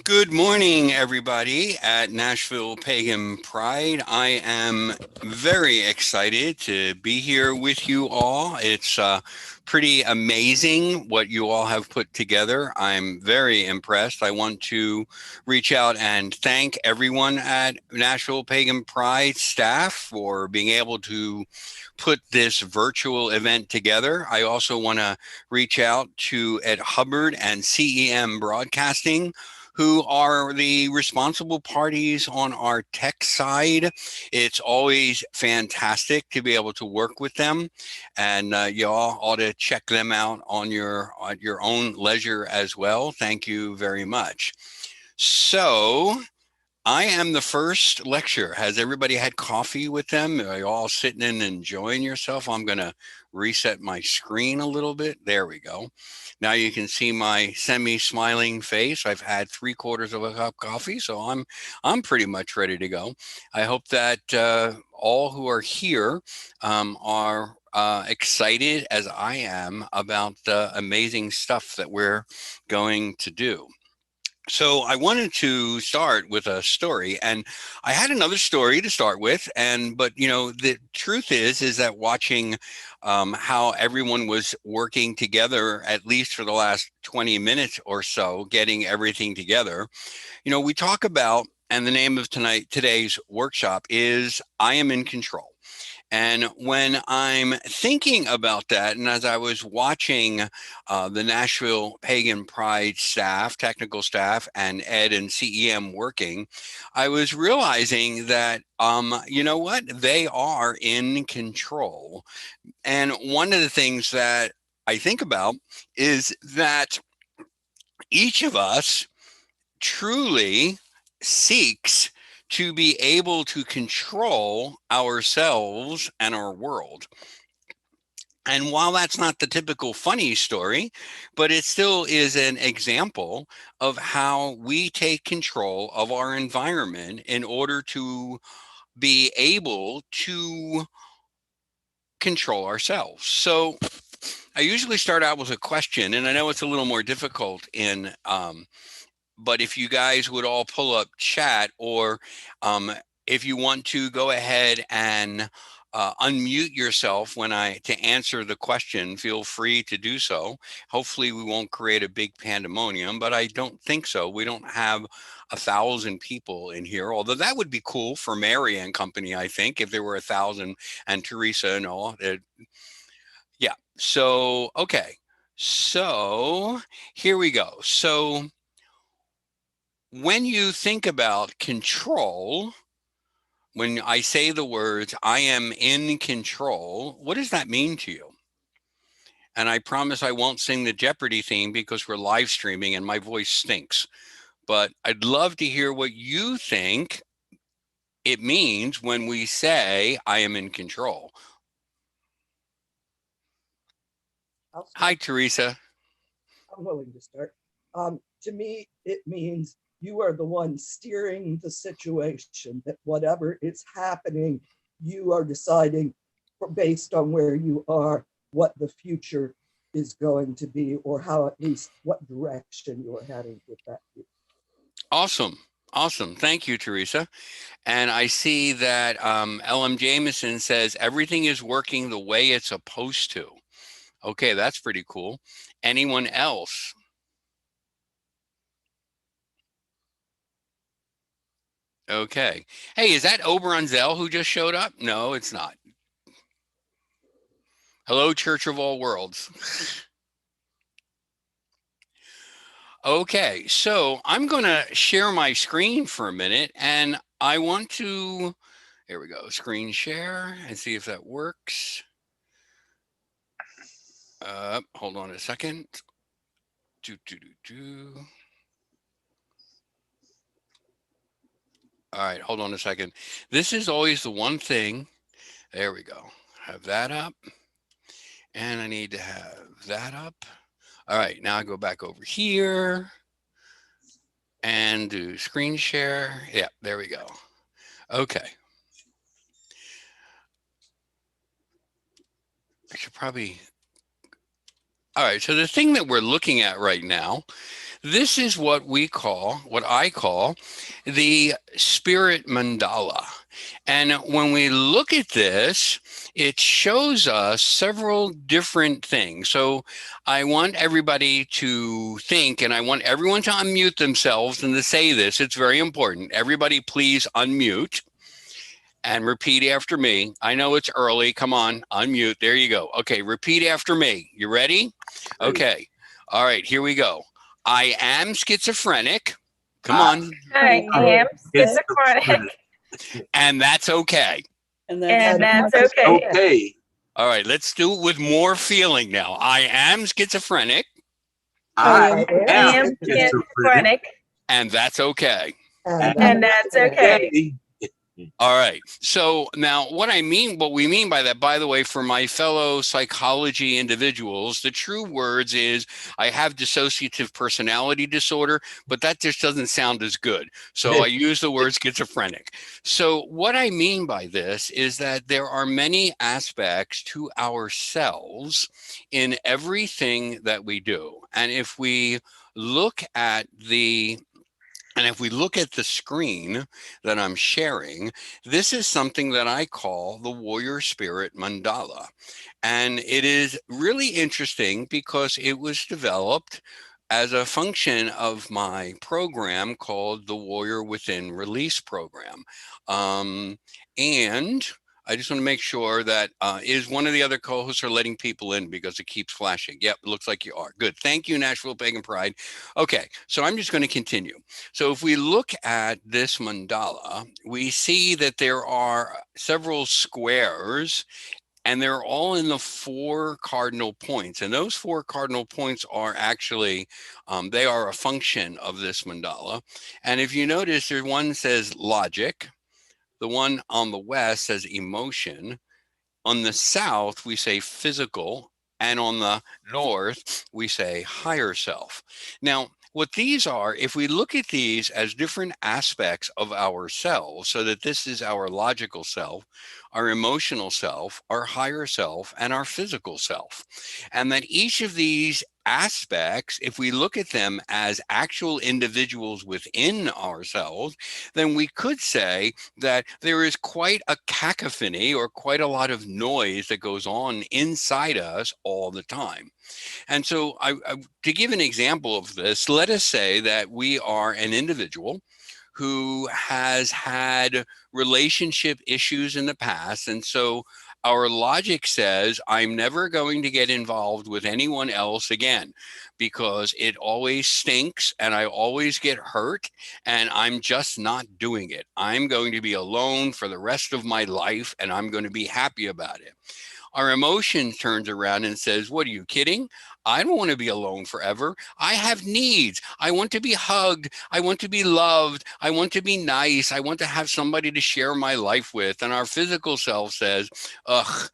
Good morning, everybody at Nashville Pagan Pride. I am very excited to be here with you all. It's pretty amazing what you all have put together. I'm very impressed. I want to reach out and thank everyone at Nashville Pagan Pride staff for being able to put this virtual event together. I also want to reach out to Ed Hubbard and CEM Broadcasting, who are the responsible parties on our tech side. It's always fantastic to be able to work with them, and y'all ought to check them out on your own leisure as well. Thank you very much. So, I am the first lecture. Has everybody had coffee with them? Are you all sitting and enjoying yourself? I'm going to reset my screen a little bit. There we go. Now you can see my semi-smiling face. I've had 3/4 of a cup of coffee, so I'm pretty much ready to go. I hope that all who are here are excited as I am about the amazing stuff that we're going to do. So I wanted to start with a story, and I had another story to start with, and but the truth is that watching how everyone was working together, at least for the last 20 minutes or so, getting everything together. We talk about, and the name of today's workshop is "I Am in Control." And when I'm thinking about that, and as I was watching the Nashville Pagan Pride staff, technical staff, and Ed and CEM working, I was realizing that, you know what? They are in control. And one of the things that I think about is that each of us truly seeks to be able to control ourselves and our world. And while that's not the typical funny story, but it still is an example of how we take control of our environment in order to be able to control ourselves. So I usually start out with a question, and I know it's a little more difficult but if you guys would all pull up chat, or if you want to go ahead and unmute yourself when to answer the question, feel free to do so. Hopefully we won't create a big pandemonium, but I don't think so. We don't have 1,000 people in here, although that would be cool for Mary and company, I think, if there were 1,000, and Teresa and all. Yeah. So, okay. So here we go. So when you think about control, when I say the words, "I am in control," what does that mean to you? And I promise I won't sing the Jeopardy theme because we're live streaming and my voice stinks. But I'd love to hear what you think it means when we say, "I am in control." I'll Hi, start. Teresa. I'm willing to start. To me, it means you are the one steering the situation, that whatever is happening, you are deciding based on where you are what the future is going to be, or how, at least what direction you are heading with that future. Awesome. Awesome. Thank you, Teresa. And I see that LM Jameson says everything is working the way it's supposed to. Okay, that's pretty cool. Anyone else? Okay. Hey, is that Oberon Zell who just showed up? No, it's not. Hello, Church of All Worlds. Okay, so I'm going to share my screen for a minute, and I want to, here we go, screen share and see if that works. Hold on a second. Do, do, do, do. All right, hold on a second. This is always the one thing. There we go. Have that up. And I need to have that up. All right, now I go back over here and do screen share. Yeah, there we go. Okay. I should probably. All right, so the thing that we're looking at right now, This is what I call the spirit mandala. And when we look at this, it shows us several different things. So I want everybody to think, and I want everyone to unmute themselves and to say this. It's very important. Everybody, please unmute and repeat after me. I know it's early. Come on, unmute. There you go. Okay, repeat after me. You ready? Okay. All right, here we go. I am schizophrenic. Come on. I am schizophrenic. And that's okay. And that's okay. Okay. All right, let's do it with more feeling now. I am schizophrenic. I am schizophrenic. And that's okay. And that's okay. All right. So now what we mean by that, by the way, for my fellow psychology individuals, the true words is I have dissociative personality disorder, but that just doesn't sound as good. So I use the word schizophrenic. So what I mean by this is that there are many aspects to ourselves in everything that we do. And if we look at the screen that I'm sharing, this is something that I call the Warrior Spirit Mandala. And it is really interesting because it was developed as a function of my program called the Warrior Within Release Program. And I just want to make sure that is one of the other co-hosts are letting people in because it keeps flashing. Yep, it looks like you are. Good. Thank you, Nashville Pagan Pride. Okay, so I'm just going to continue. So if we look at this mandala, we see that there are several squares and they're all in the 4 cardinal points. And those 4 cardinal points are actually, they are a function of this mandala. And if you notice, there's one says logic. The one on the west says emotion. On the south, we say physical. And on the north, we say higher self. Now, what these are, if we look at these as different aspects of ourselves, so that this is our logical self, our emotional self, our higher self, and our physical self. And that each of these aspects, if we look at them as actual individuals within ourselves, then we could say that there is quite a cacophony or quite a lot of noise that goes on inside us all the time. And so to give an example of this, let us say that we are an individual who has had relationship issues in the past. And so our logic says, I'm never going to get involved with anyone else again because it always stinks and I always get hurt and I'm just not doing it. I'm going to be alone for the rest of my life and I'm going to be happy about it. Our emotion turns around and says, what are you kidding? I don't want to be alone forever. I have needs. I want to be hugged. I want to be loved. I want to be nice. I want to have somebody to share my life with. And our physical self says, ugh,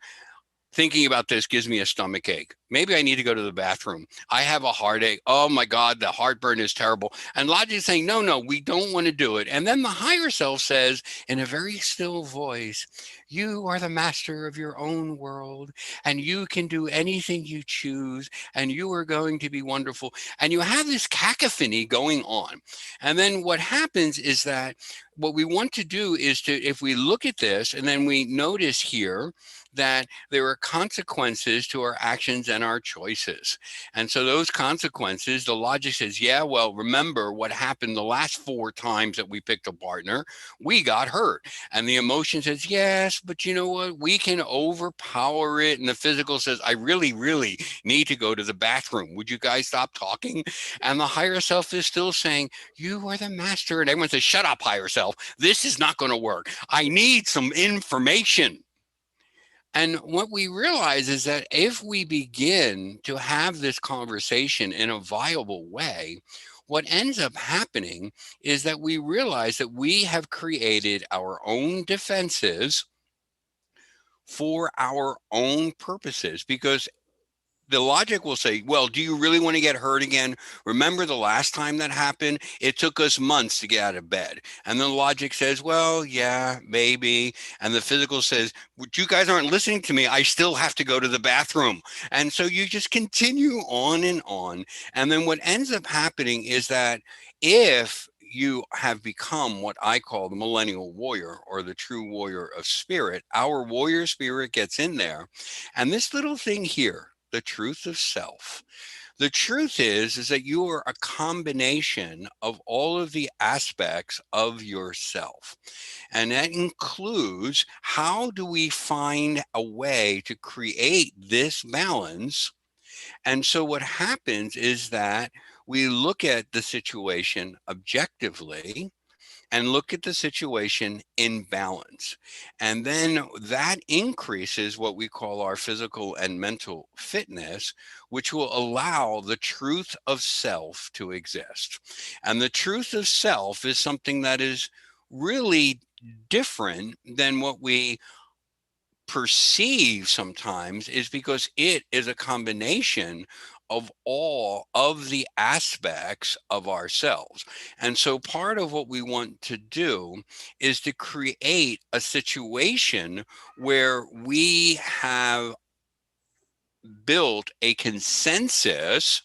thinking about this gives me a stomach ache. Maybe I need to go to the bathroom. I have a heartache. Oh my God, the heartburn is terrible. And logic is saying, no, we don't want to do it. And then the higher self says in a very still voice, you are the master of your own world and you can do anything you choose and you are going to be wonderful. And you have this cacophony going on. And then what happens is that what we want to do is to, if we look at this and then we notice here that there are consequences to our actions and our choices. And so those consequences, the logic says, yeah, well, remember what happened the last 4 times that we picked a partner, we got hurt. And the emotion says, yes, but you know what? We can overpower it. And the physical says, I really, really need to go to the bathroom. Would you guys stop talking? And the higher self is still saying, you are the master. And everyone says, shut up, higher self. This is not going to work. I need some information. And what we realize is that if we begin to have this conversation in a viable way, what ends up happening is that we realize that we have created our own defenses for our own purposes, because the logic will say, well, do you really want to get hurt again? Remember the last time that happened? It took us months to get out of bed. And the logic says, well, yeah, maybe. And the physical says, you guys aren't listening to me. I still have to go to the bathroom. And so you just continue on and on. And then what ends up happening is that if you have become what I call the millennial warrior, or the true warrior of spirit, our warrior spirit gets in there. And this little thing here, the truth of self, the truth is that you are a combination of all of the aspects of yourself. And that includes, how do we find a way to create this balance? And so what happens is that we look at the situation objectively and look at the situation in balance. And then that increases what we call our physical and mental fitness, which will allow the truth of self to exist. And the truth of self is something that is really different than what we perceive sometimes, is because it is a combination of all of the aspects of ourselves. And so part of what we want to do is to create a situation where we have built a consensus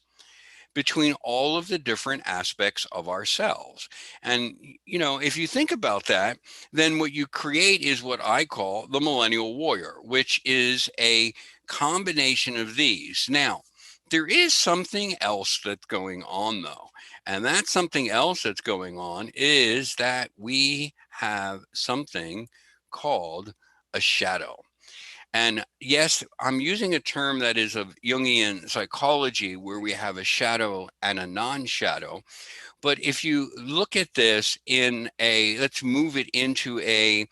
between all of the different aspects of ourselves. And, you know, if you think about that, then what you create is what I call the millennial warrior, which is a combination of these. Now, there is something else that's going on, though. And that something else that's going on is that we have something called a shadow. And yes, I'm using a term that is of Jungian psychology, where we have a shadow and a non-shadow. But if you look at this in a, let's move it into a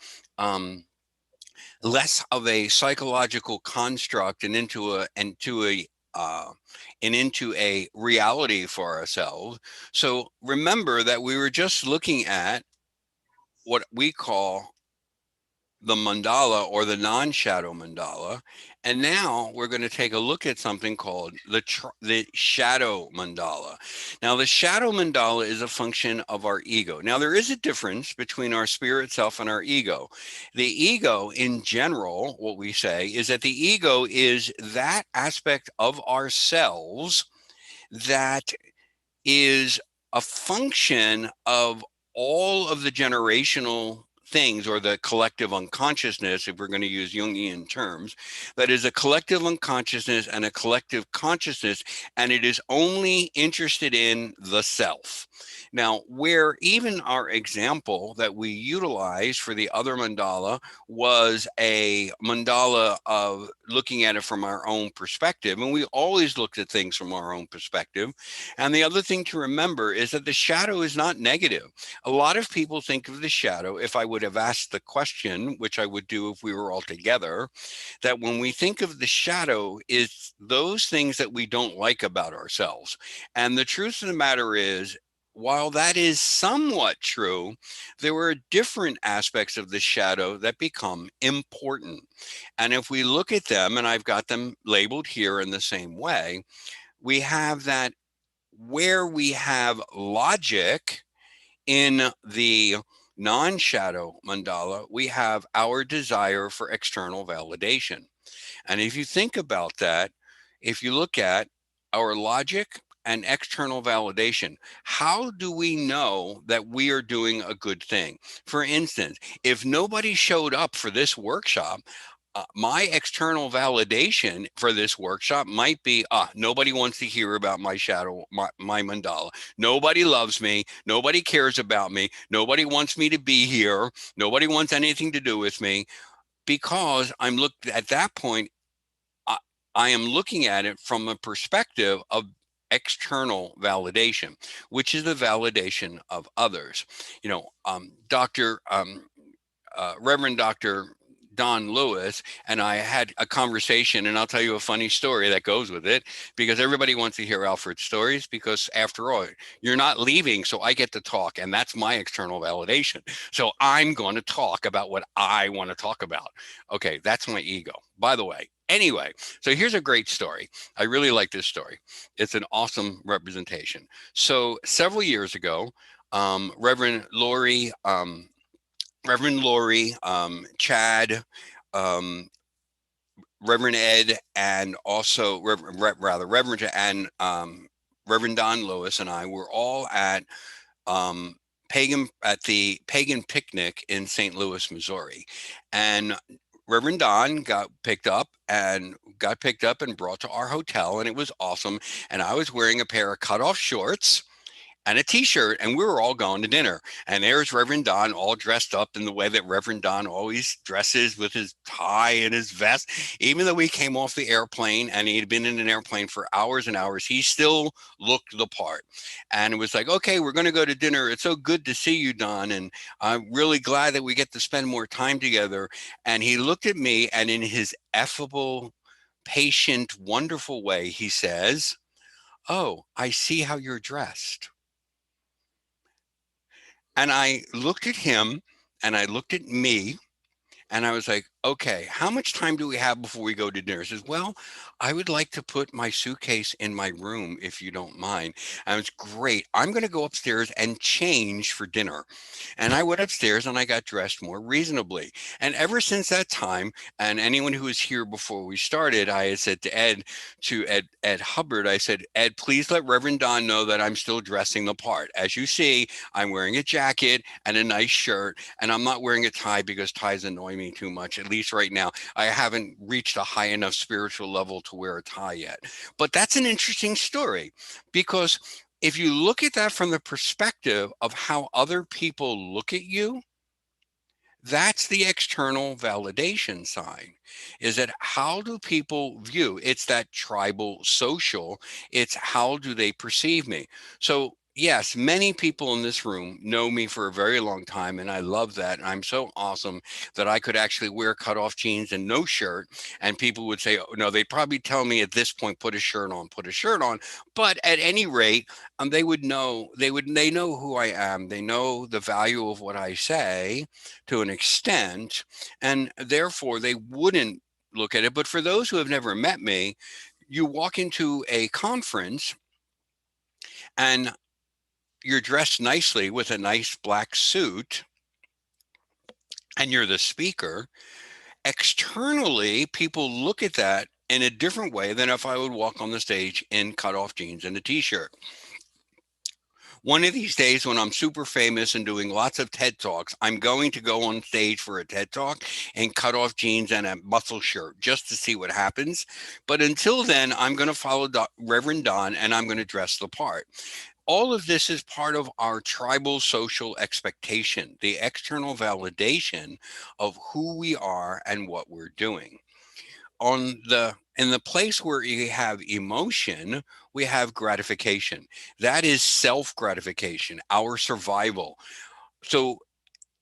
less of a psychological construct and into a reality for ourselves. So remember that we were just looking at what we call the mandala, or the non-shadow mandala. And now we're going to take a look at something called the shadow mandala. Now, the shadow mandala is a function of our ego. Now, there is a difference between our spirit self and our ego. The ego in general, what we say is that the ego is that aspect of ourselves that is a function of all of the generational things, or the collective unconsciousness, if we're going to use Jungian terms, that is a collective unconsciousness and a collective consciousness, and it is only interested in the self. Now, where even our example that we utilized for the other mandala was a mandala of looking at it from our own perspective, and we always looked at things from our own perspective. And the other thing to remember is that the shadow is not negative. A lot of people think of the shadow, if I would have asked the question, which I would do if we were all together, that when we think of the shadow, is those things that we don't like about ourselves. And the truth of the matter is, while that is somewhat true, there are different aspects of the shadow that become important. And if we look at them, and I've got them labeled here in the same way, we have that where we have logic in the non-shadow mandala, we have our desire for external validation. And if you think about that, if you look at our logic and external validation, how do we know that we are doing a good thing? For instance, if nobody showed up for this workshop, my external validation for this workshop might be, nobody wants to hear about my shadow, my mandala. Nobody loves me. Nobody cares about me. Nobody wants me to be here. Nobody wants anything to do with me, because I'm looked at that point. I am looking at it from a perspective of external validation, which is the validation of others. You know, Reverend Dr. Don Lewis and I had a conversation, and I'll tell you a funny story that goes with it, because everybody wants to hear Alfred's stories, because after all, you're not leaving, so I get to talk, and that's my external validation. So I'm going to talk about what I want to talk about. Okay, that's my ego. By the way, Anyway, so here's a great story. I really like this story. It's an awesome representation. So several years ago, Reverend Lori, Chad, um, Reverend Ed, and also Reverend and Reverend Don Lewis and I were all um, at the Pagan picnic in St. Louis, Missouri, and Reverend Don got picked up and brought to our hotel, and it was awesome. And I was wearing a pair of cutoff shorts and a t-shirt, and we were all going to dinner. And there's Reverend Don, all dressed up in the way that Reverend Don always dresses, with his tie and his vest. Even though we came off the airplane and he'd been in an airplane for hours and hours, he still looked the part. And it was like, okay, we're going to go to dinner. It's so good to see you, Don, and I'm really glad that we get to spend more time together. And he looked at me, and in his effable, patient, wonderful way, he says, "Oh, I see how you're dressed." And I looked at him and I looked at me, and I was like, okay, how much time do we have before we go to dinner? He says, well, I would like to put my suitcase in my room if you don't mind. And it's great. I'm going to go upstairs and change for dinner. And I went upstairs and I got dressed more reasonably. And ever since that time, and anyone who was here before we started, I had said to Ed Hubbard, I said, Ed, please let Reverend Don know that I'm still dressing the part. As you see, I'm wearing a jacket and a nice shirt, and I'm not wearing a tie because ties annoy me too much. At least right now, I haven't reached a high enough spiritual level to wear a tie yet. But that's an interesting story, because if you look at that from the perspective of how other people look at you, that's the external validation sign. Is that how do people view? It's that tribal social. It's how do they perceive me? So yes, many people in this room know me for a very long time, and I love that. And I'm so awesome that I could actually wear cutoff jeans and no shirt, and people would say, oh, no, they'd probably tell me at this point, put a shirt on, put a shirt on. But at any rate, they would know, they know who I am. They know the value of what I say to an extent, and therefore they wouldn't look at it. But for those who have never met me, you walk into a conference and you're dressed nicely with a nice black suit and you're the speaker. Externally, people look at that in a different way than if I would walk on the stage in cutoff jeans and a t-shirt. One of these days, when I'm super famous and doing lots of TED Talks, I'm going to go on stage for a TED Talk and cut off jeans and a muscle shirt just to see what happens. But until then, I'm going to follow Reverend Don, and I'm going to dress the part. All of this is part of our tribal social expectation, the external validation of who we are and what we're doing. In the place where you have emotion, we have gratification. That is self-gratification, our survival. So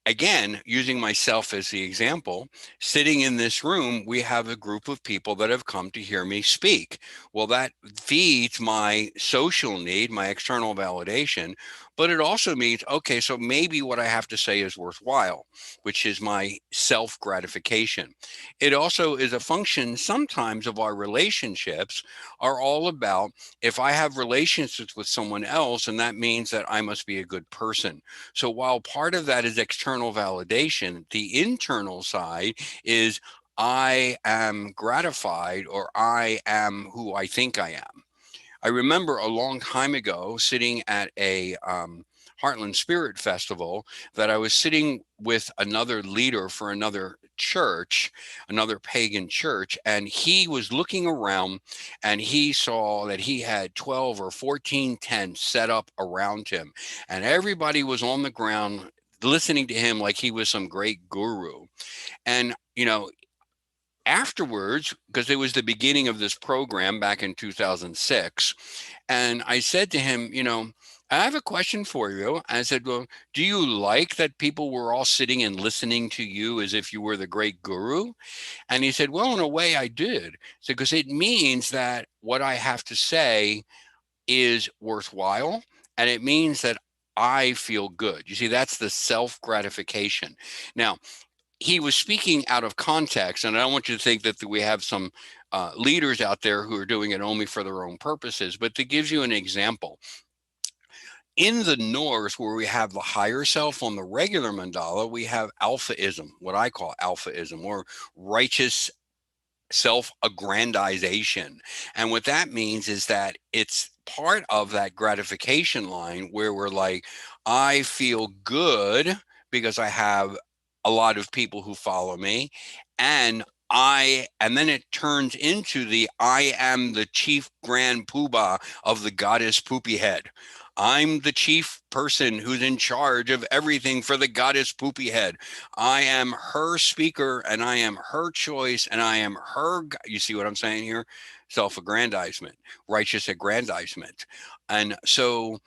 again, using myself as the example, sitting in this room, we have a group of people that have come to hear me speak. Well, that feeds my social need, my external validation, but it also means, okay, so maybe what I have to say is worthwhile, which is my self-gratification. It also is a function sometimes of our relationships are all about, if I have relationships with someone else, and that means that I must be a good person. So while part of that is external validation, the internal side is I am gratified, or I am who I think I am. I remember a long time ago sitting at a Heartland Spirit Festival, that I was sitting with another leader for another church, another pagan church, and he was looking around and he saw that he had 12 or 14 tents set up around him, and everybody was on the ground listening to him like he was some great guru. And, afterwards, because it was the beginning of this program back in 2006, and I said to him, I have a question for you. I said, well, do you like that people were all sitting and listening to you as if you were the great guru? And he said, well, in a way I did. So, because it means that what I have to say is worthwhile, and it means that I feel good. You see, that's the self gratification. Now, he was speaking out of context, and I don't want you to think that we have some leaders out there who are doing it only for their own purposes, but to give you an example, in the Norse, where we have the higher self on the regular mandala, we have alphaism, what I call alphaism, or righteous self-aggrandization. And what that means is that it's part of that gratification line where we're like, I feel good because I have a lot of people who follow me, and then it turns into the I am the chief grand poobah of the goddess Poopy Head. I'm the chief person who's in charge of everything for the goddess Poopy Head. I am her speaker, and I am her choice, and I am her. You see what I'm saying here? Self-aggrandizement, righteous aggrandizement. And so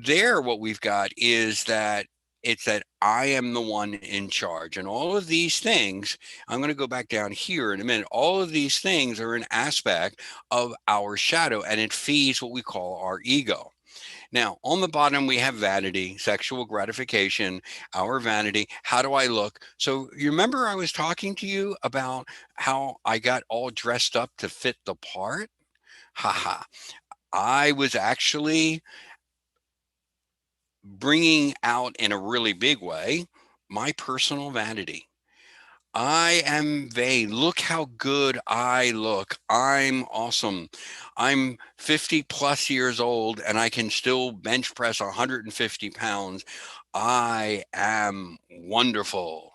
there, what we've got is that it's that I am the one in charge. And all of these things, I'm going to go back down here in a minute. All of these things are an aspect of our shadow, and it feeds what we call our ego. Now, on the bottom, we have vanity, sexual gratification, our vanity. How do I look? So you remember I was talking to you about how I got all dressed up to fit the part? Haha. I was actually bringing out in a really big way my personal vanity. I am vain. Look how good I look. I'm awesome. I'm 50 plus years old and I can still bench press 150 pounds. I am wonderful.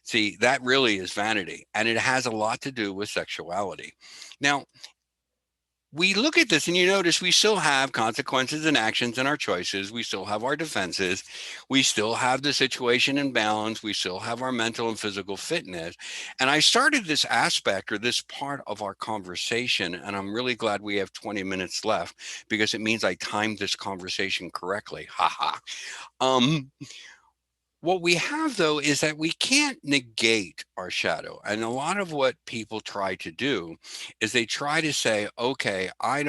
See, that really is vanity, and it has a lot to do with sexuality. Now, we look at this and you notice we still have consequences and actions in our choices. We still have our defenses. We still have the situation in balance. We still have our mental and physical fitness. And I started this aspect or this part of our conversation, and I'm really glad we have 20 minutes left because it means I timed this conversation correctly. Haha. What we have, though, is that we can't negate our shadow. And a lot of what people try to do is they try to say, okay, I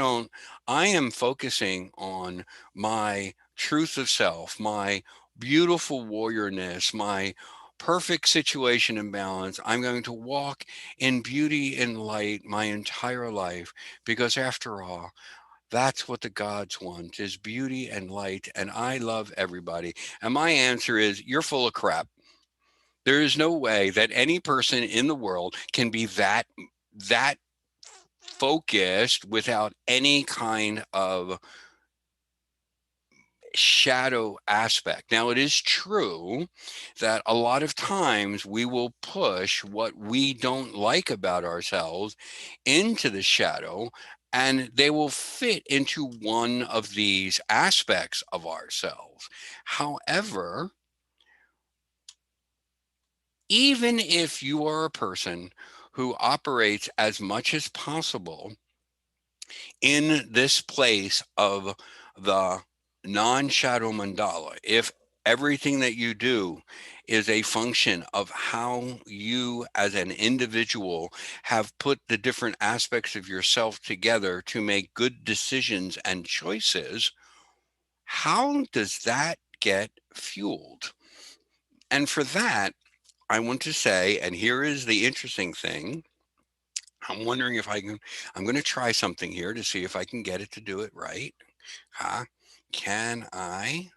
am focusing on my truth of self, my beautiful warriorness, my perfect situation and balance. I'm going to walk in beauty and light my entire life because, after all, that's what the gods want, is beauty and light, and I love everybody. And my answer is, you're full of crap. There is no way that any person in the world can be that focused without any kind of shadow aspect. Now, it is true that a lot of times we will push what we don't like about ourselves into the shadow, and they will fit into one of these aspects of ourselves. However, even if you are a person who operates as much as possible in this place of the non-shadow mandala, if everything that you do is a function of how you as an individual have put the different aspects of yourself together to make good decisions and choices, how does that get fueled? And for that, I want to say, and here is the interesting thing, I'm wondering if I'm going to try something here to see if I can get it to do it right. Can I?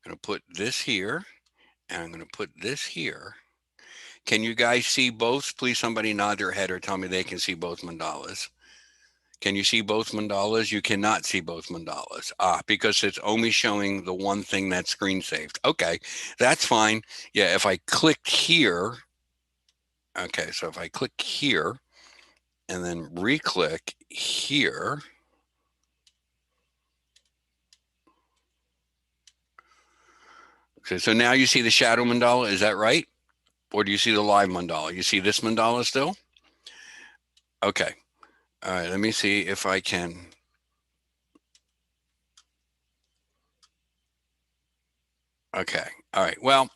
I'm going to put this here, and I'm going to put this here. Can you guys see both? Please, somebody nod their head or tell me they can see both mandalas. Can you see both mandalas? You cannot see both mandalas. Because it's only showing the one thing that's screen saved. Okay, that's fine. Yeah, if I click here, okay, so if I click here and then re-click here, okay, so now you see the shadow mandala, is that right? Or do you see the live mandala? You see this mandala still? Okay. All right, let me see if I can. Okay. All right. Well,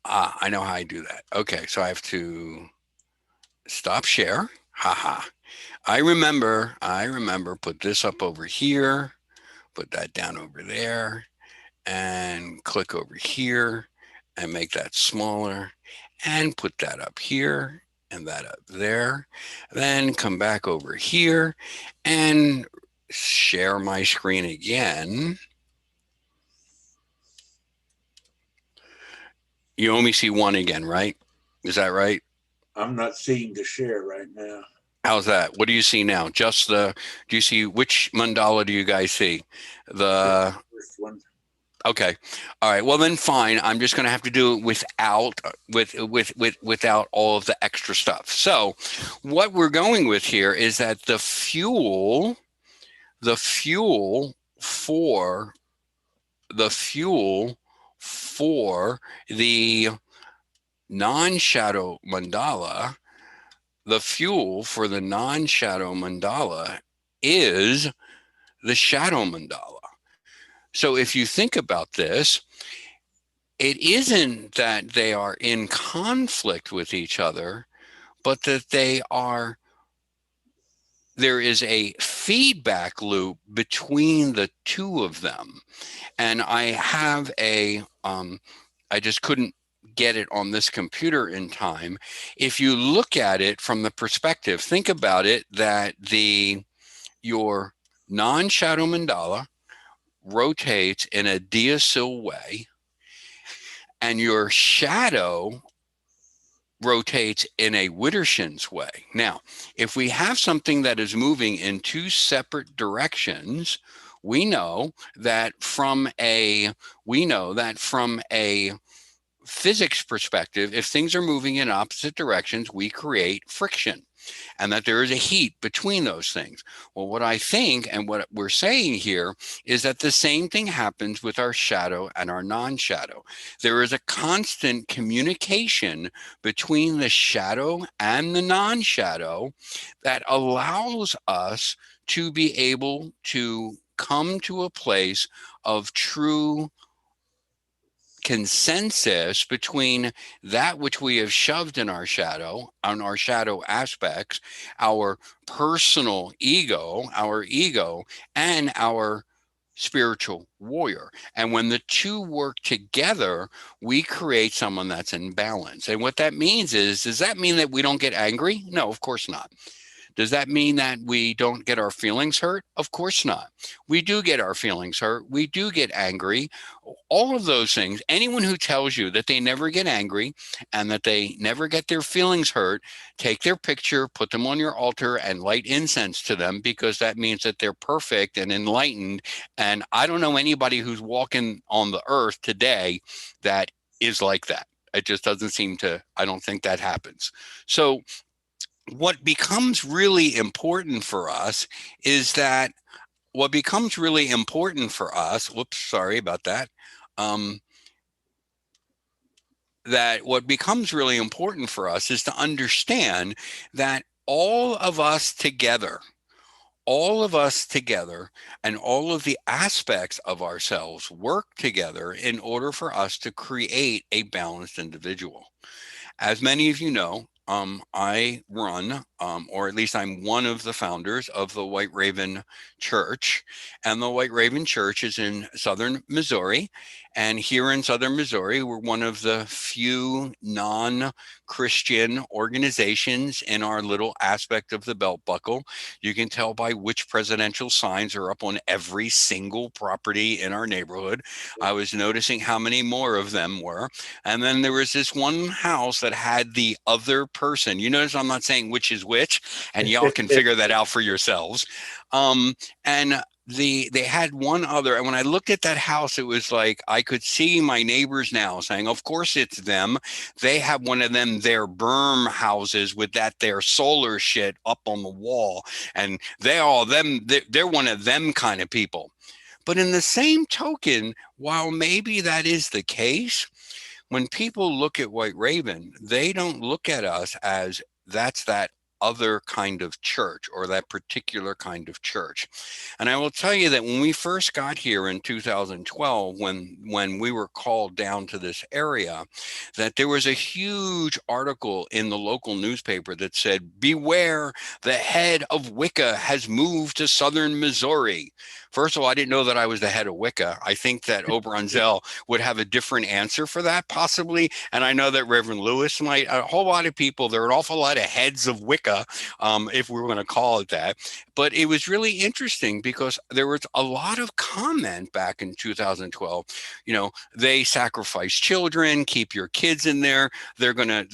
I know how I do that. Okay. So I have to stop share. Haha. I remember, put this up over here, put that down over there. and click over here and make that smaller and put that up here and that up there. Then come back over here and share my screen again. You only see one again, right? Is that right? I'm not seeing the share right now. How's that? What do you see now? Just do you see, which mandala do you guys see? The first one. Okay. All right. Well, then fine. I'm just going to have to do it without all of the extra stuff. So what we're going with here is that the fuel for the non-shadow mandala, is the shadow mandala. So if you think about this, it isn't that they are in conflict with each other, but that there is a feedback loop between the two of them. And I have I just couldn't get it on this computer in time. If you look at it from the perspective, think about it, that your non-shadow mandala rotates in a Diasil way, and your shadow rotates in a Widdershins way. Now, if we have something that is moving in two separate directions, we know that from a physics perspective, if things are moving in opposite directions, we create friction, and that there is a heat between those things. Well, what I think and what we're saying here is that the same thing happens with our shadow and our non-shadow. There is a constant communication between the shadow and the non-shadow that allows us to be able to come to a place of true consensus between that which we have shoved in our shadow, on our shadow aspects, our personal ego, and our spiritual warrior. And when the two work together, we create someone that's in balance. And what that means is, does that mean that we don't get angry? No, of course not. Does that mean that we don't get our feelings hurt? Of course not. We do get our feelings hurt. We do get angry. All of those things. Anyone who tells you that they never get angry and that they never get their feelings hurt, take their picture, put them on your altar, and light incense to them, because that means that they're perfect and enlightened. And I don't know anybody who's walking on the earth today that is like that. It just doesn't seem to, I don't think that happens. So what becomes really important for us is that whoops, sorry about that. That what becomes really important for us is to understand that all of us together, and all of the aspects of ourselves work together in order for us to create a balanced individual. As many of you know, I run, or at least I'm one of the founders of the White Raven Church. And the White Raven Church is in southern Missouri. And here in southern Missouri, we're one of the few non-Christian organizations in our little aspect of the belt buckle. You can tell by which presidential signs are up on every single property in our neighborhood. I was noticing how many more of them were. And then there was this one house that had the other person. You notice I'm not saying which is which, and y'all can figure that out for yourselves. And they had one other, and when I looked at that house, it was like I could see my neighbors now saying, of course it's them. They have one of them, their berm houses with that their solar shit up on the wall, and they're one of them kind of people. But in the same token, while maybe that is the case, when people look at White Raven, they don't look at us as that's that other kind of church or that particular kind of church. And I will tell you that when we first got here in 2012, when we were called down to this area, that there was a huge article in the local newspaper that said, beware, the head of Wicca has moved to southern Missouri. First of all, I didn't know that I was the head of Wicca. I think that Oberon Zell would have a different answer for that, possibly. And I know that Reverend Lewis might, a whole lot of people, there are an awful lot of heads of Wicca, if we were going to call it that. But it was really interesting because there was a lot of comment back in 2012. You know, they sacrifice children, keep your kids in there. They're gonna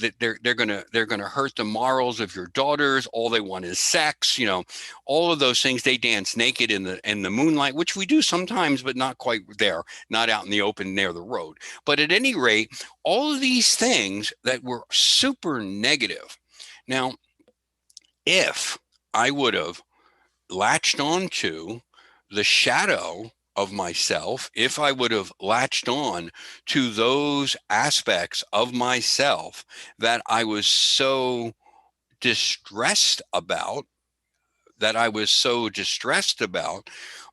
hurt the morals of your daughters. All they want is sex. You know, all of those things. They dance naked in the moonlight, which we do sometimes, but not quite there, not out in the open near the road. But at any rate, all of these things that were super negative. Now, if I would have latched onto the shadow of myself, if I would have latched on to those aspects of myself that I was so distressed about,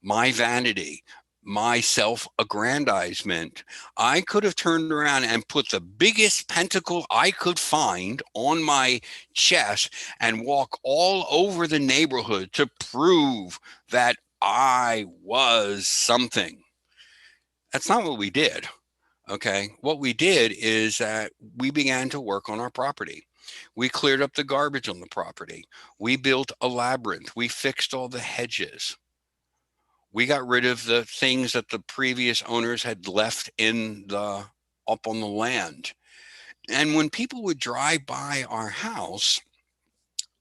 my vanity, my self-aggrandizement, I could have turned around and put the biggest pentacle I could find on my chest and walk all over the neighborhood to prove that I was something. That's not what we did. Okay. What we did is that we began to work on our property. We cleared up the garbage on the property. We built a labyrinth. We fixed all the hedges. We got rid of the things that the previous owners had left up on the land. And when people would drive by our house,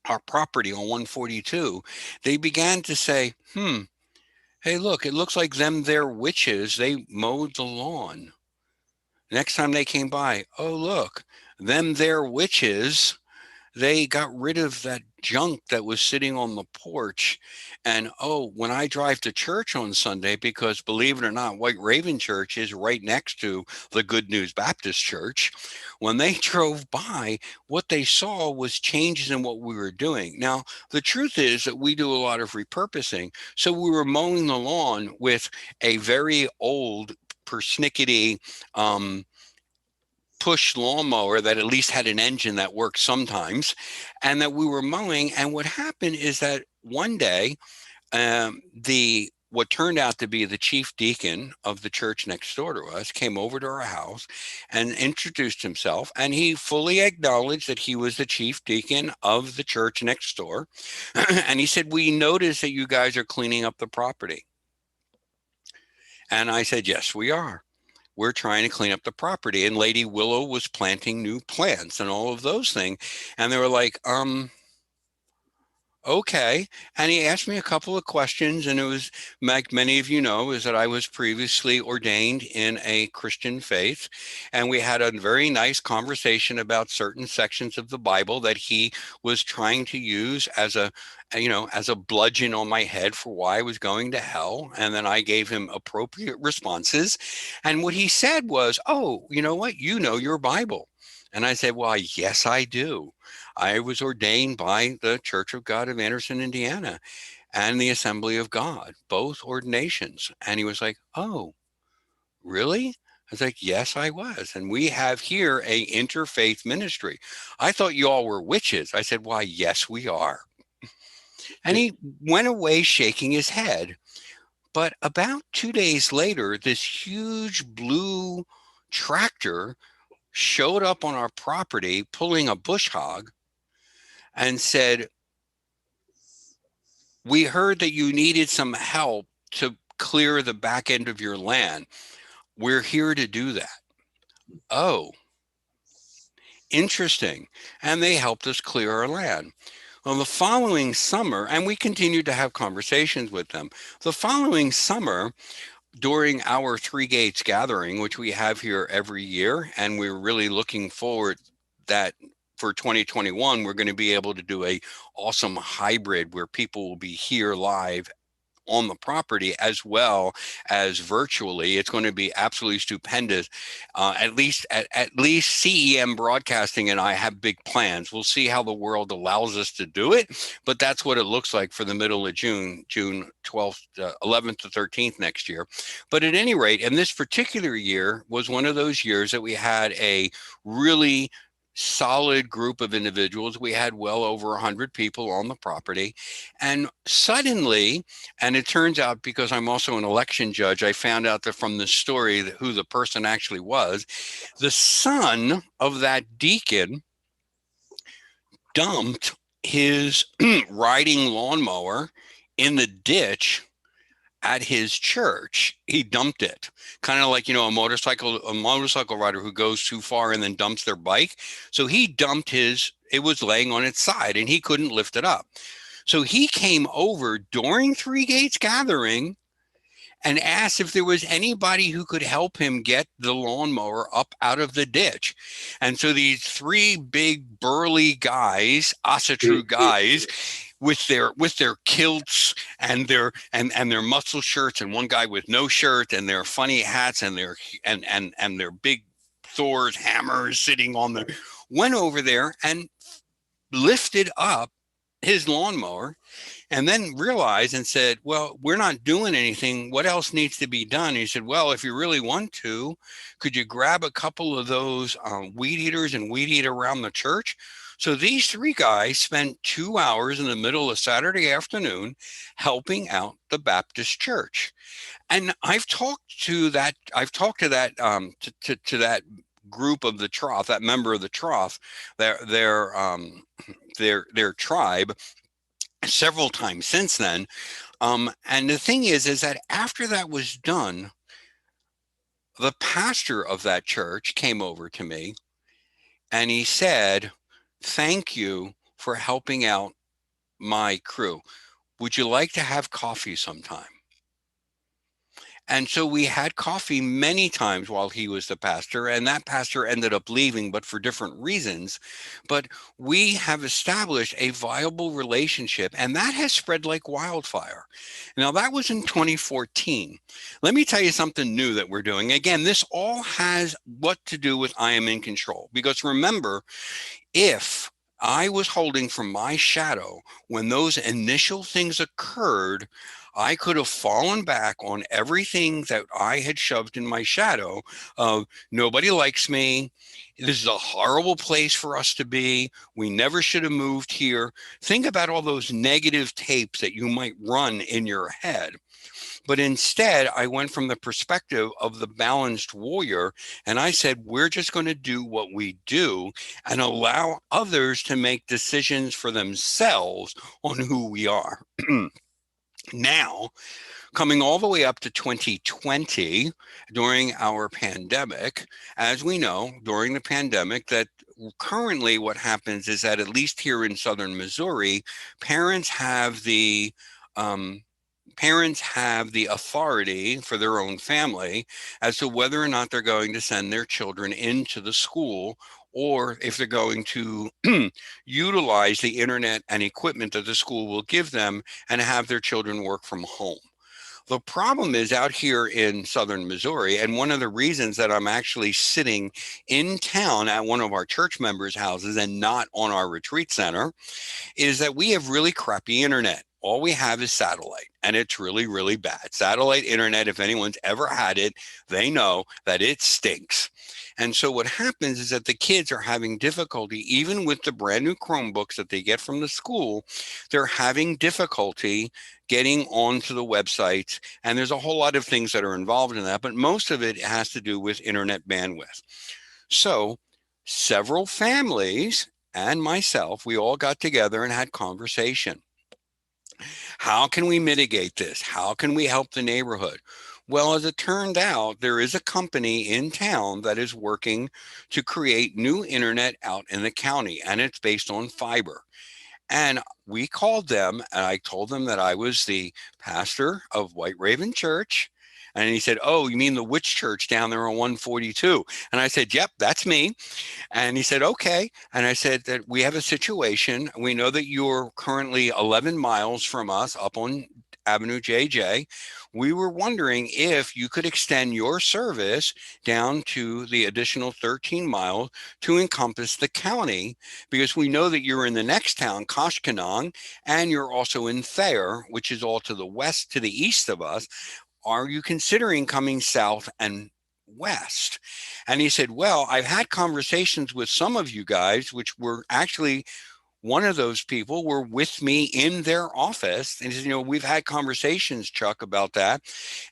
our property on 142, they began to say, hey, look, it looks like them there witches, they mowed the lawn. Next time they came by, oh, look, them there witches, they got rid of that junk that was sitting on the porch. And oh, when I drive to church on Sunday, because believe it or not, White Raven Church is right next to the Good News Baptist Church. When they drove by, what they saw was changes in what we were doing. Now, the truth is that we do a lot of repurposing. So we were mowing the lawn with a very old persnickety push lawnmower that at least had an engine that worked sometimes, and that we were mowing. And what happened is that one day, what turned out to be the chief deacon of the church next door to us came over to our house and introduced himself, and he fully acknowledged that he was the chief deacon of the church next door. And he said, we noticed that you guys are cleaning up the property. And I said, yes, we are. We're trying to clean up the property. And Lady Willow was planting new plants and all of those things. And they were like, okay. And he asked me a couple of questions, and it was, like many of you know, is that I was previously ordained in a Christian faith. And we had a very nice conversation about certain sections of the Bible that he was trying to use as a bludgeon on my head for why I was going to hell. And then I gave him appropriate responses. And what he said was, oh, you know what? You know your Bible. And I said, well, yes, I do. I was ordained by the Church of God of Anderson, Indiana, and the Assembly of God, both ordinations. And he was like, oh, really? I was like, yes, I was. And we have here a interfaith ministry. I thought you all were witches. I said, why, yes, we are. And he went away shaking his head. But about 2 days later, this huge blue tractor showed up on our property pulling a bush hog and said, we heard that you needed some help to clear the back end of your land. We're here to do that. Oh, interesting. And they helped us clear our land. Well, the following summer, and we continued to have conversations with them. The following summer, during our Three Gates gathering, which we have here every year, and we're really looking forward that for 2021, we're going to be able to do a awesome hybrid where people will be here live on the property as well as virtually. It's going to be absolutely stupendous. At least CEM Broadcasting and I have big plans. We'll see how the world allows us to do it, but that's what it looks like for the middle of June 12th, 11th to 13th next year. But at any rate, and this particular year was one of those years that we had a really solid group of individuals. We had well over 100 people on the property. And suddenly, and it turns out, because I'm also an election judge, I found out that from the story that who the person actually was, the son of that deacon dumped his riding lawnmower in the ditch at his church. He dumped it, kind of like, a motorcycle rider who goes too far and then dumps their bike. So he dumped his, it was laying on its side and he couldn't lift it up. So he came over during Three Gates Gathering and asked if there was anybody who could help him get the lawnmower up out of the ditch. And so these three big burly guys, Asatru guys, with their kilts and their muscle shirts, and one guy with no shirt, and their funny hats, and their big Thor's hammers sitting on the, went over there and lifted up his lawnmower, and then realized and said, well, we're not doing anything. What else needs to be done? He said, well, if you really want to, could you grab a couple of those weed eaters and weed eat around the church? So these three guys spent 2 hours in the middle of Saturday afternoon helping out the Baptist church. And I've talked to that group of the trough, that member of the trough, their tribe, several times since then. And the thing is that after that was done, the pastor of that church came over to me and he said, thank you for helping out my crew. Would you like to have coffee sometime? And so we had coffee many times while he was the pastor, and that pastor ended up leaving, but for different reasons. But we have established a viable relationship, and that has spread like wildfire. Now, that was in 2014. Let me tell you something new that we're doing. Again, this all has what to do with I am in control, because remember, if I was holding from my shadow when those initial things occurred, I could have fallen back on everything that I had shoved in my shadow of nobody likes me. This is a horrible place for us to be. We never should have moved here. Think about all those negative tapes that you might run in your head. But instead, I went from the perspective of the balanced warrior, and I said, we're just going to do what we do and allow others to make decisions for themselves on who we are. Now, coming all the way up to 2020, during our pandemic, as we know, during the pandemic, that currently what happens is that, at least here in southern Missouri, parents have the authority for their own family as to whether or not they're going to send their children into the school, or if they're going to utilize the internet and equipment that the school will give them and have their children work from home. The problem is out here in southern Missouri, and one of the reasons that I'm actually sitting in town at one of our church members' houses and not on our retreat center, is that we have really crappy internet. All we have is satellite, and it's really, really bad. Satellite internet, if anyone's ever had it, they know that it stinks. And so what happens is that the kids are having difficulty, even with the brand new Chromebooks that they get from the school, they're having difficulty getting onto the websites. And there's a whole lot of things that are involved in that, but most of it has to do with internet bandwidth. So several families and myself, we all got together and had conversation. How can we mitigate this? How can we help the neighborhood? Well, as it turned out, there is a company in town that is working to create new internet out in the county, and it's based on fiber. And we called them, and I told them that I was the pastor of White Raven Church. And he said, oh, you mean the witch church down there on 142? And I said, yep, that's me. And he said, okay. And I said that we have a situation. We know that you're currently 11 miles from us up on Avenue JJ. We were wondering if you could extend your service down to the additional 13 miles to encompass the county, because we know that you're in the next town, Koshkonong, and you're also in Thayer, which is all to the west, to the east of us. Are you considering coming south and west. And he said, well, I've had conversations with some of you guys, which were actually one of those people were with me in their office. And he said, we've had conversations, Chuck, about that.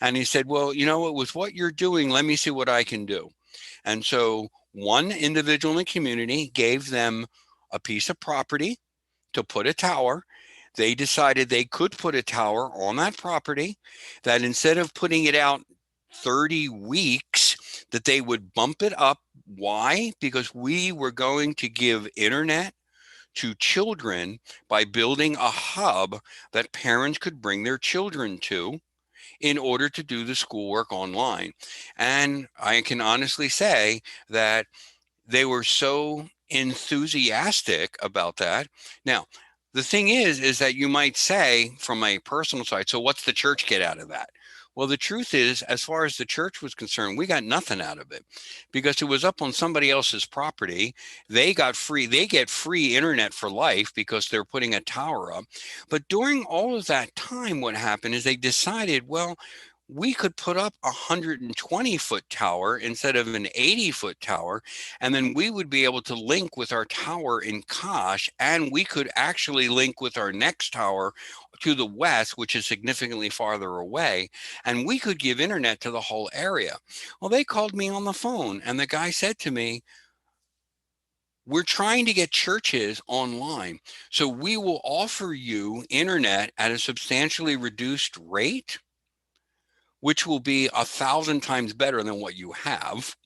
And he said, well, with what you're doing, let me see what I can do. And so one individual in the community gave them a piece of property to put a tower. They decided they could put a tower on that property, that instead of putting it out 30 weeks, that they would bump it up. Why? Because we were going to give internet to children by building a hub that parents could bring their children to in order to do the schoolwork online. And I can honestly say that they were so enthusiastic about that. Now, the thing is that you might say from a personal side, so what's the church get out of that? Well, the truth is, as far as the church was concerned, we got nothing out of it because it was up on somebody else's property. They get free internet for life because they're putting a tower up. But during all of that time, what happened is they decided, well, we could put up a 120-foot tower instead of an 80-foot tower, and then we would be able to link with our tower in Kosh, and we could actually link with our next tower to the west, which is significantly farther away, and we could give internet to the whole area. Well, they called me on the phone, and the guy said to me, we're trying to get churches online, so we will offer you internet at a substantially reduced rate, which will be 1,000 times better than what you have.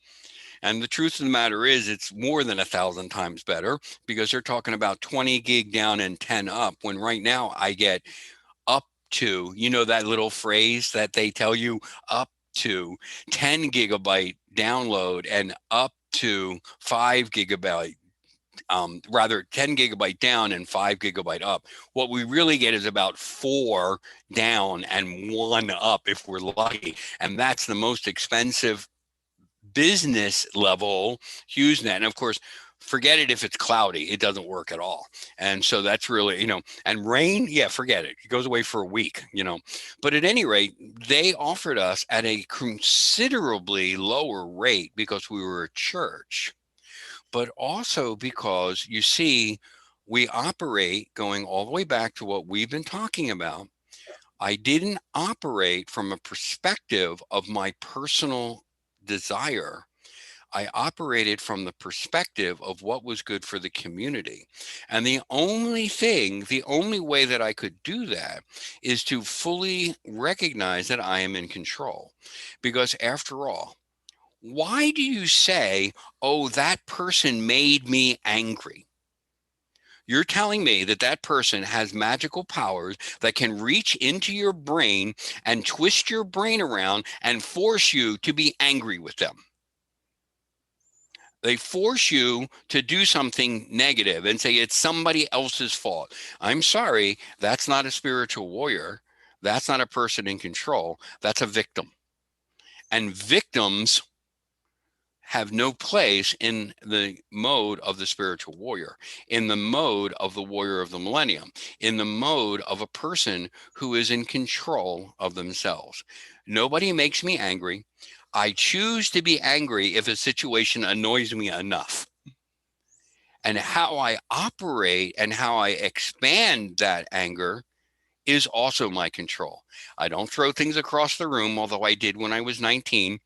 And the truth of the matter is it's more than 1,000 times better because they're talking about 20 gig down and 10 up, when right now I get up to, that little phrase that they tell you, up to 10 gigabyte download and up to 5 gigabyte. Rather 10 gigabyte down and 5 gigabyte up. What we really get is about 4 down and 1 up if we're lucky. And that's the most expensive business level HughesNet. And of course, forget it if it's cloudy, it doesn't work at all. And so that's really, and rain, yeah, forget it. It goes away for a week, But at any rate, they offered us at a considerably lower rate because we were a church, but also because you see, we operate going all the way back to what we've been talking about. I didn't operate from a perspective of my personal desire. I operated from the perspective of what was good for the community. And the only way that I could do that is to fully recognize that I am in control. Because after all, why do you say, oh, that person made me angry? You're telling me that that person has magical powers that can reach into your brain and twist your brain around and force you to be angry with them. They force you to do something negative and say it's somebody else's fault. I'm sorry, that's not a spiritual warrior. That's not a person in control. That's a victim. And victims have no place in the mode of the spiritual warrior, in the mode of the warrior of the millennium, in the mode of a person who is in control of themselves. Nobody makes me angry. I choose to be angry if a situation annoys me enough. And how I operate and how I expand that anger is also my control. I don't throw things across the room, although I did when I was 19.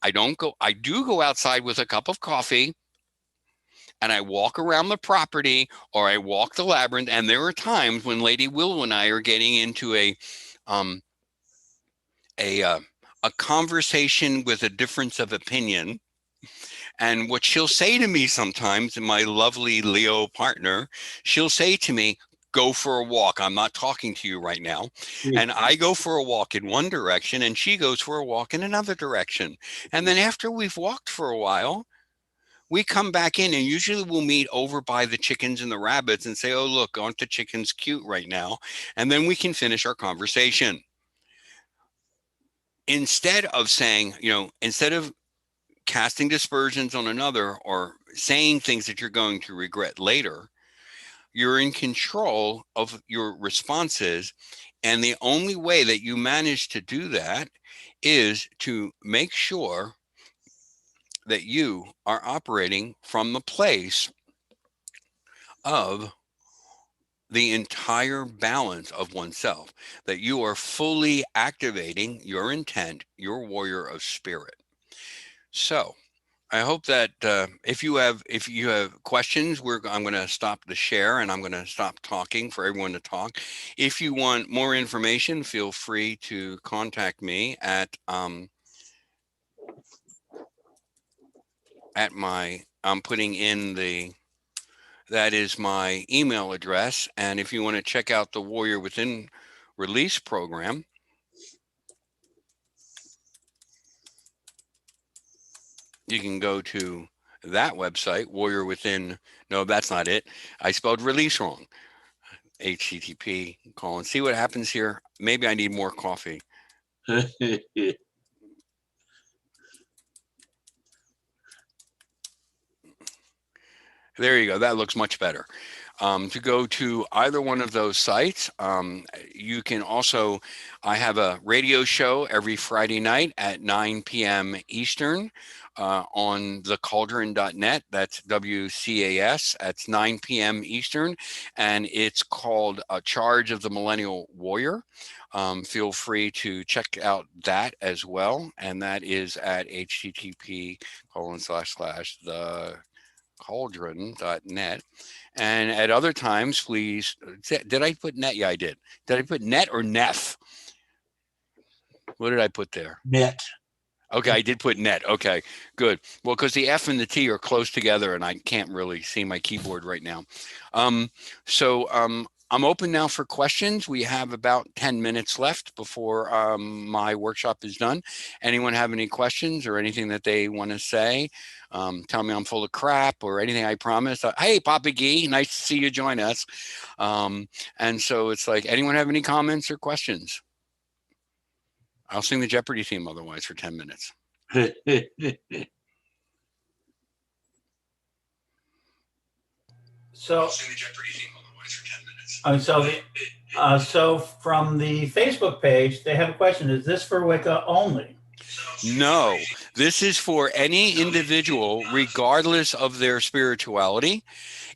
I do go outside with a cup of coffee and I walk around the property or I walk the labyrinth. And there are times when Lady Willow and I are getting into a conversation with a difference of opinion. And what she'll say to me sometimes, my lovely Leo partner, she'll say to me, go for a walk. I'm not talking to you right now. And I go for a walk in one direction and she goes for a walk in another direction. And then after we've walked for a while, we come back in and usually we'll meet over by the chickens and the rabbits and say, oh, look, aren't the chickens cute right now? And then we can finish our conversation. Instead of saying, instead of casting dispersions on another or saying things that you're going to regret later, you're in control of your responses And the only way that you manage to do that is to make sure that you are operating from the place of the entire balance of oneself, that you are fully activating your intent, your warrior of spirit. So I hope that if you have questions, I'm going to stop the share and I'm going to stop talking for everyone to talk. If you want more information, feel free to contact me at my, I'm putting in that is my email address. And if you want to check out the Warrior Within Release program, you can go to that website, Warrior Within. No, that's not it. I spelled release wrong. HTTP : see what happens here. Maybe I need more coffee. There you go. That looks much better. To go to either one of those sites, you can also, I have a radio show every Friday night at 9 p.m. Eastern on thecauldron.net. That's WCAS. That's 9 p.m. Eastern. And it's called Charge of the Millennial Warrior. Feel free to check out that as well. And that is at http://thecauldron.net. And at other times, please, did I put net? Yeah, I did. Did I put net or nef? What did I put there? Net. Okay, I did put net. Okay, good. Well, because the F and the T are close together and I can't really see my keyboard right now. I'm open now for questions. We have about 10 minutes left before my workshop is done. Anyone have any questions or anything that they want to say? Tell me I'm full of crap or anything I promised. Hey, Papa Gee, nice to see you join us. And so it's like, anyone have any comments or questions? I'll sing the Jeopardy theme otherwise for 10 minutes. So, so from the Facebook page, they have a question. Is this for Wicca only? No, this is for any individual, regardless of their spirituality,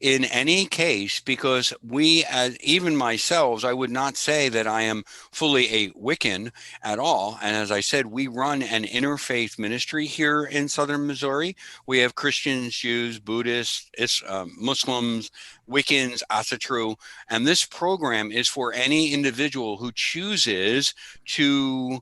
in any case, because we, as even myself, I would not say that I am fully a Wiccan at all. And as I said, we run an interfaith ministry here in Southern Missouri. We have Christians, Jews, Buddhists, Muslims, Wiccans, Asatru, and this program is for any individual who chooses to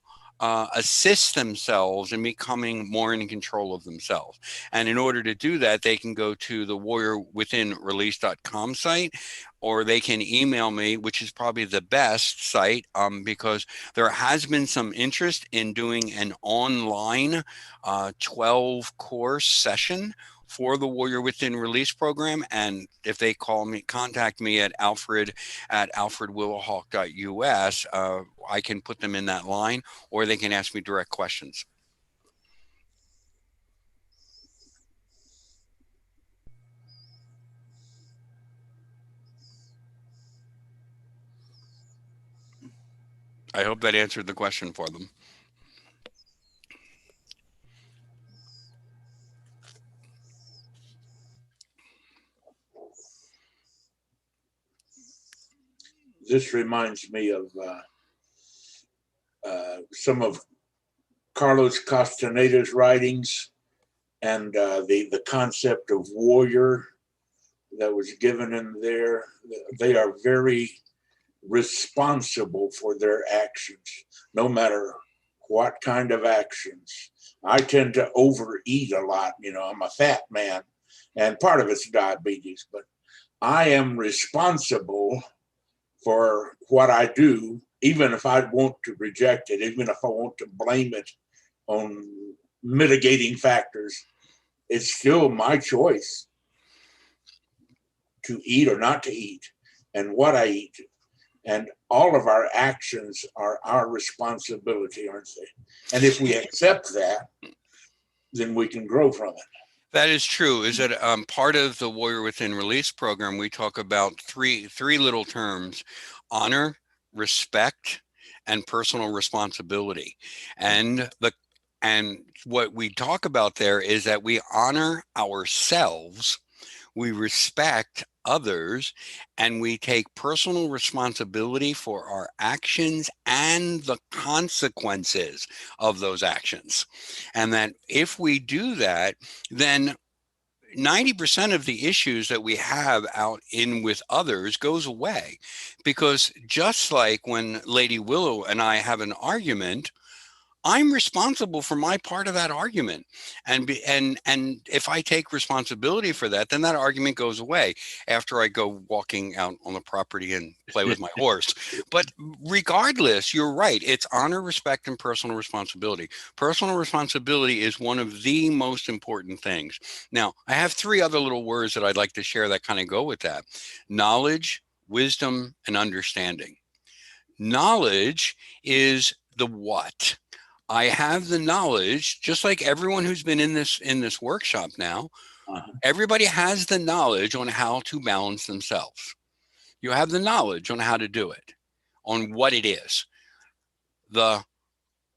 assist themselves in becoming more in control of themselves. And in order to do that, they can go to the warriorwithinrelease.com site, or they can email me, which is probably the best site, because there has been some interest in doing an online 12-course session for the Warrior Within Release program. And if they contact me at Alfred at alfredwillowhawk.us, I can put them in that line, or they can ask me direct questions. I hope that answered the question for them. This reminds me of some of Carlos Castaneda's writings and the concept of warrior that was given in there. They are very responsible for their actions, no matter what kind of actions. I tend to overeat a lot. You know, I'm a fat man, and part of it's diabetes, but I am responsible for what I do, even if I want to reject it, even if I want to blame it on mitigating factors. It's still my choice to eat or not to eat, and what I eat. And all of our actions are our responsibility, aren't they? And if we accept that, then we can grow from it. That is true. Is that part of the Warrior Within Release program, we talk about three little terms: honor, respect, and personal responsibility. And what we talk about there is that we honor ourselves, we respect others, and we take personal responsibility for our actions and the consequences of those actions. And that if we do that, then 90% of the issues that we have out in with others goes away. Because just like when Lady Willow and I have an argument, I'm responsible for my part of that argument. And if I take responsibility for that, then that argument goes away after I go walking out on the property and play with my horse. But regardless, you're right. It's honor, respect, and personal responsibility. Personal responsibility is one of the most important things. Now, I have 3 other little words that I'd like to share that kind of go with that: knowledge, wisdom, and understanding. Knowledge is the what. I have the knowledge, just like everyone who's been in this workshop now. Everybody has the knowledge on how to balance themselves. You have the knowledge on how to do it, on what it is. The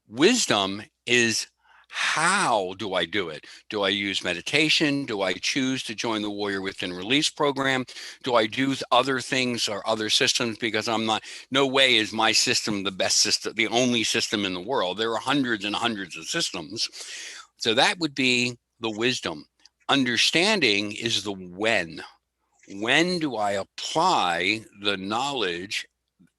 wisdom is, how do I do it? Do I use meditation? Do I choose to join the Warrior Within Release program? Do I do other things or other systems? Because no way is my system the best system, the only system in the world. There are hundreds and hundreds of systems. So that would be the wisdom. Understanding is the when. When do I apply the knowledge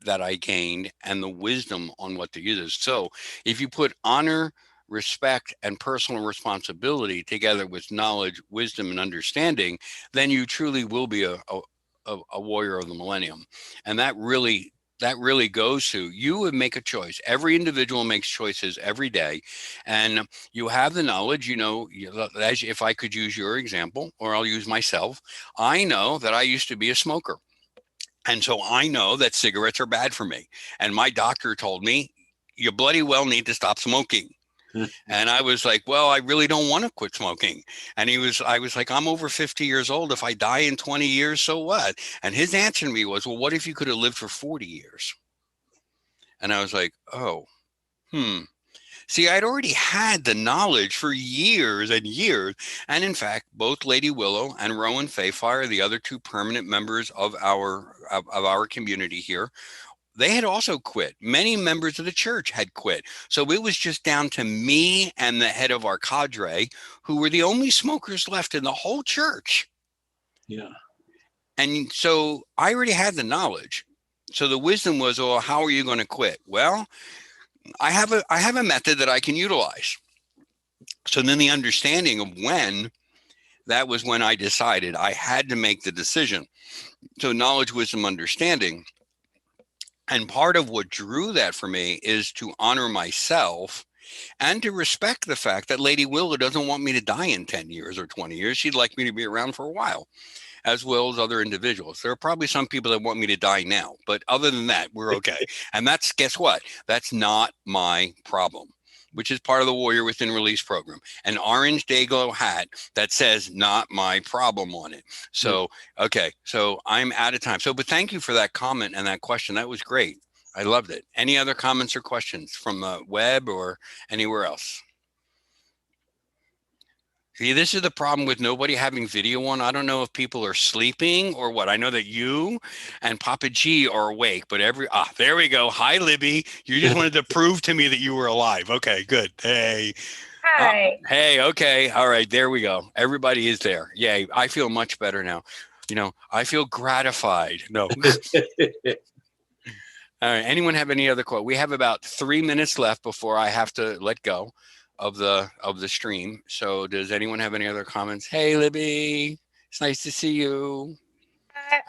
that I gained and the wisdom on what to use? So if you put honor, respect, and personal responsibility together with knowledge, wisdom, and understanding, then you truly will be a warrior of the millennium. And that really goes to, you would make a choice. Every individual makes choices every day, and you have the knowledge. If I could use your example, or I'll use myself, I know that I used to be a smoker. And so I know that cigarettes are bad for me. And my doctor told me, you bloody well need to stop smoking. And I was like, well, I really don't want to quit smoking. And I was like, I'm over 50 years old. If I die in 20 years, so what? And his answer to me was, well, what if you could have lived for 40 years? And I was like, oh, See, I'd already had the knowledge for years and years. And in fact, both Lady Willow and Rowan Faefire, the other 2 permanent members of our community here, they had also quit. Many members of the church had quit. So it was just down to me and the head of our cadre, who were the only smokers left in the whole church. Yeah. And so I already had the knowledge. So the wisdom was, well, how are you going to quit? Well, I have a method that I can utilize. So then the understanding of when, that was when I decided I had to make the decision. So knowledge, wisdom, understanding. And part of what drew that for me is to honor myself and to respect the fact that Lady Willow doesn't want me to die in 10 years or 20 years. She'd like me to be around for a while, as well as other individuals. There are probably some people that want me to die now, but other than that, we're okay. And that's, guess what? That's not my problem, which is part of the Warrior Within Release program. An orange Dayglow hat that says "not my problem" on it. So, okay, so I'm out of time. So, but thank you for that comment and that question. That was great. I loved it. Any other comments or questions from the web or anywhere else? See, this is the problem with nobody having video on. I don't know if people are sleeping or what. I know that you and Papa G are awake, but there we go. Hi, Libby. You just wanted to prove to me that you were alive. Okay, good. Hey. Hi. Hey, okay. All right, there we go. Everybody is there. Yay. I feel much better now. I feel gratified. No. All right. Anyone have any other quote? We have about 3 minutes left before I have to let go of the stream. So does anyone have any other comments? Hey, Libby, it's nice to see you.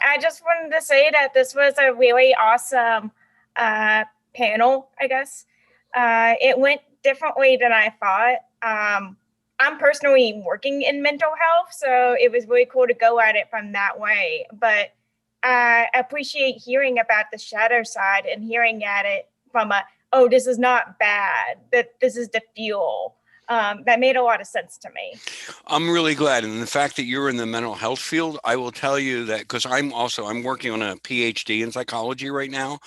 I just wanted to say that this was a really awesome panel, I guess. It went differently than I thought. I'm personally working in mental health, so it was really cool to go at it from that way. But I appreciate hearing about the shadow side and hearing at it from this is not bad, that this is the fuel. that made a lot of sense to me. I'm really glad. And the fact that you're in the mental health field, I will tell you that because I'm working on a PhD in psychology right now.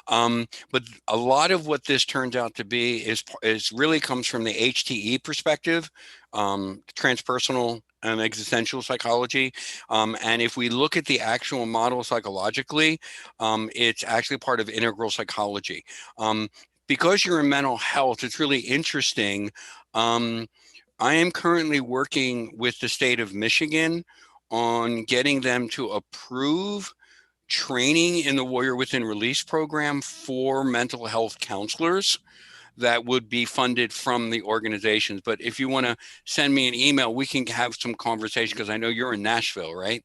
But a lot of what this turns out to be is really comes from the HTE perspective, transpersonal and existential psychology. And if we look at the actual model psychologically, it's actually part of integral psychology. Because you're in mental health, it's really interesting. I am currently working with the state of Michigan on getting them to approve training in the Warrior Within Release program for mental health counselors that would be funded from the organizations. But if you want to send me an email, we can have some conversation because I know you're in Nashville, right?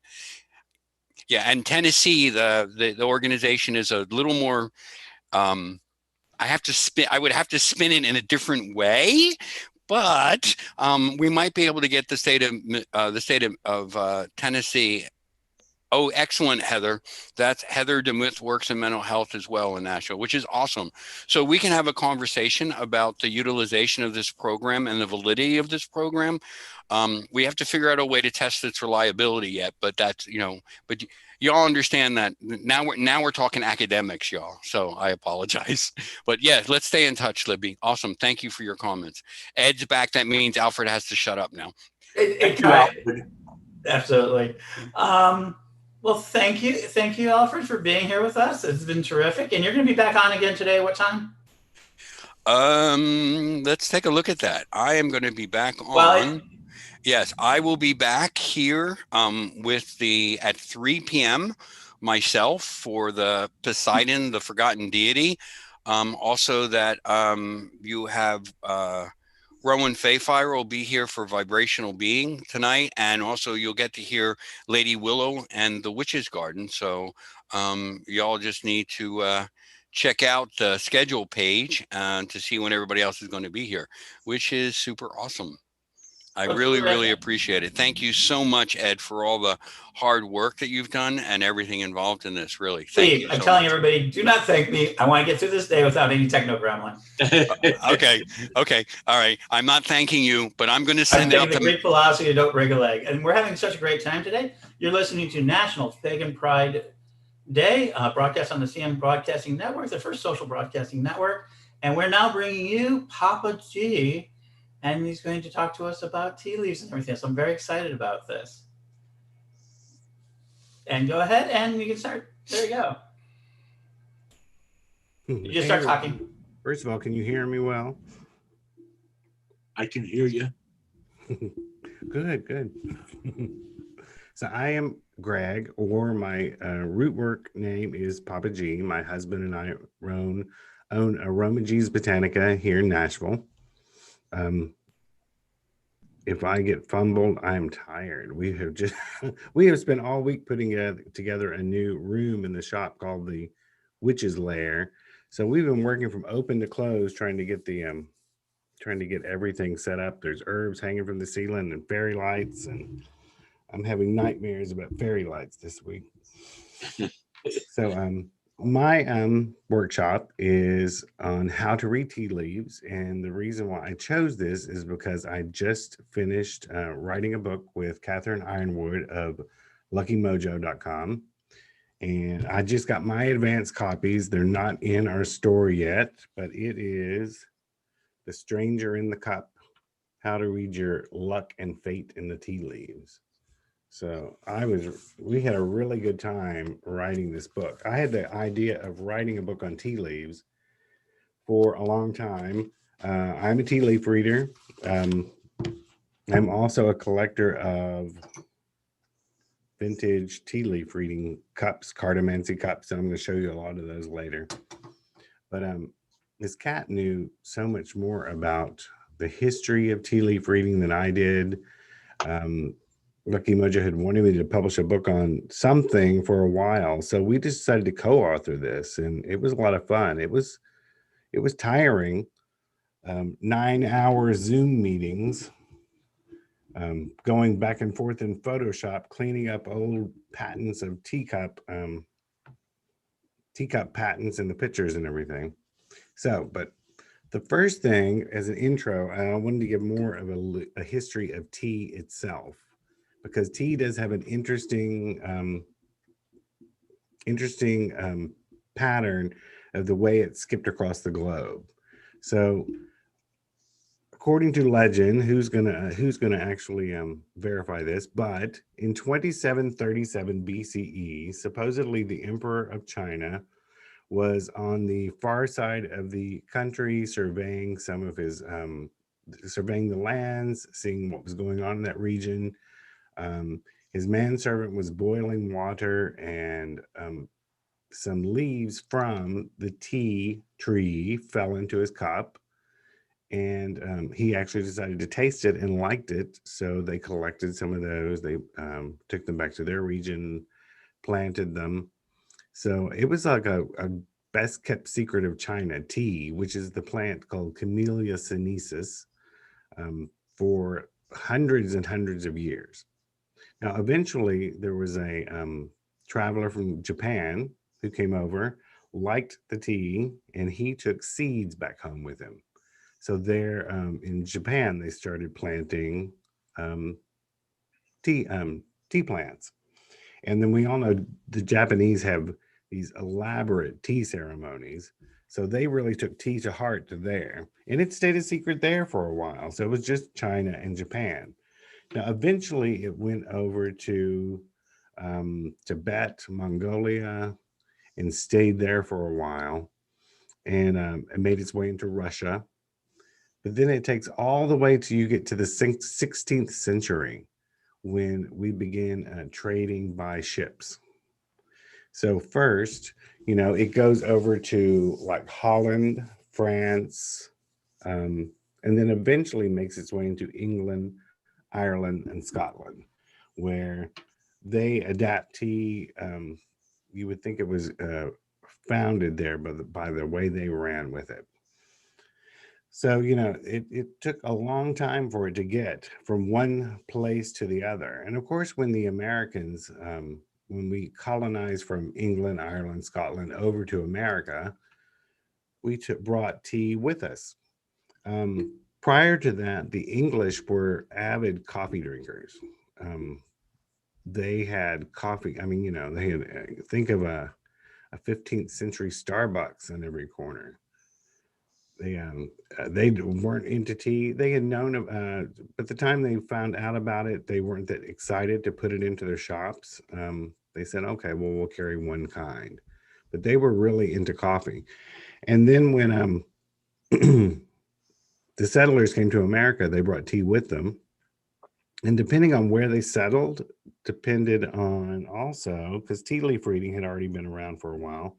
Yeah, and Tennessee, the organization is a little more. I would have to spin it in a different way, but we might be able to get the state of Tennessee. Oh, excellent, Heather. That's Heather DeMuth works in mental health as well in Nashville, which is awesome. So we can have a conversation about the utilization of this program and the validity of this program. We have to figure out a way to test its reliability yet, but that's, but y'all understand that now we're talking academics, y'all. So I apologize, but yeah, let's stay in touch, Libby. Awesome. Thank you for your comments. Ed's back. That means Alfred has to shut up now. Absolutely. Well, thank you, Alfred, for being here with us. It's been terrific, and you're going to be back on again today. What time? Let's take a look at that. I am going to be back on. Yes, I will be back here at 3 p.m. myself for the Poseidon, the Forgotten Deity. Also that you have Rowan Faefire will be here for Vibrational Being tonight, and also you'll get to hear Lady Willo and the Witch's Garden. So y'all just need to check out the schedule page to see when everybody else is going to be here, which is super awesome. I really appreciate it. Thank you so much, Ed, for all the hard work that you've done and everything involved in this. Really, thank you. I'm telling everybody, do not thank me. I want to get through this day without any techno gremlin. Okay, all right. I'm not thanking you, but I'm going to send out the Greek philosophy. Don't break a leg, and we're having such a great time today. You're listening to National Pagan Pride Day, broadcast on the CM Broadcasting Network, the first social broadcasting network, and we're now bringing you Papa G. And he's going to talk to us about tea leaves and everything. So I'm very excited about this. And go ahead and you can start. There you go. You just start talking. First of all, can you hear me well? I can hear you. Good. So I am Greg, or my root work name is Papa G. My husband and I own Aroma G's Botanica here in Nashville. If I get fumbled, I'm tired. We have spent all week putting together a new room in the shop called the Witch's Lair. So we've been working from open to close, trying to get everything set up. There's herbs hanging from the ceiling and fairy lights, and I'm having nightmares about fairy lights this week. So my workshop is on how to read tea leaves, and the reason why I chose this is because I just finished writing a book with Catherine Ironwood of LuckyMojo.com, and I just got my advanced copies. They're not in our store yet, but it is The Stranger in the Cup: How to Read Your Luck and Fate in the Tea Leaves. So we had a really good time writing this book. I had the idea of writing a book on tea leaves for a long time. I'm a tea leaf reader. I'm also a collector of vintage tea leaf reading cups, cartomancy cups, and I'm going to show you a lot of those later. But this cat knew so much more about the history of tea leaf reading than I did. Lucky Mojo had wanted me to publish a book on something for a while, so we decided to co-author this, and it was a lot of fun. It was tiring. 9-hour Zoom meetings, going back and forth in Photoshop, cleaning up old patents of teacup patents and the pictures and everything. So, but The first thing, as an intro, I wanted to give more of a history of tea itself, because tea does have an interesting pattern of the way it skipped across the globe. So, according to legend, who's gonna actually verify this? But in 2737 BCE, supposedly the Emperor of China was on the far side of the country, surveying some of his surveying the lands, seeing what was going on in that region. His manservant was boiling water, and some leaves from the tea tree fell into his cup, and he actually decided to taste it and liked it. So they collected some of those. They took them back to their region, planted them. So it was like a best kept secret of China, tea, which is the plant called Camellia sinensis, for hundreds and hundreds of years. Now, eventually, there was a traveler from Japan who came over, liked the tea, and he took seeds back home with him. So there, in Japan, they started planting tea tea plants, and then we all know the Japanese have these elaborate tea ceremonies. So they really took tea to heart there, and it stayed a secret there for a while. So it was just China and Japan. Now, eventually, it went over to Tibet, Mongolia, and stayed there for a while, and it made its way into Russia. But then it takes all the way till you get to the 16th century, when we began trading by ships. So first, it goes over to like Holland, France, and then eventually makes its way into England, Ireland, and Scotland, where they adapt tea. You would think it was founded there by the way they ran with it. So, it took a long time for it to get from one place to the other. And of course, when the Americans, when we colonized from England, Ireland, Scotland over to America, we brought tea with us. Prior to that, the English were avid coffee drinkers. They had coffee. I mean, they had, think of a 15th century Starbucks on every corner. They weren't into tea. They had known, but the time they found out about it, they weren't that excited to put it into their shops. They said, okay, well, we'll carry one kind. But they were really into coffee. And then when the settlers came to America, they brought tea with them. And depending on where they settled, depended on also, because tea leaf reading had already been around for a while,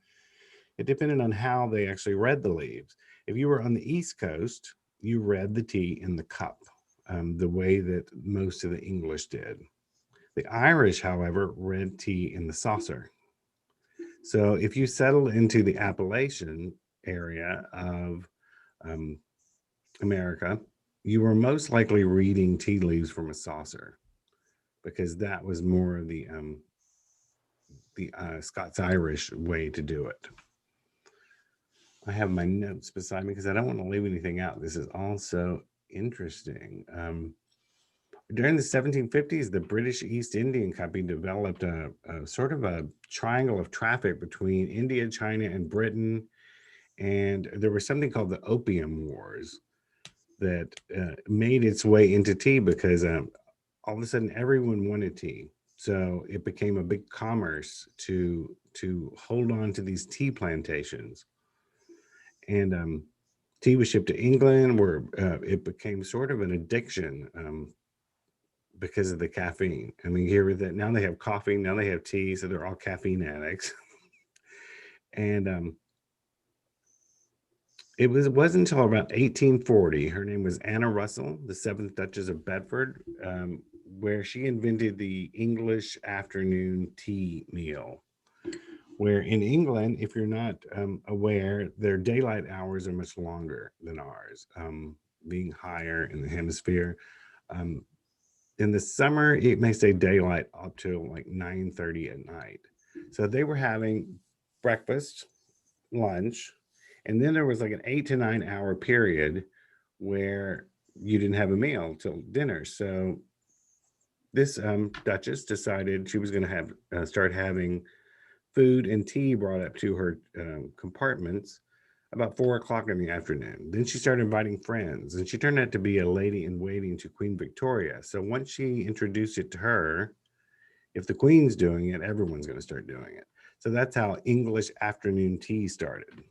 it depended on how they actually read the leaves. If you were on the East Coast, you read the tea in the cup, the way that most of the English did. The Irish, however, read tea in the saucer. So if you settled into the Appalachian area of America, you were most likely reading tea leaves from a saucer, because that was more of the Scots-Irish way to do it. I have my notes beside me because I don't want to leave anything out. This is also interesting. During the 1750s, the British East Indian Company developed a sort of a triangle of traffic between India, China, and Britain. And there was something called the Opium Wars that made its way into tea, because all of a sudden everyone wanted tea. So it became a big commerce to hold on to these tea plantations. And tea was shipped to England, where it became sort of an addiction because of the caffeine. I mean, here with it, now they have coffee, now they have tea, so they're all caffeine addicts. And it wasn't until about 1840, her name was Anna Russell, the 7th Duchess of Bedford, where she invented the English afternoon tea meal. Where in England, if you're not aware, their daylight hours are much longer than ours, being higher in the hemisphere. In the summer, it may stay daylight up to like 9:30 at night. So they were having breakfast, lunch, And then there was like an 8 to 9 hour period where you didn't have a meal till dinner. So this Duchess decided she was going to have start having food and tea brought up to her compartments about 4 o'clock in the afternoon. Then she started inviting friends, and she turned out to be a lady in waiting to Queen Victoria. So once she introduced it to her, if the Queen's doing it, everyone's going to start doing it. So that's how English afternoon tea started.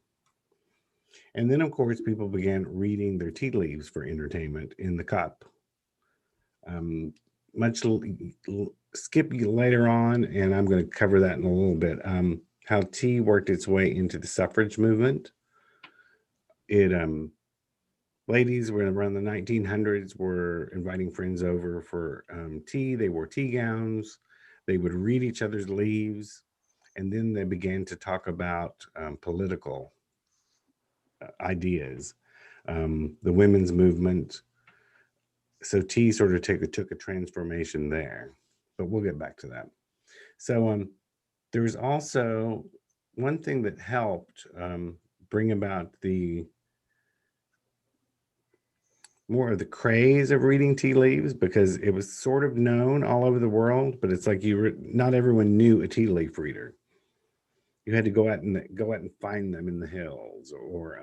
And then, of course, people began reading their tea leaves for entertainment in the cup. Skip later on, and I'm going to cover that in a little bit, how tea worked its way into the suffrage movement. Ladies were around the 1900s were inviting friends over for tea. They wore tea gowns. They would read each other's leaves, and then they began to talk about political ideas, the women's movement. So tea sort of took a transformation there, but we'll get back to that. So there was also one thing that helped bring about the more of the craze of reading tea leaves, because it was sort of known all over the world, but it's like not everyone knew a tea leaf reader. You had to go out and find them in the hills, or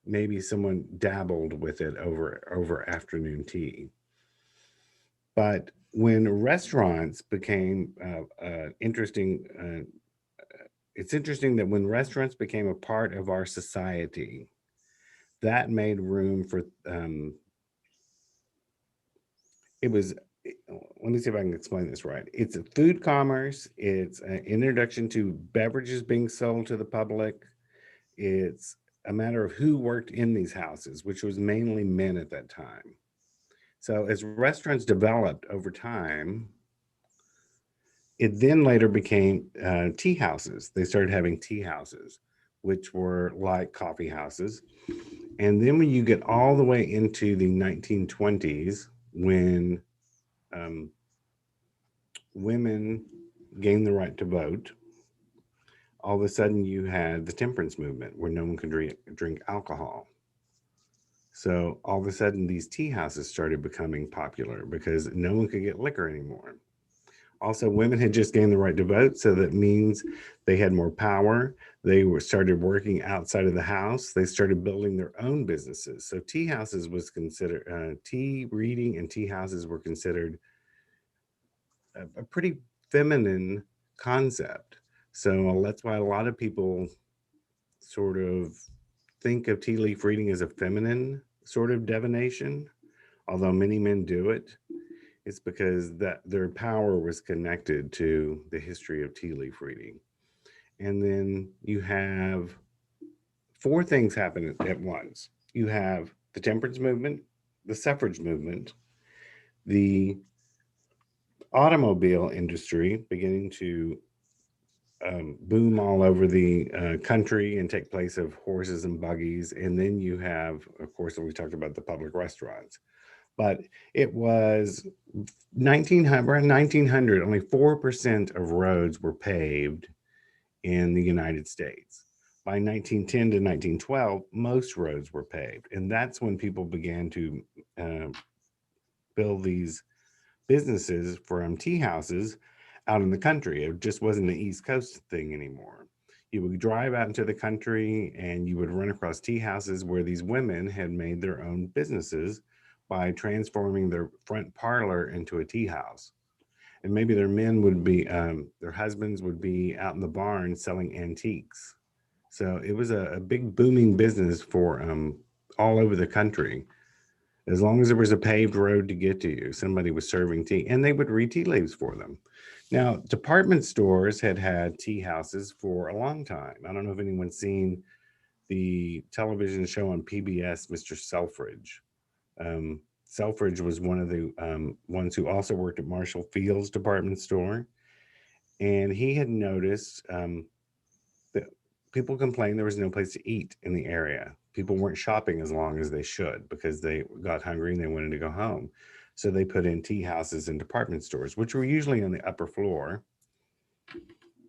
maybe someone dabbled with it over afternoon tea. But when restaurants became interesting, it's interesting that when restaurants became a part of our society, that made room for let me see if I can explain this right. It's a food commerce. It's an introduction to beverages being sold to the public. It's a matter of who worked in these houses, which was mainly men at that time. So as restaurants developed over time, it then later became tea houses. They started having tea houses, which were like coffee houses. And then when you get all the way into the 1920s, when women gained the right to vote, all of a sudden you had the temperance movement where no one could drink alcohol. So all of a sudden these tea houses started becoming popular because no one could get liquor anymore. Also, women had just gained the right to vote, so that means they had more power. They started working outside of the house. They started building their own businesses. So tea houses was considered, tea reading and tea houses were considered a pretty feminine concept. So that's why a lot of people sort of think of tea leaf reading as a feminine sort of divination, although many men do it. It's because that their power was connected to the history of tea leaf reading. And then you have 4 things happen at once. You have the temperance movement, the suffrage movement, the automobile industry beginning to boom all over the country and take place of horses and buggies. And then you have, of course, we talked about the public restaurants. But it was around 1900, only 4% of roads were paved in the United States. By 1910 to 1912, most roads were paved. And that's when people began to build these businesses from tea houses out in the country. It just wasn't an East Coast thing anymore. You would drive out into the country and you would run across tea houses where these women had made their own businesses by transforming their front parlor into a tea house. And maybe their men would be, their husbands would be out in the barn selling antiques. So it was a big booming business for all over the country. As long as there was a paved road to get to you, somebody was serving tea, and they would read tea leaves for them. Now, department stores had tea houses for a long time. I don't know if anyone's seen the television show on PBS, Mr. Selfridge. Selfridge was one of the ones who also worked at Marshall Field's department store. And he had noticed that people complained there was no place to eat in the area. People weren't shopping as long as they should because they got hungry and they wanted to go home. So they put in tea houses and department stores, which were usually on the upper floor.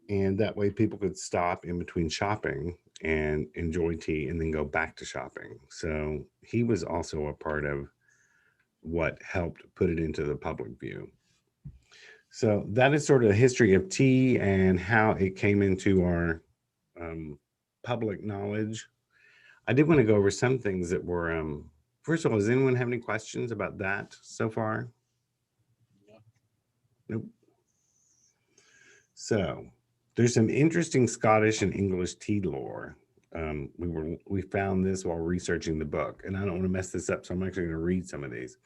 And that way people could stop in between shopping and enjoy tea and then go back to shopping. So he was also a part of what helped put it into the public view. So that is sort of the history of tea and how it came into our public knowledge. I did want to go over some things that were, first of all, does anyone have any questions about that so far? Nope. So there's some interesting Scottish and English tea lore. We found this while researching the book, and I don't want to mess this up, so I'm actually going to read some of these.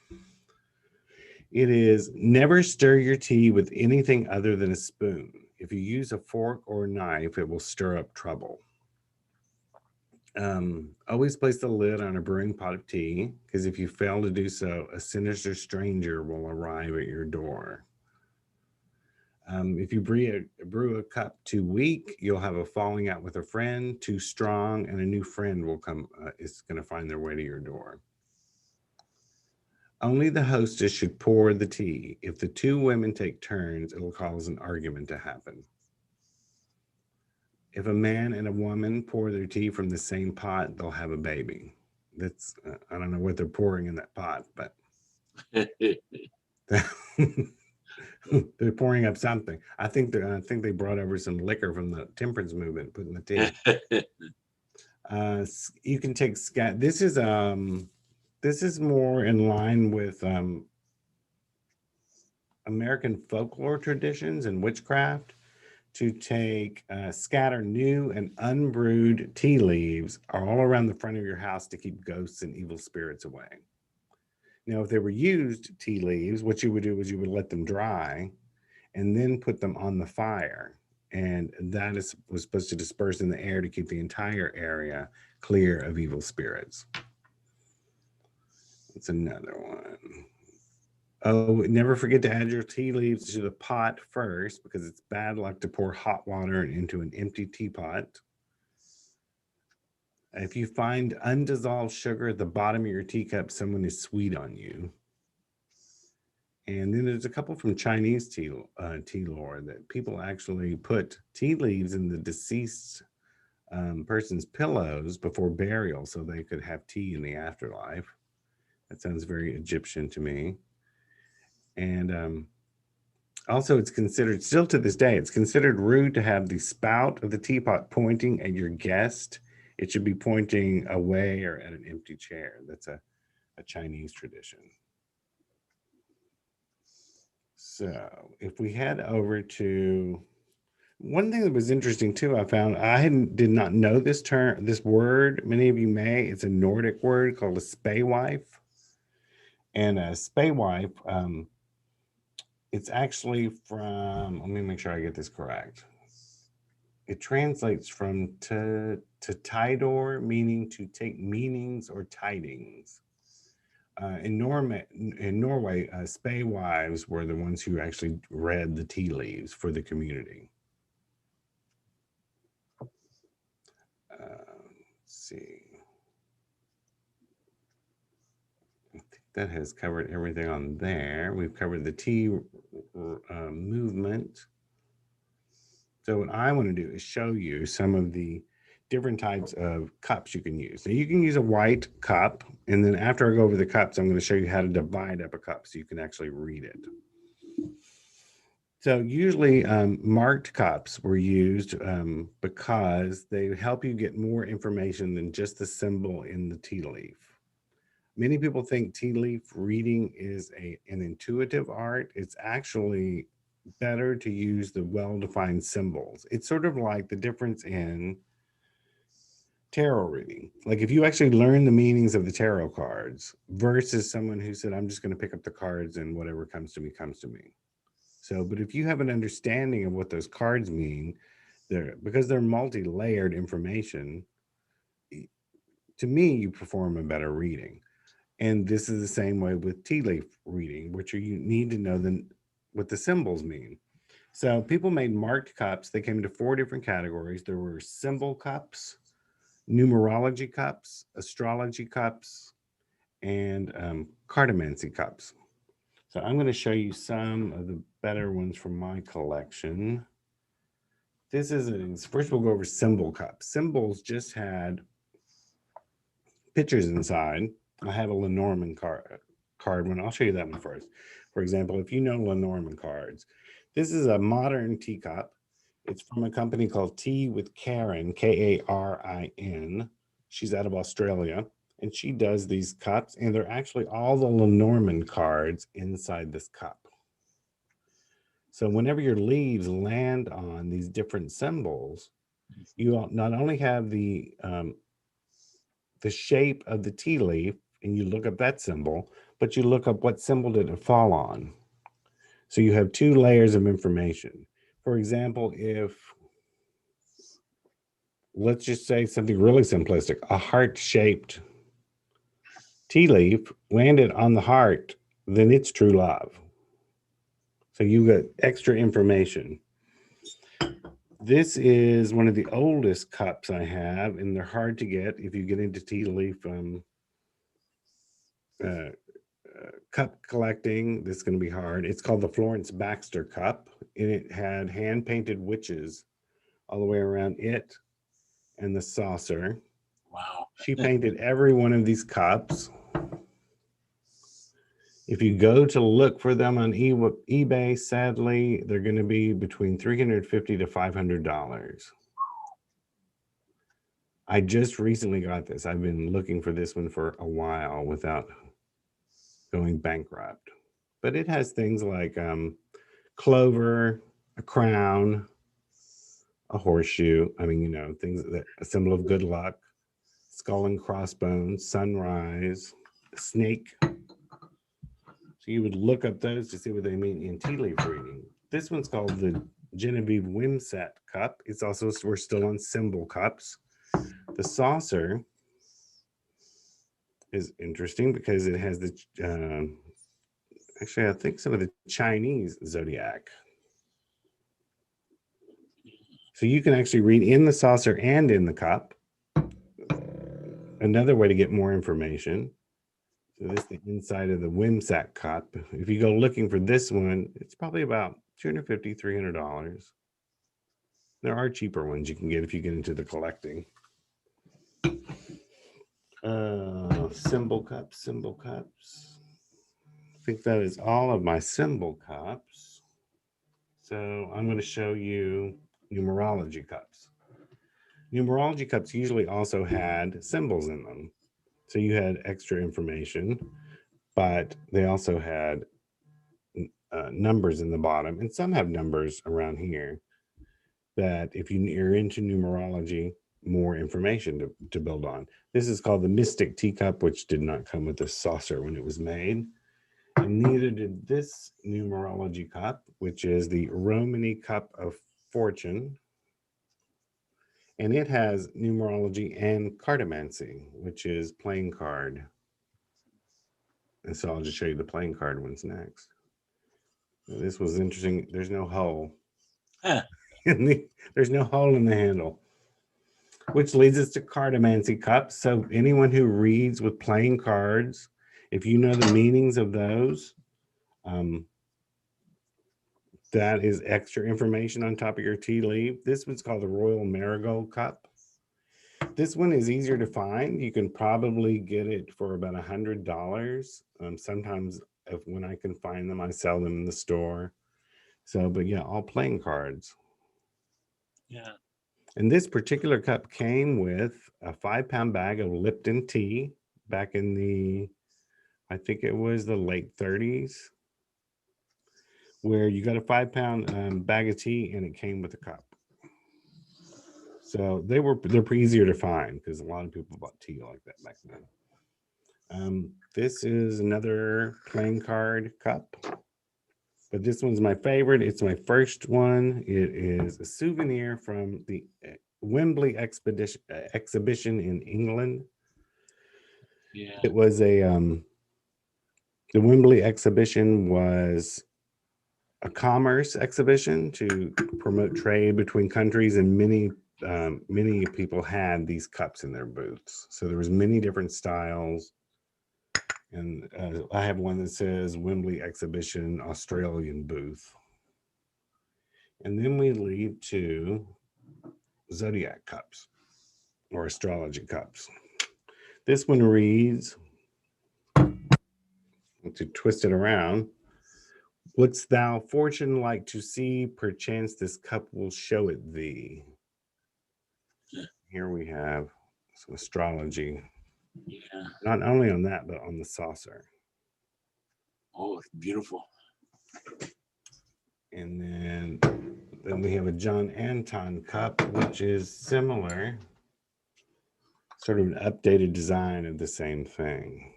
It is, never stir your tea with anything other than a spoon. If you use a fork or a knife, it will stir up trouble. Always place the lid on a brewing pot of tea, because if you fail to do so, a sinister stranger will arrive at your door. If you brew a cup too weak, you'll have a falling out with a friend. Too strong, and a new friend will come. Is going to find their way to your door. Only the hostess should pour the tea. If the two women take turns, it'll cause an argument to happen. If a man and a woman pour their tea from the same pot, they'll have a baby. That's I don't know what they're pouring in that pot, but they're pouring up something. I think they brought over some liquor from the temperance movement, put in the tea. You can take scat. This is more in line with American folklore traditions and witchcraft. To take scatter new and unbrewed tea leaves all around the front of your house to keep ghosts and evil spirits away. Now, if they were used tea leaves, what you would do is you would let them dry and then put them on the fire. And that was supposed to disperse in the air to keep the entire area clear of evil spirits. That's another one. Oh, never forget to add your tea leaves to the pot first, because it's bad luck to pour hot water into an empty teapot. If you find undissolved sugar at the bottom of your teacup, someone is sweet on you. And then there's a couple from Chinese tea lore that people actually put tea leaves in the deceased person's pillows before burial so they could have tea in the afterlife. That sounds very Egyptian to me. And also, it's considered, still to this day, it's considered rude to have the spout of the teapot pointing at your guest. It should be pointing away or at an empty chair. That's a Chinese tradition. So if we head over to, one thing that was interesting too, I found, did not know this term, this word. Many of you may. It's a Nordic word called a spaewife. And a spaewife, it's actually from, let me make sure I get this correct. It translates from to tidor, meaning to take meanings or tidings. In Norway, spaewives were the ones who actually read the tea leaves for the community. Let's see. I think that has covered everything on there. We've covered the tea movement. So what I want to do is show you some of the different types of cups you can use. Now you can use a white cup, and then after I go over the cups, I'm going to show you how to divide up a cup so you can actually read it. So usually marked cups were used because they help you get more information than just the symbol in the tea leaf. Many people think tea leaf reading is an intuitive art. It's actually better to use the well-defined symbols. It's sort of like the difference in tarot reading. Like if you actually learn the meanings of the tarot cards versus someone who said, I'm just going to pick up the cards and whatever comes to me, comes to me. So, but if you have an understanding of what those cards mean, because they're multi-layered information, to me, you perform a better reading. And this is the same way with tea leaf reading, which you need to know what the symbols mean. So people made marked cups. They came into 4 different categories. There were symbol cups, numerology cups, astrology cups, and cartomancy cups. So I'm going to show you some of the better ones from my collection. This is first we'll go over symbol cups. Symbols just had pictures inside. I have a Lenormand card one. I'll show you that one first. For example, if you know Lenormand cards, this is a modern teacup. It's from a company called Tea with Karen, Karin. She's out of Australia, and she does these cups, and they're actually all the Lenormand cards inside this cup. So whenever your leaves land on these different symbols, you not only have the shape of the tea leaf, and you look up that symbol, but you look up what symbol did it fall on. So you have two layers of information. For example, if, let's just say something really simplistic, a heart-shaped tea leaf landed on the heart, then it's true love. So you got extra information. This is one of the oldest cups I have, and they're hard to get if you get into tea leaf cup collecting. This is going to be hard. It's called the Florence Baxter cup, and it had hand-painted witches all the way around it and the saucer. Wow. She painted every one of these cups. If you go to look for them on eBay, sadly, they're going to be between $350 to $500. I just recently got this. I've been looking for this one for a while without going bankrupt. But it has things like clover, a crown, a horseshoe. I mean, you know, things that a symbol of good luck, skull and crossbones, sunrise, a snake. So you would look up those to see what they mean in tea leaf reading. This one's called the Genevieve Wimsatt cup. It's also, we're still on symbol cups. The saucer is interesting because it has the, actually, I think some of the Chinese zodiac. So you can actually read in the saucer and in the cup. Another way to get more information. So this is the inside of the Wimsatt cup. If you go looking for this one, it's probably about $250, $300. There are cheaper ones you can get if you get into the collecting. Symbol cups. I think that is all of my symbol cups. So I'm going to show you numerology cups. Numerology cups usually also had symbols in them. So you had extra information, but they also had numbers in the bottom, and some have numbers around here that if you're into numerology, more information to build on. This is called the Mystic Teacup, which did not come with a saucer when it was made. And neither did this numerology cup, which is the Romany Cup of Fortune. And it has numerology and cartomancy, which is playing card. And so I'll just show you the playing card ones next. This was interesting. There's no hole. Huh. There's no hole in the handle, which leads us to cartomancy cups. So anyone who reads with playing cards, if you know the meanings of those, that is extra information on top of your tea leaf. This one's called the Royal Marigold Cup. This one is easier to find. You can probably get it for about $100. Sometimes when I can find them, I sell them in the store. So, but yeah, all playing cards. Yeah. And this particular cup came with a 5-pound bag of Lipton tea back in the, I think it was the late 30s, where you got a 5-pound bag of tea and it came with a cup. So they're pretty easier to find because a lot of people bought tea like that back then. This is another playing card cup, but this one's my favorite. It's my first one. It is a souvenir from the Wembley exhibition in England. Yeah. It was the Wembley exhibition was a commerce exhibition to promote trade between countries, and many people had these cups in their booths. So there was many different styles. And I have one that says Wembley Exhibition Australian booth. And then we lead to zodiac cups or astrology cups. This one reads, to twist it around, wouldst thou fortune like to see? Perchance this cup will show it thee. Here we have some astrology, Yeah. not only on that, but on the saucer. Oh, it's beautiful. And then we have a John Anton cup, which is similar, sort of an updated design of the same thing.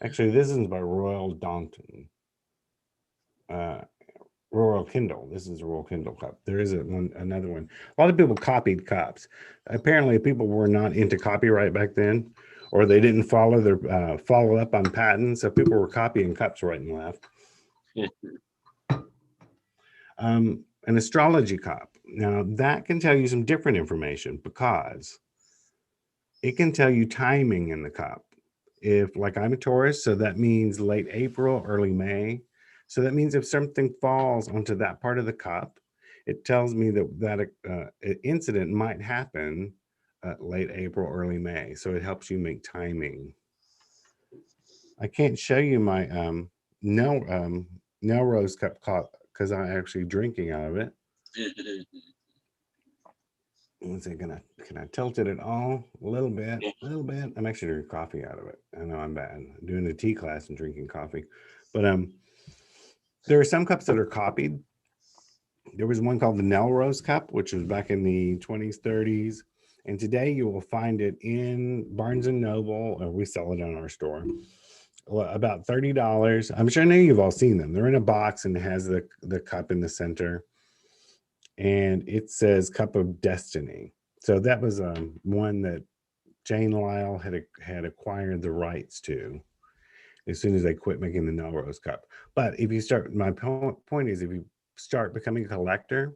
Actually, this is by Royal Daunton. Royal Kindle. This is a Royal Kindle cup. There is another one. A lot of people copied cups. Apparently, people were not into copyright back then, or they didn't follow their follow up on patents. So people were copying cups right and left. An astrology cup. Now that can tell you some different information because it can tell you timing in the cup. If, like, I'm a Taurus, so that means late April, early May. So that means if something falls onto that part of the cup, it tells me that incident might happen late April, early May. So it helps you make timing. I can't show you my Rose cup because I'm actually drinking out of it. Let's see, can I tilt it at all? A little bit. I'm actually drinking coffee out of it. I know I'm bad. I'm doing a tea class and drinking coffee. But there are some cups that are copied. There was one called the Rose cup, which was back in the 20s, 30s. And today you will find it in Barnes and Noble, or we sell it in our store. About $30. I'm sure I know you've all seen them. They're in a box and it has the cup in the center. And it says Cup of Destiny. So that was one that Jane Lyle had acquired the rights to as soon as they quit making the Rose cup. But if you start, my point is, if you start becoming a collector,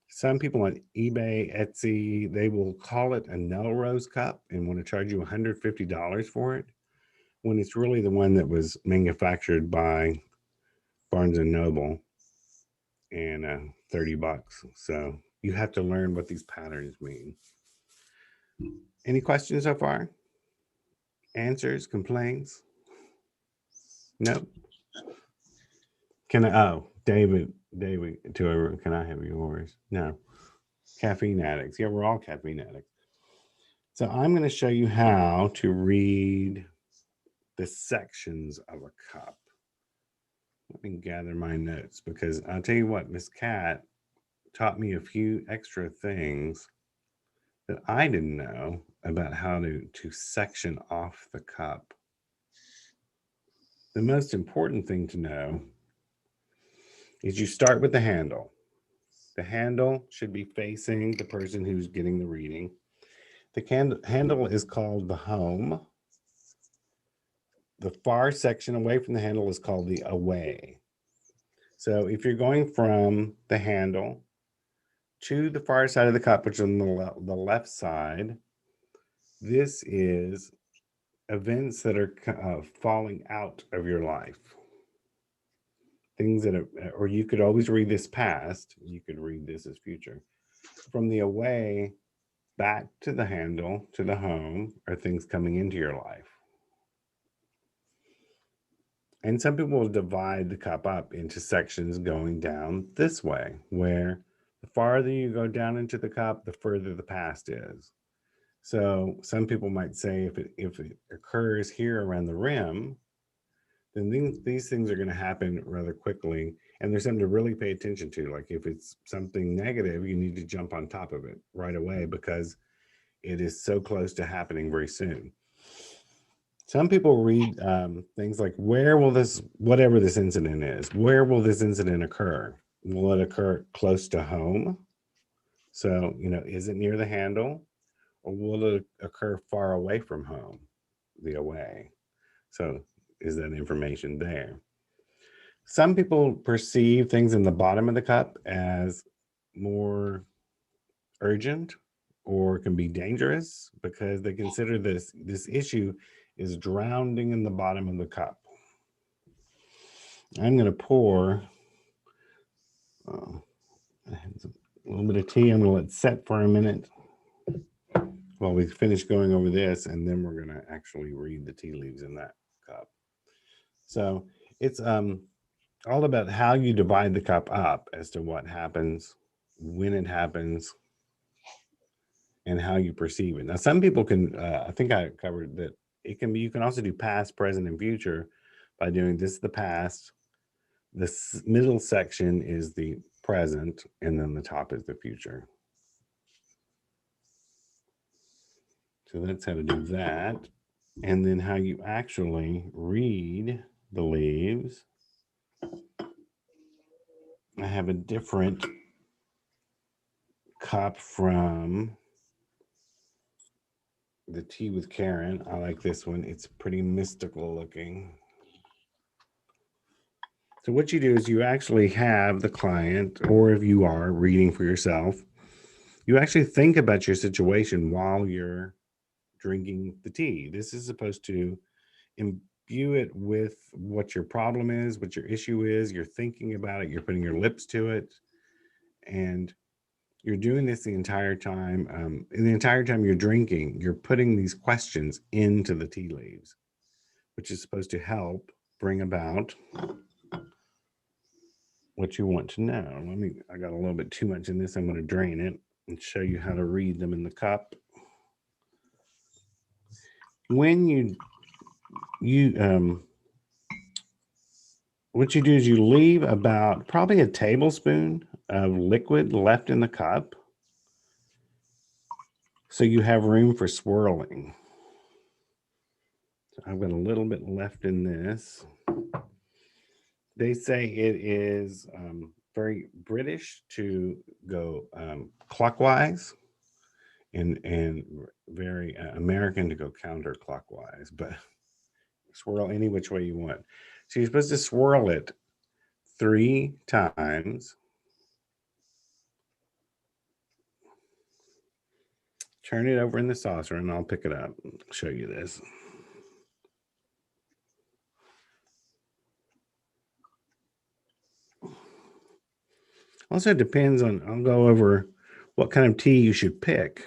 some people on eBay, Etsy, they will call it a Rose cup and want to charge you $150 for it, when it's really the one that was manufactured by Barnes and Noble and $30. So you have to learn what these patterns mean. Any questions so far? Answers, complaints? Nope. David, to everyone, can I have yours? No. Caffeine addicts. Yeah, we're all caffeine addicts. So I'm going to show you how to read the sections of a cup. Let me gather my notes, because I'll tell you what, Miss Cat taught me a few extra things that I didn't know about how to section off the cup. The most important thing to know is you start with the handle. The handle should be facing the person who's getting the reading. The handle is called the home. The far section away from the handle is called the away. So if you're going from the handle to the far side of the cup, which is on the left side, this is events that are falling out of your life. Things that or you could always read this past, you could read this as future. From the away back to the handle, to the home, are things coming into your life. And some people will divide the cup up into sections going down this way, where the farther you go down into the cup, the further the past is. So some people might say if it occurs here around the rim, then these things are going to happen rather quickly. And there's something to really pay attention to. Like if it's something negative, you need to jump on top of it right away, because it is so close to happening very soon. Some people read things like, whatever this incident is, where will this incident occur? Will it occur close to home? So, is it near the handle? Or will it occur far away from home, the away? So is that information there? Some people perceive things in the bottom of the cup as more urgent or can be dangerous, because they consider this issue is drowning in the bottom of the cup. I'm going to pour. little bit of tea. I'm going to let it set for a minute while we finish going over this, and then we're going to actually read the tea leaves in that cup. So it's all about how you divide the cup up as to what happens, when it happens, and how you perceive it. Now, some people can, I think I covered that it can be, you can also do past, present, and future by doing this is the past, this middle section is the present, and then the top is the future. So that's how to do that. And then how you actually read the leaves. I have a different cup from the Tea with Karen. I like this one. It's pretty mystical looking. So what you do is you actually have the client, or if you are reading for yourself, you actually think about your situation while you're drinking the tea. This is supposed to imbue it with what your problem is, what your issue is. You're thinking about it. You're putting your lips to it. And you're doing this the entire time. And the entire time you're drinking, you're putting these questions into the tea leaves, which is supposed to help bring about what you want to know. I got a little bit too much in this. I'm going to drain it and show you how to read them in the cup. When what you do is you leave about probably a tablespoon of liquid left in the cup, so you have room for swirling. So I've got a little bit left in this. They say it is very British to go clockwise, and very American to go counterclockwise, but swirl any which way you want. So you're supposed to swirl it 3 times. Turn it over in the saucer, and I'll pick it up and show you this. Also depends on, I'll go over what kind of tea you should pick.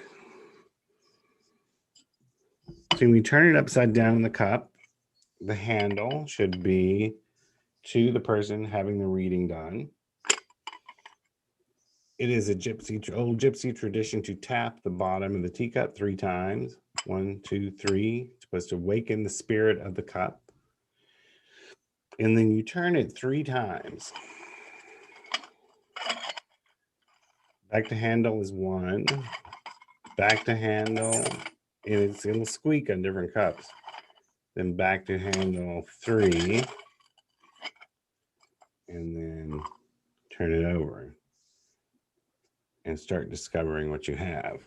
So when you turn it upside down in the cup, the handle should be to the person having the reading done. It is a old gypsy tradition to tap the bottom of the teacup 3 times. 1, 2, 3. It's supposed to awaken the spirit of the cup. And then you turn it 3 times. Back to handle is 1. Back to handle, and it'll squeak on different cups. Then back to handle 3. And then turn it over and start discovering what you have.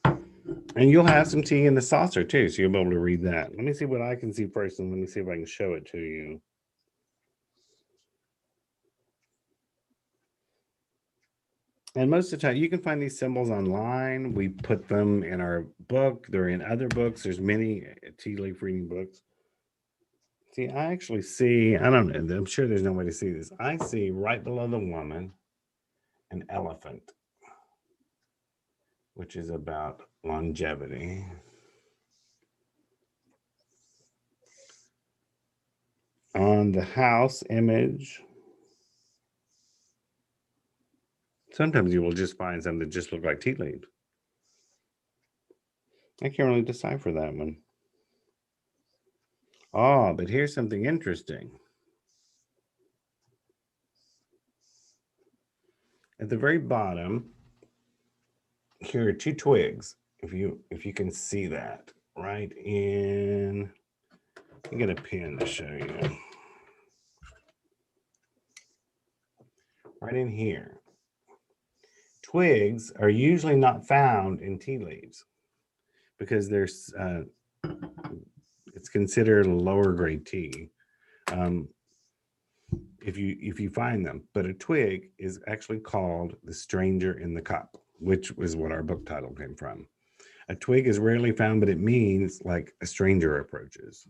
And you'll have some tea in the saucer too, so you'll be able to read that. Let me see what I can see first, and let me see if I can show it to you. And most of the time, you can find these symbols online. We put them in our book. They're in other books. There's many tea leaf reading books. See, I actually see, I don't know, I'm sure there's no way to see this. I see right below the woman an elephant, which is about longevity. On the house image, sometimes you will just find something that just look like tea leaves. I can't really decipher that one. Oh, but here's something interesting. At the very bottom, here are 2 twigs. If you can see that, right in, I get a pin to show you. Right in here. Twigs are usually not found in tea leaves because there's it's considered a lower grade tea if you find them. But a twig is actually called the stranger in the cup, which was what our book title came from. A twig is rarely found, but it means like a stranger approaches.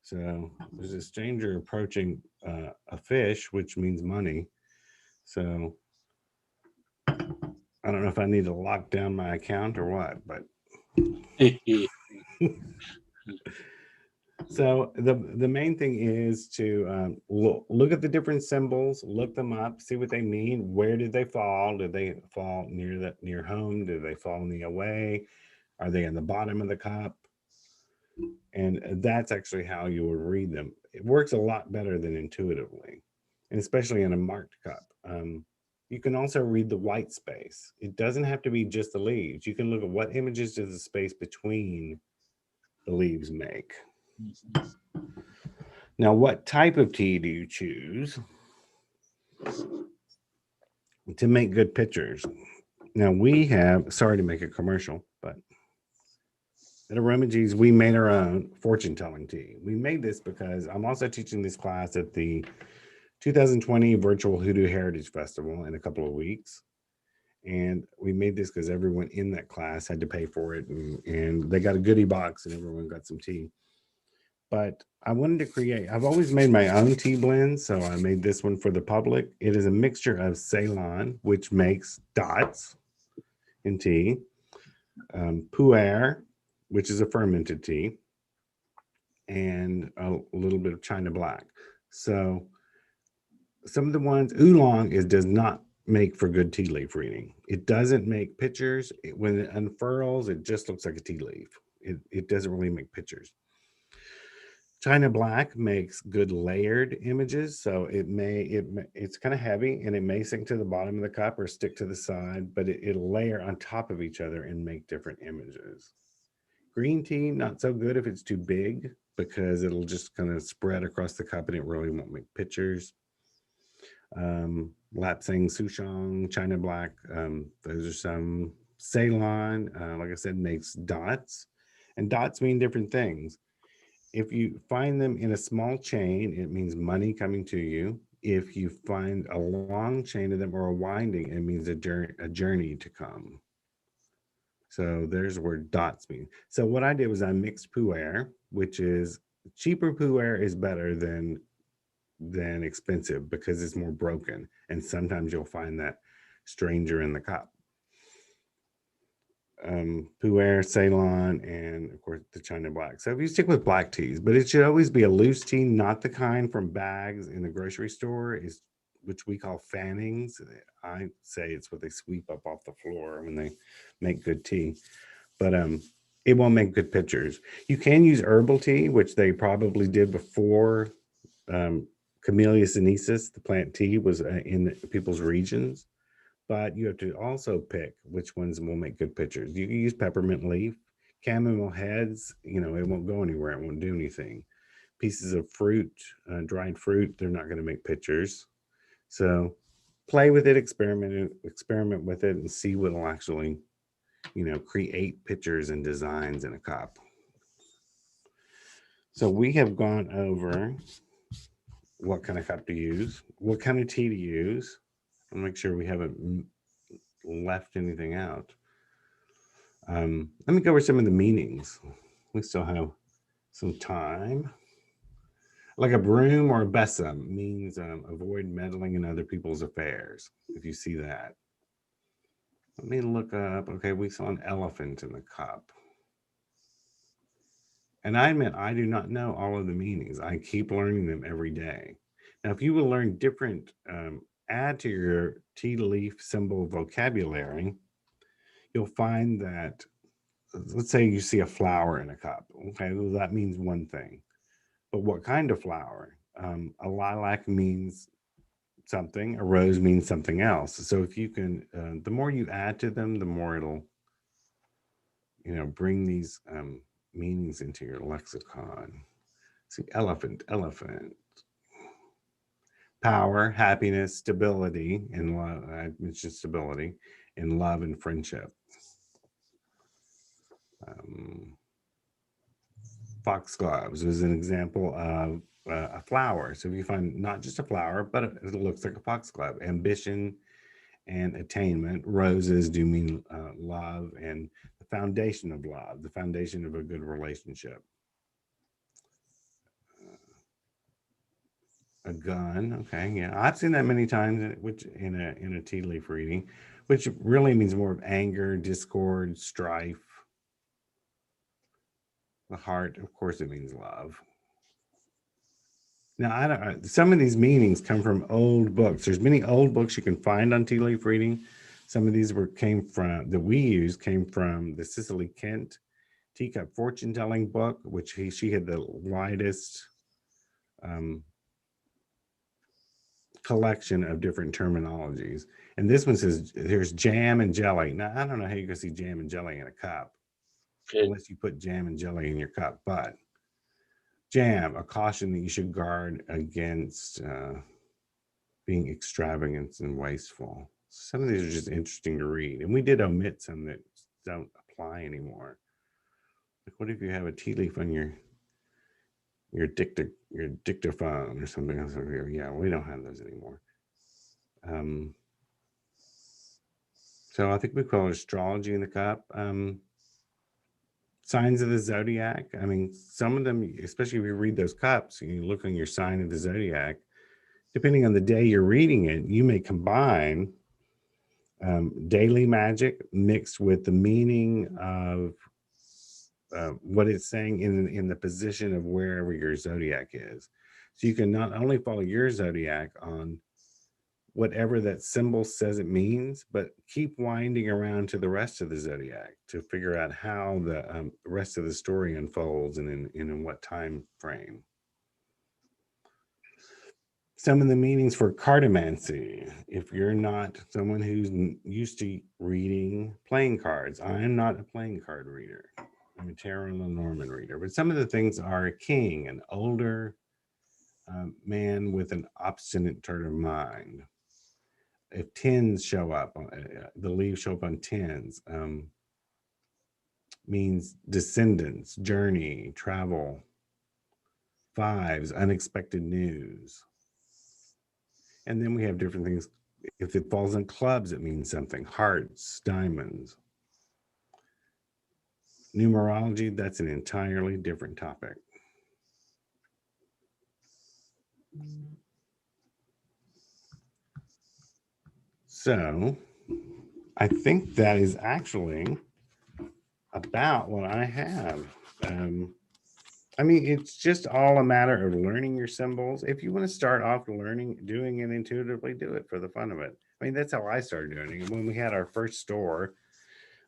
So there's a stranger approaching a fish, which means money. So I don't know if I need to lock down my account or what, but so the main thing is to look at the different symbols, look them up, see what they mean. Where did they fall? Did they fall near home? Did they fall in the away? Are they in the bottom of the cup? And that's actually how you would read them. It works a lot better than intuitively, and especially in a marked cup. You can also read the white space. It doesn't have to be just the leaves. You can look at what images does the space between the leaves make. Now, what type of tea do you choose to make good pictures? Now, we have, sorry to make a commercial, but at Aromagees, we made our own fortune-telling tea. We made this because I'm also teaching this class at the 2020 Virtual Hoodoo Heritage Festival in a couple of weeks. And we made this because everyone in that class had to pay for it, and they got a goodie box and everyone got some tea. But I wanted to create, I've always made my own tea blends, so I made this one for the public. It is a mixture of Ceylon, which makes dots in tea, Pu'er, which is a fermented tea, and a little bit of China Black. So some of the ones, Oolong does not make for good tea leaf reading. It doesn't make pictures. When it unfurls, it just looks like a tea leaf. It doesn't really make pictures. China Black makes good layered images, so it's kind of heavy and it may sink to the bottom of the cup or stick to the side, but it'll layer on top of each other and make different images. Green tea, not so good if it's too big, because it'll just kind of spread across the cup and it really won't make pictures. Lapsang Souchong, China Black, those are some. Ceylon, like I said, makes dots, and dots mean different things. If you find them in a small chain, it means money coming to you. If you find a long chain of them or a winding, it means a journey to come. So there's where dots mean. So what I did was I mixed Pu'er, which is cheaper. Pu'er is better than expensive because it's more broken. And sometimes you'll find that stranger in the cup. Pu'er, Ceylon, and of course the China Black. So if you stick with black teas, but it should always be a loose tea, not the kind from bags in the grocery store, which we call fannings. I say it's what they sweep up off the floor when they make good tea, but it won't make good pictures. You can use herbal tea, which they probably did before Camellia sinensis, the plant tea, was in people's regions. But you have to also pick which ones will make good pictures. You can use peppermint leaf, chamomile heads, it won't go anywhere. It won't do anything. Pieces of fruit, dried fruit, they're not going to make pictures. So play with it, experiment with it, and see what will actually, create pictures and designs in a cup. So we have gone over what kind of cup to use, what kind of tea to use, and make sure we haven't left anything out. Let me go over some of the meanings. We still have some time. Like a broom or a besom means avoid meddling in other people's affairs, if you see that. Let me look up. Okay, we saw an elephant in the cup. And I admit, I do not know all of the meanings. I keep learning them every day. Now, if you will learn different, add to your tea leaf symbol vocabulary, you'll find that, let's say you see a flower in a cup. Okay, well, that means one thing. But what kind of flower? A lilac means something. A rose means something else. So if you can, the more you add to them, the more it'll, bring these meanings into your lexicon. See, elephant. Power, happiness, stability, and love. I mentioned stability in love and friendship. Foxgloves is an example of a flower. So if you find not just a flower, but it looks like a foxglove. Ambition and attainment. Roses do mean love and the foundation of love, the foundation of a good relationship. A gun. Okay, yeah, I've seen that many times, which in a tea leaf reading. which really means more of anger, discord, strife. The heart, of course, it means love. Now, I don't. Some of these meanings come from old books. There's many old books you can find on tea leaf reading. Some of these came from the Cicely Kent Teacup fortune telling book, which she had the widest collection of different terminologies. And this one says there's jam and jelly. Now, I don't know how you can see jam and jelly in a cup unless you put jam and jelly in your cup, but jam, a caution that you should guard against being extravagant and wasteful. Some of these are just interesting to read. And we did omit some that don't apply anymore. Like, what if you have a tea leaf on your dictaphone or something else? Yeah, we don't have those anymore. So I think we call it astrology in the cup. Signs of the zodiac. I mean, some of them, especially if you read those cups and you look on your sign of the zodiac, depending on the day you're reading it, you may combine daily magic mixed with the meaning of what it's saying in the position of wherever your zodiac is. So you can not only follow your zodiac on whatever that symbol says it means, but keep winding around to the rest of the zodiac to figure out how the rest of the story unfolds and in what time frame. Some of the meanings for cartomancy. If you're not someone who's used to reading playing cards, I'm not a playing card reader. I'm a tarot and Lenormand reader. But some of the things are a king, an older man with an obstinate turn of mind. If tens show up, the leaves show up on tens, means descendants, journey, travel. Fives, unexpected news. And then we have different things. If it falls in clubs, it means something. Hearts, diamonds. Numerology, that's an entirely different topic. So I think that is actually about what I have. I mean, it's just all a matter of learning your symbols. If you want to start off doing it intuitively, do it for the fun of it. I mean, that's how I started doing it. When we had our first store,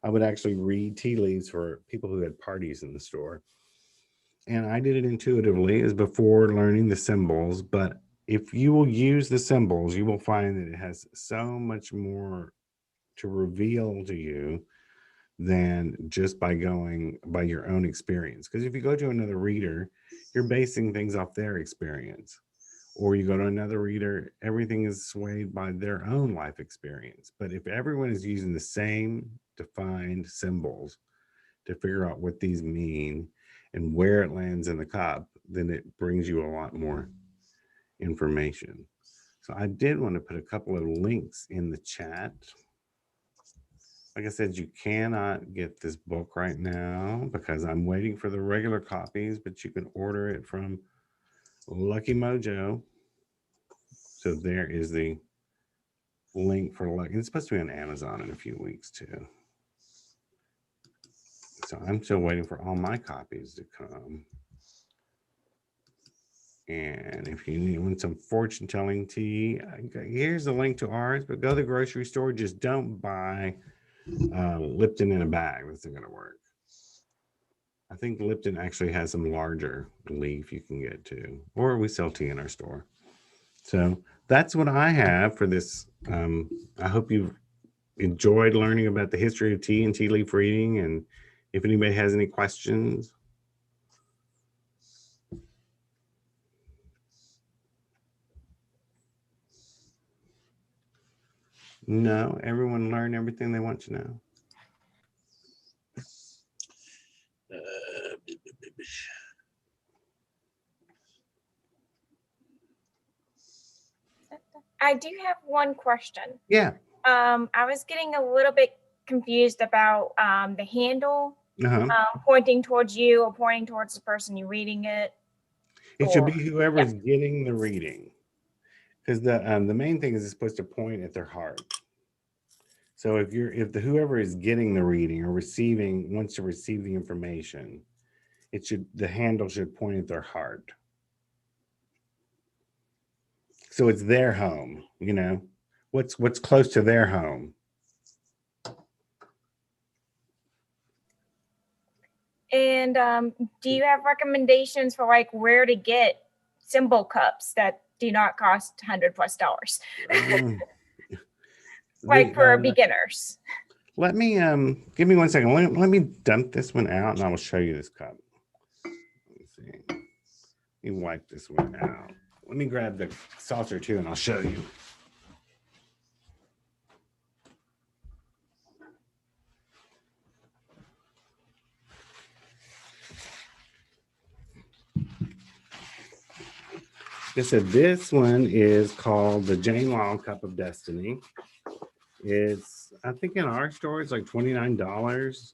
I would actually read tea leaves for people who had parties in the store. And I did it intuitively as before learning the symbols. But if you will use the symbols, you will find that it has so much more to reveal to you than just by going by your own experience. Because if you go to another reader, you're basing things off their experience. Or you go to another reader, everything is swayed by their own life experience. But if everyone is using the same defined symbols to figure out what these mean and where it lands in the cup, then it brings you a lot more information. So I did want to put a couple of links in the chat. Like I said, you cannot get this book right now because I'm waiting for the regular copies, but you can order it from Lucky Mojo. So there is the link for Lucky. It's supposed to be on Amazon in a few weeks too. So I'm still waiting for all my copies to come. And if you want some fortune telling tea, here's the link to ours, but go to the grocery store. Just don't buy Lipton in a bag. That's not going to work. I think Lipton actually has some larger leaf you can get too, or we sell tea in our store. So that's what I have for this. I hope you've enjoyed learning about the history of tea and tea leaf reading. And if anybody has any questions. No, everyone learned everything they want to know. I do have one question. Yeah. I was getting a little bit confused about the handle Uh-huh. pointing towards you or pointing towards the person you're reading it. It should be whoever's getting the reading, because the main thing is it's supposed to point at their heart. So if whoever is getting the reading or wants to receive the information, the handle should point at their heart. So it's their home, what's close to their home. And do you have recommendations for like where to get symbol cups that do not cost $100+? Like for beginners. Let me give me 1 second. Let me dump this one out and I will show you this cup. Let's see. Let me wipe this one out. Let me grab the saucer too and I'll show you. This one is called the Jane Law Cup of Destiny. It's, I think in our store, it's like $29.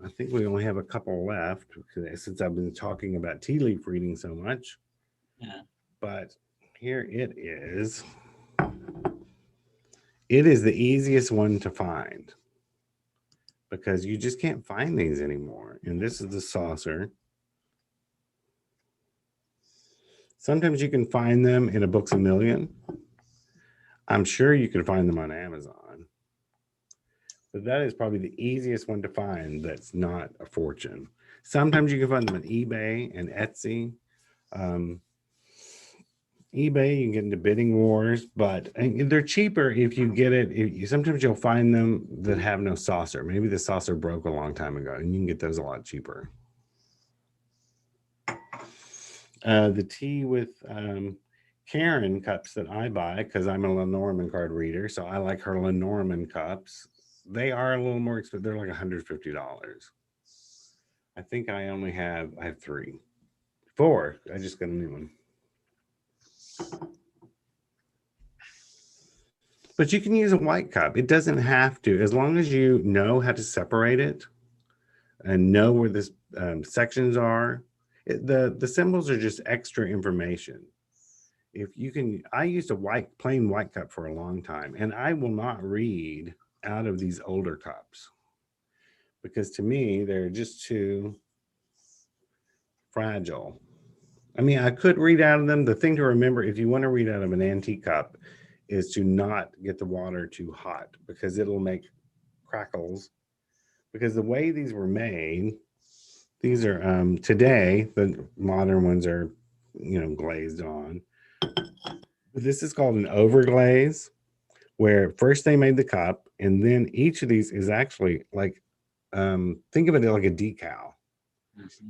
I think we only have a couple left since I've been talking about tea leaf reading so much. Yeah. But here it is. It is the easiest one to find because you just can't find these anymore. And this is the saucer. Sometimes you can find them in a Books A Million. I'm sure you can find them on Amazon. But that is probably the easiest one to find that's not a fortune. Sometimes you can find them on eBay and Etsy. eBay, you can get into bidding wars, but they're cheaper if you get it. Sometimes you'll find them that have no saucer. Maybe the saucer broke a long time ago, and you can get those a lot cheaper. The tea with Karen cups that I buy, because I'm a Lenormand card reader, so I like her Lenormand cups. They are a little more expensive. They're like $150. I think I have 3. 4. I just got a new one. But you can use a white cup. It doesn't have to, as long as you know how to separate it and know where the sections are. The symbols are just extra information. If you can, I used a plain white cup for a long time, and I will not read out of these older cups because to me they're just too fragile. I mean, I could read out of them. The thing to remember, if you want to read out of an antique cup, is to not get the water too hot because it'll make crackles. Because the way these were made, these are today, the modern ones are, glazed on. But this is called an overglaze, where first they made the cup, and then each of these is actually like, think of it like a decal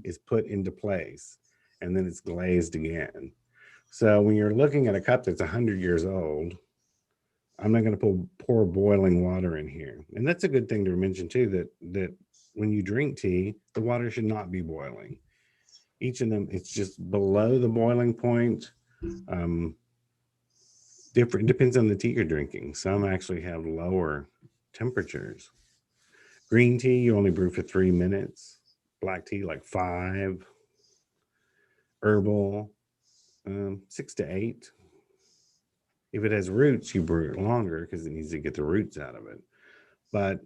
is put into place, and then it's glazed again. So when you're looking at a cup that's 100 years old, I'm not going to pour boiling water in here. And that's a good thing to mention too, that when you drink tea, the water should not be boiling. Each of them, it's just below the boiling point. Different, depends on the tea you're drinking. Some actually have lower temperatures. Green tea, you only brew for 3 minutes. Black tea, like 5. Herbal, 6 to 8. If it has roots, you brew it longer because it needs to get the roots out of it. But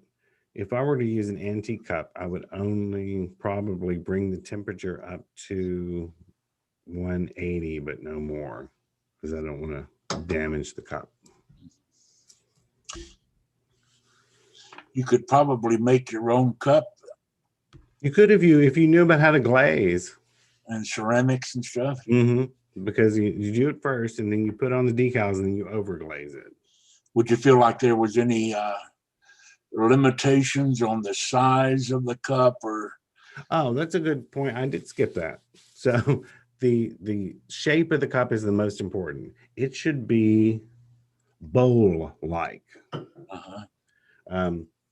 if I were to use an antique cup, I would only probably bring the temperature up to 180, but no more, because I don't want to damage the cup. You could probably make your own cup. You could if you knew about how to glaze. And ceramics and stuff. Mm-hmm. Because you do it first, and then you put on the decals, and then you overglaze it. Would you feel like there was any limitations on the size of the cup, or? Oh, that's a good point. I did skip that. So the shape of the cup is the most important. It should be bowl-like.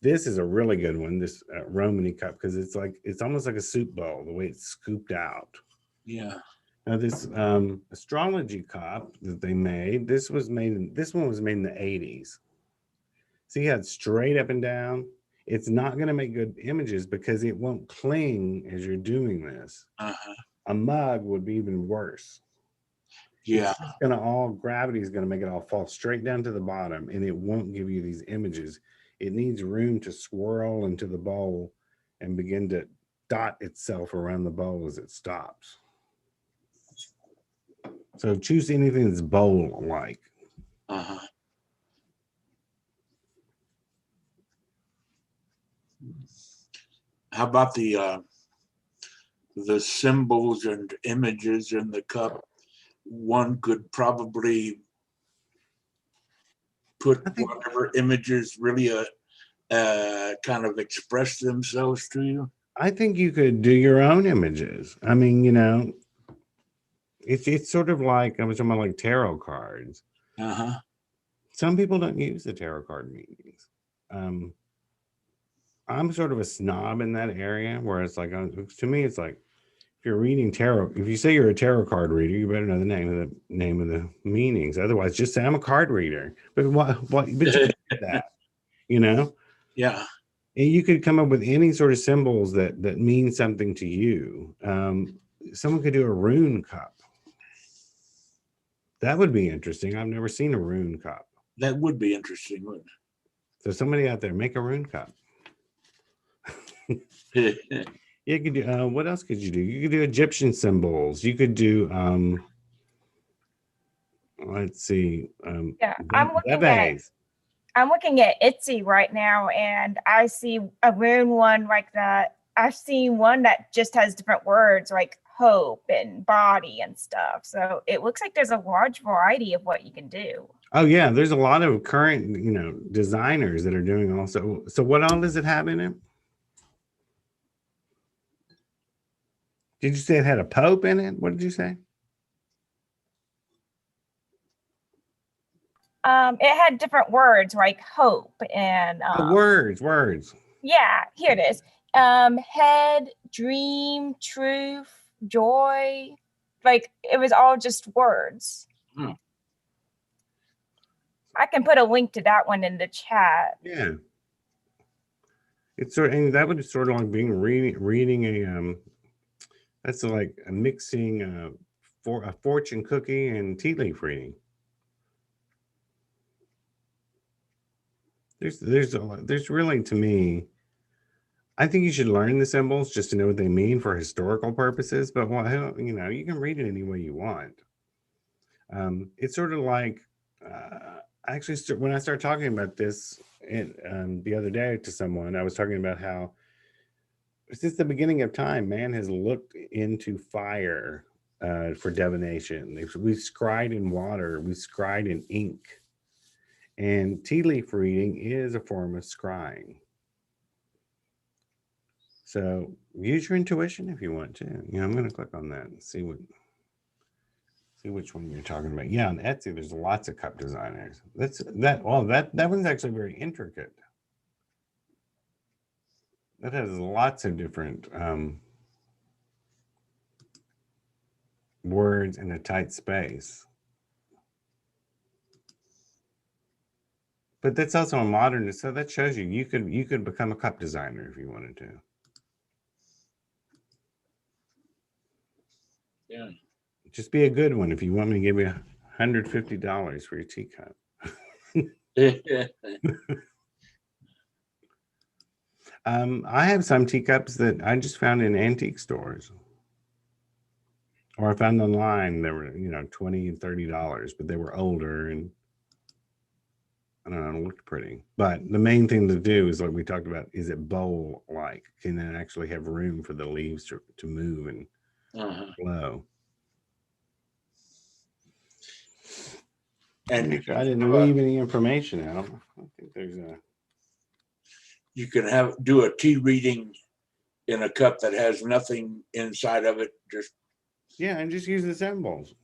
This is a really good one, this Romany cup, because it's almost like a soup bowl, the way it's scooped out. Yeah. Now this astrology cup that they made, this one was made in the 80s. See how it's straight up and down? It's not going to make good images because it won't cling as you're doing this. A mug would be even worse. Yeah. It's just gonna all, gravity is gonna make it all fall straight down to the bottom, and it won't give you these images. It needs room to swirl into the bowl and begin to dot itself around the bowl as it stops. So choose anything that's bowl-like. Uh-huh. How about the symbols and images in the cup? One could probably put whatever images really kind of express themselves to you. I think you could do your own images. I mean, you know, it's sort of like, I was talking about like tarot cards. Uh-huh. Some people don't use the tarot card meanings. I'm sort of a snob in that area where it's like, to me, it's like, if you're reading tarot, if you say you're a tarot card reader, you better know the name of the meanings. Otherwise, just say I'm a card reader. But what? But you can do that, you know? Yeah. And you could come up with any sort of symbols that mean something to you. Someone could do a rune cup. That would be interesting. I've never seen a rune cup. That would be interesting, wouldn't So somebody out there, make a rune cup. it? You could do, what else could you do? You could do Egyptian symbols. You could do, let's see. Yeah, I'm looking at Etsy right now, and I see a rune one like that. I've seen one that just has different words like hope and body and stuff. So it looks like there's a large variety of what you can do. Oh yeah, there's a lot of current, you know, designers that are doing also. So what all does it have in it? Did you say it had a pope in it? What did you say? It had different words like hope and Words. yeah, here it is. Head, dream, truth, joy. Like it was all just words. Hmm. I can put a link to that one in the chat. Yeah. It's sort, and that would sort of like being reading a that's like a mixing for a fortune cookie and tea leaf reading. There's really, to me, I think you should learn the symbols just to know what they mean for historical purposes. But you know, you can read it any way you want. It's sort of like actually when I started talking about this the other day to someone, I was talking about how since the beginning of time, man has looked into fire for divination. We scryed in water, we scryed in ink. And tea leaf reading is a form of scrying. So use your intuition if you want to. You know, I'm going to click on that and see which one you're talking about. Yeah, on Etsy, there's lots of cup designers. That one's actually very intricate. That has lots of different words in a tight space. But that's also a modern, so that shows you could become a cup designer if you wanted to. Yeah. Just be a good one if you want me to give you $150 for your teacup. I have some teacups that I just found in antique stores. Or I found online. They were, you know, $20 and $30, but they were older and I don't know, it looked pretty. But the main thing to do is, like we talked about, is it bowl-like? Can it actually have room for the leaves to move and flow? And I didn't leave any information out. I think there's you can do a tea reading in a cup that has nothing inside of it. Just and just use the symbols.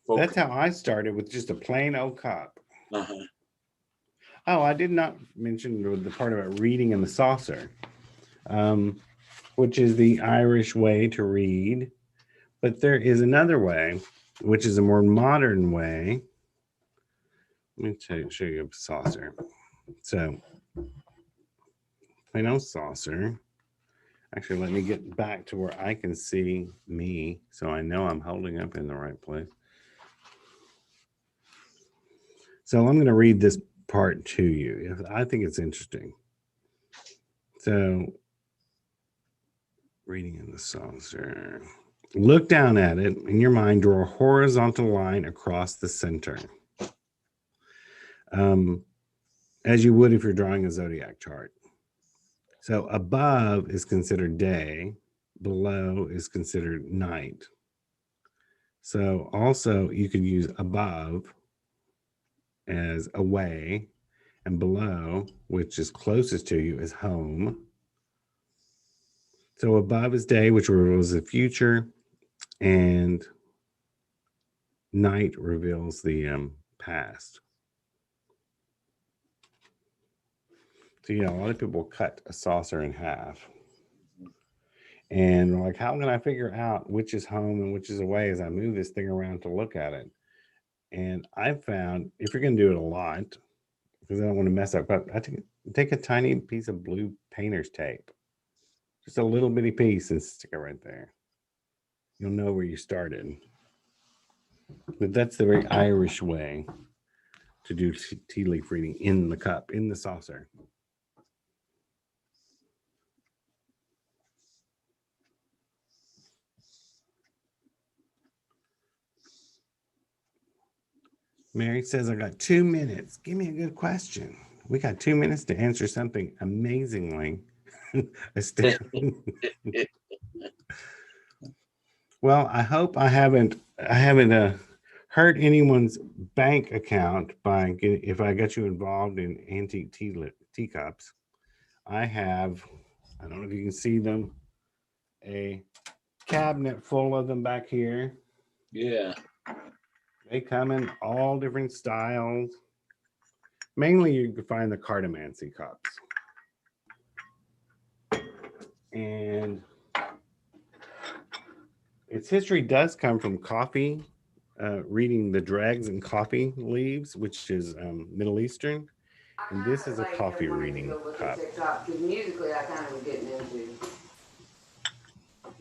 focus. That's how I started, with just a plain old cup. Uh-huh. Oh, I did not mention the part about reading in the saucer, which is the Irish way to read. But there is another way, which is a more modern way. Let me show you a saucer. So, plain old saucer. Actually, let me get back to where I can see me so I know I'm holding up in the right place. So I'm going to read this part to you. I think it's interesting. So, reading in the saucer. Look down at it. In your mind, draw a horizontal line across the center. As you would if you're drawing a zodiac chart. So above is considered day, below is considered night. So also you could use above as away, and below, which is closest to you, is home. So above is day, which reveals the future, and night reveals the past. So, a lot of people cut a saucer in half. And we're like, how can I figure out which is home and which is away as I move this thing around to look at it? And I've found if you're going to do it a lot, because I don't want to mess up, but I take a tiny piece of blue painter's tape, just a little bitty piece, and stick it right there. You'll know where you started. But that's the very Irish way to do tea leaf reading in the cup, in the saucer. Mary says, I got 2 minutes. Give me a good question. We got 2 minutes to answer something amazingly astounding. Well, I hope I haven't hurt anyone's bank account by if I got you involved in antique teacups. I have, I don't know if you can see them, a cabinet full of them back here. Yeah. They come in all different styles. Mainly you can find the cartomancy cups. And its history does come from coffee, reading the dregs and coffee leaves, which is Middle Eastern. And this is a coffee reading cup. Because musically, I kind of was getting into.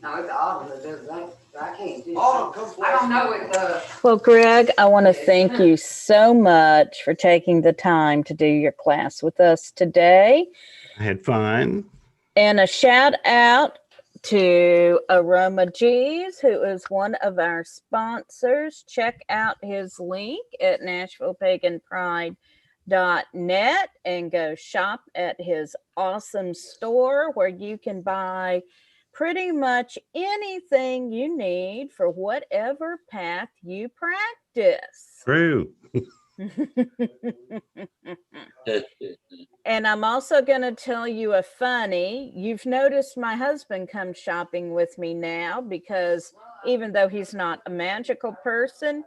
No, it's autumn that does that. I can't do. I don't know it. Well, Greg, I want to thank you so much for taking the time to do your class with us today. I had fun. And a shout out to Aroma G's, who is one of our sponsors. Check out his link at NashvillePaganPride.net and go shop at his awesome store where you can buy pretty much anything you need for whatever path you practice. True. And I'm also going to tell you a funny. You've noticed my husband comes shopping with me now because even though he's not a magical person,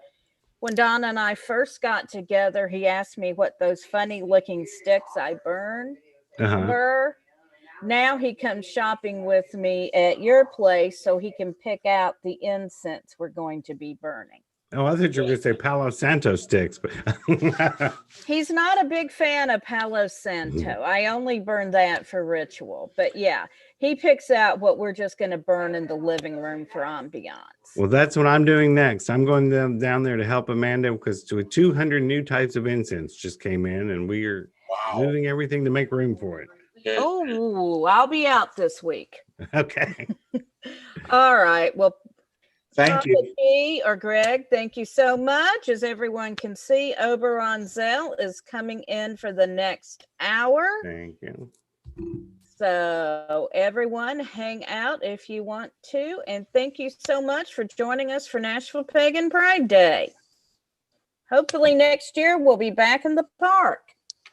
when Donna and I first got together, he asked me what those funny looking sticks I burned were. Now he comes shopping with me at your place so he can pick out the incense we're going to be burning. Oh, I thought you were going to say Palo Santo sticks, but he's not a big fan of Palo Santo. I only burn that for ritual. But yeah, he picks out what we're just going to burn in the living room for ambiance. Well, that's what I'm doing next. I'm going down there to help Amanda because 200 new types of incense just came in, and we are moving everything to make room for it. Oh, I'll be out this week. Okay. All right. Well, Thank you. Or Greg, thank you so much. As everyone can see, Oberon Zell is coming in for the next hour. Thank you. So everyone hang out if you want to. And thank you so much for joining us for Nashville Pagan Pride Day. Hopefully next year we'll be back in the park.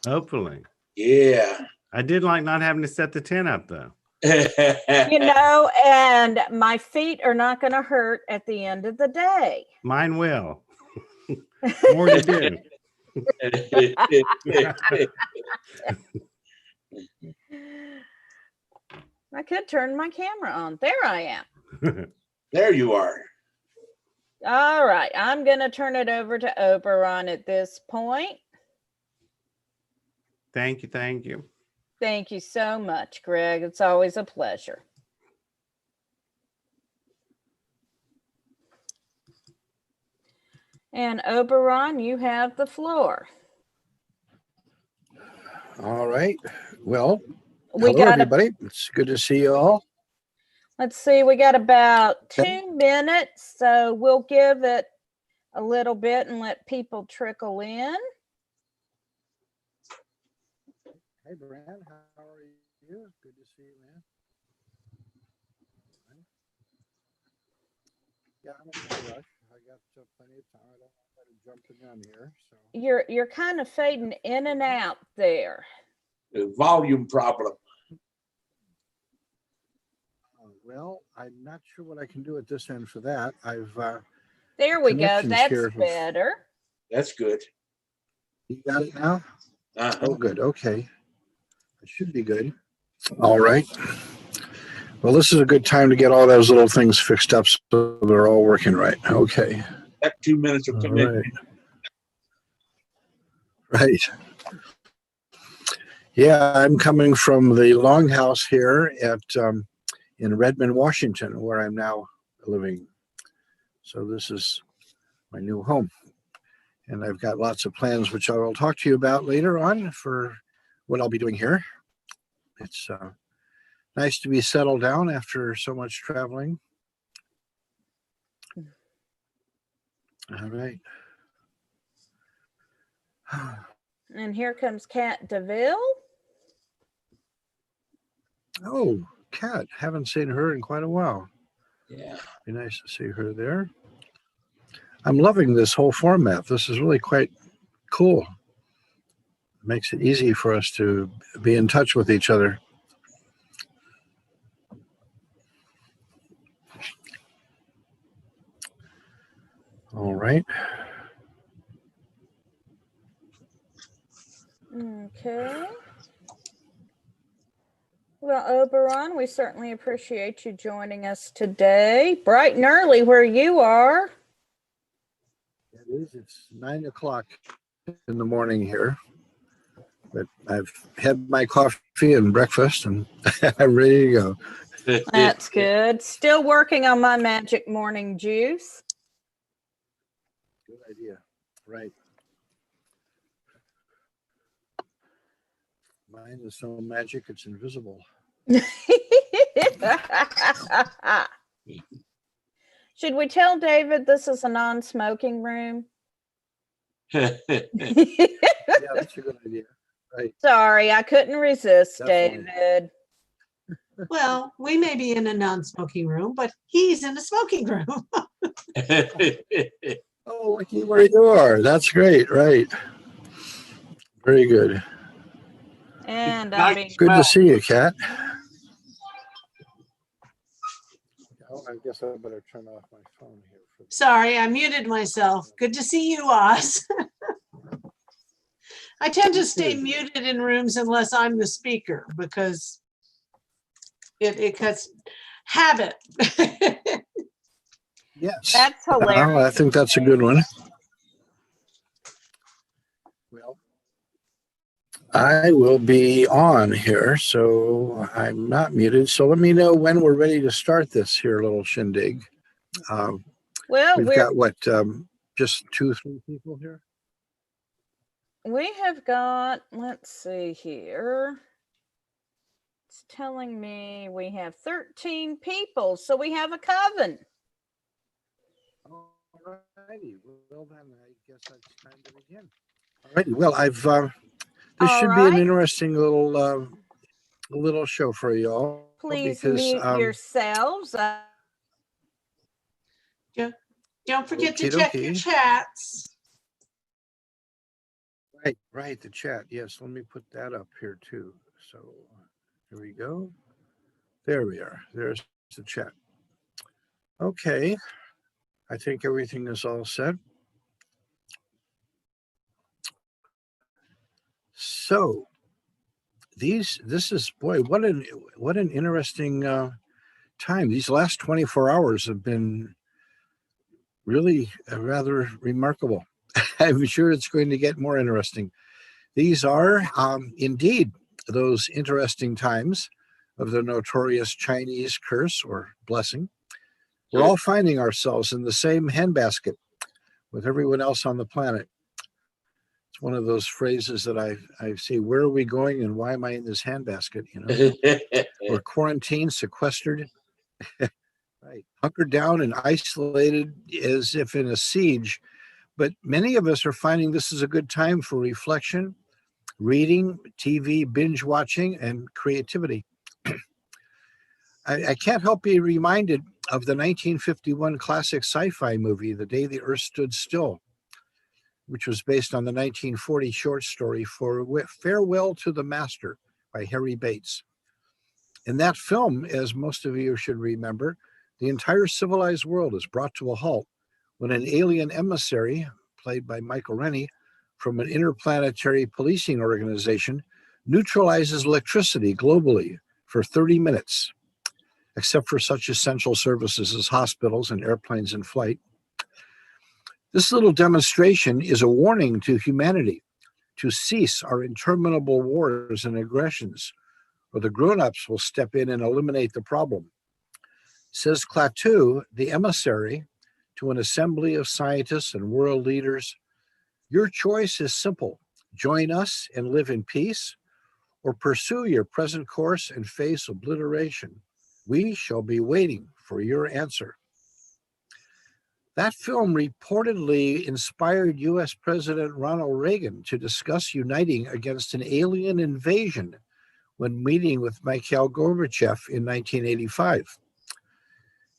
Hopefully. Yeah. I did like not having to set the tent up though. And my feet are not going to hurt at the end of the day. Mine will. More to do. I could turn my camera on. There I am. There you are. All right. I'm going to turn it over to Oberon at this point. Thank you. Thank you. Thank you so much, Greg. It's always a pleasure. And Oberon, you have the floor. All right. Well, We hello, got everybody. It's good to see you all. let's see, we got about 2 minutes, so we'll give it a little bit and let people trickle in. Hey, Brad, how are you? Good to see you, man. Yeah, I'm in no rush. I got plenty of time. I don't want to jump the gun here. So You're kind of fading in and out there. A volume problem. well, I'm not sure what I can do at this end for that. I've There we go. connections That's here. better. That's good. You got it now? Uh-huh. Oh, good. Okay. It should be good. All right. Well, this is a good time to get all those little things fixed up so they're all working right. Okay. That 2 minutes will All come in. right. Right. Yeah, I'm coming from the Longhouse here at in Redmond, Washington, where I'm now living. So this is my new home. And I've got lots of plans, which I will talk to you about later on for what I'll be doing here. It's nice to be settled down after so much traveling. All right. And here comes Kat DeVille. Oh, Kat, haven't seen her in quite a while. Yeah. Be nice to see her there. I'm loving this whole format. This is really quite cool. Makes it easy for us to be in touch with each other. All right. Okay. Well, Oberon, we certainly appreciate you joining us today. Bright and early where you are. It is. It's 9 o'clock in the morning here. But I've had my coffee and breakfast and I'm ready to go. That's good. Still working on my magic morning juice. Good idea. Right. Mine is so magic, it's invisible. Should we tell David this is a non-smoking room? Yeah, that's a good idea. Right. Sorry, I couldn't resist, Definitely. David. Well, we may be in a non-smoking room, but he's in a smoking room. Oh, looky where you are. That's great. Right. Very good. And Night. being Good to see you, Kat. Oh, I guess I better turn off my phone here. Sorry, I muted myself. Good to see you, Oz. I tend to stay muted in rooms unless I'm the speaker because it cuts habit. Yes. That's hilarious. I think that's a good one. Well, I will be on here, so I'm not muted. So let me know when we're ready to start this here little shindig. Well, We've got what, just 2-3 people here? we have got, let's see here. It's telling me we have 13 people, so we have a coven. All righty. Well, then I guess it's time to begin. All righty. Well, this All should be an right. interesting little show for you all. Please because, mute yourselves. Don't forget to Okie check your dokie. chats. Right, the chat. Yes, let me put that up here too. So here we go. There we are. There's the chat. Okay. I think everything is all set. So this is, boy, what an interesting time. These last 24 hours have been really rather remarkable. I'm sure it's going to get more interesting. These are indeed those interesting times of the notorious Chinese curse or blessing. We're all finding ourselves in the same handbasket with everyone else on the planet. It's one of those phrases that I see, where are we going and why am I in this handbasket? You know, we're quarantined, sequestered, right, hunkered down and isolated as if in a siege. But many of us are finding this is a good time for reflection, reading, TV, binge watching, and creativity. I can't help being reminded of the 1951 classic sci-fi movie, The Day the Earth Stood Still, which was based on the 1940 short story Farewell to the Master by Harry Bates. In that film, as most of you should remember, the entire civilized world is brought to a halt when an alien emissary, played by Michael Rennie, from an interplanetary policing organization, neutralizes electricity globally for 30 minutes, except for such essential services as hospitals and airplanes in flight. This little demonstration is a warning to humanity to cease our interminable wars and aggressions, or the grown-ups will step in and eliminate the problem. Says Klaatu, the emissary, to an assembly of scientists and world leaders, your choice is simple. Join us and live in peace, or pursue your present course and face obliteration. We shall be waiting for your answer. That film reportedly inspired US President Ronald Reagan to discuss uniting against an alien invasion when meeting with Mikhail Gorbachev in 1985.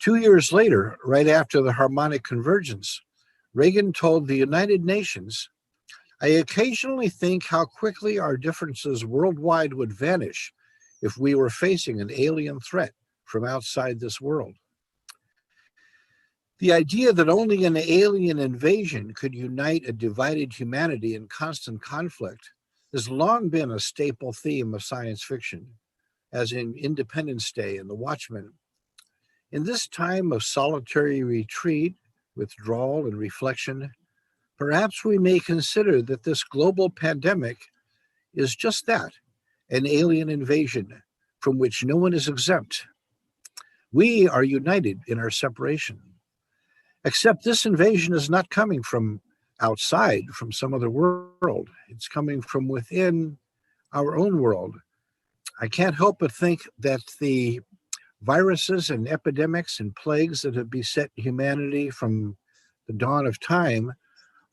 2 years later, right after the harmonic convergence, Reagan told the United Nations, I occasionally think how quickly our differences worldwide would vanish if we were facing an alien threat from outside this world. The idea that only an alien invasion could unite a divided humanity in constant conflict has long been a staple theme of science fiction, as in Independence Day and The Watchmen. In this time of solitary retreat, withdrawal, and reflection, perhaps we may consider that this global pandemic is just that, an alien invasion from which no one is exempt. We are united in our separation. Except this invasion is not coming from outside, from some other world. It's coming from within our own world. I can't help but think that the viruses and epidemics and plagues that have beset humanity from the dawn of time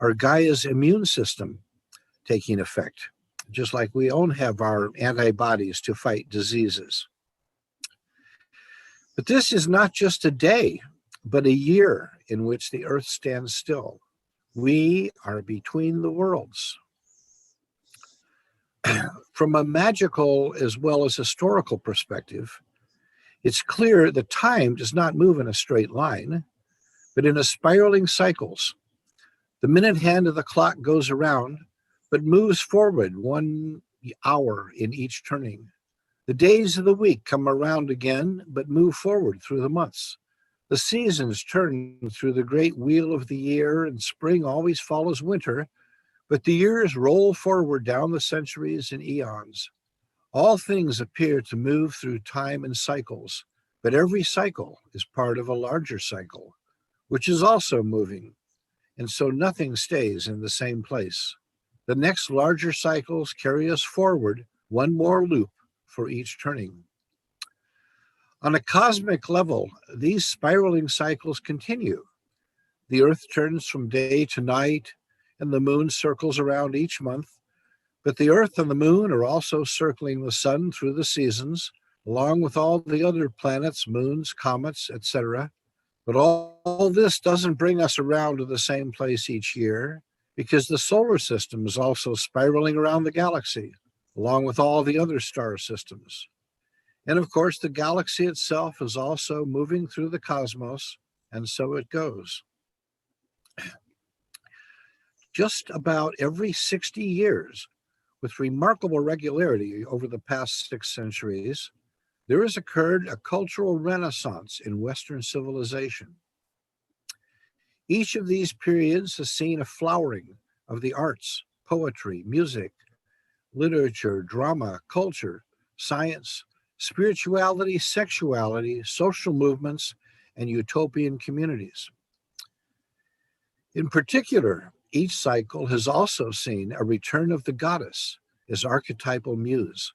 are Gaia's immune system taking effect, just like we all have our antibodies to fight diseases. But this is not just a day, but a year in which the earth stands still. We are between the worlds. From a magical as well as historical perspective, it's clear that time does not move in a straight line, but in a spiraling cycles. The minute hand of the clock goes around, but moves forward 1 hour in each turning. The days of the week come around again, but move forward through the months. The seasons turn through the great wheel of the year, and spring always follows winter, but the years roll forward down the centuries and eons. All things appear to move through time and cycles, but every cycle is part of a larger cycle, which is also moving, and so nothing stays in the same place. The next larger cycles carry us forward one more loop for each turning. On a cosmic level, these spiraling cycles continue. The earth turns from day to night, and the moon circles around each month, but the earth and the moon are also circling the sun through the seasons, along with all the other planets, moons, comets, etc. But all this doesn't bring us around to the same place each year, because the solar system is also spiraling around the galaxy, along with all the other star systems. And of course, the galaxy itself is also moving through the cosmos, and so it goes. Just about every 60 years, with remarkable regularity over the past 6 centuries, there has occurred a cultural renaissance in Western civilization. Each of these periods has seen a flowering of the arts, poetry, music, literature, drama, culture, science, spirituality, sexuality, social movements, and utopian communities. In particular, each cycle has also seen a return of the goddess as archetypal muse.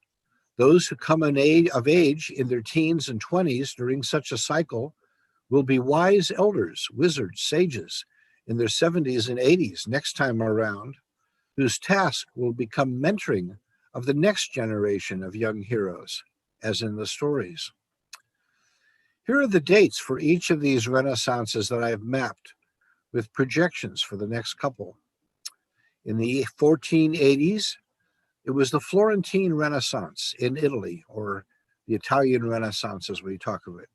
Those who come of age in their teens and 20s during such a cycle will be wise elders, wizards, sages in their 70s and 80s next time around, whose task will become mentoring of the next generation of young heroes, as in the stories. Here are the dates for each of these renaissances that I have mapped with projections for the next couple. In the 1480s, it was the Florentine Renaissance in Italy, or the Italian Renaissance as we talk of it.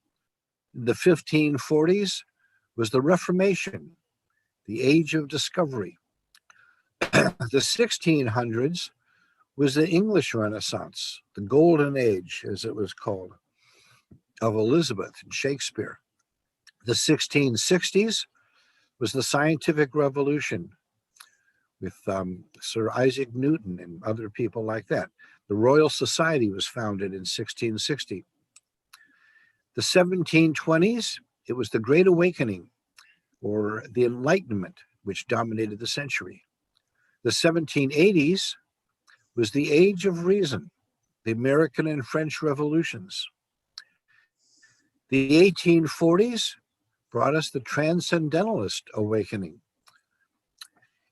The 1540s was the Reformation, the Age of Discovery. The 1600s was the English Renaissance, the Golden Age, as it was called, of Elizabeth and Shakespeare. The 1660s was the Scientific Revolution with Sir Isaac Newton and other people like that. The Royal Society was founded in 1660. The 1720s, it was the Great Awakening, or the Enlightenment, which dominated the century. The 1780s was the Age of Reason, the American and French revolutions. The 1840s brought us the Transcendentalist awakening.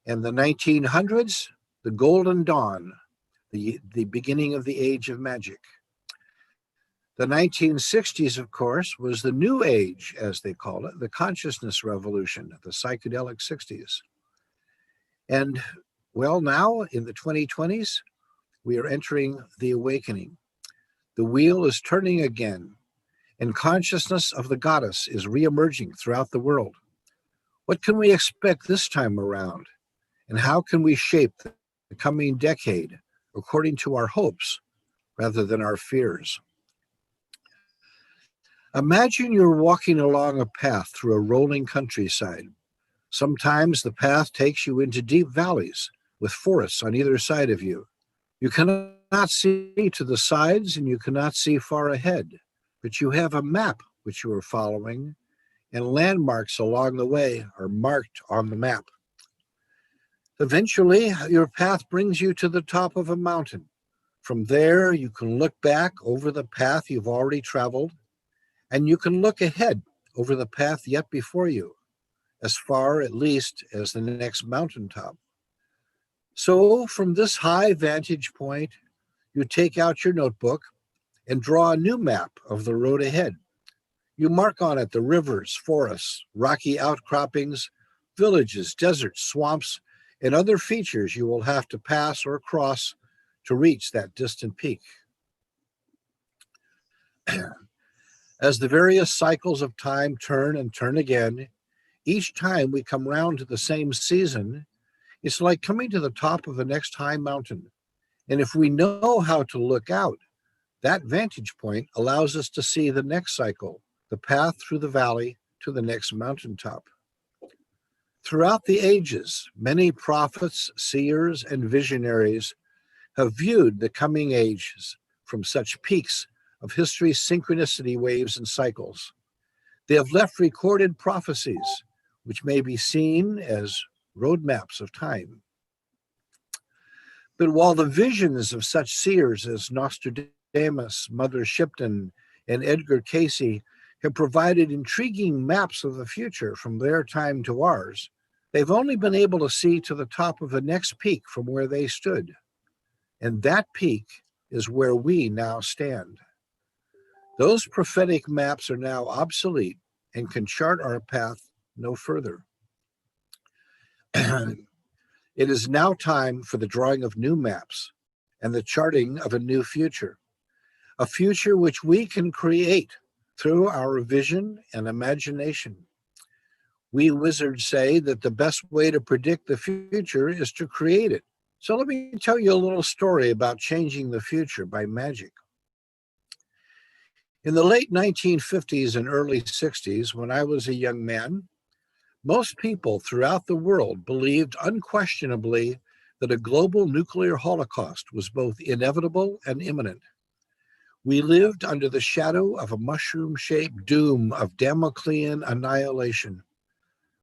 And the 1900s, the Golden Dawn, the beginning of the Age of Magic. The 1960s, of course, was the New Age, as they call it, the Consciousness Revolution, the psychedelic 60s. And well, now in the 2020s, we are entering the awakening. The wheel is turning again, and consciousness of the goddess is reemerging throughout the world. What can we expect this time around? And how can we shape the coming decade according to our hopes rather than our fears? Imagine you're walking along a path through a rolling countryside. Sometimes the path takes you into deep valleys with forests on either side of you. You cannot see to the sides and you cannot see far ahead, but you have a map which you are following, and landmarks along the way are marked on the map. Eventually, your path brings you to the top of a mountain. From there, you can look back over the path you've already traveled, and you can look ahead over the path yet before you, as far at least as the next mountaintop. So from this high vantage point, you take out your notebook and draw a new map of the road ahead. You mark on it the rivers, forests, rocky outcroppings, villages, deserts, swamps, and other features you will have to pass or cross to reach that distant peak. As the various cycles of time turn and turn again, each time we come round to the same season, it's like coming to the top of the next high mountain. And if we know how to look out, that vantage point allows us to see the next cycle, the path through the valley to the next mountaintop. Throughout the ages, many prophets, seers, and visionaries have viewed the coming ages from such peaks of history's synchronicity waves and cycles. They have left recorded prophecies, which may be seen as roadmaps of time. But while the visions of such seers as Nostradamus, Mother Shipton, and Edgar Cayce have provided intriguing maps of the future from their time to ours, they've only been able to see to the top of the next peak from where they stood. And that peak is where we now stand. Those prophetic maps are now obsolete and can chart our path no further. It is now time for the drawing of new maps and the charting of a new future, a future which we can create through our vision and imagination. We wizards say that the best way to predict the future is to create it. So let me tell you a little story about changing the future by magic. In the late 1950s and early 60s, when I was a young man, most people throughout the world believed unquestionably that a global nuclear holocaust was both inevitable and imminent. We lived under the shadow of a mushroom-shaped doom of Damoclean annihilation.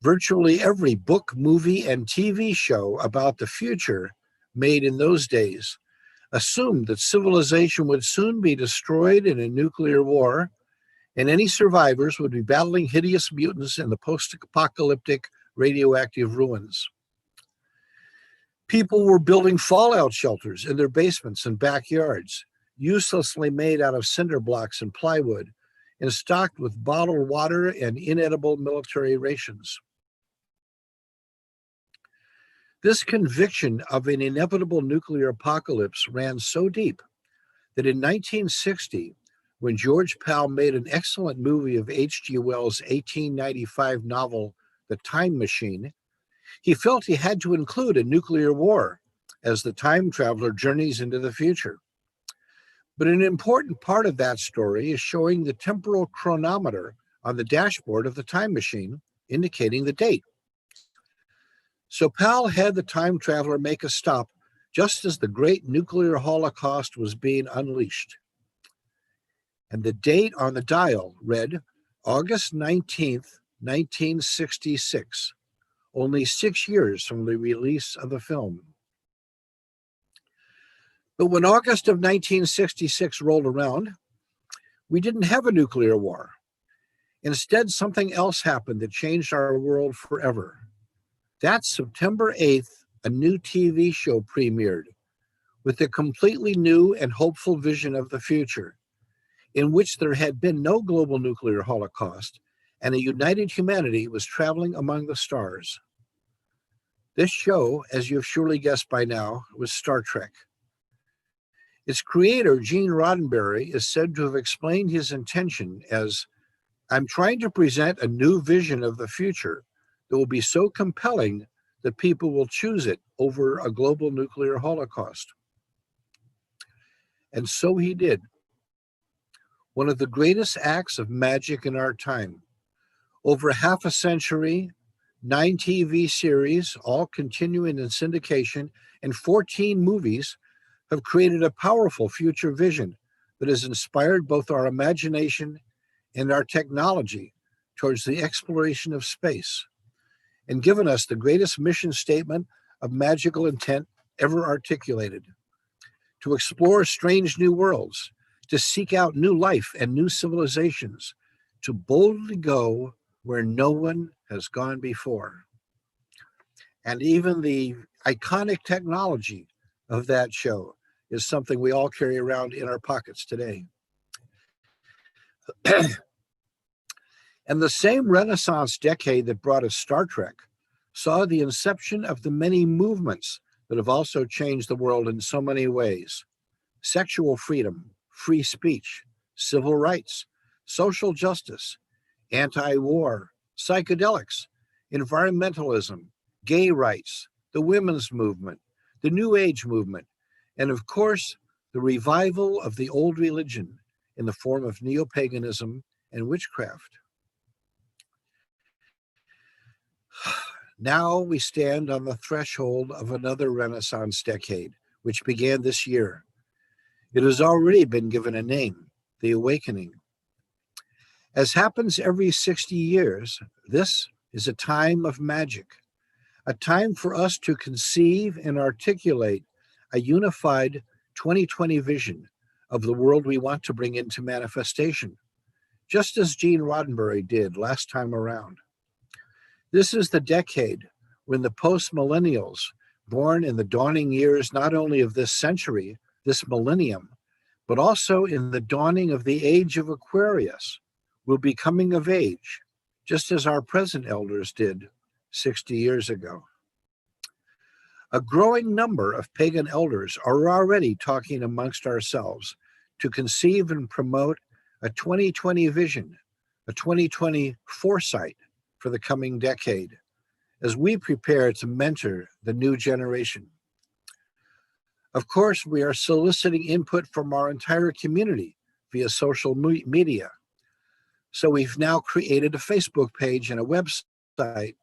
Virtually every book, movie, and TV show about the future made in those days assumed that civilization would soon be destroyed in a nuclear war, and any survivors would be battling hideous mutants in the post-apocalyptic radioactive ruins. People were building fallout shelters in their basements and backyards, uselessly made out of cinder blocks and plywood, and stocked with bottled water and inedible military rations. This conviction of an inevitable nuclear apocalypse ran so deep that in 1960, when George Pal made an excellent movie of H.G. Wells' 1895 novel, The Time Machine, he felt he had to include a nuclear war as the time traveler journeys into the future. But an important part of that story is showing the temporal chronometer on the dashboard of the time machine, indicating the date. So Pal had the time traveler make a stop just as the great nuclear holocaust was being unleashed. And the date on the dial read August 19th, 1966, only 6 years from the release of the film. But when August of 1966 rolled around, we didn't have a nuclear war. Instead, something else happened that changed our world forever. That September 8th, a new TV show premiered with a completely new and hopeful vision of the future, in which there had been no global nuclear holocaust and a united humanity was traveling among the stars. This show, as you've surely guessed by now, was Star Trek. Its creator, Gene Roddenberry, is said to have explained his intention as, "I'm trying to present a new vision of the future that will be so compelling that people will choose it over a global nuclear holocaust." And so he did. One of the greatest acts of magic in our time. Over half a century, 9 TV series, all continuing in syndication, and 14 movies have created a powerful future vision that has inspired both our imagination and our technology towards the exploration of space, and given us the greatest mission statement of magical intent ever articulated: to explore strange new worlds, to seek out new life and new civilizations, to boldly go where no one has gone before. And even the iconic technology of that show is something we all carry around in our pockets today. And the same Renaissance decade that brought us Star Trek saw the inception of the many movements that have also changed the world in so many ways: sexual freedom, free speech, civil rights, social justice, anti-war, psychedelics, environmentalism, gay rights, the women's movement, the New Age movement, and of course, the revival of the old religion in the form of neo-paganism and witchcraft. Now we stand on the threshold of another Renaissance decade, which began this year. It has already been given a name, the Awakening. As happens every 60 years, this is a time of magic, a time for us to conceive and articulate a unified 2020 vision of the world we want to bring into manifestation, just as Gene Roddenberry did last time around. This is the decade when the post-millennials, born in the dawning years not only of this century, this millennium, but also in the dawning of the age of Aquarius, will be coming of age, just as our present elders did 60 years ago. A growing number of pagan elders are already talking amongst ourselves to conceive and promote a 2020 vision, a 2020 foresight for the coming decade, as we prepare to mentor the new generation. Of course, we are soliciting input from our entire community via social media. So we've now created a Facebook page and a website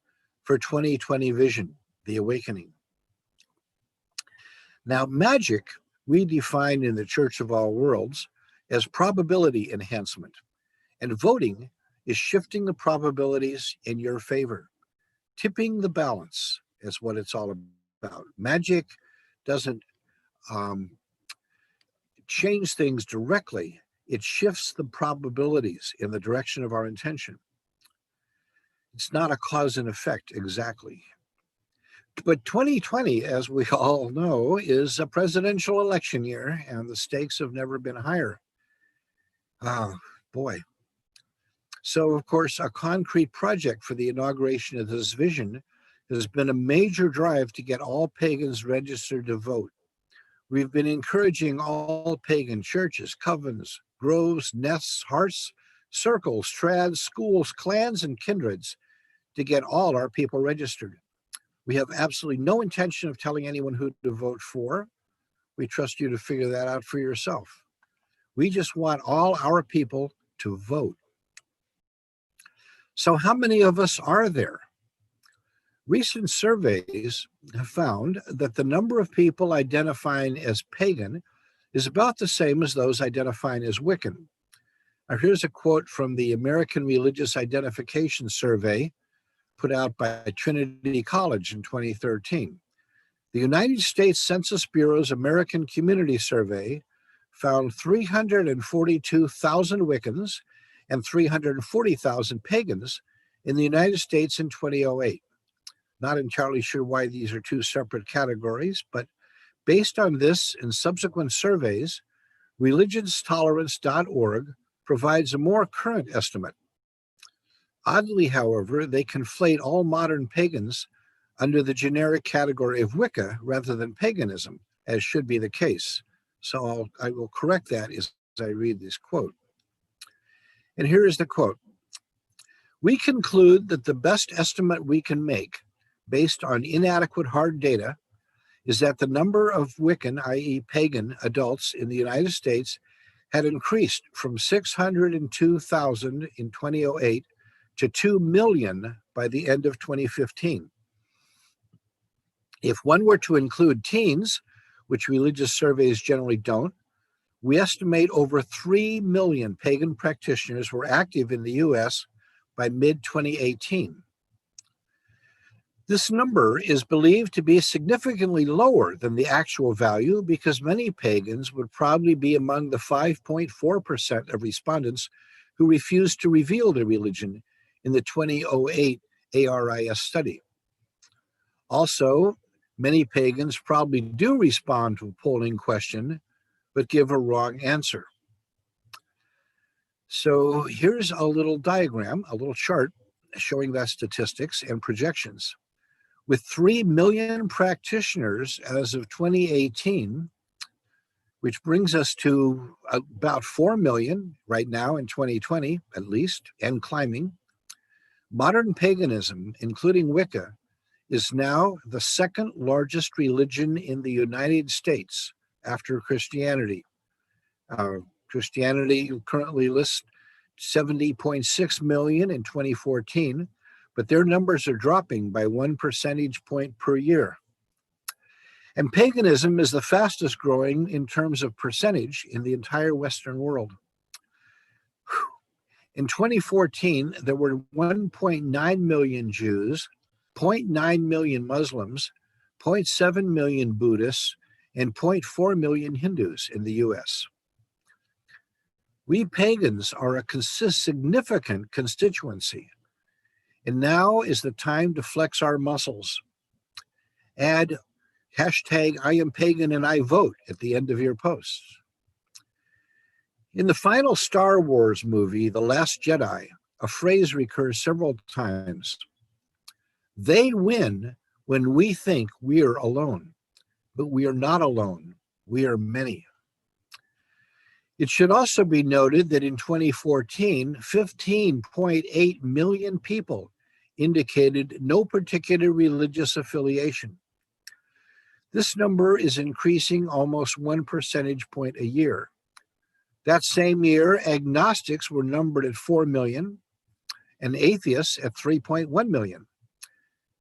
for 2020 Vision, The Awakening. Now, magic we define in the Church of All Worlds as probability enhancement, and voting is shifting the probabilities in your favor. Tipping the balance is what it's all about. Magic doesn't change things directly. It shifts the probabilities in the direction of our intention. It's not a cause and effect exactly. But 2020, as we all know, is a presidential election year, and the stakes have never been higher. Oh, boy. So, of course, a concrete project for the inauguration of this vision has been a major drive to get all pagans registered to vote. We've been encouraging all pagan churches, covens, groves, nests, hearths, circles, trads, schools, clans, and kindreds to get all our people registered. We have absolutely no intention of telling anyone who to vote for. We trust you to figure that out for yourself. We just want all our people to vote. So how many of us are there? Recent surveys have found that the number of people identifying as pagan is about the same as those identifying as Wiccan. Now, here's a quote from the American Religious Identification Survey put out by Trinity College in 2013. The United States Census Bureau's American Community Survey found 342,000 Wiccans and 340,000 pagans in the United States in 2008. Not entirely sure why these are two separate categories, but based on this and subsequent surveys, religionstolerance.org provides a more current estimate. Oddly, however, they conflate all modern pagans under the generic category of Wicca rather than paganism, as should be the case. So I will correct that as I read this quote. And here is the quote. We conclude that the best estimate we can make based on inadequate hard data is that the number of Wiccan, i.e. pagan, adults in the United States had increased from 602,000 in 2008 to 2 million by the end of 2015. If one were to include teens, which religious surveys generally don't, we estimate over 3 million pagan practitioners were active in the US by mid-2018. This number is believed to be significantly lower than the actual value because many pagans would probably be among the 5.4% of respondents who refused to reveal their religion in the 2008 ARIS study. Also, many pagans probably do respond to a polling question, but give a wrong answer. So here's a little diagram, a little chart showing that statistics and projections. With 3 million practitioners as of 2018, which brings us to about 4 million right now in 2020, at least, and climbing, modern paganism, including Wicca, is now the second largest religion in the United States after Christianity. Christianity currently lists 70.6 million in 2014, but their numbers are dropping by 1 percentage point per year. And paganism is the fastest growing in terms of percentage in the entire Western world. In 2014, there were 1.9 million Jews, 0.9 million Muslims, 0.7 million Buddhists, and 0.4 million Hindus in the US. We pagans are a significant constituency. And now is the time to flex our muscles. Add hashtag I am pagan and I vote at the end of your posts. In the final Star Wars movie, The Last Jedi, a phrase recurs several times. They win when we think we are alone, but we are not alone. We are many. It should also be noted that in 2014, 15.8 million people indicated no particular religious affiliation. This number is increasing almost 1 percentage point a year. That same year, agnostics were numbered at 4 million and atheists at 3.1 million.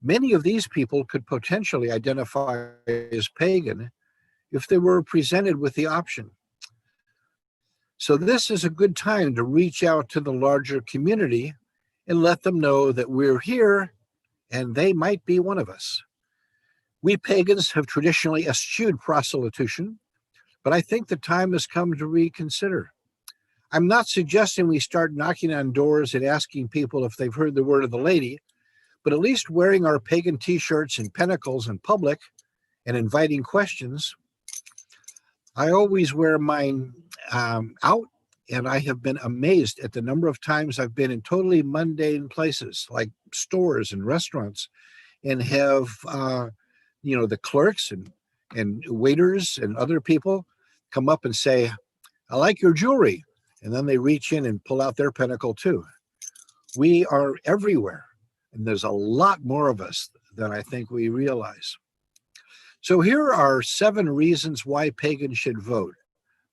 Many of these people could potentially identify as pagan if they were presented with the option. So this is a good time to reach out to the larger community and let them know that we're here and they might be one of us. We pagans have traditionally eschewed prostitution, but I think the time has come to reconsider. I'm not suggesting we start knocking on doors and asking people if they've heard the word of the lady, but at least wearing our pagan t-shirts and pentacles in public and inviting questions. I always wear mine out, and I have been amazed at the number of times I've been in totally mundane places like stores and restaurants and have, the clerks and waiters and other people come up and say, "I like your jewelry." And then they reach in and pull out their pentacle too. We are everywhere, and there's a lot more of us than I think we realize. So here are 7 reasons why pagans should vote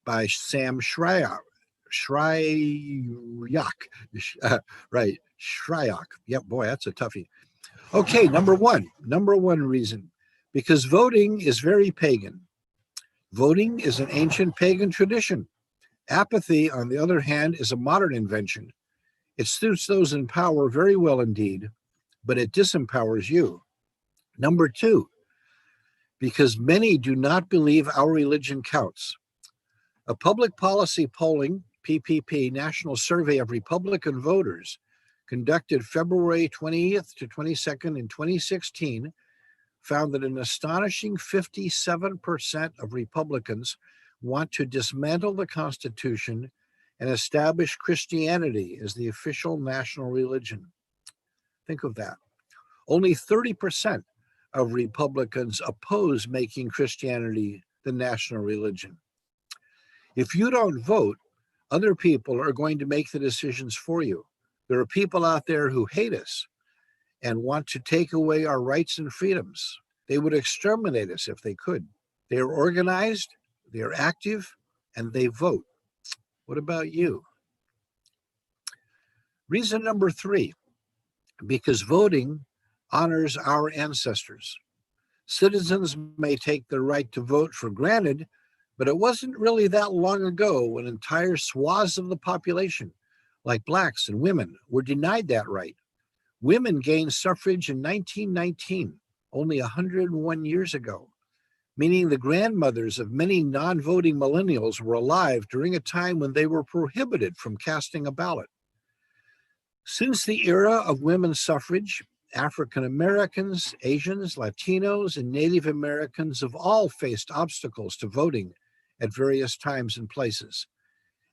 by Sam Shryock. Right, Shryock. Yep, boy, that's a toughie. Okay, number one reason, because voting is very pagan. Voting is an ancient pagan tradition. Apathy, on the other hand, is a modern invention. It suits those in power very well indeed, but it disempowers you. Number 2, because many do not believe our religion counts. A public policy polling, PPP, National Survey of Republican Voters, conducted February 20th to 22nd in 2016, found that an astonishing 57% of Republicans want to dismantle the Constitution and establish Christianity as the official national religion. Think of that. Only 30% of Republicans oppose making Christianity the national religion. If you don't vote, other people are going to make the decisions for you. There are people out there who hate us and want to take away our rights and freedoms. They would exterminate us if they could. They are organized, they are active, and they vote. What about you? Reason number 3, because voting honors our ancestors. Citizens may take the right to vote for granted, but it wasn't really that long ago when entire swaths of the population, like blacks and women, were denied that right. Women gained suffrage in 1919, only 101 years ago, meaning the grandmothers of many non-voting millennials were alive during a time when they were prohibited from casting a ballot. Since the era of women's suffrage, African Americans, Asians, Latinos, and Native Americans have all faced obstacles to voting at various times and places,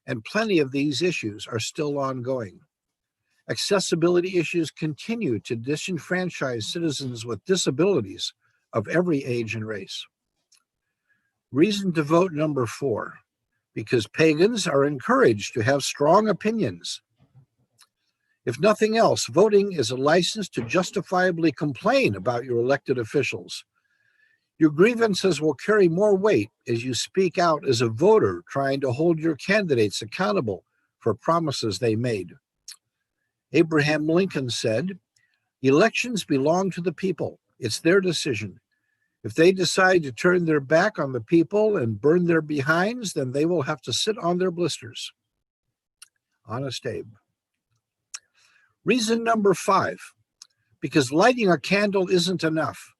and plenty of these issues are still ongoing. Accessibility issues continue to disenfranchise citizens with disabilities of every age and race. Reason to vote number 4, because pagans are encouraged to have strong opinions. If nothing else, voting is a license to justifiably complain about your elected officials. Your grievances will carry more weight as you speak out as a voter trying to hold your candidates accountable for promises they made. Abraham Lincoln said, "Elections belong to the people. It's their decision. If they decide to turn their back on the people and burn their behinds, then they will have to sit on their blisters." Honest Abe. Reason number 5, because lighting a candle isn't enough.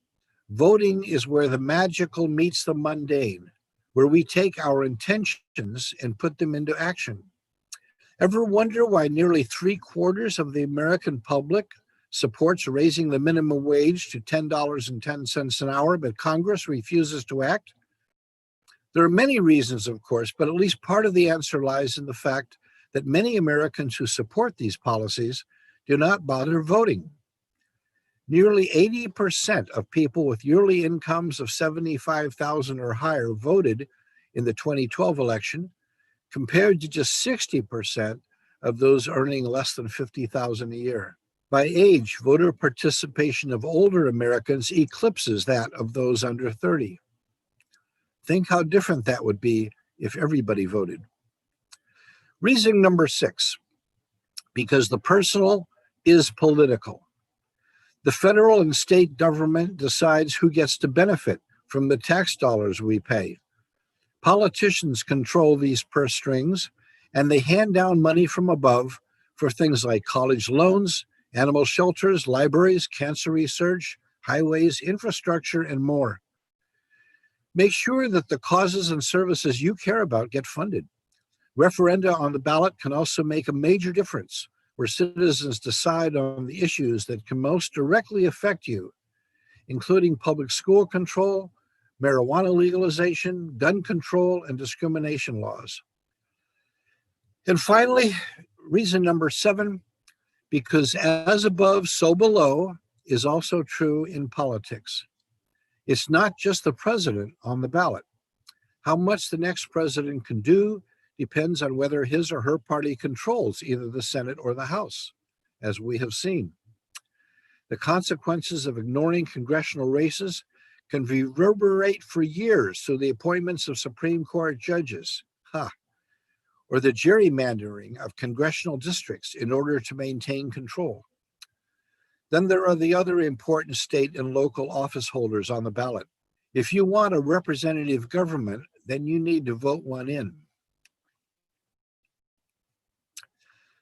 Voting is where the magical meets the mundane, where we take our intentions and put them into action. Ever wonder why nearly 3/4 of the American public supports raising the minimum wage to $10.10 an hour, but Congress refuses to act? There are many reasons, of course, but at least part of the answer lies in the fact that many Americans who support these policies do not bother voting. Nearly 80% of people with yearly incomes of $75,000 or higher voted in the 2012 election, compared to just 60% of those earning less than $50,000 a year. By age, voter participation of older Americans eclipses that of those under 30. Think how different that would be if everybody voted. Reason number 6, because the personal is political. The federal and state government decides who gets to benefit from the tax dollars we pay. Politicians control these purse strings, and they hand down money from above for things like college loans, animal shelters, libraries, cancer research, highways, infrastructure, and more. Make sure that the causes and services you care about get funded. Referenda on the ballot can also make a major difference, where citizens decide on the issues that can most directly affect you, including public school control, marijuana legalization, gun control, and discrimination laws. And finally, reason number 7, because as above, so below, is also true in politics. It's not just the president on the ballot. How much the next president can do depends on whether his or her party controls either the Senate or the House, as we have seen. The consequences of ignoring congressional races can reverberate for years through the appointments of Supreme Court judges, or the gerrymandering of congressional districts in order to maintain control. Then there are the other important state and local office holders on the ballot. If you want a representative government, then you need to vote one in.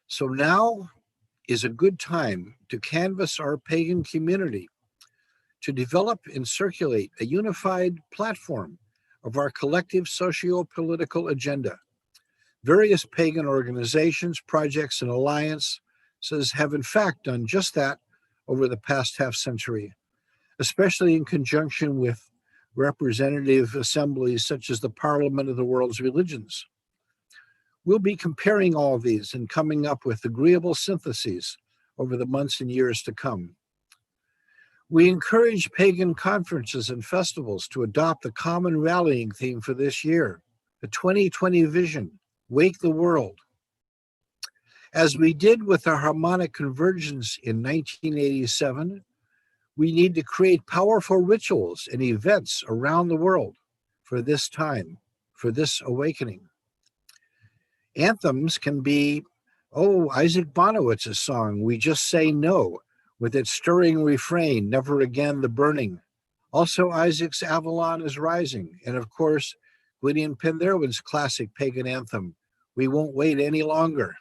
So now is a good time to canvass our pagan community, to develop and circulate a unified platform of our collective socio-political agenda. Various pagan organizations, projects, and alliances have in fact done just that over the past half century, especially in conjunction with representative assemblies such as the Parliament of the World's Religions. We'll be comparing all these and coming up with agreeable syntheses over the months and years to come. We encourage pagan conferences and festivals to adopt the common rallying theme for this year, the 2020 vision, Wake the World. As we did with our harmonic convergence in 1987, we need to create powerful rituals and events around the world for this time, for this awakening. Anthems can be, Isaac Bonowitz's song, We Just Say No, with its stirring refrain, Never Again the Burning. Also Isaac's Avalon is Rising, and of course, Gwydion Penderwin's classic pagan anthem, We Won't Wait Any Longer.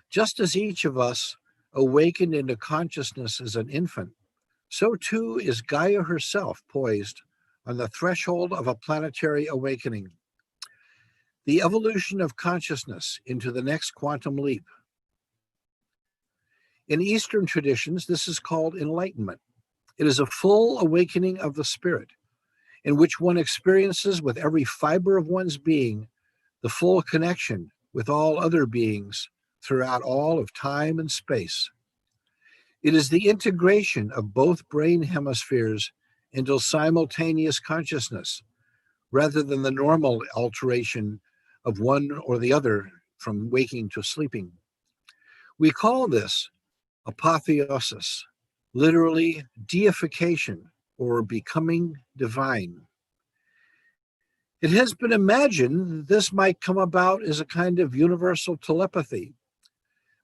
Just as each of us awakened into consciousness as an infant, so too is Gaia herself poised on the threshold of a planetary awakening. The evolution of consciousness into the next quantum leap. In Eastern traditions, this is called enlightenment. It is a full awakening of the spirit, in which one experiences with every fiber of one's being the full connection with all other beings throughout all of time and space. It is the integration of both brain hemispheres into simultaneous consciousness, rather than the normal alteration of one or the other from waking to sleeping. We call this apotheosis, literally deification or becoming divine. It has been imagined this might come about as a kind of universal telepathy,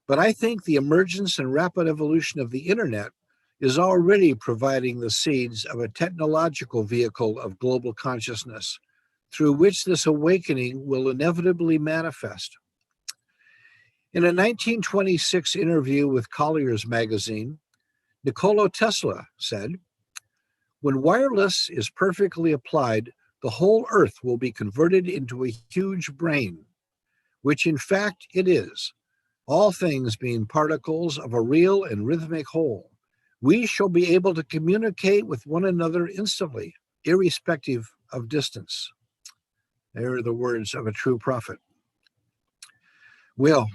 but I think the emergence and rapid evolution of the internet is already providing the seeds of a technological vehicle of global consciousness, through which this awakening will inevitably manifest. In a 1926 interview with Collier's magazine, Nikola Tesla said, "When wireless is perfectly applied, the whole Earth will be converted into a huge brain, which in fact it is, all things being particles of a real and rhythmic whole. We shall be able to communicate with one another instantly, irrespective of distance." There are the words of a true prophet. Well,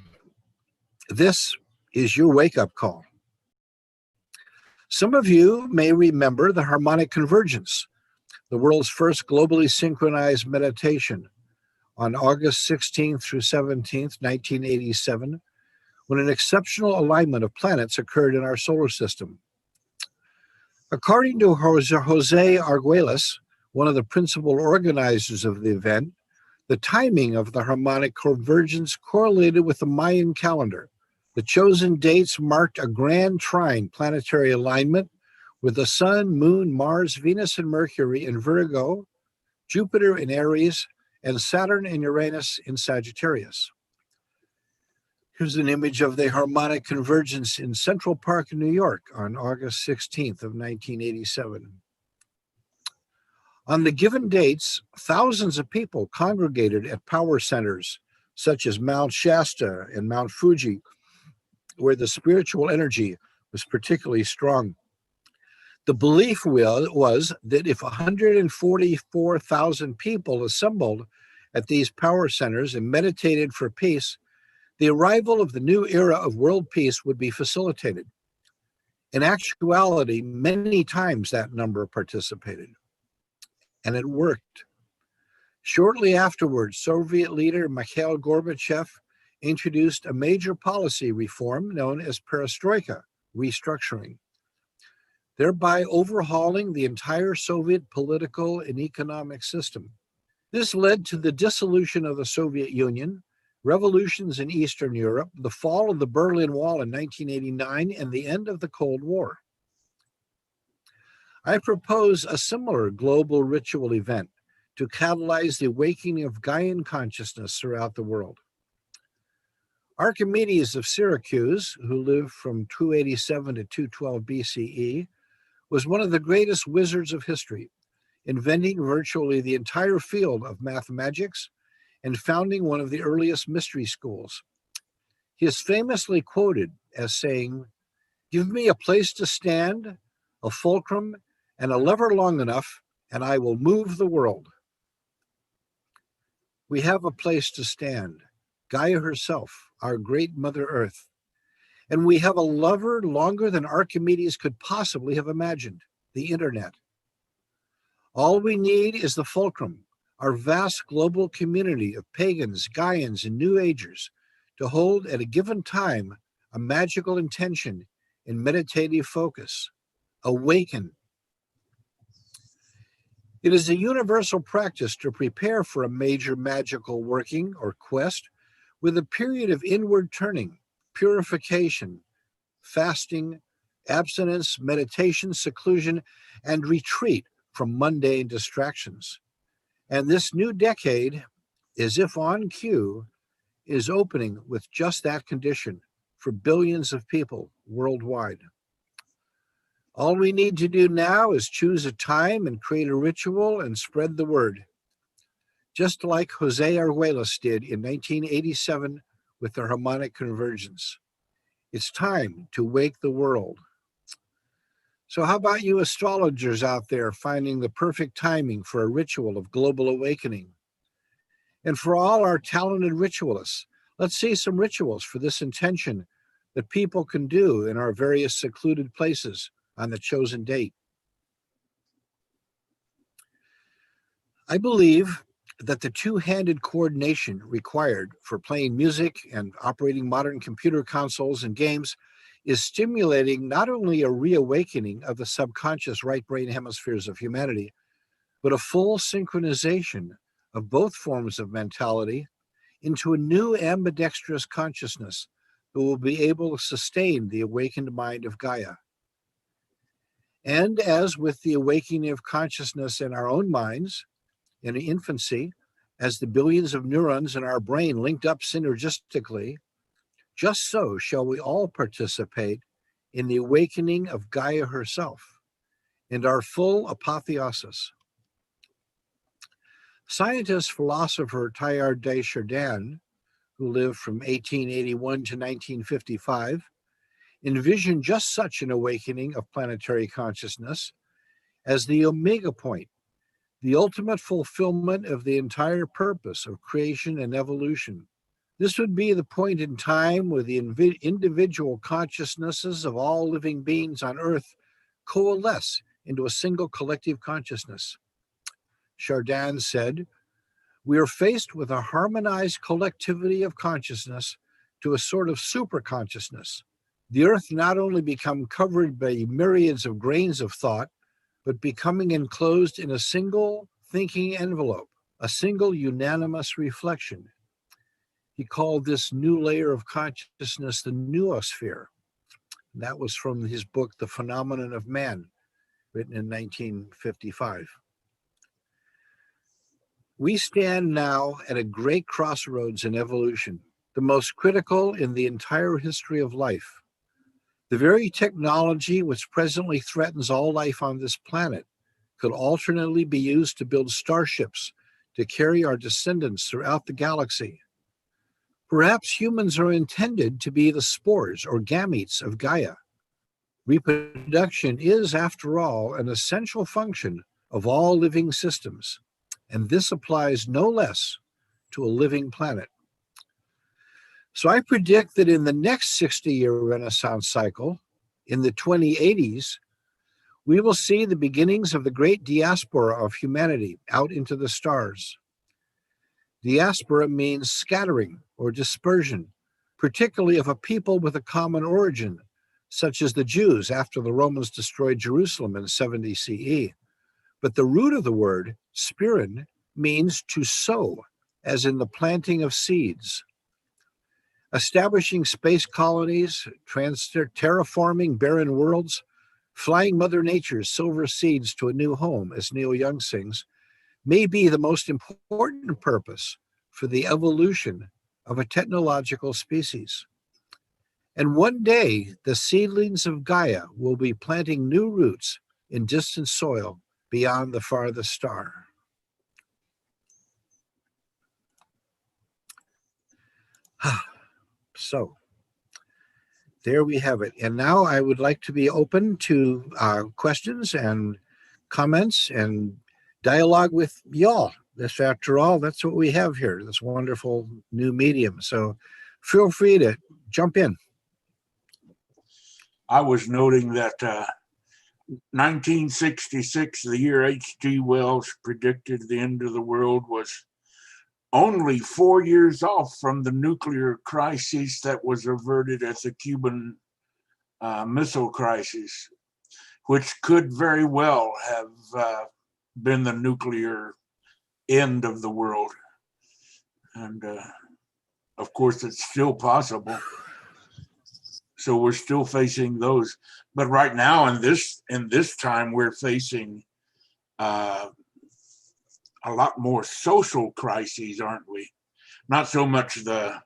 this is your wake-up call. Some of you may remember the harmonic convergence, the world's first globally synchronized meditation on August 16th through 17th, 1987, when an exceptional alignment of planets occurred in our solar system. According to Jose Arguelles, one of the principal organizers of the event, the timing of the harmonic convergence correlated with the Mayan calendar. The chosen dates marked a grand trine planetary alignment with the Sun, Moon, Mars, Venus, and Mercury in Virgo, Jupiter in Aries, and Saturn and Uranus in Sagittarius. Here's an image of the harmonic convergence in Central Park in New York on August 16th of 1987. On the given dates, thousands of people congregated at power centers such as Mount Shasta and Mount Fuji, where the spiritual energy was particularly strong. The belief was that if 144,000 people assembled at these power centers and meditated for peace, the arrival of the new era of world peace would be facilitated. In actuality, many times that number participated, and it worked. Shortly afterwards, Soviet leader Mikhail Gorbachev introduced a major policy reform known as perestroika, restructuring, thereby overhauling the entire Soviet political and economic system. This led to the dissolution of the Soviet Union, revolutions in Eastern Europe, the fall of the Berlin Wall in 1989, and the end of the Cold War. I propose a similar global ritual event to catalyze the awakening of Gaian consciousness throughout the world. Archimedes of Syracuse, who lived from 287 to 212 BCE, was one of the greatest wizards of history, inventing virtually the entire field of mathematics and founding one of the earliest mystery schools. He is famously quoted as saying, "Give me a place to stand, a fulcrum, and a lever long enough, and I will move the world." We have a place to stand, Gaia herself, our great Mother Earth. And we have a lever longer than Archimedes could possibly have imagined, the internet. All we need is the fulcrum, our vast global community of pagans, Gaians, and New Agers to hold at a given time a magical intention and meditative focus. Awaken. It is a universal practice to prepare for a major magical working or quest with a period of inward turning, purification, fasting, abstinence, meditation, seclusion, and retreat from mundane distractions. And this new decade, as if on cue, is opening with just that condition for billions of people worldwide. All we need to do now is choose a time and create a ritual and spread the word, just like Jose Arguelles did in 1987 with the harmonic convergence. It's time to wake the world. So how about you astrologers out there finding the perfect timing for a ritual of global awakening? And for all our talented ritualists, let's see some rituals for this intention that people can do in our various secluded places on the chosen date. I believe that the two-handed coordination required for playing music and operating modern computer consoles and games is stimulating not only a reawakening of the subconscious right brain hemispheres of humanity, but a full synchronization of both forms of mentality into a new ambidextrous consciousness that will be able to sustain the awakened mind of Gaia. And as with the awakening of consciousness in our own minds in infancy, as the billions of neurons in our brain linked up synergistically, just so shall we all participate in the awakening of Gaia herself and our full apotheosis. Scientist philosopher Teilhard de Chardin, who lived from 1881 to 1955, envisioned just such an awakening of planetary consciousness as the omega point, the ultimate fulfillment of the entire purpose of creation and evolution. This would be the point in time where the individual consciousnesses of all living beings on Earth coalesce into a single collective consciousness. Chardin said, "We are faced with a harmonized collectivity of consciousness to a sort of superconsciousness. The Earth not only become covered by myriads of grains of thought, but becoming enclosed in a single thinking envelope, a single unanimous reflection." He called this new layer of consciousness the noosphere. That was from his book, The Phenomenon of Man, written in 1955. We stand now at a great crossroads in evolution. the most critical in the entire history of life. The very technology which presently threatens all life on this planet could alternately be used to build starships to carry our descendants throughout the galaxy. Perhaps humans are intended to be the spores or gametes of Gaia. Reproduction is, after all, an essential function of all living systems, and this applies no less to a living planet. So I predict that in the next 60-year Renaissance cycle, in the 2080s, we will see the beginnings of the great diaspora of humanity out into the stars. Diaspora means scattering or dispersion, particularly of a people with a common origin, such as the Jews after the Romans destroyed Jerusalem in 70 CE. But the root of the word, spirin, means to sow, as in the planting of seeds. Establishing space colonies, terraforming barren worlds, flying Mother Nature's silver seeds to a new home, as Neil Young sings, may be the most important purpose for the evolution of a technological species. And one day, the seedlings of Gaia will be planting new roots in distant soil beyond the farthest star. So, there we have it. And now I would like to be open to questions and comments and dialogue with y'all. This, after all, that's what we have here, this wonderful new medium. So feel free to jump in. I was noting that 1966, the year H.G. Wells predicted the end of the world, was only 4 years off from the nuclear crisis that was averted as the Cuban Missile Crisis, which could very well have been the nuclear end of the world. And of course, it's still possible. So we're still facing those. But right now, in this time, we're facing a lot more social crises, aren't we? Not so much the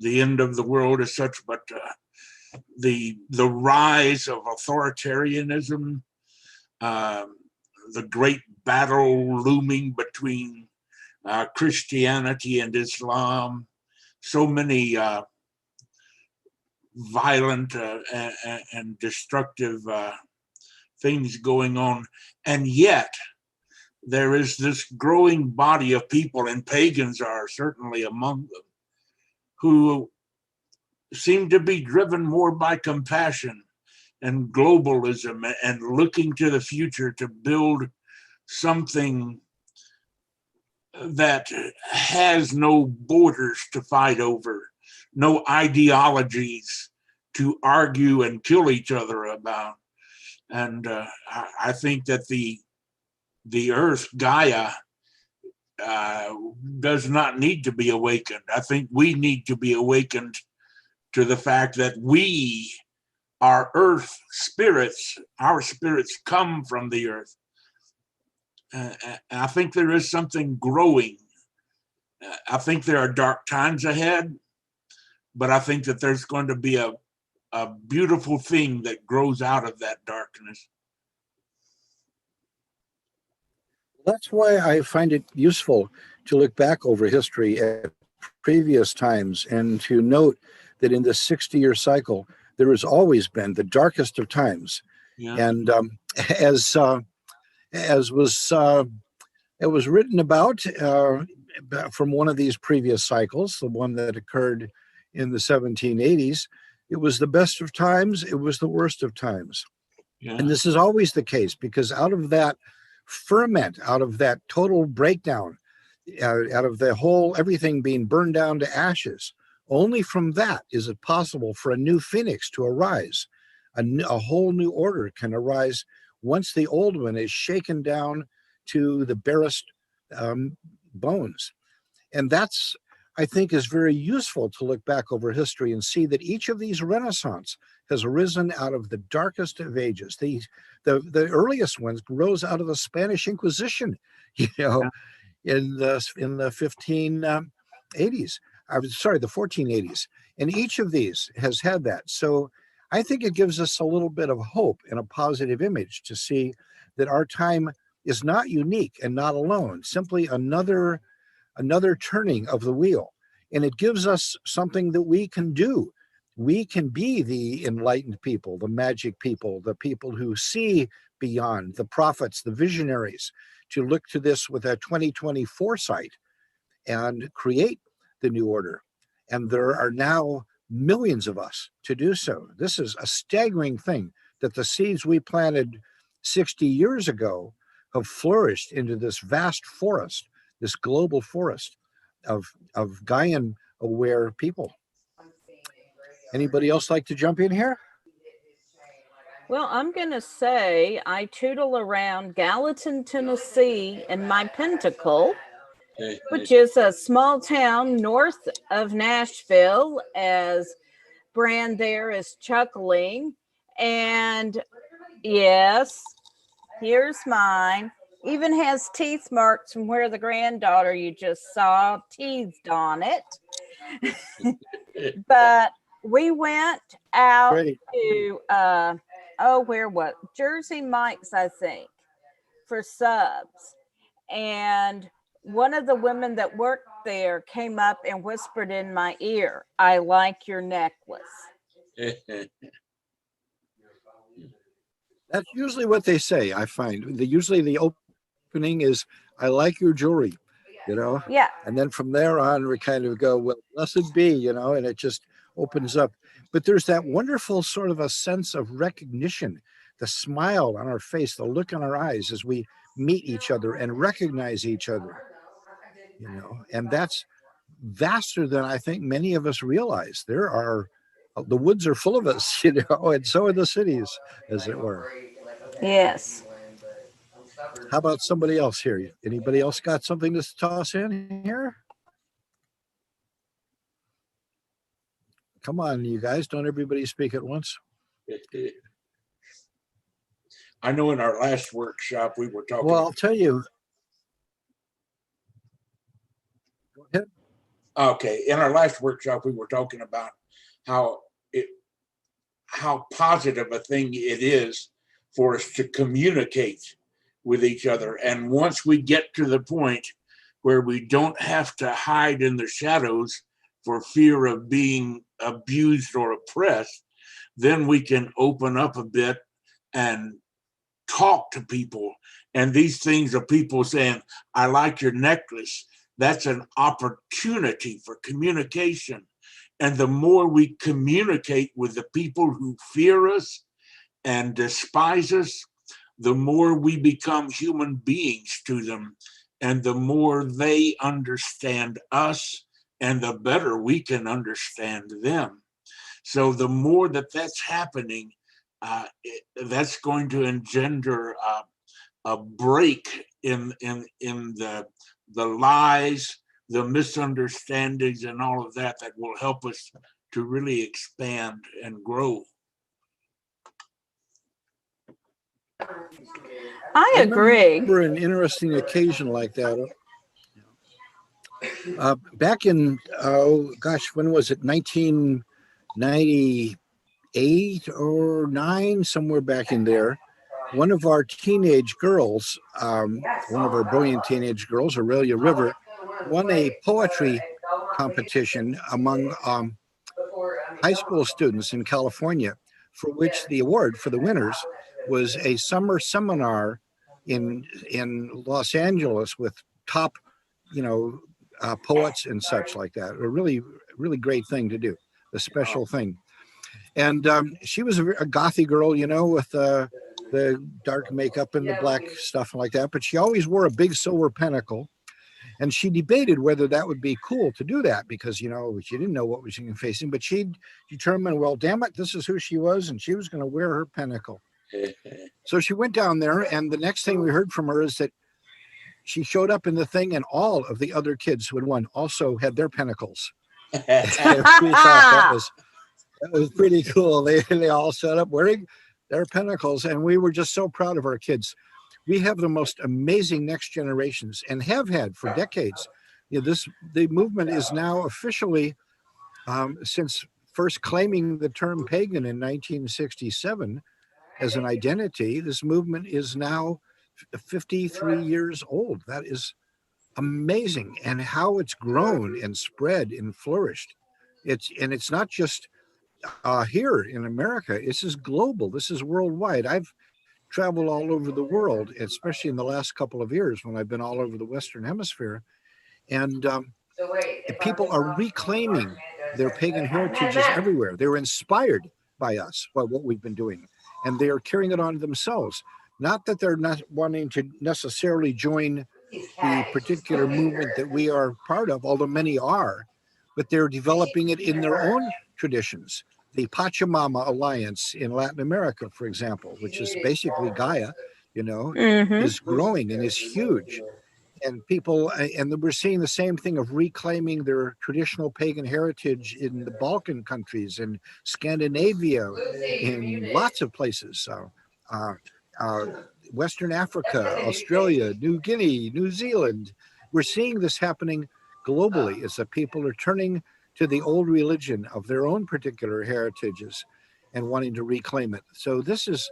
end of the world as such, but the rise of authoritarianism, the great battle looming between Christianity and Islam, so many violent and destructive things going on. And yet there is this growing body of people, and pagans are certainly among them, who seem to be driven more by compassion and globalism and looking to the future to build something that has no borders to fight over, no ideologies to argue and kill each other about. And I think that the Earth, Gaia, does not need to be awakened. I think we need to be awakened to the fact that we are Earth spirits. Our spirits come from the Earth. I think there is something growing. I think there are dark times ahead, but I think that there's going to be a beautiful thing that grows out of that darkness. That's why I find it useful to look back over history at previous times and to note that in this 60-year cycle, there has always been the darkest of times. Yeah. And as was written about from one of these previous cycles, the one that occurred in the 1780s, it was the best of times, it was the worst of times. Yeah. And this is always the case, because out of that ferment, out of that total breakdown, out of the whole, everything being burned down to ashes, only from that is it possible for a new phoenix to arise. A whole new order can arise once the old one is shaken down to the barest bones. And that's, I think, is very useful to look back over history and see that each of these Renaissance has arisen out of the darkest of ages. The earliest ones rose out of the Spanish Inquisition, you know, in the 80s. I was sorry, the 1480s. And each of these has had that. So I think it gives us a little bit of hope and a positive image to see that our time is not unique and not alone, simply another turning of the wheel. And it gives us something that we can do. We can be the enlightened people, the magic people, the people who see beyond, the prophets, the visionaries, to look to this with a 2020 foresight and create the new order. And there are now millions of us to do so. This is a staggering thing that the seeds we planted 60 years ago have flourished into this vast forest, this global forest of Gaian aware people. Anybody else like to jump in here? Well, I'm going to say I tootle around Gallatin, Tennessee in my pentacle, which is a small town north of Nashville, as Brand there is chuckling. And yes, here's mine. Even has teeth marks from where the granddaughter you just saw teethed on it. But we went out to where what? Jersey Mike's, I think, for subs. And one of the women that worked there came up and whispered in my ear, "I like your necklace." That's usually what they say, I find. Usually the opening is, "I like your jewelry," you know? Yeah. And then from there on, we kind of go, "Well, blessed be," you know, and it just opens up. But there's that wonderful sort of a sense of recognition, the smile on our face, the look in our eyes as we meet each other and recognize each other, you know, and that's vaster than I think many of us realize. The woods are full of us, you know, and so are the cities, as it were. Yes. How about somebody else here? Anybody else got something to toss in here? Come on, you guys, don't everybody speak at once. I know in our last workshop we were talking. Well, I'll tell you. Go ahead. Okay, in our last workshop we were talking about how positive a thing it is for us to communicate with each other. And once we get to the point where we don't have to hide in the shadows for fear of being abused or oppressed, then we can open up a bit and talk to people. And these things are people saying, "I like your necklace." That's an opportunity for communication. And the more we communicate with the people who fear us and despise us, the more we become human beings to them, and the more they understand us, and the better we can understand them. So the more that's happening, that's going to engender a break in the lies, the misunderstandings, and all of that will help us to really expand and grow. I agree. Remember an interesting occasion like that. Back in, when was it? 1998 or 9, somewhere back in there. One of our teenage girls, one of our brilliant teenage girls, Aurelia River, won a poetry competition among high school students in California, for which the award for the winners was a summer seminar in Los Angeles with top, poets and such like that. A really, really great thing to do, a special thing. And she was a gothy girl, with the dark makeup and the black stuff like that, but she always wore a big silver pentacle. And she debated whether that would be cool to do that because, she didn't know what was facing, but she determined, well, damn it, this is who she was, and she was going to wear her pentacle. So she went down there, and the next thing we heard from her is that she showed up in the thing, and all of the other kids who had won also had their pentacles. We thought that was pretty cool. They all showed up wearing their pentacles, and we were just so proud of our kids. We have the most amazing next generations, and have had for decades, the movement is now officially, since first claiming the term pagan in 1967 as an identity, this movement is now 53 years old. That is amazing, and how it's grown and spread and flourished. It's not just here in America. This is global. This is worldwide. I've traveled all over the world, especially in the last couple of years when I've been all over the Western Hemisphere, and people are reclaiming their pagan heritages everywhere. They're inspired by us, by what we've been doing, and they are carrying it on themselves. Not that they're not wanting to necessarily join the particular movement that we are part of, although many are, but they're developing it in their own traditions. The Pachamama Alliance in Latin America, for example, which is basically Gaia, is growing and is huge. And people, and we're seeing the same thing of reclaiming their traditional pagan heritage in the Balkan countries, in Scandinavia, in lots of places. Western Africa, Australia, New Guinea, New Zealand. We're seeing this happening globally, as that people are turning to the old religion of their own particular heritages and wanting to reclaim it. So this is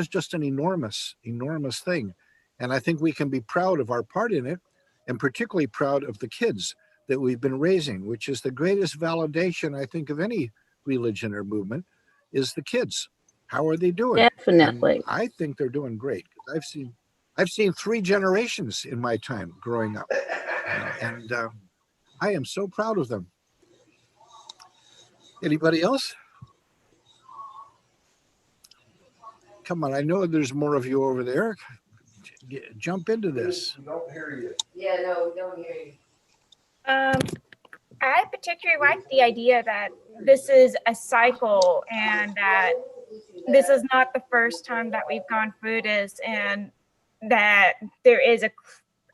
just an enormous, enormous thing. And I think we can be proud of our part in it, and particularly proud of the kids that we've been raising, which is the greatest validation, I think, of any religion or movement, is the kids. How are they doing? Definitely. And I think they're doing great. I've seen 3 generations in my time growing up, and I am so proud of them. Anybody else? Come on, I know there's more of you over there. Jump into this. Don't hear you. Yeah, no, don't hear you. I particularly like the idea that this is a cycle and that this is not the first time that we've gone through this, and that there is a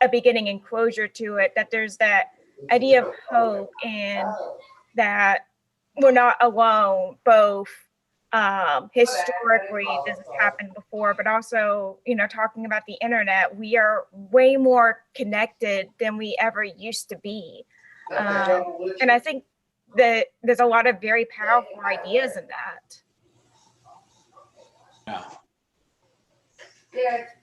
beginning and closure to it, that there's that idea of hope, and that we're not alone, both historically this has happened before, but also, talking about the internet, we are way more connected than we ever used to be. And I think that there's a lot of very powerful ideas in that.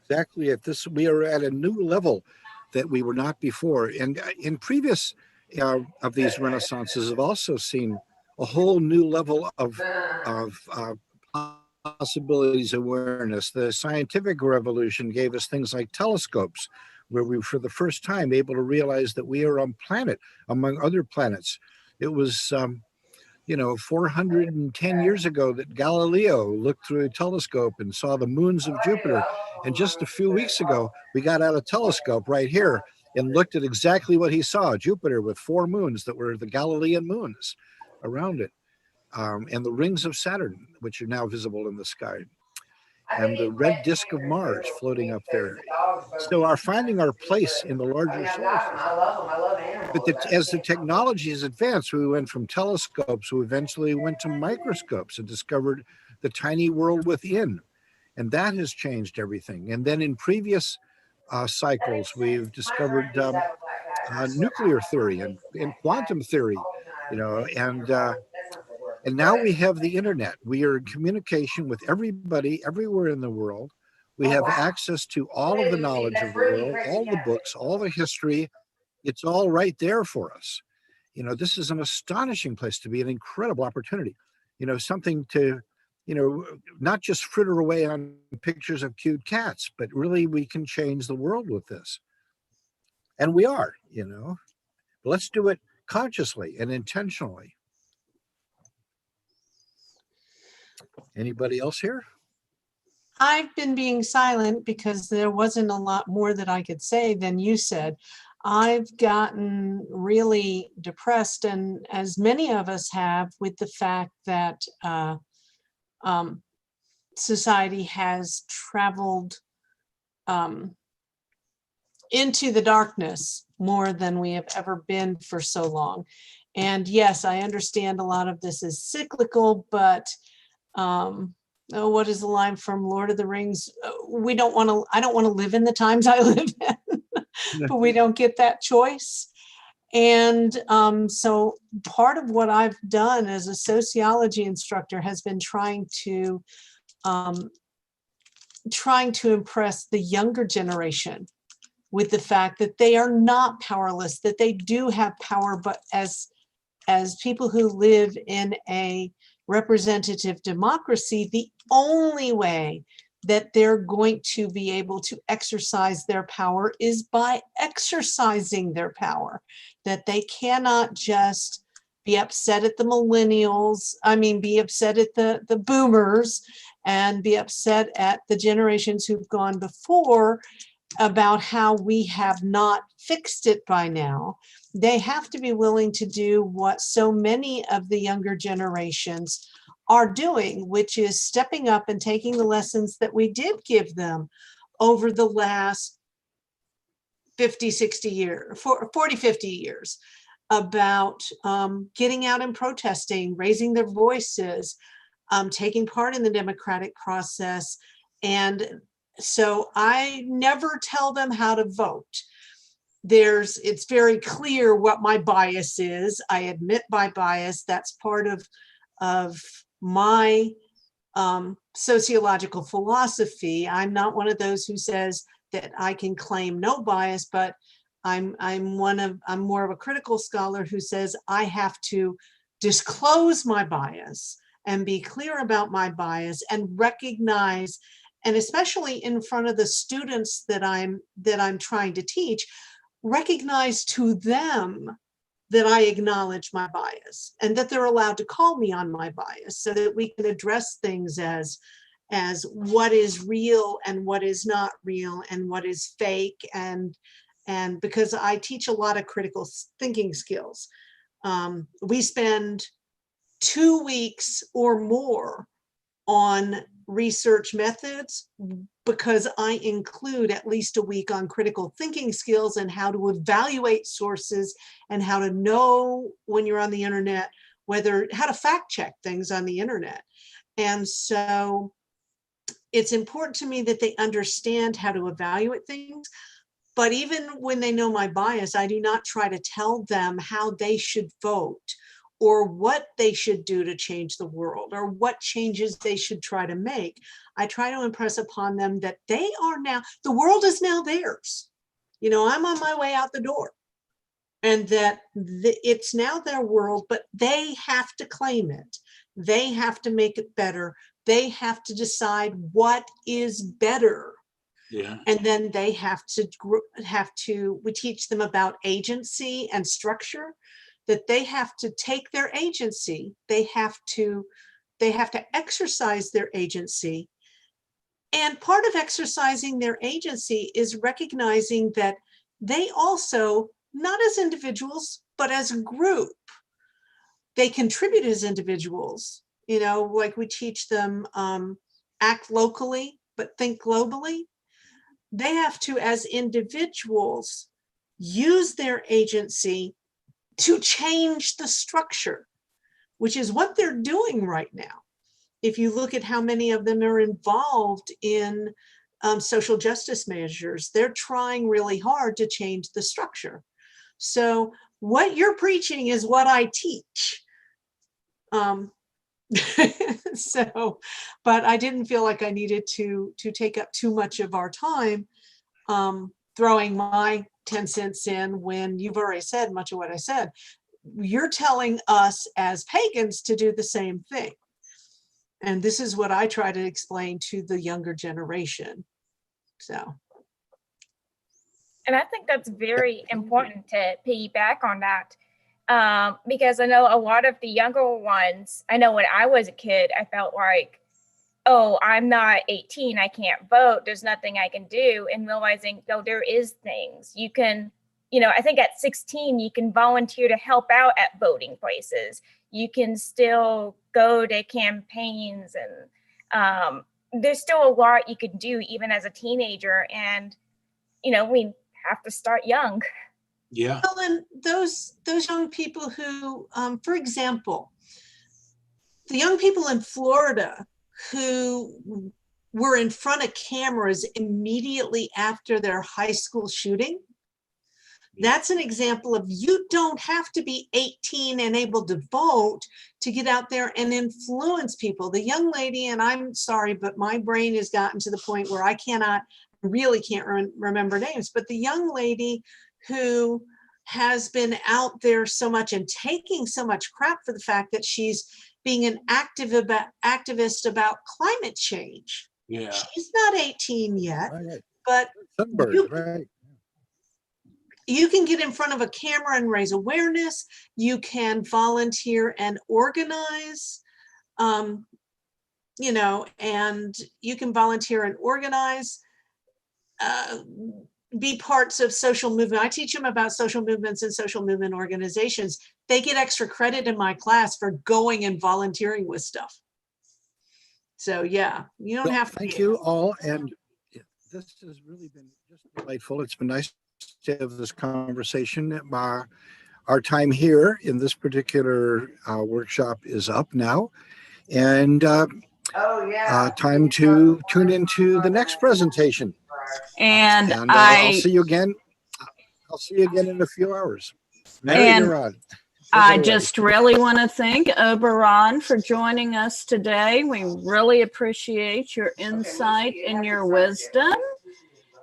Exactly. We are at a new level that we were not before. And in previous of these renaissances, I've also seen a whole new level of possibilities, awareness. The scientific revolution gave us things like telescopes, where we, for the first time, able to realize that we are on planet among other planets. It was 410 years ago that Galileo looked through a telescope and saw the moons of Jupiter. And just a few weeks ago, we got out a telescope right here and looked at exactly what he saw, Jupiter with 4 moons that were the Galilean moons around it, and the rings of Saturn, which are now visible in the sky, and the red disk of Mars floating up there. So our finding our place in the larger solar system. But as the technology has advanced, we went from telescopes, we eventually went to microscopes and discovered the tiny world within. And that has changed everything. And then in previous cycles, we've discovered nuclear theory and quantum theory, and now we have the internet. We are in communication with everybody, everywhere in the world. We have access to all of the knowledge of the world, all the books, all the history. It's all right there for us. This is an astonishing place to be, an incredible opportunity. Something to, not just fritter away on pictures of cute cats, but really we can change the world with this. And we are, Let's do it consciously and intentionally. Anybody else here? I've been being silent because there wasn't a lot more that I could say than you said. I've gotten really depressed, and as many of us have, with the fact that society has traveled into the darkness more than we have ever been for so long. And yes, I understand a lot of this is cyclical, but what is the line from Lord of the Rings? I don't want to live in the times I live in, but we don't get that choice. And so part of what I've done as a sociology instructor has been trying to impress the younger generation with the fact that they are not powerless, that they do have power, but as people who live in a representative democracy, the only way that they're going to be able to exercise their power is by exercising their power, that they cannot just be upset at the millennials, be upset at the boomers, and be upset at the generations who've gone before about how we have not fixed it by now. They have to be willing to do what so many of the younger generations are doing, which is stepping up and taking the lessons that we did give them over the last 50, 60 years, 40, 50 years, about getting out and protesting, raising their voices, taking part in the democratic process. And so I never tell them how to vote. It's very clear what my bias is. I admit my bias. That's part of my sociological philosophy. I'm not one of those who says that I can claim no bias, but I'm more of a critical scholar who says I have to disclose my bias and be clear about my bias and recognize, and especially in front of the students that I'm trying to teach, recognize to them that I acknowledge my bias and that they're allowed to call me on my bias, so that we can address things as what is real and what is not real and what is fake. And because I teach a lot of critical thinking skills, we spend 2 weeks or more on research methods, because I include at least a week on critical thinking skills and how to evaluate sources and how to know when you're on the internet, how to fact check things on the internet. And so it's important to me that they understand how to evaluate things. But even when they know my bias, I do not try to tell them how they should vote or what they should do to change the world or what changes they should try to make. I try to impress upon them that the world is now theirs. I'm on my way out the door, and that it's now their world, but they have to claim it. They have to make it better. They have to decide what is better. Yeah. And then they we teach them about agency and structure, that they have to take their agency, they have to exercise their agency. And part of exercising their agency is recognizing that they also, not as individuals, but as a group, they contribute as individuals. Like we teach them act locally, but think globally. They have to, as individuals, use their agency to change the structure, which is what they're doing right now. If you look at how many of them are involved in social justice measures, they're trying really hard to change the structure. So what you're preaching is what I teach. But I didn't feel like I needed to take up too much of our time throwing my 10 cents in when you've already said much of what I said. You're telling us as pagans to do the same thing. And this is what I try to explain to the younger generation. So. And I think that's very important to piggyback on that. Because I know a lot of the younger ones, I know when I was a kid, I felt like, oh, I'm not 18, I can't vote, there's nothing I can do, and realizing, no, there is things. You can, I think at 16, you can volunteer to help out at voting places. You can still go to campaigns, and there's still a lot you could do even as a teenager. And, we have to start young. Yeah. Well, and those young people who, for example, the young people in Florida who were in front of cameras immediately after their high school shooting, That's an example of you don't have to be 18 and able to vote to get out there and influence people. The young lady, and I'm sorry, but my brain has gotten to the point where I really can't remember names, but the young lady who has been out there so much and taking so much crap for the fact that she's being an activist about climate change. Yeah. She's not 18 yet, Right. but Hubbard, you, right. you can get in front of a camera and raise awareness. You can volunteer and organize, you know, and you can volunteer and organize, be parts of social movement. I teach them about social movements and social movement organizations. They get extra credit in my class for going and volunteering with stuff. So yeah, you don't have to. Thank you all. And this has really been just delightful. It's been nice to have this conversation. Our time here in this particular workshop is up now. And time to tune into the next presentation. And I'll see you again. I'll see you again in a few hours. And on. I just really want to thank Oberon for joining us today. We really appreciate your insight and your wisdom.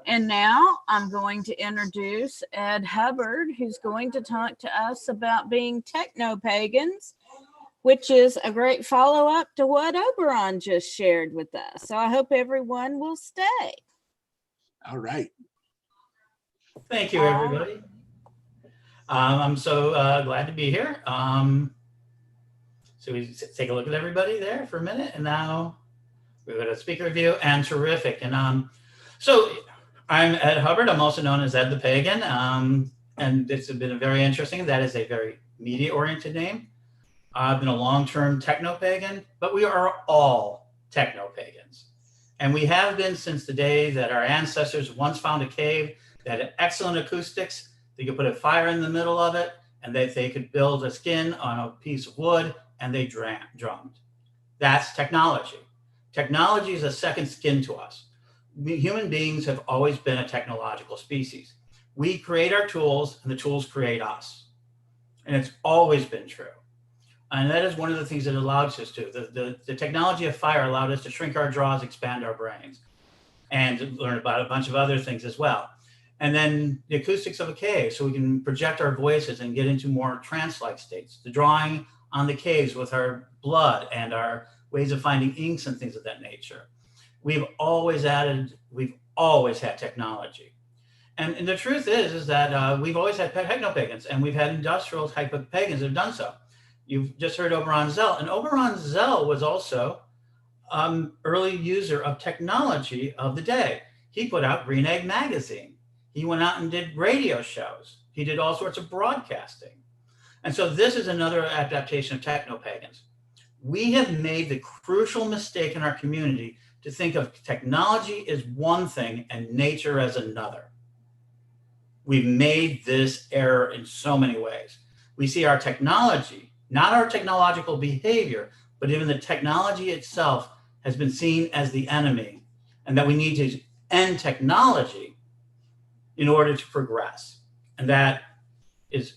And now I'm going to introduce Ed Hubbard, who's going to talk to us about being techno-pagans, which is a great follow-up to what Oberon just shared with us. So I hope everyone will stay. All right. Thank you, everybody. I'm so glad to be here. So we take a look at everybody there for a minute, and now we've got a speaker review and terrific. And so I'm Ed Hubbard. I'm also known as Ed the Pagan, and it's been very interesting. That is a very media-oriented name. I've been a long-term techno-pagan, but we are all techno-pagans. And we have been since the day that our ancestors once found a cave that had excellent acoustics. They could put a fire in the middle of it, and they could build a skin on a piece of wood, and they drummed. That's technology. Technology is a second skin to us. We, human beings, have always been a technological species. We create our tools, and the tools create us. And it's always been true. And that is one of the things that allows us to. The technology of fire allowed us to shrink our jaws, expand our brains, and learn about a bunch of other things as well. And then the acoustics of a cave, so we can project our voices and get into more trance-like states. The drawing on the caves with our blood and our ways of finding inks and things of that nature. We've always had technology. And the truth is that we've always had techno-pagans, and we've had industrial type of pagans that have done so. You've just heard Oberon Zell, and Oberon Zell was also early user of technology of the day. He put out Green Egg magazine. He went out and did radio shows. He did all sorts of broadcasting. And so this is another adaptation of techno-pagans. We have made the crucial mistake in our community to think of technology as one thing and nature as another. We've made this error in so many ways. We see our technology, not our technological behavior, but even the technology itself has been seen as the enemy, and that we need to end technology in order to progress. And that is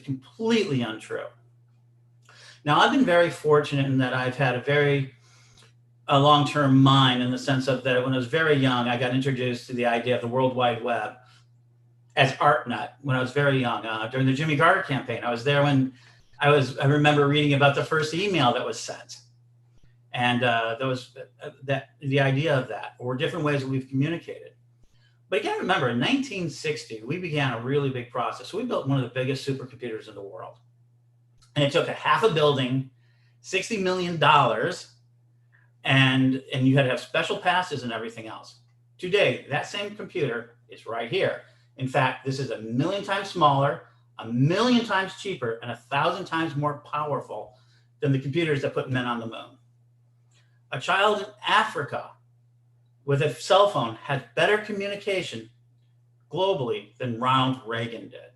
completely untrue. Now, I've been very fortunate in that I've had a long-term mind, in the sense of that when I was very young, I got introduced to the idea of the World Wide Web as ArtNet when I was very young. During the Jimmy Carter campaign, I was there when I remember reading about the first email that was sent. And the idea of that, or different ways that we've communicated. But again, remember, in 1960, we began a really big process. So we built one of the biggest supercomputers in the world. And it took a half a building, $60 million, and you had to have special passes and everything else. Today, that same computer is right here. In fact, this is 1,000,000 times smaller, 1,000,000 times cheaper, and 1,000 times more powerful than the computers that put men on the moon. A child in Africa with a cell phone had better communication globally than Ronald Reagan did.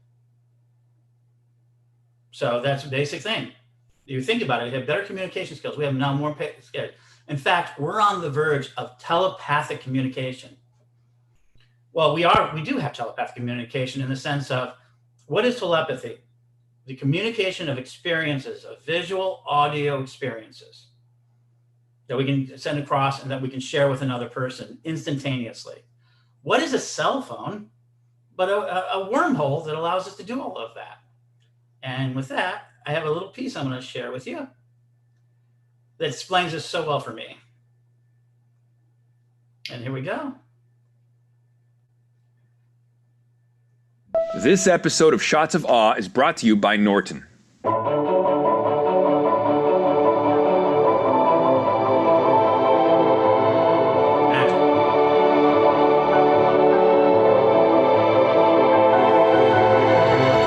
So that's a basic thing. You think about it, you have better communication skills. We have now more skills. In fact, we're on the verge of telepathic communication. Well, we do have telepathic communication in the sense of What is telepathy? The communication of experiences, of visual, audio experiences that we can send across and that we can share with another person instantaneously. What is a cell phone but a wormhole that allows us to do all of that? And with that, I have a little piece I'm going to share with you that explains this so well for me. And here we go. This episode of Shots of Awe is brought to you by Norton.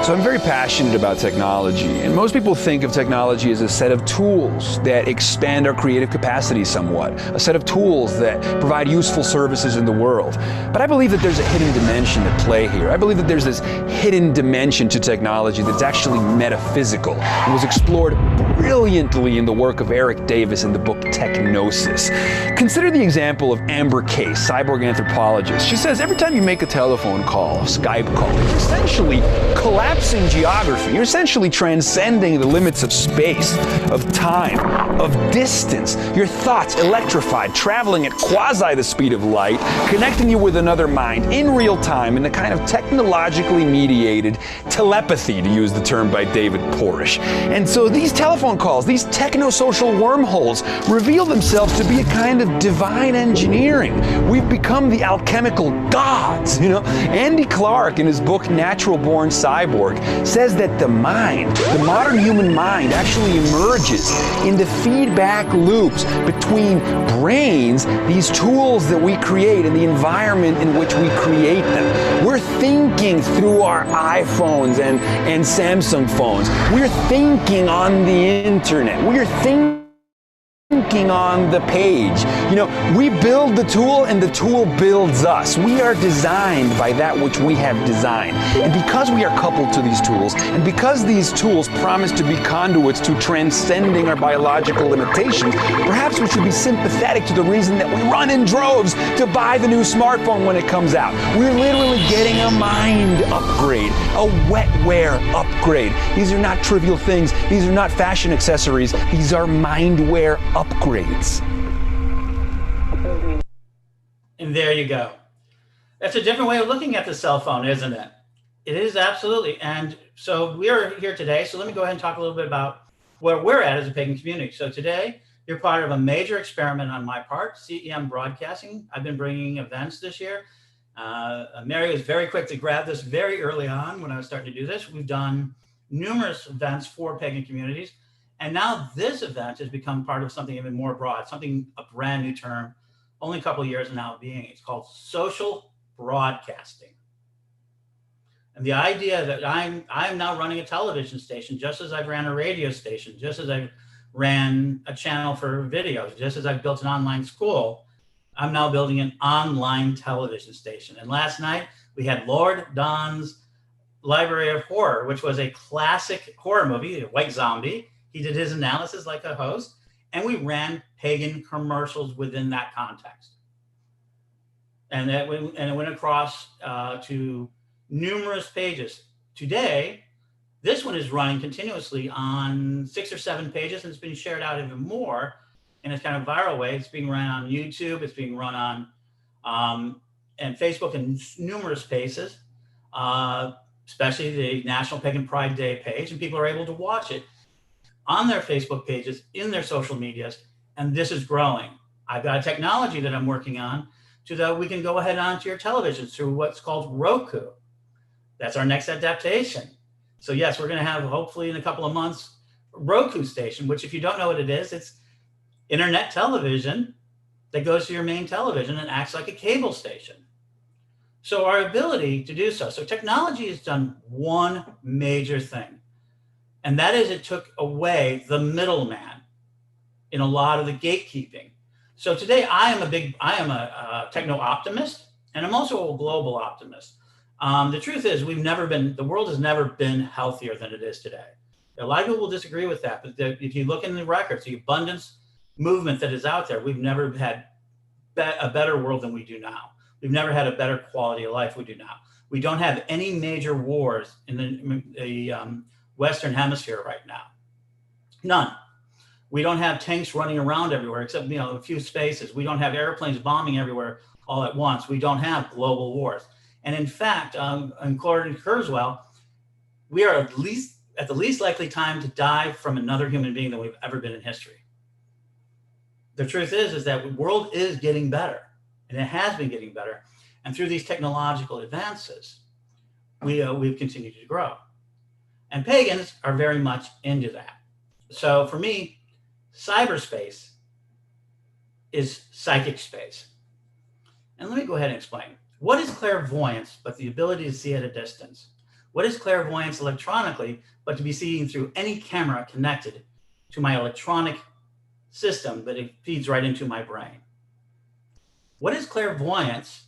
So I'm very passionate about technology, and most people think of technology as a set of tools that expand our creative capacity somewhat, a set of tools that provide useful services in the world. But I believe that there's a hidden dimension at play here. I believe that there's this hidden dimension to technology that's actually metaphysical and was explored brilliantly in the work of Eric Davis in the book Technosis. Consider the example of Amber Case, cyborg anthropologist. She says every time you make a telephone call, a Skype call, you're essentially collapsing geography. You're essentially transcending the limits of space, of time, of distance. Your thoughts electrified, traveling at quasi the speed of light, connecting you with another mind in real time in a kind of technologically mediated telepathy, to use the term by David Porish. And so these telephone calls, these techno-social wormholes, reveal themselves to be a kind of divine engineering. We've become the alchemical gods, you know? Andy Clark, in his book Natural Born Cyborg, says that the mind, the modern human mind, actually emerges into feedback loops between brains, these tools that we create, and the environment in which we create them. We're thinking through our iPhones and Samsung phones. We're thinking on the internet. We're thinking on the page. You know, we build the tool and the tool builds us. We are designed by that which we have designed. And because we are coupled to these tools, and because these tools promise to be conduits to transcending our biological limitations, perhaps we should be sympathetic to the reason that we run in droves to buy the new smartphone when it comes out. We're literally getting a mind upgrade, a wetware upgrade. These are not trivial things. These are not fashion accessories. These are mindware upgrades. And there you go. That's a different way of looking at the cell phone, isn't it? It is, absolutely. And so we're here today. So let me go ahead and talk a little bit about where we're at as a pagan community. So today, you're part of a major experiment on my part, CEM Broadcasting. I've been bringing events this year. Mary was very quick to grab this very early on when I was starting to do this. We've done numerous events for pagan communities. And now this event has become part of something even more broad, something, a brand new term, only a couple of years now being. It's called social broadcasting. And the idea that I'm now running a television station, just as I've ran a radio station, just as I ran a channel for videos, just as I've built an online school, I'm now building an online television station. And last night we had Lord Don's Library of Horror, which was a classic horror movie, a white zombie. He did his analysis like a host, and we ran pagan commercials within that context. And it went across to numerous pages. Today, this one is running continuously on 6 or 7 pages, and it's been shared out even more in a kind of viral way. It's being run on YouTube. It's being run on and Facebook and numerous places, especially the National Pagan Pride Day page, and people are able to watch it on their Facebook pages, in their social medias, and this is growing. I've got a technology that I'm working on so that we can go ahead onto your television through what's called Roku. That's our next adaptation. So yes, we're gonna have, hopefully in a couple of months, a Roku station, which if you don't know what it is, it's internet television that goes to your main television and acts like a cable station. So our ability to do so technology has done one major thing. And that is, it took away the middleman in a lot of the gatekeeping. So today I am a techno optimist, and I'm also a global optimist. The truth is, the world has never been healthier than it is today. A lot of people will disagree with that, but if you look in the records, the abundance movement that is out there, we've never had a better world than we do now. We've never had a better quality of life we do now. We don't have any major wars in the Western Hemisphere right now. None. We don't have tanks running around everywhere, except, you know, a few spaces. We don't have airplanes bombing everywhere all at once. We don't have global wars. And in fact, according to Kurzweil, we are at the least likely time to die from another human being than we've ever been in history. The truth is that the world is getting better, and it has been getting better. And through these technological advances, we've continued to grow. And pagans are very much into that. So for me, cyberspace is psychic space. And let me go ahead and explain. What is clairvoyance but the ability to see at a distance? What is clairvoyance electronically but to be seen through any camera connected to my electronic system that it feeds right into my brain? What is clairvoyance,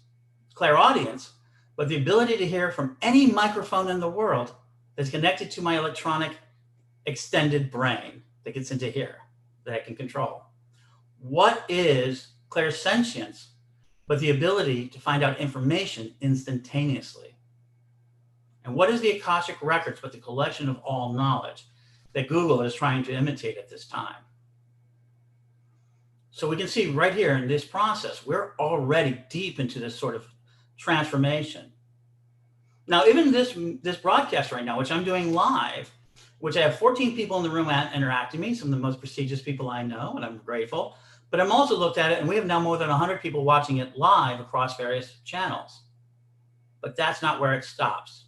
clairaudience, but the ability to hear from any microphone in the world that's connected to my electronic extended brain that gets into here, that I can control? What is clairsentience but the ability to find out information instantaneously? And what is the Akashic Records but the collection of all knowledge that Google is trying to imitate at this time? So we can see right here in this process, we're already deep into this sort of transformation. Now, even this broadcast right now, which I'm doing live, which I have 14 people in the room interacting with me, some of the most prestigious people I know, and I'm grateful. But I'm also looked at it, and we have now more than 100 people watching it live across various channels. But that's not where it stops.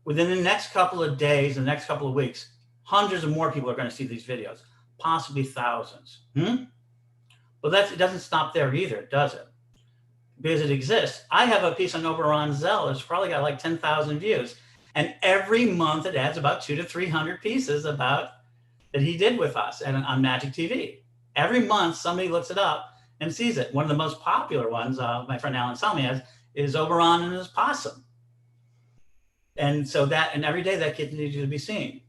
Within the next couple of days, the next couple of weeks, hundreds of more people are going to see these videos, possibly thousands. Well, it doesn't stop there either, does it? Because it exists. I have a piece on Oberon Zell. It's probably got like 10,000 views. And every month it adds about 200 to 300 pieces about that he did with us and on Magic TV. Every month somebody looks it up and sees it. One of the most popular ones, my friend Alan Salmi has, is Oberon and his possum. And so and every day that continues to be seen.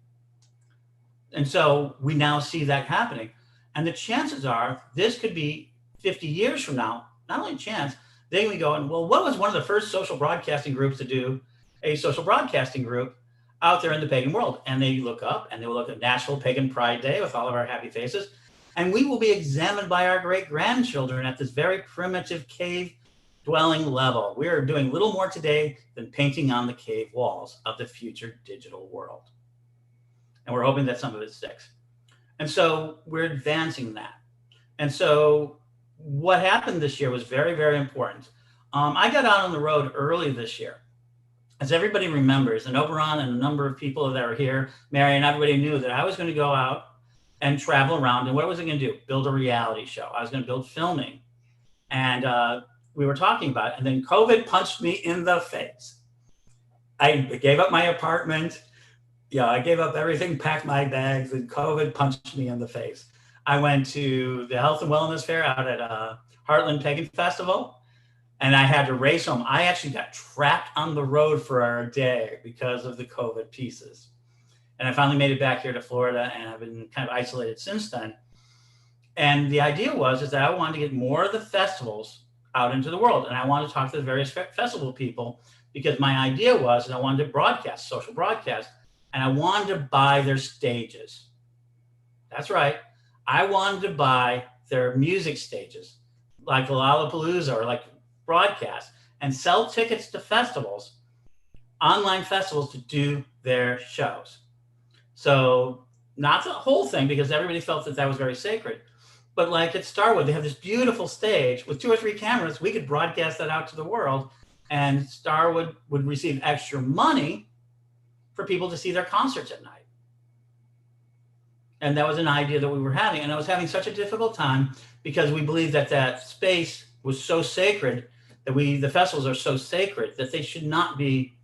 And so we now see that happening. And the chances are this could be 50 years from now, not only a chance, then we go, and well, what was one of the first social broadcasting groups to do a social broadcasting group out there in the pagan world? And they look up and they will look at Nashville Pagan Pride Day with all of our happy faces. And we will be examined by our great-grandchildren at this very primitive cave dwelling level. We are doing little more today than painting on the cave walls of the future digital world. And we're hoping that some of it sticks. And so we're advancing that. And so what happened this year was very, very important. I got out on the road early this year. As everybody remembers, and Oberon and a number of people that are here, Mary and everybody knew that I was going to go out and travel around. And what was I going to do? Build a reality show. I was going to build filming. And we were talking about it. And then COVID punched me in the face. I gave up my apartment. Yeah, I gave up everything, packed my bags, and COVID punched me in the face. I went to the Health and Wellness Fair out at Heartland Pagan Festival, and I had to race home. I actually got trapped on the road for a day because of the COVID pieces. And I finally made it back here to Florida, and I've been kind of isolated since then. And the idea is that I wanted to get more of the festivals out into the world, and I wanted to talk to the various festival people because my idea was that I wanted to broadcast, social broadcast, and I wanted to buy their stages. That's right. I wanted to buy their music stages, like Lollapalooza or like broadcast, and sell tickets to festivals, online festivals, to do their shows. So not the whole thing, because everybody felt that was very sacred. But like at Starwood, they have this beautiful stage with 2 or 3 cameras. We could broadcast that out to the world, and Starwood would receive extra money for people to see their concerts at night. And that was an idea that we were having. And I was having such a difficult time because we believed that that space was so sacred, that the festivals are so sacred that they should not be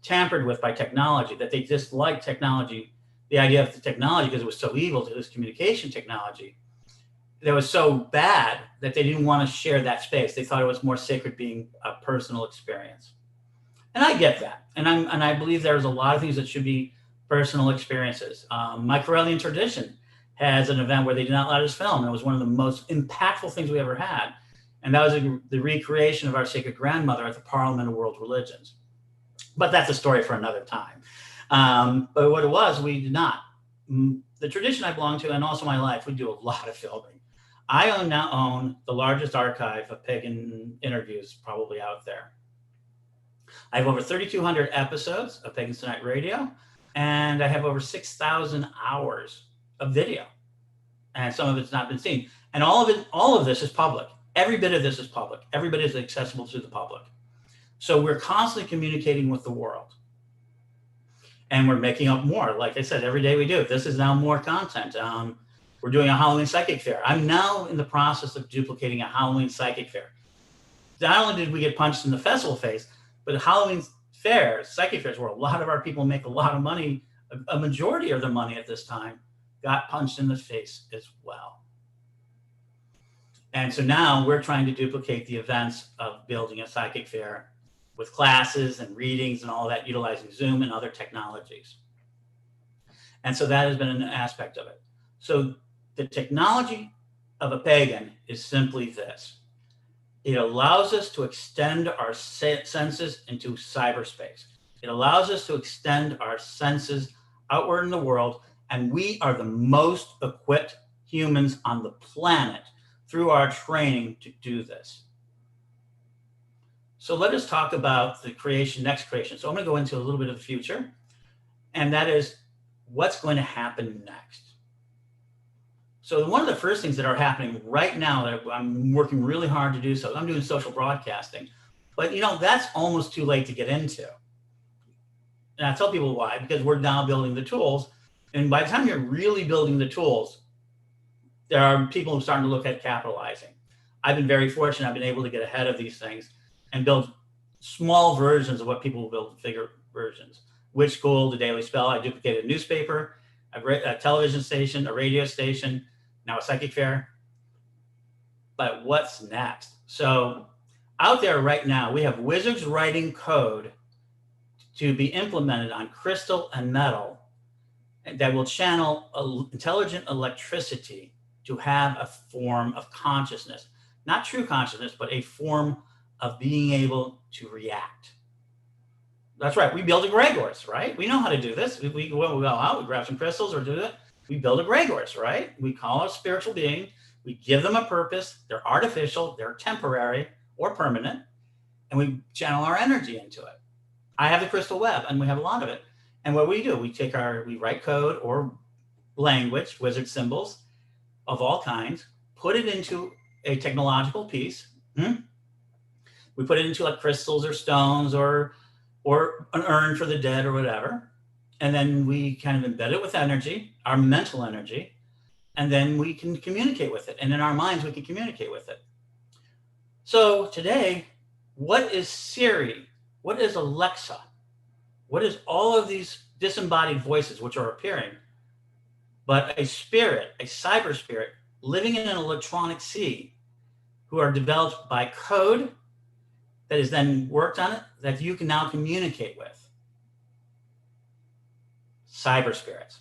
tampered with by technology, that they disliked technology, the idea of the technology, because it was so evil to this communication technology. That was so bad that they didn't want to share that space. They thought it was more sacred being a personal experience. And I get that. And I believe there's a lot of things that should be personal experiences. My Corellian tradition has an event where they did not let us film. It was one of the most impactful things we ever had. And that was the recreation of our sacred grandmother at the Parliament of World Religions. But that's a story for another time. But what it was, we did not. The tradition I belong to, and also my life, we do a lot of filming. I now own the largest archive of pagan interviews probably out there. I have over 3,200 episodes of Pagans Tonight Radio, and I have over 6,000 hours of video. And some of it's not been seen. And all of this is public. Every bit of this is public. Every bit is accessible to the public. So we're constantly communicating with the world. And we're making up more. Like I said, every day we do. This is now more content. We're doing a Halloween psychic fair. I'm now in the process of duplicating a Halloween psychic fair. Not only did we get punched in the festival face, but Halloween fairs, psychic fairs, where a lot of our people make a lot of money, a majority of their money at this time, got punched in the face as well. And so now we're trying to duplicate the events of building a psychic fair with classes and readings and all that, utilizing Zoom and other technologies. And so that has been an aspect of it. So the technology of a pagan is simply this. It allows us to extend our senses into cyberspace. It allows us to extend our senses outward in the world, and we are the most equipped humans on the planet through our training to do this. So let us talk about the next creation. So I'm going to go into a little bit of the future, and that is what's going to happen next. So one of the first things that are happening right now that I'm working really hard to do, so I'm doing social broadcasting, but that's almost too late to get into. And I tell people why, because we're now building the tools. And by the time you're really building the tools, there are people who are starting to look at capitalizing. I've been very fortunate. I've been able to get ahead of these things and build small versions of what people will build bigger versions. Witch School, The Daily Spell, I duplicated a newspaper, a television station, a radio station, now a psychic fair. But what's next? So out there right now, we have wizards writing code to be implemented on crystal and metal that will channel intelligent electricity to have a form of consciousness, not true consciousness, but a form of being able to react. That's right. We build egregores, right? We know how to do this. We go out, we grab some crystals or do it. We build egregores, right? We call a spiritual being. We give them a purpose. They're artificial. They're temporary or permanent. And we channel our energy into it. I have the crystal web, and we have a lot of it. And what we do, we write code or language, wizard symbols of all kinds, put it into a technological piece. We put it into like crystals or stones or an urn for the dead or whatever. And then we kind of embed it with energy, our mental energy, and then we can communicate with it. And in our minds, we can communicate with it. So today, what is Siri? What is Alexa? What is all of these disembodied voices which are appearing? But a spirit, a cyber spirit, living in an electronic sea, who are developed by code that is then worked on it, that you can now communicate with. Cyber spirits.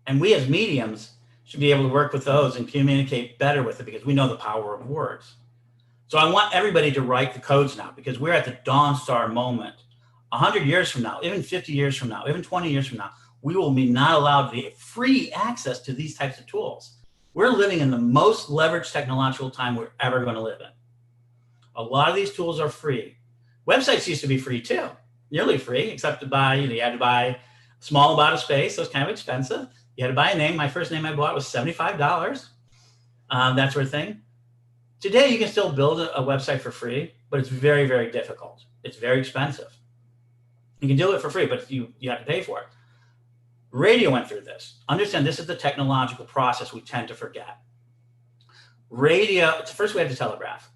And we as mediums should be able to work with those and communicate better with it because we know the power of words. So I want everybody to write the codes now because we're at the dawn star moment. 100 years from now, even 50 years from now, even 20 years from now, we will be not allowed to get free access to these types of tools. We're living in the most leveraged technological time we're ever going to live in. A lot of these tools are free. Websites used to be free too, nearly free, except you had to buy a small amount of space. So it's kind of expensive. You had to buy a name. My first name I bought was $75, that sort of thing. Today, you can still build a website for free, but it's very, very difficult. It's very expensive. You can do it for free, but you have to pay for it. Radio went through this. Understand this is the technological process we tend to forget. Radio, first we had the telegraph.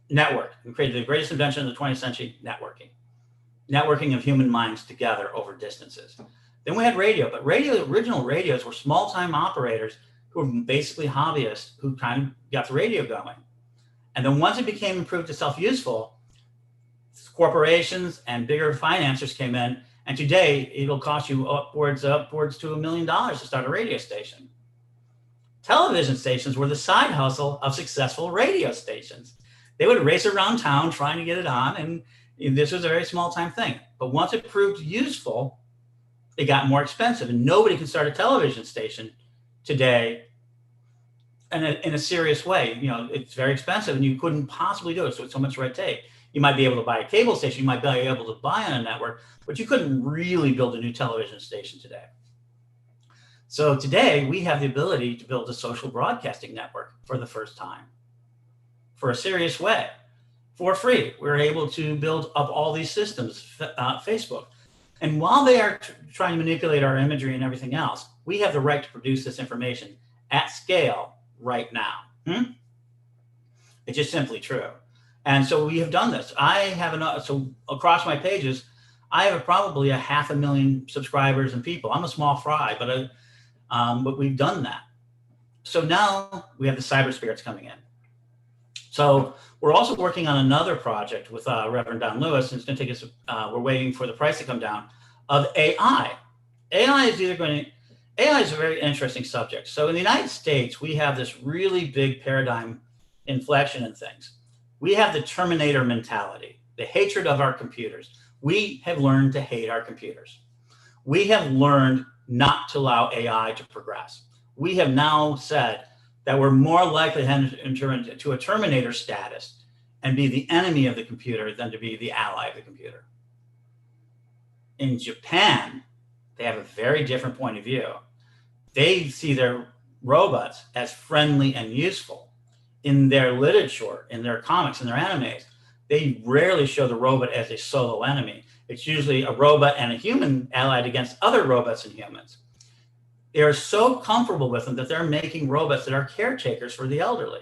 Network. We created the greatest invention of the 20th century, networking. Networking of human minds together over distances. Then we had radio, but original radios were small-time operators who were basically hobbyists who kind of got the radio going. And then once it became improved to self-useful, corporations and bigger financiers came in, and today it'll cost you upwards to $1 million to start a radio station. Television stations were the side hustle of successful radio stations. They would race around town trying to get it on, and this was a very small time thing. But once it proved useful, it got more expensive, and nobody can start a television station today in a serious way. It's very expensive, and you couldn't possibly do it. So it's so much red tape. You might be able to buy a cable station, you might be able to buy on a network, but you couldn't really build a new television station today. So today we have the ability to build a social broadcasting network for the first time, for a serious way, for free. We're able to build up all these systems, Facebook. And while they are trying to manipulate our imagery and everything else, we have the right to produce this information at scale right now. It's just simply true. And so we have done this. I have so across my pages, I have probably 500,000 subscribers and people. I'm a small fry, but we've done that. So now we have the cyber spirits coming in. So we're also working on another project with Reverend Don Lewis, and it's going to take us, we're waiting for the price to come down, of AI. AI is a very interesting subject. So in the United States, we have this really big paradigm inflection in things. We have the Terminator mentality, the hatred of our computers. We have learned to hate our computers. We have learned not to allow AI to progress. We have now said that we're more likely to enter into a Terminator status and be the enemy of the computer than to be the ally of the computer. In Japan, they have a very different point of view. They see their robots as friendly and useful. In their literature, in their comics, in their animes, they rarely show the robot as a solo enemy. It's usually a robot and a human allied against other robots and humans. They are so comfortable with them that they're making robots that are caretakers for the elderly.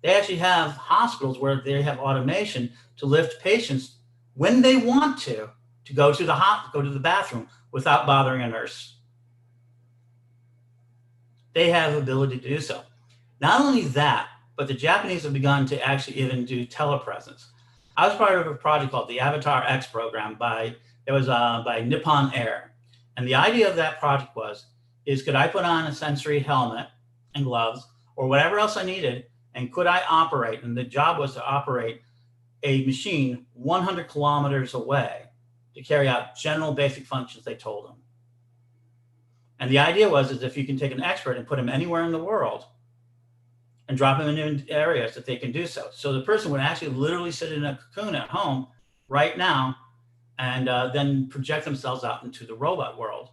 They actually have hospitals where they have automation to lift patients when they want to go to the bathroom without bothering a nurse. They have the ability to do so. Not only that, but the Japanese have begun to actually even do telepresence. I was part of a project called the Avatar X program by Nippon Air. And the idea of that project is could I put on a sensory helmet and gloves or whatever else I needed, and could I operate? And the job was to operate a machine 100 kilometers away to carry out general basic functions they told them. And the idea is if you can take an expert and put him anywhere in the world and drop them in areas that they can do so. So the person would actually literally sit in a cocoon at home right now and then project themselves out into the robot world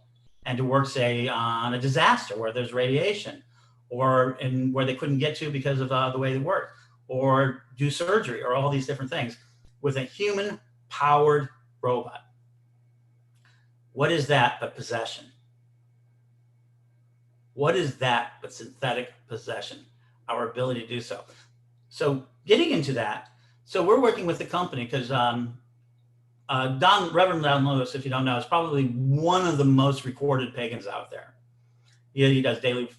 and to work, say, on a disaster where there's radiation or where they couldn't get to because of the way they work, or do surgery or all these different things with a human-powered robot. What is that but possession? What is that but synthetic possession? Our ability to do so. So getting into that, so we're working with the company because Reverend Don Lewis, if you don't know, is probably one of the most recorded pagans out there. He does daily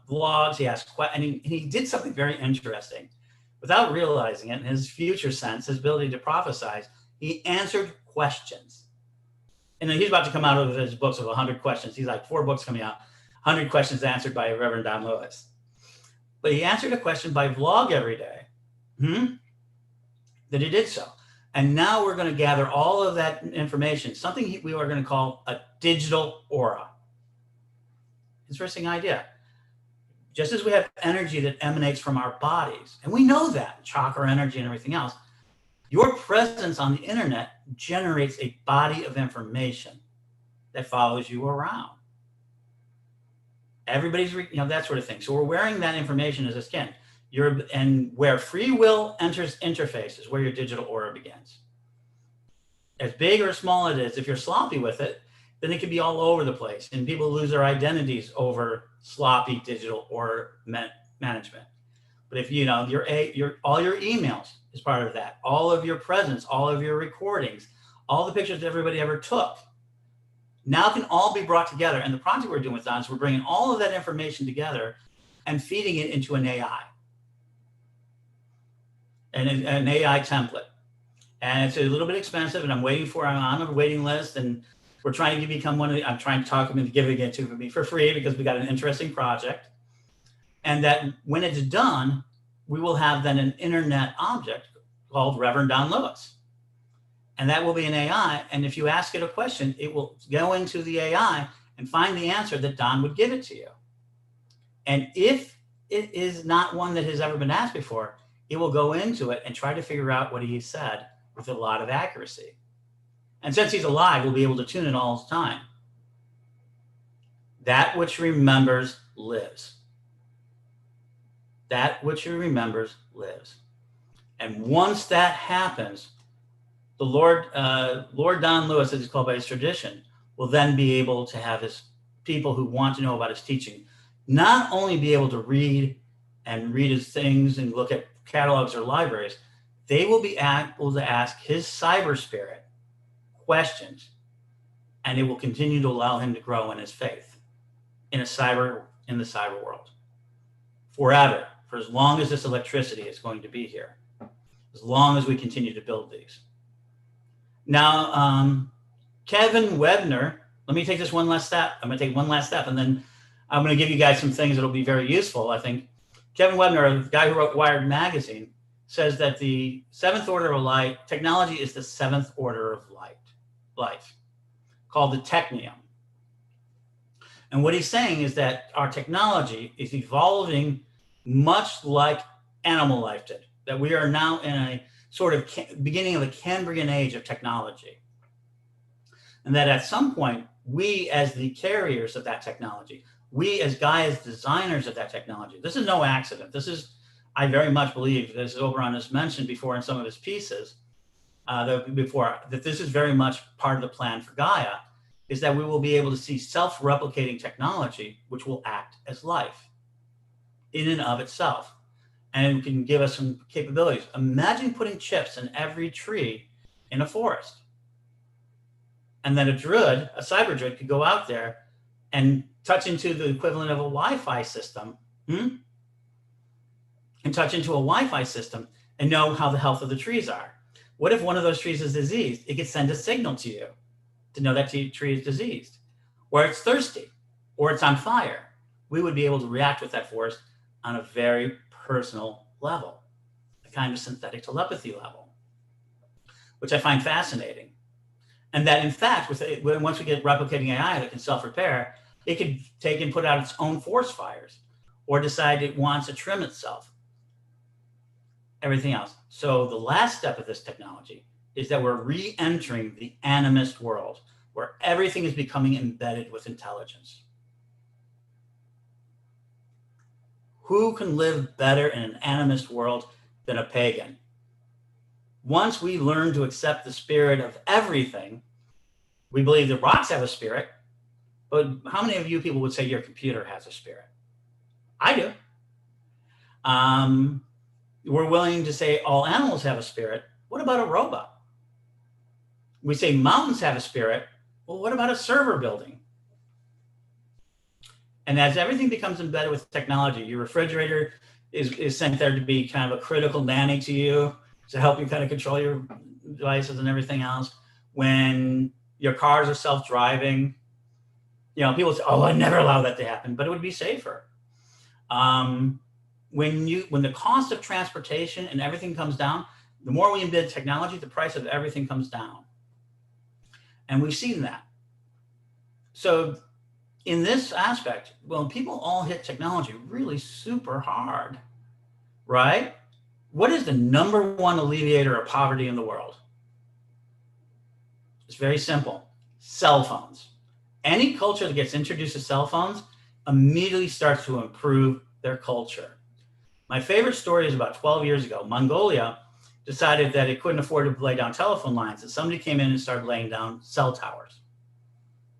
vlogs, he asks questions, and he did something very interesting. Without realizing it, in his future sense, his ability to prophesize, he answered questions. And he's about to come out of his books of 100 questions. He's like 4 books coming out, 100 questions answered by Reverend Don Lewis. But he answered a question by vlog every day, that he did so. And now we're going to gather all of that information, something we are going to call a digital aura. Interesting idea. Just as we have energy that emanates from our bodies, and we know that, chakra energy and everything else, your presence on the internet generates a body of information that follows you around. Everybody's, that sort of thing. So we're wearing that information as a skin. And where free will enters interface is where your digital aura begins. As big or small it is, if you're sloppy with it, then it can be all over the place. And people lose their identities over sloppy digital aura management. But if all your emails is part of that, all of your presence, all of your recordings, all the pictures that everybody ever took, now can all be brought together. And the project we're doing with Don is we're bringing all of that information together and feeding it into an AI, an AI template. And it's a little bit expensive, and I'm on a waiting list, and we're trying to become I'm trying to talk them into giving it to me for free because we got an interesting project. And that when it's done, we will have then an internet object called Reverend Don Lewis. And that will be an AI. And if you ask it a question, it will go into the AI and find the answer that Don would give it to you. And if it is not one that has ever been asked before, it will go into it and try to figure out what he said with a lot of accuracy. And since he's alive, we'll be able to tune it all the time. That which remembers lives. That which remembers lives. And once that happens, the Lord Don Lewis, as he's called by his tradition, will then be able to have his people who want to know about his teaching not only be able to read his things and look at catalogs or libraries, they will be able to ask his cyber spirit questions, and it will continue to allow him to grow in his faith in the cyber world forever, for as long as this electricity is going to be here, as long as we continue to build these. Now, Kevin Webner, let me take this one last step. I'm going to take one last step, and then I'm going to give you guys some things that will be very useful, I think. Kevin Webner, the guy who wrote Wired Magazine, says that the seventh order of light, technology is the seventh order of life, called the technium. And what he's saying is that our technology is evolving much like animal life did, that we are now in a sort of beginning of a Cambrian age of technology. And that at some point, we as the carriers of that technology, we as designers of that technology, this is no accident. This is, I very much believe, as Oberon has mentioned before in some of his pieces, that this is very much part of the plan for Gaia, is that we will be able to see self-replicating technology, which will act as life in and of itself. And it can give us some capabilities. Imagine putting chips in every tree in a forest. And then a cyber druid could go out there and touch into the equivalent of a Wi-Fi system, and touch into a Wi-Fi system and know how the health of the trees are. What if one of those trees is diseased? It could send a signal to you to know that tree is diseased, or it's thirsty, or it's on fire. We would be able to react with that force on a very personal level, a kind of synthetic telepathy level, which I find fascinating. And that, in fact, once we get replicating AI that can self-repair, it can take and put out its own force fires, or decide it wants to trim itself, everything else. So the last step of this technology is that we're re-entering the animist world, where everything is becoming embedded with intelligence. Who can live better in an animist world than a pagan? Once we learn to accept the spirit of everything, we believe the rocks have a spirit, but how many of you people would say your computer has a spirit? I do. We're willing to say all animals have a spirit. What about a robot? We say mountains have a spirit. Well, what about a server building? And as everything becomes embedded with technology, your refrigerator is sent there to be kind of a critical nanny to you, to help you kind of control your devices and everything else. When your cars are self-driving, people say, oh, I'd never allow that to happen, but it would be safer. When the cost of transportation and everything comes down, the more we embed technology, the price of everything comes down. And we've seen that. So in this aspect, well, people all hit technology really super hard, right? What is the number one alleviator of poverty in the world? It's very simple. Cell phones. Any culture that gets introduced to cell phones immediately starts to improve their culture. My favorite story is about 12 years ago. Mongolia decided that it couldn't afford to lay down telephone lines, and somebody came in and started laying down cell towers.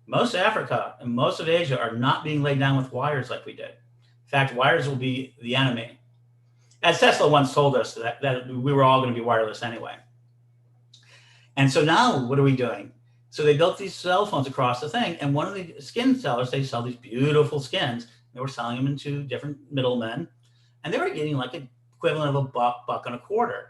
Most of Africa and most of Asia are not being laid down with wires like we did. In fact, wires will be the enemy. As Tesla once told us that we were all going to be wireless anyway. And so now what are we doing? So they built these cell phones across the thing, and one of the skin sellers, they sell these beautiful skins. They were selling them into different middlemen, and they were getting like an equivalent of $1.25.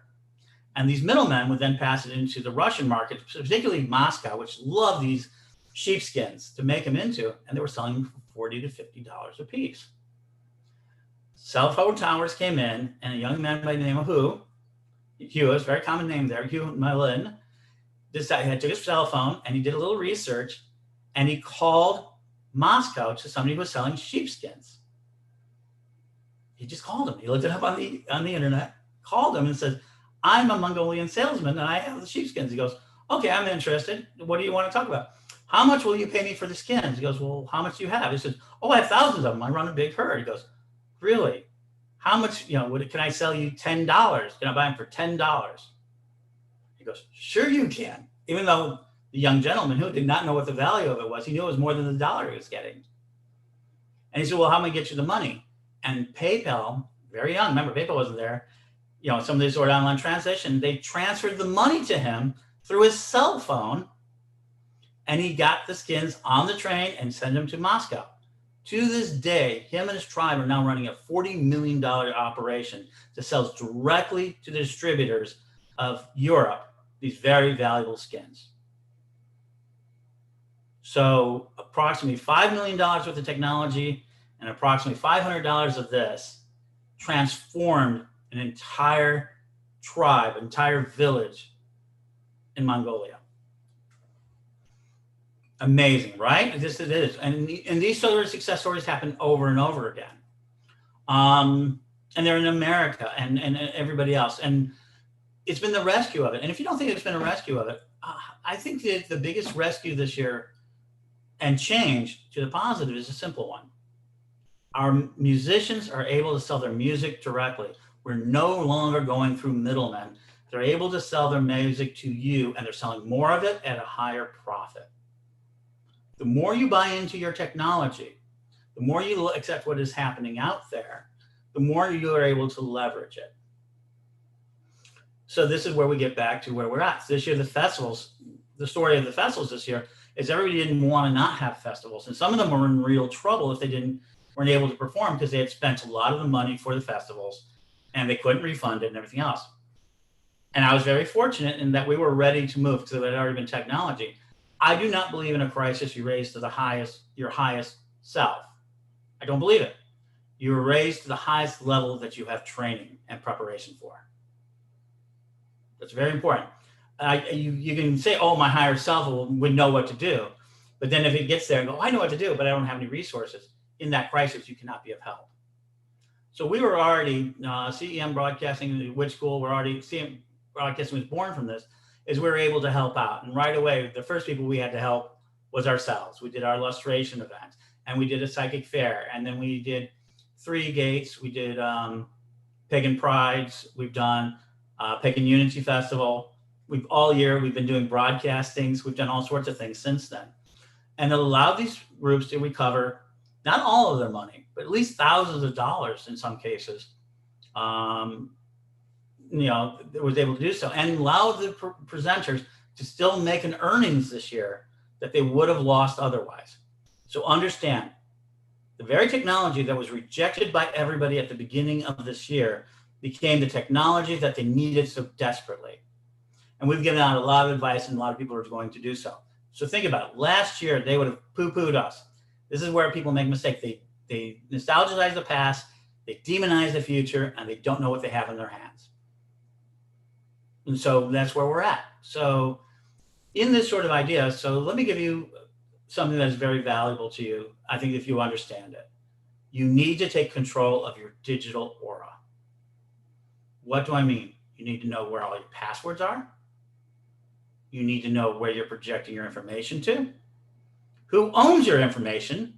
And these middlemen would then pass it into the Russian market, particularly Moscow, which loved these sheepskins to make them into, and they were selling them for $40 to $50 a piece. cell phone towers came in, and a young man by the name of Hugh, is a very common name there, Hugh Malin, decided he took his cell phone and he did a little research, and he called Moscow to somebody who was selling sheepskins. He just called him. He looked it up on the internet, called him and said, I'm a Mongolian salesman and I have the sheepskins. He goes, okay, I'm interested. What do you want to talk about? How much will you pay me for the skins? He goes, well, how much do you have? He says, oh, I have thousands of them. I run a big herd. He goes, really? How much, can I sell you $10? Can I buy them for $10? He goes, sure you can. Even though the young gentleman who did not know what the value of it was, he knew it was more than the dollar he was getting. And he said, well, how am I get you the money? And PayPal, very young, remember PayPal wasn't there. Some of these sort of online transaction, they transferred the money to him through his cell phone, and he got the skins on the train and sent them to Moscow. To this day, him and his tribe are now running a $40 million operation that sells directly to the distributors of Europe these very valuable skins. So approximately $5 million worth of technology and approximately $500 of this transformed an entire tribe, entire village in Mongolia. Amazing, right? This it is. And these sort of success stories happen over and over again. And they're in America and everybody else. And it's been the rescue of it. And if you don't think it's been a rescue of it, I think that the biggest rescue this year and change to the positive is a simple one. Our musicians are able to sell their music directly. We're no longer going through middlemen. They're able to sell their music to you, and they're selling more of it at a higher profit. The more you buy into your technology, the more you accept what is happening out there, the more you are able to leverage it. So this is where we get back to where we're at. This year, the festivals, the story of the festivals this year is everybody didn't want to not have festivals. And some of them were in real trouble if they weren't able to perform because they had spent a lot of the money for the festivals and they couldn't refund it and everything else. And I was very fortunate in that we were ready to move because it had already been technology. I do not believe in a crisis you raise to your highest self. I don't believe it. You are raised to the highest level that you have training and preparation for. That's very important. You can say, oh, my higher self would know what to do. But then if it gets there and go, I know what to do, but I don't have any resources. In that crisis, you cannot be of help. So we were already, CEM Broadcasting, which school, CEM Broadcasting was born from this, is we were able to help out. And right away, the first people we had to help was ourselves. We did our illustration event, and we did a psychic fair, and then we did 3 gates. We did Pagan Prides. We've done Pagan Unity Festival. All year, we've been doing broadcastings. We've done all sorts of things since then. And it allowed these groups to recover not all of their money, but at least thousands of dollars in some cases. That was able to do so and allowed the presenters to still make an earnings this year that they would have lost otherwise. So understand, the very technology that was rejected by everybody at the beginning of this year became the technology that they needed so desperately. And we've given out a lot of advice, and a lot of people are going to do so. So think about it. Last year, they would have poo-pooed us. This is where people make mistakes. They nostalgize the past, they demonize the future, and they don't know what they have in their hands. And so that's where we're at. So in this sort of idea, so let me give you something that is very valuable to you. I think if you understand it, you need to take control of your digital aura. What do I mean? You need to know where all your passwords are. You need to know where you're projecting your information to, who owns your information.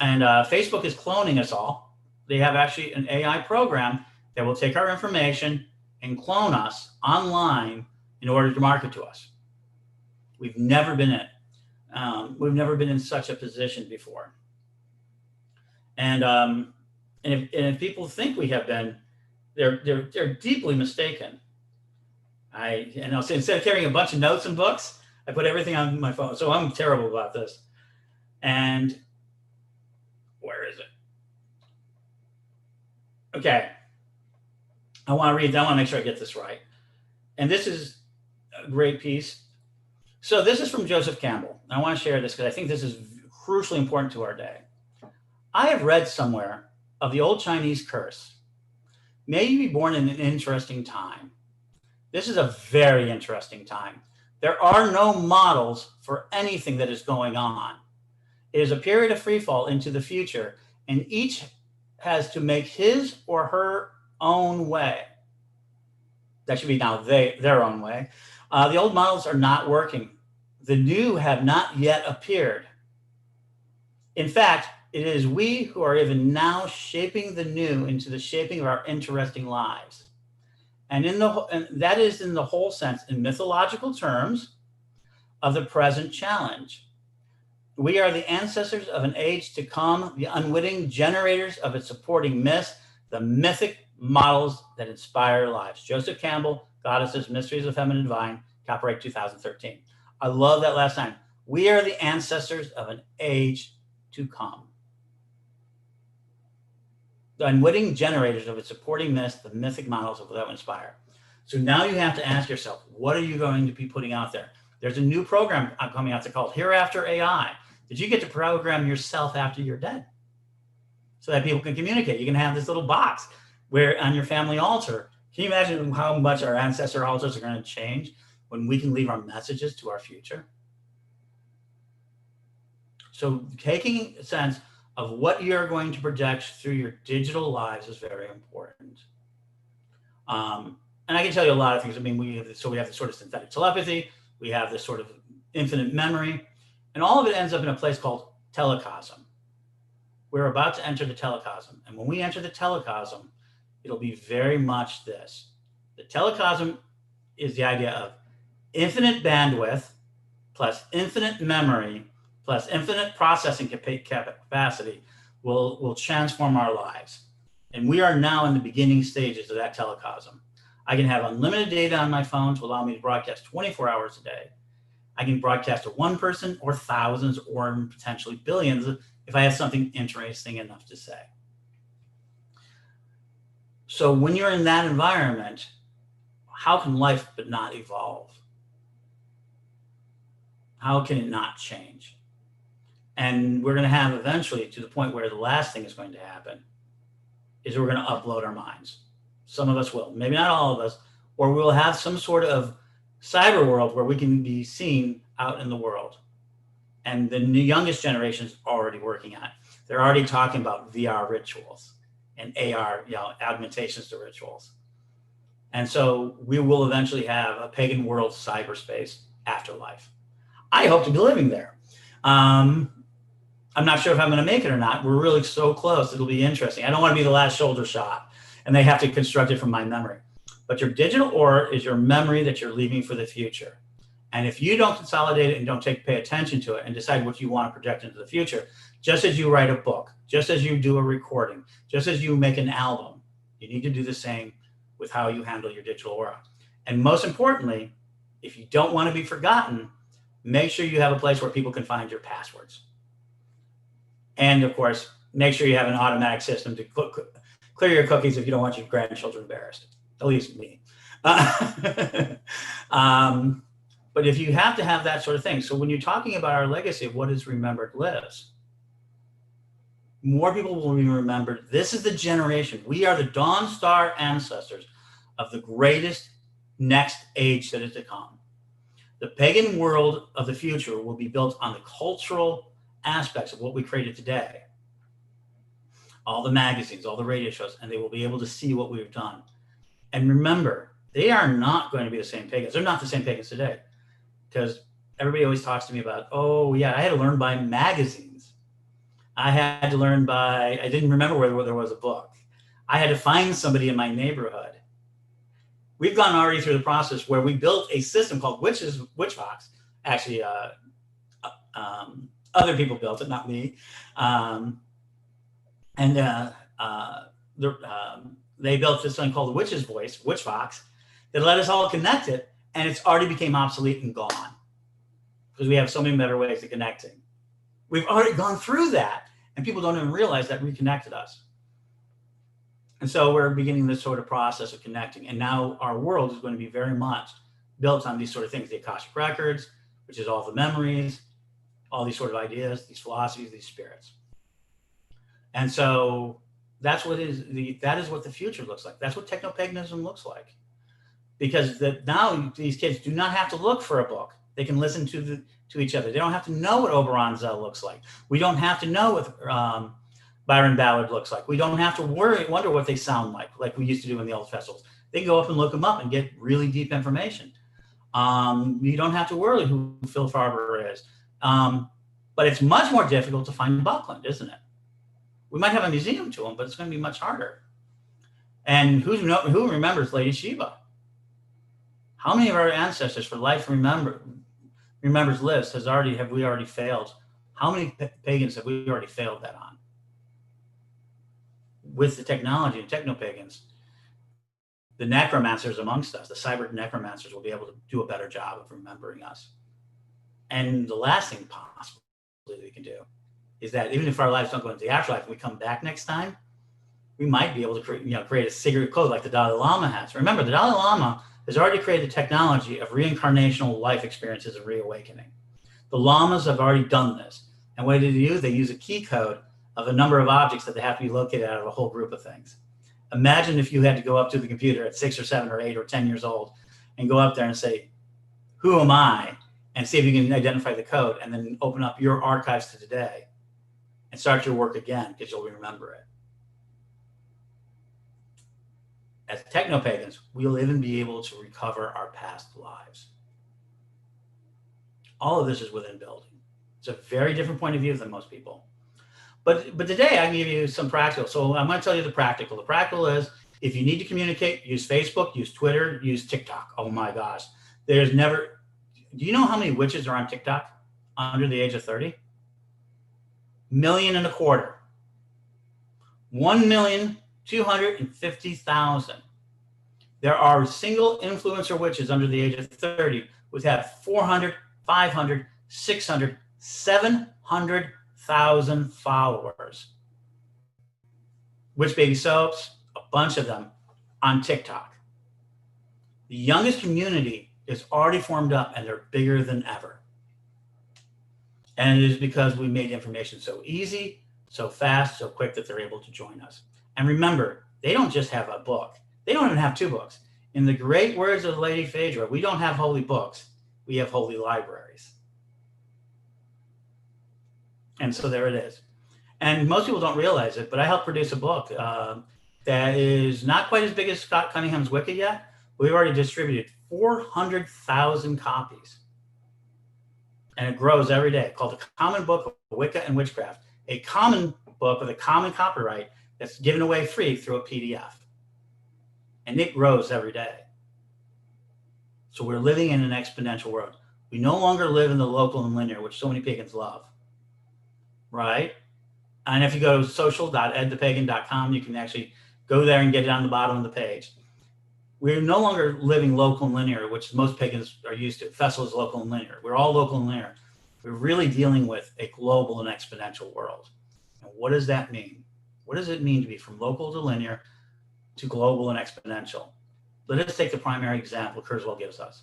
And Facebook is cloning us all. They have actually an AI program that will take our information and clone us online in order to market to us. We've never been in such a position before. And if people think we have been, they're deeply mistaken. I'll say, instead of carrying a bunch of notes and books, I put everything on my phone. So I'm terrible about this. And where is it? Okay. I want to make sure I get this right. And this is a great piece. So this is from Joseph Campbell. I want to share this because I think this is crucially important to our day. I have read somewhere of the old Chinese curse. May you be born in an interesting time. This is a very interesting time. There are no models for anything that is going on. It is a period of free fall into the future, and each has to make his or her own way. That should be now their own way. The old models are not working. The new have not yet appeared. In fact, it is we who are even now shaping the new into the shaping of our interesting lives. And that is in the whole sense, in mythological terms, of the present challenge. We are the ancestors of an age to come, the unwitting generators of its supporting myths, the mythic models that inspire lives. Joseph Campbell, Goddesses, Mysteries of Feminine Divine, copyright 2013. I love that last line. We are the ancestors of an age to come. The unwitting generators of its supporting myths, the mythic models of that inspire. So now you have to ask yourself, what are you going to be putting out there? There's a new program coming out there called Hereafter AI. Did you get to program yourself after you're dead? So that people can communicate. You can have this little box where on your family altar, can you imagine how much our ancestor altars are going to change when we can leave our messages to our future? So taking a sense of what you're going to project through your digital lives is very important. And I can tell you a lot of things. I mean, we have this sort of synthetic telepathy. We have this sort of infinite memory. And all of it ends up in a place called telecosm. We're about to enter the telecosm. And when we enter the telecosm, it'll be very much this. The telecosm is the idea of infinite bandwidth plus infinite memory plus infinite processing capacity will transform our lives. And we are now in the beginning stages of that telecosm. I can have unlimited data on my phone to allow me to broadcast 24 hours a day. I can broadcast to one person or thousands or potentially billions if I have something interesting enough to say. So when you're in that environment, how can life but not evolve? How can it not change? And we're going to have eventually to the point where the last thing is going to happen is we're going to upload our minds. Some of us will, maybe not all of us, or we'll have some sort of cyber world where we can be seen out in the world. And the youngest generation is already working on it. They're already talking about VR rituals and AR, augmentations to rituals. And so we will eventually have a pagan world cyberspace afterlife. I hope to be living there. I'm not sure if I'm going to make it or not. We're really so close. It'll be interesting. I don't want to be the last shoulder shot, and they have to construct it from my memory. But your digital aura is your memory that you're leaving for the future. And if you don't consolidate it and don't pay attention to it and decide what you want to project into the future, just as you write a book, just as you do a recording, just as you make an album, you need to do the same with how you handle your digital aura. And most importantly, if you don't want to be forgotten, make sure you have a place where people can find your passwords. And of course, make sure you have an automatic system to clear your cookies if you don't want your grandchildren embarrassed, at least me. But if you have to have that sort of thing. So when you're talking about our legacy of what is remembered lives, more people will be remembered. This is the generation. We are the Dawn Star ancestors of the greatest next age that is to come. The pagan world of the future will be built on the cultural aspects of what we created today. All the magazines, all the radio shows, and they will be able to see what we've done. And remember, they are not going to be the same pagans. They're not the same pagans today. Because everybody always talks to me about, oh yeah, I had to learn by magazines. I had to learn by, I didn't remember where there was a book. I had to find somebody in my neighborhood. We've gone already through the process where we built a system called Witchhawks. Actually, other people built it, not me. They built this thing called the Witch's Voice, Witchhawks, that let us all connect it, and it's already became obsolete and gone because we have so many better ways of connecting. We've already gone through that, and people don't even realize that reconnected us. And so we're beginning this sort of process of connecting, and now our world is going to be very much built on these sort of things, the Akashic Records, which is all the memories, all these sort of ideas, these philosophies, these spirits. And so That's what that is what the future looks like. That's what techno-paganism looks like. Because now these kids do not have to look for a book. They can listen to each other. They don't have to know what Oberon Zell looks like. We don't have to know what Byron Ballard looks like. We don't have to wonder what they sound like we used to do in the old festivals. They can go up and look them up and get really deep information. You don't have to worry who Phil Farber is. But it's much more difficult to find Buckland, isn't it? We might have a museum to him, but it's going to be much harder. And who remembers Lady Shiva? How many of our ancestors for life remembers list have we already failed? How many pagans have we already failed that on? With the technology and techno-pagans, the necromancers amongst us, the cyber necromancers, will be able to do a better job of remembering us. And the last thing possibly we can do is that even if our lives don't go into the afterlife and we come back next time, we might be able to create a secret code like the Dalai Lama has. Remember, the Dalai Lama has already created the technology of reincarnational life experiences and reawakening. The Lamas have already done this. And what do they do? They use a key code of a number of objects that they have to be located out of a whole group of things. Imagine if you had to go up to the computer at 6 or 7 or 8 or 10 years old and go up there and say, who am I? And see if you can identify the code, and then open up your archives to today and start your work again, because you'll remember it. As techno-pagans, we'll even be able to recover our past lives. All of this is within building. It's a very different point of view than most people. But today I can give you some practical. So I'm going to tell you the practical. The practical is, if you need to communicate, use Facebook, use Twitter, use TikTok. Oh my gosh. Do you know how many witches are on TikTok under the age of 30? 1.25 million. 1,250,000. There are single influencer witches under the age of 30 who have 400, 500, 600, 700,000 followers. Witch baby soaps, a bunch of them on TikTok. The youngest community is already formed up, and they're bigger than ever. And it is because we made information so easy, so fast, so quick that they're able to join us. And remember, they don't just have a book. They don't even have 2 books. In the great words of Lady Phaedra, we don't have holy books. We have holy libraries. And so there it is. And most people don't realize it, but I helped produce a book that is not quite as big as Scott Cunningham's Wicca yet. We've already distributed 400,000 copies. And it grows every day, called The Common Book of Wicca and Witchcraft, a common book with a common copyright that's given away free through a PDF. And it grows every day. So we're living in an exponential world. We no longer live in the local and linear, which so many pagans love, right? And if you go to social.edthepagan.com, you can actually go there and get it on the bottom of the page. We're no longer living local and linear, which most pagans are used to. Festivals, local and linear. We're all local and linear. We're really dealing with a global and exponential world. And what does that mean? What does it mean to be from local to linear to global and exponential? Let us take the primary example Kurzweil gives us.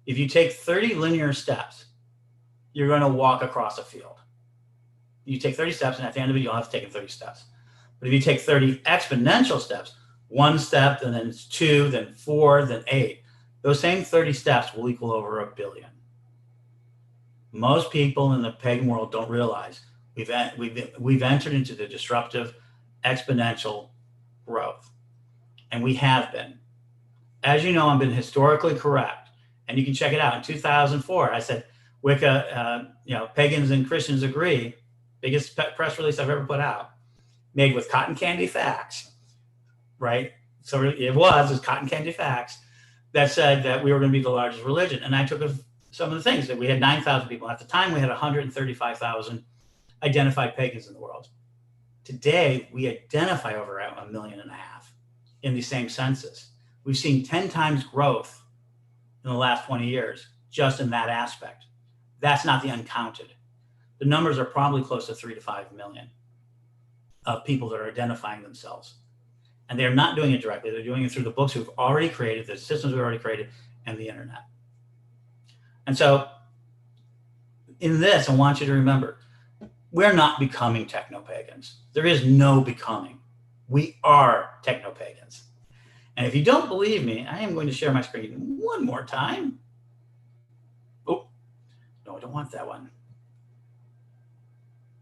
If you take 30 linear steps, you're going to walk across a field. You take 30 steps, and at the end of it, you'll have taken 30 steps. But if you take 30 exponential steps, 1 step, and then it's 2, then 4, then 8, those same 30 steps will equal over 1 billion. Most people in the pagan world don't realize we've entered into the disruptive exponential growth. And we have been. As you know, I've been historically correct. And you can check it out. In 2004, I said, Wicca, pagans and Christians agree, biggest press release I've ever put out, made with cotton candy facts, right? So it was cotton candy facts that said that we were going to be the largest religion. And I took some of the things that we had 9,000 people. At the time, we had 135,000 identified pagans in the world. Today, we identify over 1.5 million in the same census. We've seen 10 times growth in the last 20 years, just in that aspect. That's not the uncounted. The numbers are probably close to 3 to 5 million of people that are identifying themselves. And they're not doing it directly. They're doing it through the books we've already created, the systems we've already created, and the internet. And so in this, I want you to remember, we're not becoming techno-pagans. There is no becoming. We are techno-pagans. And if you don't believe me, I am going to share my screen one more time. Oh, no, I don't want that one.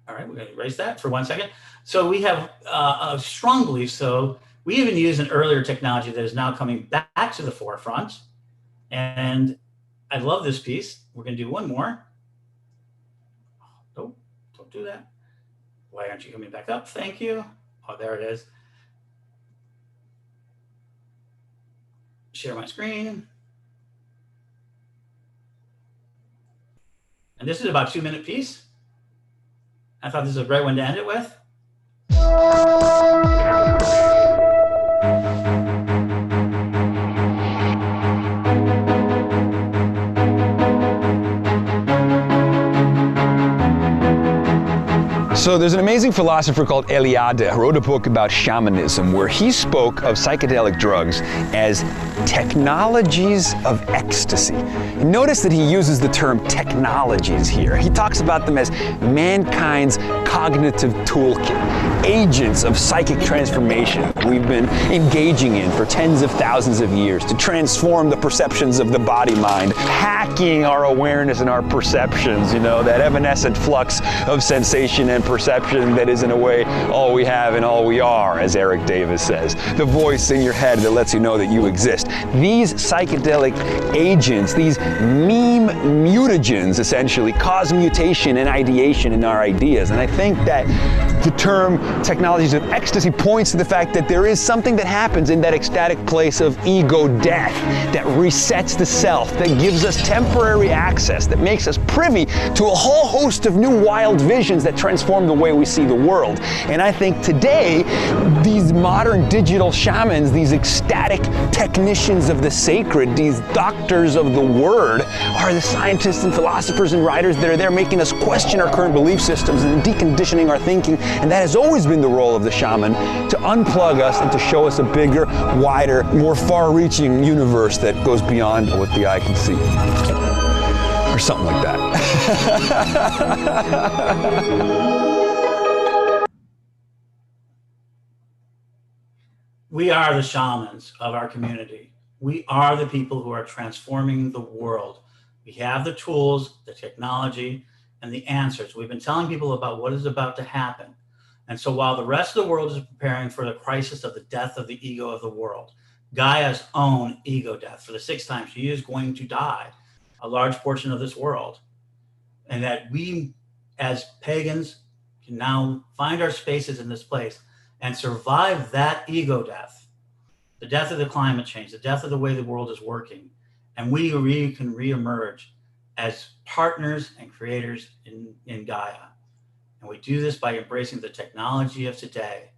All right, we're going to erase that for 1 second. So we have a strong belief. So we even use an earlier technology that is now coming back to the forefront. And I love this piece. We're going to do one more. Oh, don't do that. Why aren't you coming back up? Thank you. Oh, there it is. Share my screen. And this is about a 2-minute piece. I thought this was a great one to end it with. So there's an amazing philosopher called Eliade who wrote a book about shamanism where he spoke of psychedelic drugs as technologies of ecstasy. And notice that he uses the term technologies here. He talks about them as mankind's cognitive toolkit, agents of psychic transformation we've been engaging in for tens of thousands of years to transform the perceptions of the body-mind, hacking our awareness and our perceptions, you know, that evanescent flux of sensation and perception that is in a way all we have and all we are, as Eric Davis says. The voice in your head that lets you know that you exist. These psychedelic agents, these meme mutagens essentially, cause mutation and ideation in our ideas. And I think that the term technologies of ecstasy points to the fact that there is something that happens in that ecstatic place of ego death that resets the self, that gives us temporary access, that makes us privy to a whole host of new wild visions that transform the way we see the world. And I think today, these modern digital shamans, these ecstatic technicians of the sacred, these doctors of the word, are the scientists and philosophers and writers that are there making us question our current belief systems and deconditioning our thinking. And that has always been the role of the shaman, to unplug us and to show us a bigger, wider, more far-reaching universe that goes beyond what the eye can see. Or something like that. We are the shamans of our community. We are the people who are transforming the world. We have the tools, the technology, and the answers. We've been telling people about what is about to happen. And so while the rest of the world is preparing for the crisis of the death of the ego of the world, Gaia's own ego death, for the 6th time, she is going to die, a large portion of this world. And that we, as pagans, can now find our spaces in this place and survive that ego death, the death of the climate change, the death of the way the world is working. And we can reemerge as partners and creators in Gaia. And we do this by embracing the technology of today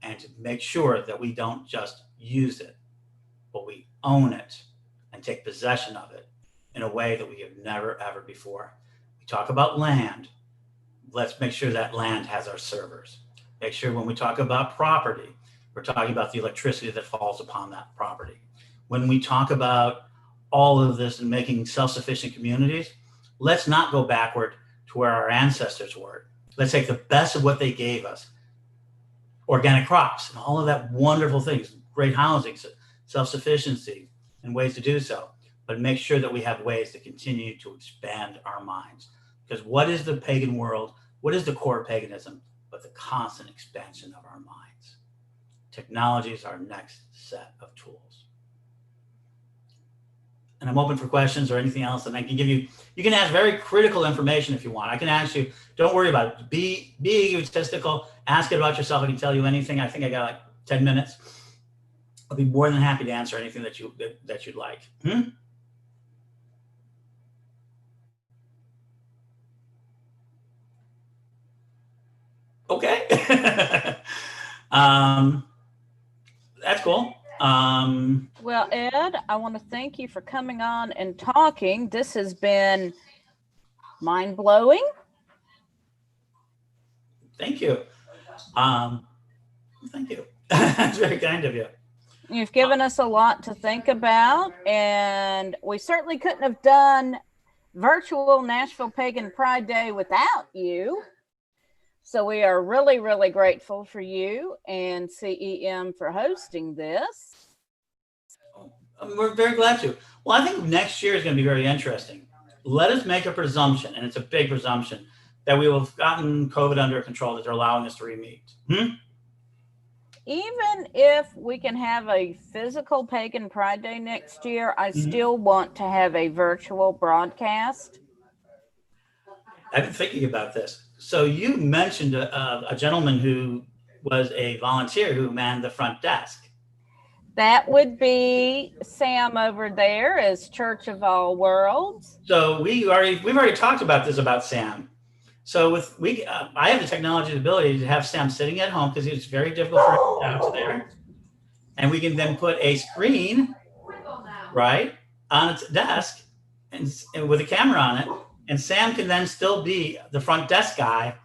and to make sure that we don't just use it, but we own it and take possession of it in a way that we have never, ever before. We talk about land. Let's make sure that land has our servers. Make sure when we talk about property, we're talking about the electricity that falls upon that property. When we talk about all of this and making self-sufficient communities, let's not go backward to where our ancestors were. Let's take the best of what they gave us. Organic crops and all of that wonderful things, great housing, self-sufficiency, and ways to do so. But make sure that we have ways to continue to expand our minds. Because what is the pagan world? What is the core of paganism? But the constant expansion of our minds. Technology is our next set of tools. And I'm open for questions or anything else that I can give you. You can ask very critical information if you want. I can ask you, don't worry about it. Be egotistical, ask it about yourself. I can tell you anything. I think I got like 10 minutes. I'll be more than happy to answer anything that you'd like. Okay. That's cool. Well, Ed, I want to thank you for coming on and talking. This has been mind-blowing. Thank you. Thank you. That's very kind of you. You've given us a lot to think about, and we certainly couldn't have done virtual Nashville Pagan Pride Day without you. So we are really, really grateful for you and CEM for hosting this. We're very glad to. Well, I think next year is going to be very interesting. Let us make a presumption, and it's a big presumption, that we will have gotten COVID under control, that they're allowing us to re-meet. Even if we can have a physical Pagan Pride Day next year, I still want to have a virtual broadcast. I've been thinking about this. So you mentioned a gentleman who was a volunteer who manned the front desk. That would be Sam over there as Church of All Worlds. So we've already talked about this about Sam. So I have the technology ability to have Sam sitting at home because it's very difficult for him to get out to there, and we can then put a screen right on its desk and with a camera on it, and Sam can then still be the front desk guy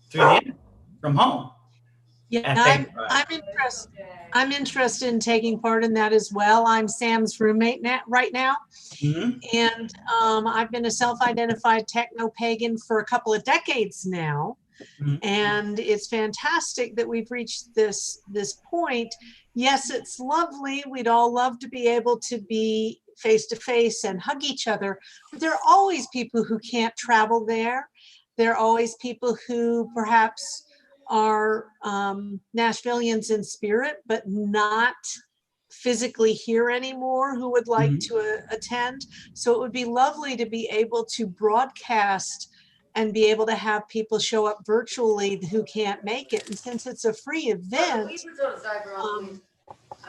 through the internet from home. Yeah, I'm interested in taking part in that as well. I'm Sam's roommate right now. And I've been a self-identified techno-pagan for a couple of decades now. And it's fantastic that we've reached this point. Yes, it's lovely. We'd all love to be able to be face-to-face and hug each other. But there are always people who can't travel there. There are always people who perhaps are Nashvillians in spirit, but not physically here anymore, who would like to attend. So it would be lovely to be able to broadcast and be able to have people show up virtually who can't make it. And since it's a free event,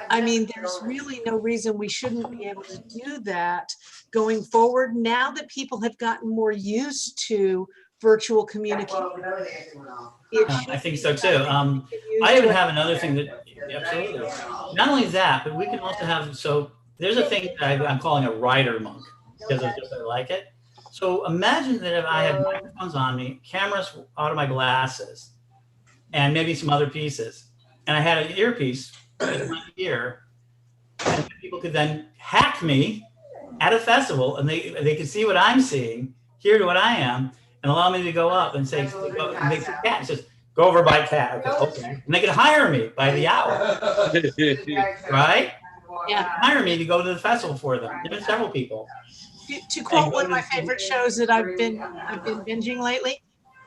I mean, there's really no reason we shouldn't be able to do that going forward. Now that people have gotten more used to virtual communication. I think so too. I even have another thing that, absolutely. Not only that, but we can also have, so there's a thing that I'm calling a rider monk because I just like it. So imagine that if I had microphones on me, cameras out of my glasses, and maybe some other pieces, and I had an earpiece in my ear, and people could then hack me at a festival, and they could see what I'm seeing, hear what I am, and allow me to go up and say, and they say, Cat, says, go over by Cat. Okay. And they could hire me by the hour. Right? Yeah. Hire me to go to the festival for them. There's been several people. To quote one of my favorite shows that I've been binging lately,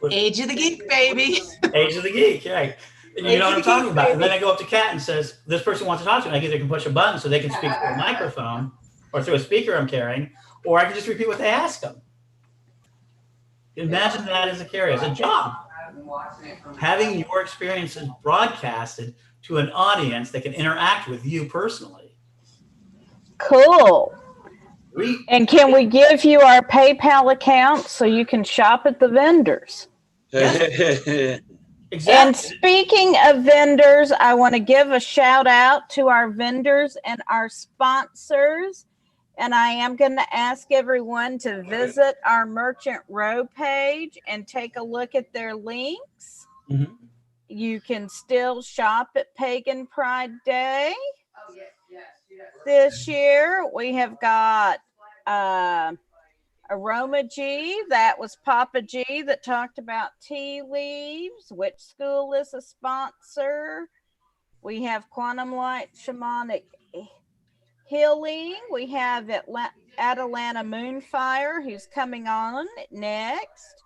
Age of the Geek, baby. Age of the Geek, right. And you know what I'm talking about. And then I go up to Cat and says, this person wants to talk to me. I either can push a button so they can speak through a microphone or through a speaker I'm carrying, or I can just repeat what they ask them. Imagine that as a career, as a job. Having your experiences broadcasted to an audience that can interact with you personally. Cool. And can we give you our PayPal account so you can shop at the vendors? Exactly. And speaking of vendors, I want to give a shout out to our vendors and our sponsors. And I am going to ask everyone to visit our Merchant Row page and take a look at their links. You can still shop at Pagan Pride Day. This year, we have got Aroma G. That was Papa G that talked about tea leaves. Which School is a sponsor? We have Quantum Light Shamanic Healing. We have Atalanta Moonfire, who's coming on next.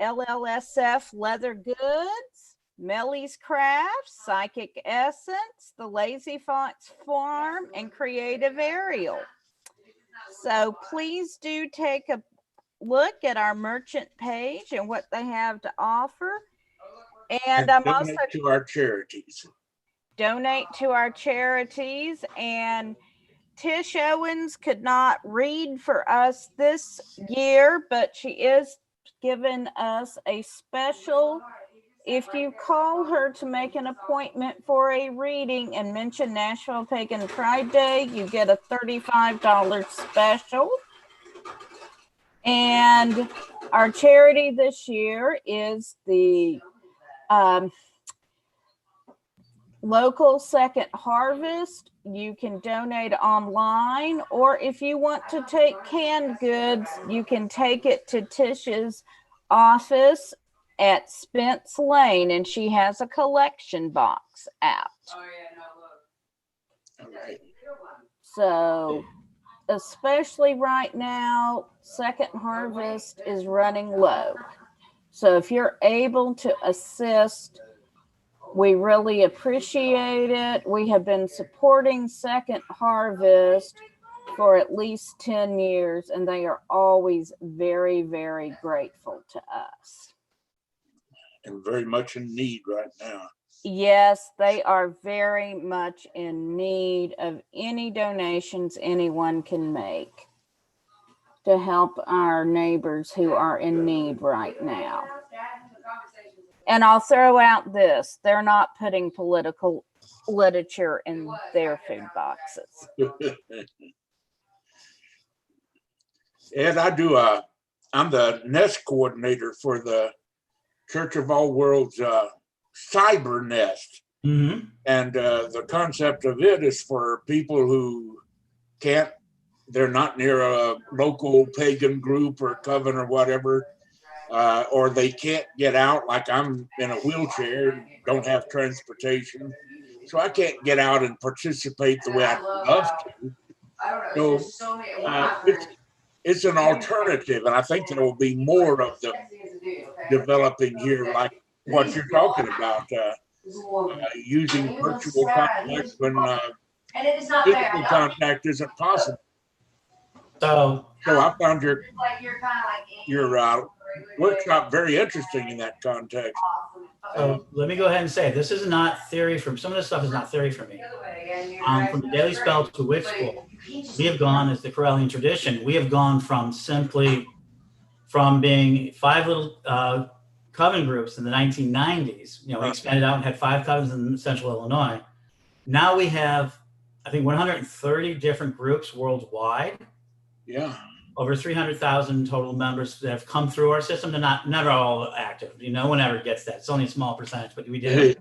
LLSF Leather Goods, Melly's Crafts, Psychic Essence, The Lazy Fox Farm, and Creative Aerial. So please do take a look at our merchant page and what they have to offer. And I'm also to our charities. Donate to our charities. And Tish Owens could not read for us this year, but she is giving us a special. If you call her to make an appointment for a reading and mention Nashville Pagan Pride Day, you get a $35 special. And our charity this year is the local Second Harvest. You can donate online, or if you want to take canned goods, you can take it to Tish's office at Spence Lane, and she has a collection box out. All right. So, especially right now, Second Harvest is running low. So if you're able to assist, we really appreciate it. We have been supporting Second Harvest for at least 10 years, and they are always very, very grateful to us. And very much in need right now. Yes, they are very much in need of any donations anyone can make to help our neighbors who are in need right now. And I'll throw out this, they're not putting political literature in their food boxes. And I'm the nest coordinator for the Church of All Worlds cyber nest. Mm-hmm. And the concept of it is for people who they're not near a local pagan group or coven or whatever, or they can't get out, like I'm in a wheelchair, don't have transportation, so I can't get out and participate the way I'd love to. So it's an alternative, and I think there will be more of them developing here, like what you're talking about, using virtual contact when physical contact isn't possible. So I found your workshop very interesting in that context. So let me go ahead and say, this is not theory from, some of this stuff is not theory for me. From the Daily Spell to Witch School, we have gone, as the Corellian tradition, we have gone from being 5 little coven groups in the 1990s. We expanded out and had 5 covens in central Illinois. Now we have, I think, 130 different groups worldwide. Yeah. Over 300,000 total members that have come through our system. They're never all active. No one ever gets that. It's only a small percentage, but we did.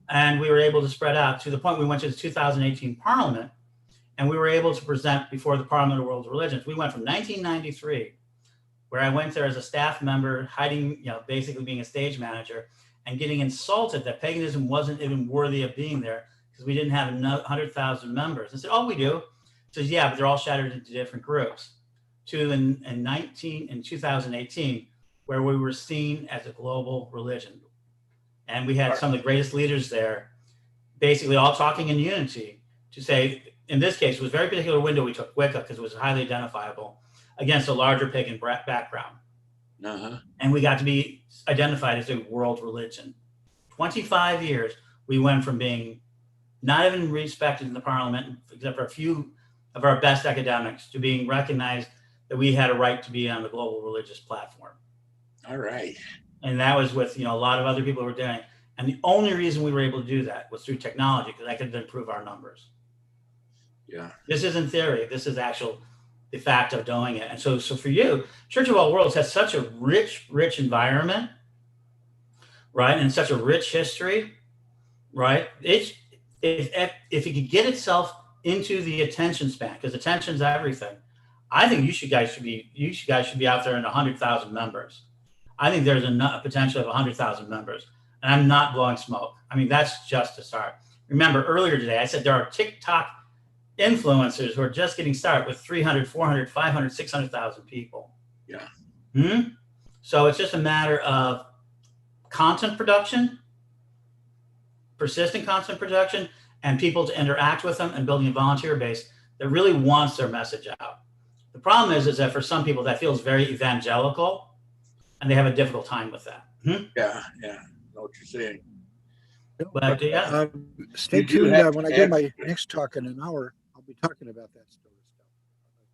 And we were able to spread out to the point we went to the 2018 Parliament, and we were able to present before the Parliament of World Religions. We went from 1993, where I went there as a staff member, hiding, basically being a stage manager, and getting insulted that paganism wasn't even worthy of being there because we didn't have 100,000 members. I said, oh, we do. He says, yeah, but they're all shattered into different groups. To in 2018, where we were seen as a global religion. And we had some of the greatest leaders there, basically all talking in unity to say, in this case, it was a very particular window we took, Wicca, because it was highly identifiable against a larger pagan background. Uh-huh. And we got to be identified as a world religion. 25 years, we went from being not even respected in the Parliament, except for a few of our best academics, to being recognized that we had a right to be on the global religious platform. All right. And that was with, a lot of other people who were doing it. And the only reason we were able to do that was through technology, because that could improve our numbers. Yeah. This isn't theory. This is the fact of doing it. And so for you, Church of All Worlds has such a rich environment, right? And such a rich history, right? If it could get itself into the attention span, because attention's everything. I think you guys should be out there in 100,000 members. I think there's a potential of 100,000 members, and I'm not blowing smoke. I mean, that's just a start. Remember earlier today, I said there are TikTok influencers who are just getting started with 300, 400, 500, 600,000 people. Yeah. So it's just a matter of content production, persistent content production, and people to interact with them and building a volunteer base that really wants their message out. The problem is that for some people that feels very evangelical, and they have a difficult time with that. Yeah, I know what you're saying. But stay tuned. When I do my next talk in an hour, I'll be talking about that sort of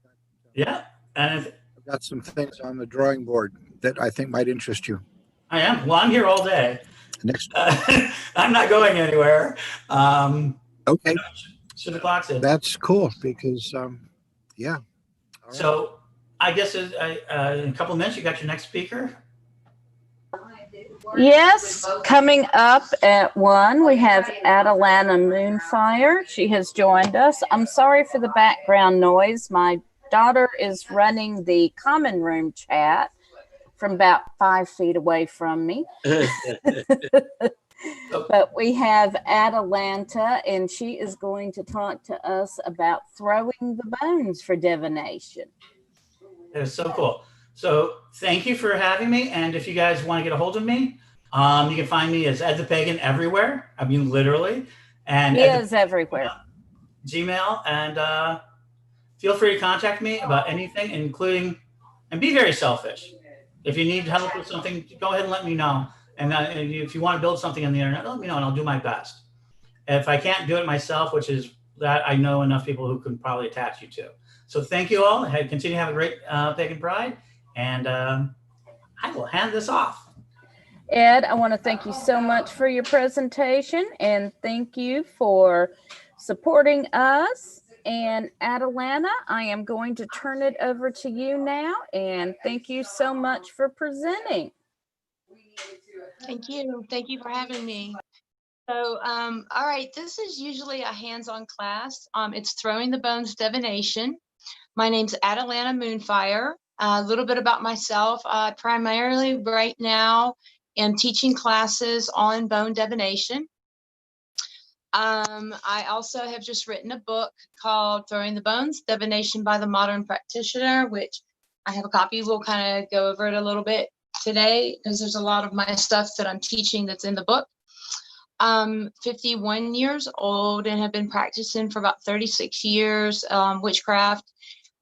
stuff. Yeah, and I've got some things on the drawing board that I think might interest you. I am. Well, I'm here all day. Next, I'm not going anywhere. Okay. So the clock's in. That's cool because, yeah. Right. So I guess in a couple of minutes, you got your next speaker. Yes, coming up at 1, we have Atalanta Moonfire. She has joined us. I'm sorry for the background noise. My daughter is running the common room chat from about 5 feet away from me. But we have Atalanta, and she is going to talk to us about throwing the bones for divination. That is so cool. So thank you for having me. And if you guys want to get a hold of me, you can find me as Ed the Pagan everywhere. I mean, literally. And he is everywhere. Gmail. And feel free to contact me about anything, including, and be very selfish. If you need help with something, go ahead and let me know. And if you want to build something on the internet, let me know and I'll do my best. If I can't do it myself, which is that I know enough people who can probably attach you to. So thank you all. Continue to have a great Pagan Pride. And I will hand this off. Ed, I want to thank you so much for your presentation and thank you for supporting us. And Atalanta, I am going to turn it over to you now. And thank you so much for presenting. Thank you. Thank you for having me. So, all right, this is usually a hands-on class. It's Throwing the Bones Divination. My name's Atalanta Moonfire. A little bit about myself. Primarily right now am teaching classes on bone divination. I also have just written a book called Throwing the Bones, Divination by the Modern Practitioner, which I have a copy. We'll kind of go over it a little bit today because there's a lot of my stuff that I'm teaching that's in the book. 51 years old and have been practicing for about 36 years, witchcraft.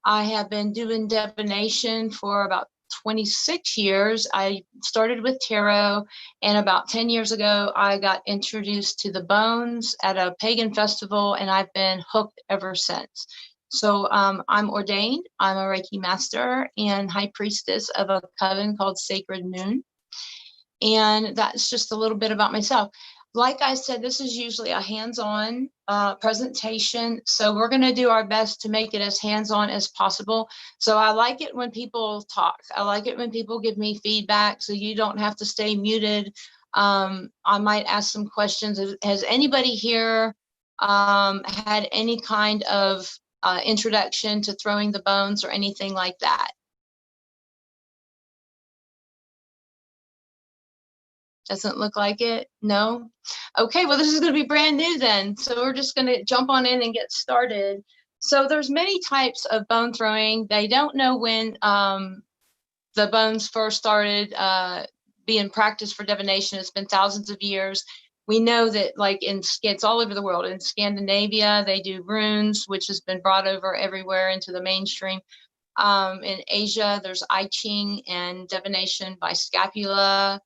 I have been doing divination for about 26 years. I started with tarot, and about 10 years ago, I got introduced to the bones at a pagan festival, and I've been hooked ever since. So I'm ordained. I'm a Reiki master and high priestess of a coven called Sacred Moon. And that's just a little bit about myself. Like I said, this is usually a hands-on presentation. So we're going to do our best to make it as hands-on as possible. So I like it when people talk. I like it when people give me feedback so you don't have to stay muted. I might ask some questions. Has anybody here had any kind of introduction to throwing the bones or anything like that? Doesn't look like it. No. Okay, well, this is going to be brand new then. So we're just going to jump on in and get started. So there's many types of bone throwing. They don't know when the bones first started being practiced for divination. It's been thousands of years. We know that, like, it's all over the world. In Scandinavia, they do runes, which has been brought over everywhere into the mainstream. In Asia, there's I Ching and divination by scapula.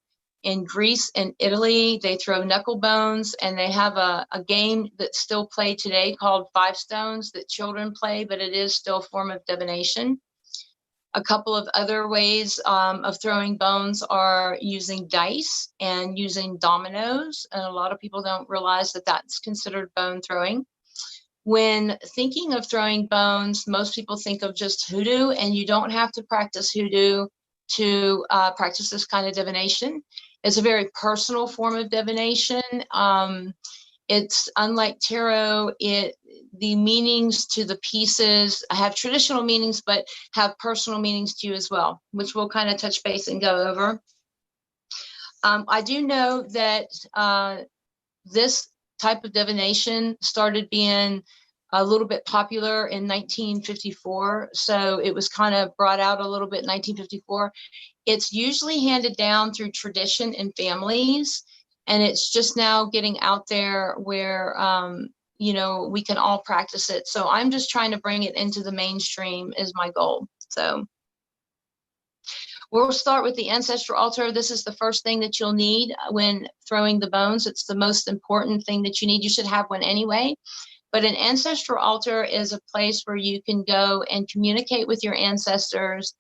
In Greece and Italy, they throw knuckle bones, and they have a game that's still played today called Five Stones that children play, but it is still a form of divination. A couple of other ways of throwing bones are using dice and using dominoes, and a lot of people don't realize that that's considered bone throwing. When thinking of throwing bones, most people think of just hoodoo, and you don't have to practice hoodoo to practice this kind of divination. It's a very personal form of divination. It's unlike tarot. The meanings to the pieces have traditional meanings, but have personal meanings to you as well, which we'll kind of touch base and go over. I do know that this type of divination started being a little bit popular in 1954. So it was kind of brought out a little bit in 1954. It's usually handed down through tradition in families, and it's just now getting out there where, you know, we can all practice it. So I'm just trying to bring it into the mainstream is my goal. So we'll start with the ancestral altar. This is the first thing that you'll need when throwing the bones. It's the most important thing that you need. You should have one anyway. But an ancestral altar is a place where you can go and communicate with your ancestors,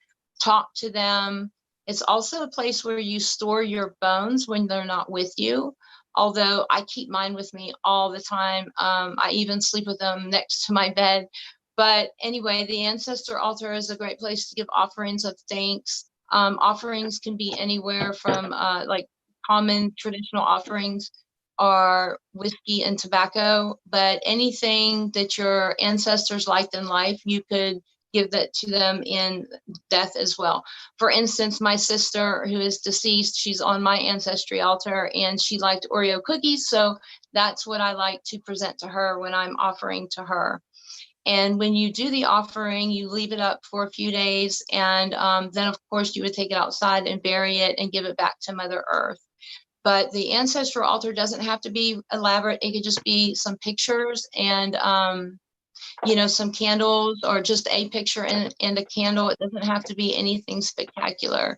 talk to them. It's also a place where you store your bones when they're not with you. Although I keep mine with me all the time. I even sleep with them next to my bed. But anyway, the ancestor altar is a great place to give offerings of thanks. Offerings can be anywhere from like common traditional offerings are whiskey and tobacco, but anything that your ancestors liked in life, you could give that to them in death as well. For instance, my sister who is deceased, she's on my ancestry altar and she liked Oreo cookies. So that's what I like to present to her when I'm offering to her. And when you do the offering, you leave it up for a few days. And then, of course, you would take it outside and bury it and give it back to Mother Earth. But the ancestral altar doesn't have to be elaborate. It could just be some pictures and, you know, some candles or just a picture and a candle. It doesn't have to be anything spectacular.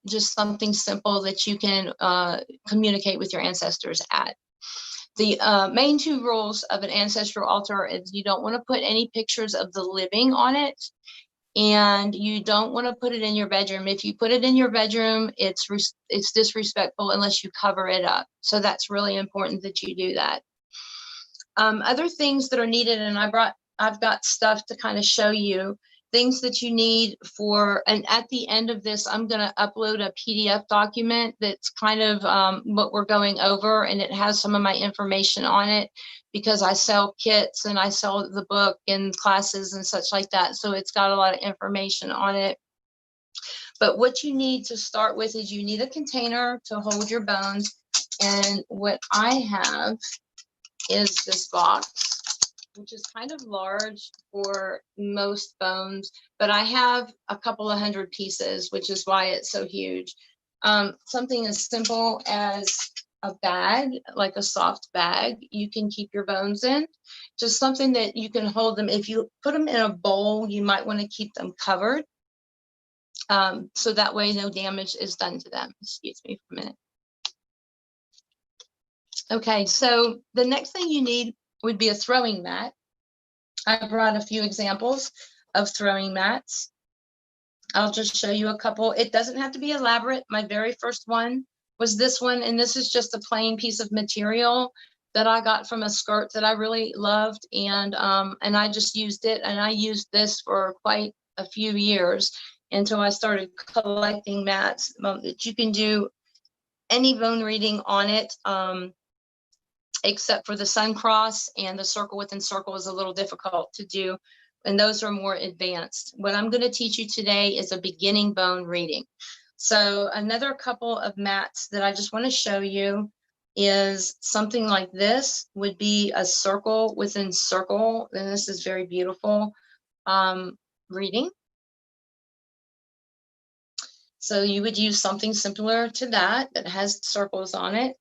Just something simple that you can communicate with your ancestors at. The main two rules of an ancestral altar is you don't want to put any pictures of the living on it, and you don't want to put it in your bedroom. If you put it in your bedroom, it's disrespectful unless you cover it up. So that's really important that you do that. Other things that are needed, and I've got stuff to kind of show you things that you need for, and at the end of this, I'm going to upload a PDF document that's kind of what we're going over, and it has some of my information on it because I sell kits and I sell the book and classes and such like that. So it's got a lot of information on it. But what you need to start with is you need a container to hold your bones. And what I have is this box, which is kind of large for most bones, but I have a couple of hundred pieces, which is why it's so huge. Something as simple as a bag, like a soft bag, you can keep your bones in. Just something that you can hold them. If you put them in a bowl, you might want to keep them covered. So that way no damage is done to them. Excuse me for a minute. Okay, so the next thing you need would be a throwing mat. I brought a few examples of throwing mats. I'll just show you a couple. It doesn't have to be elaborate. My very first one was this one, and this is just a plain piece of material that I got from a skirt that I really loved, and I just used it, and I used this for quite a few years until I started collecting mats that you can do any bone reading on it. Except for the sun cross and the circle within circle is a little difficult to do, and those are more advanced. What I'm going to teach you today is a beginning bone reading. So another couple of mats that I just want to show you is something like this would be a circle within circle, and this is very beautiful reading. So you would use something similar to that has circles on it.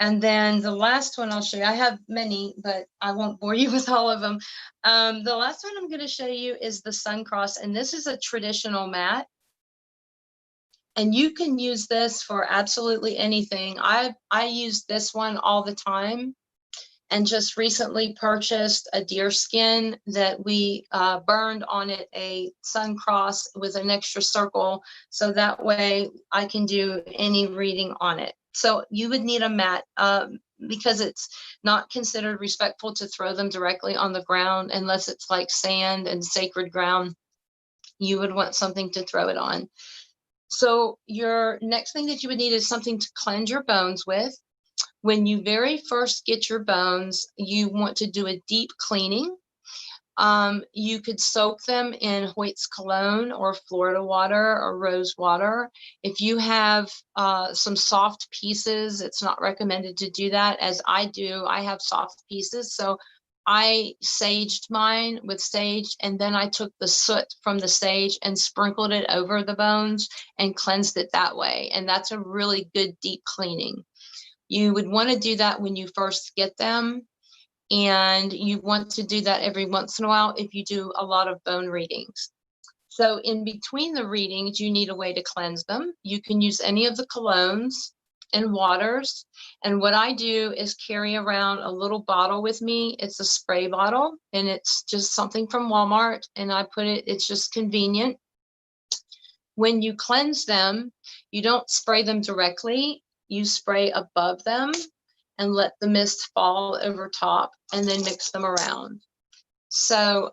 And then the last one I'll show you, I have many, but I won't bore you with all of them. The last one I'm going to show you is the sun cross, and this is a traditional mat. And you can use this for absolutely anything. I use this one all the time, and just recently purchased a deer skin that we burned on it a sun cross with an extra circle, so that way I can do any reading on it. So you would need a mat because it's not considered respectful to throw them directly on the ground unless it's like sand and sacred ground. You would want something to throw it on. So your next thing that you would need is something to cleanse your bones with. When you very first get your bones, you want to do a deep cleaning. You could soak them in Hoyt's cologne or Florida water or rose water. If you have some soft pieces, it's not recommended to do that, as I do. I have soft pieces, so I saged mine with sage, and then I took the soot from the sage and sprinkled it over the bones and cleansed it that way. And that's a really good deep cleaning. You would want to do that when you first get them. And you want to do that every once in a while if you do a lot of bone readings. So in between the readings, you need a way to cleanse them. You can use any of the colognes and waters. And what I do is carry around a little bottle with me. It's a spray bottle, and it's just something from Walmart. And I put it, it's just convenient. When you cleanse them, you don't spray them directly. You spray above them and let the mist fall over top, and then mix them around. So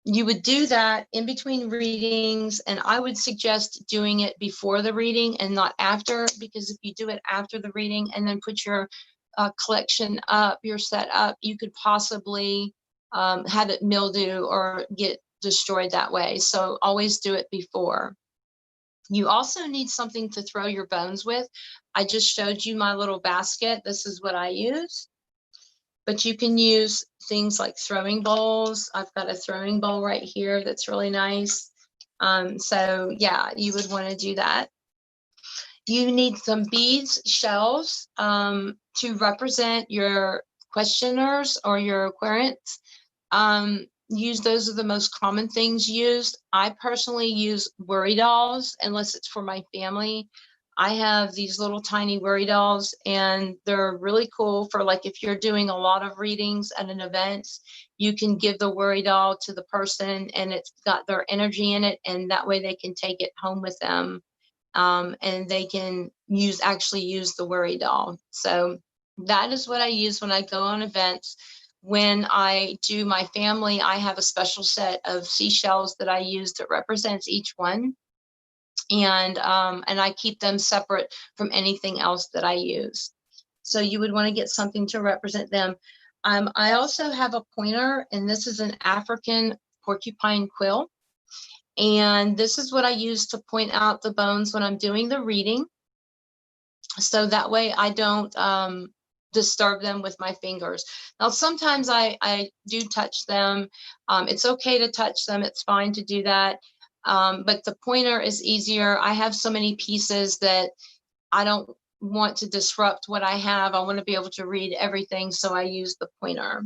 you would do that in between readings, and I would suggest doing it before the reading and not after, because if you do it after the reading and then put your collection up, your set up, you could possibly have it mildew or get destroyed that way. So always do it before. You also need something to throw your bones with. I just showed you my little basket. This is what I use. But you can use things like throwing bowls. I've got a throwing bowl right here that's really nice. So yeah, you would want to do that. You need some beads, shells, to represent your questioners or your querents. Use those are the most common things used. I personally use worry dolls unless it's for my family. I have these little tiny worry dolls, and they're really cool for, like, if you're doing a lot of readings at an event, you can give the worry doll to the person and it's got their energy in it, and that way they can take it home with them, and they can actually use the worry doll. So that is what I use when I go on events. When I do my family, I have a special set of seashells that I use that represents each one. And I keep them separate from anything else that I use. So you would want to get something to represent them. I also have a pointer, and this is an African porcupine quill. And this is what I use to point out the bones when I'm doing the reading. So that way I don't disturb them with my fingers. Now, sometimes I do touch them. It's okay to touch them. It's fine to do that. But the pointer is easier. I have so many pieces that I don't want to disrupt what I have. I want to be able to read everything, so I use the pointer.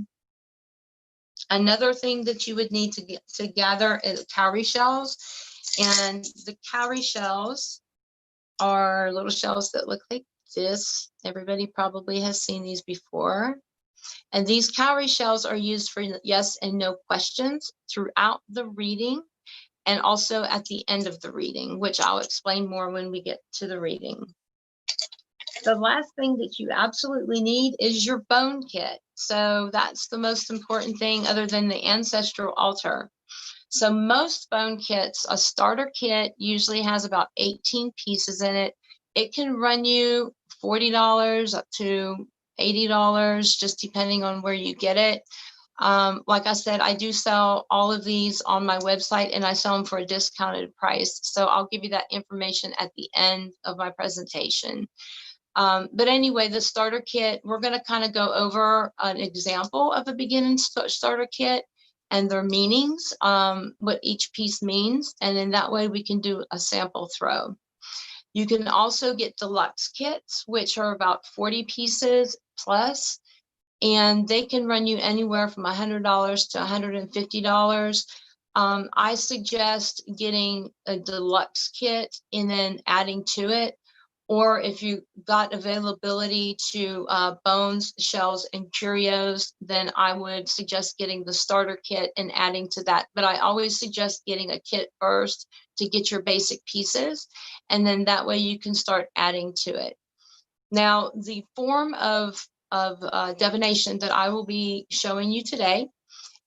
Another thing that you would need to gather is cowrie shells. And the cowrie shells are little shells that look like this. Everybody probably has seen these before. And these cowrie shells are used for yes and no questions throughout the reading, and also at the end of the reading, which I'll explain more when we get to the reading. The last thing that you absolutely need is your bone kit. So that's the most important thing other than the ancestral altar. So most bone kits, a starter kit usually has about 18 pieces in it. It can run you $40 up to $80, just depending on where you get it. Like I said, I do sell all of these on my website, and I sell them for a discounted price. So I'll give you that information at the end of my presentation. But anyway, the starter kit, we're going to kind of go over an example of a beginning starter kit and their meanings, what each piece means. And then that way we can do a sample throw. You can also get deluxe kits, which are about 40 pieces plus, and they can run you anywhere from $100 to $150. I suggest getting a deluxe kit and then adding to it. Or if you got availability to bones, shells, and curios, then I would suggest getting the starter kit and adding to that. But I always suggest getting a kit first to get your basic pieces, and then that way you can start adding to it. Now, the form of divination that I will be showing you today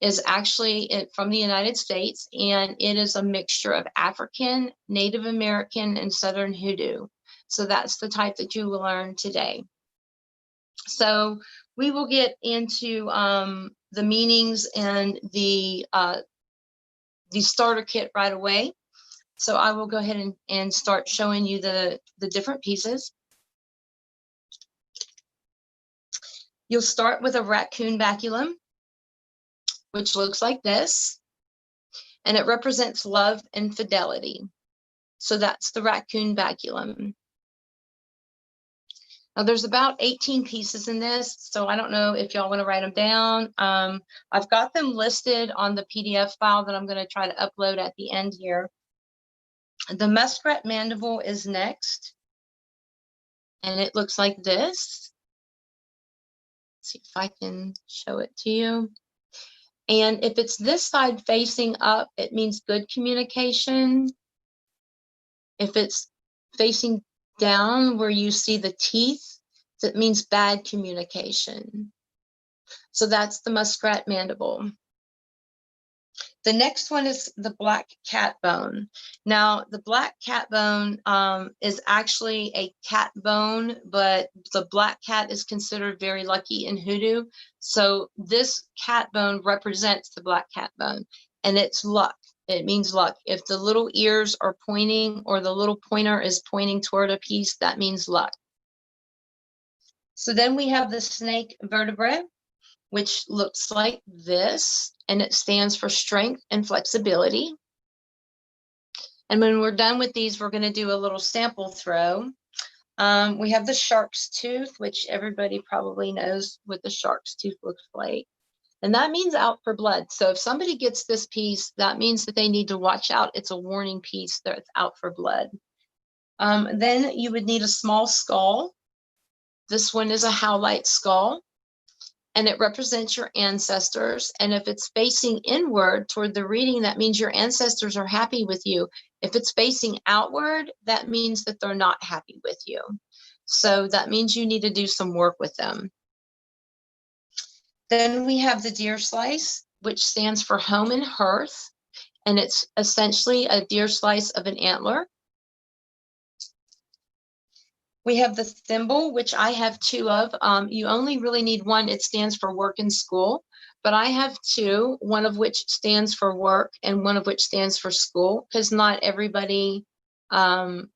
is actually from the United States, and it is a mixture of African, Native American, and Southern Hoodoo. So that's the type that you will learn today. So we will get into the meanings and the starter kit right away. So I will go ahead and start showing you the different pieces. You'll start with a raccoon baculum, which looks like this, and it represents love and fidelity. So that's the raccoon baculum. Now there's about 18 pieces in this, so I don't know if y'all want to write them down. I've got them listed on the PDF file that I'm going to try to upload at the end here. The muskrat mandible is next, and it looks like this. Let's see if I can show it to you. And if it's this side facing up, it means good communication. If it's facing down where you see the teeth, that means bad communication. So that's the muskrat mandible. The next one is the black cat bone. Now, the black cat bone is actually a cat bone, but the black cat is considered very lucky in hoodoo. So this cat bone represents the black cat bone, and it's luck. It means luck. If the little ears are pointing or the little pointer is pointing toward a piece, that means luck. So then we have the snake vertebrae, which looks like this, and it stands for strength and flexibility. And when we're done with these, we're going to do a little sample throw. We have the shark's tooth, which everybody probably knows what the shark's tooth looks like. And that means out for blood. So if somebody gets this piece, that means that they need to watch out. It's a warning piece that it's out for blood. Then you would need a small skull. This one is a howlite skull, and it represents your ancestors. And if it's facing inward toward the reading, that means your ancestors are happy with you. If it's facing outward, that means that they're not happy with you. So that means you need to do some work with them. Then we have the deer slice, which stands for home and hearth, and it's essentially a deer slice of an antler. We have the thimble, which I have two of. You only really need one. It stands for work and school, but I have two, one of which stands for work and one of which stands for school, because not everybody, some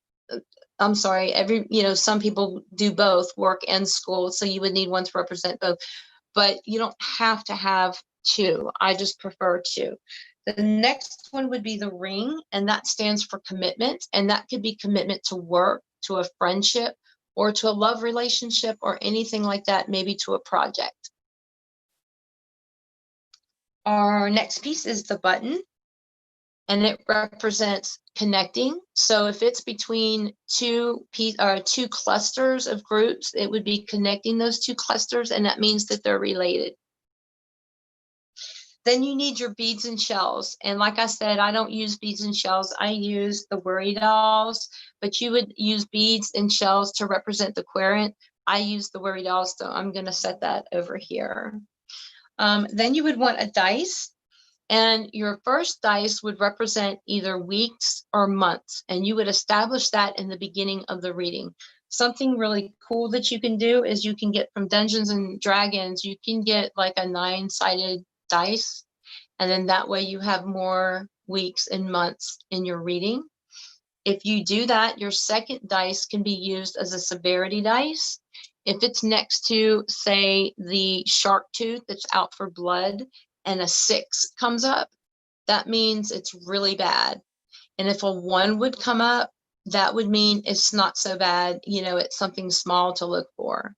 people do both work and school. So you would need one to represent both, but you don't have to have two. I just prefer two. The next one would be the ring, and that stands for commitment. And that could be commitment to work, to a friendship, or to a love relationship, or anything like that, maybe to a project. Our next piece is the button, and it represents connecting. So if it's between two clusters of groups, it would be connecting those two clusters, and that means that they're related. Then you need your beads and shells. And like I said, I don't use beads and shells. I use the worry dolls, but you would use beads and shells to represent the querent. I use the worry dolls, so I'm going to set that over here. Then you would want a dice, and your first dice would represent either weeks or months, and you would establish that in the beginning of the reading. Something really cool that you can do is you can get from Dungeons and Dragons, you can get like a 9-sided dice, and then that way you have more weeks and months in your reading. If you do that, your second dice can be used as a severity dice. If it's next to, say, the shark tooth that's out for blood and a 6 comes up, that means it's really bad. And if a 1 would come up, that would mean it's not so bad. It's something small to look for.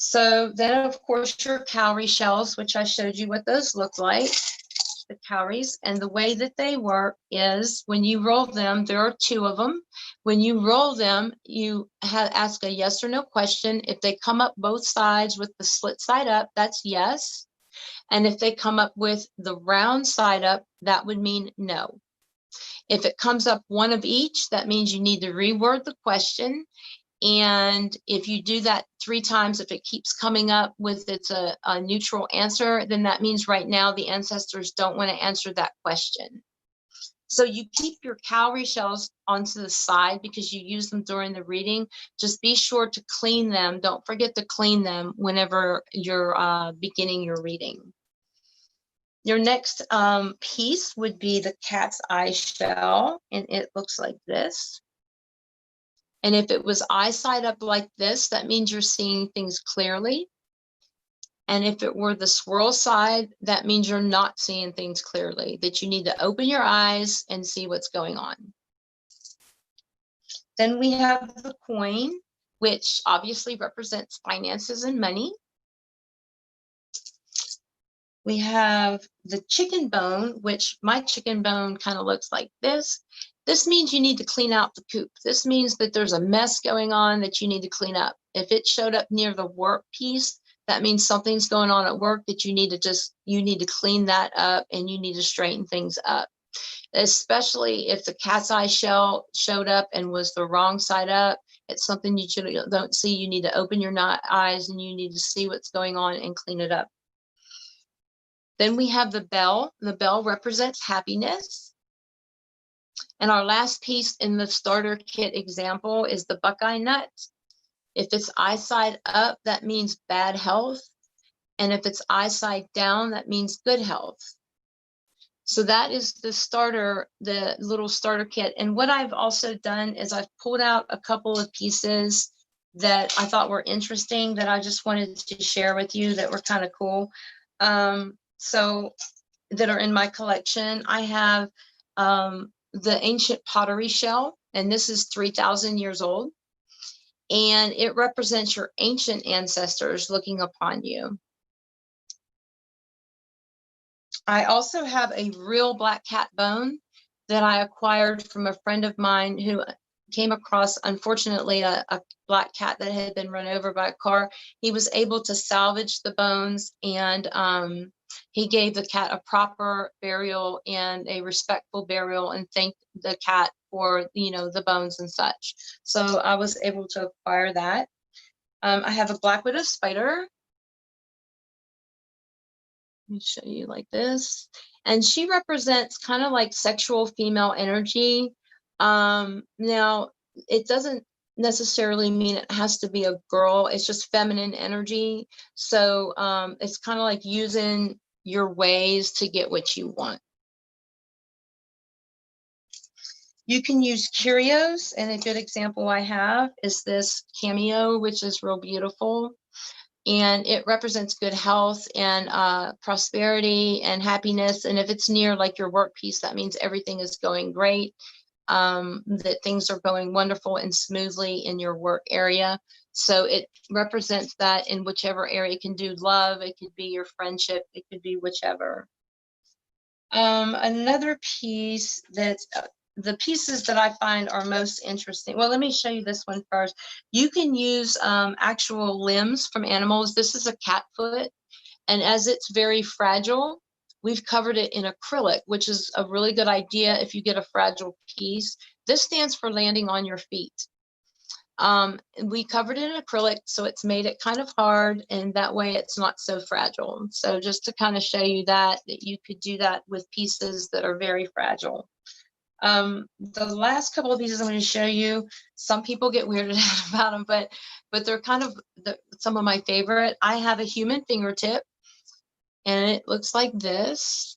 So then, of course, your cowrie shells, which I showed you what those look like, the cowries. And the way that they work is when you roll them, there are 2 of them. When you roll them, you ask a yes or no question. If they come up both sides with the slit side up, that's yes. And if they come up with the round side up, that would mean no. If it comes up one of each, that means you need to reword the question. And if you do that 3 times, if it keeps coming up with it's a neutral answer, then that means right now the ancestors don't want to answer that question. So you keep your cowrie shells onto the side because you use them during the reading. Just be sure to clean them. Don't forget to clean them whenever you're beginning your reading. Your next piece would be the cat's eye shell, and it looks like this. And if it was eye side up like this, that means you're seeing things clearly. And if it were the swirl side, that means you're not seeing things clearly, that you need to open your eyes and see what's going on. Then we have the coin, which obviously represents finances and money. We have the chicken bone, which my chicken bone kind of looks like this. This means you need to clean out the coop. This means that there's a mess going on that you need to clean up. If it showed up near the work piece, that means something's going on at work that you need to clean that up, and you need to straighten things up. Especially if the cat's eye shell showed up and was the wrong side up, it's something you don't see. You need to open your eyes and you need to see what's going on and clean it up. Then we have the bell. The bell represents happiness. And our last piece in the starter kit example is the Buckeye nut. If it's eyesight up, that means bad health. And if it's eyesight down, that means good health. So that is the starter, the little starter kit. And what I've also done is I've pulled out a couple of pieces that I thought were interesting that I just wanted to share with you that were kind of cool. So that are in my collection. I have the ancient pottery shell, and this is 3,000 years old. And it represents your ancient ancestors looking upon you. I also have a real black cat bone that I acquired from a friend of mine who came across, unfortunately, a black cat that had been run over by a car. He was able to salvage the bones, and he gave the cat a proper burial and a respectful burial, and thanked the cat for, you know, the bones and such. So I was able to acquire that. I have a black widow spider. Let me show you like this. And she represents kind of like sexual female energy. Now, it doesn't necessarily mean it has to be a girl. It's just feminine energy. So it's kind of like using your ways to get what you want. You can use curios, and a good example I have is this cameo, which is real beautiful. And it represents good health and prosperity and happiness. And if it's near like your work piece, that means everything is going great, that things are going wonderful and smoothly in your work area. So it represents that in whichever area. It can do love, it could be your friendship, it could be whichever. Another piece that's the pieces that I find are most interesting. Well, let me show you this one first. You can use actual limbs from animals. This is a cat foot, and as it's very fragile, we've covered it in acrylic, which is a really good idea if you get a fragile piece. This stands for landing on your feet. We covered it in acrylic, so it's made it kind of hard, and that way it's not so fragile. So just to kind of show you that you could do that with pieces that are very fragile. The last couple of pieces I'm going to show you, some people get weirded out about them, but they're kind of some of my favorite. I have a human fingertip, and it looks like this,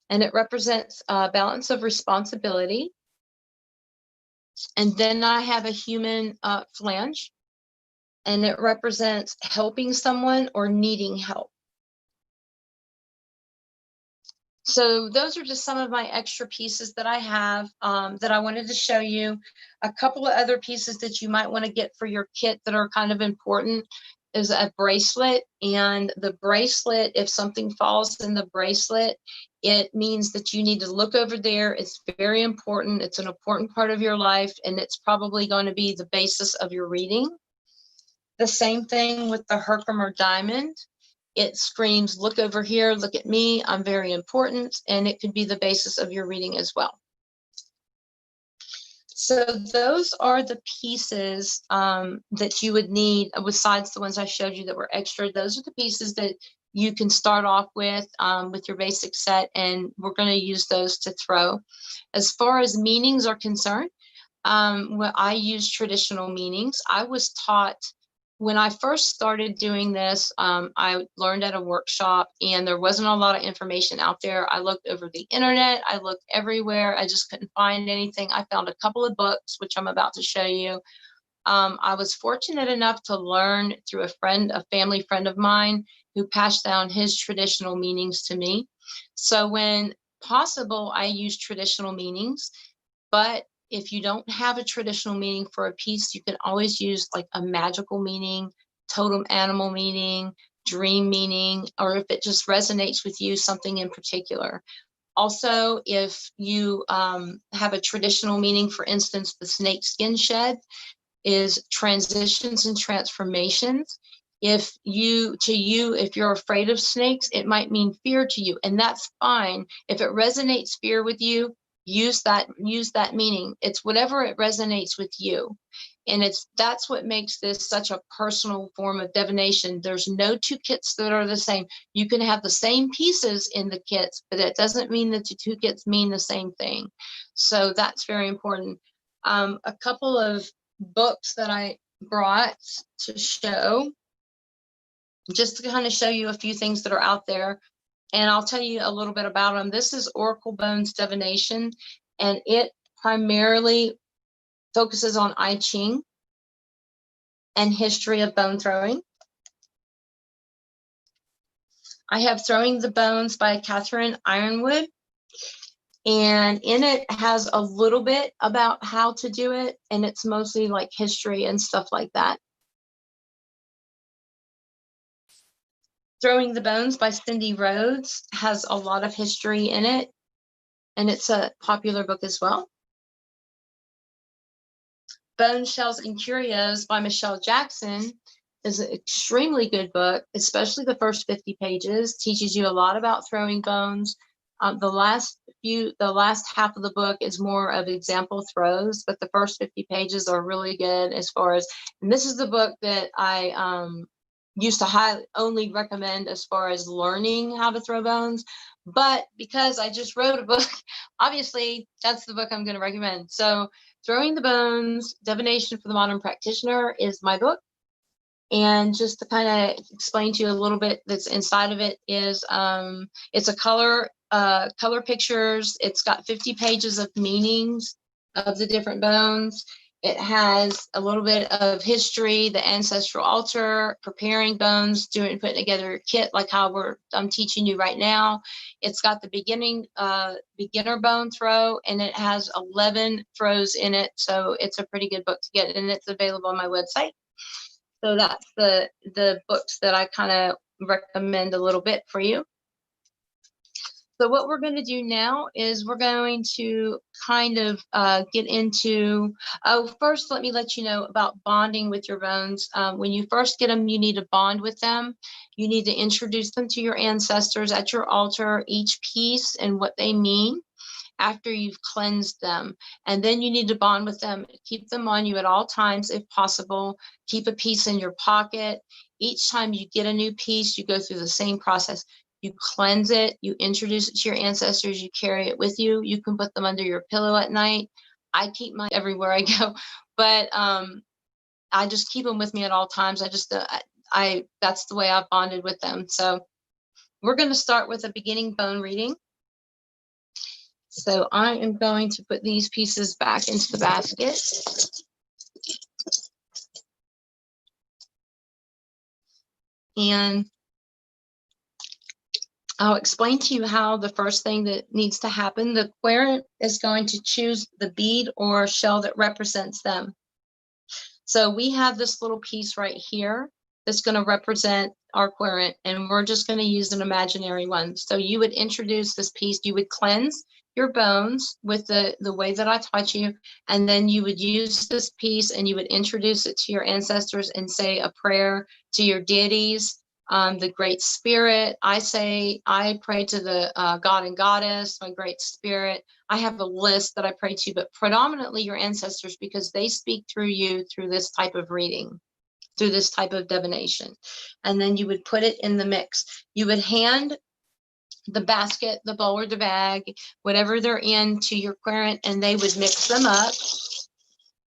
and it represents a balance of responsibility. And then I have a human flange, and it represents helping someone or needing help. So those are just some of my extra pieces that I have that I wanted to show you. A couple of other pieces that you might want to get for your kit that are kind of important is a bracelet. And the bracelet, if something falls in the bracelet, it means that you need to look over there. It's very important. It's an important part of your life, and it's probably going to be the basis of your reading. The same thing with the Herkimer diamond. It screams, look over here, look at me, I'm very important, and it could be the basis of your reading as well. So those are the pieces that you would need, besides the ones I showed you that were extra. Those are the pieces that you can start off with your basic set, and we're going to use those to throw. As far as meanings are concerned, well, I use traditional meanings. I was taught, when I first started doing this, I learned at a workshop, and there wasn't a lot of information out there. I looked over the internet, I looked everywhere, I just couldn't find anything. I found a couple of books, which I'm about to show you. I was fortunate enough to learn through a family friend of mine who passed down his traditional meanings to me. So when possible, I use traditional meanings, but if you don't have a traditional meaning for a piece, you can always use like a magical meaning, totem animal meaning, dream meaning, or if it just resonates with you, something in particular. Also, if you have a traditional meaning, for instance, the snake skin shed is transitions and transformations. If you're afraid of snakes, it might mean fear to you, and that's fine. If it resonates fear with you, use that meaning. It's whatever it resonates with you. And that's what makes this such a personal form of divination. There's no two kits that are the same. You can have the same pieces in the kits, but it doesn't mean that the two kits mean the same thing. So that's very important. A couple of books that I brought to show, just to kind of show you a few things that are out there. And I'll tell you a little bit about them. This is Oracle Bones Divination, and it primarily focuses on I Ching and history of bone throwing. I have Throwing the Bones by Catherine Ironwood, and in it has a little bit about how to do it, and it's mostly like history and stuff like that. Throwing the Bones by Cindy Rhodes has a lot of history in it, and it's a popular book as well. Bone Shells and Curios by Michelle Jackson is an extremely good book, especially the first 50 pages. Teaches you a lot about throwing bones. The last half of the book is more of example throws, but the first 50 pages are really good as far as, and this is the book that I used to only recommend as far as learning how to throw bones. But because I just wrote a book, obviously that's the book I'm going to recommend. So Throwing the Bones, Divination for the Modern Practitioner is my book. And just to kind of explain to you a little bit that's inside of it is, it's a color pictures. It's got 50 pages of meanings of the different bones. It has a little bit of history, the ancestral altar, preparing bones, putting together a kit like how I'm teaching you right now. It's got the beginner bone throw, and it has 11 throws in it. So it's a pretty good book to get, and it's available on my website. So that's the books that I kind of recommend a little bit for you. So what we're going to do now is we're going to kind of get into, first let me let you know about bonding with your bones. When you first get them, you need to bond with them. You need to introduce them to your ancestors at your altar, each piece and what they mean after you've cleansed them. And then you need to bond with them, keep them on you at all times if possible. Keep a piece in your pocket. Each time you get a new piece, you go through the same process. You cleanse it, you introduce it to your ancestors, you carry it with you. You can put them under your pillow at night. I keep mine everywhere I go, but I just keep them with me at all times. That's the way I've bonded with them. So we're going to start with a beginning bone reading. So I am going to put these pieces back into the basket. And I'll explain to you how the first thing that needs to happen. The querent is going to choose the bead or shell that represents them. So we have this little piece right here that's going to represent our querent, and we're just going to use an imaginary one. So you would introduce this piece, you would cleanse your bones with the way that I taught you, and then you would use this piece and you would introduce it to your ancestors and say a prayer to your deities. The Great Spirit, I pray to the God and Goddess, my Great Spirit. I have a list that I pray to, but predominantly your ancestors, because they speak through you through this type of reading, through this type of divination. And then you would put it in the mix. You would hand the basket, the bowl or the bag, whatever they're in, to your querent, and they would mix them up.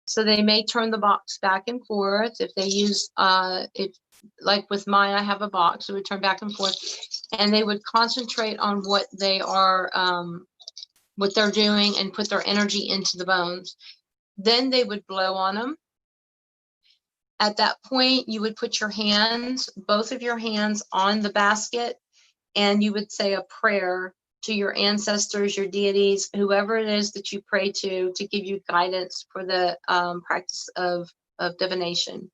So they may turn the box back and forth. If they use, like with mine, I have a box, it would turn back and forth, and they would concentrate on what they are, what they're doing, and put their energy into the bones. Then they would blow on them. At that point, you would put your hands, both of your hands, on the basket, and you would say a prayer to your ancestors, your deities, whoever it is that you pray to give you guidance for the practice of divination.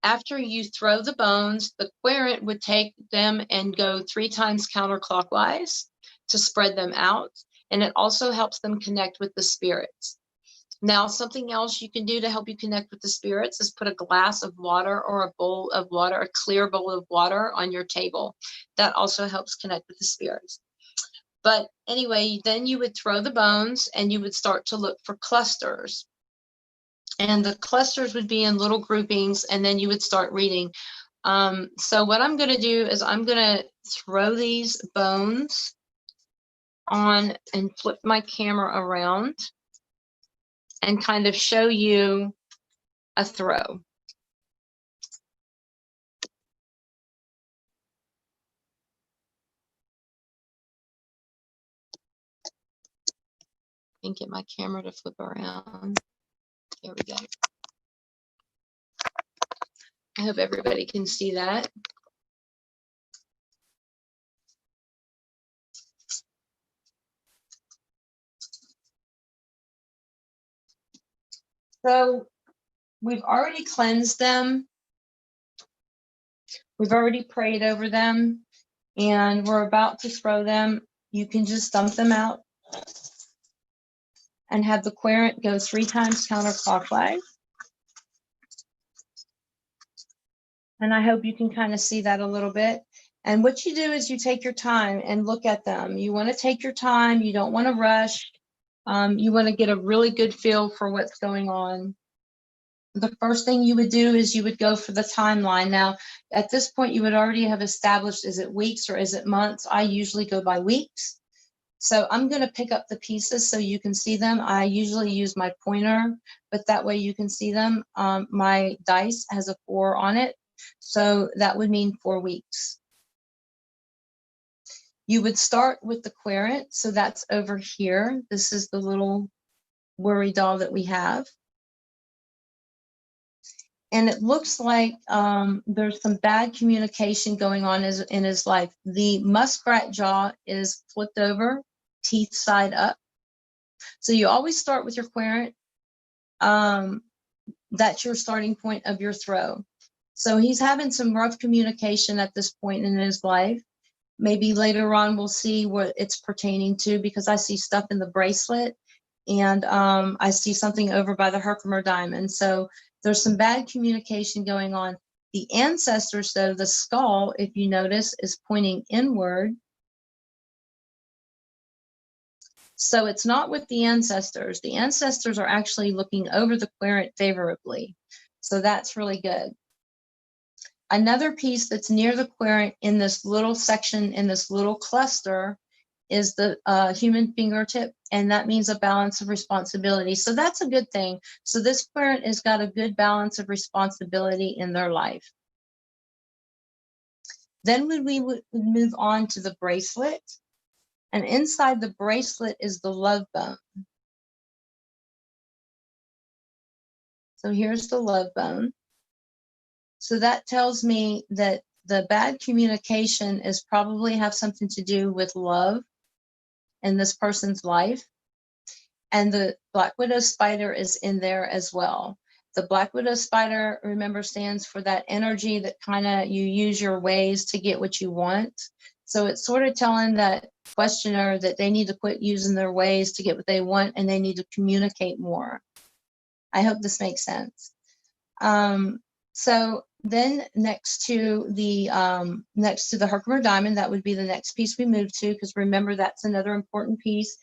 After you throw the bones, the querent would take them and go 3 times counterclockwise to spread them out. And it also helps them connect with the spirits. Now, something else you can do to help you connect with the spirits is put a glass of water or a bowl of water, a clear bowl of water, on your table. That also helps connect with the spirits. But anyway, then you would throw the bones and you would start to look for clusters. And the clusters would be in little groupings, and then you would start reading. So what I'm going to do is I'm going to throw these bones on and flip my camera around and kind of show you a throw. And get my camera to flip around. There we go. I hope everybody can see that. So we've already cleansed them. We've already prayed over them, and we're about to throw them. You can just dump them out and have the querent go 3 times counterclockwise. And I hope you can kind of see that a little bit. And what you do is you take your time and look at them. You want to take your time. You don't want to rush. You want to get a really good feel for what's going on. The first thing you would do is you would go for the timeline. Now, at this point, you would already have established, is it weeks or is it months? I usually go by weeks. So I'm going to pick up the pieces so you can see them. I usually use my pointer, but that way you can see them. My dice has a 4 on it. So that would mean 4 weeks. You would start with the querent. So that's over here. This is the little worry doll that we have. And it looks like there's some bad communication going on in his life. The muskrat jaw is flipped over, teeth side up. So you always start with your querent. That's your starting point of your throw. So he's having some rough communication at this point in his life. Maybe later on we'll see what it's pertaining to, because I see stuff in the bracelet, and I see something over by the Herkimer diamond. So there's some bad communication going on. The ancestors, though, the skull, if you notice, is pointing inward. So it's not with the ancestors. The ancestors are actually looking over the querent favorably. So that's really good. Another piece that's near the querent in this little section, in this little cluster, is the human fingertip, and that means a balance of responsibility. So that's a good thing. So this querent has got a good balance of responsibility in their life. Then we would move on to the bracelet, and inside the bracelet is the love bone. So here's the love bone. So that tells me that the bad communication is probably have something to do with love in this person's life. And the Black Widow spider is in there as well. The Black Widow spider, remember, stands for that energy that kind of you use your ways to get what you want. So it's sort of telling that questioner that they need to quit using their ways to get what they want, and they need to communicate more. I hope this makes sense. So then next to the Herkimer diamond, that would be the next piece we move to, because remember, that's another important piece,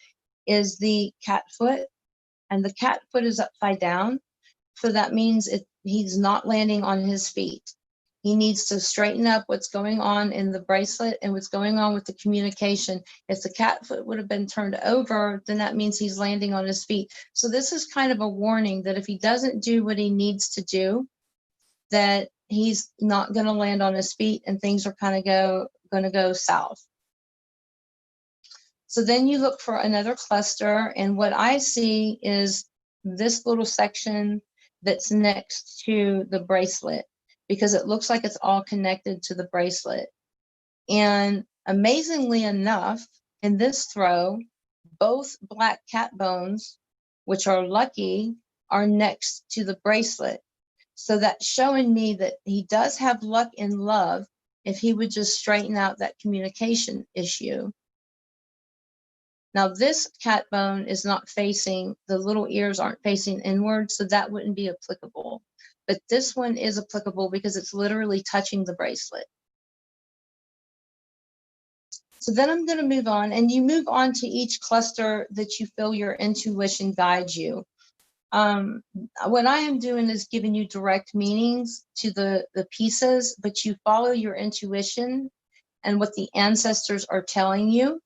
is the cat foot, and the cat foot is upside down. So that means he's not landing on his feet. He needs to straighten up what's going on in the bracelet and what's going on with the communication. If the cat foot would have been turned over, then that means he's landing on his feet. So this is kind of a warning that if he doesn't do what he needs to do, that he's not going to land on his feet, and things are kind of going to go south. So then you look for another cluster, and what I see is this little section that's next to the bracelet, because it looks like it's all connected to the bracelet. And amazingly enough, in this throw, both black cat bones, which are lucky, are next to the bracelet. So that's showing me that he does have luck in love if he would just straighten out that communication issue. Now this cat bone is not facing, the little ears aren't facing inward, so that wouldn't be applicable. But this one is applicable because it's literally touching the bracelet. So then I'm going to move on, and you move on to each cluster that you feel your intuition guides you. What I am doing is giving you direct meanings to the pieces, but you follow your intuition and what the ancestors are telling you.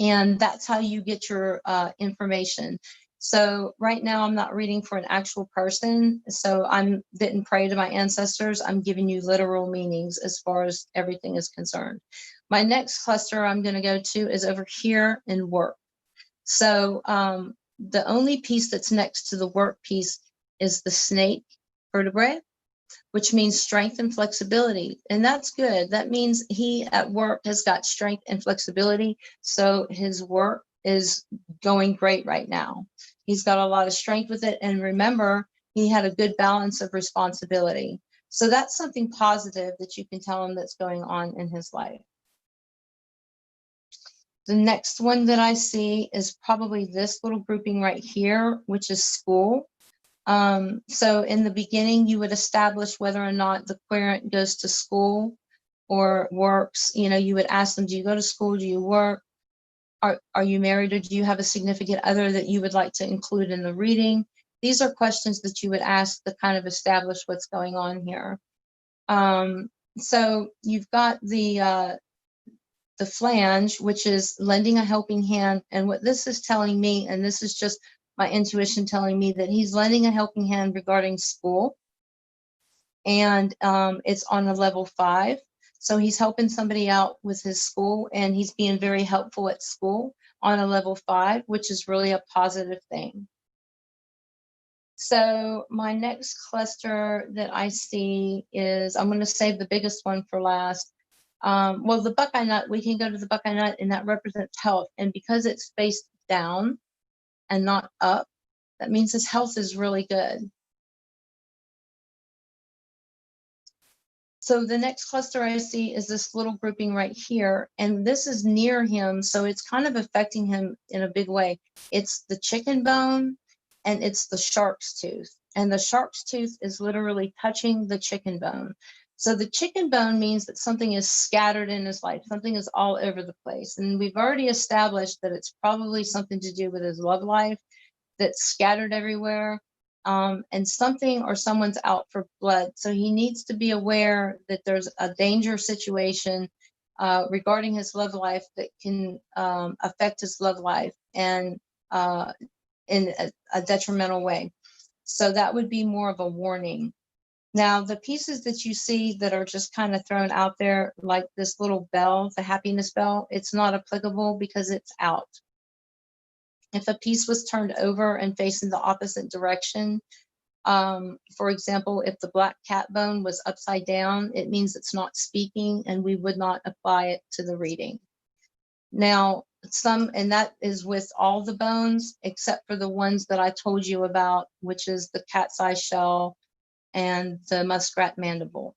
And that's how you get your information. So right now I'm not reading for an actual person. So I didn't pray to my ancestors. I'm giving you literal meanings as far as everything is concerned. My next cluster I'm going to go to is over here in work. So the only piece that's next to the work piece is the snake vertebrae, which means strength and flexibility. And that's good. That means he at work has got strength and flexibility. So his work is going great right now. He's got a lot of strength with it. And remember, he had a good balance of responsibility. So that's something positive that you can tell him that's going on in his life. The next one that I see is probably this little grouping right here, which is school. So in the beginning, you would establish whether or not the querent goes to school or works. You know, you would ask them, do you go to school? Do you work? Are you married, or do you have a significant other that you would like to include in the reading? These are questions that you would ask to kind of establish what's going on here. So you've got the flange, which is lending a helping hand. And what this is telling me, and this is just my intuition telling me, that he's lending a helping hand regarding school. And it's on a level 5. So he's helping somebody out with his school, and he's being very helpful at school on a level 5, which is really a positive thing. So my next cluster that I see is, I'm going to save the biggest one for last. Well, the Buckeye nut, we can go to the Buckeye nut, and that represents health. And because it's faced down and not up, that means his health is really good. So the next cluster I see is this little grouping right here, and this is near him, so it's kind of affecting him in a big way. It's the chicken bone, and it's the shark's tooth. And the shark's tooth is literally touching the chicken bone. So the chicken bone means that something is scattered in his life. Something is all over the place. And we've already established that it's probably something to do with his love life that's scattered everywhere. And something or someone's out for blood. So he needs to be aware that there's a danger situation regarding his love life that can affect his love life and in a detrimental way. So that would be more of a warning. Now, the pieces that you see that are just kind of thrown out there, like this little bell, the happiness bell, it's not applicable because it's out. If a piece was turned over and facing the opposite direction, for example, if the black cat bone was upside down, it means it's not speaking, and we would not apply it to the reading. Now, and that is with all the bones except for the ones that I told you about, which is the cat's eye shell and the muskrat mandible.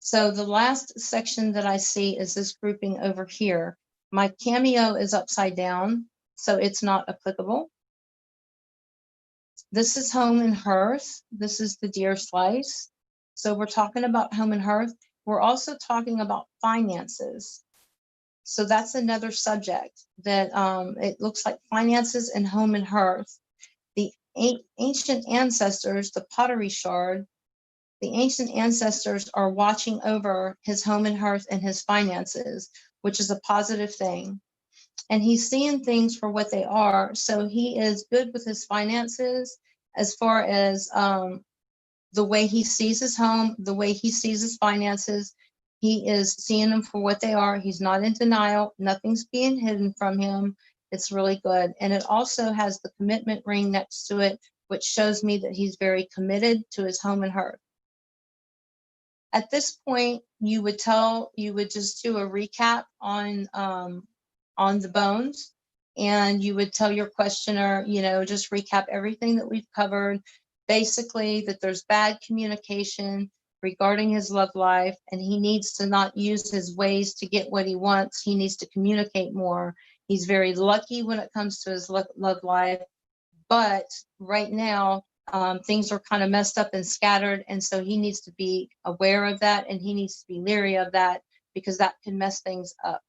So the last section that I see is this grouping over here. My cameo is upside down, so it's not applicable. This is home and hearth. This is the deer slice. So we're talking about home and hearth. We're also talking about finances. So that's another subject that it looks like finances and home and hearth. The ancient ancestors, the pottery shard, the ancient ancestors are watching over his home and hearth and his finances, which is a positive thing. And he's seeing things for what they are. So he is good with his finances as far as the way he sees his home, the way he sees his finances. He is seeing them for what they are. He's not in denial. Nothing's being hidden from him. It's really good. And it also has the commitment ring next to it, which shows me that he's very committed to his home and hearth. At this point, you would just do a recap on the bones, and you would tell your questioner, just recap everything that we've covered. Basically, that there's bad communication regarding his love life, and he needs to not use his ways to get what he wants. He needs to communicate more. He's very lucky when it comes to his love life, but right now things are kind of messed up and scattered, and so he needs to be aware of that, and he needs to be leery of that because that can mess things up.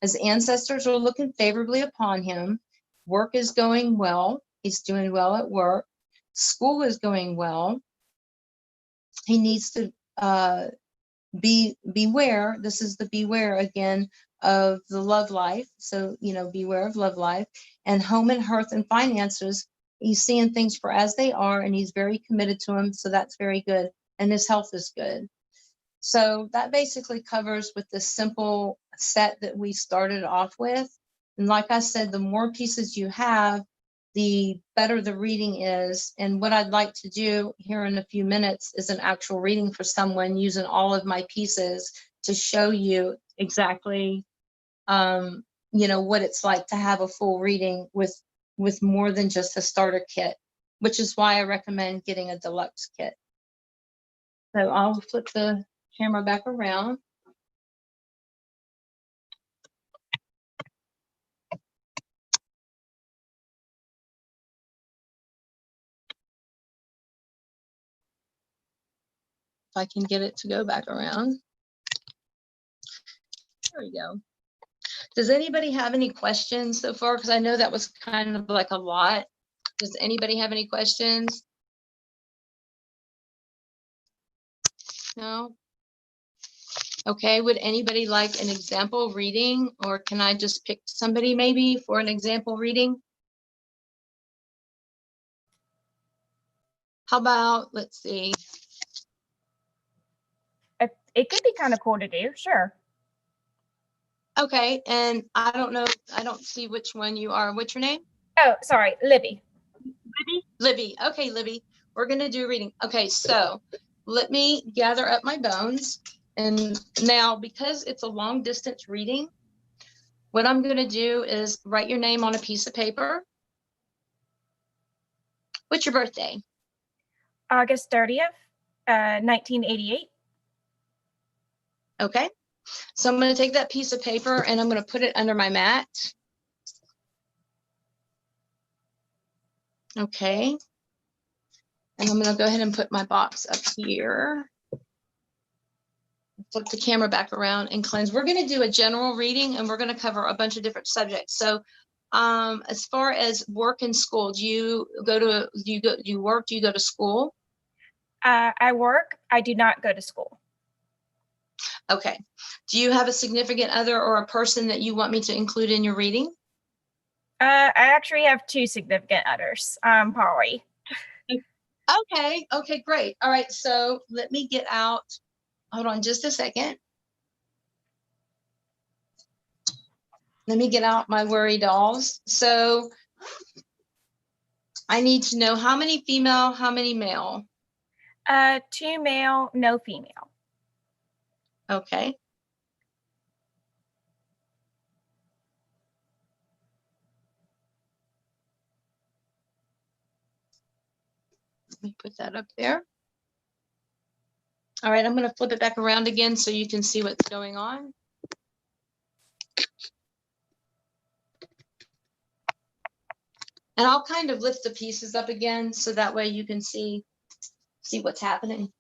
His ancestors are looking favorably upon him. Work is going well. He's doing well at work. School is going well. He needs to beware. This is the beware again of the love life. So, you know, beware of love life. And home and hearth and finances, he's seeing things for as they are, and he's very committed to them. So that's very good. And his health is good. So that basically covers with this simple set that we started off with. And like I said, the more pieces you have, the better the reading is. And what I'd like to do here in a few minutes is an actual reading for someone using all of my pieces to show you exactly, you know, what it's like to have a full reading with more than just a starter kit, which is why I recommend getting a deluxe kit. So I'll flip the camera back around. If I can get it to go back around. There we go. Does anybody have any questions so far? Because I know that was kind of like a lot. Does anybody have any questions? No? Okay, would anybody like an example reading, or can I just pick somebody maybe for an example reading? How about, let's see. It could be kind of cool to do, sure. Okay, and I don't know, I don't see which one you are. What's your name? Oh, sorry, Libby. Libby. Okay, Libby, we're gonna do a reading. Okay, so let me gather up my bones. And now, because it's a long distance reading, what I'm gonna do is write your name on a piece of paper. What's your birthday? August 30th, 1988. Okay, so I'm going to take that piece of paper and I'm going to put it under my mat. Okay, and I'm going to go ahead and put my box up here. Flip the camera back around and cleanse. We're going to do a general reading, and we're going to cover a bunch of different subjects. So as far as work and school, do you work, do you go to school? I work, I do not go to school. Okay. Do you have a significant other or a person that you want me to include in your reading? I actually have two significant others. I'm poly. Okay. Okay, great. All right. So let me get out. Hold on just a second. Let me get out my worry dolls. So I need to know how many female, how many male? 2 male, no female. Okay. Let me put that up there. All right, I'm going to flip it back around again so you can see what's going on. And I'll kind of lift the pieces up again so that way you can see what's happening.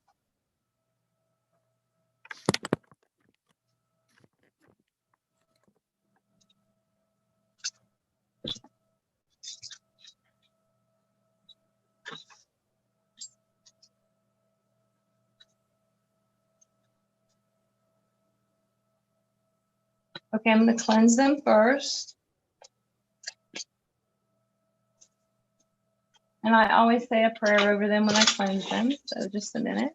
Okay, I'm going to cleanse them first. And I always say a prayer over them when I cleanse them. So just a minute.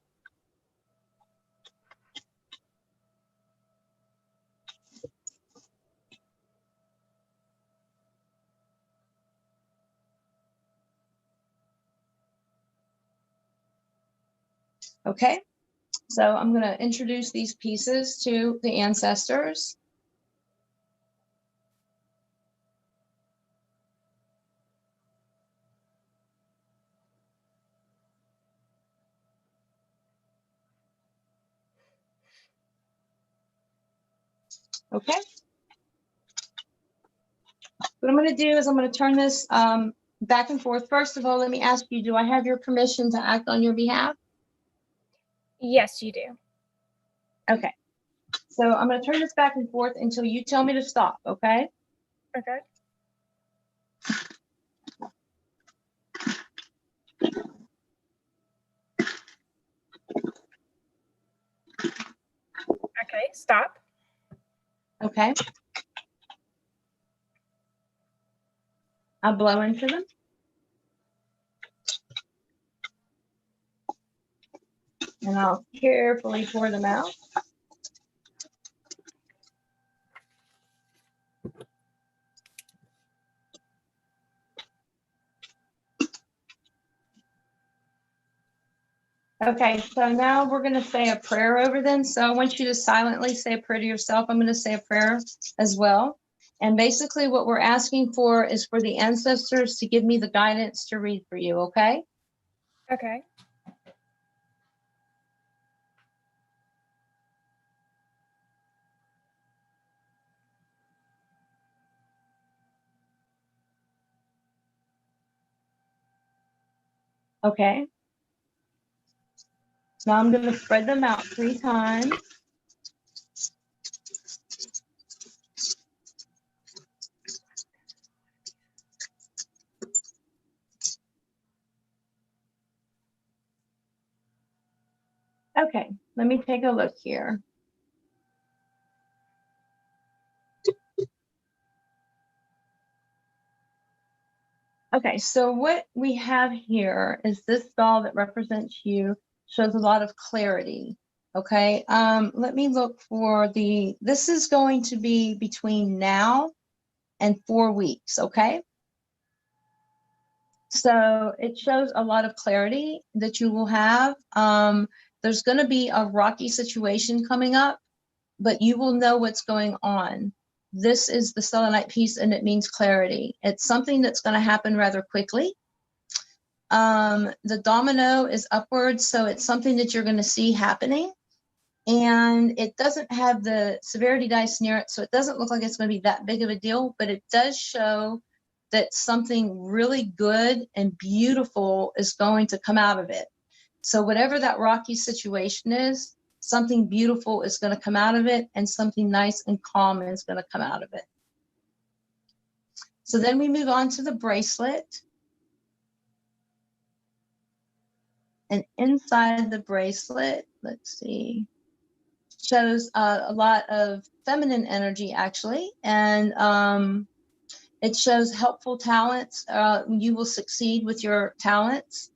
Okay, so I'm going to introduce these pieces to the ancestors. Okay. What I'm going to do is I'm going to turn this back and forth. First of all, let me ask you, do I have your permission to act on your behalf? Yes, you do. Okay. So I'm going to turn this back and forth until you tell me to stop, okay? Okay. Okay, stop. Okay. I'll blow into them. And I'll carefully pour them out. Okay, so now we're going to say a prayer over them. So I want you to silently say a prayer to yourself. I'm going to say a prayer as well. And basically what we're asking for is for the ancestors to give me the guidance to read for you, okay? Okay. Okay. Now I'm going to spread them out 3 times. Okay, let me take a look here. Okay, so what we have here is this doll that represents you, shows a lot of clarity. Okay, let me look for this is going to be between now and 4 weeks, okay? So it shows a lot of clarity that you will have. There's going to be a rocky situation coming up, but you will know what's going on. This is the selenite piece, and it means clarity. It's something that's going to happen rather quickly. The domino is upward, so it's something that you're going to see happening. And it doesn't have the severity dice near it, so it doesn't look like it's going to be that big of a deal, but it does show that something really good and beautiful is going to come out of it. So whatever that rocky situation is, something beautiful is going to come out of it, and something nice and calm is going to come out of it. So then we move on to the bracelet. And inside the bracelet, let's see, shows a lot of feminine energy, actually. And it shows helpful talents. You will succeed with your talents.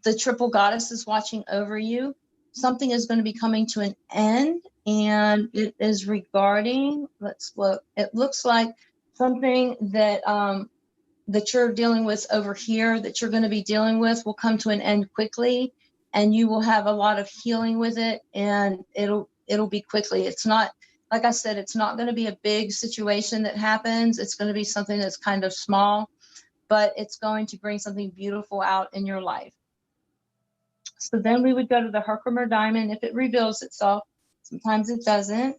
The triple goddess is watching over you. Something is going to be coming to an end, and it is regarding, let's look, it looks like something that that you're dealing with over here, that you're going to be dealing with, will come to an end quickly, and you will have a lot of healing with it, and it'll be quickly. It's not, like I said, it's not going to be a big situation that happens. It's going to be something that's kind of small, but it's going to bring something beautiful out in your life. So then we would go to the Herkimer diamond if it reveals itself. Sometimes it doesn't.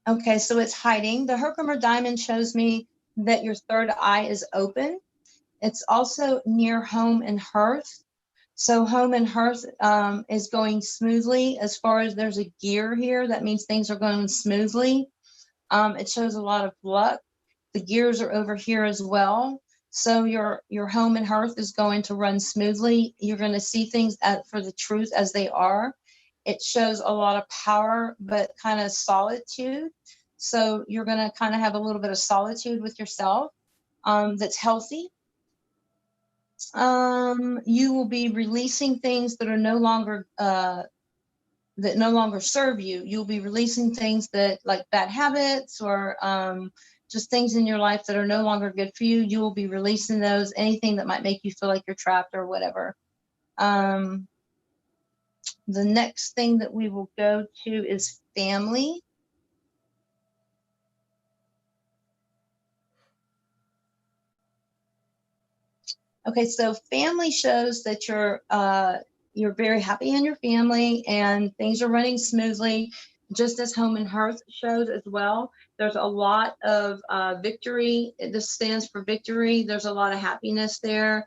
Okay, so it's hiding. The Herkimer diamond shows me that your third eye is open. It's also near home and hearth. So home and hearth is going smoothly. As far as there's a gear here, that means things are going smoothly. It shows a lot of luck. The gears are over here as well. So your home and hearth is going to run smoothly. You're going to see things for the truth as they are. It shows a lot of power, but kind of solitude. So you're going to kind of have a little bit of solitude with yourself that's healthy. You will be releasing things that are no longer serve you. You'll be releasing things that, like bad habits or just things in your life that are no longer good for you. You will be releasing those, anything that might make you feel like you're trapped or whatever. The next thing that we will go to is family. Okay, so family shows that you're very happy in your family and things are running smoothly. just as home and hearth shows as well. There's a lot of victory. This stands for victory. There's a lot of happiness there.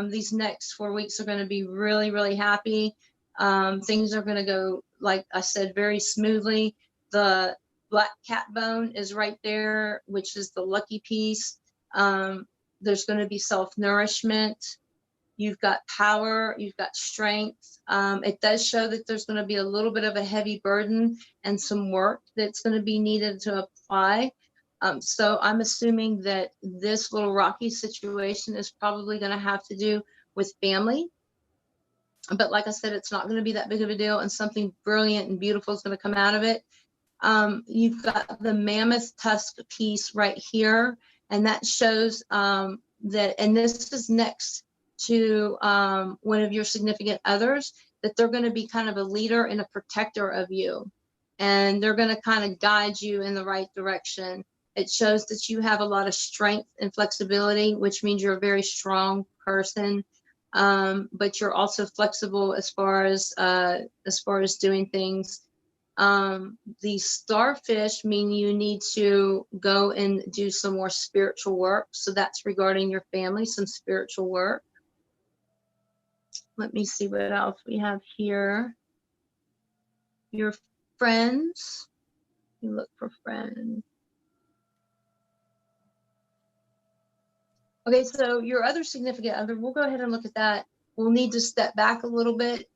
These next 4 weeks are going to be really, really happy. Things are going to go, like I said, very smoothly. The black cat bone is right there, which is the lucky piece. There's going to be self-nourishment. You've got power, you've got strength. It does show that there's going to be a little bit of a heavy burden and some work that's going to be needed to apply. So I'm assuming that this little rocky situation is probably going to have to do with family. But like I said, it's not going to be that big of a deal, and something brilliant and beautiful is going to come out of it. You've got the mammoth tusk piece right here, and that shows that, and this is next to one of your significant others, that they're going to be kind of a leader and a protector of you, and they're going to kind of guide you in the right direction. It shows that you have a lot of strength and flexibility, which means you're a very strong person, but you're also flexible as far as doing things. The starfish mean you need to go and do some more spiritual work. So that's regarding your family, some spiritual work. Let me see what else we have here. Your friends. You look for friends. Okay, so your other significant other, we'll go ahead and look at that. We'll need to step back a little bit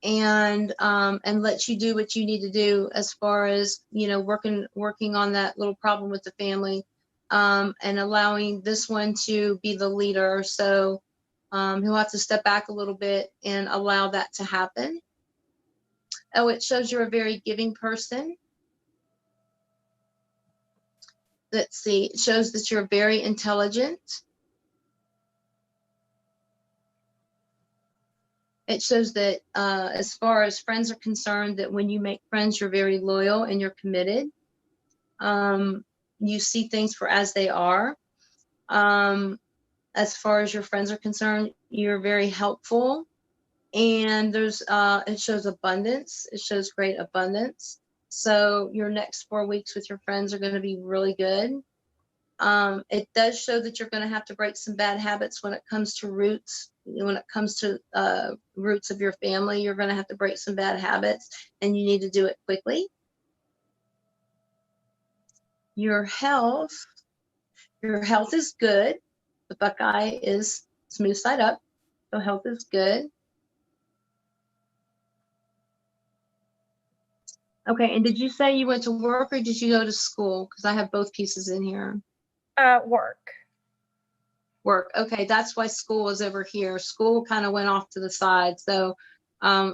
and let you do what you need to do as far as, you know, working on that little problem with the family, and allowing this one to be the leader. So he'll have to step back a little bit and allow that to happen. Oh, it shows you're a very giving person. Let's see, it shows that you're very intelligent. It shows that as far as friends are concerned, that when you make friends, you're very loyal and you're committed. You see things for as they are. As far as your friends are concerned, you're very helpful. And there's it shows abundance. It shows great abundance. So your next 4 weeks with your friends are going to be really good. It does show that you're going to have to break some bad habits when it comes to roots. When it comes to roots of your family, you're going to have to break some bad habits, and you need to do it quickly. Your health is good. The Buckeye is smooth side up, so health is good. Okay, and did you say you went to work or did you go to school? Because I have both pieces in here. Work. Okay, that's why school is over here. School kind of went off to the side. So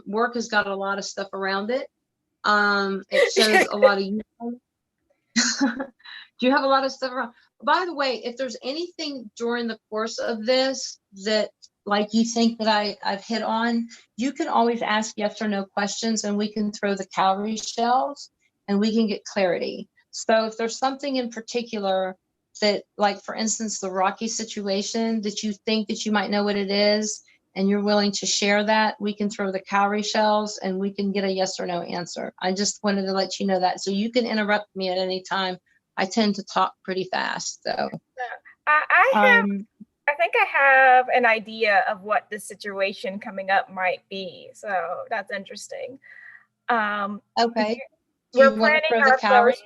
work has got a lot of stuff around it. It shows a lot of do you have a lot of stuff around? By the way, if there's anything during the course of this that like you think that I've hit on, you can always ask yes or no questions, and we can throw the calorie shells and we can get clarity. So if there's something in particular that, like for instance, the Rocky situation, that you think that you might know what it is and you're willing to share that, we can throw the calorie shells and we can get a yes or no answer. I just wanted to let you know that. So you can interrupt me at any time. I tend to talk pretty fast. So I think I have an idea of what the situation coming up might be. So that's interesting. Okay. We're planning our first.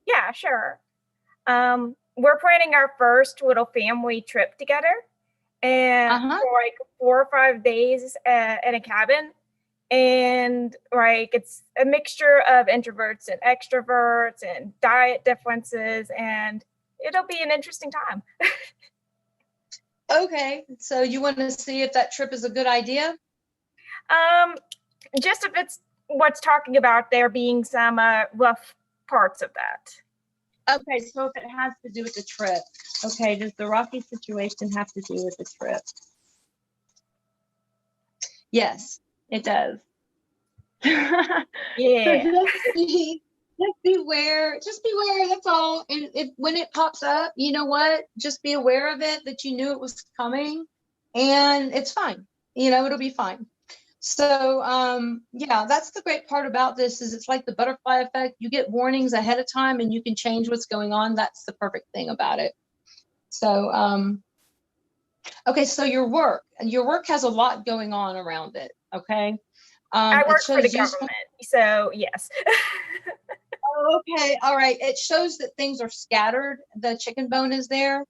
Yeah, sure. We're planning our first little family trip together, and for like 4 or 5 days in a cabin. And like it's a mixture of introverts and extroverts and diet differences, and it'll be an interesting time. Okay, so you want to see if that trip is a good idea? Just if it's what's talking about there being some rough parts of that. Okay, so if it has to do with the trip, okay, does the Rocky situation have to do with the trip? Yes, it does. Yeah. So just beware, that's all. And if when it pops up, you know what? Just be aware of it, that you knew it was coming, and it's fine. You know, it'll be fine. So yeah, that's the great part about this is it's like the butterfly effect. You get warnings ahead of time and you can change what's going on. That's the perfect thing about it. So okay, so your work has a lot going on around it. Okay. I work for the you government, so yes. Oh, okay, all right. It shows that things are scattered. The chicken bone is there.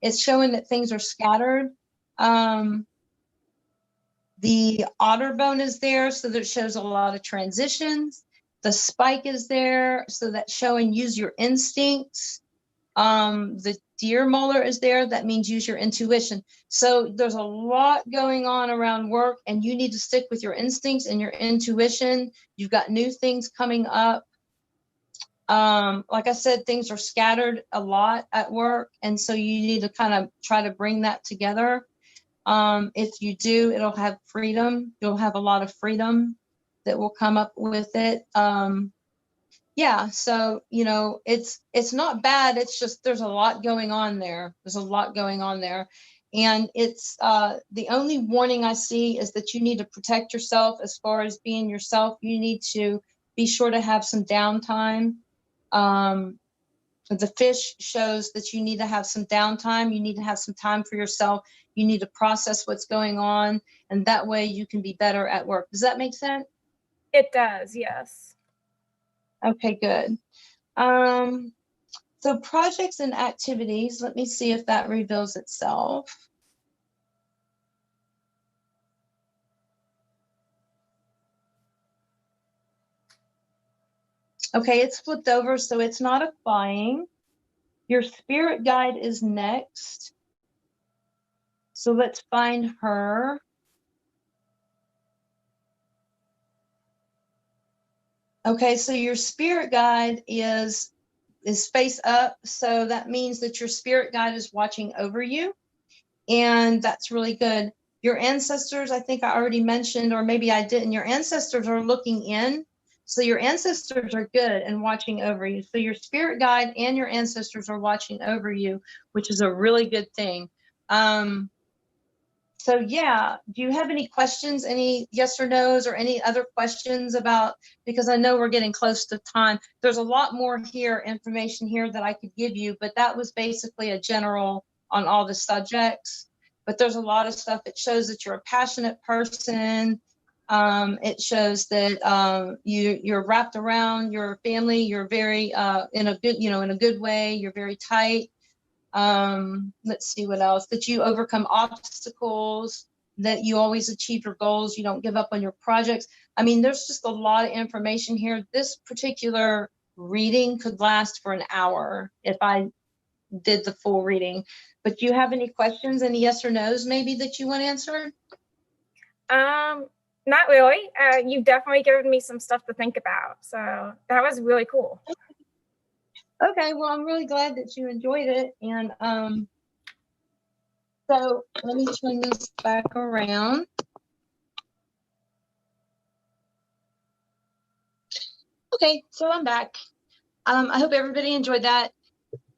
It's showing that things are scattered. The otter bone is there, so that shows a lot of transitions. The spike is there, so that's showing use your instincts. The deer molar is there, that means use your intuition. So there's a lot going on around work, and you need to stick with your instincts and your intuition. You've got new things coming up. Like I said, things are scattered a lot at work, and so you need to kind of try to bring that together. If you do, it'll have freedom. You'll have a lot of freedom that will come up with it. Yeah, so, you know, it's not bad. It's just there's a lot going on there. There's a lot going on there. And it's the only warning I see is that you need to protect yourself as far as being yourself. You need to be sure to have some downtime. The fish shows that you need to have some downtime. You need to have some time for yourself. You need to process what's going on, and that way you can be better at work. Does that make sense? It does, yes. Okay, good. So projects and activities, let me see if that reveals itself. Okay, it's flipped over, so it's not applying. Your spirit guide is next. So let's find her. Okay, so your spirit guide is face up. So that means that your spirit guide is watching over you. And that's really good. Your ancestors, I think I already mentioned, or maybe I didn't, your ancestors are looking in. So your ancestors are good and watching over you. So your spirit guide and your ancestors are watching over you, which is a really good thing. So yeah, do you have any questions, any yes or no's, or any other questions about, because I know we're getting close to time. There's a lot more here, information here that I could give you, but that was basically a general on all the subjects. But there's a lot of stuff. It shows that you're a passionate person. It shows that you're wrapped around your family. You're very in a good, in a good way. You're very tight. Let's see what else. That you overcome obstacles. That you always achieve your goals. You don't give up on your projects. I mean, there's just a lot of information here. This particular reading could last for an hour if I did the full reading. But do you have any questions, any yes or no's maybe that you want answered? Not really. You've definitely given me some stuff to think about. So that was really cool. Okay, well, I'm really glad that you enjoyed it. And so let me turn this back around. Okay, so I'm back. I hope everybody enjoyed that.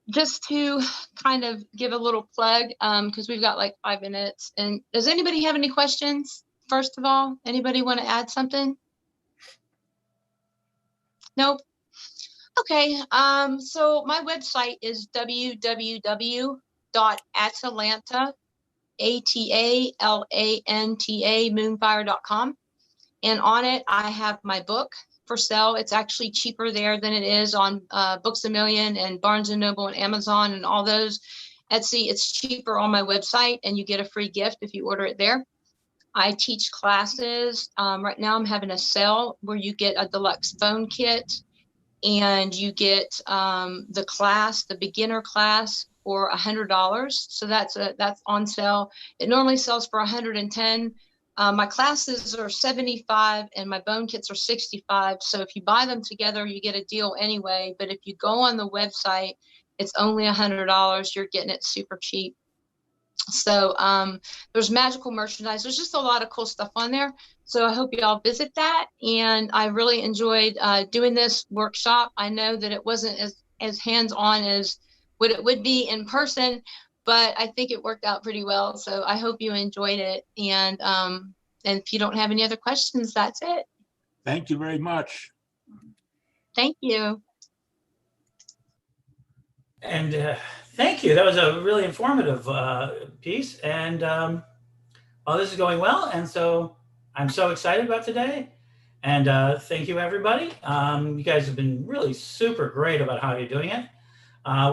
Just to kind of give a little plug, because we've got like 5 minutes. And does anybody have any questions? First of all, anybody want to add something? Nope. Okay, so my website is www.atalanta, ATALANTA, moonfire.com. And on it, I have my book for sale. It's actually cheaper there than it is on Books A Million and Barnes & Noble and Amazon and all those. Etsy, it's cheaper on my website, and you get a free gift if you order it there. I teach classes. Right now I'm having a sale where you get a deluxe bone kit, and you get the class, the beginner class, for $100. So that's on sale. It normally sells for $110. My classes are $75 and my bone kits are $65. So if you buy them together, you get a deal anyway. But if you go on the website, it's only $100. You're getting it super cheap. So there's magical merchandise. There's just a lot of cool stuff on there. So I hope you all visit that. And I really enjoyed doing this workshop. I know that it wasn't as hands-on as what it would be in person, but I think it worked out pretty well. So I hope you enjoyed it. And And if you don't have any other questions, that's it. Thank you very much. Thank you. And thank you. That was a really informative piece. And all this is going well. And so I'm so excited about today. And thank you, everybody. You guys have been really super great about how you're doing it.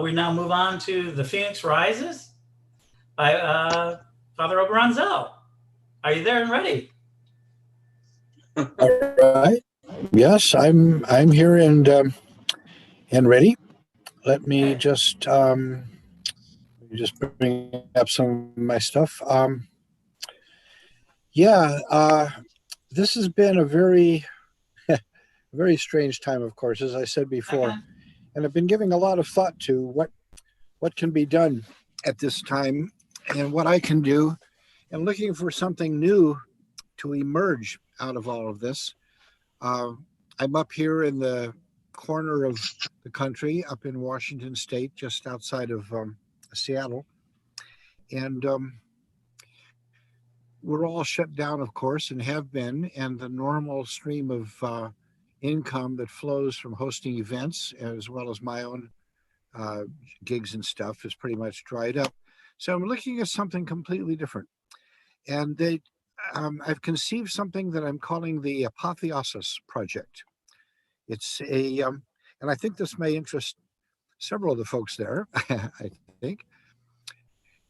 We now move on to The Phoenix Rises by Father Oberon Zell. Are you there and ready? All right. Yes, I'm here and ready. Let me just bring up some of my stuff. This has been a very very strange time, of course, as I said before, and I've been giving a lot of thought to what can be done at this time and what I can do, and looking for something new to emerge out of all of this. I'm up here in the corner of the country, up in Washington State, just outside of Seattle, and we're all shut down, of course, and have been, and the normal stream of income that flows from hosting events, as well as my own gigs and stuff, is pretty much dried up. So I'm looking at something completely different. And I've conceived something that I'm calling the Apotheosis Project. It's and I think this may interest several of the folks there, I think.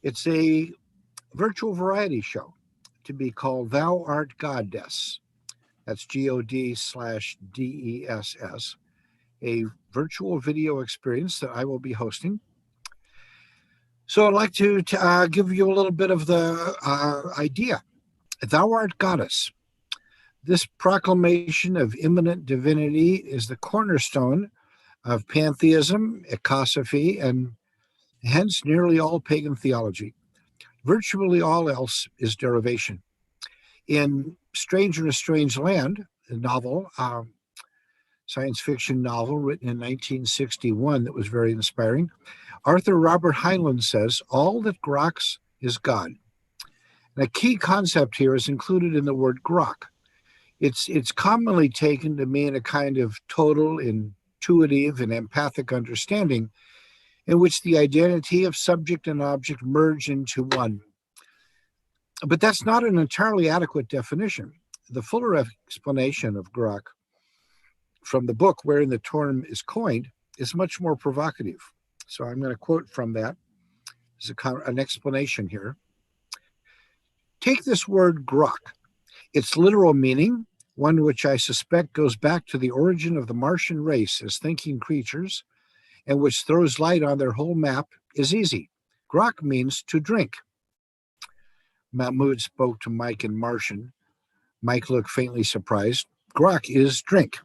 It's a virtual variety show to be called Thou Art Goddess. That's GOD/DESS, a virtual video experience that I will be hosting. So I'd like to give you a little bit of the idea. Thou art goddess. This proclamation of immanent divinity is the cornerstone of pantheism, ecosophy, and hence nearly all pagan theology. Virtually all else is derivation. In Stranger in a Strange Land, a novel, science fiction novel written in 1961 that was very inspiring, Arthur Robert Heinlein says, all that grokks is God. And a key concept here is included in the word grok. It's commonly taken to mean a kind of total, intuitive, and empathic understanding in which the identity of subject and object merge into one. But that's not an entirely adequate definition. The fuller explanation of grok from the book wherein the term is coined is much more provocative. So I'm going to quote from that as an explanation here. Take this word grok. Its literal meaning, one which I suspect goes back to the origin of the Martian race as thinking creatures, and which throws light on their whole map, is easy. Grok means to drink. Mahmoud spoke to Mike in Martian. Mike looked faintly surprised. Grok is drink.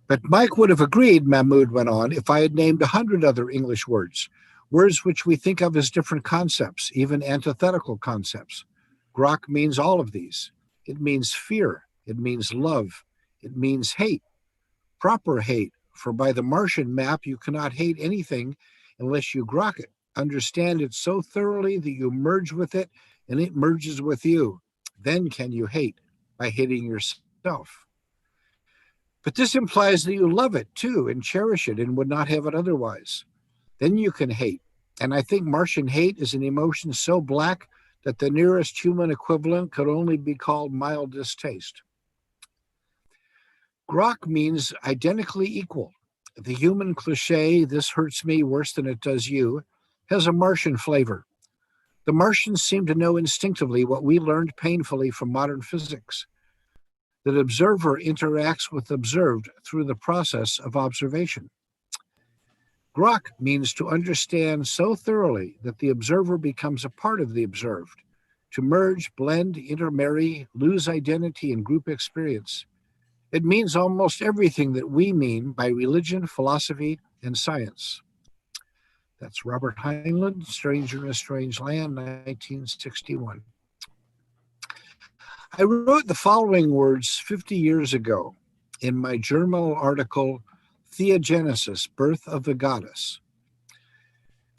But Mike would have agreed, Mahmoud went on, if I had named 100 other English words which we think of as different concepts, even antithetical concepts. Grok means all of these. It means fear. It means love. It means hate. Proper hate, for by the Martian map, you cannot hate anything unless you grok it. Understand it so thoroughly that you merge with it and it merges with you. Then can you hate by hating yourself. But this implies that you love it too and cherish it and would not have it otherwise. Then you can hate. And I think Martian hate is an emotion so black that the nearest human equivalent could only be called mild distaste. Grok means identically equal. The human cliche, this hurts me worse than it does you, has a Martian flavor. The Martians seem to know instinctively what we learned painfully from modern physics, that observer interacts with observed through the process of observation. Grok means to understand so thoroughly that the observer becomes a part of the observed, to merge, blend, intermarry, lose identity in group experience. It means almost everything that we mean by religion, philosophy, and science. That's Robert Heinlein, Stranger in a Strange Land, 1961. I wrote the following words 50 years ago in my journal article, Theogenesis, Birth of the Goddess.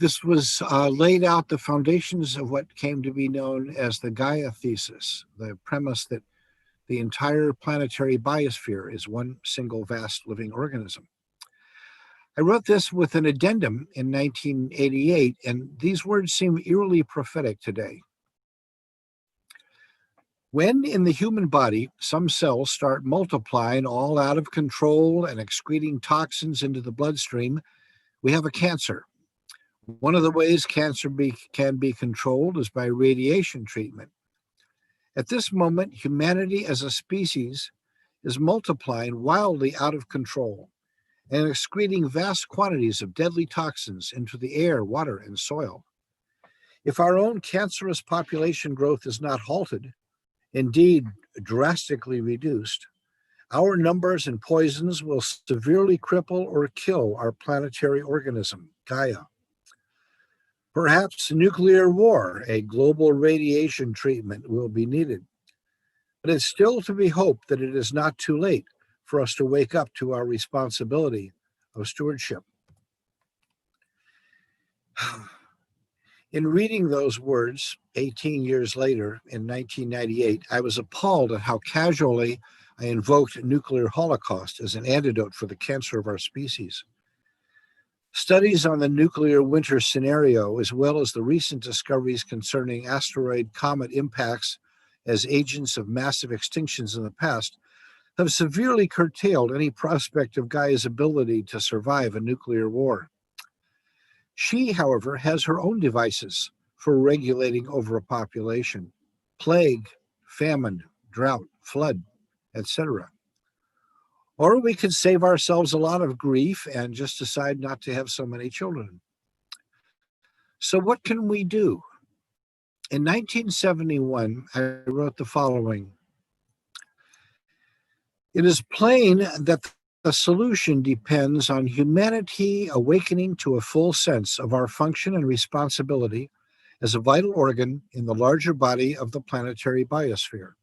This was laid out the foundations of what came to be known as the Gaia thesis, the premise that the entire planetary biosphere is one single vast living organism. I wrote this with an addendum in 1988, and these words seem eerily prophetic today. When in the human body, some cells start multiplying all out of control and excreting toxins into the bloodstream, we have a cancer. One of the ways cancer can be controlled is by radiation treatment. At this moment, humanity as a species is multiplying wildly out of control and excreting vast quantities of deadly toxins into the air, water, and soil. If our own cancerous population growth is not halted, indeed drastically reduced, our numbers and poisons will severely cripple or kill our planetary organism, Gaia. Perhaps nuclear war, a global radiation treatment, will be needed. But it's still to be hoped that it is not too late for us to wake up to our responsibility of stewardship. In reading those words 18 years later in 1998, I was appalled at how casually I invoked nuclear holocaust as an antidote for the cancer of our species. Studies on the nuclear winter scenario, as well as the recent discoveries concerning asteroid comet impacts as agents of massive extinctions in the past, have severely curtailed any prospect of Gaia's ability to survive a nuclear war. She, however, has her own devices for regulating overpopulation: plague, famine, drought, flood, etc. Or we could save ourselves a lot of grief and just decide not to have so many children. So what can we do? In 1971, I wrote the following. It is plain that the solution depends on humanity awakening to a full sense of our function and responsibility as a vital organ in the larger body of the planetary biosphere.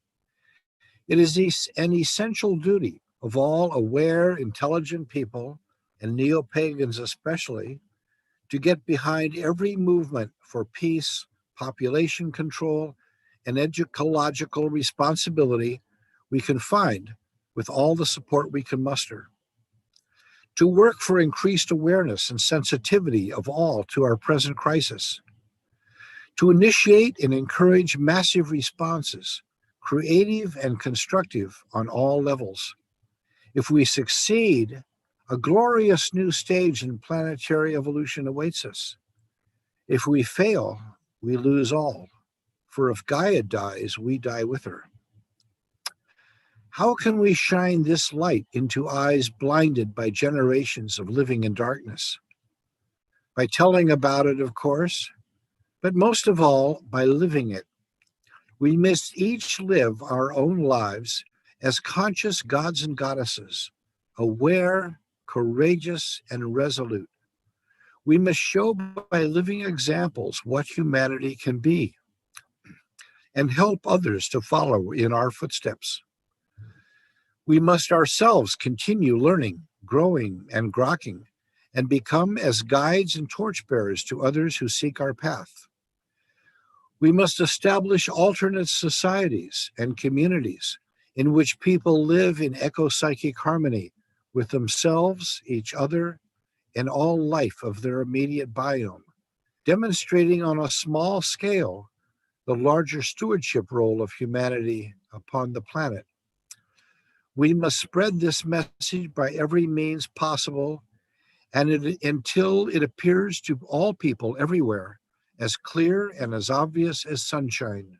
It is an essential duty of all aware, intelligent people, and neo-pagans especially, to get behind every movement for peace, population control, and ecological responsibility we can find with all the support we can muster. To work for increased awareness and sensitivity of all to our present crisis. To initiate and encourage massive responses, creative and constructive on all levels. If we succeed, a glorious new stage in planetary evolution awaits us. If we fail, we lose all. For if Gaia dies, we die with her. How can we shine this light into eyes blinded by generations of living in darkness? By telling about it, of course, but most of all, by living it. We must each live our own lives as conscious gods and goddesses, aware, courageous, and resolute. We must show by living examples what humanity can be and help others to follow in our footsteps. We must ourselves continue learning, growing, and grokking, and become as guides and torchbearers to others who seek our path. We must establish alternate societies and communities in which people live in eco-psychic harmony with themselves, each other, and all life of their immediate biome, demonstrating on a small scale the larger stewardship role of humanity upon the planet. We must spread this message by every means possible until it appears to all people everywhere as clear and as obvious as sunshine.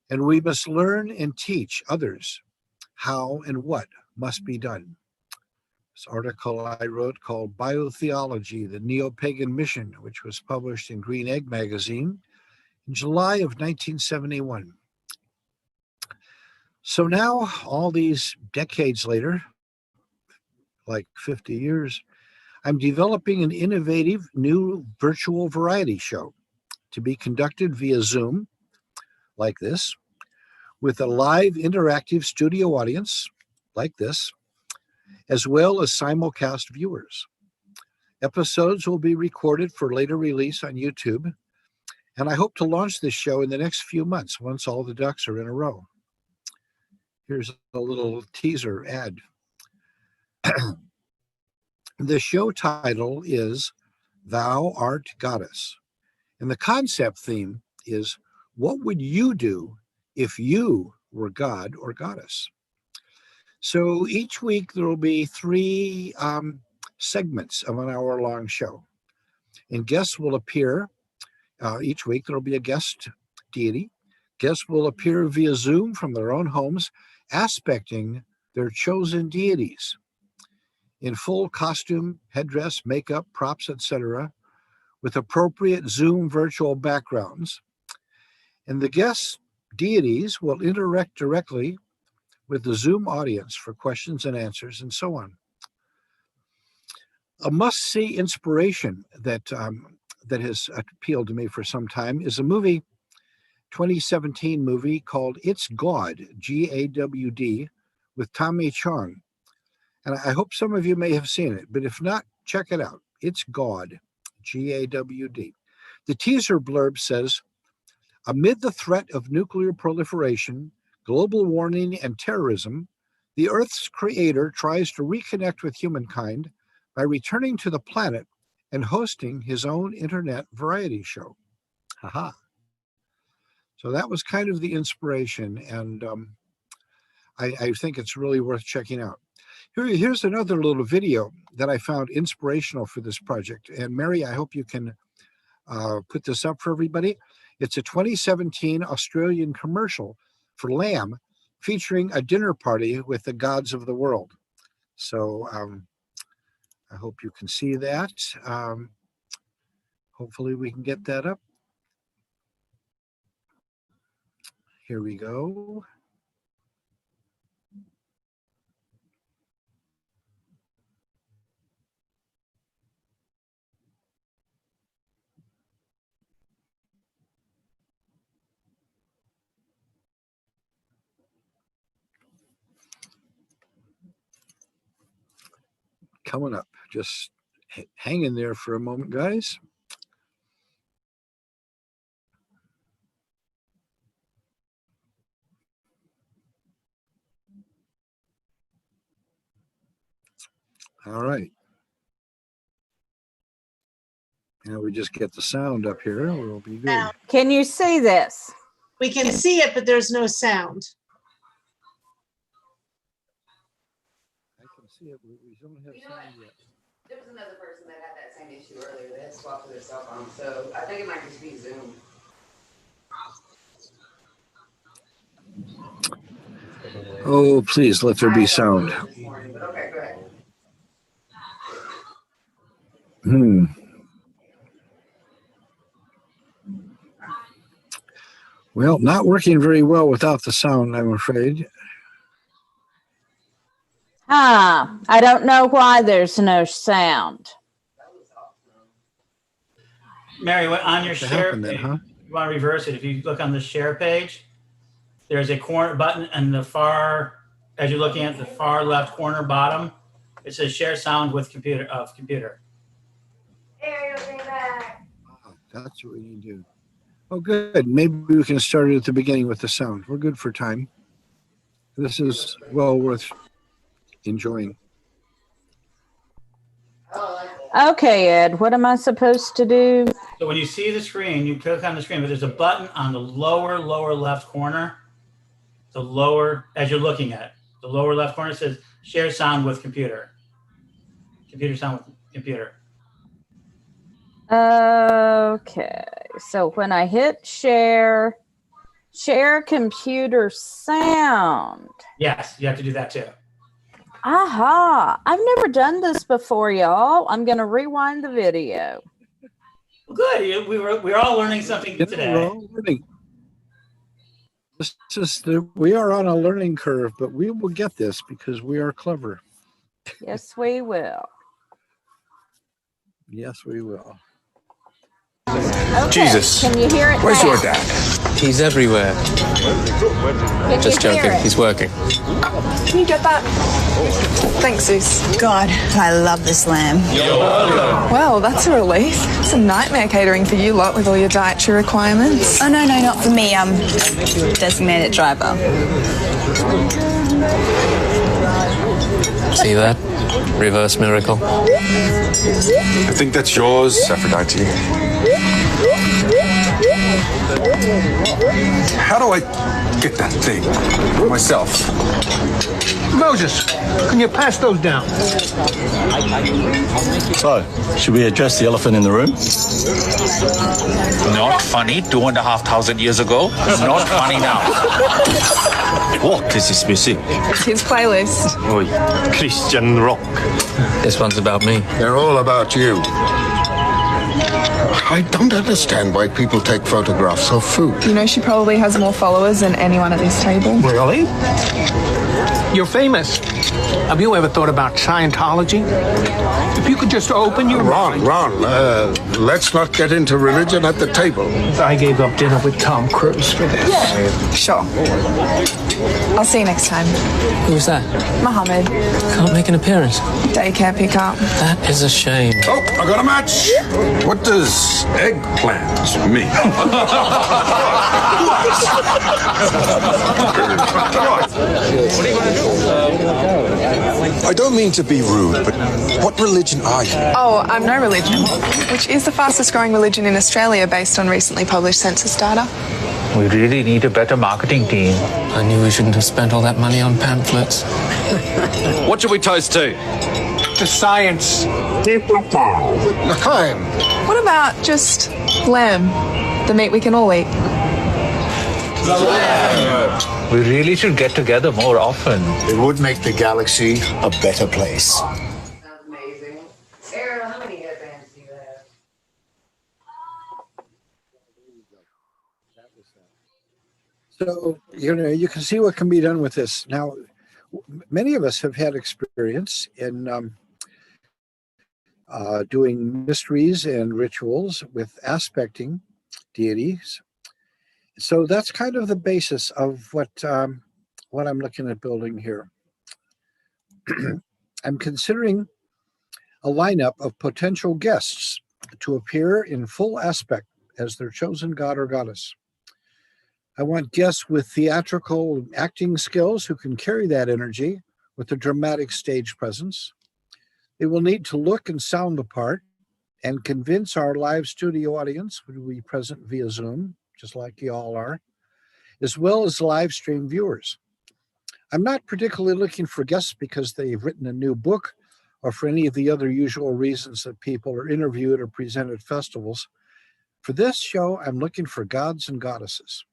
And we must learn and teach others how and what must be done. This article I wrote called Biotheology, the Neo-Pagan Mission, which was published in Green Egg magazine in July of 1971. So now, all these decades later, like 50 years, I'm developing an innovative new virtual variety show to be conducted via Zoom, like this, with a live interactive studio audience, like this, as well as simulcast viewers. Episodes will be recorded for later release on YouTube, and I hope to launch this show in the next few months once all the ducks are in a row. Here's a little teaser ad. The show title is Thou Art Goddess, and the concept theme is, what would you do if you were God or Goddess? So each week there will be 3 segments of an hour-long show, and guests will appear each week. There will be a guest deity. Guests will appear via Zoom from their own homes, aspecting their chosen deities in full costume, headdress, makeup, props, etc., with appropriate Zoom virtual backgrounds. And the guest deities will interact directly with the Zoom audience for questions and answers, and so on. A must-see inspiration that has appealed to me for some time is a 2017 movie called It's God, G-A-W-D, with Tommy Chong. And I hope some of you may have seen it, but if not, check it out. It's God, G-A-W-D. The teaser blurb says, amid the threat of nuclear proliferation, global warming, and terrorism, the Earth's creator tries to reconnect with humankind by returning to the planet and hosting his own internet variety show. Haha. So that was kind of the inspiration, and I think it's really worth checking out. Here's another little video that I found inspirational for this project. And Mary, I hope you can put this up for everybody. It's a 2017 Australian commercial for lamb featuring a dinner party with the gods of the world. So I hope you can see that. Hopefully we can get that up. Here we go. Coming up, just hang in there for a moment, guys. All right. Now we just get the sound up here. We'll be good. Can you see this? We can see it, but there's no sound. I can see it, but we don't have sound yet. There was another person that had that same issue earlier that had swapped to their cell phone, so I think it might just be Zoom. Oh, please let there be sound. Okay, go ahead. Well, not working very well without the sound, I'm afraid. I don't know why there's no sound. Mary, on your share happened then, page, huh? you want to reverse it. If you look on the share page, there's a corner button in the far, as you're looking at the far left corner bottom, it says share sound with computer. That's what we need to do. Oh, good. Maybe we can start it at the beginning with the sound. We're good for time. This is well worth enjoying. Okay, Ed, what am I supposed to do? So when you see the screen, you click on the screen, but there's a button on the lower left corner. The lower, as you're looking at it, the lower left corner says share sound with computer. Computer sound with computer. Okay, so when I hit share computer sound. Yes, you have to do that too. Aha, I've never done this before, y'all. I'm going to rewind the video. Good, we're all learning something today. We're all learning. We are on a learning curve, but we will get this because we are clever. Yes, we will. Yes, we will. Okay, Jesus. Can you hear it Where's now? your dad? He's everywhere. Just joking. He's working. Can you get that? Thanks, Zeus. God, I love this lamb. Well, that's a relief. It's a nightmare catering for you lot with all your dietary requirements. Oh, no, not for me. I'm designated driver. See that? Reverse miracle. I think that's yours, Aphrodite. How do I get that thing for myself? Moses, can you pass those down? So, should we address the elephant in the room? Not funny 2,500 years ago. Not funny now. What is this music? It's his playlist. Oi, Christian rock. This one's about me. They're all about you. I don't understand why people take photographs of food. You know she probably has more followers than anyone at this table. Really? You're famous. Have you ever thought about Scientology? If you could just open your mind. Ron, let's not get into religion at the table. I gave up dinner with Tom Cruise for this. Yeah, sure. I'll see you next time. Who's that? Mohammed. Can't make an appearance. Daycare pickup. That is a shame. Oh, I got a match. What does eggplant mean? I don't mean to be rude, but what religion are you? Oh, I'm no religion, which is the fastest growing religion in Australia based on recently published census data. We really need a better marketing team. I knew we shouldn't have spent all that money on pamphlets. What should we toast to? The science. L'chaim. What about just lamb, the meat we can all eat? We really should get together more often. It would make the galaxy a better place. Sounds amazing. Aaron, how many headbands do you have? So, you can see what can be done with this. Now, many of us have had experience in doing mysteries and rituals with aspecting deities. So that's kind of the basis of what I'm looking at building here. I'm considering a lineup of potential guests to appear in full aspect as their chosen god or goddess. I want guests with theatrical acting skills who can carry that energy with a dramatic stage presence. They will need to look and sound the part and convince our live studio audience, who will be present via Zoom, just like you all are, as well as live stream viewers. I'm not particularly looking for guests because they've written a new book or for any of the other usual reasons that people are interviewed or present at festivals. For this show, I'm looking for gods and goddesses.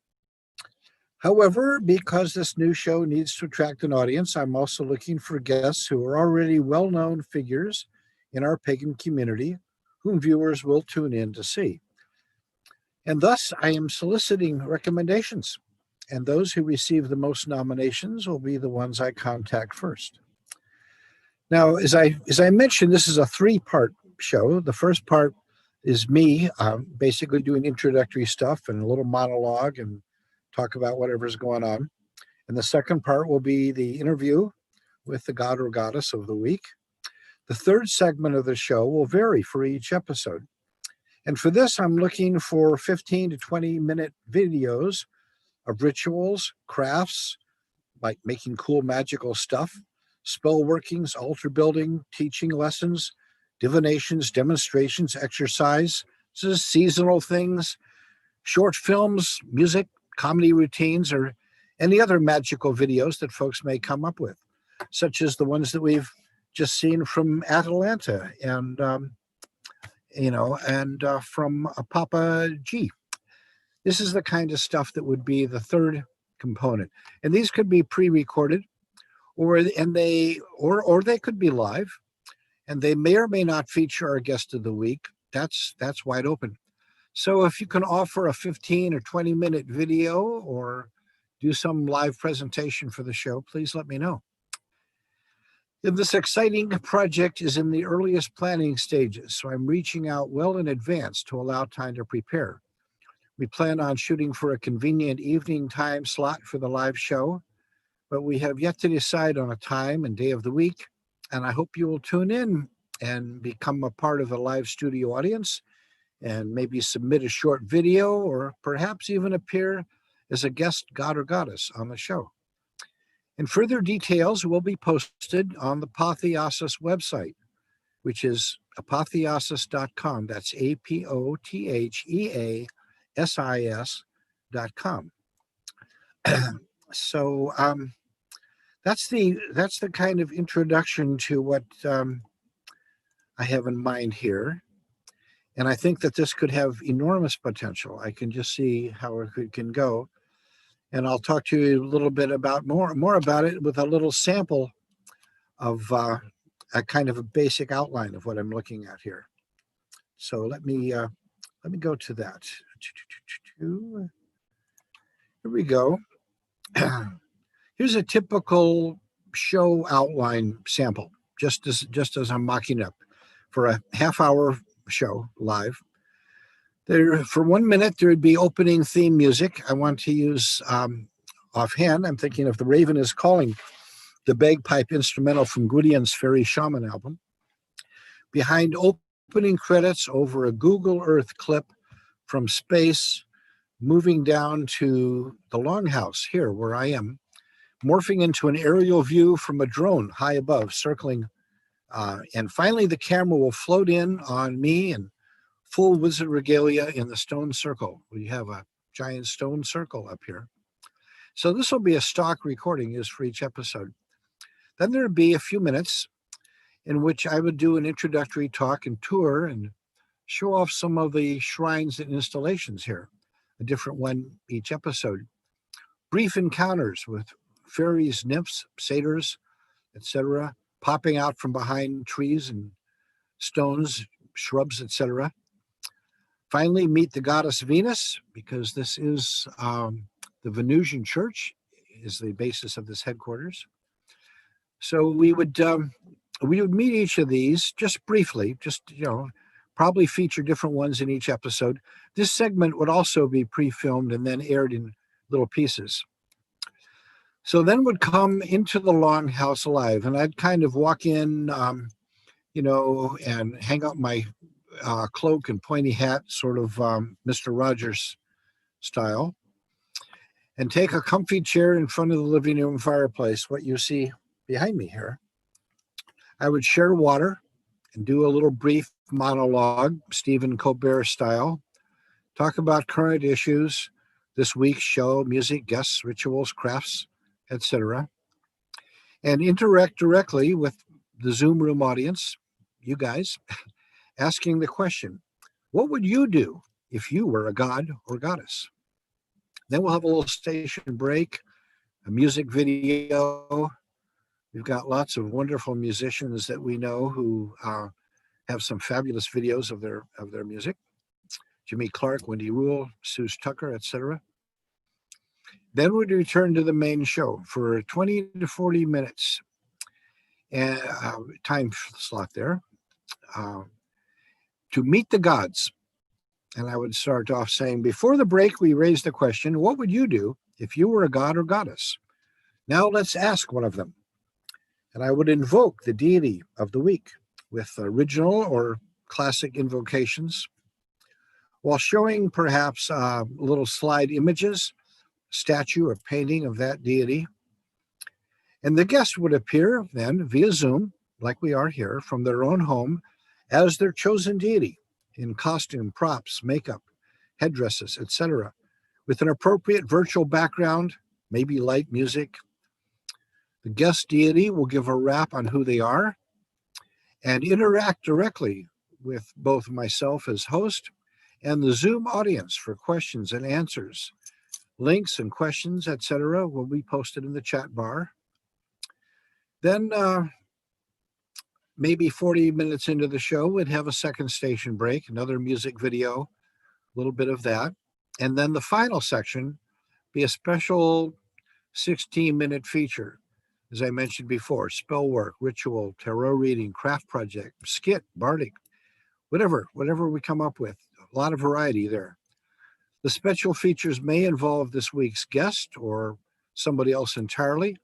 However, because this new show needs to attract an audience, I'm also looking for guests who are already well-known figures in our pagan community, whom viewers will tune in to see. And thus, I am soliciting recommendations, and those who receive the most nominations will be the ones I contact first. Now, as I mentioned, this is a three-part show. The first part is me basically doing introductory stuff and a little monologue and talk about whatever's going on. And the second part will be the interview with the god or goddess of the week. The third segment of the show will vary for each episode. And for this, I'm looking for 15 to 20-minute videos of rituals, crafts, like making cool magical stuff, spell workings, altar building, teaching lessons, divinations, demonstrations, exercise, seasonal things, short films, music, comedy routines, or any other magical videos that folks may come up with, such as the ones that we've just seen from Atalanta and from Papa G. This is the kind of stuff that would be the third component. And these could be pre-recorded or they could be live, and they may or may not feature our guest of the week. That's wide open. So if you can offer a 15 or 20-minute video or do some live presentation for the show, please let me know. And this exciting project is in the earliest planning stages, so I'm reaching out well in advance to allow time to prepare. We plan on shooting for a convenient evening time slot for the live show, but we have yet to decide on a time and day of the week. And I hope you will tune in and become a part of the live studio audience and maybe submit a short video or perhaps even appear as a guest god or goddess on the show. And further details will be posted on the Apotheosis website, which is apotheosis.com. That's APOTHEASIS.com. So that's the kind of introduction to what I have in mind here. And I think that this could have enormous potential. I can just see how it can go. And I'll talk to you a little bit about more about it with a little sample of a kind of a basic outline of what I'm looking at here. So let me go to that. Here we go. Here's a typical show outline sample, just as I'm mocking up for a half-hour show live. There, for 1 minute, there would be opening theme music. I want to use offhand. I'm thinking of "The Raven is Calling," the bagpipe instrumental from Gwydian's Fairy Shaman album. Behind opening credits, over a Google Earth clip from space, moving down to the Longhouse here, where I am, morphing into an aerial view from a drone high above, circling. And finally, the camera will float in on me and full wizard regalia in the stone circle. We have a giant stone circle up here. So this will be a stock recording used for each episode. Then there'd be a few minutes in which I would do an introductory talk and tour and show off some of the shrines and installations here, a different one each episode. Brief encounters with fairies, nymphs, satyrs, etc., popping out from behind trees and stones, shrubs, etc. Finally, meet the goddess Venus, because this is the Venusian church is the basis of this headquarters. So we would meet each of these just briefly, probably feature different ones in each episode. This segment would also be pre-filmed and then aired in little pieces. So then would come into the Longhouse Live, and I'd kind of walk in, and hang up my cloak and pointy hat, sort of Mr. Rogers style, and take a comfy chair in front of the living room fireplace, what you see behind me here. I would share water and do a little brief monologue, Stephen Colbert style, talk about current issues, this week's show, music, guests, rituals, crafts, etc., and interact directly with the Zoom room audience, you guys, asking the question, what would you do if you were a god or goddess? Then we'll have a little station break, a music video. We've got lots of wonderful musicians that we know who have some fabulous videos of their music. Jimmy Clark, Wendy Rule, Seuss Tucker, etc. Then we'd return to the main show for 20 to 40 minutes and time slot there to meet the gods. And I would start off saying, before the break, we raised the question, what would you do if you were a god or goddess? Now let's ask one of them. And I would invoke the deity of the week with original or classic invocations, while showing perhaps little slide images, statue or painting of that deity. And the guest would appear then via Zoom, like we are here, from their own home as their chosen deity in costume, props, makeup, headdresses, etc., with an appropriate virtual background, maybe light music. The guest deity will give a rap on who they are and interact directly with both myself as host and the Zoom audience for questions and answers. Links and questions, etc., will be posted in the chat bar. Then maybe 40 minutes into the show, we'd have a second station break, another music video, a little bit of that. And then the final section be a special 16-minute feature. As I mentioned before, spell work, ritual, tarot reading, craft project, skit, bardic, whatever we come up with. A lot of variety there. The special features may involve this week's guest or somebody else entirely,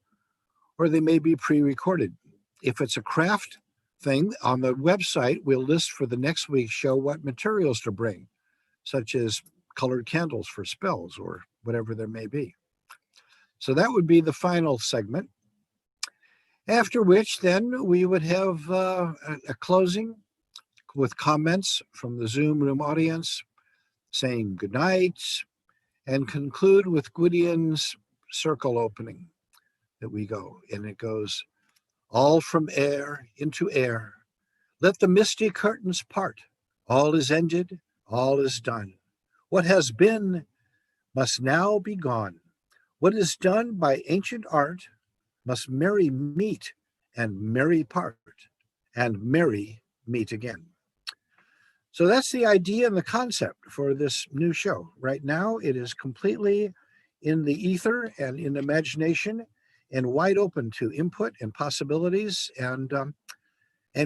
or they may be pre-recorded. If it's a craft thing, on the website, we'll list for the next week's show what materials to bring, such as colored candles for spells or whatever there may be. So that would be the final segment. After which, then we would have a closing with comments from the Zoom room audience, saying good night, and conclude with Gwydion's circle opening that we go. And it goes, all from air into air. Let the misty curtains part. All is ended, all is done. What has been must now be gone. What is done by ancient art must merry meet and merry part, and merry meet again. So that's the idea and the concept for this new show. Right now, it is completely in the ether and in imagination and wide open to input and possibilities and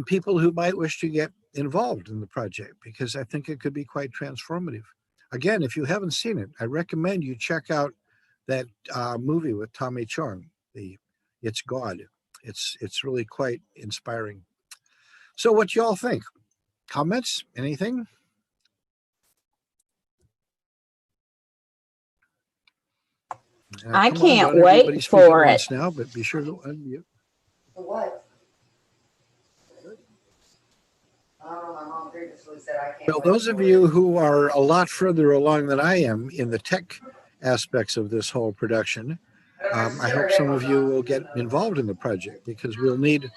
people who might wish to get involved in the project, because I think it could be quite transformative. Again, if you haven't seen it, I recommend you check out that movie with Tommy Chong, It's God. It's really quite inspiring. So what y'all think? Comments? Anything? I Come on, can't don't everybody wait speak at for it. once now, but be sure to unmute. For what? I don't know, my mom previously said I can't. Well, wait those of for you it. who are a lot further along than I am in the tech aspects of this whole production, I hope some of you will get involved in the project, because we'll need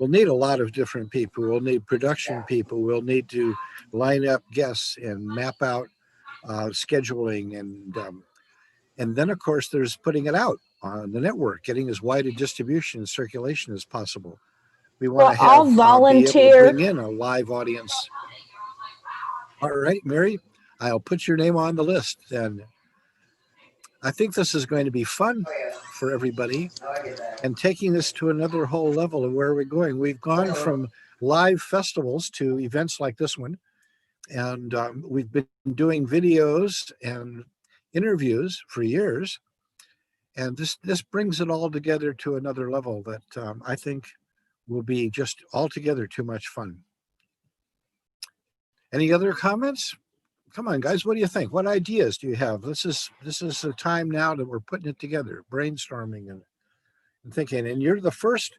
a lot of different people. We'll need production people. We'll need to line up guests and map out scheduling, and then of course there's putting it out on the network, getting as wide a distribution and circulation as possible. We want to Well, I'll have be able to volunteer. bring in a live audience. All right, Mary, I'll put your name on the list. And I think this is going to be fun for everybody, and taking this to another whole level of where are we going. We've gone from live festivals to events like this one, and we've been doing videos and interviews for years, and this brings it all together to another level that I think will be just altogether too much fun. Any other comments? Come on, guys, what do you think? What ideas do you have? This is the time now that we're putting it together, brainstorming and thinking. And you're the first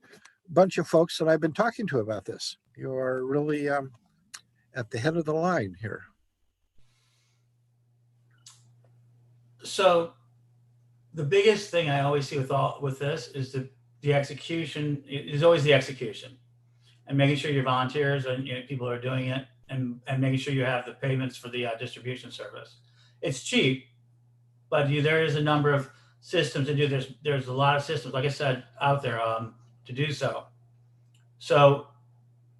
bunch of folks that I've been talking to about this. You are really at the head of the line here. So the biggest thing I always see with this is the execution is always the execution, and making sure your volunteers and people are doing it, and making sure you have the payments for the distribution service. It's cheap, but there is a number of systems to do. There's a lot of systems, like I said, out there to do so. So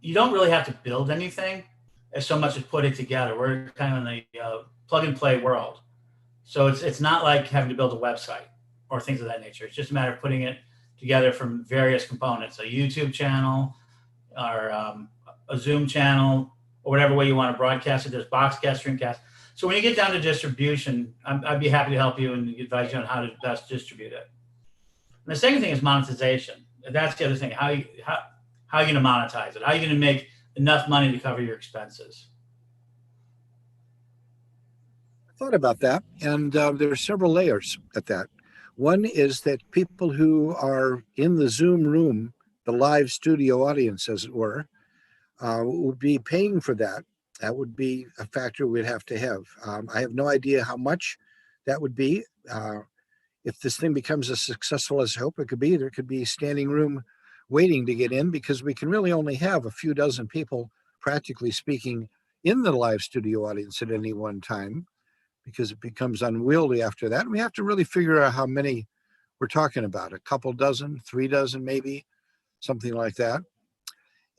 you don't really have to build anything as so much as put it together. We're kind of in the plug and play world. So it's not like having to build a website or things of that nature. It's just a matter of putting it together from various components, a YouTube channel or a Zoom channel, or whatever way you want to broadcast it. There's Boxcast, Streamcast. So when you get down to distribution, I'd be happy to help you and advise you on how to best distribute it. And the second thing is monetization. That's the other thing. How are you going to monetize it? How are you going to make enough money to cover your expenses? I thought about that, and there are several layers at that. One is that people who are in the Zoom room, the live studio audience, as it were, would be paying for that. That would be a factor we'd have to have. I have no idea how much that would be. If this thing becomes as successful as I hope it could be, there could be standing room waiting to get in, because we can really only have a few dozen people, practically speaking, in the live studio audience at any one time, because it becomes unwieldy after that. And we have to really figure out how many we're talking about, a couple dozen, 3 dozen maybe, something like that.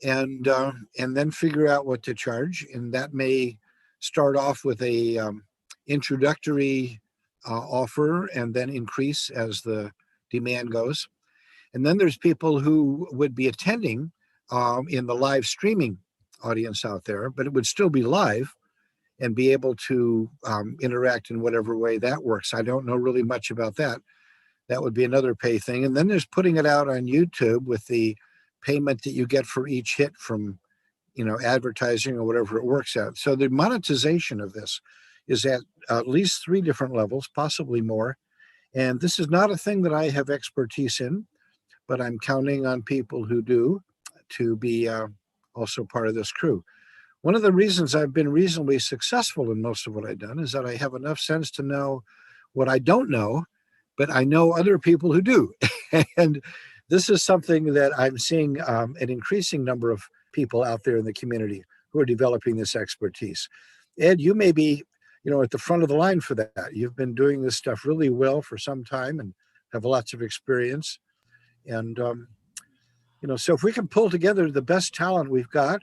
And then figure out what to charge. And that may start off with a introductory offer and then increase as the demand goes. And then there's people who would be attending in the live streaming audience out there, but it would still be live. and be able to interact in whatever way that works. I don't know really much about that. That would be another pay thing. And then there's putting it out on YouTube with the payment that you get for each hit from, advertising or whatever it works out. So the monetization of this is at least 3 different levels, possibly more. And this is not a thing that I have expertise in, but I'm counting on people who do to be also part of this crew. One of the reasons I've been reasonably successful in most of what I've done is that I have enough sense to know what I don't know, but I know other people who do. And this is something that I'm seeing an increasing number of people out there in the community who are developing this expertise. Ed, you may be, at the front of the line for that. You've been doing this stuff really well for some time and have lots of experience. And, so if we can pull together the best talent we've got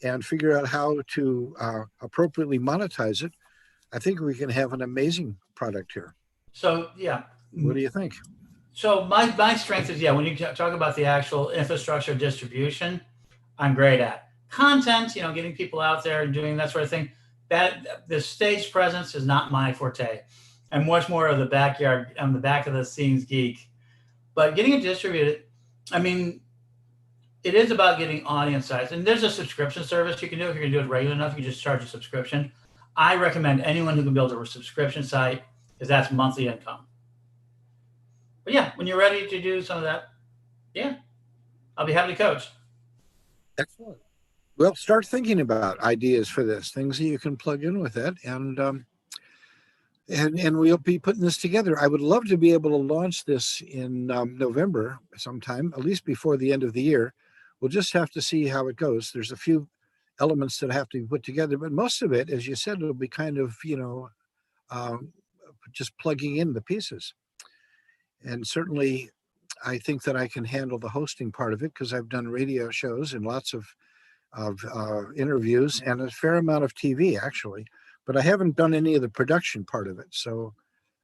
and figure out how to appropriately monetize it, I think we can have an amazing product here. So, yeah. What do you think? So my strength is, when you talk about the actual infrastructure distribution, I'm great at. Content, getting people out there and doing that sort of thing. That the stage presence is not my forte. I'm much more of the backyard, I'm the back of the scenes geek. But getting it distributed, it is about getting audience size. And there's a subscription service you can do. If you're going to do it regular enough, you just charge a subscription. I recommend anyone who can build a subscription site, because that's monthly income. But yeah, when you're ready to do some of that, I'll be happy to coach. Excellent. Well, start thinking about ideas for this, things that you can plug in with it, and we'll be putting this together. I would love to be able to launch this in November sometime, at least before the end of the year. We'll just have to see how it goes. There's a few elements that have to be put together, but most of it, as you said, it'll be kind of, just plugging in the pieces. And certainly, I think that I can handle the hosting part of it because I've done radio shows and lots of interviews and a fair amount of TV, actually. But I haven't done any of the production part of it. So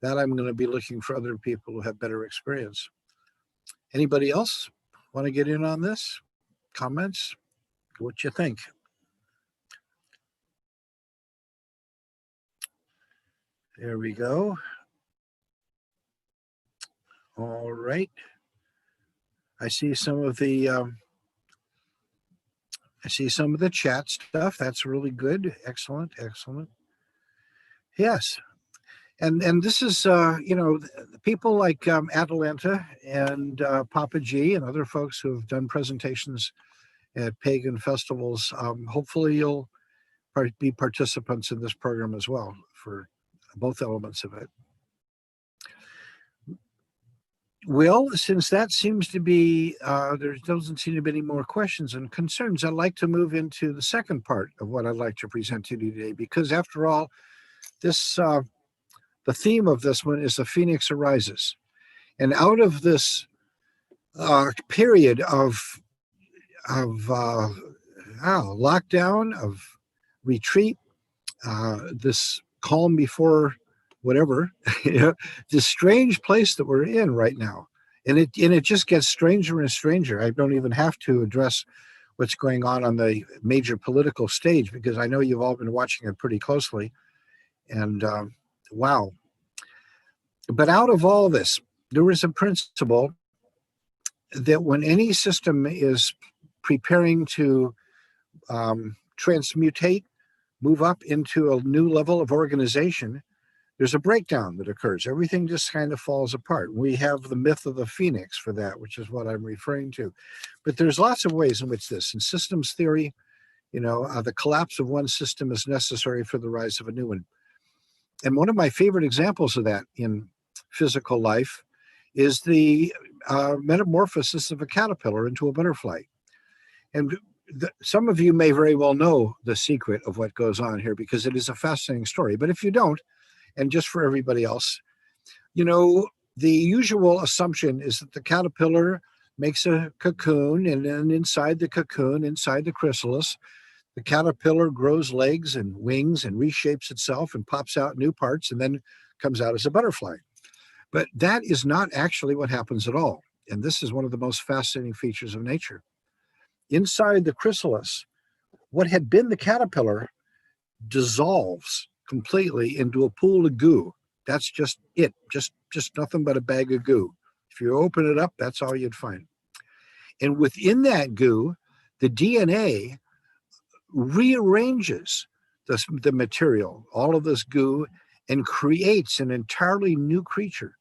that I'm going to be looking for other people who have better experience. Anybody else want to get in on this? Comments? What you think? There we go. All right. I see some of the chat stuff. That's really good. Excellent. Yes. And this is, people like Atalanta and Papa G and other folks who have done presentations at pagan festivals. Hopefully you'll be participants in this program as well for both elements of it. Well, since that seems to be, there doesn't seem to be any more questions and concerns, I'd like to move into the second part of what I'd like to present to you today, because after all, this, the theme of this one is the Phoenix Arises. And out of this period of lockdown, of retreat, this calm before whatever, this strange place that we're in right now. And it just gets stranger and stranger. I don't even have to address what's going on the major political stage, because I know you've all been watching it pretty closely. And wow. But out of all this, there is a principle that when any system is preparing to transmutate, move up into a new level of organization, there's a breakdown that occurs. Everything just kind of falls apart. We have the myth of the phoenix for that, which is what I'm referring to. But there's lots of ways in which this, in systems theory, the collapse of one system is necessary for the rise of a new one. And one of my favorite examples of that in physical life is the metamorphosis of a caterpillar into a butterfly. And some of you may very well know the secret of what goes on here, because it is a fascinating story. But if you don't, and just for everybody else, the usual assumption is that the caterpillar makes a cocoon, and then inside the cocoon, inside the chrysalis, the caterpillar grows legs and wings and reshapes itself and pops out new parts and then comes out as a butterfly. But that is not actually what happens at all. And this is one of the most fascinating features of nature. Inside the chrysalis, what had been the caterpillar dissolves completely into a pool of goo. That's just it, just nothing but a bag of goo. If you open it up, that's all you'd find. And within that goo, the DNA rearranges the material, all of this goo, and creates an entirely new creature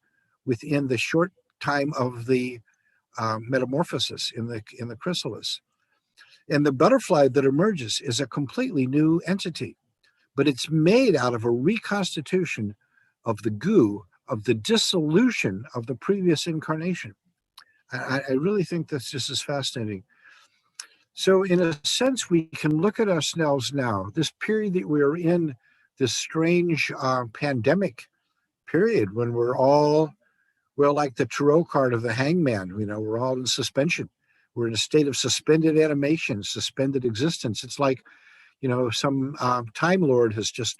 within the short time of the metamorphosis in the chrysalis. And the butterfly that emerges is a completely new entity, but it's made out of a reconstitution of the goo, of the dissolution of the previous incarnation. I really think that's just as fascinating. So in a sense, we can look at ourselves now, this period that we're in, this strange pandemic period when we're like the tarot card of the hangman, we're all in suspension. We're in a state of suspended animation, suspended existence. It's like, some Time Lord has just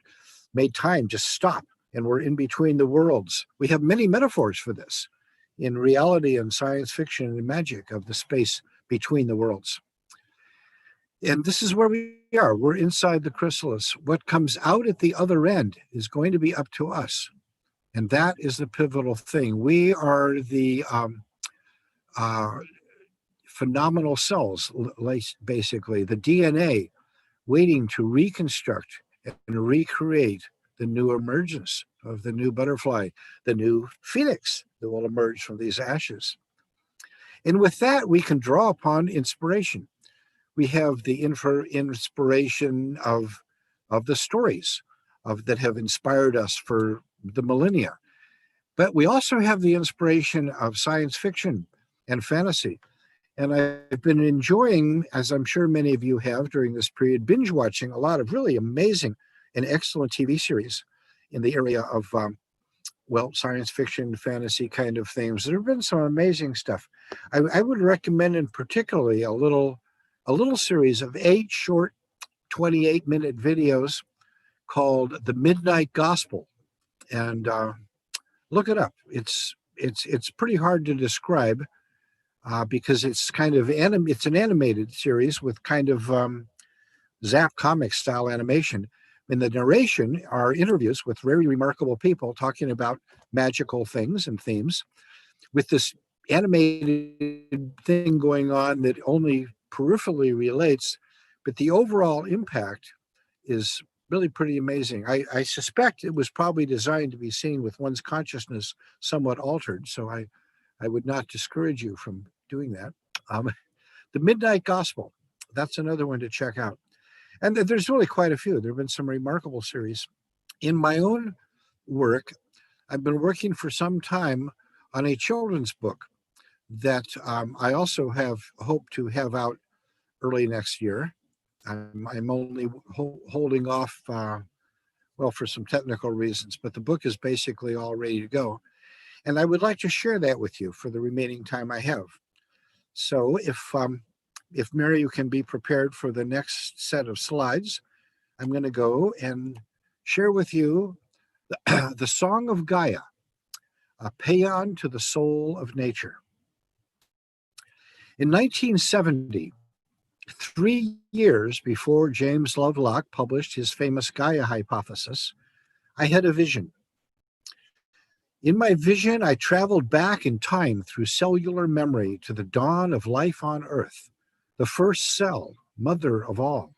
made time just stop, and we're in between the worlds. We have many metaphors for this in reality and science fiction and magic of the space between the worlds. And this is where we are. We're inside the chrysalis. What comes out at the other end is going to be up to us. And that is the pivotal thing. We are the phenomenal cells, basically, the DNA waiting to reconstruct and recreate the new emergence of the new butterfly, the new phoenix that will emerge from these ashes. And with that, we can draw upon inspiration. We have the inspiration of the stories that have inspired us for the millennia. But we also have the inspiration of science fiction and fantasy. And I've been enjoying, as I'm sure many of you have during this period, binge watching a lot of really amazing and excellent TV series in the area of, science fiction, fantasy kind of things. There have been some amazing stuff. I would recommend in particularly a little series of 8 short 28-minute videos called The Midnight Gospel. And look it up. It's pretty hard to describe because it's kind of it's an animated series with kind of Zap comic style animation. In the narration are interviews with very remarkable people talking about magical things and themes, with this animated thing going on that only peripherally relates, but the overall impact is really pretty amazing. I suspect it was probably designed to be seen with one's consciousness somewhat altered, so I would not discourage you from doing that. The Midnight Gospel, that's another one to check out. And there's really quite a few. There have been some remarkable series. In my own work, I've been working for some time on a children's book that I also have hoped to have out early next year. I'm only holding off, for some technical reasons, but the book is basically all ready to go. And I would like to share that with you for the remaining time I have. So if Mary, you can be prepared for the next set of slides, I'm going to go and share with you the Song of Gaia, a paean to the soul of nature. In 1970, 3 years before James Lovelock published his famous Gaia hypothesis, I had a vision. In my vision, I traveled back in time through cellular memory to the dawn of life on Earth, the first cell, mother of all.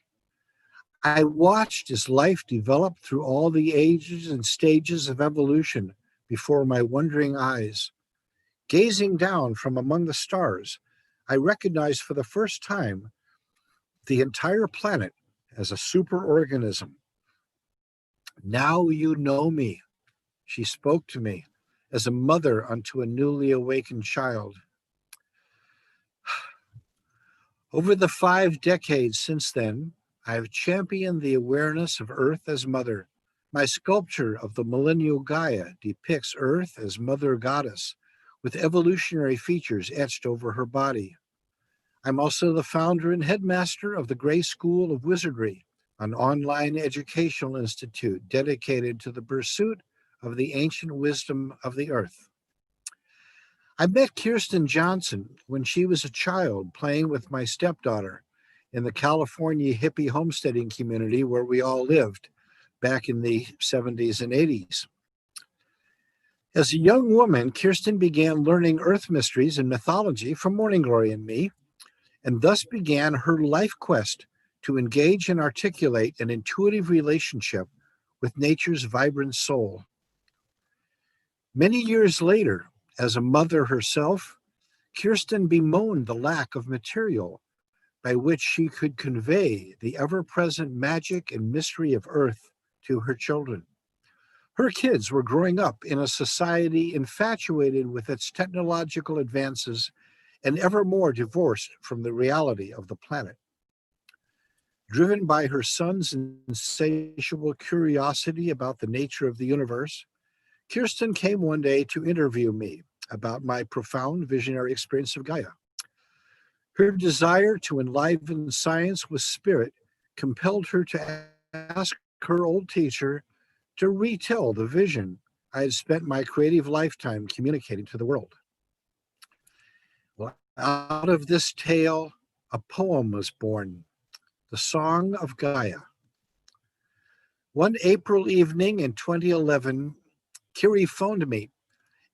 I watched as life developed through all the ages and stages of evolution before my wondering eyes. Gazing down from among the stars, I recognized for the first time the entire planet as a superorganism. Now you know me, she spoke to me as a mother unto a newly awakened child. Over the 5 decades since then, I have championed the awareness of Earth as mother. My sculpture of the millennial Gaia depicts Earth as mother goddess, with evolutionary features etched over her body. I'm also the founder and headmaster of the Gray School of Wizardry, an online educational institute dedicated to the pursuit of the ancient wisdom of the earth. I met Kirsten Johnson when she was a child playing with my stepdaughter in the California hippie homesteading community where we all lived back in the 70s and 80s. As a young woman, Kirsten began learning earth mysteries and mythology from Morning Glory and me, and thus began her life quest to engage and articulate an intuitive relationship with nature's vibrant soul. Many years later, as a mother herself, Kirsten bemoaned the lack of material by which she could convey the ever-present magic and mystery of Earth to her children. Her kids were growing up in a society infatuated with its technological advances and ever more divorced from the reality of the planet. Driven by her son's insatiable curiosity about the nature of the universe, Kirsten came one day to interview me about my profound visionary experience of Gaia. Her desire to enliven science with spirit compelled her to ask her old teacher to retell the vision I had spent my creative lifetime communicating to the world. Well, out of this tale, a poem was born, The Song of Gaia. One April evening in 2011, Kiri phoned me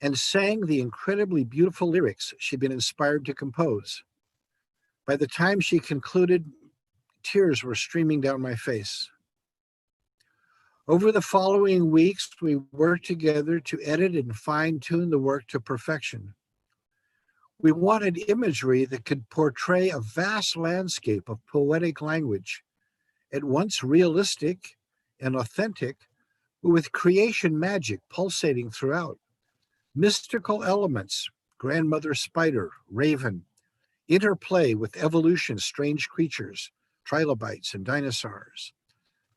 and sang the incredibly beautiful lyrics she'd been inspired to compose. By the time she concluded, tears were streaming down my face. Over the following weeks, we worked together to edit and fine-tune the work to perfection. We wanted imagery that could portray a vast landscape of poetic language, at once realistic and authentic, but with creation magic pulsating throughout. Mystical elements, grandmother spider, raven, interplay with evolution's strange creatures, trilobites and dinosaurs.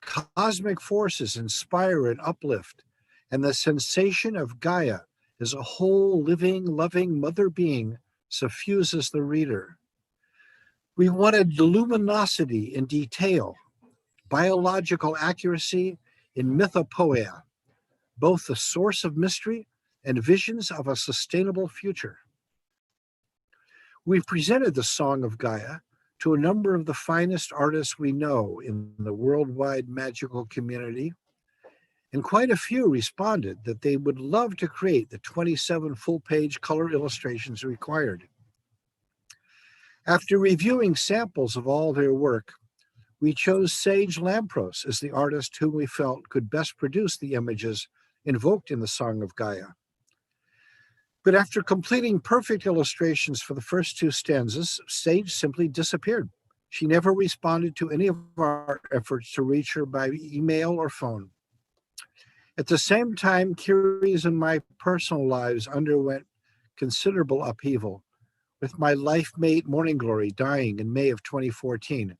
Cosmic forces inspire and uplift, and the sensation of Gaia as a whole living, loving mother being suffuses the reader. We wanted luminosity in detail, biological accuracy in mythopoeia, both the source of mystery and visions of a sustainable future. We've presented the Song of Gaia to a number of the finest artists we know in the worldwide magical community, and quite a few responded that they would love to create the 27 full-page color illustrations required. After reviewing samples of all their work, we chose Sage Lampros as the artist whom we felt could best produce the images invoked in the Song of Gaia. But after completing perfect illustrations for the first two stanzas, Sage simply disappeared. She never responded to any of our efforts to reach her by email or phone. At the same time, Kiri's and my personal lives underwent considerable upheaval, with my life mate Morning Glory dying in May of 2014,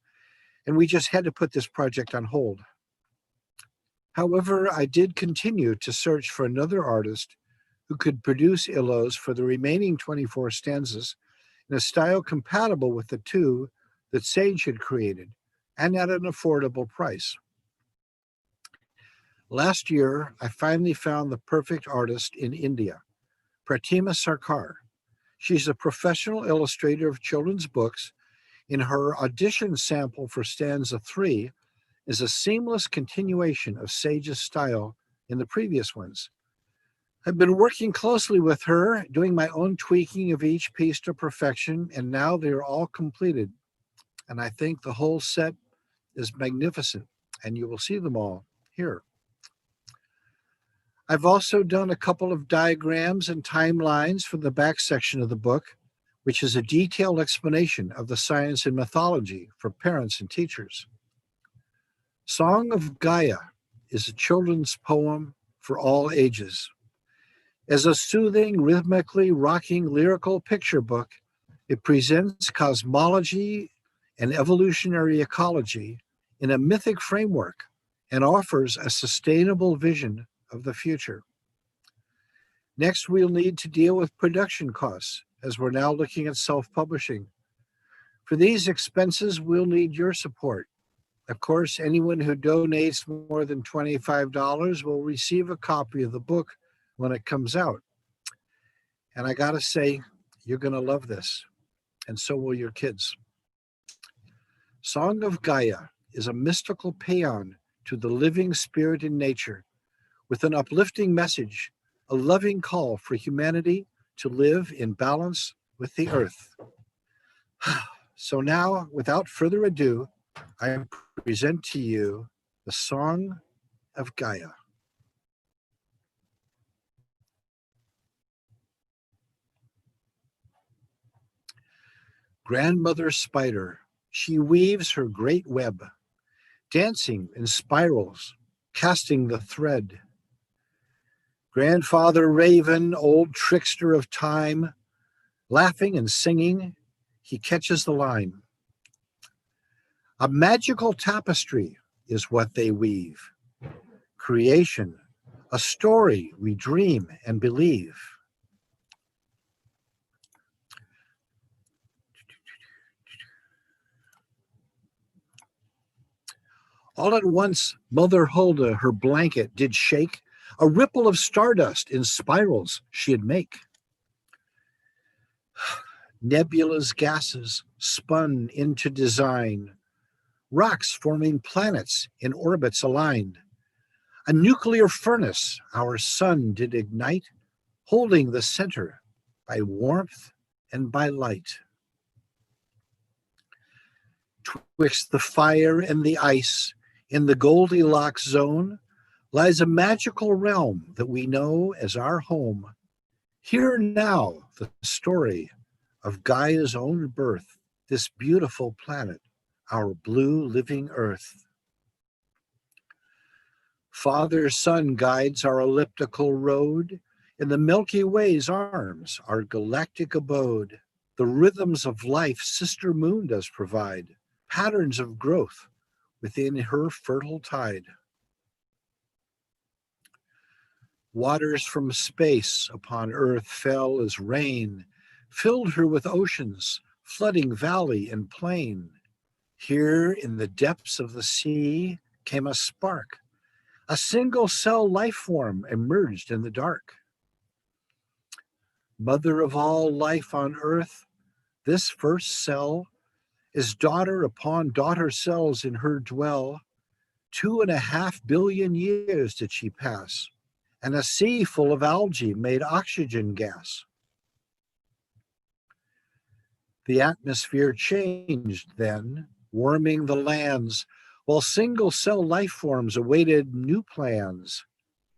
and we just had to put this project on hold. However, I did continue to search for another artist who could produce illos for the remaining 24 stanzas in a style compatible with the two that Sage had created, and at an affordable price. Last year, I finally found the perfect artist in India, Pratima Sarkar. She's a professional illustrator of children's books. In her audition sample for stanza 3 is a seamless continuation of Sage's style in the previous ones. I've been working closely with her, doing my own tweaking of each piece to perfection, and now they're all completed. And I think the whole set is magnificent, and you will see them all here. I've also done a couple of diagrams and timelines for the back section of the book, which is a detailed explanation of the science and mythology for parents and teachers. Song of Gaia is a children's poem for all ages. As a soothing, rhythmically rocking lyrical picture book, it presents cosmology and evolutionary ecology in a mythic framework and offers a sustainable vision of the future. Next, we'll need to deal with production costs, as we're now looking at self-publishing. For these expenses, we'll need your support. Of course, anyone who donates more than $25 will receive a copy of the book when it comes out. And I gotta say, you're gonna love this, and so will your kids. Song of Gaia is a mystical paean to the living spirit in nature, with an uplifting message, a loving call for humanity to live in balance with the earth. So now, without further ado, I present to you the Song of Gaia. Grandmother spider, she weaves her great web, dancing in spirals, casting the thread. Grandfather raven, old trickster of time, laughing and singing, he catches the line. A magical tapestry is what they weave. Creation, a story we dream and believe. All at once, Mother Hulda, her blanket did shake, a ripple of stardust in spirals she'd make. Nebulous gases spun into design, rocks forming planets in orbits aligned. A nuclear furnace our sun did ignite, holding the center by warmth and by light. Twixt the fire and the ice, in the Goldilocks zone, lies a magical realm that we know as our home. Hear now the story of Gaia's own birth, this beautiful planet, our blue living earth. Father's sun guides our elliptical road, in the Milky Way's arms, our galactic abode. The rhythms of life Sister Moon does provide, patterns of growth within her fertile tide. Waters from space upon earth fell as rain, filled her with oceans, flooding valley and plain. Here in the depths of the sea came a spark. A single cell life form emerged in the dark. Mother of all life on earth, this first cell is daughter upon daughter cells in her dwell. 2.5 billion years did she pass, and a sea full of algae made oxygen gas. The atmosphere changed then, warming the lands, while single-cell life forms awaited new plans.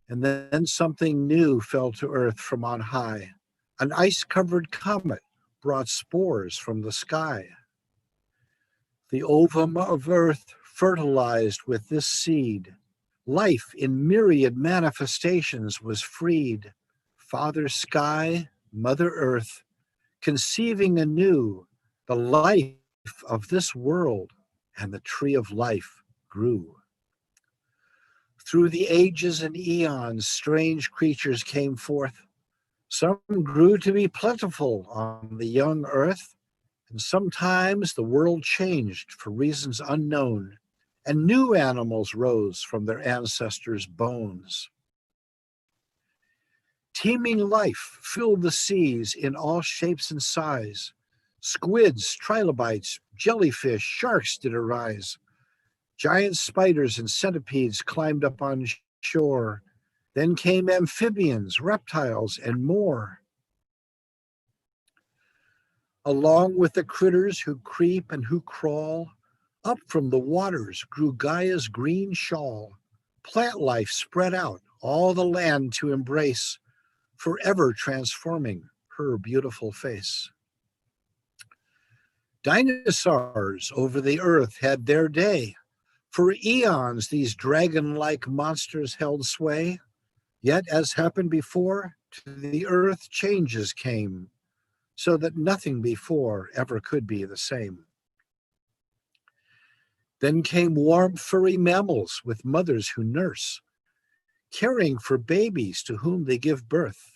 And then something new fell to Earth from on high. An ice-covered comet brought spores from the sky. The ovum of Earth fertilized with this seed. Life in myriad manifestations was freed. Father Sky, Mother Earth, conceiving anew the life of this world, and the tree of life grew. Through the ages and eons, strange creatures came forth. Some grew to be plentiful on the young earth, and sometimes the world changed for reasons unknown, and new animals rose from their ancestors' bones. Teeming life filled the seas in all shapes and size. Squids, trilobites, jellyfish, sharks did arise. Giant spiders and centipedes climbed up on shore. Then came amphibians, reptiles, and more. Along with the critters who creep and who crawl, up from the waters grew Gaia's green shawl. Plant life spread out, all the land to embrace, forever transforming her beautiful face. Dinosaurs over the earth had their day. For eons these dragon-like monsters held sway. Yet, as happened before, to the earth changes came, so that nothing before ever could be the same. Then came warm, furry mammals with mothers who nurse, caring for babies to whom they give birth.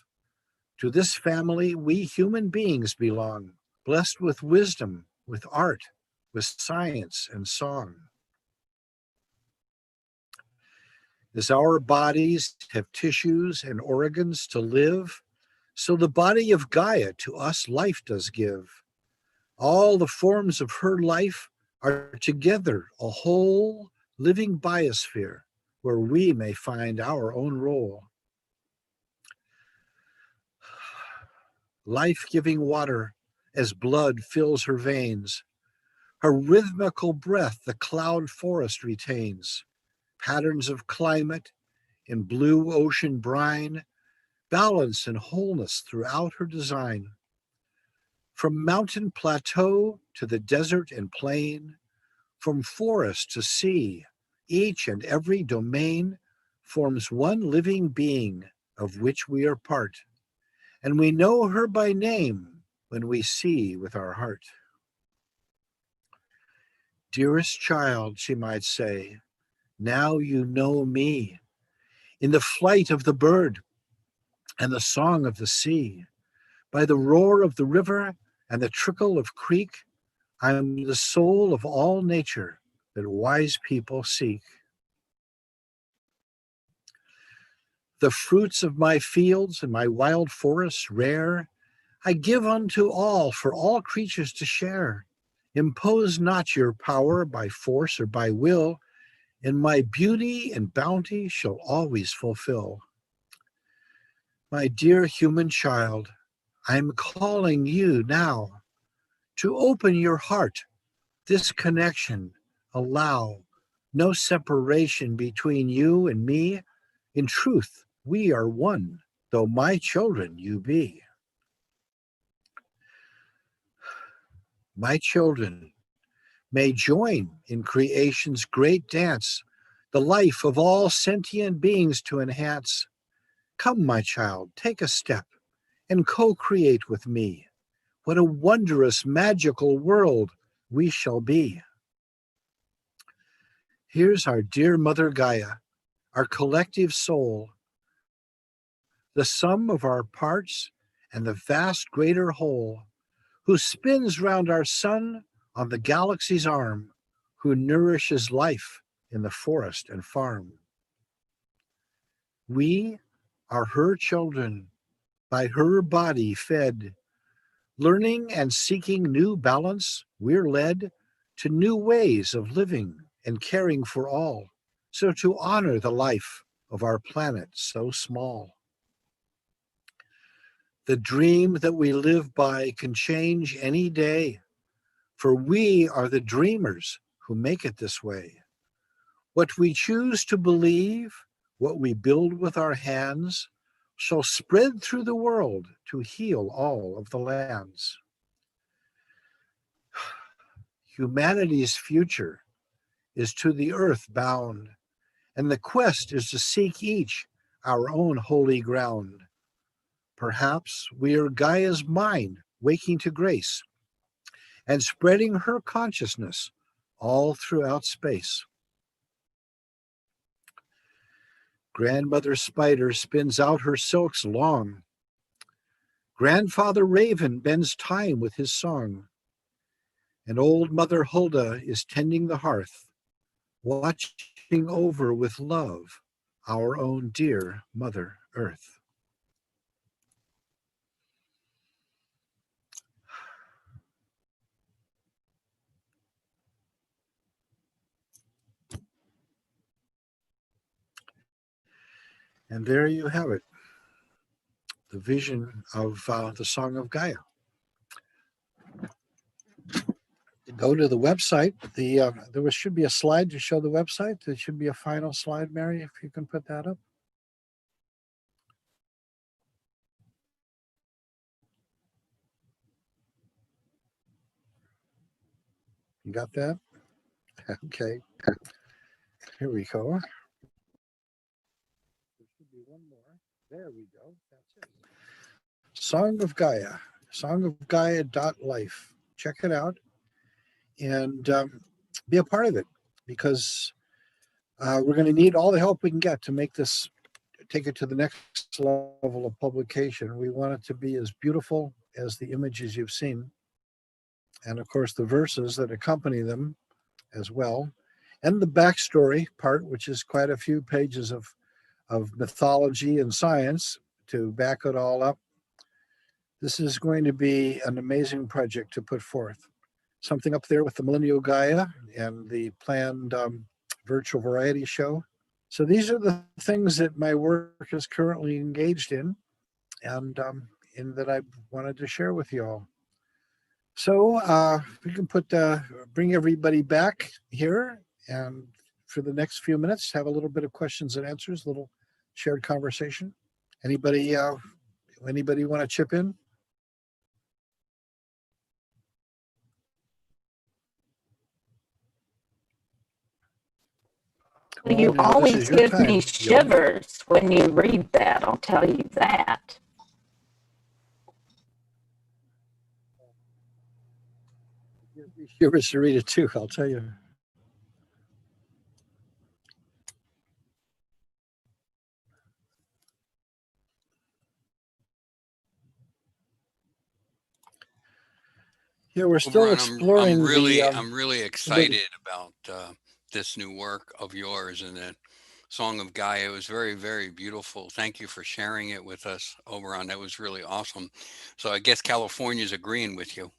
To this family we human beings belong, blessed with wisdom, with art, with science and song. As our bodies have tissues and organs to live, so the body of Gaia to us life does give. All the forms of her life are together a whole living biosphere where we may find our own role. Life-giving water as blood fills her veins. Her rhythmical breath the cloud forest retains. Patterns of climate in blue ocean brine, balance and wholeness throughout her design. From mountain plateau to the desert and plain, from forest to sea, each and every domain forms one living being of which we are part. And we know her by name when we see with our heart. Dearest child, she might say, now you know me. In the flight of the bird and the song of the sea, by the roar of the river and the trickle of creek, I am the soul of all nature that wise people seek. The fruits of my fields and my wild forests rare, I give unto all for all creatures to share. Impose not your power by force or by will, and my beauty and bounty shall always fulfill. My dear human child, I am calling you now to open your heart. This connection allow no separation between you and me. In truth, we are one, though my children you be. My children may join in creation's great dance, the life of all sentient beings to enhance. Come, my child, take a step and co-create with me. What a wondrous, magical world we shall be. Here's our dear Mother Gaia, our collective soul, the sum of our parts and the vast greater whole, who spins round our sun on the galaxy's arm, who nourishes life in the forest and farm. We are her children, by her body fed. Learning and seeking new balance, we're led to new ways of living and caring for all, so to honor the life of our planet so small. The dream that we live by can change any day, for we are the dreamers who make it this way. What we choose to believe, what we build with our hands, shall spread through the world to heal all of the lands. Humanity's future is to the earth bound, and the quest is to seek each our own holy ground. Perhaps we are Gaia's mind waking to grace and spreading her consciousness all throughout space. Grandmother Spider spins out her silks long. Grandfather Raven bends time with his song. And old Mother Hulda is tending the hearth, watching over with love our own dear Mother Earth. And there you have it, the vision of the Song of Gaia. Go to the website. There should be a slide to show the website. There should be a final slide, Mary, if you can put that up. You got that? Okay. Here we go. There should be one more. There we go. That's it. Song of Gaia, songofgaia.life. Check it out and be a part of it, because we're going to need all the help we can get to make this, take it to the next level of publication. We want it to be as beautiful as the images you've seen, and of course the verses that accompany them as well, and the backstory part, which is quite a few pages of mythology and science to back it all up. This is going to be an amazing project to put forth. something up there with the Millennial Gaia and the planned virtual variety show. So these are the things that my work is currently engaged in, and that I wanted to share with you all. So we can bring everybody back here, and for the next few minutes, have a little bit of questions and answers, a little shared conversation. Anybody want to chip in? Well, you Now, this always is your give me time, shivers when you read that, I'll tell you that. Shivers to read it too, I'll tell you. Yeah, we're still Oberon, exploring I'm really excited about this new work of yours, and the Song of Gaia. It was very, very beautiful. Thank you for sharing it with us, Oberon. That was really awesome. So I guess California's agreeing with you.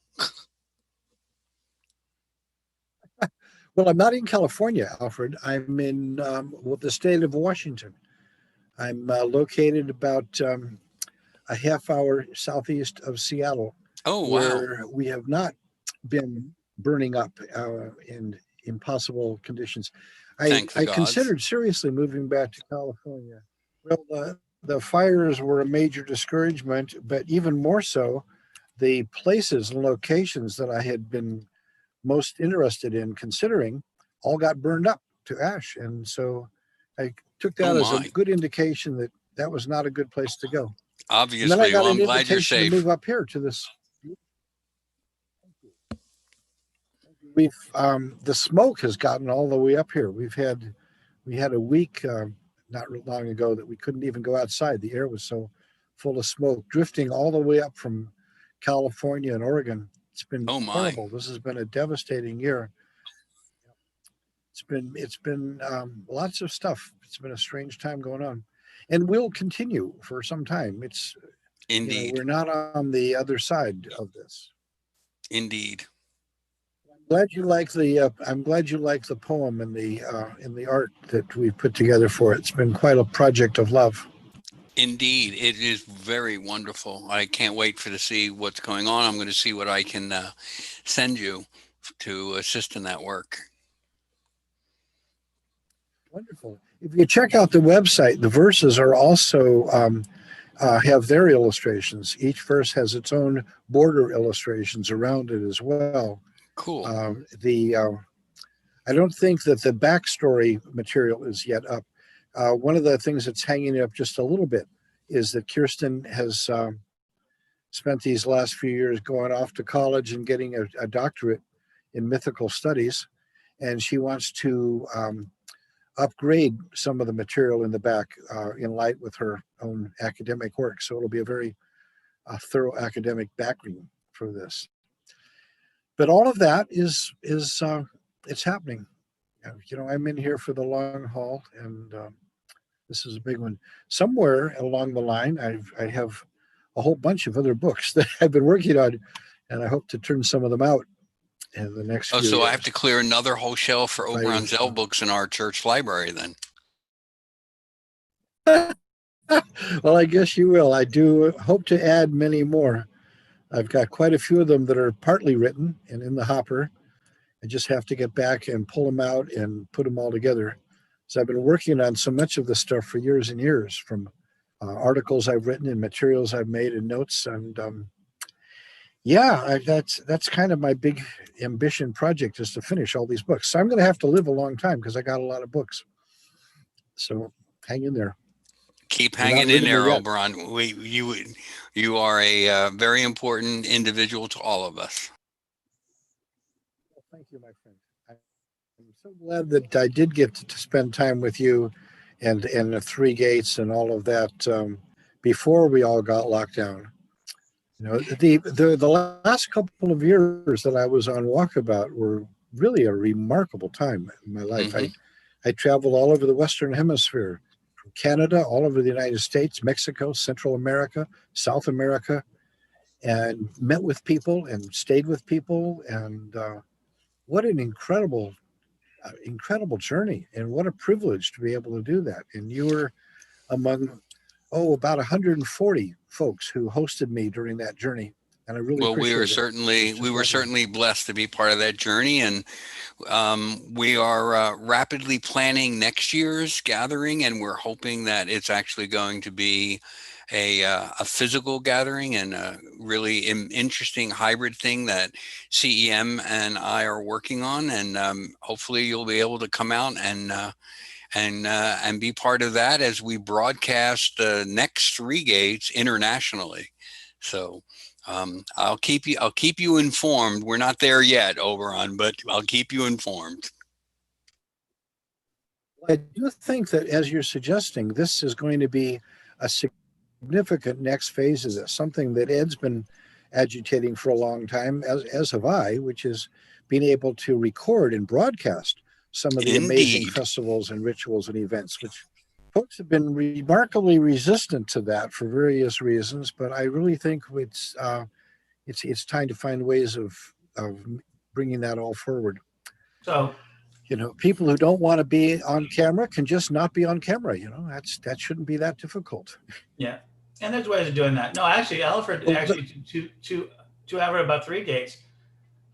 Well, I'm not in California, Alfred. I'm in the state of Washington. I'm located about a half hour southeast of Seattle. Oh, wow. Where we have not been burning up in impossible conditions. I considered seriously moving back to California. Well, the fires were a major discouragement, but even more so, the places and locations that I had been most interested in considering all got burned up to ash. And so I took that as a good indication that that was not a good place to go. Obviously, and then I got I'm an glad you're invitation safe. to move up here to this. We've the smoke has gotten all the way up here. We had a week not long ago that we couldn't even go outside. The air was so full of smoke, drifting all the way up from California and Oregon. It's been horrible. This has been a devastating year. It's been lots of stuff. It's been a strange time going on, and will continue for some time. It's indeed, we're not on the other side of this. Indeed. I'm glad you like the poem and the art that we've put together for it. It's been quite a project of love. Indeed, it is very wonderful. I can't wait to see what's going on. I'm going to see what I can send you to assist in that work. Wonderful. If you check out the website, the verses are also have their illustrations. Each verse has its own border illustrations around it as well. Cool. I don't think that the backstory material is yet up. One of the things that's hanging up just a little bit is that Kirsten has spent these last few years going off to college and getting a doctorate in mythical studies, and she wants to upgrade some of the material in the back in light with her own academic work. So it'll be a very thorough academic backing for this. But all of that is it's happening. I'm in here for the long haul, and this is a big one. Somewhere along the line, I have a whole bunch of other books that I've been working on, and I hope to turn some of them out in the next few so years. I have to clear another whole shelf for Oberon Zell books in our church library then. Well, I guess you will. I do hope to add many more. I've got quite a few of them that are partly written and in the hopper. I just have to get back and pull them out and put them all together. So I've been working on so much of this stuff for years and years, from articles I've written and materials I've made and notes. And that's kind of my big ambition project, is to finish all these books. So I'm going to have to live a long time because I got a lot of books. So hang in there. Keep hanging in there, Oberon. You are a very important individual to all of us. Well, thank you, my friend. I'm so glad that I did get to spend time with you and the Three Gates and all of that before we all got locked down. The last couple of years that I was on Walkabout were really a remarkable time in my life. Mm-hmm. I traveled all over the Western Hemisphere, Canada, all over the United States, Mexico, Central America, South America. and met with people and stayed with people. And what an incredible journey, and what a privilege to be able to do that. And you were among, about 140 folks who hosted me during that journey. And I really we were appreciate certainly blessed to be part of that journey, and we are rapidly planning next year's gathering, and we're hoping that it's actually going to be a physical gathering and a really interesting hybrid thing that CEM and I are working on, and hopefully you'll be able to come out and be part of that as we broadcast the next 3 gates internationally. So I'll keep you informed. We're not there yet, Oberon, but I'll keep you informed. I do think that, as you're suggesting, this is going to be a significant next phase of this, something that Ed's been agitating for a long time, as have I, which is being able to record and broadcast some of the amazing festivals and rituals and events, which folks have been remarkably resistant to that for various reasons. But I really think it's time to find ways of bringing that all forward. So, people who don't want to be on camera can just not be on camera. That shouldn't be that difficult. Yeah, and there's ways of doing that. No, actually, Alfred, to Alfred about 3 gates.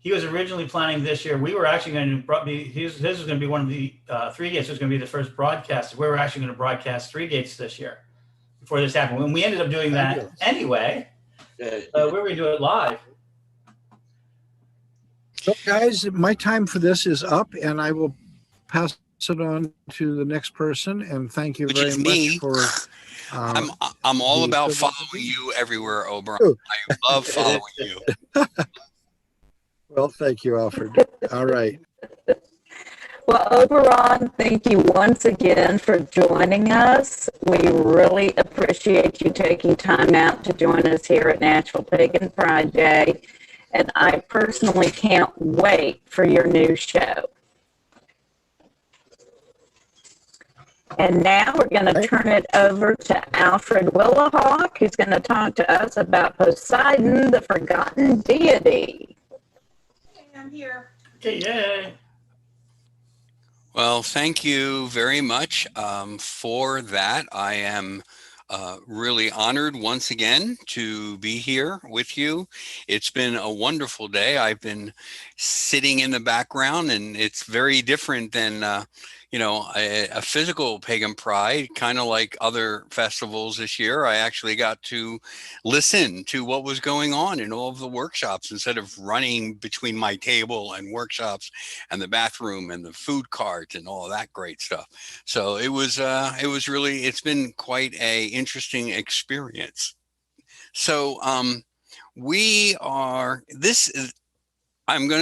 He was originally planning this year. We were actually going to be, this was going to be one of the 3 gates was going to be the first broadcast. We were actually going to broadcast 3 gates this year before this happened. When we ended up doing that anyway, we were going to do it live. So guys, my time for this is up, and I will pass it on to the next person. And thank you very much for. I'm all about following you everywhere, Oberon. I love following you. Well, thank you, Alfred. All right. Well, Oberon, thank you once again for joining us. We really appreciate you taking time out to join us here at Nashville Pagan Pride Day. And I personally can't wait for your new show. And now we're going to turn it over to Alfred Willowhawk, who's going to talk to us about Poseidon, the forgotten deity. I'm here. Okay, yay. Well, thank you very much for that. I am really honored once again to be here with you. It's been a wonderful day. I've been sitting in the background, and it's very different than a physical pagan pride, kind of like other festivals this year. I actually got to listen to what was going on in all of the workshops instead of running between my table and workshops and the bathroom and the food cart and all of that great stuff. So it's been quite a interesting experience. So I'm going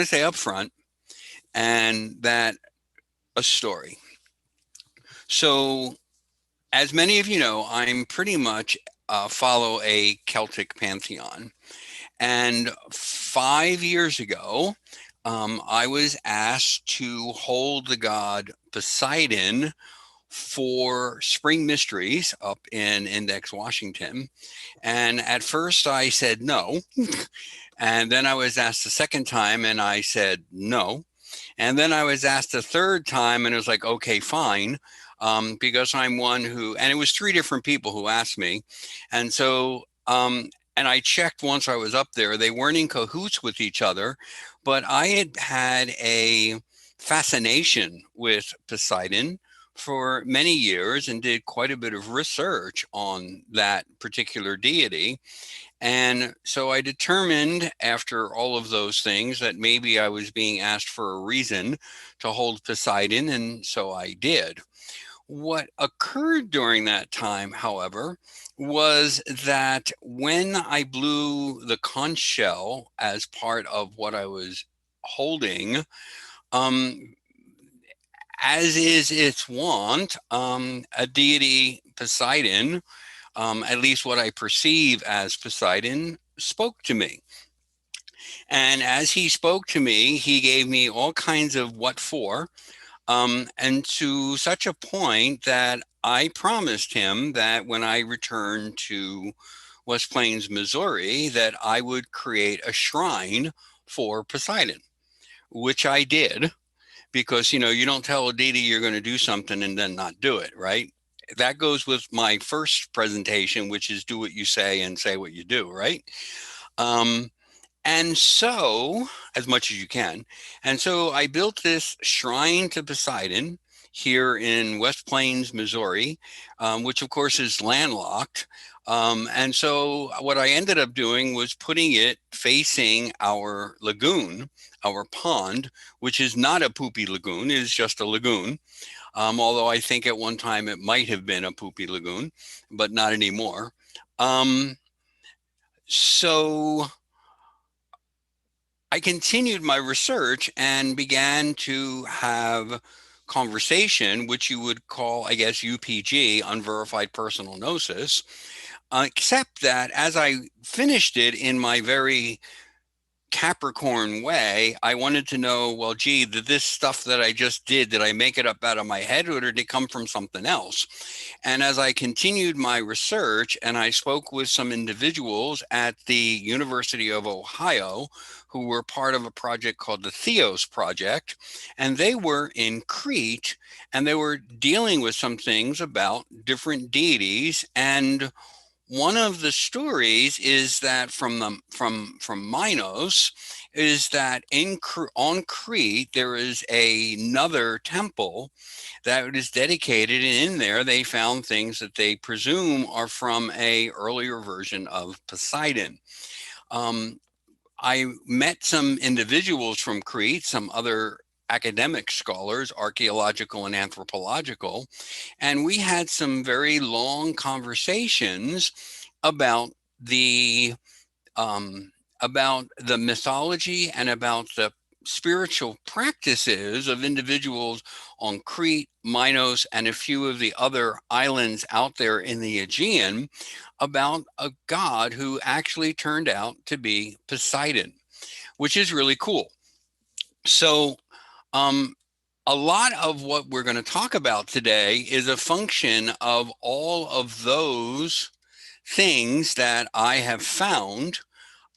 to say up front, and that a story. So, as many of you know, I'm pretty much follow a Celtic pantheon. And 5 years ago, I was asked to hold the god Poseidon for Spring Mysteries up in Index, Washington. And at first I said no. And then I was asked a second time and I said no. And then I was asked a third time and it was like, okay, fine. Because I'm one who, and it was 3 different people who asked me. And so, and I checked once I was up there, they weren't in cahoots with each other, but I had a fascination with Poseidon for many years and did quite a bit of research on that particular deity. And so I determined after all of those things that maybe I was being asked for a reason to hold Poseidon, and so I did. What occurred during that time, however, was that when I blew the conch shell as part of what I was holding, as is its wont, a deity, Poseidon, at least what I perceive as Poseidon, spoke to me. And as he spoke to me, he gave me all kinds of what for, and to such a point that I promised him that when I returned to West Plains, Missouri, that I would create a shrine for Poseidon, which I did, because, you know, you don't tell a deity you're going to do something and then not do it, right? That goes with my first presentation, which is do what you say and say what you do, right? And so, as much as you can. And so I built this shrine to Poseidon here in West Plains, Missouri, which of course is landlocked. And so what I ended up doing was putting it facing our lagoon, our pond, which is not a poopy lagoon, it is just a lagoon. Although I think at one time it might have been a poopy lagoon, but not anymore. So I continued my research and began to have conversation, which you would call, I guess, UPG, unverified personal gnosis, except that as I finished it in my very Capricorn way, I wanted to know, well, gee, did this stuff that I just did I make it up out of my head, or did it come from something else? And as I continued my research and I spoke with some individuals at the University of Ohio who were part of a project called the Theos Project, and they were in Crete, and they were dealing with some things about different deities. And one of the stories is that from Minos is that on Crete there is another temple that is dedicated, and in there they found things that they presume are from a earlier version of Poseidon. I met some individuals from Crete, some other academic scholars, archaeological and anthropological, and we had some very long conversations about the mythology and about the spiritual practices of individuals on Crete, Minos, and a few of the other islands out there in the Aegean, about a god who actually turned out to be Poseidon, which is really cool. So a lot of what we're going to talk about today is a function of all of those things that I have found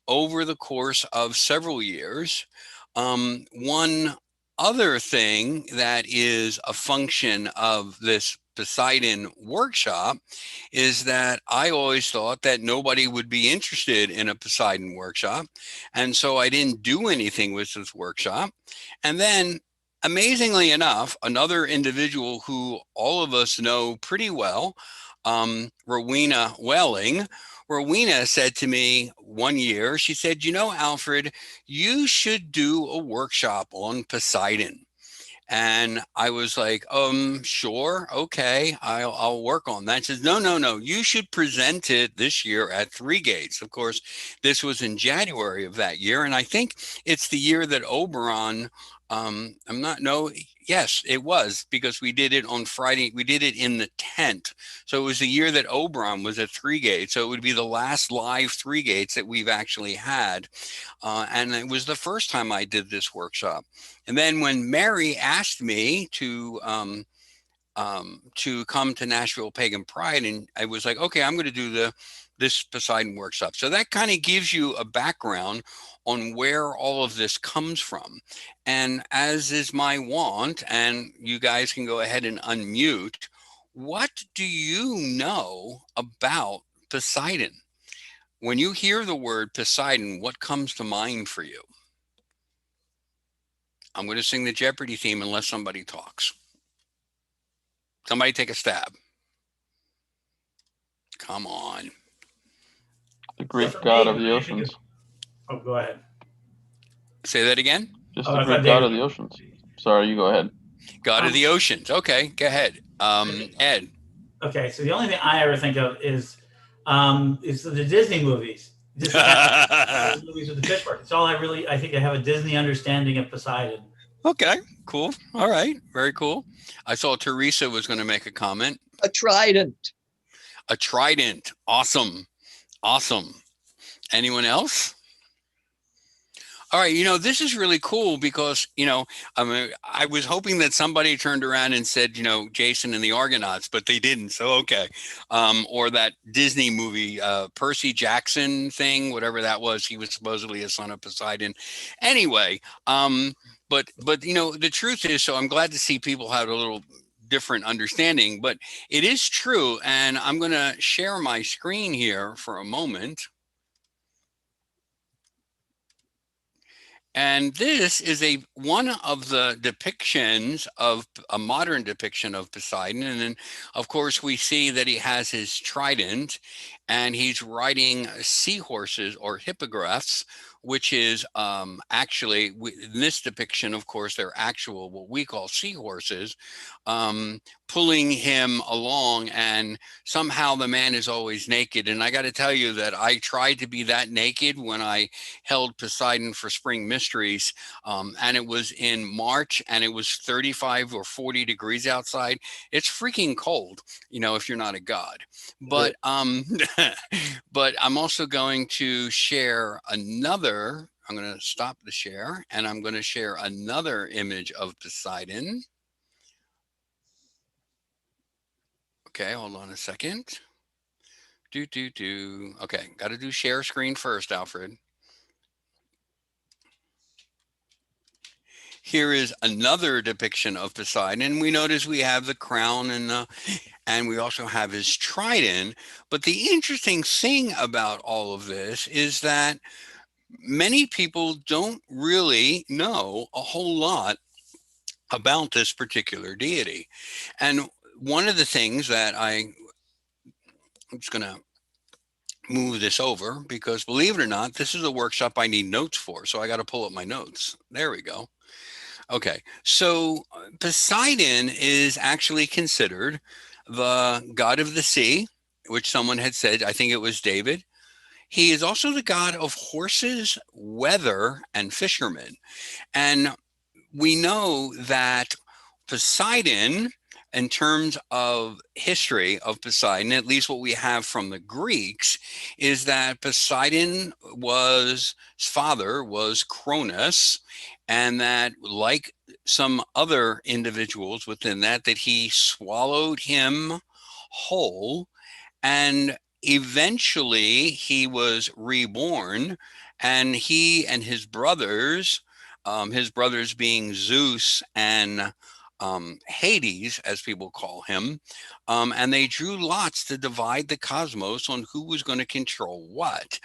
over the course of several years. One other thing that is a function of this Poseidon workshop is that I always thought that nobody would be interested in a Poseidon workshop. And so I didn't do anything with this workshop. And then, amazingly enough, another individual who all of us know pretty well, Rowena Welling, Rowena said to me one year, she said, you know, Alfred, you should do a workshop on Poseidon. And I was like, sure, okay, I'll work on that. She says, no, you should present it this year at Three Gates. Of course, this was in January of that year. And I think it's the year that Oberon, yes, it was, because we did it on Friday. We did it in the tent. So it was the year that Oberon was at Three Gates. So it would be the last live Three Gates that we've actually had. And it was the first time I did this workshop. And then when Mary asked me to come to Nashville Pagan Pride, and I was like, okay, I'm going to do this Poseidon workshop. So that kind of gives you a background on where all of this comes from. And as is my wont, and you guys can go ahead and unmute, what do you know about Poseidon? When you hear the word Poseidon, what comes to mind for you? I'm going to sing the Jeopardy theme unless somebody talks. Somebody take a stab. Come on. The Greek god of the oceans. Oh, go ahead. Say that again? Just the Greek god of the oceans. Sorry, you go ahead. God of the oceans. Okay, go ahead. Ed. Okay, so the only thing I ever think of is the Disney movies. Movies with the fish part. It's all I think I have a Disney understanding of Poseidon. Okay, cool. All right, very cool. I saw Teresa was going to make a comment. A trident. A trident. Awesome. Awesome. Anyone else? All right, this is really cool because, I was hoping that somebody turned around and said, Jason and the Argonauts, but they didn't. So, okay. Or that Disney movie, Percy Jackson thing, whatever that was. He was supposedly a son of Poseidon. Anyway, but the truth is, so I'm glad to see people have a little different understanding, but it is true. And I'm going to share my screen here for a moment. And this is one of the depictions of a modern depiction of Poseidon. And then, of course, we see that he has his trident and he's riding seahorses or hippogriffs, which is actually, in this depiction, of course, they're actual, what we call seahorses, pulling him along, and somehow the man is always naked. And I got to tell you that I tried to be that naked when I held Poseidon for Spring Mysteries, and it was in March, and it was 35 or 40 degrees outside. It's freaking cold, if you're not a god. But but I'm also going to share another. I'm going to stop the share, and I'm going to share another image of Poseidon. Okay, hold on a second. Okay, got to do share screen first, Alfred. Here is another depiction of Poseidon. We notice we have the crown and we also have his trident. But the interesting thing about all of this is that many people don't really know a whole lot about this particular deity. And one of the things that I'm just going to move this over because, believe it or not, this is a workshop I need notes for. So I got to pull up my notes. There we go. Okay, so Poseidon is actually considered the god of the sea, which someone had said, I think it was David. He is also the god of horses, weather, and fishermen. And we know that Poseidon, in terms of history of Poseidon, at least what we have from the Greeks, is that Poseidon his father was Cronus, and that, like some other individuals within that he swallowed him whole, and eventually he was reborn, and he and his brothers being Zeus and Hades, as people call him, and they drew lots to divide the cosmos on who was going to control what,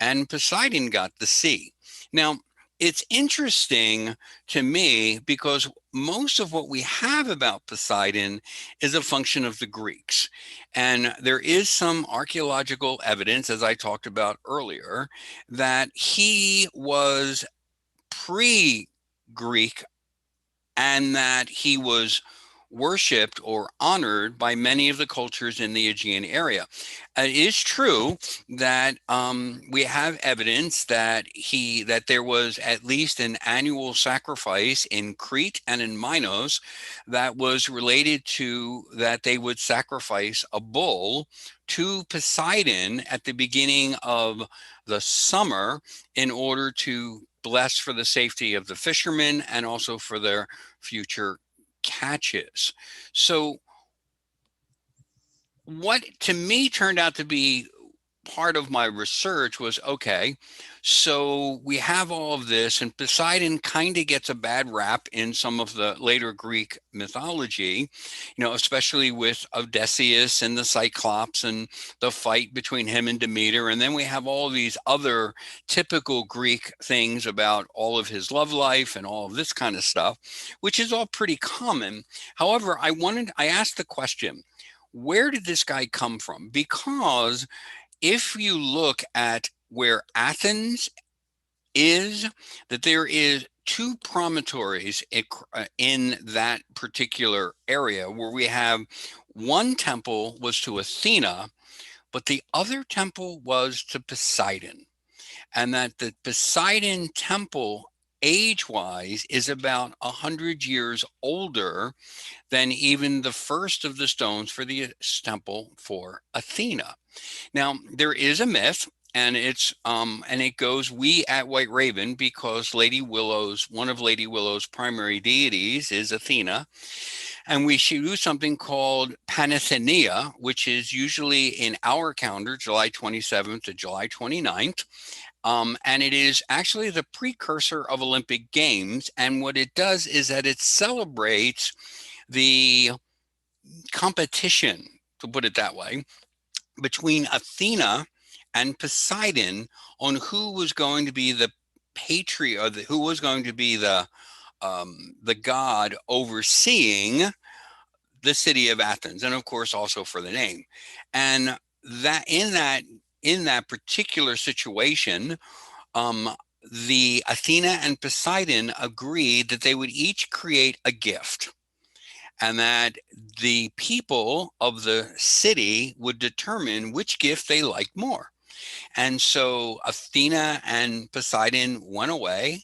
and Poseidon got the sea. Now, it's interesting to me because most of what we have about Poseidon is a function of the Greeks. And there is some archaeological evidence, as I talked about earlier, that he was pre-Greek and that he was worshipped or honored by many of the cultures in the Aegean area. It is true that we have evidence that there was at least an annual sacrifice in Crete and in Minos that was related to that they would sacrifice a bull to Poseidon at the beginning of the summer in order to bless for the safety of the fishermen and also for their future catches. So what to me turned out to be part of my research was, okay, so we have all of this, and Poseidon kind of gets a bad rap in some of the later Greek mythology, especially with Odysseus and the Cyclops and the fight between him and Demeter. And then we have all these other typical Greek things about all of his love life and all of this kind of stuff, which is all pretty common. However, I asked the question, where did this guy come from? Because if you look at where Athens is, that there is two promontories in that particular area where we have one temple was to Athena, but the other temple was to Poseidon. And that the Poseidon temple age-wise is about 100 years older than even the first of the stones for the temple for Athena. Now, there is a myth, and it goes, we at White Raven, because one of Lady Willow's primary deities is Athena. And we should do something called Panathenea, which is usually in our calendar, July 27th to July 29th. And it is actually the precursor of Olympic Games. And what it does is that it celebrates the competition, to put it that way, between Athena and Poseidon on who was going to be the patriarch, who was going to be the god overseeing the city of Athens, and of course also for the name. And that in that particular situation, the Athena and Poseidon agreed that they would each create a gift, and that the people of the city would determine which gift they liked more. And so Athena and Poseidon went away,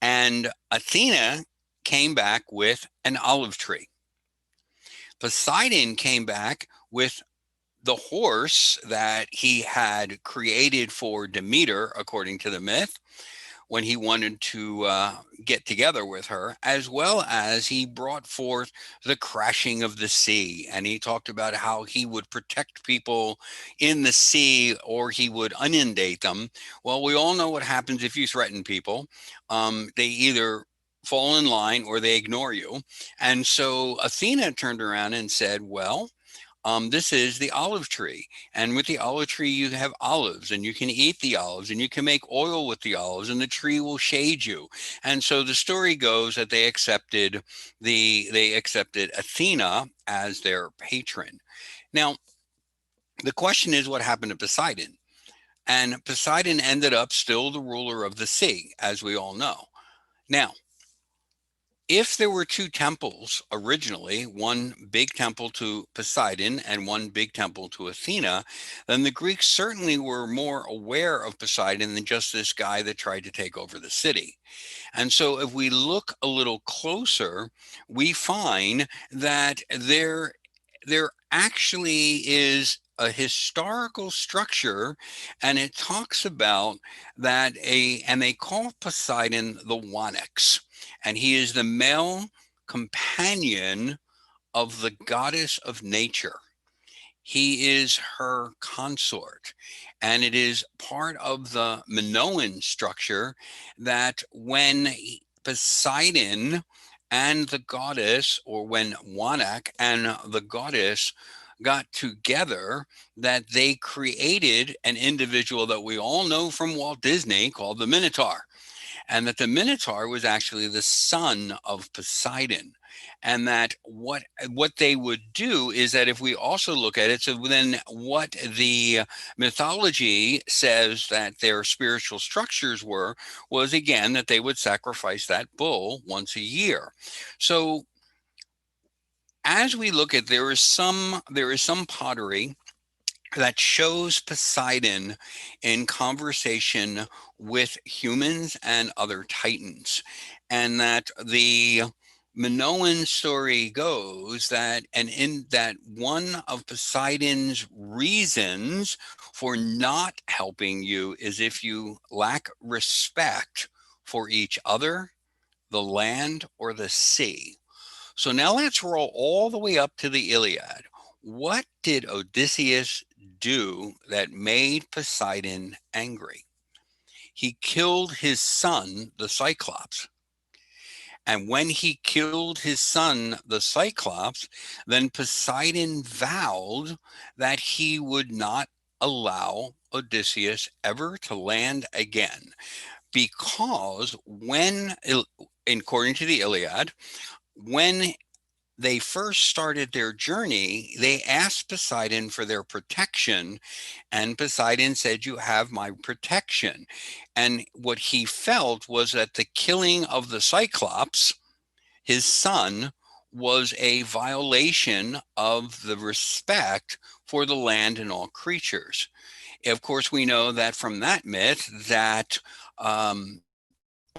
and Athena came back with an olive tree. Poseidon came back with the horse that he had created for Demeter, according to the myth, when he wanted to get together with her, as well as he brought forth the crashing of the sea. And he talked about how he would protect people in the sea, or he would inundate them. Well, we all know what happens if you threaten people. They either fall in line or they ignore you. And so Athena turned around and said, well, this is the olive tree. And with the olive tree, you have olives, and you can eat the olives, and you can make oil with the olives, and the tree will shade you. And so the story goes that they accepted Athena as their patron. Now, the question is, what happened to Poseidon? And Poseidon ended up still the ruler of the sea, as we all know. Now, if there were two temples originally, one big temple to Poseidon and one big temple to Athena, then the Greeks certainly were more aware of Poseidon than just this guy that tried to take over the city. And so if we look a little closer, we find that there actually is a historical structure, and it talks about that and they call Poseidon the Wanax. And he is the male companion of the goddess of nature. He is her consort. And it is part of the Minoan structure that when Poseidon and the goddess, or when Wanak and the goddess got together, that they created an individual that we all know from Walt Disney called the Minotaur. And that the Minotaur was actually the son of Poseidon. And that what they would do is that if we also look at it, so then what the mythology says that their spiritual structures was again that they would sacrifice that bull once a year. So as we look at, there is some pottery that shows Poseidon in conversation with humans and other titans. And that the Minoan story goes that, and in that one of Poseidon's reasons for not helping you is if you lack respect for each other, the land, or the sea. So now let's roll all the way up to the Iliad. What did Odysseus do that made Poseidon angry? He killed his son, the Cyclops. And when he killed his son, the Cyclops, then Poseidon vowed that he would not allow Odysseus ever to land again. Because when, according to the Iliad, when they first started their journey, they asked Poseidon for their protection, and Poseidon said, "You have my protection." And what he felt was that the killing of the Cyclops, his son, was a violation of the respect for the land and all creatures. Of course, we know that from that myth that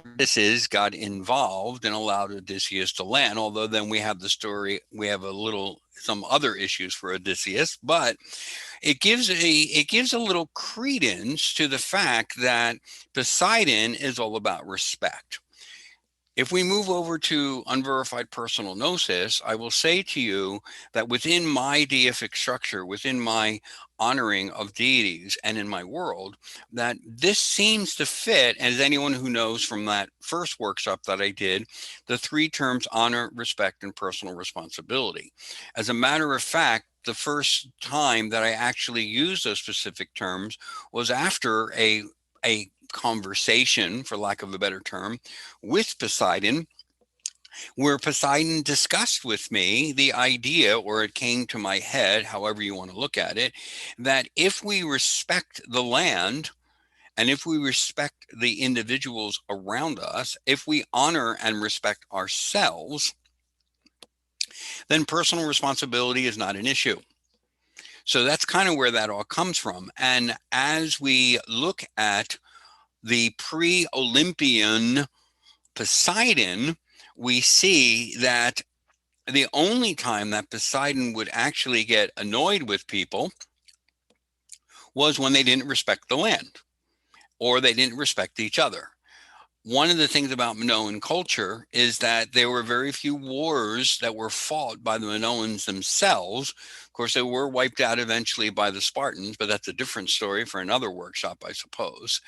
Odysseus got involved and allowed Odysseus to land. Although then we have the story, we have some other issues for Odysseus, but it gives a little credence to the fact that Poseidon is all about respect. If we move over to unverified personal gnosis, I will say to you that within my deific structure, within my honoring of deities and in my world, that this seems to fit, as anyone who knows from that first workshop that I did, the 3 terms honor, respect, and personal responsibility. As a matter of fact, the first time that I actually used those specific terms was after a conversation, for lack of a better term, with Poseidon, where Poseidon discussed with me the idea, or it came to my head, however you want to look at it, that if we respect the land and if we respect the individuals around us, if we honor and respect ourselves, then personal responsibility is not an issue. So that's kind of where that all comes from. And as we look at the pre-Olympian Poseidon, we see that the only time that Poseidon would actually get annoyed with people was when they didn't respect the land or they didn't respect each other. One of the things about Minoan culture is that there were very few wars that were fought by the Minoans themselves. Of course, they were wiped out eventually by the Spartans, but that's a different story for another workshop, I suppose.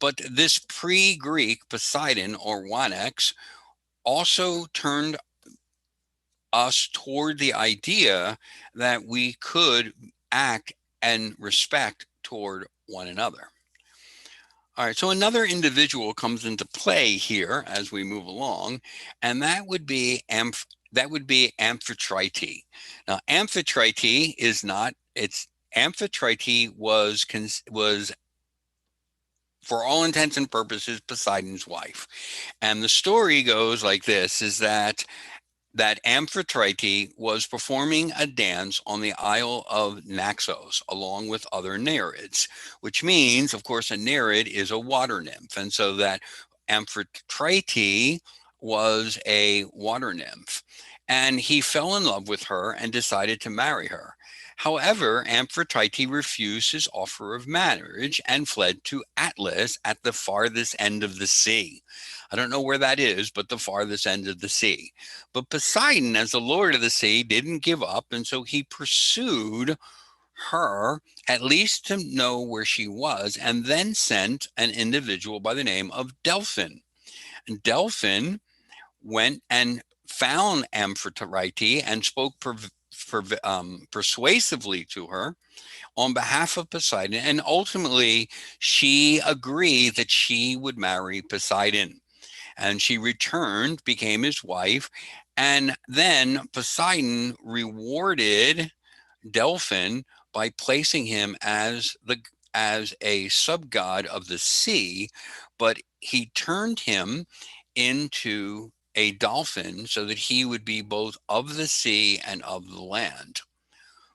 But this pre-Greek Poseidon, or Wanex, also turned us toward the idea that we could act and respect toward one another. All right, so another individual comes into play here as we move along, and that would be Amphitrite. Now, Amphitrite is not, Amphitrite was for all intents and purposes Poseidon's wife. And the story goes like this, is that Amphitrite was performing a dance on the Isle of Naxos along with other Nereids, which means, of course, a Nereid is a water nymph. And so that Amphitrite was a water nymph. And he fell in love with her and decided to marry her. However, Amphitrite refused his offer of marriage and fled to Atlas at the farthest end of the sea. I don't know where that is, but the farthest end of the sea. But Poseidon, as the lord of the sea, didn't give up, and so he pursued her, at least to know where she was, and then sent an individual by the name of Delphin. And Delphin went and found Amphitrite and spoke persuasively to her on behalf of Poseidon, and ultimately she agreed that she would marry Poseidon, and she returned, became his wife, and then Poseidon rewarded Delphin by placing him as a sub-god of the sea, but he turned him into a dolphin so that he would be both of the sea and of the land,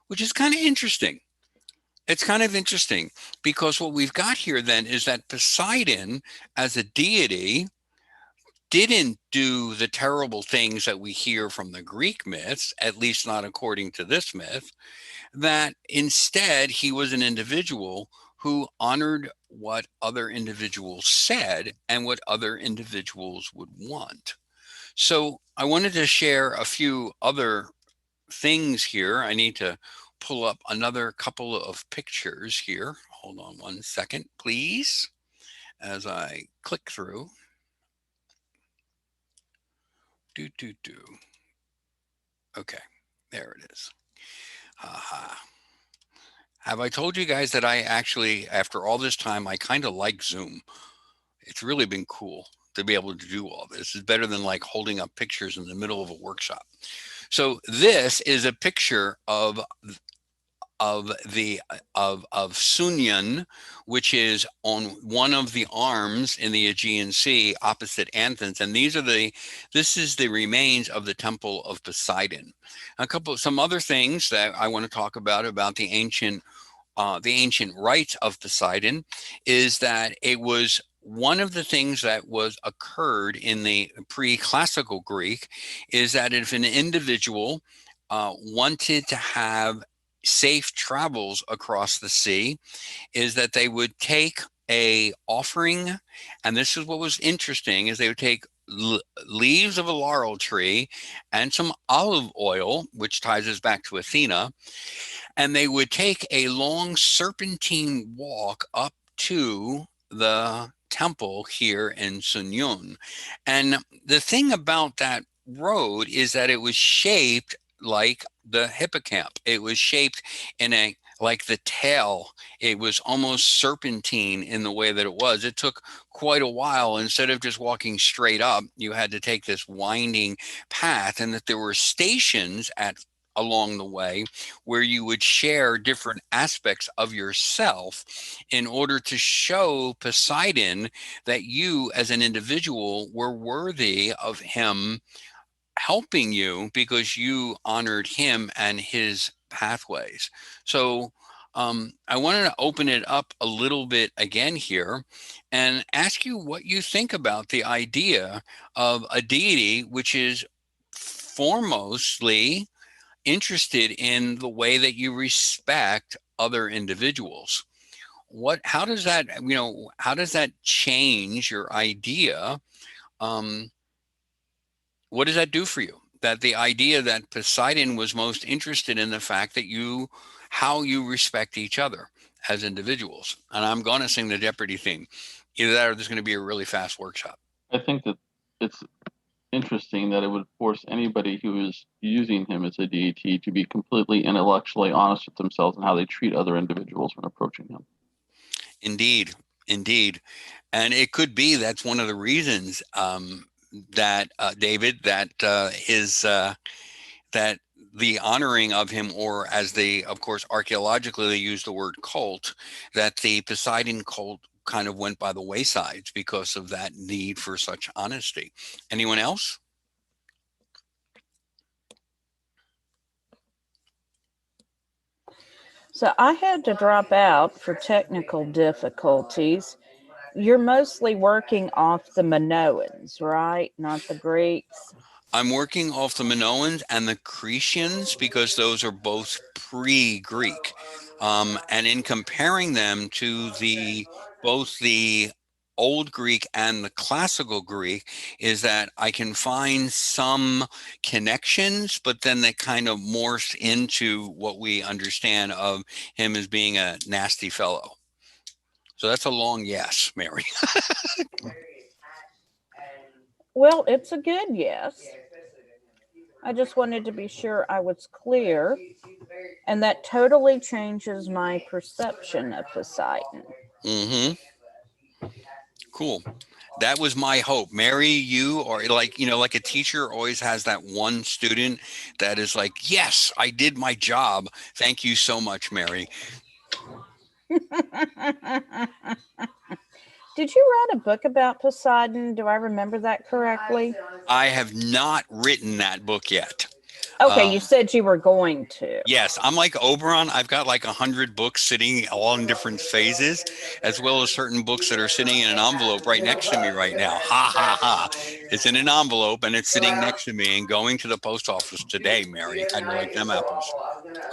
which is kind of interesting. It's kind of interesting because what we've got here then is that Poseidon as a deity didn't do the terrible things that we hear from the Greek myths, at least not according to this myth, that instead he was an individual who honored what other individuals said and what other individuals would want. So I wanted to share a few other things here. I need to pull up another couple of pictures here. Hold on one second, please, as I click through. Okay, there it is. Have I told you guys that I actually, after all this time, I kind of like Zoom. It's really been cool to be able to do all this. It's better than like holding up pictures in the middle of a workshop. So this is a picture of Sunyan, which is on one of the arms in the Aegean Sea opposite Athens, and this is the remains of the Temple of Poseidon. Some other things that I want to talk about the ancient rites of Poseidon is that it was one of the things that occurred in the pre-classical Greek is that if an individual wanted to have safe travels across the sea, is that they would take a offering, and this is what was interesting, is they would take leaves of a laurel tree and some olive oil, which ties us back to Athena, and they would take a long serpentine walk up to the temple here in Sunyun. And the thing about that road is that it was shaped like the hippocamp. It was shaped in like the tail. It was almost serpentine in the way that it was. It took quite a while. Instead of just walking straight up, you had to take this winding path, and that there were stations along the way where you would share different aspects of yourself in order to show Poseidon that you as an individual were worthy of him helping you because you honored him and his pathways. So I wanted to open it up a little bit again here and ask you what you think about the idea of a deity which is foremostly interested in the way that you respect other individuals. How does that change your idea? What does that do for you? That the idea that Poseidon was most interested in the fact that how you respect each other as individuals. And I'm going to sing the Jeopardy theme. Either that or there's going to be a really fast workshop. I think that it's interesting that it would force anybody who is using him as a deity to be completely intellectually honest with themselves and how they treat other individuals when approaching him. Indeed. And it could be that's one of the reasons that David, that that the honoring of him, or as they, of course, archaeologically they use the word cult, that the Poseidon cult kind of went by the waysides because of that need for such honesty. Anyone else? So I had to drop out for technical difficulties. You're mostly working off the Minoans, right? Not the Greeks. I'm working off the Minoans and the Cretians because those are both pre-Greek. And in comparing them to both the Old Greek and the Classical Greek, is that I can find some connections, but then they kind of morph into what we understand of him as being a nasty fellow. So that's a long yes, Mary. Well, it's a good yes. I just wanted to be sure I was clear. And that totally changes my perception of Poseidon. Mm-hmm. Cool. That was my hope. Mary, you are like a teacher always has that one student that is like, yes, I did my job. Thank you so much, Mary. Did you write a book about Poseidon? Do I remember that correctly? I have not written that book yet. Okay, you said you were going to. Yes, I'm like Oberon. I've got like 100 books sitting all in different phases, as well as certain books that are sitting in an envelope right next to me right now. Ha, ha, ha. It's in an envelope and it's sitting next to me and going to the post office today, Mary. How do you like them apples?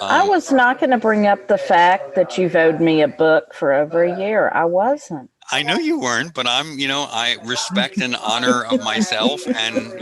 I was not going to bring up the fact that you've owed me a book for over a year. I wasn't. I know you weren't, but I respect and honor of myself. And,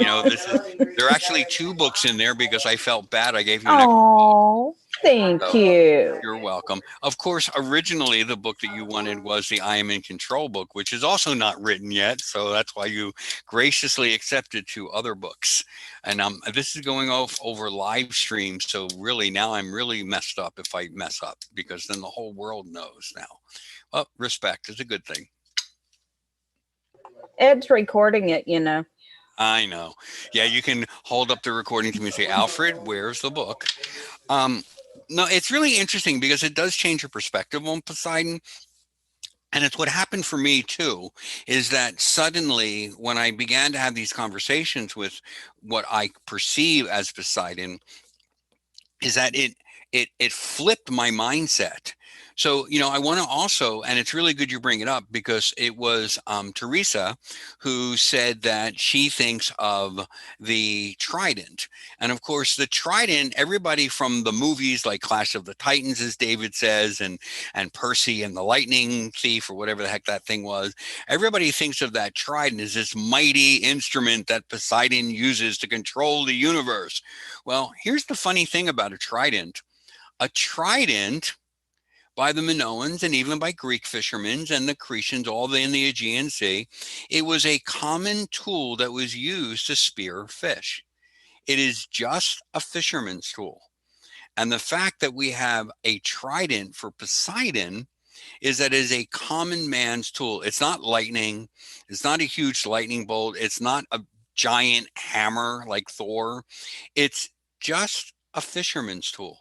there are actually 2 books in there because I felt bad. I gave you an extra book. Thank you. You're welcome. Of course, originally the book that you wanted was the I Am in Control book, which is also not written yet. So that's why you graciously accepted 2 other books. And this is going off over live stream. So really now I'm really messed up if I mess up, because then the whole world knows now. Well, respect is a good thing. Ed's recording it, I know. Yeah, you can hold up the recording to me and say, Alfred, where's the book? No, it's really interesting because it does change your perspective on Poseidon. And it's what happened for me too, is that suddenly when I began to have these conversations with what I perceive as Poseidon, is that it flipped my mindset. So, I want to also, and it's really good you bring it up, because it was Teresa who said that she thinks of the trident. And of course, the trident, everybody from the movies like Clash of the Titans, as David says, and Percy and the Lightning Thief, or whatever the heck that thing was, everybody thinks of that trident as this mighty instrument that Poseidon uses to control the universe. Well, here's the funny thing about a trident. A trident, by the Minoans and even by Greek fishermen and the Cretians, all in the Aegean Sea, it was a common tool that was used to spear fish. It is just a fisherman's tool. And the fact that we have a trident for Poseidon is that it is a common man's tool. It's not lightning. It's not a huge lightning bolt. It's not a giant hammer like Thor. It's just a fisherman's tool.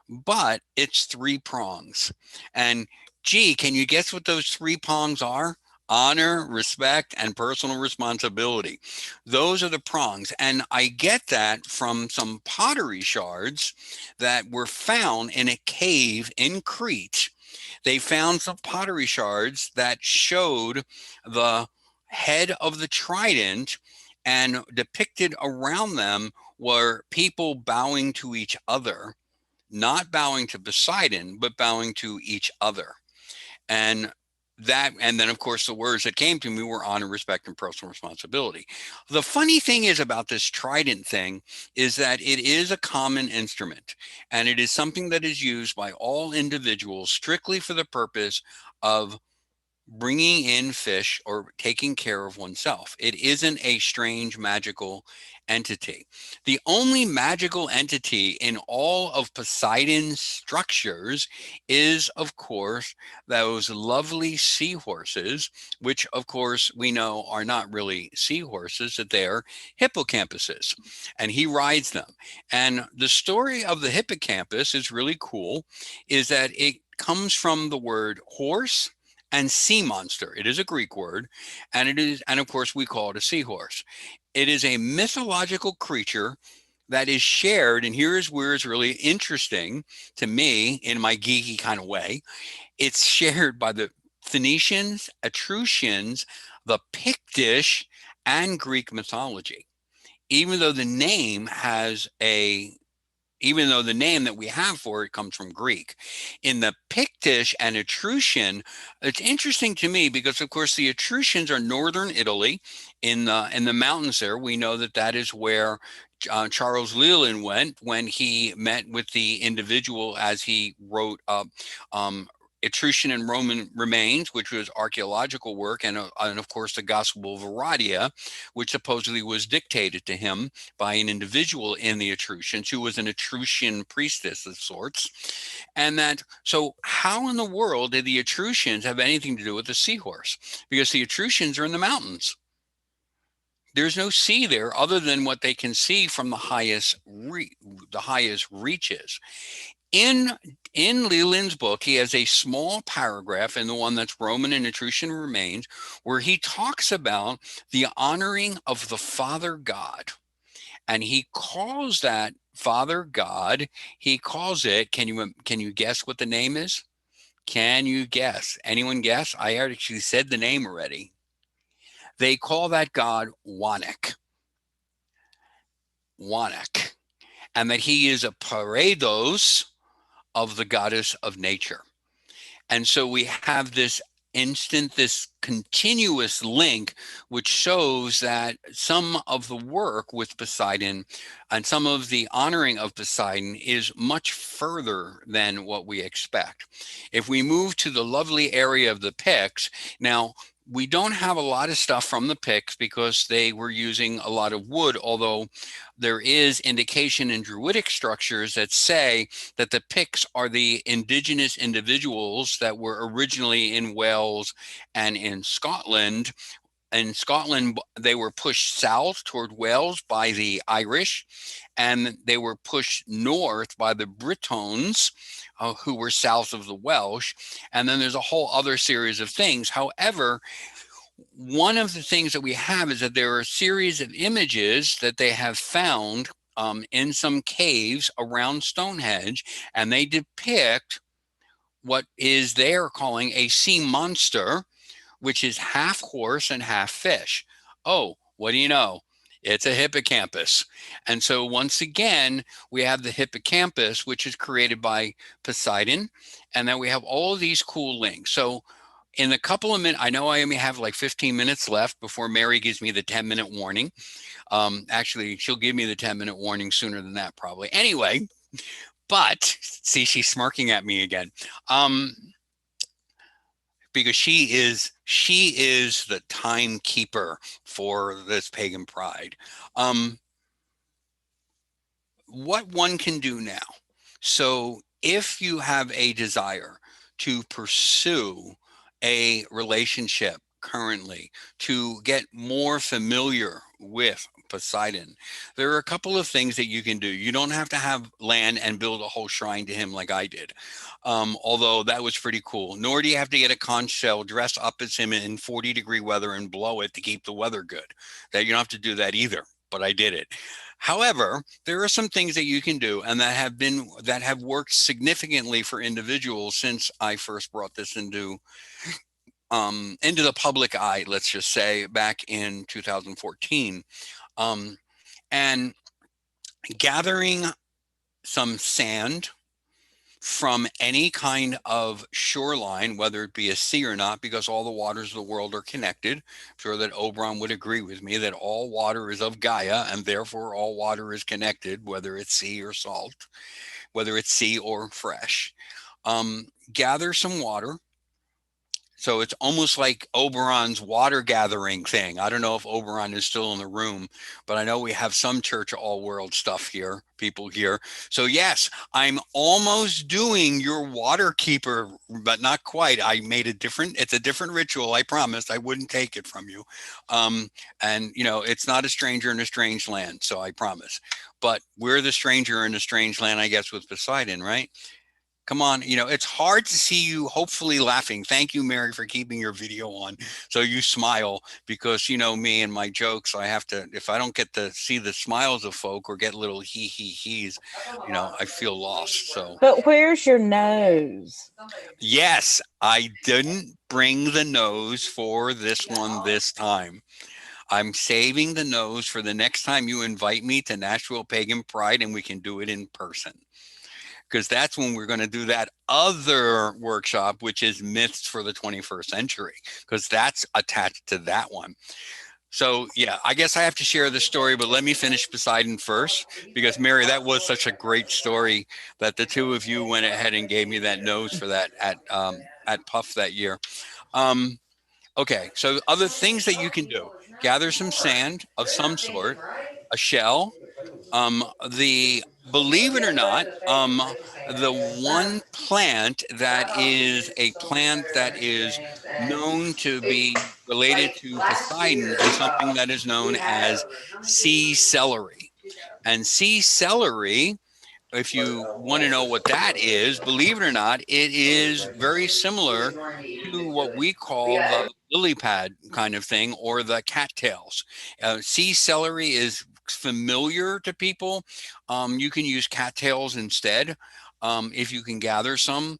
But it's 3 prongs. And gee, can you guess what those 3 prongs are? Honor, respect, and personal responsibility. Those are the prongs. And I get that from some pottery shards that were found in a cave in Crete. They found some pottery shards that showed the head of the trident, and depicted around them were people bowing to each other. Not bowing to Poseidon, but bowing to each other. And then of course the words that came to me were honor, respect, and personal responsibility. The funny thing is about this trident thing is that it is a common instrument, and it is something that is used by all individuals strictly for the purpose of bringing in fish or taking care of oneself. It isn't a strange magical entity. The only magical entity in all of Poseidon's structures is, of course, those lovely seahorses, which of course we know are not really seahorses, that they're hippocampuses, and he rides them. And the story of the hippocampus is really cool, is that it comes from the word horse and sea monster. It is a Greek word, and of course we call it a seahorse. It is a mythological creature that is shared, and here's where it's really interesting to me in my geeky kind of way. It's shared by the Phoenicians, Etruscans, the Pictish, and Greek mythology. Even though the name that we have for it comes from Greek. In the Pictish and Etruscan, it's interesting to me because, of course, the Etruscans are northern Italy. In the mountains there, we know that is where Charles Leland went when he met with the individual, as he wrote Etruscan and Roman remains, which was archaeological work, and of course the Gospel of Aradia, which supposedly was dictated to him by an individual in the Etruscans who was an Etruscan priestess of sorts. And so how in the world did the Etruscans have anything to do with the seahorse? Because the Etruscans are in the mountains. There's no sea there other than what they can see from the highest reaches. In Leland's book, he has a small paragraph in the one that's Roman and Etruscan remains, where he talks about the honoring of the Father God. And he calls that Father God, he calls it, can you guess what the name is? Can you guess? Anyone guess? I actually said the name already. They call that God Wanek. And that he is a pareidos of the goddess of nature. And so we have this continuous link, which shows that some of the work with Poseidon and some of the honoring of Poseidon is much further than what we expect. If we move to the lovely area of the Picts, now we don't have a lot of stuff from the Picts because they were using a lot of wood, although there is indication in Druidic structures that say that the Picts are the indigenous individuals that were originally in Wales and in Scotland. In Scotland, they were pushed south toward Wales by the Irish, and they were pushed north by the Britons, who were south of the Welsh. And then there's a whole other series of things. However, one of the things that we have is that there are a series of images that they have found in some caves around Stonehenge, and they depict what is they're calling a sea monster, which is half horse and half fish. Oh, what do you know? It's a hippocampus. And so once again, we have the hippocampus, which is created by Poseidon. And then we have all of these cool links. So in a couple of minutes, I know I only have like 15 minutes left before Mary gives me the 10-minute warning. Actually, she'll give me the 10-minute warning sooner than that, probably. Anyway, but see, she's smirking at me again. Because she is the timekeeper for this pagan pride. What one can do now. So if you have a desire to pursue a relationship currently, to get more familiar with Poseidon, there are a couple of things that you can do. You don't have to have land and build a whole shrine to him like I did, although that was pretty cool. Nor do you have to get a conch shell, dress up as him in 40-degree weather and blow it to keep the weather good. That you don't have to do that either, but I did it. However, there are some things that you can do and that have worked significantly for individuals since I first brought this into the public eye, let's just say back in 2014. And gathering some sand from any kind of shoreline, whether it be a sea or not, because all the waters of the world are connected. I'm sure that Oberon would agree with me that all water is of Gaia, and therefore all water is connected, whether it's sea or salt, whether it's sea or fresh. Gather some water. So it's almost like Oberon's water gathering thing. I don't know if Oberon is still in the room, but I know we have some Church of All World stuff here, people here. So yes, I'm almost doing your water keeper, but not quite. I made it's a different ritual. I promised I wouldn't take it from you. And you know, it's not a stranger in a strange land. So I promise, but we're the stranger in a strange land, I guess, with Poseidon, right? Come on, you know, it's hard to see you hopefully laughing. Thank you, Mary, for keeping your video on so you smile, because you know me and my jokes, I have to, if I don't get to see the smiles of folk or get little he's, you know, I feel lost. So, but where's your nose? Yes, I didn't bring the nose for this one this time. I'm saving the nose for the next time you invite me to Nashville Pagan Pride and we can do it in person. Because that's when we're going to do that other workshop, which is myths for the 21st century, because that's attached to that one. So yeah, I guess I have to share the story, but let me finish Poseidon first, because Mary, that was such a great story that the two of you went ahead and gave me that nose for that at Puff that year. Okay, so other things that you can do: gather some sand of some sort, a shell. Believe it or not, the one plant that is a plant that is known to be related to Poseidon is something that is known as sea celery. And sea celery, if you want to know what that is, believe it or not, it is very similar to what we call the lily pad kind of thing, or the cattails. Sea celery is familiar to people. You can use cattails instead if you can gather some.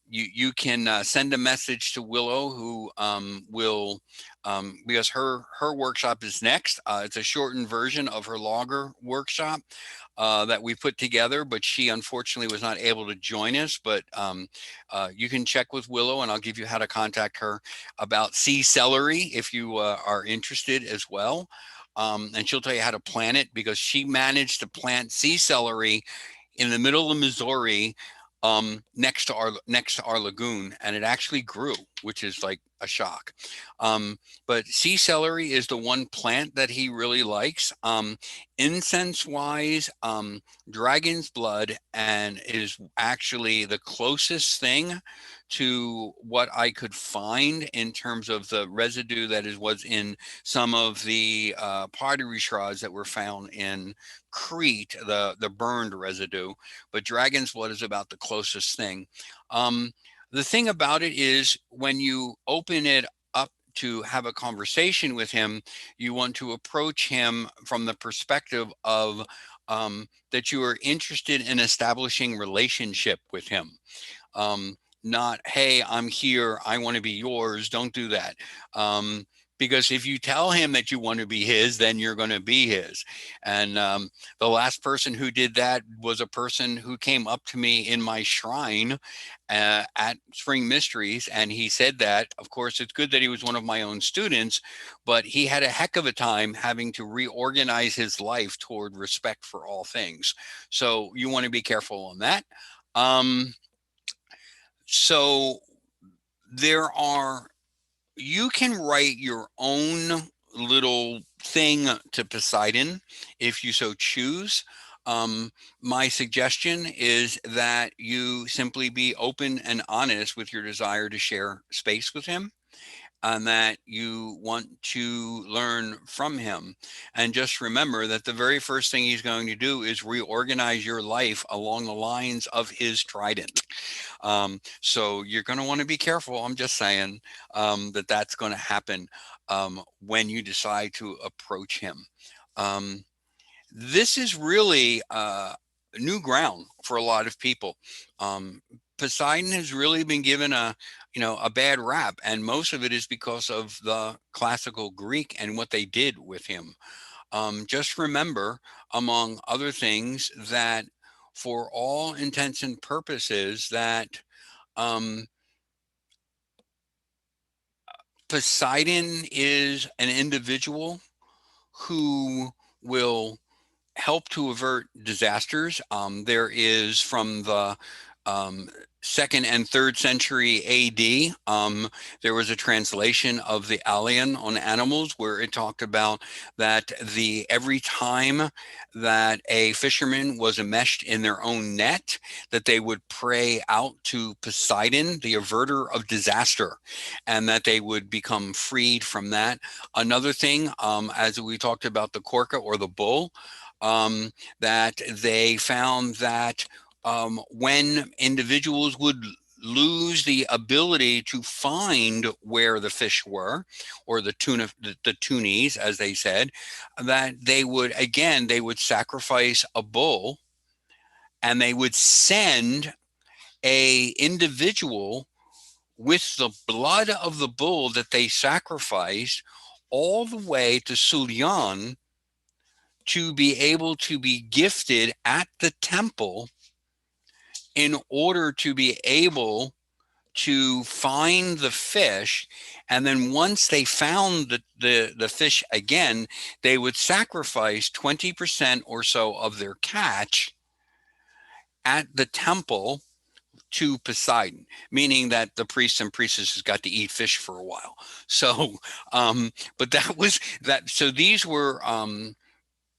You can send a message to Willo, who will, because her workshop is next. It's a shortened version of her logger workshop that we put together, but she unfortunately was not able to join us. But you can check with Willo, and I'll give you how to contact her about sea celery if you are interested as well. And she'll tell you how to plant it, because she managed to plant sea celery in the middle of Missouri, next to our lagoon, and it actually grew, which is like a shock. But sea celery is the one plant that he really likes. Incense wise, dragon's blood and is actually the closest thing to what I could find in terms of the residue that was in some of the pottery shards that were found in Crete, the burned residue. But dragon's blood is about the closest thing. The thing about it is, when you open it up to have a conversation with him, you want to approach him from the perspective of that you are interested in establishing relationship with him. Not, hey, I'm here, I want to be yours. Don't do that. Because if you tell him that you want to be his, then you're going to be his. And the last person who did that was a person who came up to me in my shrine at Spring Mysteries. And he said that, of course, it's good that he was one of my own students, but he had a heck of a time having to reorganize his life toward respect for all things. So you want to be careful on that. So you can write your own little thing to Poseidon if you so choose. My suggestion is that you simply be open and honest with your desire to share space with him, and that you want to learn from him. And just remember that the very first thing he's going to do is reorganize your life along the lines of his trident. So you're going to want to be careful. I'm just saying that that's going to happen when you decide to approach him. This is really new ground for a lot of people. Poseidon has really been given a bad rap, and most of it is because of the classical Greek and what they did with him. Just remember, among other things, that for all intents and purposes, that Poseidon is an individual who will help to avert disasters. There is, from the 2nd and 3rd century AD, there was a translation of the Alien on animals where it talked about that every time that a fisherman was enmeshed in their own net, that they would pray out to Poseidon, the averter of disaster, and that they would become freed from that. Another thing, as we talked about the Korka or the bull, that they found that when individuals would lose the ability to find where the fish were, or the tunies, as they said, that they would sacrifice a bull, and they would send a individual with the blood of the bull that they sacrificed all the way to Sulyan to be able to be gifted at the temple, in order to be able to find the fish. And then once they found the fish again, they would sacrifice 20% or so of their catch at the temple to Poseidon, meaning that the priests and priestesses got to eat fish for a while. So, but that was that. So these were,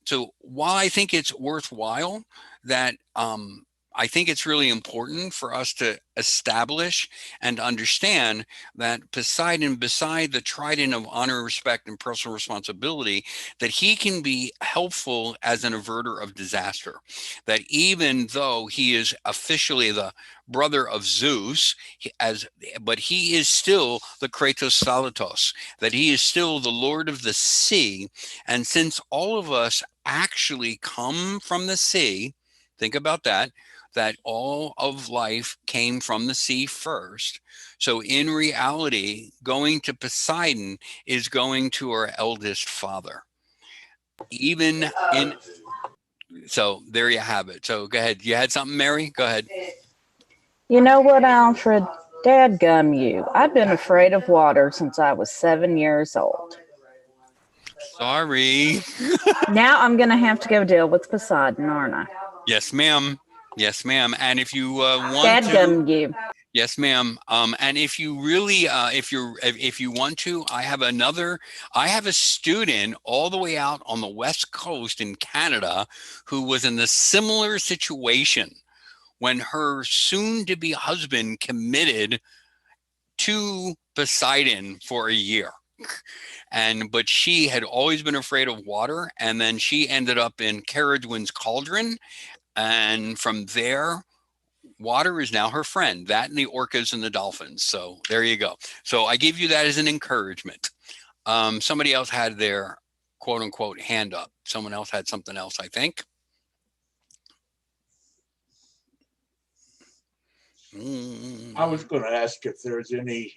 so while I think it's worthwhile that, I think it's really important for us to establish and understand that Poseidon, beside the trident of honor, respect, and personal responsibility, that he can be helpful as an averter of disaster. That even though he is officially the brother of Zeus, but he is still the Kratos Salatos, that he is still the Lord of the sea. And since all of us actually come from the sea, think about that all of life came from the sea first. So in reality, going to Poseidon is going to our eldest father. So there you have it. So go ahead. You had something, Mary? Go ahead. You know what, Alfred? Dadgum you. I've been afraid of water since I was 7 years old. Sorry. Now I'm going to have to go deal with Poseidon, aren't I? Yes, ma'am. Yes, ma'am. And if you want Dadgum you. Yes, ma'am. And if you really, if you want to, I have a student all the way out on the West Coast in Canada who was in a similar situation when her soon-to-be husband committed to Poseidon for a year. But she had always been afraid of water, and then she ended up in Caradwin's cauldron, and from there, water is now her friend. That and the orcas and the dolphins. So there you go. So I give you that as an encouragement. Somebody else had their quote unquote hand up. Someone else had something else, I think. I was going to ask if there's any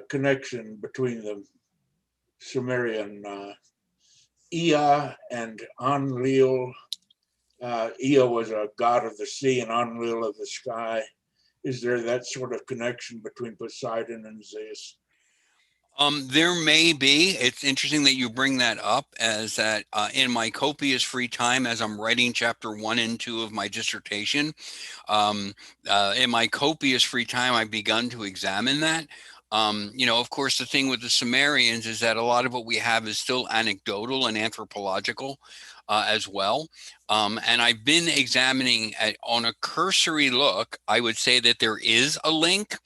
connection between the Sumerian Ea and Enlil. Ea was a god of the sea and Enlil of the sky. Is there that sort of connection between Poseidon and Zeus? There may be. It's interesting that you bring that up, as that in my copious free time, as I'm writing chapter 1 and 2 of my dissertation, in my copious free time, I've begun to examine that. Of course, the thing with the Sumerians is that a lot of what we have is still anecdotal and anthropological as well. And I've been examining on a cursory look. I would say that there is a link,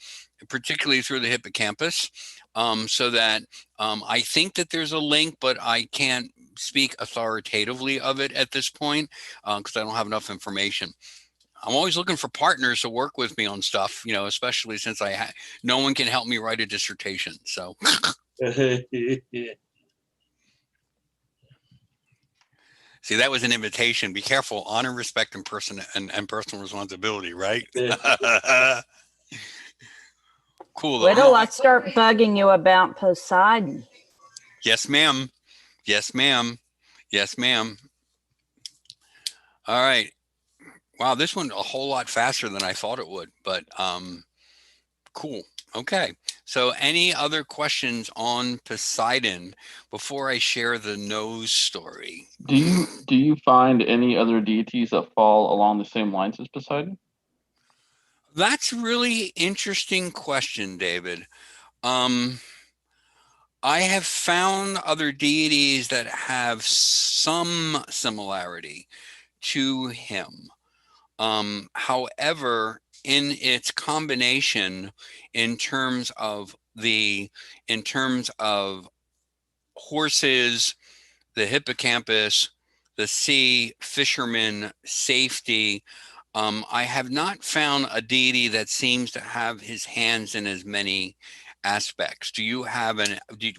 particularly through the hippocampus. So that I think that there's a link, but I can't speak authoritatively of it at this point because I don't have enough information. I'm always looking for partners to work with me on stuff, especially since no one can help me write a dissertation. So. See, that was an invitation. Be careful, honor, respect, and personal responsibility, right? Cool. Willo, I start bugging you about Poseidon. Yes, ma'am. Yes, ma'am. Yes, ma'am. All right. Wow, this went a whole lot faster than I thought it would, but cool. Okay. So any other questions on Poseidon before I share the nose story? Do you find any other deities that fall along the same lines as Poseidon? That's a really interesting question, David. I have found other deities that have some similarity to him. However, in its combination, in terms of horses, the hippocampus, the sea, fishermen, safety, I have not found a deity that seems to have his hands in as many aspects. Do you have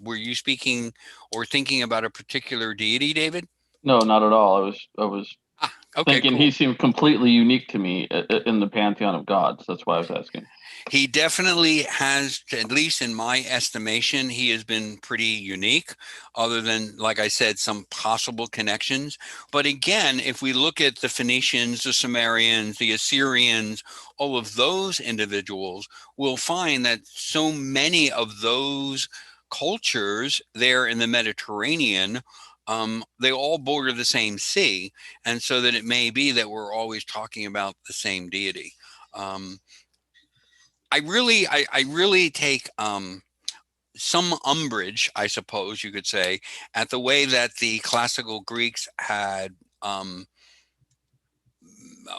were you speaking or thinking about a particular deity, David? No, not at all. I was thinking cool. He seemed completely unique to me in the pantheon of gods. That's why I was asking. He definitely has, at least in my estimation, he has been pretty unique, other than, like I said, some possible connections. But again, if we look at the Phoenicians, the Sumerians, the Assyrians, all of those individuals, we'll find that so many of those cultures there in the Mediterranean, they all border the same sea. And so that it may be that we're always talking about the same deity. I really take some umbrage, I suppose you could say, at the way that the classical Greeks had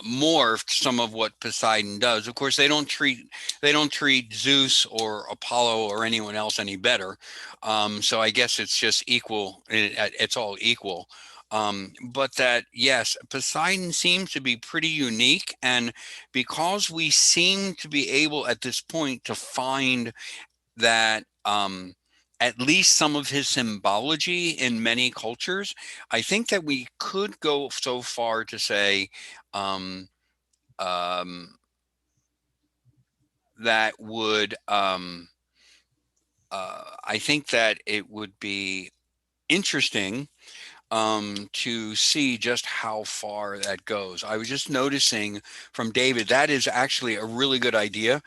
morphed some of what Poseidon does. Of course, they don't treat Zeus or Apollo or anyone else any better. So I guess it's just equal. It's all equal. But that, yes, Poseidon seems to be pretty unique. And because we seem to be able at this point to find that at least some of his symbology in many cultures, I think that we could go so far to say that would, I think that it would be interesting to see just how far that goes. I was just noticing from David, that is actually a really good idea.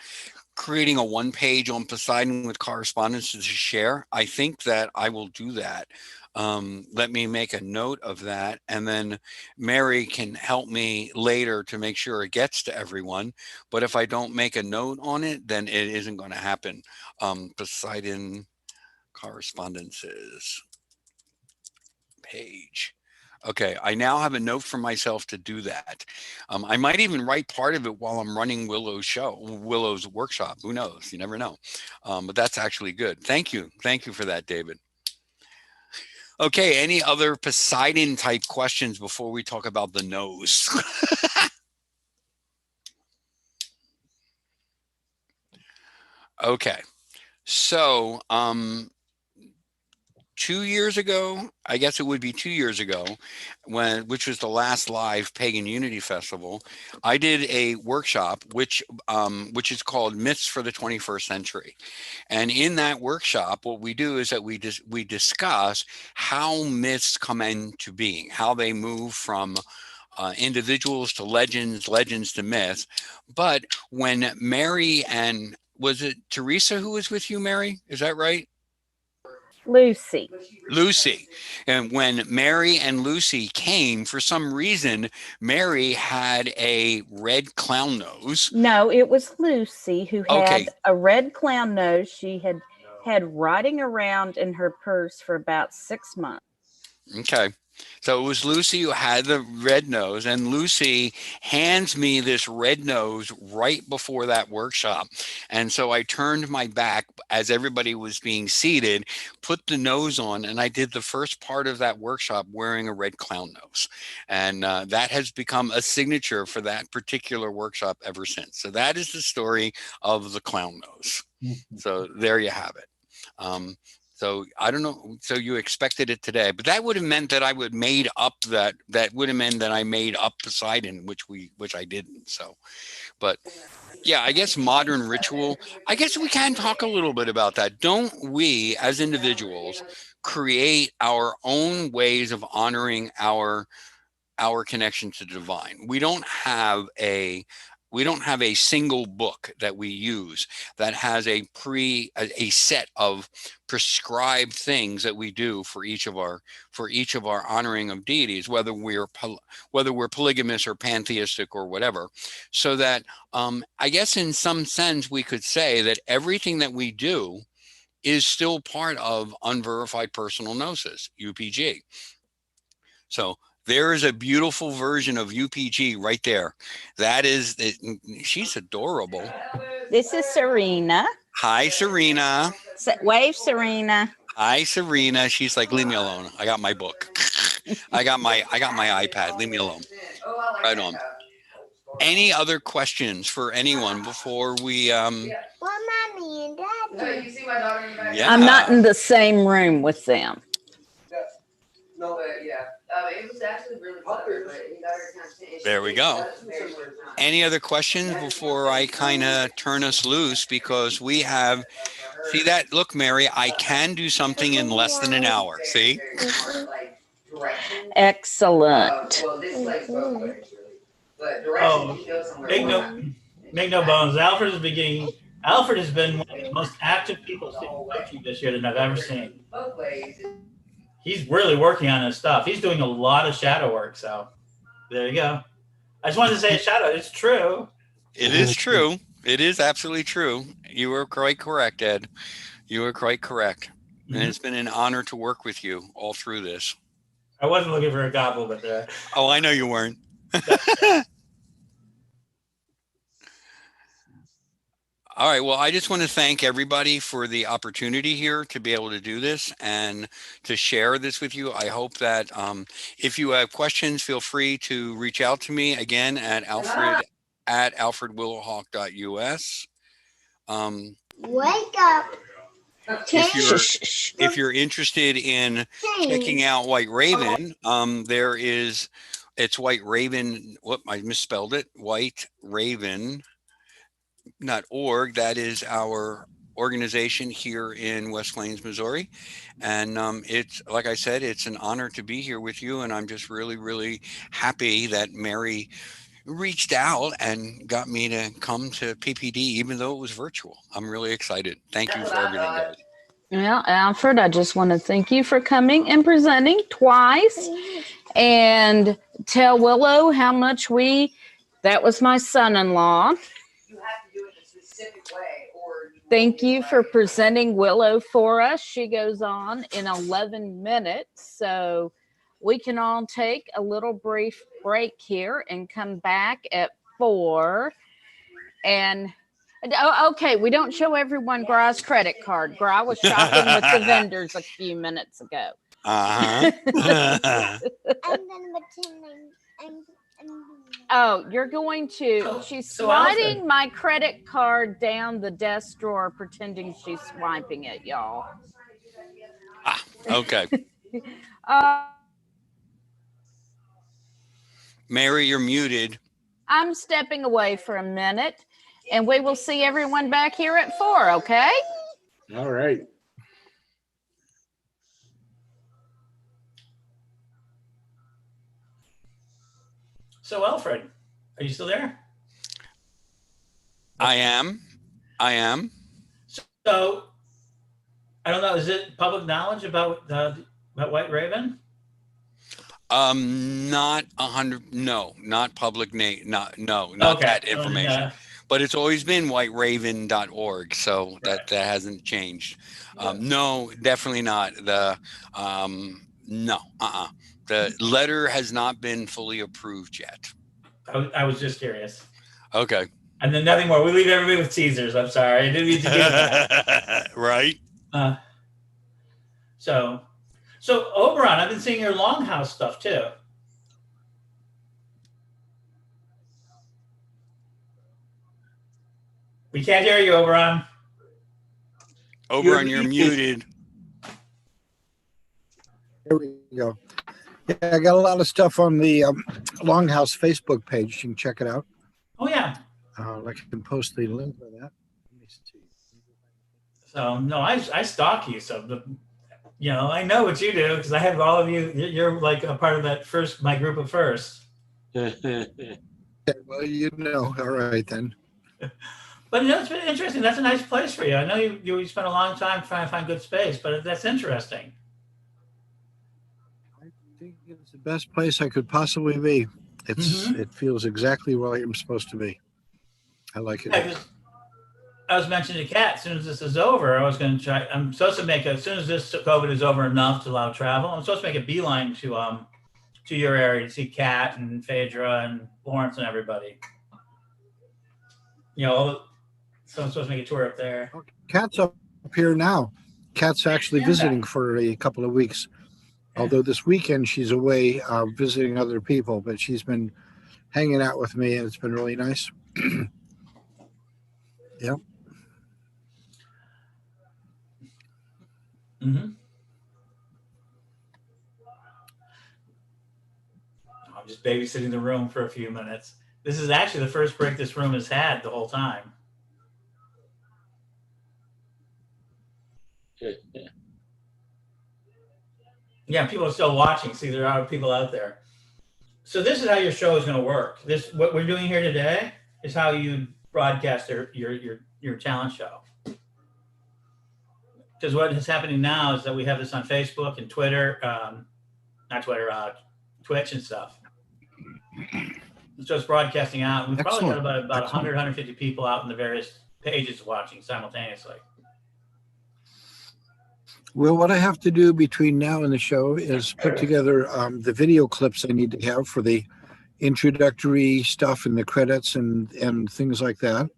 Creating a one-page on Poseidon with correspondence to share. I think that I will do that. Let me make a note of that, and then Mary can help me later to make sure it gets to everyone. But if I don't make a note on it, then it isn't going to happen. Poseidon correspondences page. Okay, I now have a note for myself to do that. I might even write part of it while I'm running Willow's workshop. Who knows? You never know. But that's actually good. Thank you. Thank you for that, David. Okay, any other Poseidon type questions before we talk about the nose? Okay, so 2 years ago. I guess it would be 2 years ago, which was the last live Pagan Unity Festival. I did a workshop, which is called Myths for the 21st Century. And in that workshop, what we do is that we discuss how myths come into being, how they move from individuals to legends, legends to myths. But when Mary and, was it Teresa who was with you, Mary? Is that right? Lucy. And when Mary and Lucy came, for some reason, Mary had a red clown nose. No, it was Lucy who had a red clown nose. She had riding around in her purse for about 6 months. Okay. So it was Lucy who had the red nose, and Lucy hands me this red nose right before that workshop. And so I turned my back as everybody was being seated, put the nose on, and I did the first part of that workshop wearing a red clown nose. And that has become a signature for that particular workshop ever since. So that is the story of the clown nose. So there you have it. So I don't know. So you expected it today, but that would have meant that I would made up that would have meant that I made up Poseidon, which I didn't. So, but yeah, I guess modern ritual, I guess we can talk a little bit about that. Don't we as individuals create our own ways of honoring our connection to the divine? We don't have a single book that we use that has a set of prescribed things that we do for each of our honoring of deities, whether we're polygamous or pantheistic or whatever. So that I guess in some sense we could say that everything that we do is still part of unverified personal gnosis, UPG. So there is a beautiful version of UPG right there. That is, she's adorable. This is Serena. Hi, Serena. Wave, Serena. Hi, Serena. She's like, leave me alone. I got my book. I got my iPad. Leave me alone. Right on. Any other questions for anyone before we? Well, Mommy and Daddy. No, you see my daughter in the back? Yeah. I'm not in the same room with them. No, but yeah. It was actually really clever, but he got her kind of changed. There we go. Any other questions before I kind of turn us loose? Because we have, see that? Look, Mary, I can do something in less than an hour. See? Excellent. Make no bones. Alfred has been one of the most active people sitting this year that I've ever seen. He's really working on his stuff. He's doing a lot of shadow work. So there you go. I just wanted to say a shout out. It's true. It is true. It is absolutely true. You were quite correct, Ed. You were quite correct. Mm-hmm. And it's been an honor to work with you all through this. I wasn't looking for a gobble, but oh, I know you weren't. All right. Well, I just want to thank everybody for the opportunity here to be able to do this and to share this with you. I hope that if you have questions, feel free to reach out to me again at Alfred at alfredwillowhawk.us. Wake up. If you're interested in checking out White Raven, it's White Raven. What, I misspelled it. White Raven. .org. That is our organization here in West Plains, Missouri. And it's, like I said, it's an honor to be here with you. And I'm just really, really happy that Mary reached out and got me to come to PPD, even though it was virtual. I'm really excited. Thank you for everything, guys. Well, Alfred, I just want to thank you for coming and presenting twice and tell Willow how much that was my son-in-law. Thank you for presenting Willow for us. She goes on in 11 minutes. So we can all take a little brief break here and come back at 4. And okay, we don't show everyone Gra's credit card. Gra was shopping with the vendors a few minutes ago. I'm gonna Oh, you're going to, she's sliding my credit card down the desk drawer, pretending she's swiping it, y'all. Ah. Okay. Uh, Mary, you're muted. I'm stepping away for a minute, and we will see everyone back here at 4, okay? All right. So, Alfred, are you still there? I am. So, I don't know. Is it public knowledge about White Raven? Not 100. No, not public name. Not that information. But it's always been whiteraven.org, so that hasn't changed. No, definitely not. The the letter has not been fully approved yet. I was just curious. Okay. And then nothing more. We leave everybody with teasers. I'm sorry. I didn't mean to do that. Right. So Oberon, I've been seeing your Longhouse stuff too. We can't hear you, Oberon. Oberon, you're muted. There we go. Yeah, I got a lot of stuff on the Longhouse Facebook page. You can check it out. Oh, yeah. I can post the link for that. Let me see. So, no, I stalk you. So, I know what you do because I have all of you. You're like a part of my group of first. Okay, well, all right then. But it's been interesting. That's a nice place for you. I know you spent a long time trying to find good space, but that's interesting. I think it's the best place I could possibly be. It feels exactly where I'm supposed to be. I like it. Yeah, I was mentioning to Kat, as soon as this is over, I was going to try. I'm supposed to as soon as this COVID is over enough to allow travel, I'm supposed to make a beeline to your area to see Kat and Phaedra and Lawrence and everybody. So I'm supposed to make a tour up there. Kat's up here now. Kat's actually visiting for a couple of weeks. Although this weekend she's away visiting other people, but she's been hanging out with me and it's been really nice. Yep. Mm-hmm. I'm just babysitting the room for a few minutes. This is actually the first break this room has had the whole time. Yeah, people are still watching. See, there are people out there. So this is how your show is going to work. What we're doing here today is how you broadcast your talent show. Because what is happening now is that we have this on Facebook and Twitter, Twitch and stuff. So it's broadcasting out. We've probably got about 100, 150 people out in the various pages watching simultaneously. Well, what I have to do between now and the show is put together the video clips I need to have for the introductory stuff and the credits and things like that.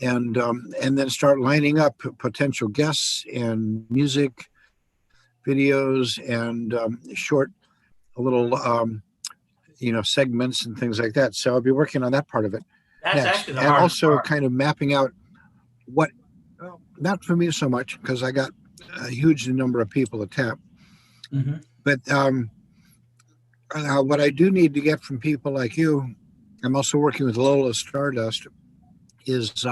And then start lining up potential guests and music videos and short little, segments and things like that. So I'll be working on that part of it. That's next. actually the and hardest also part. kind of mapping out not for me so much because I got a huge number of people to tap. Mm-hmm. But what I do need to get from people like you, I'm also working with Lola Stardust, is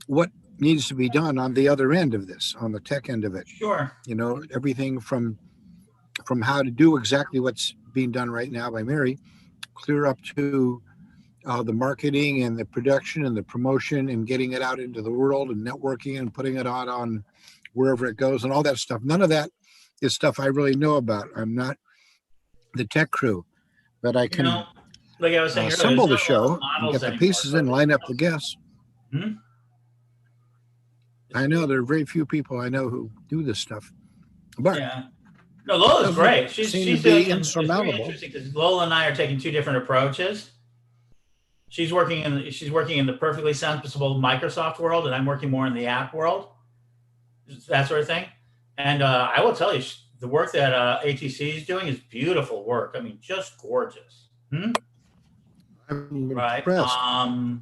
what needs to be done on the other end of this, on the tech end of it. Sure. Everything from how to do exactly what's being done right now by Mary, clear up to the marketing and the production and the promotion and getting it out into the world and networking and putting it out on wherever it goes and all that stuff. None of that is stuff I really know about. I'm not the tech crew, but I can like I was saying earlier, assemble the there's not a lot show, of models get the anymore, pieces in, line up the guests. Hmm? I know there are very few people I know who do this stuff, but yeah. No, Lola's great. She's seem to doing be it's very insurmountable. interesting because Lola and I are taking two different approaches. She's working in the perfectly sensible Microsoft world, and I'm working more in the app world, that sort of thing. And I will tell you, the work that ATC is doing is beautiful work. I mean, just gorgeous. Hmm? I'm Right. impressed.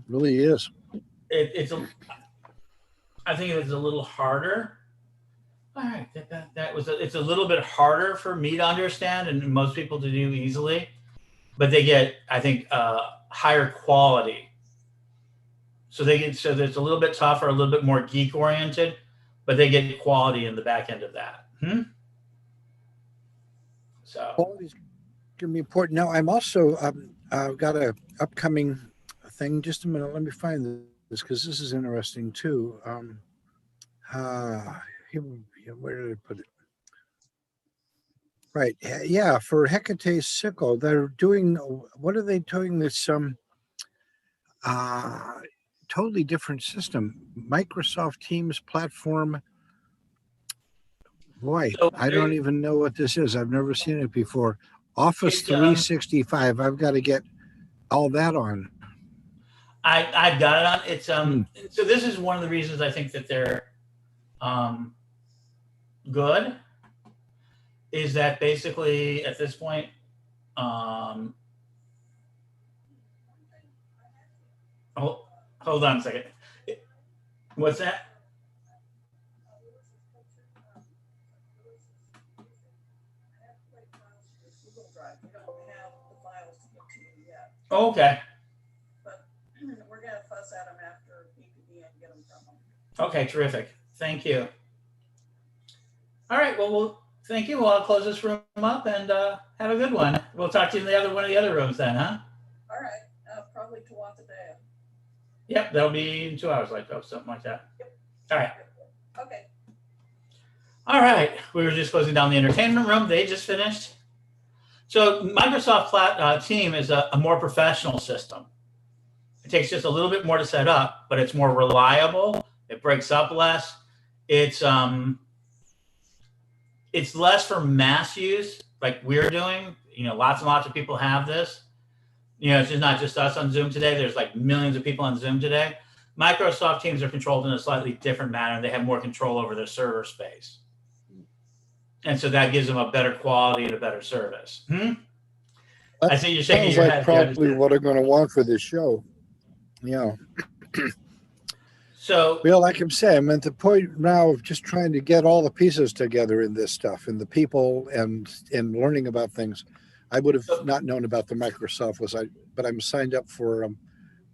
Really is. I think it's a little harder All right, that was it's a little bit harder for me to understand and most people to do easily, but they get, I think, higher quality. So it's a little bit tougher, a little bit more geek oriented, but they get quality in the back end of that. So quality's gonna be important. Now I'm also got a upcoming thing. Just a minute, let me find this because this is interesting too. Where did I put it? Right, yeah, for Hecate's sickle, they're doing. What are they doing? This totally different system. Microsoft Teams platform. Boy, I don't even know what this is. I've never seen it before. Office 365. I've got to get all that on. I've got it on. It's so this is one of the reasons I think that they're good, is that basically at this point, hold on a second. What's that? Okay. But we're going to fuss at them after PPD and get them from them. Okay, terrific. Thank you. All right, well, thank you. Well, I'll close this room up and have a good one. We'll talk to you in the other one of the other rooms then, huh? All right, probably Atalanta Day. Yep, that'll be in 2 hours, something like that. Yep. All right. Okay. All right, we were just closing down the entertainment room. They just finished. So Microsoft Team is a more professional system. It takes just a little bit more to set up, but it's more reliable. It breaks up less. It's less for mass use like we're doing. Lots and lots of people have this. It's just not just us on Zoom today. There's like millions of people on Zoom today. Microsoft Teams are controlled in a slightly different manner. They have more control over their server space. And so that gives them a better quality and a better service. I see you're shaking your head. Probably what I'm going to want for this show. Yeah. So, well, like I'm saying, I'm at the point now of just trying to get all the pieces together in this stuff and the people and learning about things. I would have not known about the Microsoft but I'm signed up for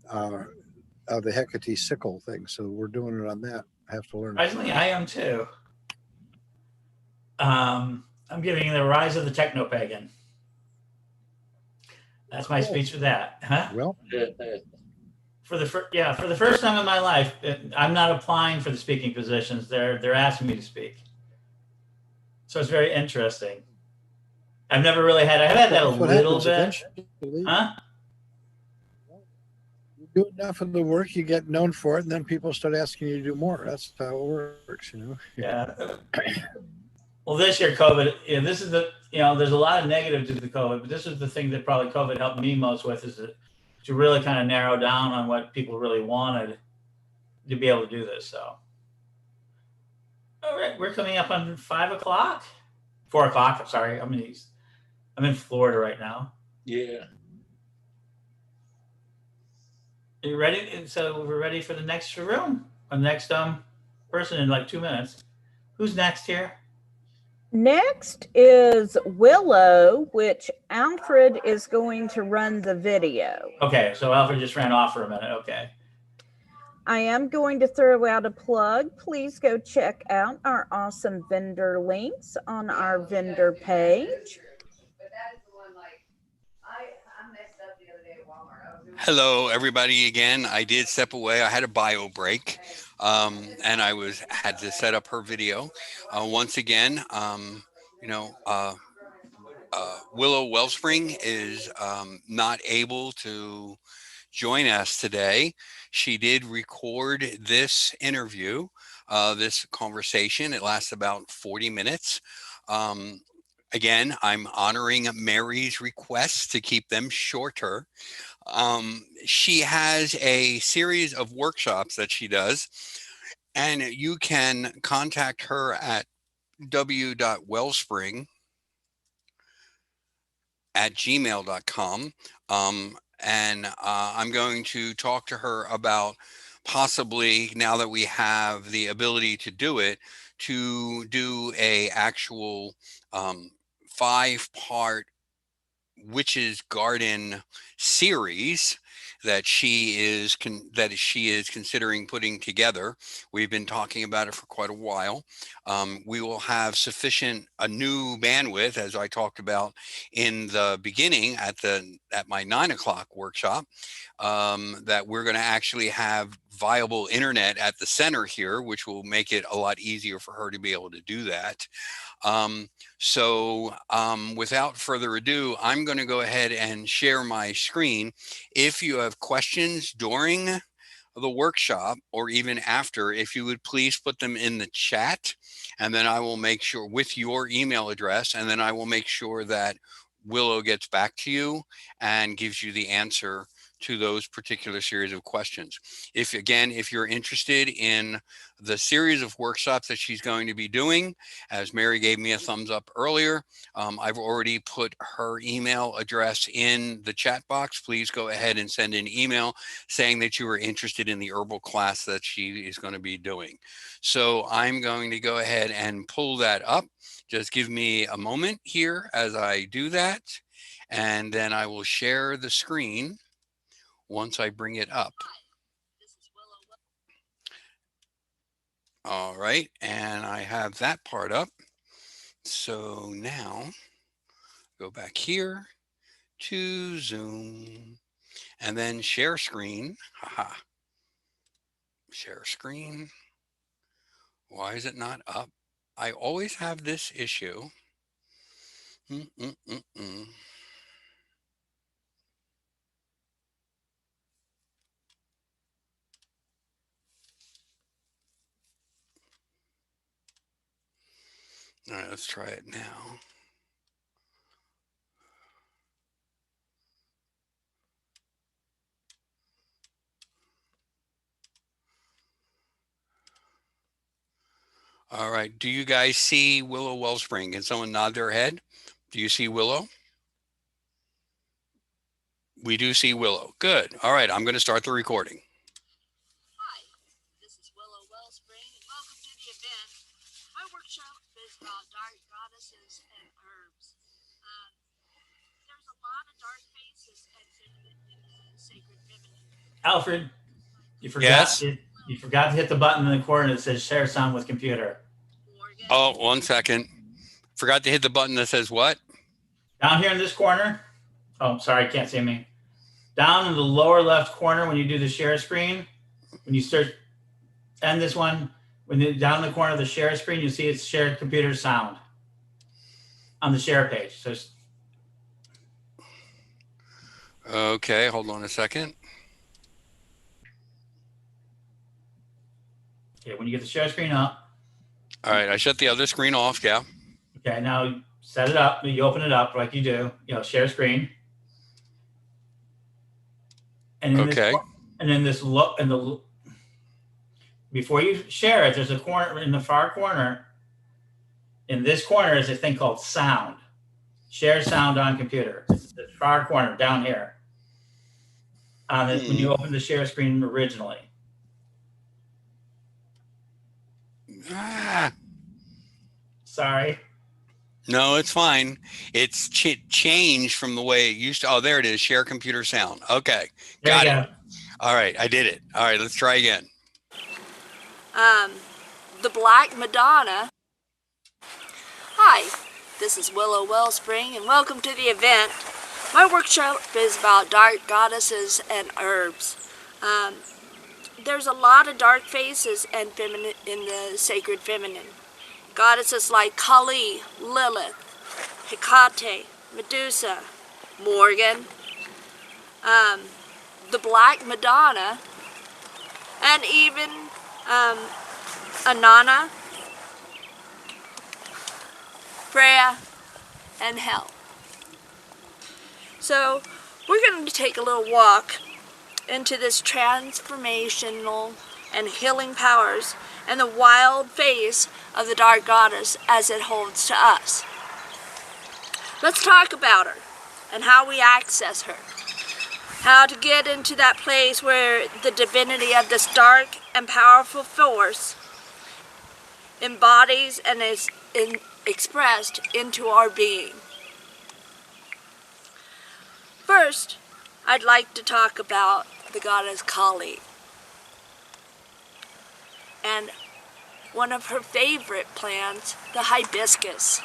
the Hecate sickle thing. So we're doing it on that. I have to learn. Surprisingly, I am too. I'm giving the rise of the techno pagan. That's my speech for that, huh? Well, for the first time in my life, I'm not applying for the speaking positions. They're asking me to speak, so it's very interesting. I've never really had. I've had that a little bit, huh? You do enough of the work, you get known for it, and then people start asking you to do more. That's how it works, Yeah. Well, this year, COVID, this is there's a lot of negative to the COVID, but this is the thing that probably COVID helped me most with, is to really kind of narrow down on what people really wanted to be able to do this. So, all right, we're coming up on 4 o'clock. I'm sorry. I'm in Florida right now. Yeah. Are you ready? And so we're ready for the next room. The next person in like 2 minutes. Who's next here? Next is Willo, which Alfred is going to run the video. Okay, so Alfred just ran off for a minute. Okay. I am going to throw out a plug. Please go check out our awesome vendor links on our vendor page. Hello, everybody. Again, I did step away. I had a bio break, and I had to set up her video. Once again, Willo Wellspring is not able to join us today. She did record this interview, this conversation. It lasts about 40 minutes. Again, I'm honoring Mary's request to keep them shorter. She has a series of workshops that she does, and you can contact her at w.wellspring@gmail.com. And I'm going to talk to her about possibly, now that we have the ability to do it, to do a actual 5-part Witch's Garden series that she is considering putting together. We've been talking about it for quite a while. We will have a new bandwidth, as I talked about in the beginning at my 9 o'clock workshop, that we're going to actually have viable internet at the center here, which will make it a lot easier for her to be able to do that. Without further ado, I'm going to go ahead and share my screen. If you have questions during the workshop or even after, if you would please put them in the chat, and then I will make sure with your email address, and then I will make sure that Willo gets back to you and gives you the answer to those particular series of questions. If you're interested in the series of workshops that she's going to be doing, as Mary gave me a thumbs up earlier, I've already put her email address in the chat box. Please go ahead and send an email saying that you are interested in the herbal class that she is going to be doing. So I'm going to go ahead and pull that up. Just give me a moment here as I do that, and then I will share the screen once I bring it up. All right, and I have that part up. So now go back here to Zoom and then share screen. Haha. Share screen. Why is it not up? I always have this issue. All right, let's try it now. All right, do you guys see Willo Wellspring? Can someone nod their head? Do you see Willo? We do see Willo. Good. All right, I'm going to start the recording. Hi, this is Willo Wellspring, and welcome to the event. My workshop is about dark goddesses and herbs. There's a lot of dark faces in the sacred feminine. Alfred, you forgot you forgot to hit the button in the corner that says share sound with computer. Oh, 1 second. Forgot to hit the button that says what? Down here in this corner. Oh, sorry, can't see me. Down in the lower left corner when you do the share screen, when you start end this one, when you down in the corner of the share screen, you see it's share computer sound on the share page. So okay, hold on a second. Okay, when you get the share screen up. All right, I shut the other screen off, yeah. Okay, now set it up. You open it up like you do, share screen. And then okay. Before you share it, there's a corner in the far corner. In this corner is a thing called sound. Share sound on computer. It's the far corner down here. When you open the share screen originally. Sorry. No, it's fine. It's changed from the way it used to. Oh, there it is. Share computer sound. Okay. Got it. All right. I did it. All right. Let's try again. The Black Madonna. Hi, this is Willo Wellspring, and welcome to the event. My workshop is about dark goddesses and herbs. There's a lot of dark faces and feminine in the sacred feminine. Goddesses like Kali, Lilith, Hecate, Medusa, Morgan, the Black Madonna, and even Inanna, Freya, and Hel. So we're going to take a little walk into this transformational and healing powers and the wild face of the dark goddess as it holds to us. Let's talk about her and how we access her. how to get into that place where the divinity of this dark and powerful force embodies and is expressed into our being. First, I'd like to talk about the goddess Kali and one of her favorite plants, the hibiscus.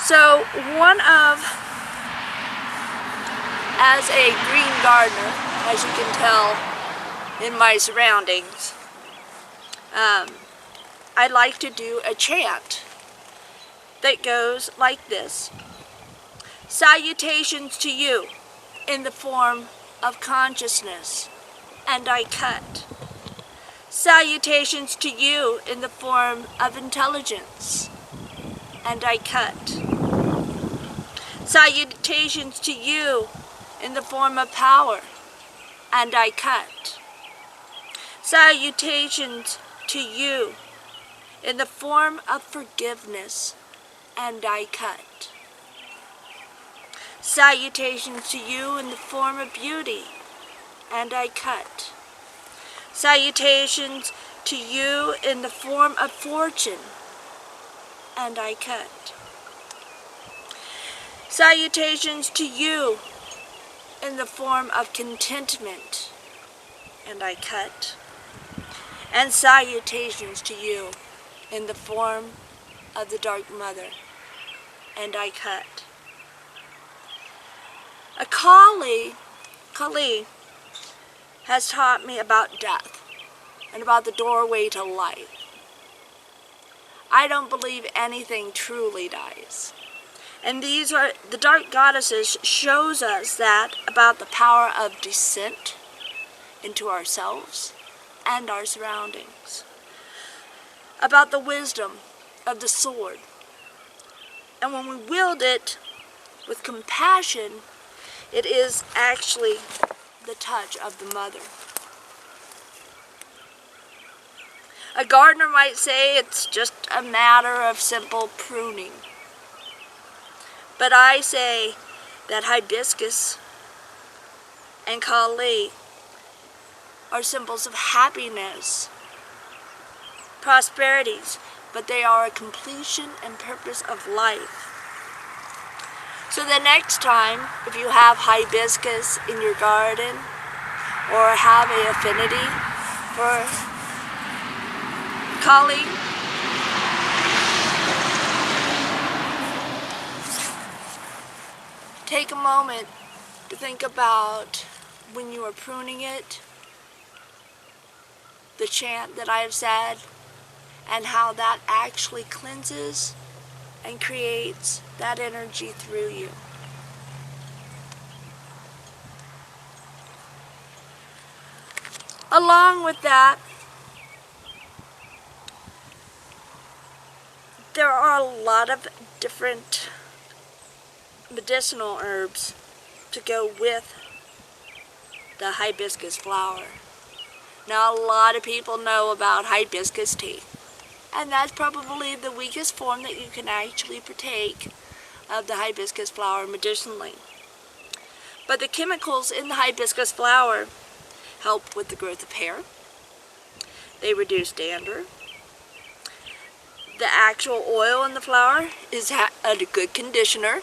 So as a green gardener, as you can tell in my surroundings, I like to do a chant that goes like this. Salutations to you in the form of consciousness, and I cut. Salutations to you in the form of intelligence, and I cut. Salutations to you in the form of power, and I cut. Salutations to you in the form of forgiveness, and I cut. Salutations to you in the form of beauty, and I cut. Salutations to you in the form of fortune, and I cut. Salutations to you in the form of contentment, and I cut. And salutations to you in the form of the Dark Mother, and I cut. Kali has taught me about death and about the doorway to life. I don't believe anything truly dies. And the dark goddesses shows us that about the power of descent into ourselves and our surroundings. About the wisdom of the sword. And when we wield it with compassion, it is actually the touch of the mother. A gardener might say it's just a matter of simple pruning. But I say that hibiscus and Kali are symbols of happiness, prosperities, but they are a completion and purpose of life. So the next time, if you have hibiscus in your garden or have an affinity for Kali, take a moment to think about when you are pruning it, the chant that I have said, and how that actually cleanses and creates that energy through you. Along with that, there are a lot of different medicinal herbs to go with the hibiscus flower. Now, a lot of people know about hibiscus tea, and that's probably the weakest form that you can actually partake of the hibiscus flower medicinally. But the chemicals in the hibiscus flower help with the growth of hair. They reduce dandruff. The actual oil in the flower is a good conditioner.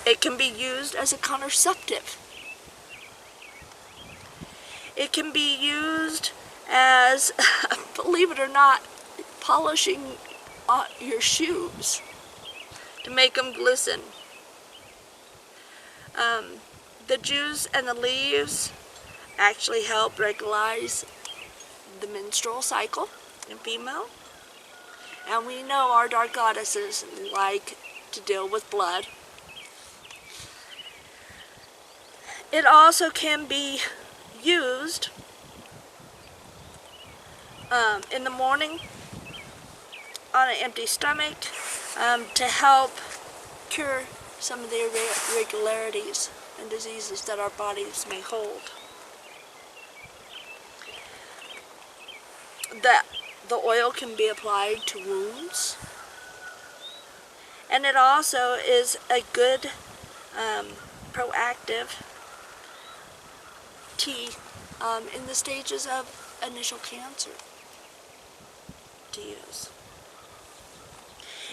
It can be used as a contraceptive. It can be used as, believe it or not, polishing your shoes to make them glisten. The juice and the leaves actually help regularize the menstrual cycle in female. And we know our dark goddesses like to deal with blood. It also can be used in the morning on an empty stomach to help cure some of the irregularities and diseases that our bodies may hold. The oil can be applied to wounds, And it also is a good proactive tea in the stages of initial cancer to use.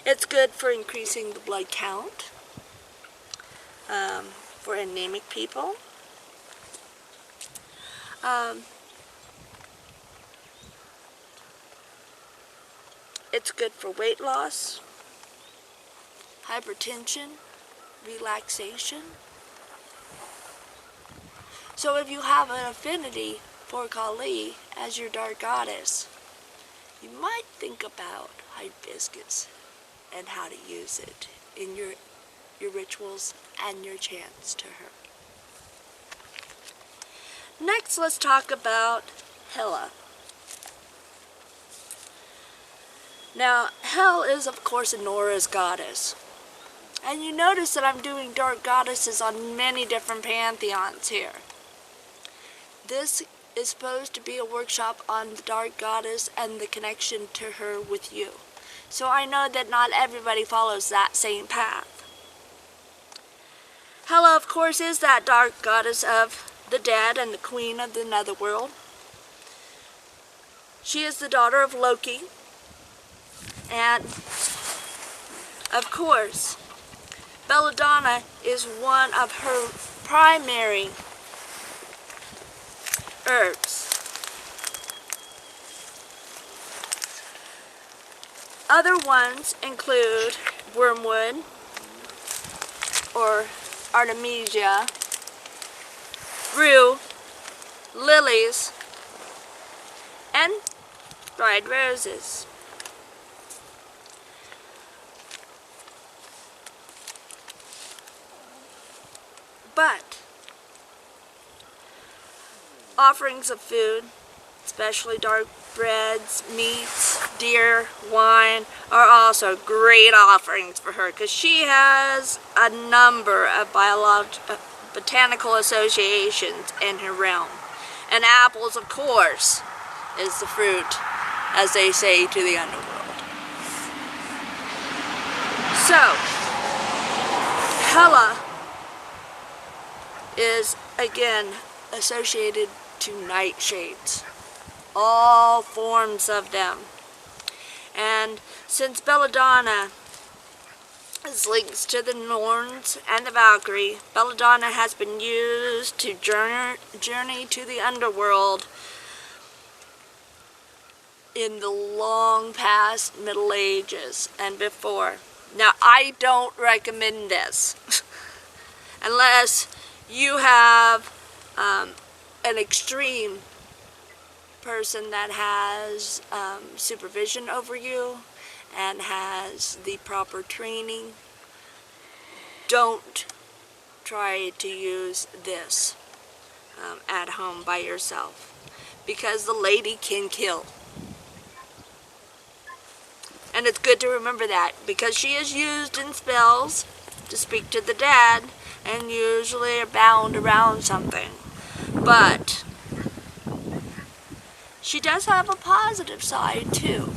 It's good for increasing the blood count for anemic people. It's good for weight loss, hypertension, relaxation. So if you have an affinity for Kali as your dark goddess, you might think about hibiscus and how to use it in your rituals and your chants to her. Next, let's talk about Hela. Now, Hel is, of course, Nora's goddess. And you notice that I'm doing dark goddesses on many different pantheons here. This is supposed to be a workshop on the dark goddess and the connection to her with you. So I know that not everybody follows that same path. Hela, of course, is that dark goddess of the dead and the queen of the netherworld. She is the daughter of Loki. And, of course, belladonna is one of her primary herbs. Other ones include wormwood or artemisia, rue, lilies, and dried roses. But offerings of food, especially dark breads, meats, deer, wine, are also great offerings for her because she has a number of botanical associations in her realm. And apples, of course, is the fruit, as they say, to the underworld. So, Hela is, again, associated to nightshades. All forms of them. And since belladonna is linked to the Norns and the Valkyrie, belladonna has been used to journey to the underworld in the long past Middle Ages and before. Now, I don't recommend this unless you have an extreme person that has supervision over you and has the proper training. Don't try to use this at home by yourself because the lady can kill. And it's good to remember that because she is used in spells to speak to the dead and usually are bound around something. But she does have a positive side too.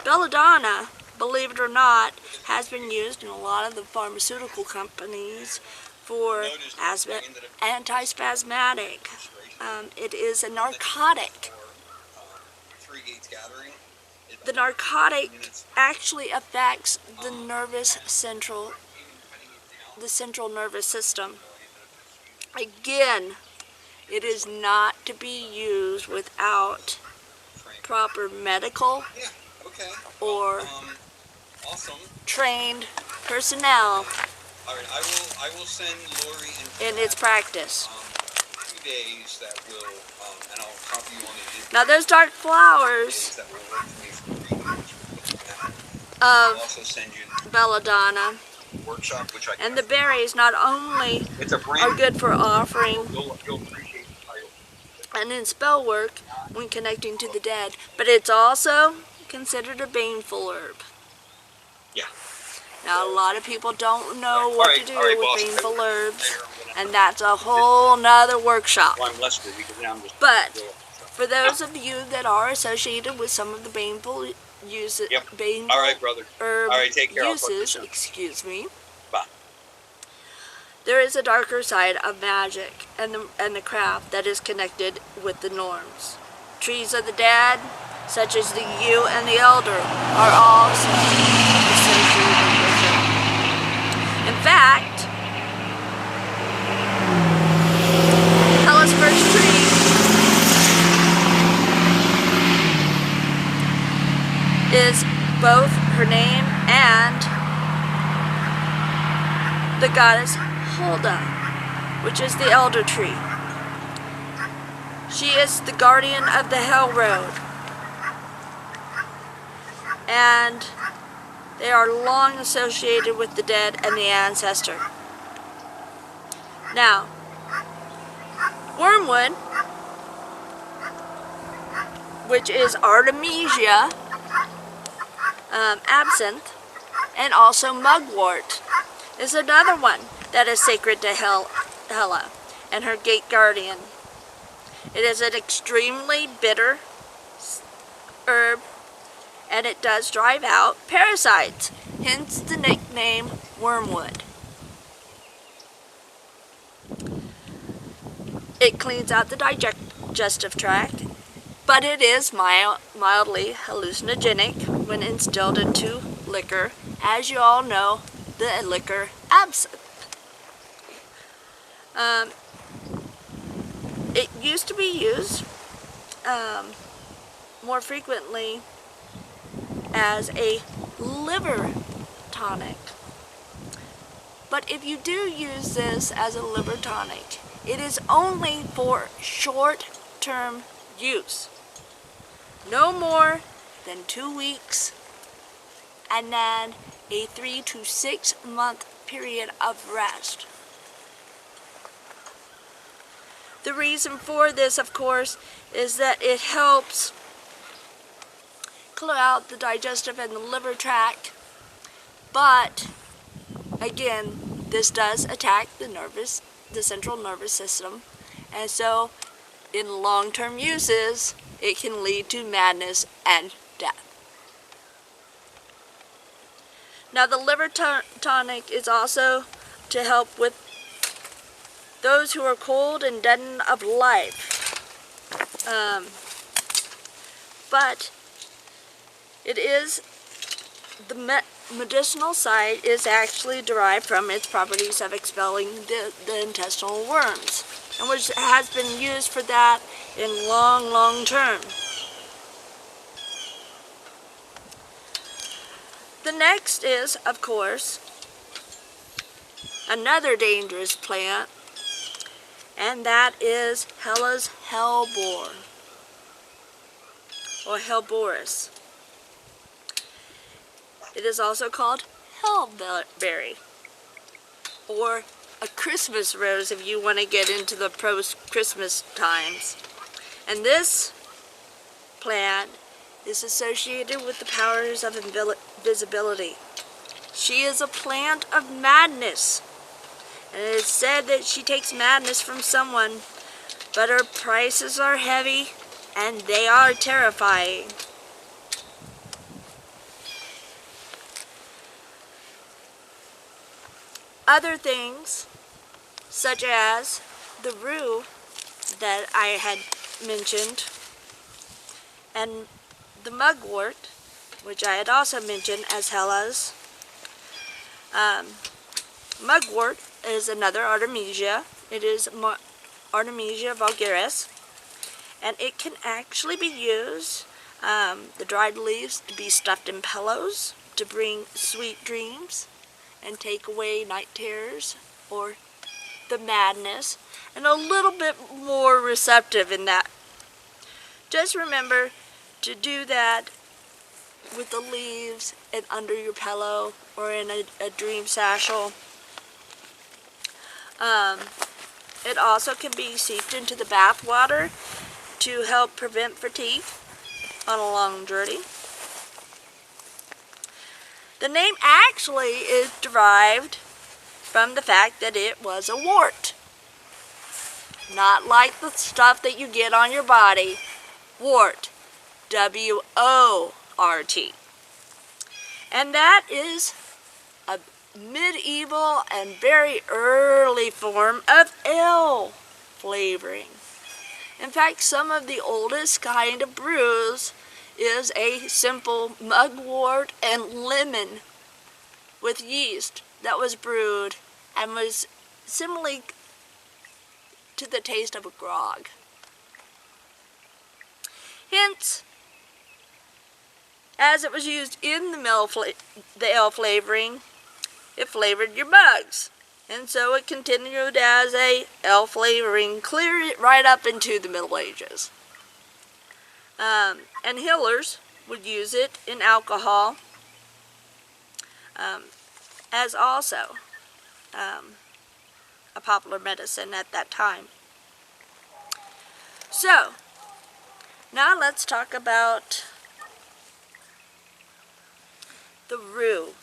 Belladonna, believe it or not, has been used in a lot of the pharmaceutical companies for antispasmodic. It is a narcotic. The narcotic actually affects the central nervous system. Again, it is not to be used without proper medical or trained personnel I will send Lori in its practice. 2 days that will, and I'll copy you on it. Now those dark flowers of belladonna workshop, which and the berries not only are good for offering and in spell work when connecting to the dead, but it's also considered a baneful herb. Yeah. Now a lot of people don't know what to do with baneful herbs, and that's a whole nother workshop. But for those of you that are associated with some of the baneful uses, Yep. Bane All right, brother. herb All right, take care. I'll talk to you uses, soon. excuse me, Bye. there is a darker side of magic and the craft that is connected with the norms. Trees of the dead, such as the yew and the elder, are also associated with it. In fact, Hella's first tree is both her name and the goddess Hulda, which is the elder tree. She is the guardian of the Hell Road, and they are long associated with the dead and the ancestor. Now, wormwood, which is Artemisia, absinthe, and also mugwort, is another one that is sacred to Hela and her gate guardian. It is an extremely bitter herb, and it does drive out parasites, hence the nickname wormwood. It cleans out the digestive tract, but it is mildly hallucinogenic when instilled into liquor, as you all know, the liquor absinthe. It used to be used more frequently as a liver tonic. But if you do use this as a liver tonic, it is only for short-term use. No more than 2 weeks, and then a 3 to 6 month period of rest. The reason for this, of course, is that it helps clear out the digestive and the liver tract, but again, this does attack the central nervous system, and so in long-term uses, it can lead to madness and death. Now, the liver tonic is also to help with those who are cold and deadened of life. But it is, the medicinal side is actually derived from its properties of expelling the intestinal worms, and which has been used for that in long term. The next is, of course, another dangerous plant, and that is Hela's hellebore, or helleboris. It is also called hellberry, or a Christmas rose if you want to get into the post-Christmas times. And this plant is associated with the powers of invisibility. She is a plant of madness, and it is said that she takes madness from someone, but her prices are heavy and they are terrifying. Other things, such as the rue that I had mentioned, and the mugwort, which I had also mentioned as Hela's. Mugwort is another Artemisia. It is Artemisia vulgaris, and it can actually be used, the dried leaves, to be stuffed in pillows to bring sweet dreams and take away night terrors or the madness, and a little bit more receptive in that. Just remember to do that with the leaves and under your pillow or in a dream satchel. It also can be seeped into the bath water to help prevent fatigue on a long journey. The name actually is derived from the fact that it was a wart. Not like the stuff that you get on your body. Wart. W-O-R-T. RT. And that is a medieval and very early form of ale flavoring. In fact, some of the oldest kind of brews is a simple mugwort and lemon with yeast that was brewed and was similar to the taste of a grog. Hence, as it was used in the ale flavoring, it flavored your mugs. And so it continued as a ale flavoring clear right up into the Middle Ages. And healers would use it in alcohol as also a popular medicine at that time. So, now let's talk about the rue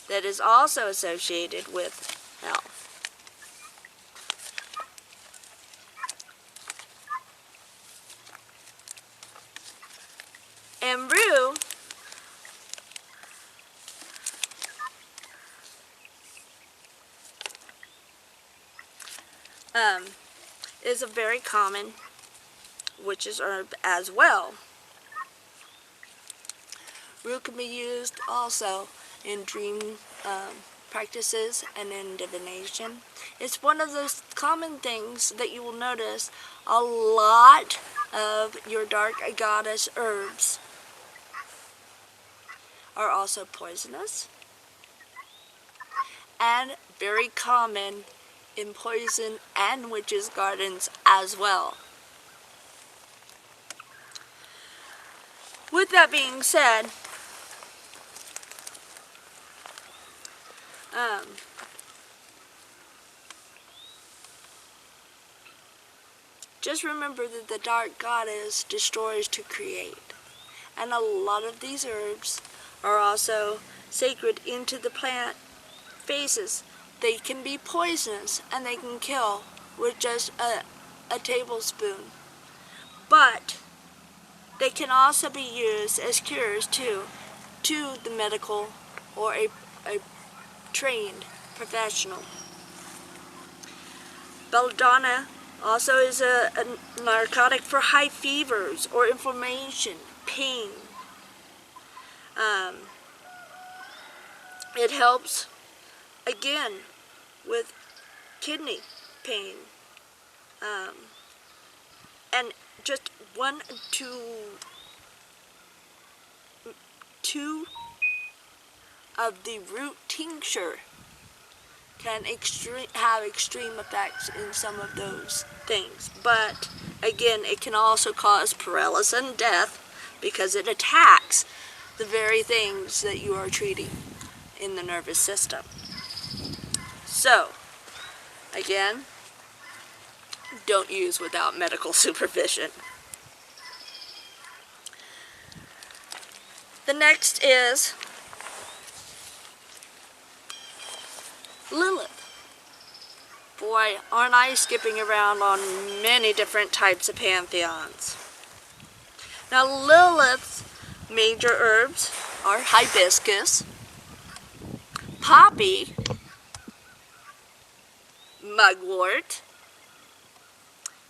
that is also associated with health. And rue is a very common witch's herb as well. Rue can be used also in dream practices and in divination. It's one of those common things that you will notice a lot of your dark goddess herbs are also poisonous and very common in poison and witches' gardens as well. With that being said, just remember that the dark goddess destroys to create. And a lot of these herbs are also sacred into the plant phases. They can be poisonous and they can kill with just a tablespoon. But they can also be used as cures too, to the medical or a trained professional. Belladonna also is a narcotic for high fevers or inflammation, pain. It helps, again, with kidney pain. And just two of the root tincture can have extreme effects in some of those things. But again, it can also cause paralysis and death because it attacks the very things that you are treating in the nervous system. So, again, don't use without medical supervision. The next is Lilith. Boy, aren't I skipping around on many different types of pantheons. Now, Lilith's major herbs are hibiscus, poppy, mugwort,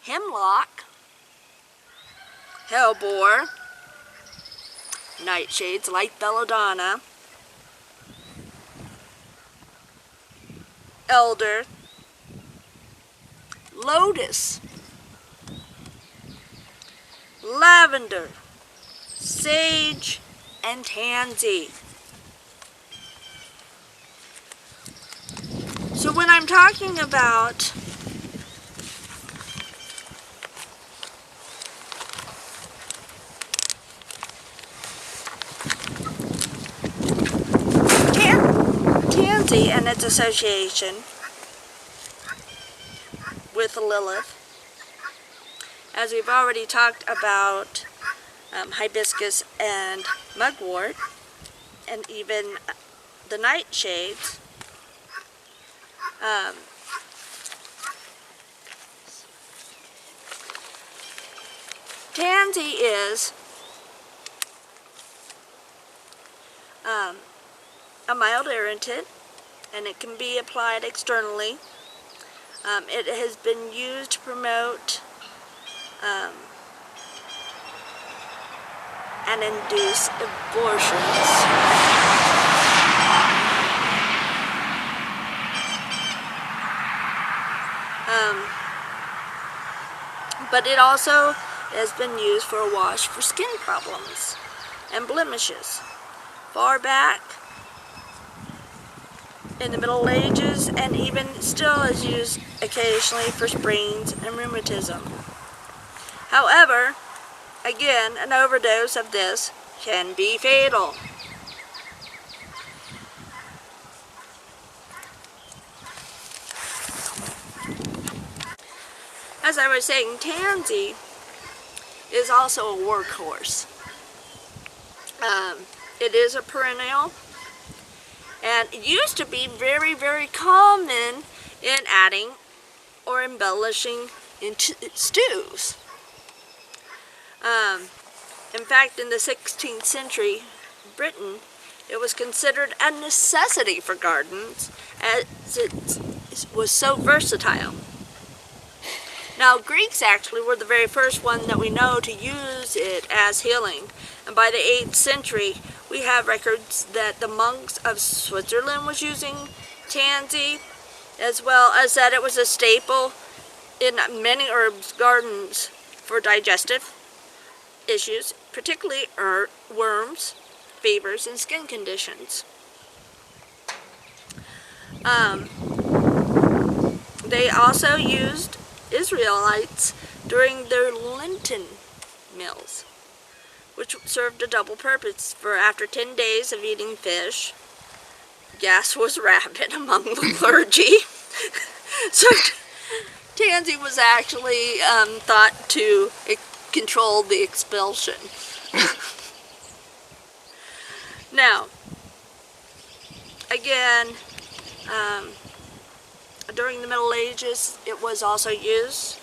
hemlock, hellebore, nightshades like belladonna, elder, lotus, lavender, sage, and tansy. So when I'm talking about tansy and its association with Lilith, as we've already talked about hibiscus and mugwort, and even the nightshades, tansy is a mild irritant, and it can be applied externally. It has been used to promote and induce abortions. But it also has been used for a wash for skin problems and blemishes. Far back in the Middle Ages, and even still is used occasionally for sprains and rheumatism. However, again, an overdose of this can be fatal. As I was saying, tansy is also a workhorse. It is a perennial, and it used to be very, very common in adding or embellishing into stews. In fact, in the 16th century Britain, it was considered a necessity for gardens as it was so versatile. Now, Greeks actually were the very first one that we know to use it as healing. And by the 8th century, we have records that the monks of Switzerland was using tansy, as well as that it was a staple in many herbs gardens for digestive issues, particularly worms, fevers, and skin conditions. They also used Israelites during their Lenten meals, which served a double purpose. For after 10 days of eating fish, gas was rapid among the clergy. So tansy was actually thought to control the expulsion. Now, again, during the Middle Ages, it was also used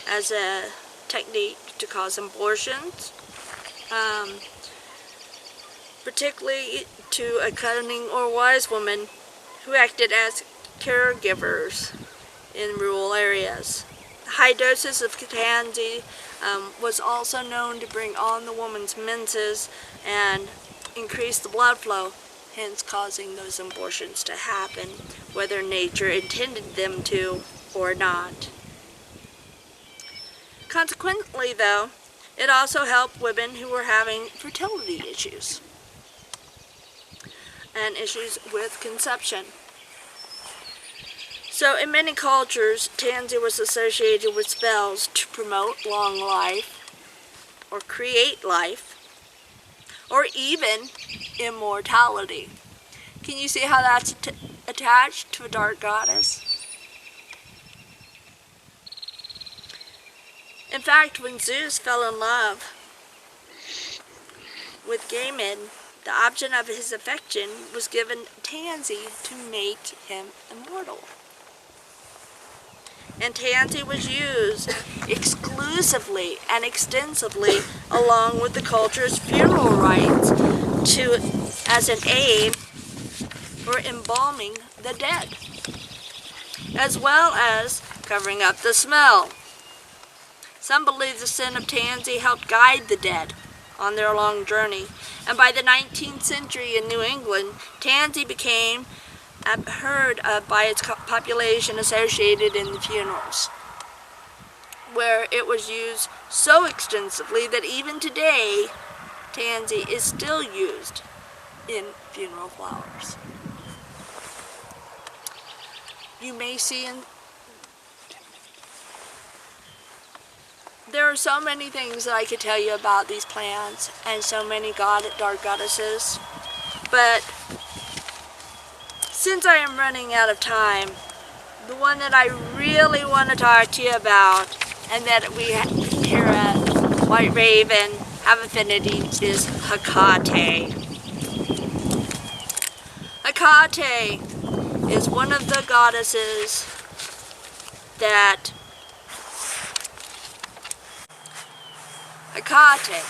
as a technique to cause abortions, particularly to a cunning or wise woman who acted as caregivers in rural areas. High doses of tansy was also known to bring on the woman's menses and increase the blood flow, hence causing those abortions to happen, whether nature intended them to or not. Consequently, though, it also helped women who were having fertility issues and issues with conception. So in many cultures, tansy was associated with spells to promote long life, or create life, or even immortality. Can you see how that's attached to a dark goddess? In fact, when Zeus fell in love with Ganymede, the object of his affection was given tansy to make him immortal. And tansy was used exclusively and extensively along with the culture's funeral rites as an aid for embalming the dead, as well as covering up the smell. Some believe the scent of tansy helped guide the dead on their long journey, and by the 19th century in New England, tansy became heard of by its population associated in the funerals, where it was used so extensively that even today, tansy is still used in funeral flowers. You may see there are so many things that I could tell you about these plants and so many dark goddesses, but since I am running out of time, the one that I really want to talk to you about, and that we here at White Raven have affinity, is Hecate. Hecate is one of the goddesses that Hecate,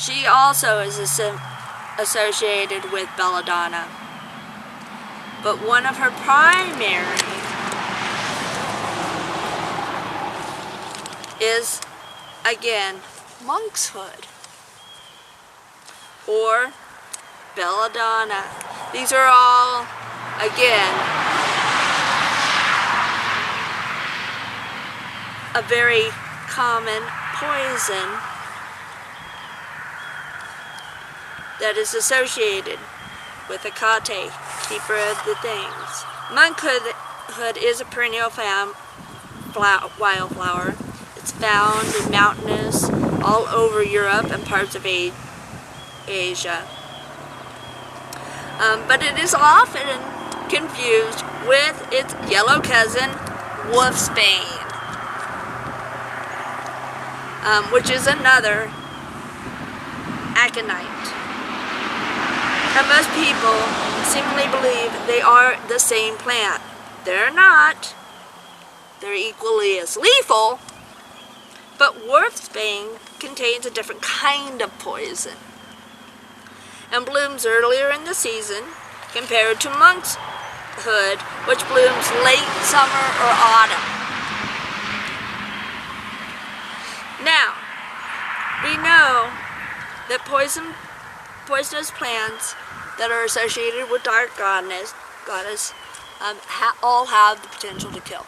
She also is associated with belladonna. But one of her primary is, again, monkshood or belladonna. These are all, again, a very common poison that is associated with Hecate, keeper of the things. Monkhood is a perennial wildflower. It's found in mountainous all over Europe and parts of Asia. But it is often confused with its yellow cousin, wolfsbane, which is another aconite. And most people seemingly believe they are the same plant. They're not. They're equally as lethal, but wolfsbane contains a different kind of poison and blooms earlier in the season compared to monkshood, which blooms late summer or autumn. Now, we know that poisonous plants that are associated with dark goddess all have the potential to kill.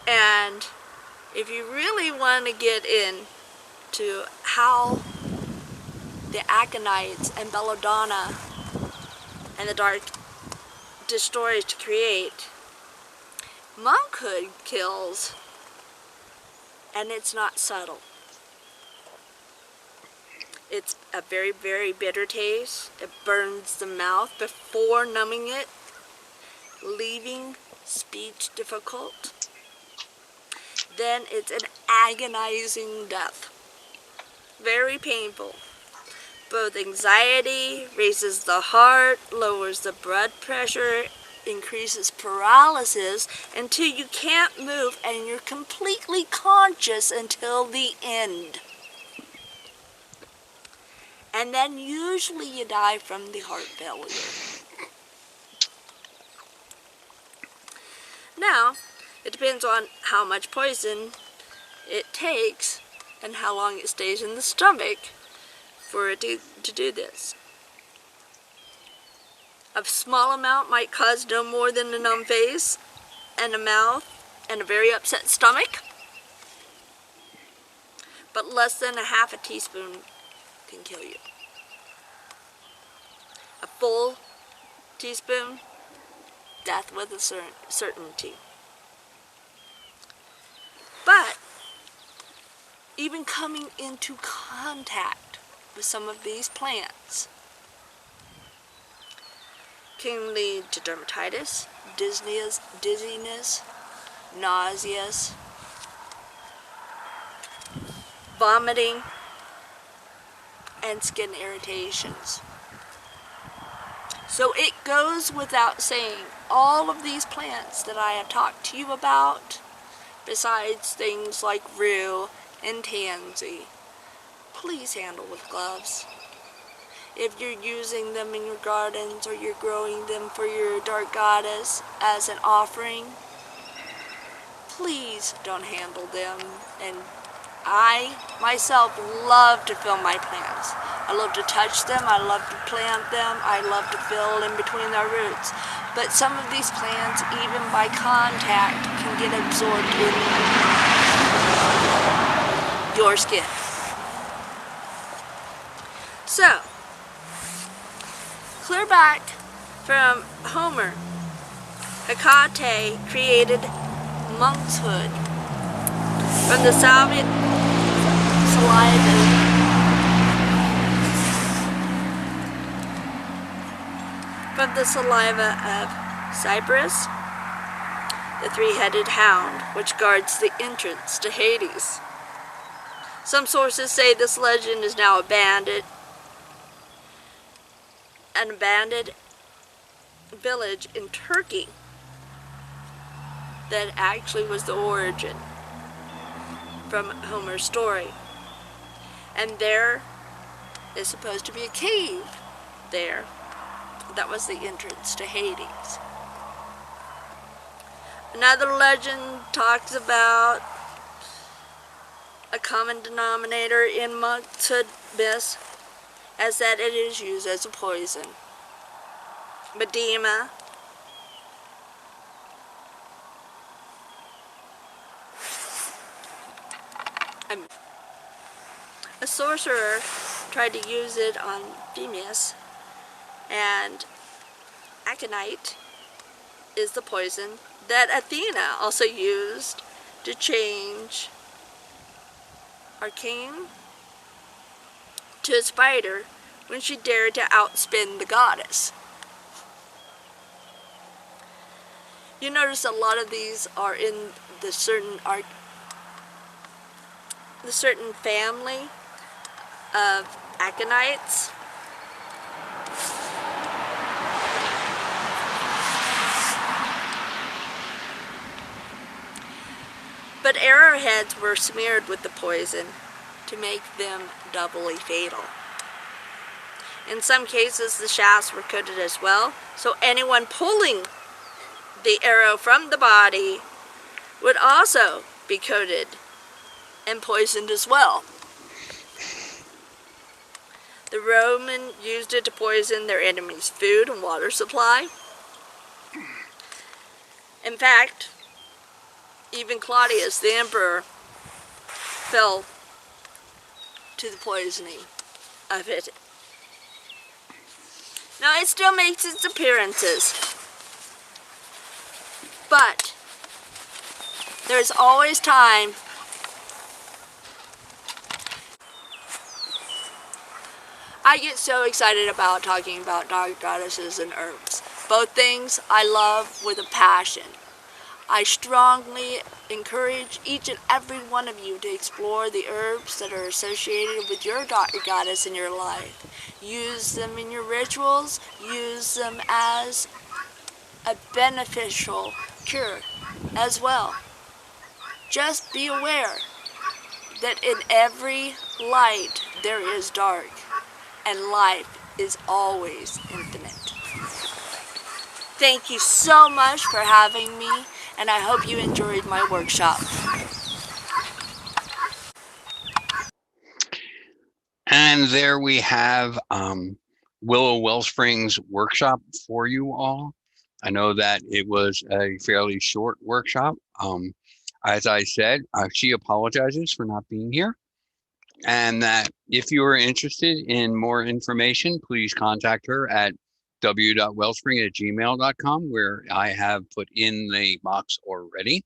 And if you really want to get into how the aconites and belladonna and the dark destroys to create, monkhood kills, and it's not subtle. It's a very, very bitter taste. It burns the mouth before numbing it, leaving speech difficult. Then it's an agonizing death. Very painful. Both anxiety, raises the heart, lowers the blood pressure, increases paralysis until you can't move and you're completely conscious until the end. And then usually you die from the heart failure. Now, it depends on how much poison it takes and how long it stays in the stomach for it to do this. A small amount might cause no more than a numb face and a mouth and a very upset stomach, but less than a half a teaspoon can kill you. A full teaspoon, death with a certainty. But even coming into contact with some of these plants can lead to dermatitis, dizziness, nausea, vomiting, and skin irritations. So it goes without saying, all of these plants that I have talked to you about, besides things like rue and tansy, please handle with gloves. If you're using them in your gardens or you're growing them for your dark goddess as an offering, please don't handle them. And I myself love to fill my plants. I love to touch them, I love to plant them, I love to fill in between their roots. But some of these plants, even by contact, can get absorbed in your skin. So, clear back from Homer, Hecate created monkshood from the saliva of Cyprus, the three-headed hound, which guards the entrance to Hades. Some sources say this legend is now abandoned. An abandoned village in Turkey that actually was the origin from Homer's story. And there is supposed to be a cave there. That was the entrance to Hades. Another legend talks about a common denominator in monkshood myths as that it is used as a poison. Medema, a sorcerer tried to use it on Venus, and aconite is the poison that Athena also used to change Arcane to a spider when she dared to outspin the goddess. You notice a lot of these are in the certain family of aconites. But arrowheads were smeared with the poison to make them doubly fatal. In some cases, the shafts were coated as well, so anyone pulling the arrow from the body would also be coated and poisoned as well. The Romans used it to poison their enemies' food and water supply. In fact, even Claudius, the emperor, fell to the poisoning of it. Now, it still makes its appearances, but there's always time I get so excited about talking about dark goddesses and herbs. Both things I love with a passion. I strongly encourage each and every one of you to explore the herbs that are associated with your dark goddess in your life. Use them in your rituals. Use them as a beneficial cure as well. Just be aware that in every light there is dark, and life is always infinite. Thank you so much for having me, and I hope you enjoyed my workshop. And there we have Willow Wellspring's workshop for you all. I know that it was a fairly short workshop. As I said, she apologizes for not being here. And that if you are interested in more information, please contact her at w.wellspring@gmail.com, where I have put in the box already.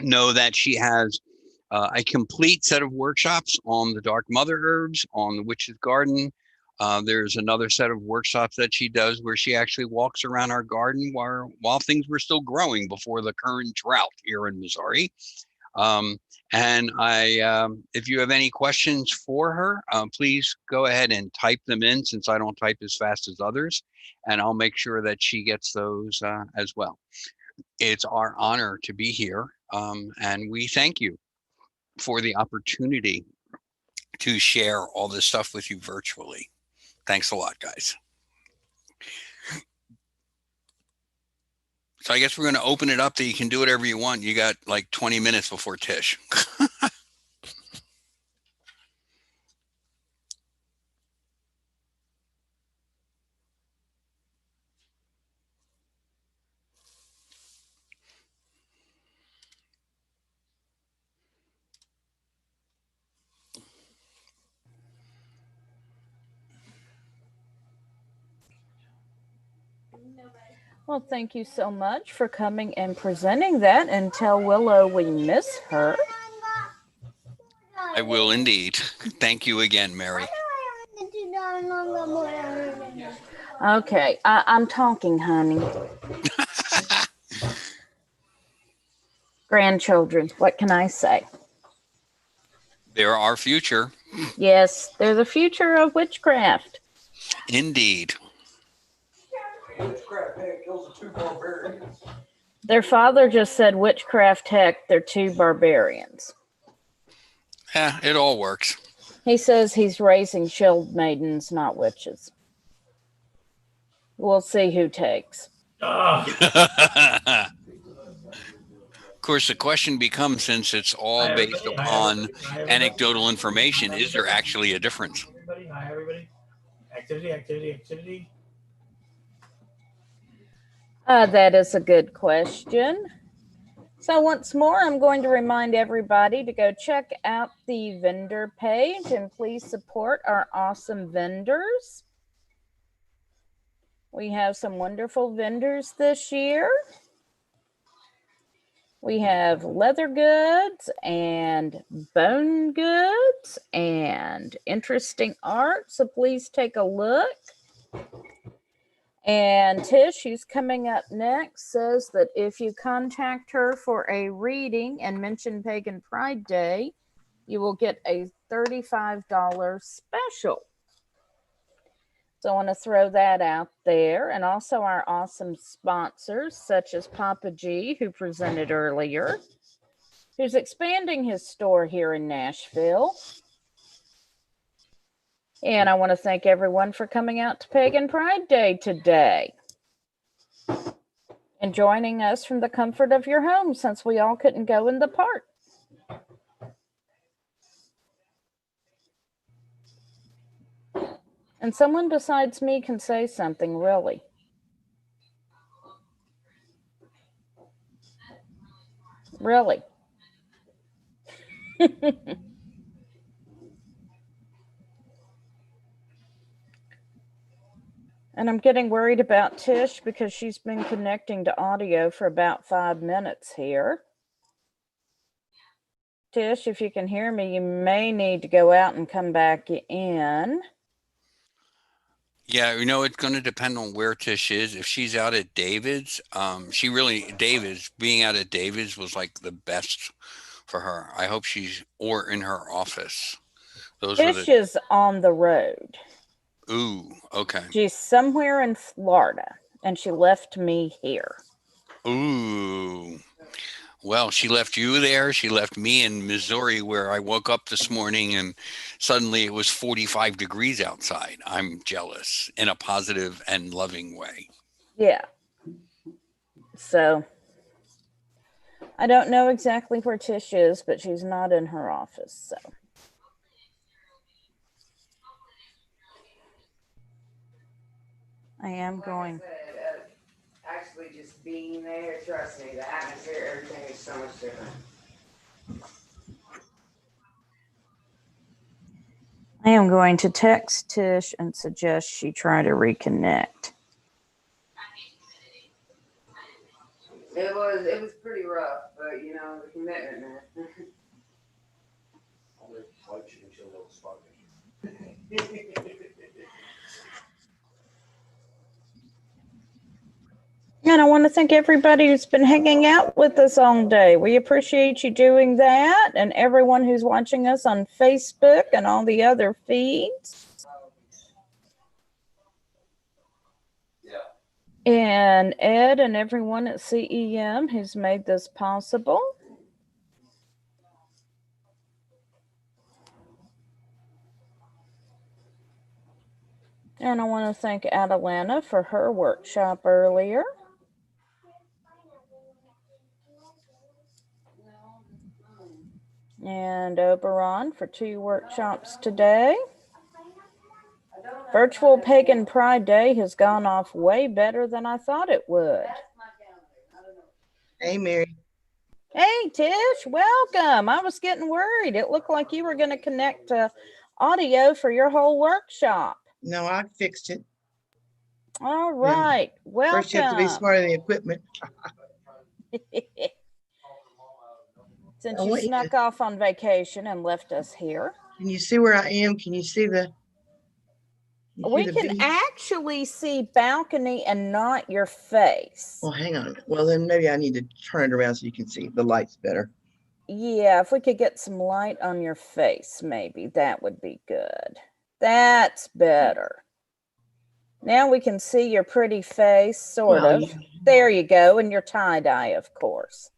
Know that she has a complete set of workshops on the Dark Mother herbs, on the Witch's Garden. There's another set of workshops that she does where she actually walks around our garden while things were still growing before the current drought here in Missouri. And if you have any questions for her, please go ahead and type them in, since I don't type as fast as others, and I'll make sure that she gets those as well. It's our honor to be here, and we thank you for the opportunity to share all this stuff with you virtually. Thanks a lot, guys. So I guess we're going to open it up that you can do whatever you want. You got like 20 minutes before Tish. Well, thank you so much for coming and presenting that, and tell Willow we miss her. I will indeed. Thank you again, Mary. Okay, I'm talking, honey. Grandchildren, what can I say? They're our future. Yes, they're the future of witchcraft. Indeed. Witchcraft heck kills the two barbarians. Their father just said witchcraft heck, they're two barbarians. Yeah, it all works. He says he's raising shield maidens, not witches. We'll see who takes. Of course, the question becomes, since it's all based upon anecdotal information, is there actually a difference? Hi, everybody. Activity. That is a good question. So once more, I'm going to remind everybody to go check out the vendor page and please support our awesome vendors. We have some wonderful vendors this year. We have leather goods and bone goods and interesting art. So please take a look. And Tish, who's coming up next, says that if you contact her for a reading and mention Pagan Pride Day, you will get a $35 special. So I want to throw that out there. And also our awesome sponsors, such as Papa G, who presented earlier, who's expanding his store here in Nashville. And I want to thank everyone for coming out to Pagan Pride Day today and joining us from the comfort of your home, since we all couldn't go in the park. And someone besides me can say something, really. Really. And I'm getting worried about Tish because she's been connecting to audio for about 5 minutes here. Tish, if you can hear me, you may need to go out and come back in. Yeah, it's going to depend on where Tish is. If she's out at David's, being out at David's was like the best for her. I hope or in her office. Tish is on the road. Ooh, okay. She's somewhere in Florida, and she left me here. Ooh. Well, she left you there. She left me in Missouri, where I woke up this morning and suddenly it was 45 degrees outside. I'm jealous in a positive and loving way. Yeah. So I don't know exactly where Tish is, but she's not in her office. So. I am going. Actually, just being there, trust me, the atmosphere, everything is so much different. I am going to text Tish and suggest she try to reconnect. It was pretty rough, but the commitment, man. And I want to thank everybody who's been hanging out with us all day. We appreciate you doing that, and everyone who's watching us on Facebook and all the other feeds. Yeah. And Ed and everyone at CEM who's made this possible. And I want to thank Atalanta for her workshop earlier. And Oberon for 2 workshops today. Virtual Pagan Pride Day has gone off way better than I thought it would. Hey, Mary. Hey, Tish, welcome. I was getting worried. It looked like you were going to connect to audio for your whole workshop. No, I fixed it. All right. Yeah. Welcome. First, you have to be smart in the equipment. Since you snuck off on vacation and left us here. Can you see where I am? Can you see the... We can actually see balcony and not your face. Well, hang on. Well, then maybe I need to turn it around so you can see the lights better. Yeah, if we could get some light on your face, maybe that would be good. That's better. Now we can see your pretty face, sort of. Yeah. There you go, and your tie-dye, of course.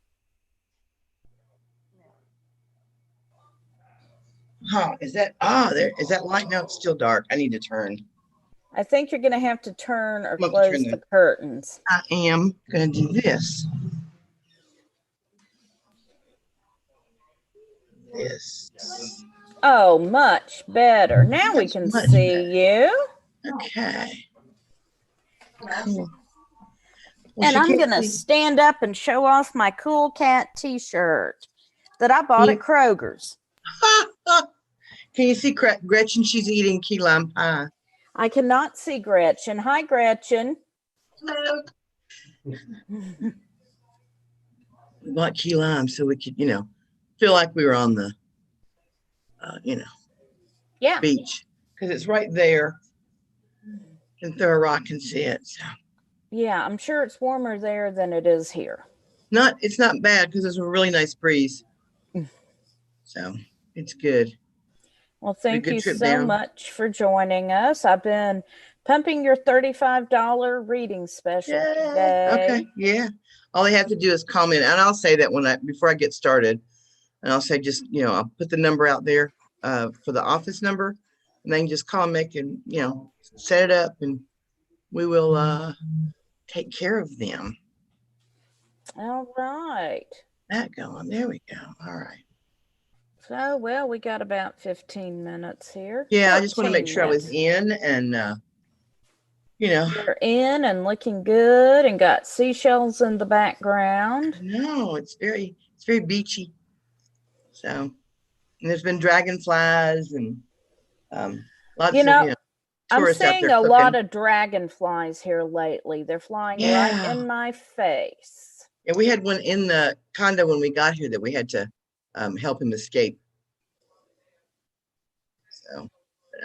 Huh, is that, there, is that light? No, it's still dark. I need to turn. I think you're going to have to turn or I'm gonna close turn the curtains. I am going to do this. This. Oh, much better. Now we can much see you. Okay. Cool. And I'm going to stand up and show off my cool cat t-shirt that I bought at Kroger's. Can you see Gretchen? She's eating key lime pie. I cannot see Gretchen. Hi, Gretchen. Hello. We bought key lime so we could, feel like we were on the, beach. Because it's right there. You can throw a rock and see it. So. Yeah, I'm sure it's warmer there than it is here. It's not bad because there's a really nice breeze. So it's good. Well, thank you so much for joining us. I've been pumping your $35 reading special today. Okay, yeah. All they have to do is comment, and I'll say that before I get started, and I'll say just I'll put the number out there for the office number, and they can just call, make and set it up, and we will take care of them. All right. That going. There we go. All right. So, well, we got about 15 minutes here. Yeah, I just want to make sure I was in and, You're in and looking good and got seashells in the background. No, it's very beachy. So, and there's been dragonflies and lots of, I'm seeing a lot of dragonflies here lately. They're flying right in my face. Yeah, we had one in the condo when we got here that we had to help him escape. So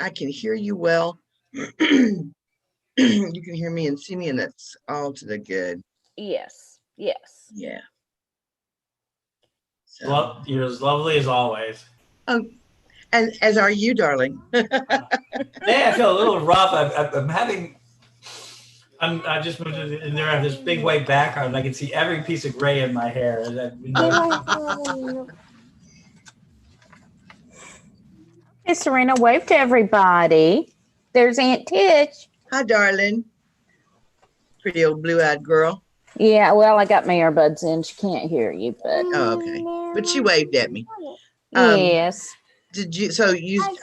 I can hear you well. You can hear me and see me, and that's all to the good. Yes. Yes. Yeah. So. Well, you're as lovely as always. Oh, and as are you, darling. Hey, I feel a little rough. I just moved in and there I have this big white background. I can see every piece of gray in my hair. Hey, Serena, wave to everybody. There's Aunt Tish. Hi, darling. Pretty old blue-eyed girl. Yeah, well, I got my earbuds in. She can't hear you, but oh, okay. But she waved at me. Yes. Did you? So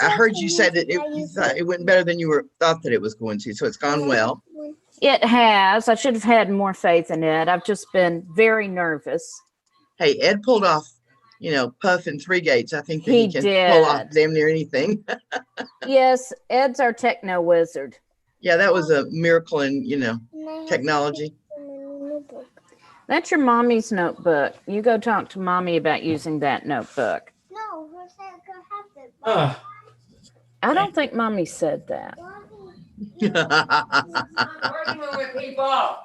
I heard you say that you thought it went better than you thought that it was going to. So it's gone well. It has. I should have had more faith in it. I've just been very nervous. Hey, Ed pulled off, Puff and Three Gates. I think that he can pull off damn near anything. Yes, Ed's our techno wizard. Yeah, that was a miracle in, technology. That's your mommy's notebook. You go talk to mommy about using that notebook. No, who said go have it? I don't think mommy said that. Working with people.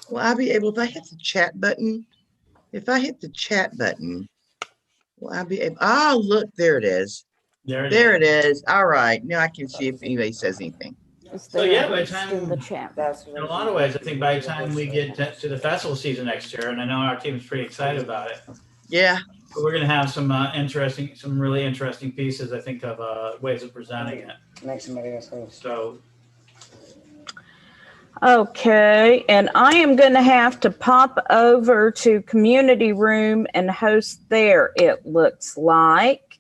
Will I be able, if I hit the chat button, will I be able, look, there it is. There it is. All right. Now I can see if anybody says anything. So yeah, by the time, in a lot of ways, I think by the time we get to the festival season next year, and I know our team is pretty excited about it. Yeah. We're going to have some really interesting pieces, I think, of ways of presenting it. Make somebody else host. So. Okay, and I am going to have to pop over to community room and host there, it looks like.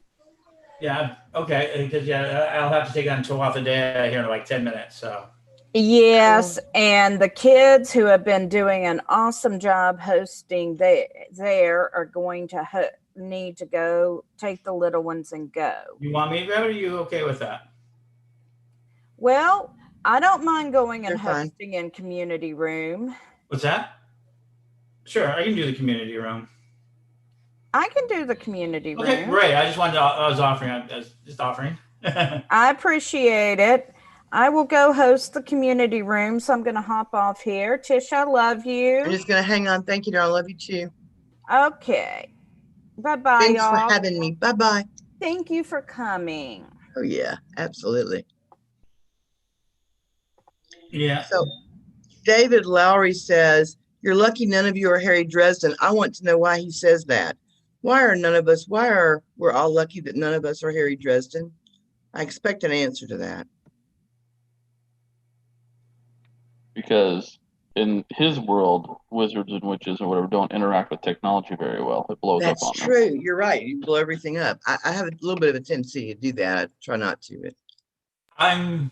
Yeah, okay, because I'll have to take on off a day here in like 10 minutes, so. Yes, and the kids who have been doing an awesome job hosting there are going to need to go take the little ones and go. You want me to grab it, or are you okay with that? Well, I don't mind going and hosting in community room. What's that? Sure, I can do the community room. I can do the community room. Okay, great. I was offering. I appreciate it. I will go host the community room, so I'm going to hop off here. Tish, I love you. I'm just going to hang on. Thank you, darling. I love you too. Okay. Bye-bye, y'all. Thanks for having me. Bye-bye. Thank you for coming. Oh, yeah, absolutely. Yeah. So David Lowry says, You're lucky none of you are Harry Dresden. I want to know why he says that. We're all lucky that none of us are Harry Dresden? I expect an answer to that. Because in his world, wizards and witches or whatever don't interact with technology very well. It blows up on That's them. true. You're right. You blow everything up. I have a little bit of a tendency to do that. I try not to. But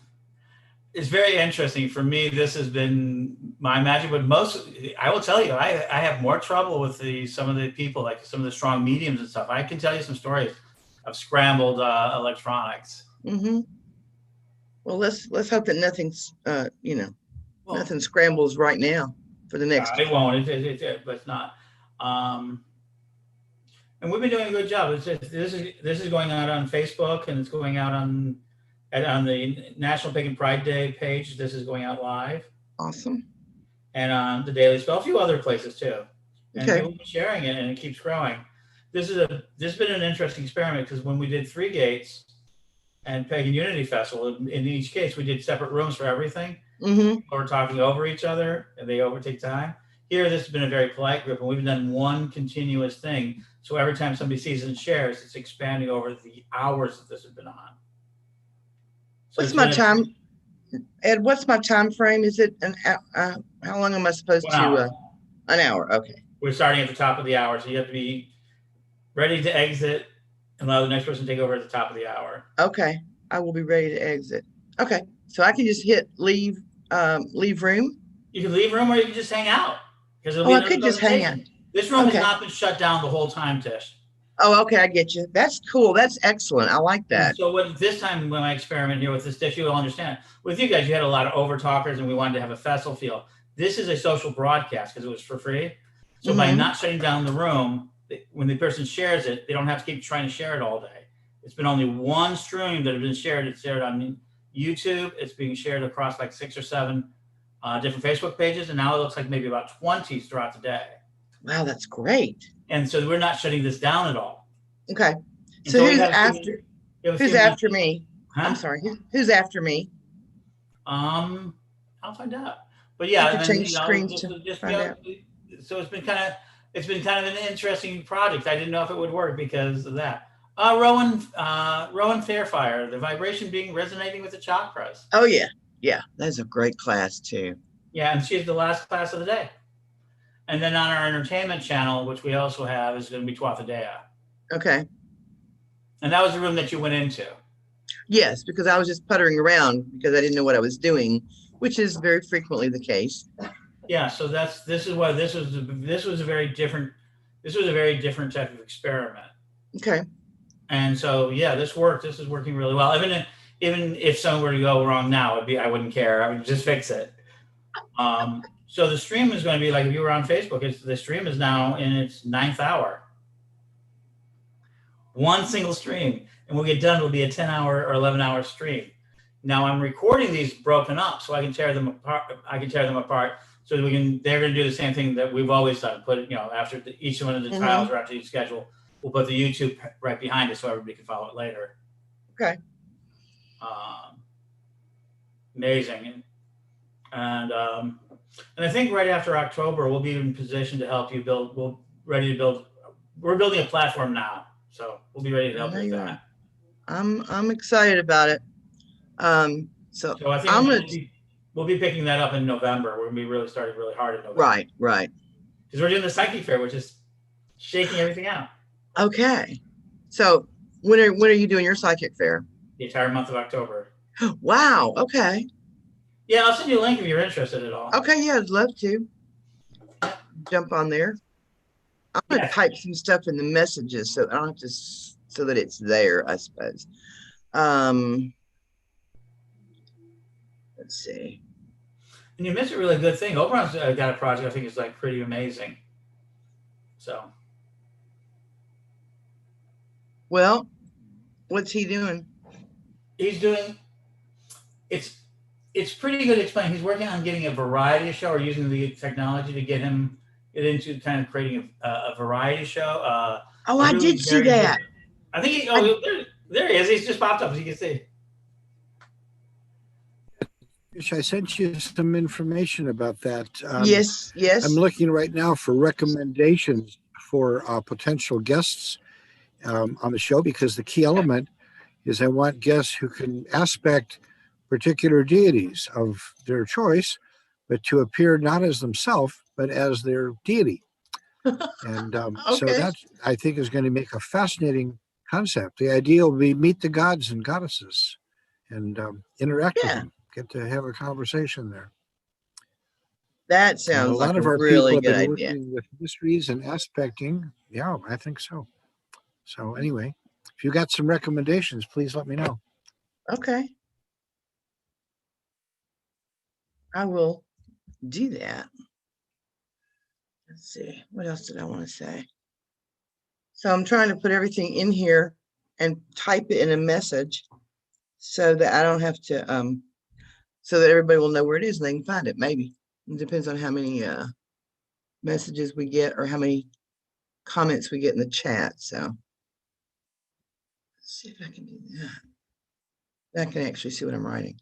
It's very interesting for me. This has been my magic, but I will tell you, I have more trouble with some of the people, like some of the strong mediums and stuff. I can tell you some stories of scrambled electronics. Mm-hmm. Well, let's hope that nothing's nothing scrambles right now for the next. It won't. But it's not. And we've been doing a good job. This is going out on Facebook, and it's going out on the National Pagan Pride Day page. This is going out live. Awesome. And on the Daily Spell, a few other places too. And Okay. people are sharing it, and it keeps growing. This has been an interesting experiment, because when we did Three Gates and Pagan Unity Festival, in each case we did separate rooms for everything. Mm-hmm. We're talking over each other, and they overtake time. Here, this has been a very polite group, and we've done one continuous thing. So every time somebody sees and shares, it's expanding over the hours that this has been on. So What's my time, Ed? What's my time frame? Is it how long am I supposed to? An hour. Okay. We're starting at the top of the hour, so you have to be ready to exit and allow the next person to take over at the top of the hour. Okay. I will be ready to exit. Okay. So I can just hit leave room. You can leave room, or you can just hang out. I could just hang out. This room Okay. has not been shut down the whole time, Tish. Oh, okay. I get you. That's cool. That's excellent. I like that. So this time when I experiment here with this Tish, you will understand. With you guys, you had a lot of over talkers, and we wanted to have a festival feel. This is a social broadcast because it was for free. So by not shutting down the room, when the person shares it, they don't have to keep trying to share it all day. It's been only one stream that has been shared. It's shared on YouTube. It's being shared across like 6 or 7 different Facebook pages. And now it looks like maybe about 20 throughout the day. Wow, that's great. And so we're not shutting this down at all. Okay. And So we who's have a few- after? we have a Who's few after minutes. me? Huh? I'm sorry. Who's after me? I'll find out. But yeah, I could and then, change screens to find out. So it's been kind of an interesting project. I didn't know if it would work because of that. Rowan Faefire, the vibration being resonating with the chakras. Oh yeah, yeah. That's a great class too. Yeah, and she's the last class of the day. And then on our entertainment channel, which we also have, is going to be Tuathadea. Okay. And that was the room that you went into. Yes, because I was just puttering around because I didn't know what I was doing, which is very frequently the case. Yeah, so this was a very different type of experiment. Okay. And so yeah, this worked. This is working really well. Even if something were to go wrong now, I wouldn't care. I would just fix it. So the stream is going to be like if you were on Facebook. The stream is now in its 9th hour. One single stream, and we'll get done. It'll be a 10-hour or 11-hour stream. Now I'm recording these broken up, so I can tear them apart. So they're going to do the same thing that we've always done. Put it, after each one of the tiles or after each schedule, we'll put the YouTube right behind it so everybody can follow it later. Okay. Amazing. And I think right after October, we'll be in position to help you build. We're building a platform now, so we'll be ready to help you with that. I'm excited about it. So I think we'll be picking that up in November. We're gonna be really starting really hard in November. Right. Because we're doing the Psychic Fair, which is shaking everything out. Okay. So when are you doing your psychic fair? The entire month of October. Wow. Okay. Yeah, I'll send you a link if you're interested at all. Okay. Yeah, I'd love to jump on there. I'm gonna type some stuff in the messages so I don't have to, so that it's there, I suppose. Let's see. And you missed a really good thing. Oberon's got a project I think is like pretty amazing. So. Well, what's he doing? He's doing. It's pretty good to explain. He's working on getting a variety show or using the technology to get into kind of creating a variety show. I did see that. I think there he is. He's just popped up, as you can see. I sent you some information about that. Yes, yes. I'm looking right now for recommendations for potential guests on the show, because the key element is I want guests who can aspect particular deities of their choice, but to appear not as themselves, but as their deity. And so Okay. that, I think, is going to make a fascinating concept. The idea will be meet the gods and goddesses and interact with them, get to have a conversation there. That And sounds a lot like of a our really people have good been idea. working with mysteries and aspecting. Yeah, I think so. So anyway, if you got some recommendations, please let me know. Okay. I will do that. Let's see. What else did I want to say? So I'm trying to put everything in here and type it in a message so that I don't have to, so that everybody will know where it is and they can find it. Maybe it depends on how many messages we get or how many comments we get in the chat. So let's see if I can do that. I can actually see what I'm writing.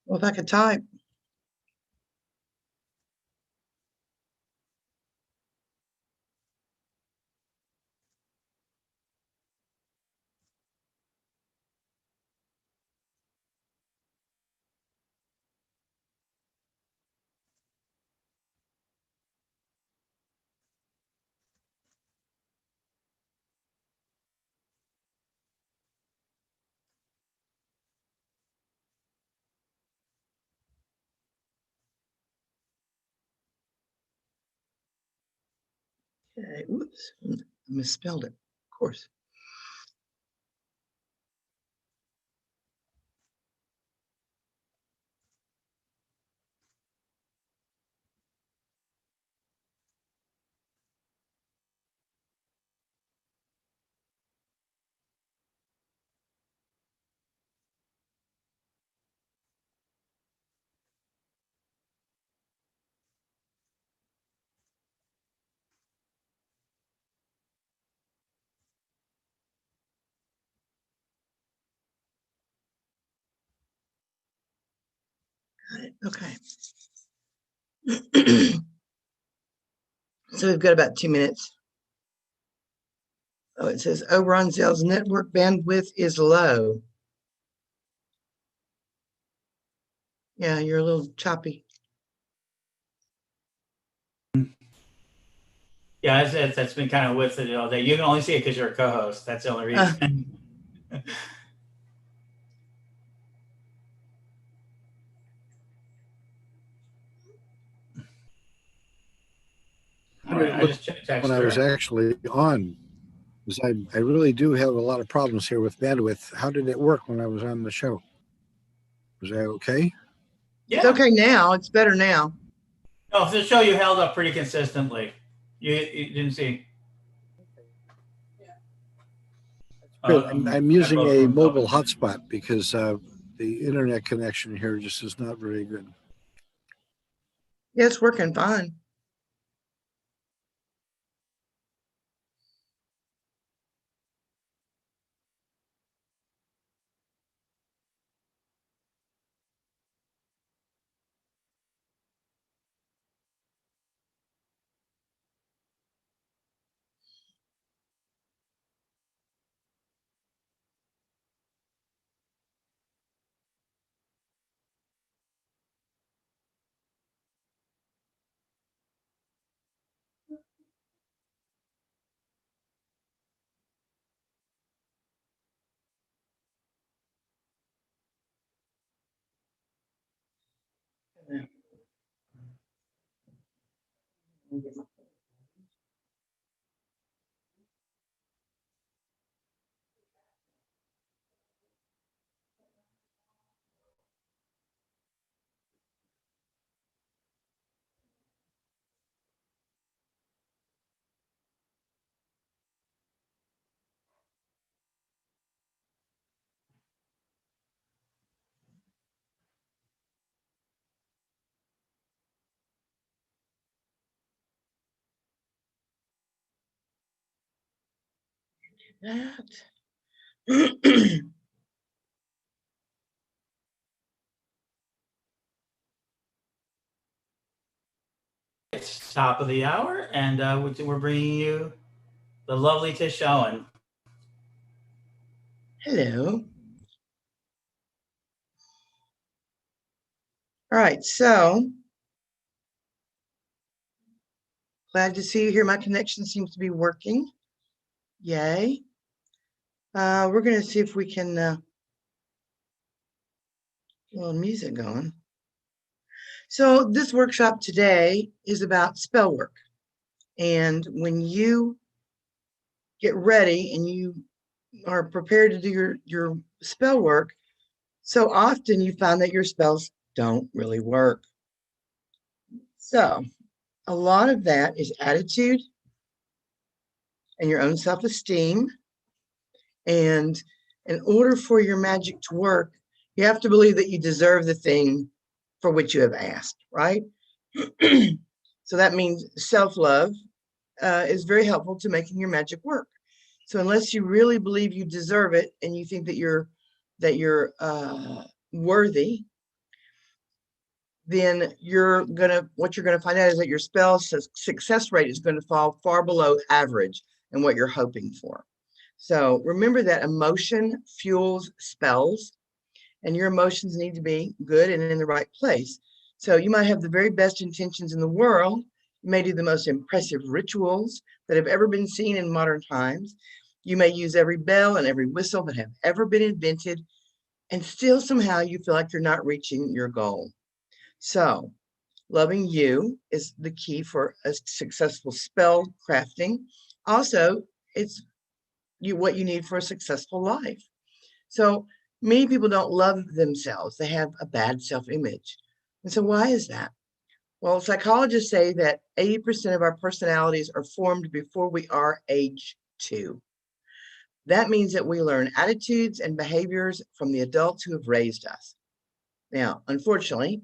Well, if I could type. Okay, oops, I misspelled it, of course. Got it. Okay. So we've got about 2 minutes. Oh, it says Oberon Zell's network bandwidth is low. Yeah, you're a little choppy. Yeah, that's been kind of with it all day. You can only see it because you're a co-host. That's the only reason. All right, I just texted When I was her. actually on, because I really do have a lot of problems here with bandwidth. How did it work when I was on the show? Was that okay? It's okay now. It's better now. No, for the show you held up pretty consistently. You didn't see. Good. I'm using a mobile hotspot because the internet connection here just is not very good. Yeah, it's working fine. that. It's top of the hour, and we're bringing you the lovely Tish Owen. Hello. All right, so glad to see you here. My connection seems to be working. Yay. We're going to see if we can get a little music going. So this workshop today is about spell work. And when you get ready and you are prepared to do your spell work, so often you find that your spells don't really work. So a lot of that is attitude and your own self-esteem. And in order for your magic to work, you have to believe that you deserve the thing for which you have asked, right? So that means self-love is very helpful to making your magic work. So unless you really believe you deserve it and you think that you're worthy, then what you're gonna find out is that your spell success rate is going to fall far below average and what you're hoping for. So remember that emotion fuels spells, and your emotions need to be good and in the right place. So you might have the very best intentions in the world. You may do the most impressive rituals that have ever been seen in modern times. You may use every bell and every whistle that have ever been invented, and still somehow you feel like you're not reaching your goal. So loving you is the key for a successful spell crafting. Also, it's what you need for a successful life. So many people don't love themselves. They have a bad self-image. And so why is that? Well, psychologists say that 80% of our personalities are formed before we are age 2. That means that we learn attitudes and behaviors from the adults who have raised us. Now, unfortunately,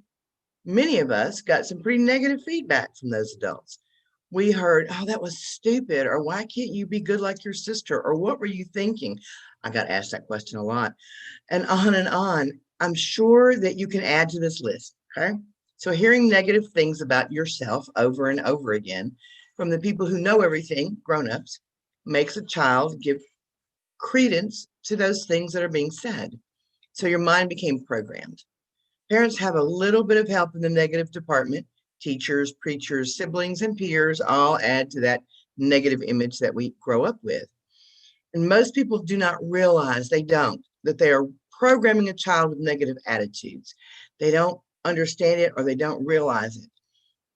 many of us got some pretty negative feedback from those adults. We heard, oh, that was stupid, or why can't you be good like your sister, or what were you thinking? I got asked that question a lot, and on and on. I'm sure that you can add to this list, okay? So hearing negative things about yourself over and over again from the people who know everything, grown-ups, makes a child give credence to those things that are being said. So your mind became programmed. Parents have a little bit of help in the negative department. Teachers, preachers, siblings, and peers all add to that negative image that we grow up with. And most people do not realize, that they are programming a child with negative attitudes. They don't understand it, or they don't realize it.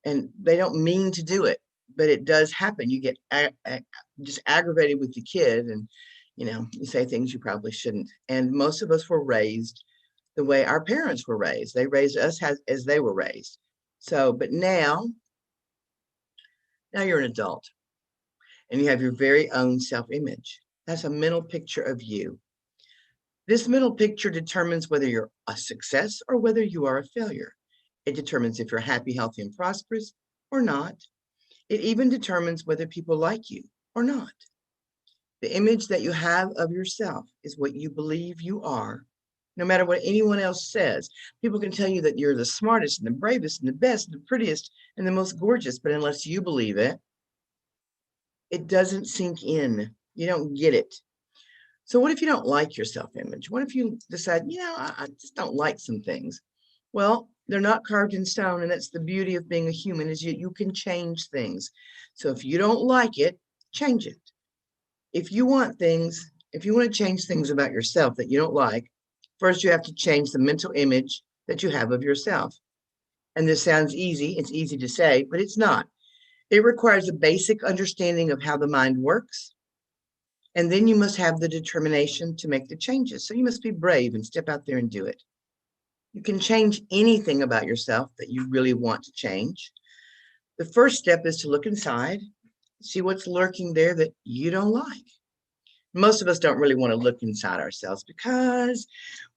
And they don't mean to do it, but it does happen. You get just aggravated with the kid, and you say things you probably shouldn't. And most of us were raised the way our parents were raised. They raised us as they were raised. So, but now you're an adult and you have your very own self-image. That's a mental picture of you. This mental picture determines whether you're a success or whether you are a failure. It determines if you're happy, healthy, and prosperous or not. It even determines whether people like you or not. The image that you have of yourself is what you believe you are. No matter what anyone else says, people can tell you that you're the smartest and the bravest and the best and the prettiest and the most gorgeous, but unless you believe it, it doesn't sink in. You don't get it. So what if you don't like your self-image? What if you decide, I just don't like some things? Well, they're not carved in stone, and that's the beauty of being a human, is you can change things. So if you don't like it, change it. If you want to change things about yourself that you don't like, first, you have to change the mental image that you have of yourself. And this sounds easy. It's easy to say, but it's not. It requires a basic understanding of how the mind works. And then you must have the determination to make the changes. So you must be brave and step out there and do it. You can change anything about yourself that you really want to change. The first step is to look inside, see what's lurking there that you don't like. Most of us don't really want to look inside ourselves because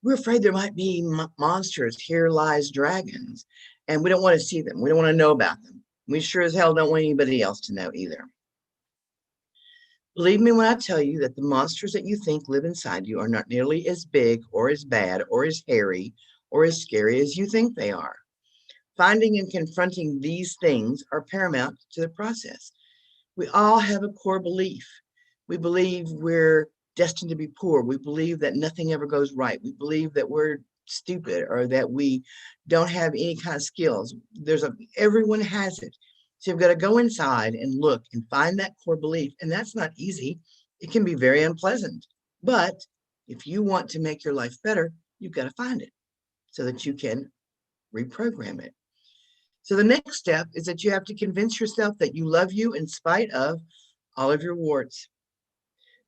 we're afraid there might be monsters. Here lies dragons, and we don't want to see them. We don't want to know about them. We sure as hell don't want anybody else to know either. Believe me when I tell you that the monsters that you think live inside you are not nearly as big or as bad or as hairy or as scary as you think they are. Finding and confronting these things are paramount to the process. We all have a core belief. We believe we're destined to be poor. We believe that nothing ever goes right. We believe that we're stupid or that we don't have any kind of skills. Everyone has it. So you've got to go inside and look and find that core belief. And that's not easy. It can be very unpleasant. But if you want to make your life better, you've got to find it so that you can reprogram it. So the next step is that you have to convince yourself that you love you in spite of all of your warts.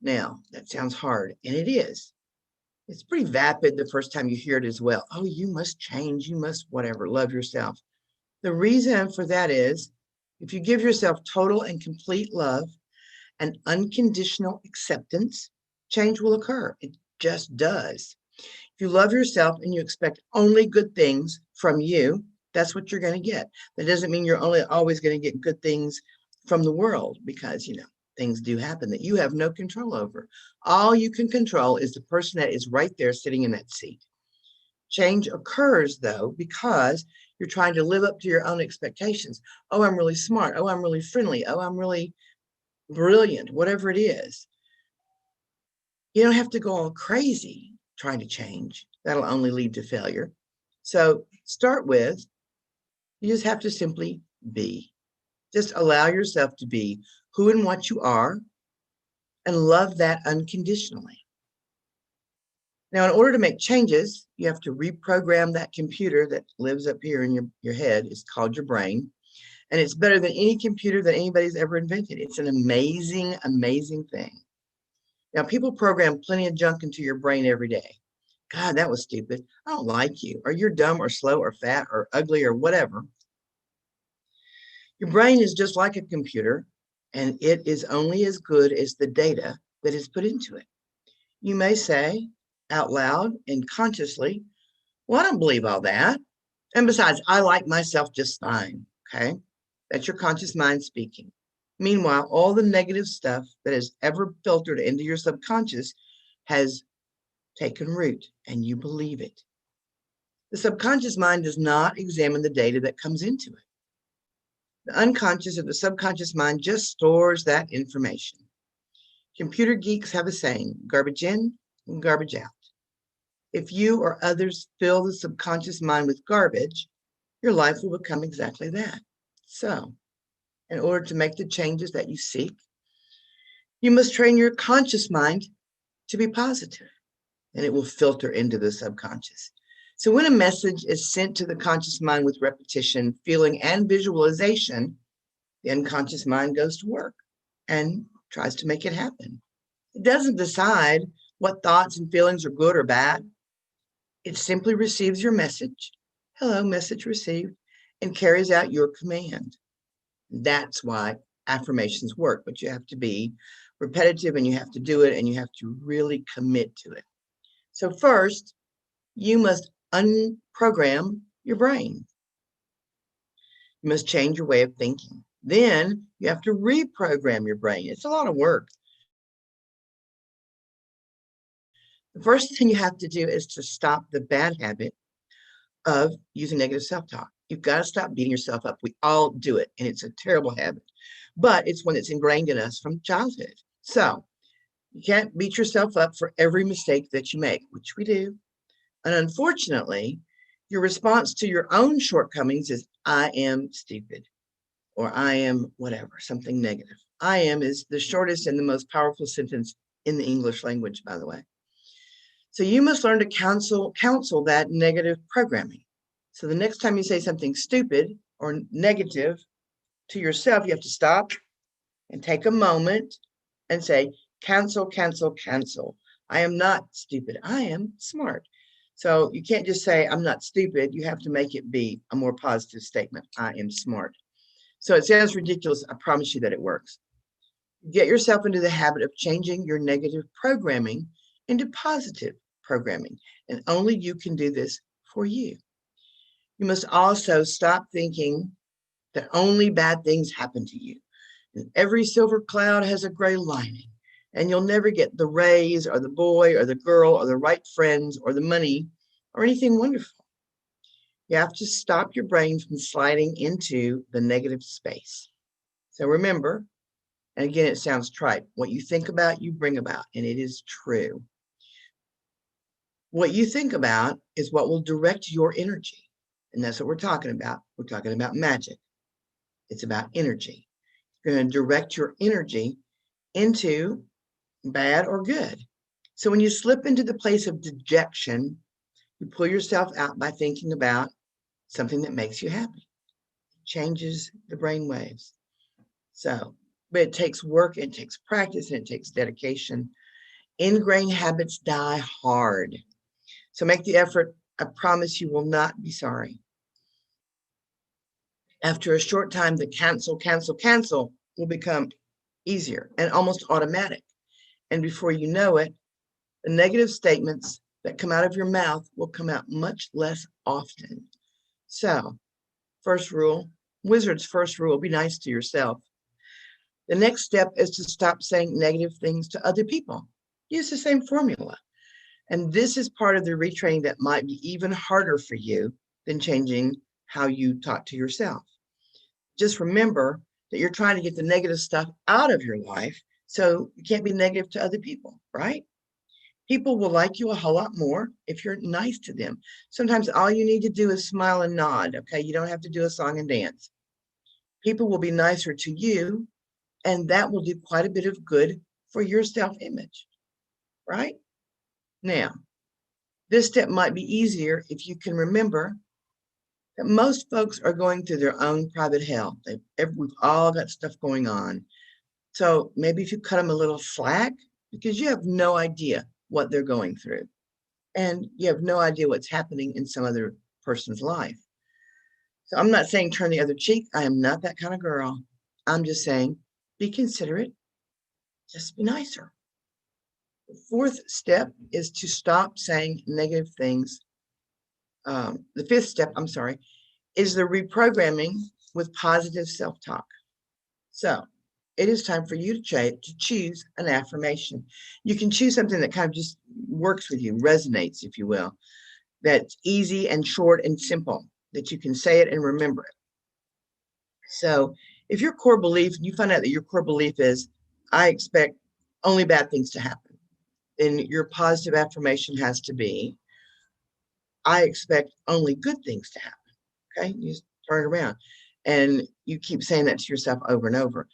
Now, that sounds hard, and it is. It's pretty vapid the first time you hear it as well. Oh, you must change, you must whatever, love yourself. The reason for that is, if you give yourself total and complete love and unconditional acceptance, change will occur. It just does. If you love yourself and you expect only good things from you, that's what you're going to get. That doesn't mean you're always going to get good things from the world, because, things do happen that you have no control over. All you can control is the person that is right there sitting in that seat. Change occurs, though, because you're trying to live up to your own expectations. Oh, I'm really smart. Oh, I'm really friendly. Oh, I'm really brilliant, whatever it is. You don't have to go all crazy trying to change. That'll only lead to failure. So start with, you just have to simply be. Just allow yourself to be who and what you are and love that unconditionally. Now, in order to make changes, you have to reprogram that computer that lives up here in your head. It's called your brain. And it's better than any computer that anybody's ever invented. It's an amazing, amazing thing. Now, people program plenty of junk into your brain every day. God, that was stupid. I don't like you. Or you're dumb or slow or fat or ugly or whatever. Your brain is just like a computer, and it is only as good as the data that is put into it. You may say out loud and consciously, well, I don't believe all that. And besides, I like myself just fine. Okay. That's your conscious mind speaking. Meanwhile, all the negative stuff that has ever filtered into your subconscious has taken root, and you believe it. The subconscious mind does not examine the data that comes into it. The unconscious or the subconscious mind just stores that information. Computer geeks have a saying, garbage in and garbage out. If you or others fill the subconscious mind with garbage, your life will become exactly that. So, in order to make the changes that you seek, you must train your conscious mind to be positive, and it will filter into the subconscious. So when a message is sent to the conscious mind with repetition, feeling, and visualization, the unconscious mind goes to work and tries to make it happen. It doesn't decide what thoughts and feelings are good or bad. It simply receives your message, hello, message received, and carries out your command. That's why affirmations work, but you have to be repetitive and you have to do it and you have to really commit to it. So first, you must unprogram your brain. You must change your way of thinking. Then you have to reprogram your brain. It's a lot of work. The first thing you have to do is to stop the bad habit of using negative self-talk. You've got to stop beating yourself up. We all do it, and it's a terrible habit, but it's one that's ingrained in us from childhood. So you can't beat yourself up for every mistake that you make, which we do. And unfortunately, your response to your own shortcomings is, I am stupid, or I am whatever, something negative. I am is the shortest and the most powerful sentence in the English language, by the way. So you must learn to counsel that negative programming. So the next time you say something stupid or negative to yourself, you have to stop and take a moment and say, cancel, cancel, cancel. I am not stupid. I am smart. So you can't just say, I'm not stupid. You have to make it be a more positive statement. I am smart. So it sounds ridiculous. I promise you that it works. Get yourself into the habit of changing your negative programming into positive programming. And only you can do this for you. You must also stop thinking that only bad things happen to you. And every silver cloud has a gray lining. And you'll never get the raise or the boy or the girl or the right friends or the money or anything wonderful. You have to stop your brain from sliding into the negative space. So remember, and again, it sounds trite, what you think about, you bring about, and it is true. What you think about is what will direct your energy. And that's what we're talking about. We're talking about magic. It's about energy. You're going to direct your energy into bad or good. So when you slip into the place of dejection, you pull yourself out by thinking about something that makes you happy. It changes the brain waves. So, but it takes work, it takes practice, and it takes dedication. Ingrained habits die hard. So make the effort. I promise you will not be sorry. After a short time, the cancel will become easier and almost automatic. And before you know it, the negative statements that come out of your mouth will come out much less often. So, first rule, wizard's first rule, be nice to yourself. The next step is to stop saying negative things to other people. Use the same formula. And this is part of the retraining that might be even harder for you than changing how you talk to yourself. Just remember that you're trying to get the negative stuff out of your life, so you can't be negative to other people, right? People will like you a whole lot more if you're nice to them. Sometimes all you need to do is smile and nod, okay? You don't have to do a song and dance. People will be nicer to you, and that will do quite a bit of good for your self-image, right? Now, this step might be easier if you can remember that most folks are going through their own private hell. We've all got stuff going on. So maybe if you cut them a little slack, because you have no idea what they're going through. And you have no idea what's happening in some other person's life. So I'm not saying turn the other cheek. I am not that kind of girl. I'm just saying be considerate. Just be nicer. The fourth step is to stop saying negative things. The fifth step, is the reprogramming with positive self-talk. So it is time for you to choose an affirmation. You can choose something that kind of just works with you, resonates, if you will, that's easy and short and simple, that you can say it and remember it. So if your core belief, you find out that your core belief is, I expect only bad things to happen, then your positive affirmation has to be, I expect only good things to happen. Okay, you just turn it around and you keep saying that to yourself over and over.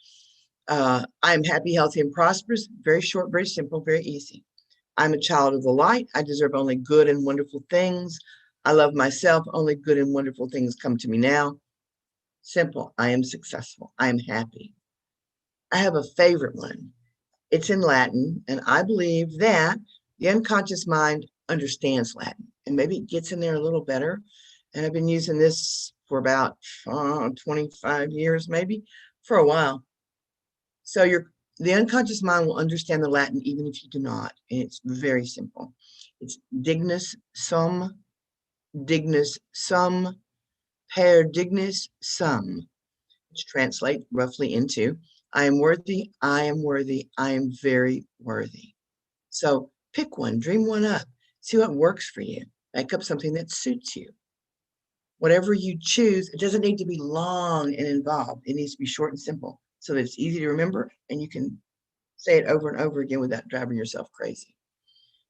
I'm happy, healthy, and prosperous. Very short, very simple, very easy. I'm a child of the light. I deserve only good and wonderful things. I love myself. Only good and wonderful things come to me now. Simple. I am successful. I am happy. I have a favorite one. It's in Latin, and I believe that the unconscious mind understands Latin, and maybe it gets in there a little better. And I've been using this for about 25 years, maybe, for a while. So the unconscious mind will understand the Latin even if you do not. And it's very simple. It's dignus sum, per dignus sum, which translates roughly into, I am worthy, I am worthy, I am very worthy. So pick one, dream one up, see what works for you. Make up something that suits you. Whatever you choose, it doesn't need to be long and involved. It needs to be short and simple so that it's easy to remember and you can say it over and over again without driving yourself crazy.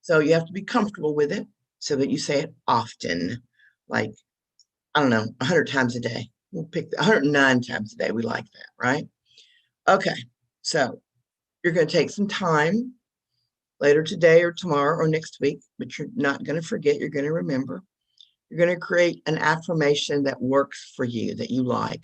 So you have to be comfortable with it so that you say it often, like, I don't know, 100 times a day. We'll pick 109 times a day. We like that, right? Okay, so you're going to take some time later today or tomorrow or next week, but you're not going to forget. You're going to remember. You're going to create an affirmation that works for you, that you like.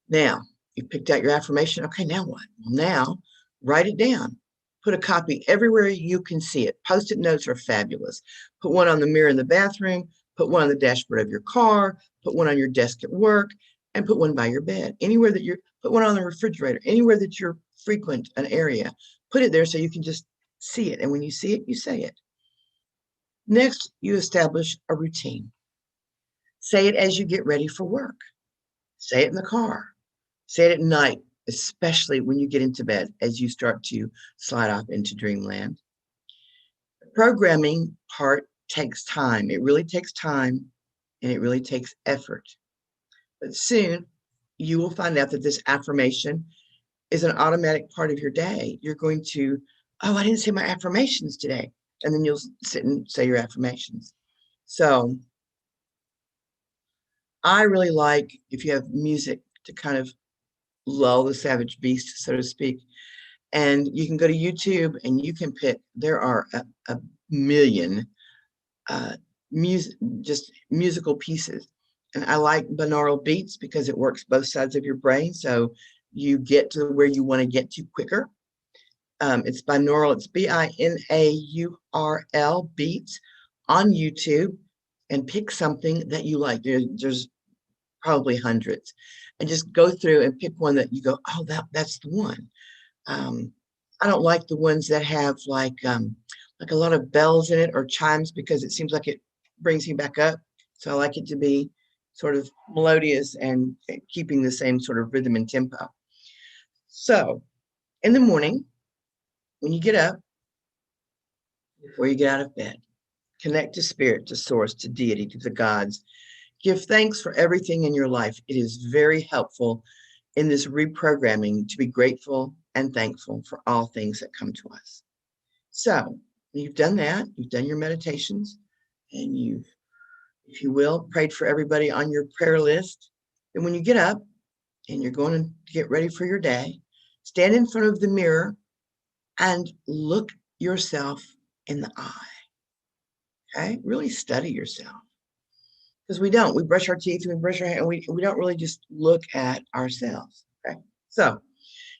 Now, you picked out your affirmation. Okay, now what? Well, now, write it down. Put a copy everywhere you can see it. Post-it notes are fabulous. Put one on the mirror in the bathroom. Put one on the dashboard of your car. Put one on your desk at work. And put one by your bed. Anywhere that put one on the refrigerator. Anywhere that you're frequent an area. Put it there so you can just see it. And when you see it, you say it. Next, you establish a routine. Say it as you get ready for work. Say it in the car. Say it at night especially when you get into bed as you start to slide off into dreamland. The programming part takes time. It really takes time and it really takes effort. But soon you will find out that this affirmation is an automatic part of your day. You're going to, oh, I didn't say my affirmations today. And then you'll sit and say your affirmations. So I really like if you have music to kind of lull the savage beast, so to speak. And you can go to YouTube and you can pick, there are a million musical pieces. And I like binaural beats because it works both sides of your brain. So you get to where you want to get to quicker. It's binaural, it's BINAURL beats on YouTube, and pick something that you like. There's probably hundreds, and just go through and pick one that you go, oh, that's the one. I don't like the ones that have like a lot of bells in it or chimes, because it seems like it brings you back up. So I like it to be sort of melodious and keeping the same sort of rhythm and tempo. So in the morning, when you get up, before you get out of bed, connect to spirit, to source, to deity, to the gods. Give thanks for everything in your life. It is very helpful in this reprogramming to be grateful and thankful for all things that come to us. So you've done that, you've done your meditations, and you've, if you will, prayed for everybody on your prayer list. And when you get up and you're going to get ready for your day, stand in front of the mirror and look yourself in the eye. Okay, really study yourself. Because we brush our teeth and we brush our hair, and we don't really just look at ourselves. Okay, so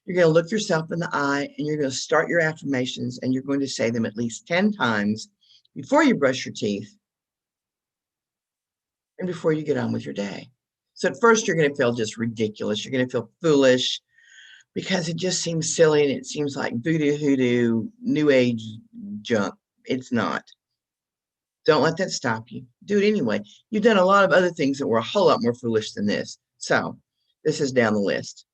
you're going to look yourself in the eye and you're going to start your affirmations, and you're going to say them at least 10 times before you brush your teeth and before you get on with your day. So at first you're going to feel just ridiculous. You're going to feel foolish because it just seems silly and it seems like voodoo hoodoo, new age junk. It's not. Don't let that stop you. Do it anyway. You've done a lot of other things that were a whole lot more foolish than this. So this is down the list.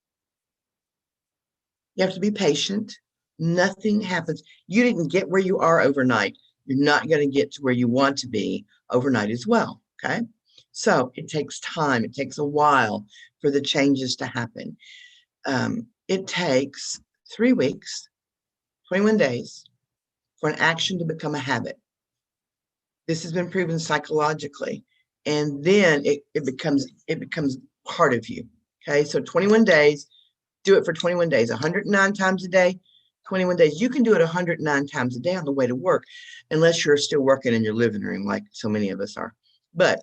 You have to be patient. Nothing happens. You didn't get where you are overnight. You're not going to get to where you want to be overnight as well. Okay. So it takes time. It takes a while for the changes to happen. It takes 3 weeks, 21 days for an action to become a habit. This has been proven psychologically, and then it becomes part of you. Okay, so 21 days, do it for 21 days, 109 times a day, 21 days. You can do it 109 times a day on the way to work, unless you're still working in your living room like so many of us are. But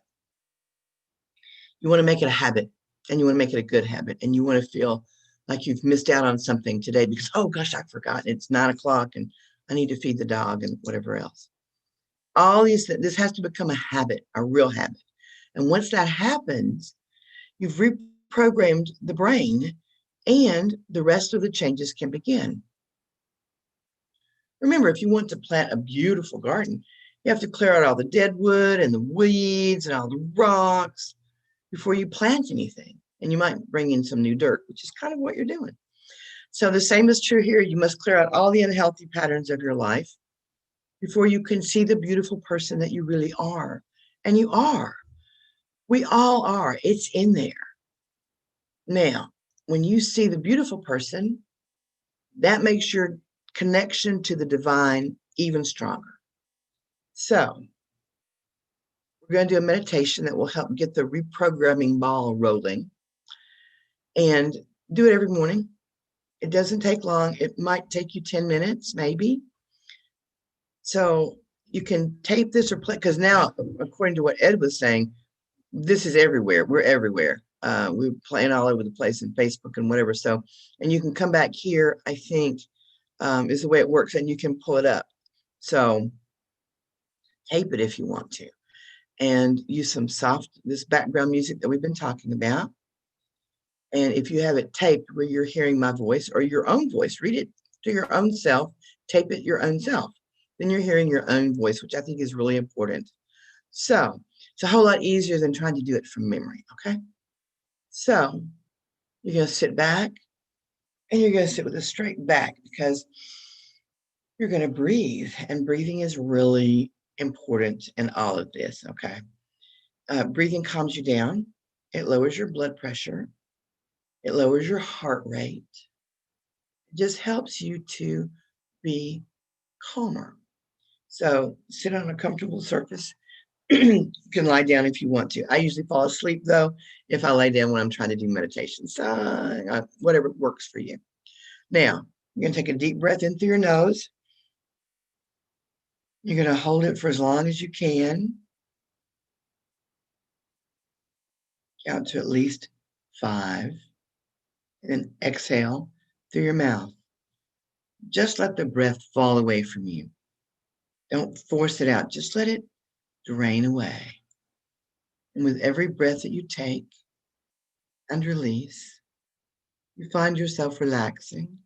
you want to make it a habit, and you want to make it a good habit, and you want to feel like you've missed out on something today because, oh gosh, I forgot. It's 9 o'clock and I need to feed the dog and whatever else. All these, this has to become a habit, a real habit. And once that happens, you've reprogrammed the brain and the rest of the changes can begin. Remember, if you want to plant a beautiful garden, you have to clear out all the dead wood and the weeds and all the rocks before you plant anything. And you might bring in some new dirt, which is kind of what you're doing. So the same is true here. You must clear out all the unhealthy patterns of your life before you can see the beautiful person that you really are. And you are. We all are. It's in there. Now, when you see the beautiful person, that makes your connection to the divine even stronger. So we're going to do a meditation that will help get the reprogramming ball rolling. And do it every morning. It doesn't take long. It might take you 10 minutes, maybe. So you can tape this or play, because now, according to what Ed was saying, this is everywhere. We're everywhere. We're playing all over the place in Facebook and whatever. So, and you can come back here, I think, is the way it works, and you can pull it up. So tape it if you want to, and use some this background music that we've been talking about. And if you have it taped where you're hearing my voice or your own voice, read it to your own self, tape it your own self. Then you're hearing your own voice, which I think is really important. So it's a whole lot easier than trying to do it from memory, okay? So you're going to sit back And you're going to sit with a straight back because you're going to breathe. And breathing is really important in all of this, okay? Breathing calms you down. It lowers your blood pressure. It lowers your heart rate. It just helps you to be calmer. So sit on a comfortable surface. You can lie down if you want to. I usually fall asleep, though, if I lay down when I'm trying to do meditation. So whatever works for you. Now, you're going to take a deep breath in through your nose. You're going to hold it for as long as you can. Count to at least 5. And then exhale through your mouth. Just let the breath fall away from you. Don't force it out. Just let it drain away. And with every breath that you take and release, you find yourself relaxing,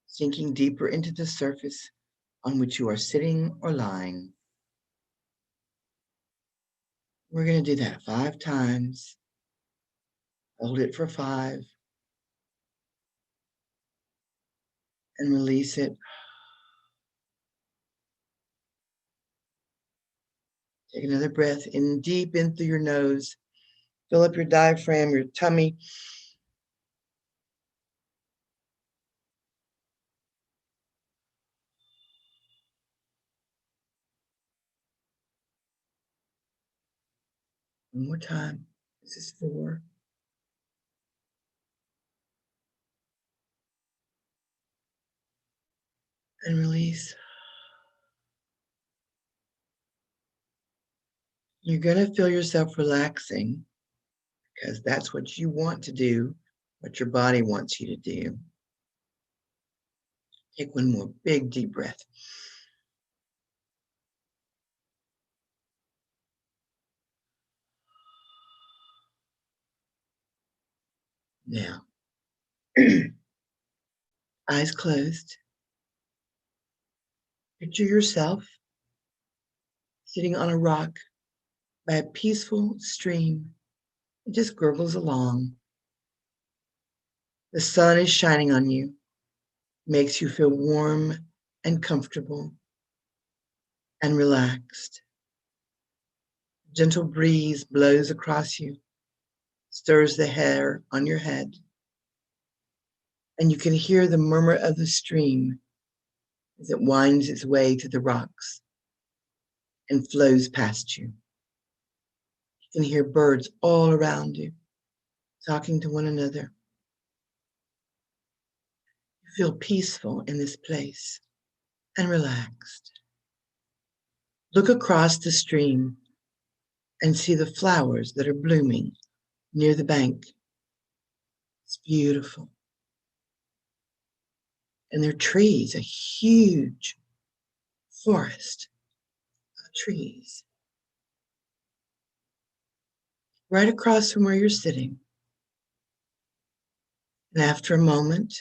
sinking deeper into the surface on which you are sitting or lying. We're going to do that 5 times. Hold it for 5. And release it. Take another breath in deep in through your nose. Fill up your diaphragm, your tummy. One more time. This is 4. And release. You're going to feel yourself relaxing because that's what you want to do, what your body wants you to do. Take one more big deep breath. Now, eyes closed. Picture yourself sitting on a rock by a peaceful stream. It just gurgles along. The sun is shining on you, makes you feel warm and comfortable and relaxed. A gentle breeze blows across you, stirs the hair on your head, and you can hear the murmur of the stream as it winds its way to the rocks and flows past you. You can hear birds all around you, talking to one another. You feel peaceful in this place and relaxed. Look across the stream and see the flowers that are blooming near the bank. It's beautiful. And there are trees, a huge forest of trees. Right across from where you're sitting. And after a moment,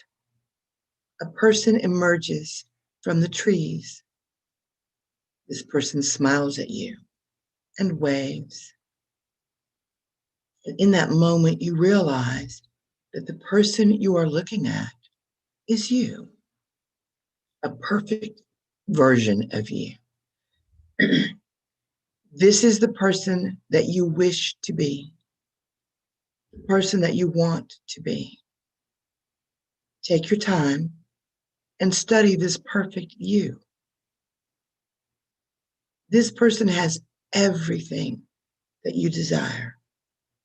a person emerges from the trees. This person smiles at you and waves. And in that moment, you realize that the person you are looking at is you, a perfect version of you. This is the person that you wish to be, the person that you want to be. Take your time and study this perfect you. This person has everything that you desire,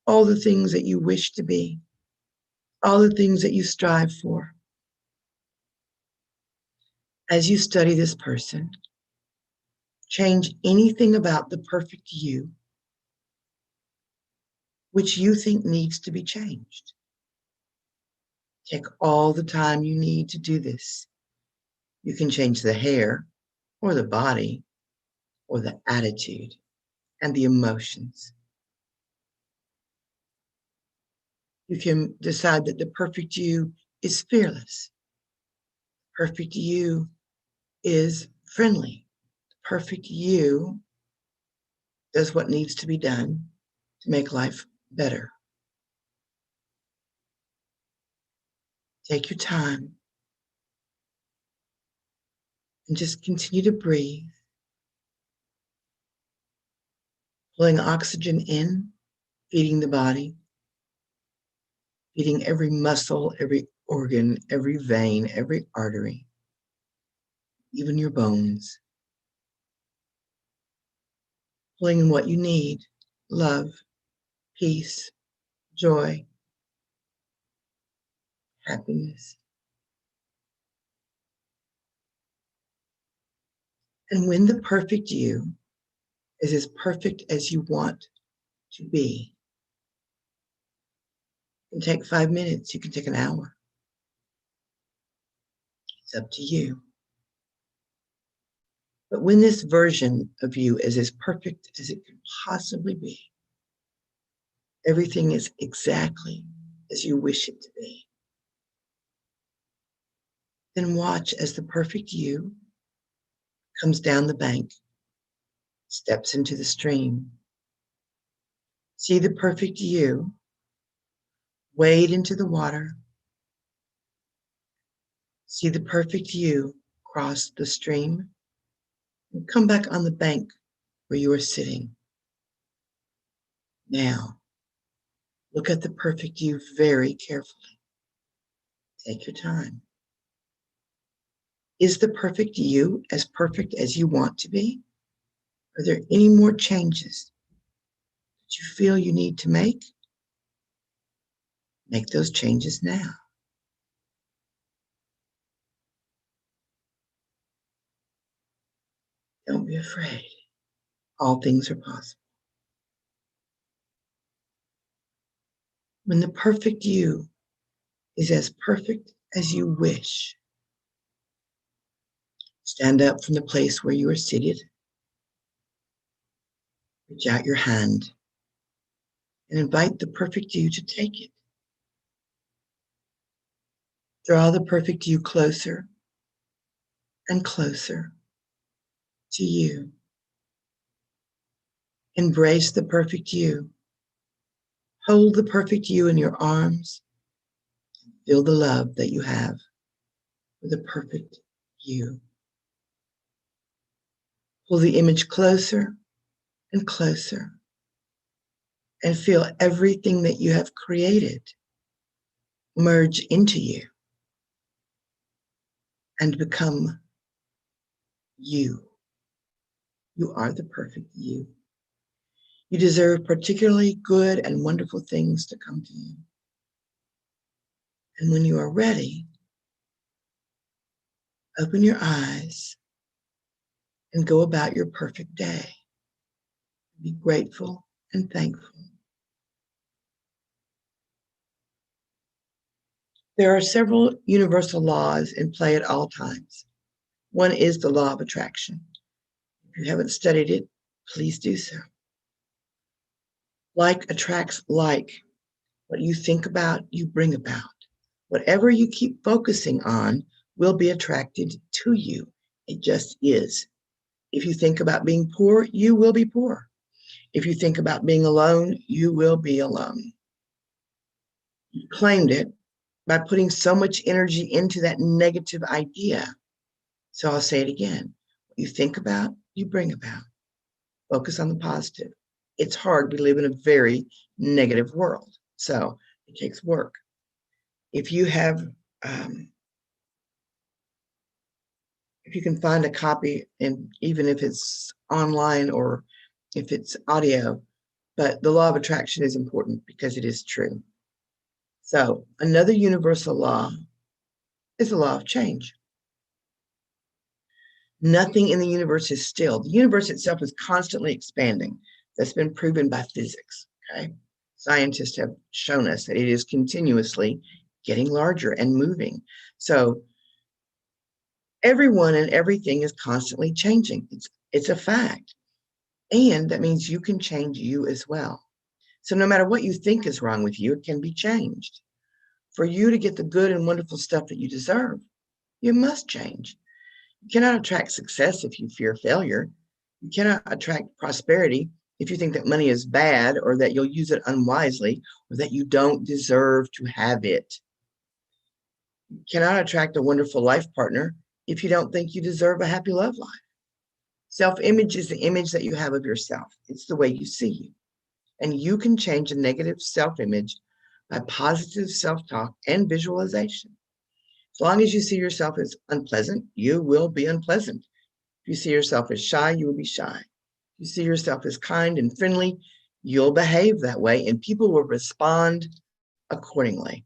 all the things that you wish to be, all the things that you strive for. As you study this person, change anything about the perfect you which you think needs to be changed. Take all the time you need to do this. You can change the hair or the body or the attitude and the emotions. You can decide that the perfect you is fearless. Perfect you is friendly. Perfect you does what needs to be done to make life better. Take your time and just continue to breathe, pulling oxygen in, feeding the body, feeding every muscle, every organ, every vein, every artery, even your bones. Pulling in what you need: love, peace, joy, happiness. And when the perfect you is as perfect as you want to be, you can take 5 minutes, you can take an hour. It's up to you. But when this version of you is as perfect as it can possibly be, everything is exactly as you wish it to be, then watch as the perfect you comes down the bank, steps into the stream. See the perfect you wade into the water. See the perfect you cross the stream and come back on the bank where you are sitting. Now, look at the perfect you very carefully. Take your time. Is the perfect you as perfect as you want to be? Are there any more changes that you feel you need to make? Make those changes now. Don't be afraid. All things are possible. When the perfect you is as perfect as you wish, stand up from the place where you are seated. Reach out your hand and invite the perfect you to take it. Draw the perfect you closer and closer to you. Embrace the perfect you. Hold the perfect you in your arms. Feel the love that you have for the perfect you. Pull the image closer and closer and feel everything that you have created merge into you and become you. You are the perfect you. You deserve particularly good and wonderful things to come to you. And when you are ready, open your eyes and go about your perfect day. Be grateful and thankful. There are several universal laws in play at all times. One is the law of attraction. If you haven't studied it, please do so. Like attracts like. What you think about, you bring about. Whatever you keep focusing on will be attracted to you. It just is. If you think about being poor, you will be poor. If you think about being alone, you will be alone. You claimed it by putting so much energy into that negative idea. So I'll say it again. What you think about, you bring about. Focus on the positive. It's hard. We live in a very negative world. So it takes work. If you have, if you can find a copy, and even if it's online or if it's audio, but the law of attraction is important because it is true. So another universal law is the law of change. Nothing in the universe is still. The universe itself is constantly expanding. That's been proven by physics, okay? Scientists have shown us that it is continuously getting larger and moving. So everyone and everything is constantly changing. It's a fact. And that means you can change you as well. So no matter what you think is wrong with you, it can be changed. For you to get the good and wonderful stuff that you deserve, you must change. You cannot attract success if you fear failure. You cannot attract prosperity if you think that money is bad or that you'll use it unwisely or that you don't deserve to have it. You cannot attract a wonderful life partner if you don't think you deserve a happy love life. Self-image is the image that you have of yourself. It's the way you see you. And you can change a negative self-image by positive self-talk and visualization. As long as you see yourself as unpleasant, you will be unpleasant. If you see yourself as shy, you will be shy. If you see yourself as kind and friendly, you'll behave that way, and people will respond accordingly.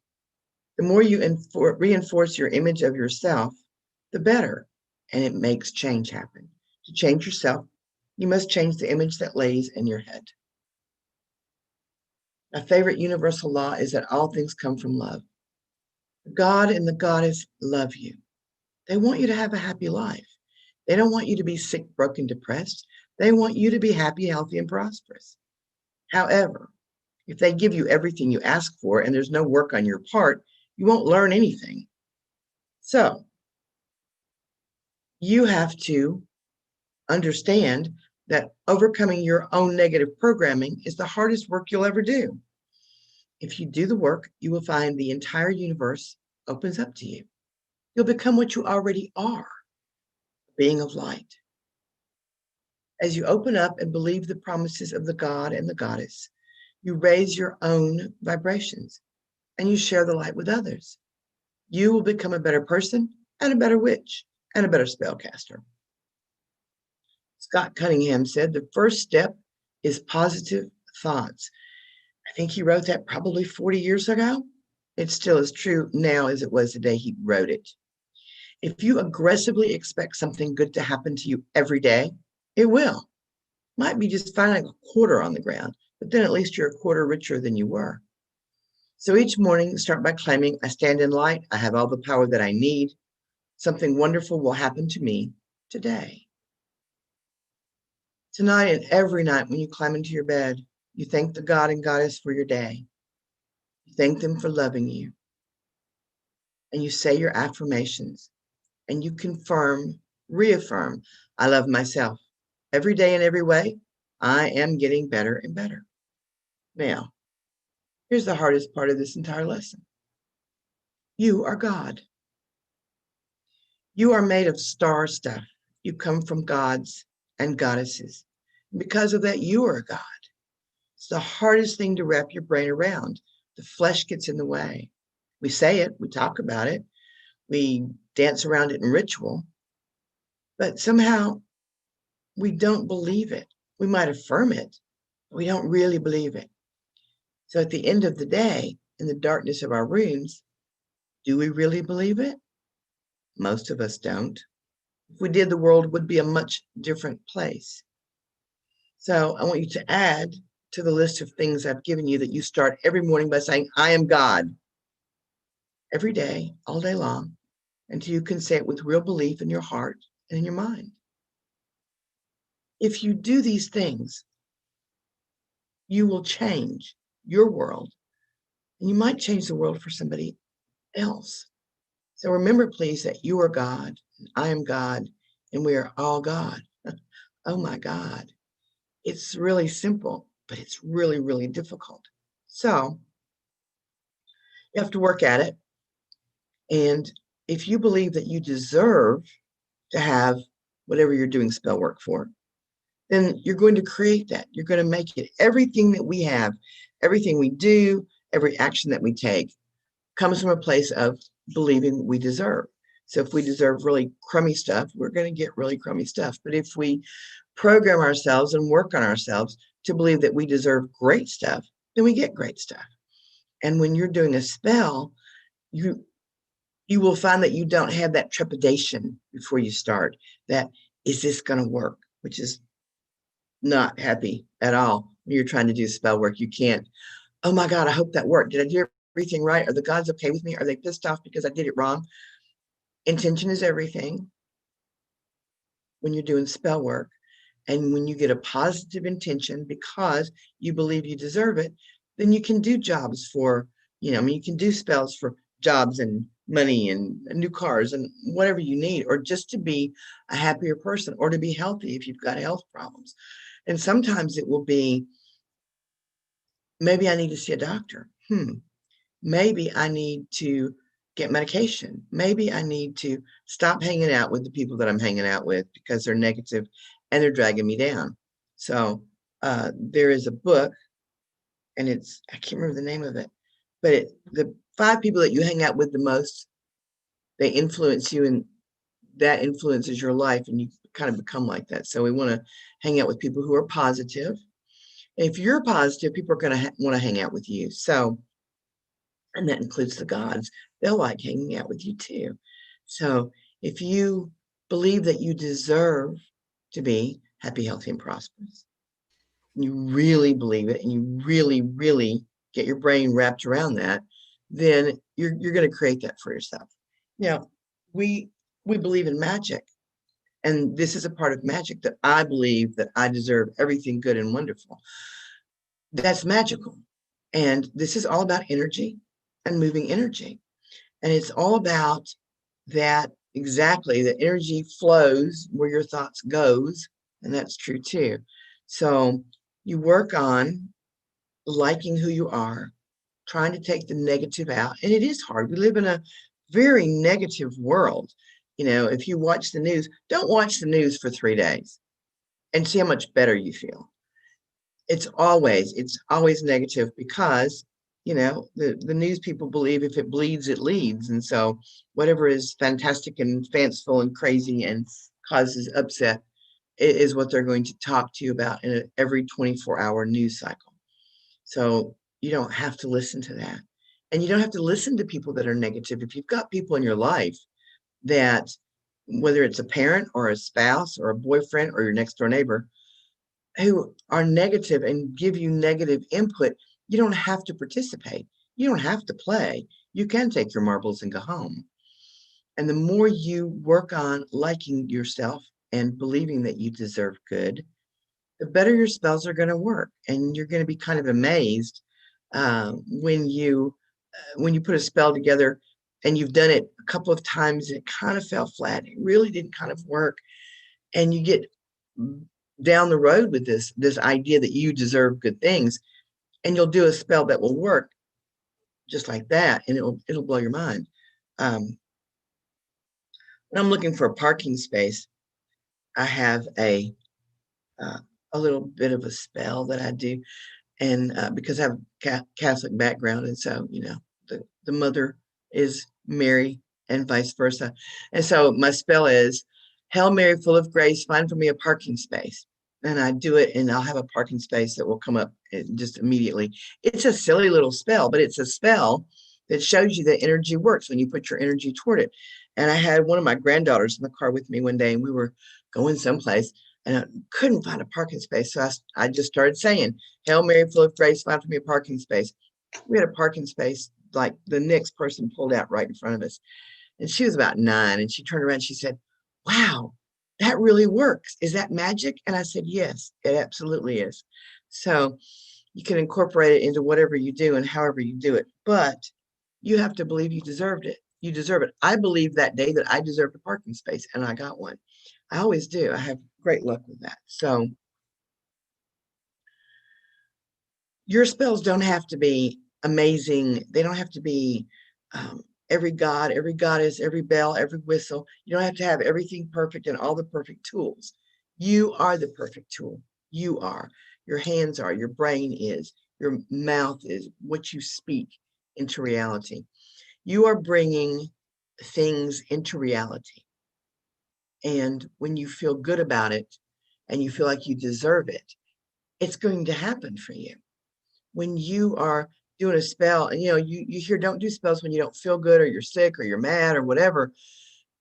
The more you reinforce your image of yourself, the better, and it makes change happen. To change yourself, you must change the image that lays in your head. My favorite universal law is that all things come from love. God and the goddess love you. They want you to have a happy life. They don't want you to be sick, broken, depressed. They want you to be happy, healthy, and prosperous. However, if they give you everything you ask for and there's no work on your part, you won't learn anything. So you have to understand that overcoming your own negative programming is the hardest work you'll ever do. If you do the work, you will find the entire universe opens up to you. You'll become what you already are, a being of light. As you open up and believe the promises of the God and the goddess, you raise your own vibrations and you share the light with others. You will become a better person and a better witch and a better spellcaster. Scott Cunningham said the first step is positive thoughts. I think he wrote that probably 40 years ago. It still is true now as it was the day he wrote it. If you aggressively expect something good to happen to you every day, it will. Might be just finding a quarter on the ground, but then at least you're a quarter richer than you were. So each morning, start by claiming, I stand in light, I have all the power that I need. Something wonderful will happen to me today. Tonight and every night when you climb into your bed, you thank the God and goddess for your day. You thank them for loving you. And you say your affirmations. And you confirm, reaffirm, I love myself. Every day in every way, I am getting better and better. Now, here's the hardest part of this entire lesson. You are God. You are made of star stuff. You come from gods and goddesses. Because of that, you are a god. It's the hardest thing to wrap your brain around. The flesh gets in the way. We say it, we talk about it, we dance around it in ritual, but somehow we don't believe it. We might affirm it, but we don't really believe it. So at the end of the day, in the darkness of our rooms, do we really believe it? Most of us don't. If we did, the world would be a much different place. So I want you to add to the list of things I've given you that you start every morning by saying, I am God. Every day, all day long, until you can say it with real belief in your heart and in your mind. If you do these things, you will change your world, and you might change the world for somebody else. So remember, please, that you are God, and I am God, and we are all God. Oh my God. It's really simple, but it's really, really difficult. So you have to work at it. And if you believe that you deserve to have whatever you're doing spell work for, then you're going to create that. You're going to make it. Everything that we have, everything we do, every action that we take comes from a place of believing we deserve. So if we deserve really crummy stuff, we're going to get really crummy stuff. But if we program ourselves and work on ourselves to believe that we deserve great stuff, then we get great stuff. And when you're doing a spell, you will find that you don't have that trepidation before you start, that is this going to work, which is not happy at all. When you're trying to do spell work, you can't, oh my God, I hope that worked. Did I do everything right? Are the gods okay with me? Are they pissed off because I did it wrong? Intention is everything when you're doing spell work. And when you get a positive intention because you believe you deserve it, then you can do jobs for, you can do spells for jobs and money and new cars and whatever you need, or just to be a happier person, or to be healthy if you've got health problems. And sometimes it will be, maybe I need to see a doctor. Maybe I need to get medication. Maybe I need to stop hanging out with the people that I'm hanging out with because they're negative and they're dragging me down. So there is a book, and I can't remember the name of it, but the 5 people that you hang out with the most, they influence you, and that influences your life, and you kind of become like that. So we want to hang out with people who are positive. And if you're positive, people are going to want to hang out with you. So, and that includes the gods. They'll like hanging out with you too. So if you believe that you deserve to be happy, healthy, and prosperous, and you really believe it, and you really, really get your brain wrapped around that, then you're going to create that for yourself. Now, we believe in magic, and this is a part of magic, that I believe that I deserve everything good and wonderful. That's magical. And this is all about energy and moving energy. And it's all about that, exactly, the energy flows where your thoughts goes, and that's true too. So you work on liking who you are, trying to take the negative out. And it is hard. We live in a very negative world. You know, if you watch the news, don't watch the news for 3 days and see how much better you feel. It's always negative because, you know, the news people believe if it bleeds, it leads. And so whatever is fantastic and fanciful and crazy and causes upset is what they're going to talk to you about in every 24-hour news cycle. So you don't have to listen to that. And you don't have to listen to people that are negative. If you've got people in your life that, whether it's a parent or a spouse or a boyfriend or your next door neighbor, who are negative and give you negative input, you don't have to participate. You don't have to play. You can take your marbles and go home. And the more you work on liking yourself and believing that you deserve good, the better your spells are going to work. And you're going to be kind of amazed when you put a spell together and you've done it a couple of times and it kind of fell flat. It really didn't kind of work. And you get down the road with this idea that you deserve good things, and you'll do a spell that will work just like that, and it'll blow your mind. When I'm looking for a parking space, I have a little bit of a spell that I do, and because I have a Catholic background, and so, you know, the mother is Mary and vice versa. And so my spell is, Hail Mary, full of grace, find for me a parking space. And I do it, and I'll have a parking space that will come up just immediately. It's a silly little spell, but it's a spell that shows you that energy works when you put your energy toward it. And I had one of my granddaughters in the car with me one day, and we were going someplace, and I couldn't find a parking space. So I just started saying, Hail Mary, full of grace, find for me a parking space. We had a parking space, like the next person pulled out right in front of us. And she was about 9, and she turned around and she said, wow, that really works. Is that magic? And I said, yes, it absolutely is. So you can incorporate it into whatever you do and however you do it, but you have to believe you deserved it. You deserve it. I believe that day that I deserved a parking space, and I got one. I always do. I have great luck with that. So your spells don't have to be amazing. They don't have to be every god, every goddess, every bell, every whistle. You don't have to have everything perfect and all the perfect tools. You are the perfect tool. You are. Your hands are, your brain is, your mouth is, what you speak into reality. You are bringing things into reality. And when you feel good about it and you feel like you deserve it, it's going to happen for you. When you are doing a spell, and you know, you hear don't do spells when you don't feel good or you're sick or you're mad or whatever,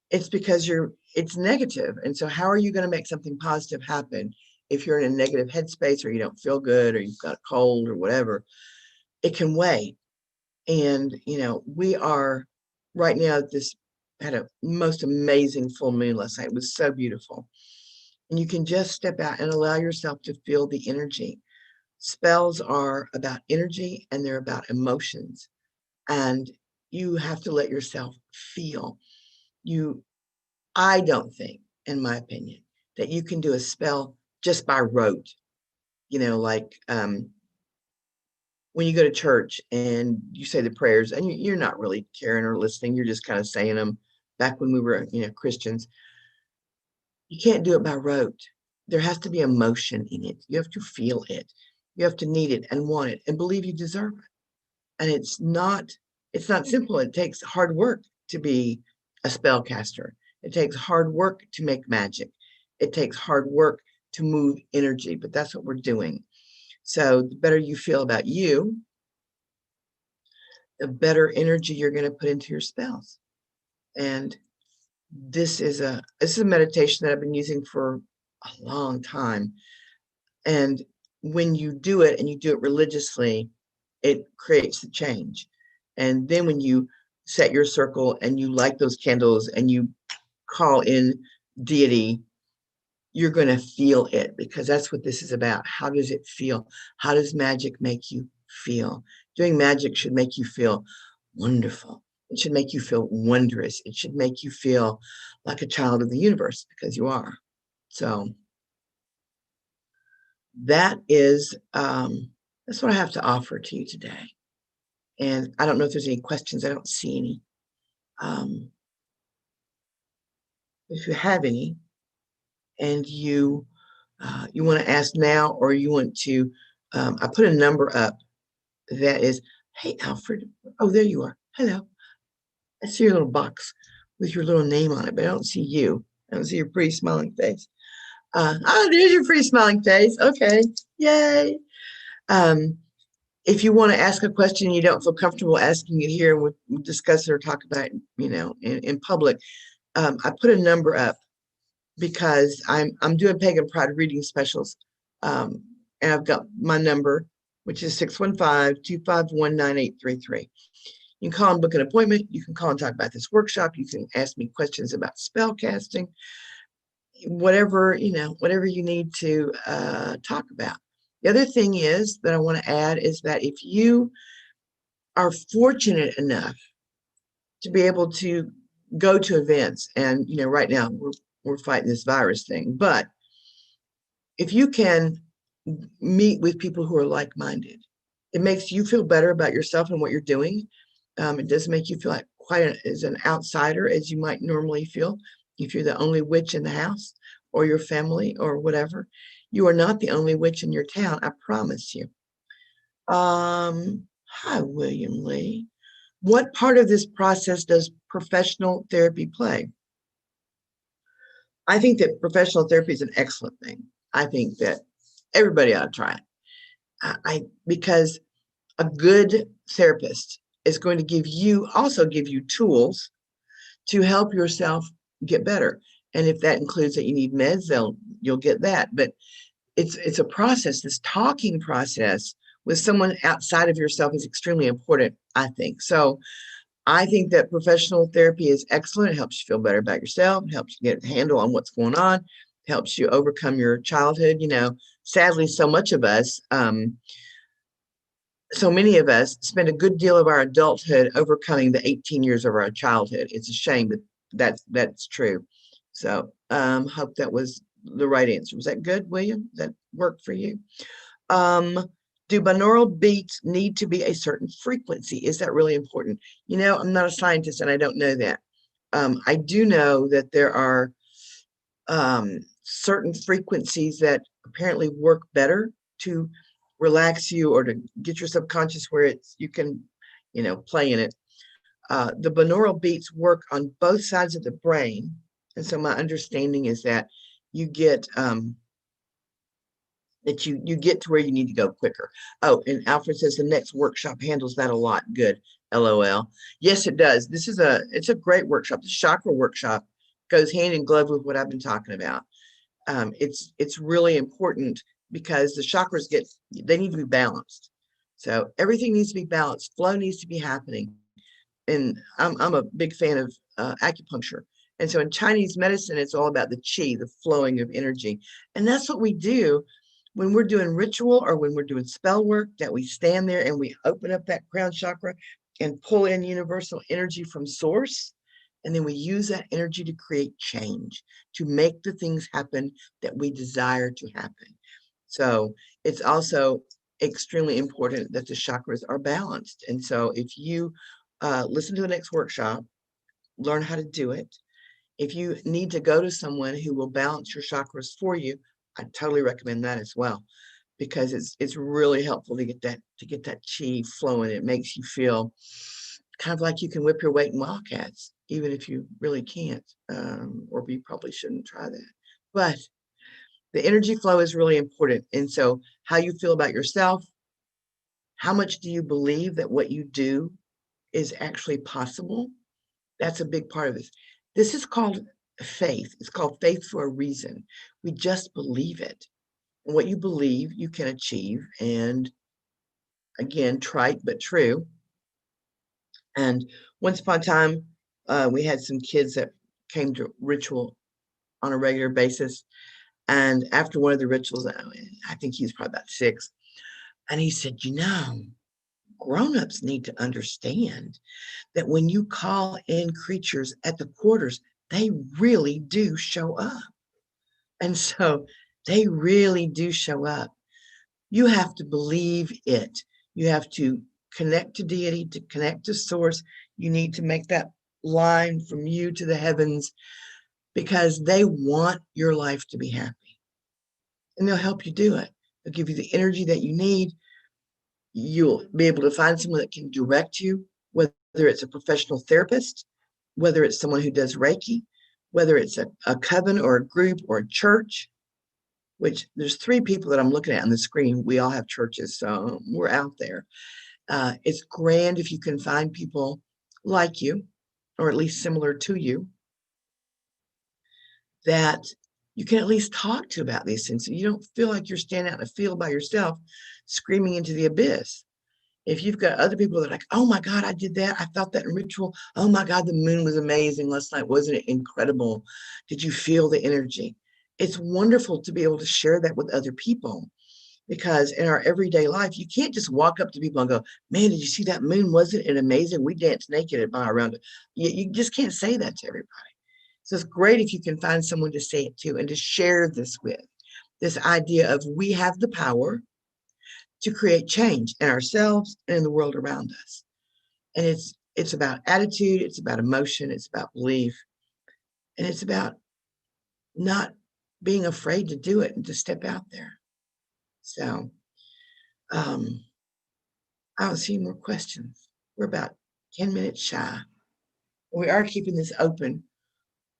it's because it's negative. And so how are you going to make something positive happen if you're in a negative headspace or you don't feel good or you've got a cold or whatever? It can wait. And you know, we are right now had a most amazing full moon last night. It was so beautiful. And you can just step out and allow yourself to feel the energy. Spells are about energy and they're about emotions. And you have to let yourself feel. I don't think, in my opinion, that you can do a spell just by rote. You know, like when you go to church and you say the prayers and you're not really caring or listening, you're just kind of saying them back when we were, Christians, you can't do it by rote. There has to be emotion in it. You have to feel it. You have to need it and want it and believe you deserve it. And it's not simple. It takes hard work to be a spellcaster. It takes hard work to make magic. It takes hard work to move energy, but that's what we're doing. So the better you feel about you, the better energy you're going to put into your spells. And this is a meditation that I've been using for a long time. And when you do it and you do it religiously, it creates the change. And then when you set your circle and you light those candles and you call in deity, you're going to feel it, because that's what this is about. How does it feel? How does magic make you feel? Doing magic should make you feel wonderful. It should make you feel wondrous. It should make you feel like a child of the universe, because you are. So that is, that's what I have to offer to you today. And I don't know if there's any questions. I don't see any. If you have any, and you want to ask now, or you want to, I put a number up that is, hey, Alfred. Oh, there you are. Hello. I see your little box with your little name on it, but I don't see you. I don't see your pretty smiling face. There's your pretty smiling face. Okay. Yay. If you want to ask a question and you don't feel comfortable asking it here, and we'll discuss it or talk about it, in public, I put a number up because I'm doing Pagan Pride reading specials. And I've got my number, which is 615-251-9833. You can call and book an appointment. You can call and talk about this workshop. You can ask me questions about spell casting, whatever you need to talk about. The other thing is that I want to add is that if you are fortunate enough to be able to go to events, and right now we're fighting this virus thing, but if you can meet with people who are like-minded, it makes you feel better about yourself and what you're doing. It doesn't make you feel like quite as an outsider as you might normally feel if you're the only witch in the house or your family or whatever. You are not the only witch in your town, I promise you. Hi, William Lee. What part of this process does professional therapy play? I think that professional therapy is an excellent thing. I think that everybody ought to try it. Because a good therapist is going to give you tools to help yourself get better. And if that includes that you need meds, you'll get that. But it's a process. This talking process with someone outside of yourself is extremely important, I think. So I think that professional therapy is excellent. It helps you feel better about yourself. It helps you get a handle on what's going on. It helps you overcome your childhood. Sadly, so many of us spend a good deal of our adulthood overcoming the 18 years of our childhood. It's a shame, but that's true. So hope that was the right answer. Was that good, William? Does that work for you? Do binaural beats need to be a certain frequency? Is that really important? I'm not a scientist and I don't know that. I do know that there are certain frequencies that apparently work better to relax you or to get your subconscious where you can, play in it. The binaural beats work on both sides of the brain. And so my understanding is that you get you get to where you need to go quicker. Oh, and Alfred says the next workshop handles that a lot. Good. LOL. Yes, it does. It's a great workshop. The chakra workshop goes hand in glove with what I've been talking about. It's really important because the chakras they need to be balanced. So everything needs to be balanced. Flow needs to be happening. And I'm a big fan of acupuncture. And so in Chinese medicine, it's all about the qi, the flowing of energy. And that's what we do when we're doing ritual or when we're doing spell work, that we stand there and we open up that crown chakra and pull in universal energy from source. And then we use that energy to create change, to make the things happen that we desire to happen. So it's also extremely important that the chakras are balanced. And so if you listen to the next workshop, learn how to do it. If you need to go to someone who will balance your chakras for you, I totally recommend that as well, because it's really helpful to get that chi flowing. It makes you feel kind of like you can whip your weight in wildcats, even if you really can't, or you probably shouldn't try that. But the energy flow is really important. And so how you feel about yourself, how much do you believe that what you do is actually possible? That's a big part of this. This is called faith. It's called faith for a reason. We just believe it. And what you believe, you can achieve. And again, trite but true. And once upon a time, we had some kids that came to ritual on a regular basis. And after one of the rituals, I think he was probably about 6, and he said, grown-ups need to understand that when you call in creatures at the quarters, they really do show up. And so they really do show up. You have to believe it. You have to connect to deity, to connect to source. You need to make that line from you to the heavens, because they want your life to be happy. And they'll help you do it. They'll give you the energy that you need. You'll be able to find someone that can direct you, whether it's a professional therapist, whether it's someone who does Reiki, whether it's a coven or a group or a church, which there's 3 people that I'm looking at on the screen. We all have churches, so we're out there. It's grand if you can find people like you, or at least similar to you, that you can at least talk to about these things. So you don't feel like you're standing out in a field by yourself, screaming into the abyss. If you've got other people that are like, oh my God, I did that. I felt that in ritual. Oh my God, the moon was amazing last night. Wasn't it incredible? Did you feel the energy? It's wonderful to be able to share that with other people, because in our everyday life, you can't just walk up to people and go, man, did you see that moon? Wasn't it amazing? We danced naked at mile around it. You just can't say that to everybody. So it's great if you can find someone to say it to and to share this with. This idea of we have the power to create change in ourselves and in the world around us. And it's about attitude, it's about emotion, it's about belief, and it's about not being afraid to do it and to step out there. So I don't see more questions. We're about 10 minutes shy. We are keeping this open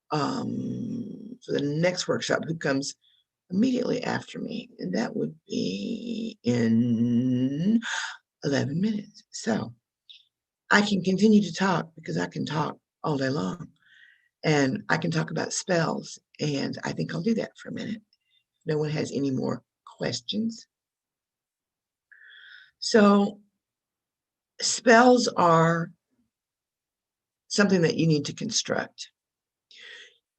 for the next workshop, who comes immediately after me, and that would be in 11 minutes. So I can continue to talk, because I can talk all day long, and I can talk about spells, and I think I'll do that for a minute. If no one has any more questions. So spells are something that you need to construct.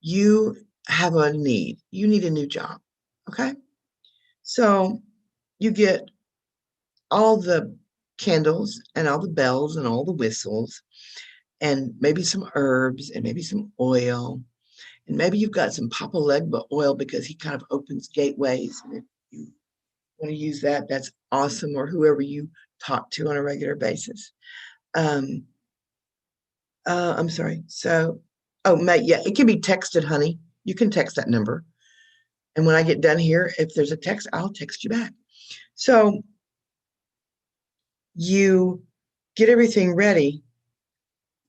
You have a need. You need a new job. Okay? So you get all the candles and all the bells and all the whistles, and maybe some herbs and maybe some oil. And maybe you've got some Papa Legba oil, because he kind of opens gateways. And if you want to use that, that's awesome. Or whoever you talk to on a regular basis. I'm sorry. So, yeah, it can be texted, honey. You can text that number. And when I get done here, if there's a text, I'll text you back. So you get everything ready.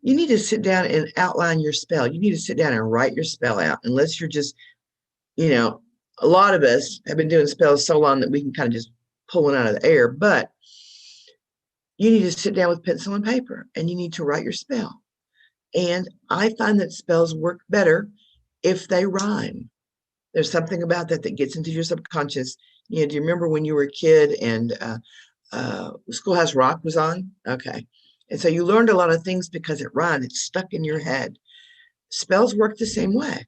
You need to sit down and outline your spell. You need to sit down and write your spell out, unless you're just, a lot of us have been doing spells so long that we can kind of just pull one out of the air. But you need to sit down with pencil and paper, and you need to write your spell. And I find that spells work better if they rhyme. There's something about that gets into your subconscious. Do you remember when you were a kid and Schoolhouse Rock was on? Okay. And so you learned a lot of things because it rhymed. It's stuck in your head. Spells work the same way.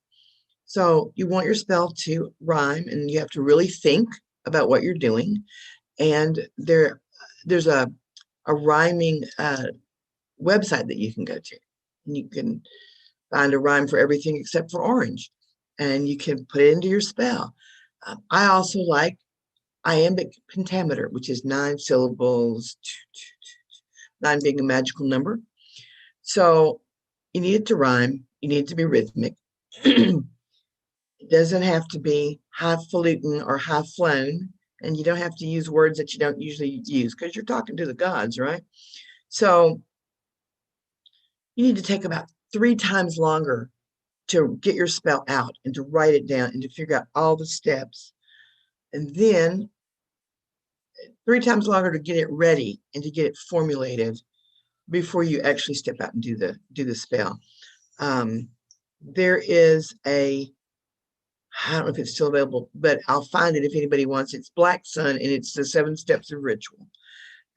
So you want your spell to rhyme, and you have to really think about what you're doing. And there's a rhyming website that you can go to. And you can find a rhyme for everything except for orange. And you can put it into your spell. I also like iambic pentameter, which is 9 syllables, 9 being a magical number. So you need it to rhyme, you need it to be rhythmic. It doesn't have to be highfalutin or high flown, and you don't have to use words that you don't usually use because you're talking to the gods, right? So you need to take about 3 times longer to get your spell out and to write it down and to figure out all the steps. And then 3 times longer to get it ready and to get it formulated before you actually step out and do the spell. There is I don't know if it's still available, but I'll find it if anybody wants. It's Black Sun, and it's the 7 steps of ritual.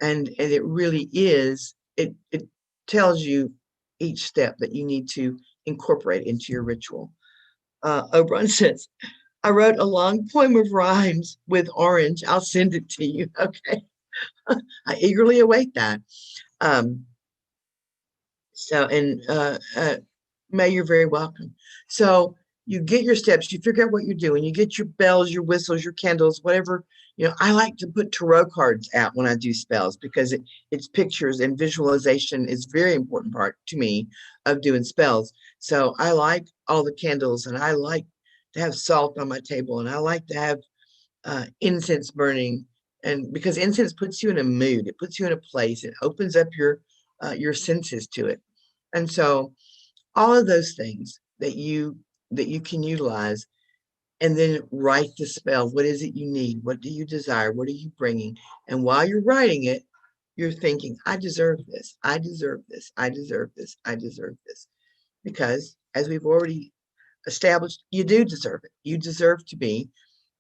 And it really is, it tells you each step that you need to incorporate into your ritual. Oberon says, I wrote a long poem of rhymes with orange. I'll send it to you. Okay. I eagerly await that. May, you're very welcome. So you get your steps, you figure out what you're doing, you get your bells, your whistles, your candles, whatever. I like to put tarot cards out when I do spells because it's pictures, and visualization is a very important part to me of doing spells. So I like all the candles, and I like to have salt on my table, and I like to have incense burning, and because incense puts you in a mood, it puts you in a place, it opens up your senses to it. And so all of those things that you can utilize, and then write the spell. What is it you need? What do you desire? What are you bringing? And while you're writing it, you're thinking, I deserve this. I deserve this. I deserve this. I deserve this. Because as we've already established, you do deserve it. You deserve to be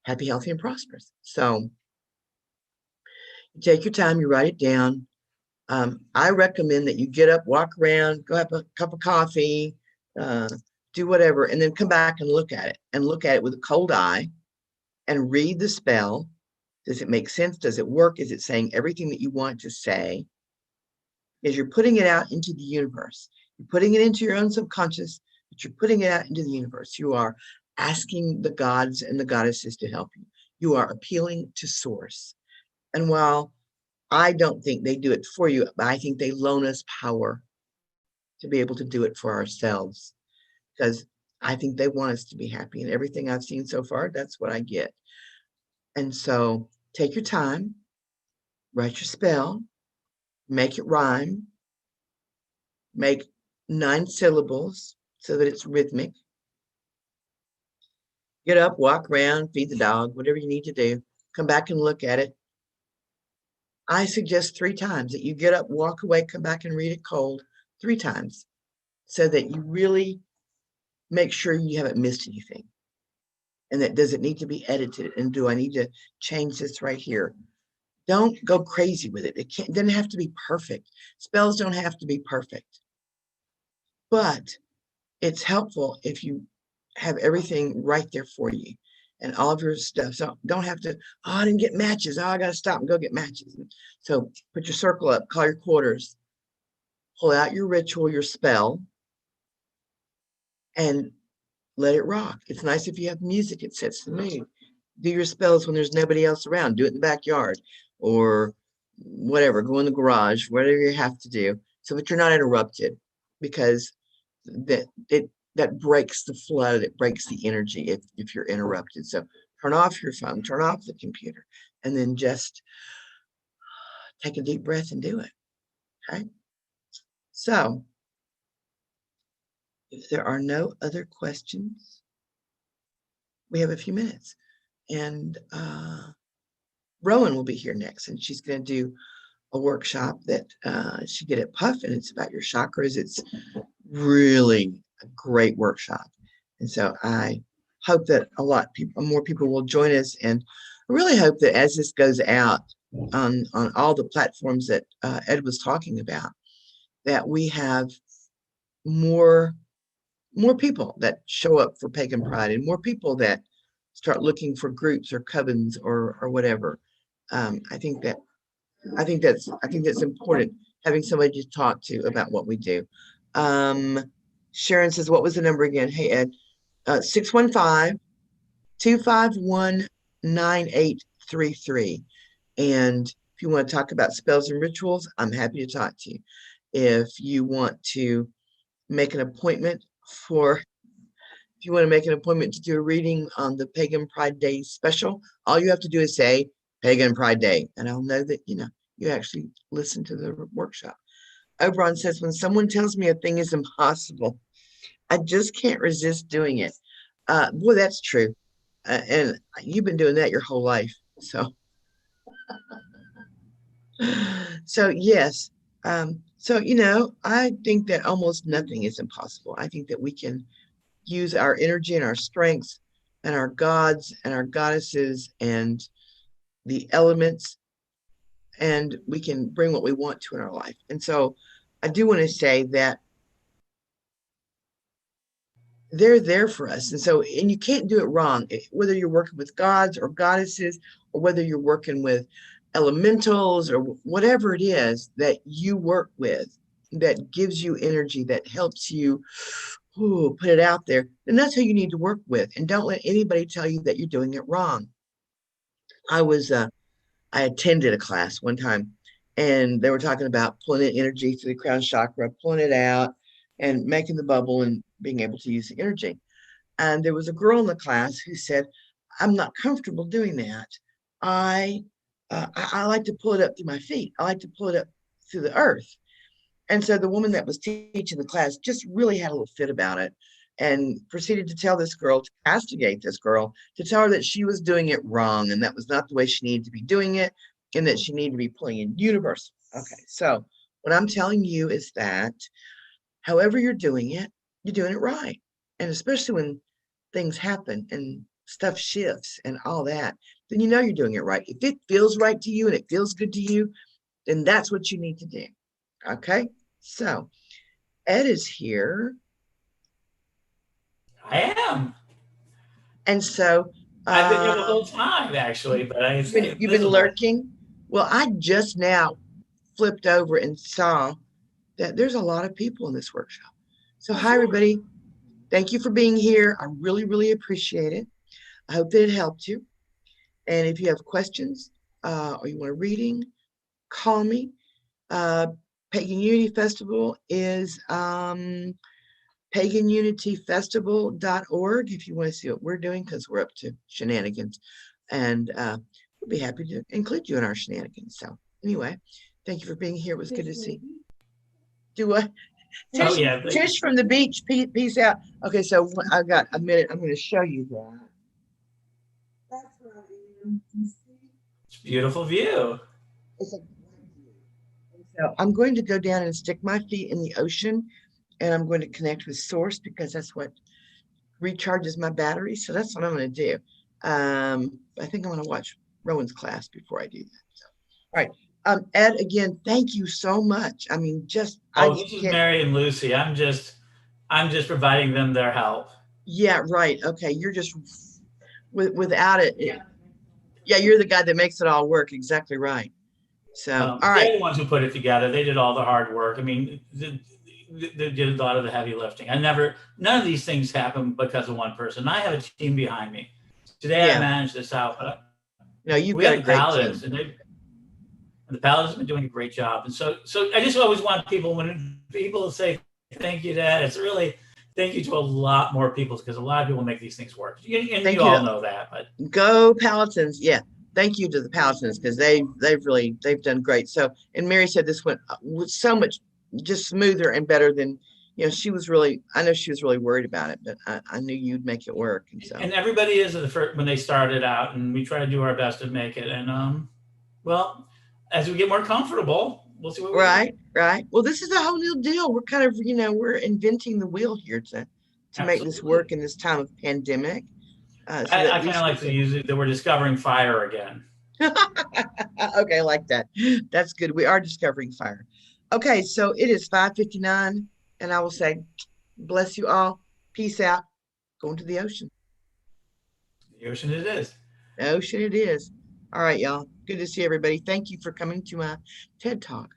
happy, healthy, and prosperous. So you take your time, you write it down. I recommend that you get up, walk around, go have a cup of coffee, do whatever, and then come back and look at it with a cold eye and read the spell. Does it make sense? Does it work? Is it saying everything that you want to say? Is you're putting it out into the universe. You're putting it into your own subconscious, but you're putting it out into the universe. You are asking the gods and the goddesses to help you. You are appealing to source. And while I don't think they do it for you, but I think they loan us power to be able to do it for ourselves, because I think they want us to be happy, and everything I've seen so far, that's what I get. And so take your time, write your spell, make it rhyme, make 9 syllables so that it's rhythmic. Get up, walk around, feed the dog, whatever you need to do. Come back and look at it. I suggest 3 times that you get up, walk away, come back and read it cold 3 times so that you really make sure you haven't missed anything. And that does it need to be edited? And do I need to change this right here? Don't go crazy with it. It doesn't have to be perfect. Spells don't have to be perfect. But it's helpful if you have everything right there for you and all of your stuff. So don't have to, I didn't get matches. I got to stop and go get matches. So put your circle up, call your quarters, pull out your ritual, your spell, and let it rock. It's nice if you have music, it sets the mood. Do your spells when there's nobody else around. Do it in the backyard or whatever, go in the garage, whatever you have to do so that you're not interrupted, because that breaks the flow, it breaks the energy if you're interrupted. So turn off your phone, turn off the computer, and then just take a deep breath and do it. Okay. So if there are no other questions, we have a few minutes, and Rowan will be here next, and she's going to do a workshop that she did at Puff, and it's about your chakras. It's really a great workshop, and so I hope that more people will join us, and I really hope that as this goes out on all the platforms that Ed was talking about, that we have more people that show up for Pagan Pride, and more people that start looking for groups or covens or whatever. I think that's important, having somebody to talk to about what we do. Sharon says, what was the number again? Hey, Ed, 615-251-9833. 833. And if you want to talk about spells and rituals, I'm happy to talk to you. If you want to make an appointment to do a reading on the Pagan Pride Day special, all you have to do is say Pagan Pride Day, and I'll know that, you actually listen to the workshop. Oberon says, when someone tells me a thing is impossible, I just can't resist doing it. Boy, that's true. And you've been doing that your whole life. So yes. I think that almost nothing is impossible. I think that we can use our energy and our strengths and our gods and our goddesses and the elements, and we can bring what we want to in our life. And so I do want to say that they're there for us. And you can't do it wrong, whether you're working with gods or goddesses, or whether you're working with elementals or whatever it is that you work with that gives you energy, that helps you put it out there, then that's who you need to work with. And don't let anybody tell you that you're doing it wrong. I attended a class one time, and they were talking about pulling in energy through the crown chakra, pulling it out and making the bubble and being able to use the energy. And there was a girl in the class who said, I'm not comfortable doing that. I like to pull it up through my feet. I like to pull it up through the earth. And so the woman that was teaching the class just really had a little fit about it and proceeded to tell this girl, to castigate this girl, to tell her that she was doing it wrong and that was not the way she needed to be doing it, and that she needed to be pulling in universe. Okay, so what I'm telling you is that however you're doing it right. And especially when things happen and stuff shifts and all that, then you're doing it right. If it feels right to you and it feels good to you, then that's what you need to do. Okay, so Ed is here. I am. And so I've been here the whole time, actually, but you've been lurking. Well, I just now flipped over and saw that there's a lot of people in this workshop. So hi, everybody. Thank you for being here. I really, really appreciate it. I hope that it helped you. And if you have questions or you want a reading, call me. Pagan Unity Festival is paganunityfestival.org if you want to see what we're doing, because we're up to shenanigans. And we'll be happy to include you in our shenanigans. So anyway, thank you for being here. It was good to see you. Do what? Tish, Tish from the beach. Peace out. Okay, so I've got a minute. I'm going to show you that. That's what I am. It's a beautiful view. It's a So I'm going to go down and stick my feet in the ocean, and I'm going to connect with Source because that's what recharges my battery. So that's what I'm going to do. I think I'm going to watch Rowan's class before I do that. So, all right. Ed, again, thank you so much. I mean, this is Mary and Lucy. I'm just providing them their help. Yeah, right. Okay. You're just without it. Yeah, you're the guy that makes it all work. Exactly right. So, all right. They're the ones who put it together. They did all the hard work. I mean, they did a lot of the heavy lifting. None of these things happen because of one person. I have a team behind me. Today I managed this out. But you've got a great Paladins, team. And the Paladins have been doing a great job. And so I just always want people, when people say thank you, Dad, it's really thank you to a lot more people, because a lot of people make these things work. And you all know that. But go Paladins. Yeah. Thank you to the Paladins, because they've done great. So, and Mary said this went so much just smoother and better than, she was really, I know she was really worried about it, but I knew you'd make it work. And so, and everybody is at the first when they started out, and we try to do our best to make it. And well, as we get more comfortable, we'll see what we do. Right. Well, this is a whole new deal. We're kind of, we're inventing the wheel here to make this work in this time of pandemic. I kind of like to use it that we're discovering fire again. Okay, I like that. That's good. We are discovering fire. Okay, so it is 5:59, and I will say, bless you all. Peace out. Going to the ocean. The ocean it is. The ocean it is. All right, y'all. Good to see everybody. Thank you for coming to my TED Talk.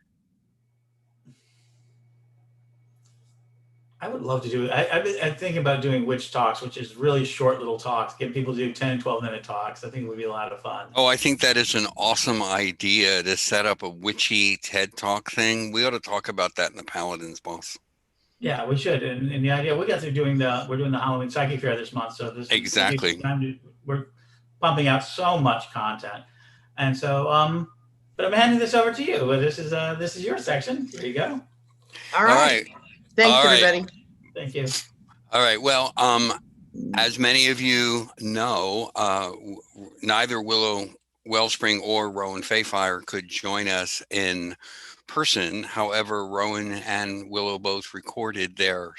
I would love to do it. I'm thinking about doing witch talks, which is really short little talks. Get people to do 10 and 12-minute talks. I think it would be a lot of fun. Oh, I think that is an awesome idea to set up a witchy TED Talk thing. We ought to talk about that in the Paladins, boss. Yeah, we should. And the idea, we're doing the Halloween Psychic Fair this month. So this Exactly. we're pumping out so much content. And so, but I'm handing this over to you. This is your section. Here you go. All right. Thanks, everybody. Thank you. All right. Well, as many of you know, neither Willo Wellspring or Rowan Faefire could join us in person. However, Rowan and Willo both recorded their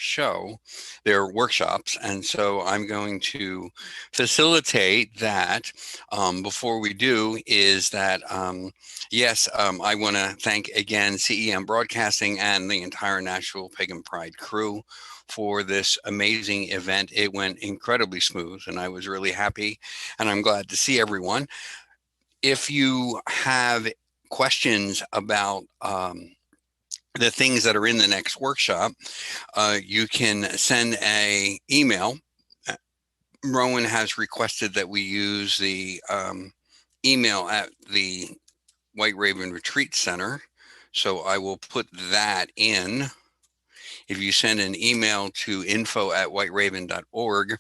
workshops. And so I'm going to facilitate that. Before we do is that, I want to thank again CEM Broadcasting and the entire Nashville Pagan Pride crew for this amazing event. It went incredibly smooth and I was really happy, and I'm glad to see everyone. If you have questions about the things that are in the next workshop, you can send an email. Rowan has requested that we use the email at the White Raven Retreat Center, so I will put that in. If you send an email to info@whiteraven.org,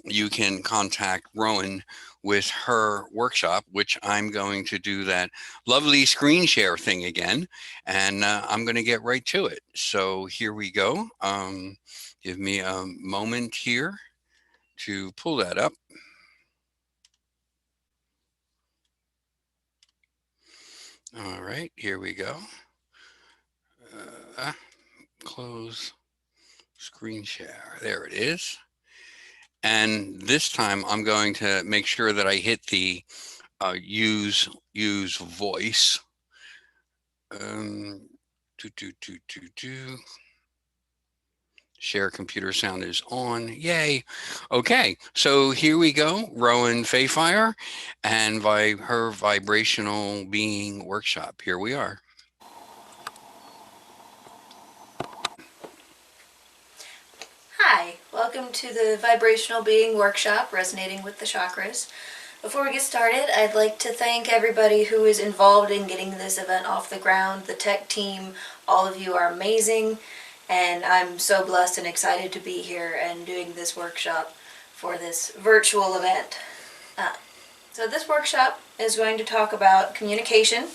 you can contact Rowan with her workshop, which I'm going to do that lovely screen share thing again, and I'm going to get right to it. So here we go. Give me a moment here to pull that up. All right, here we go. Close screen share. There it is. And this time I'm going to make sure that I hit the use voice. Share computer sound is on. Yay. Okay, so here we go. Rowan Faefire and her vibrational being workshop. Here we are. Hi, welcome to the Vibrational Being Workshop, Resonating with the Chakras. Before we get started, I'd like to thank everybody who is involved in getting this event off the ground. The tech team, all of you are amazing, and I'm so blessed and excited to be here and doing this workshop for this virtual event. So this workshop is going to talk about communication,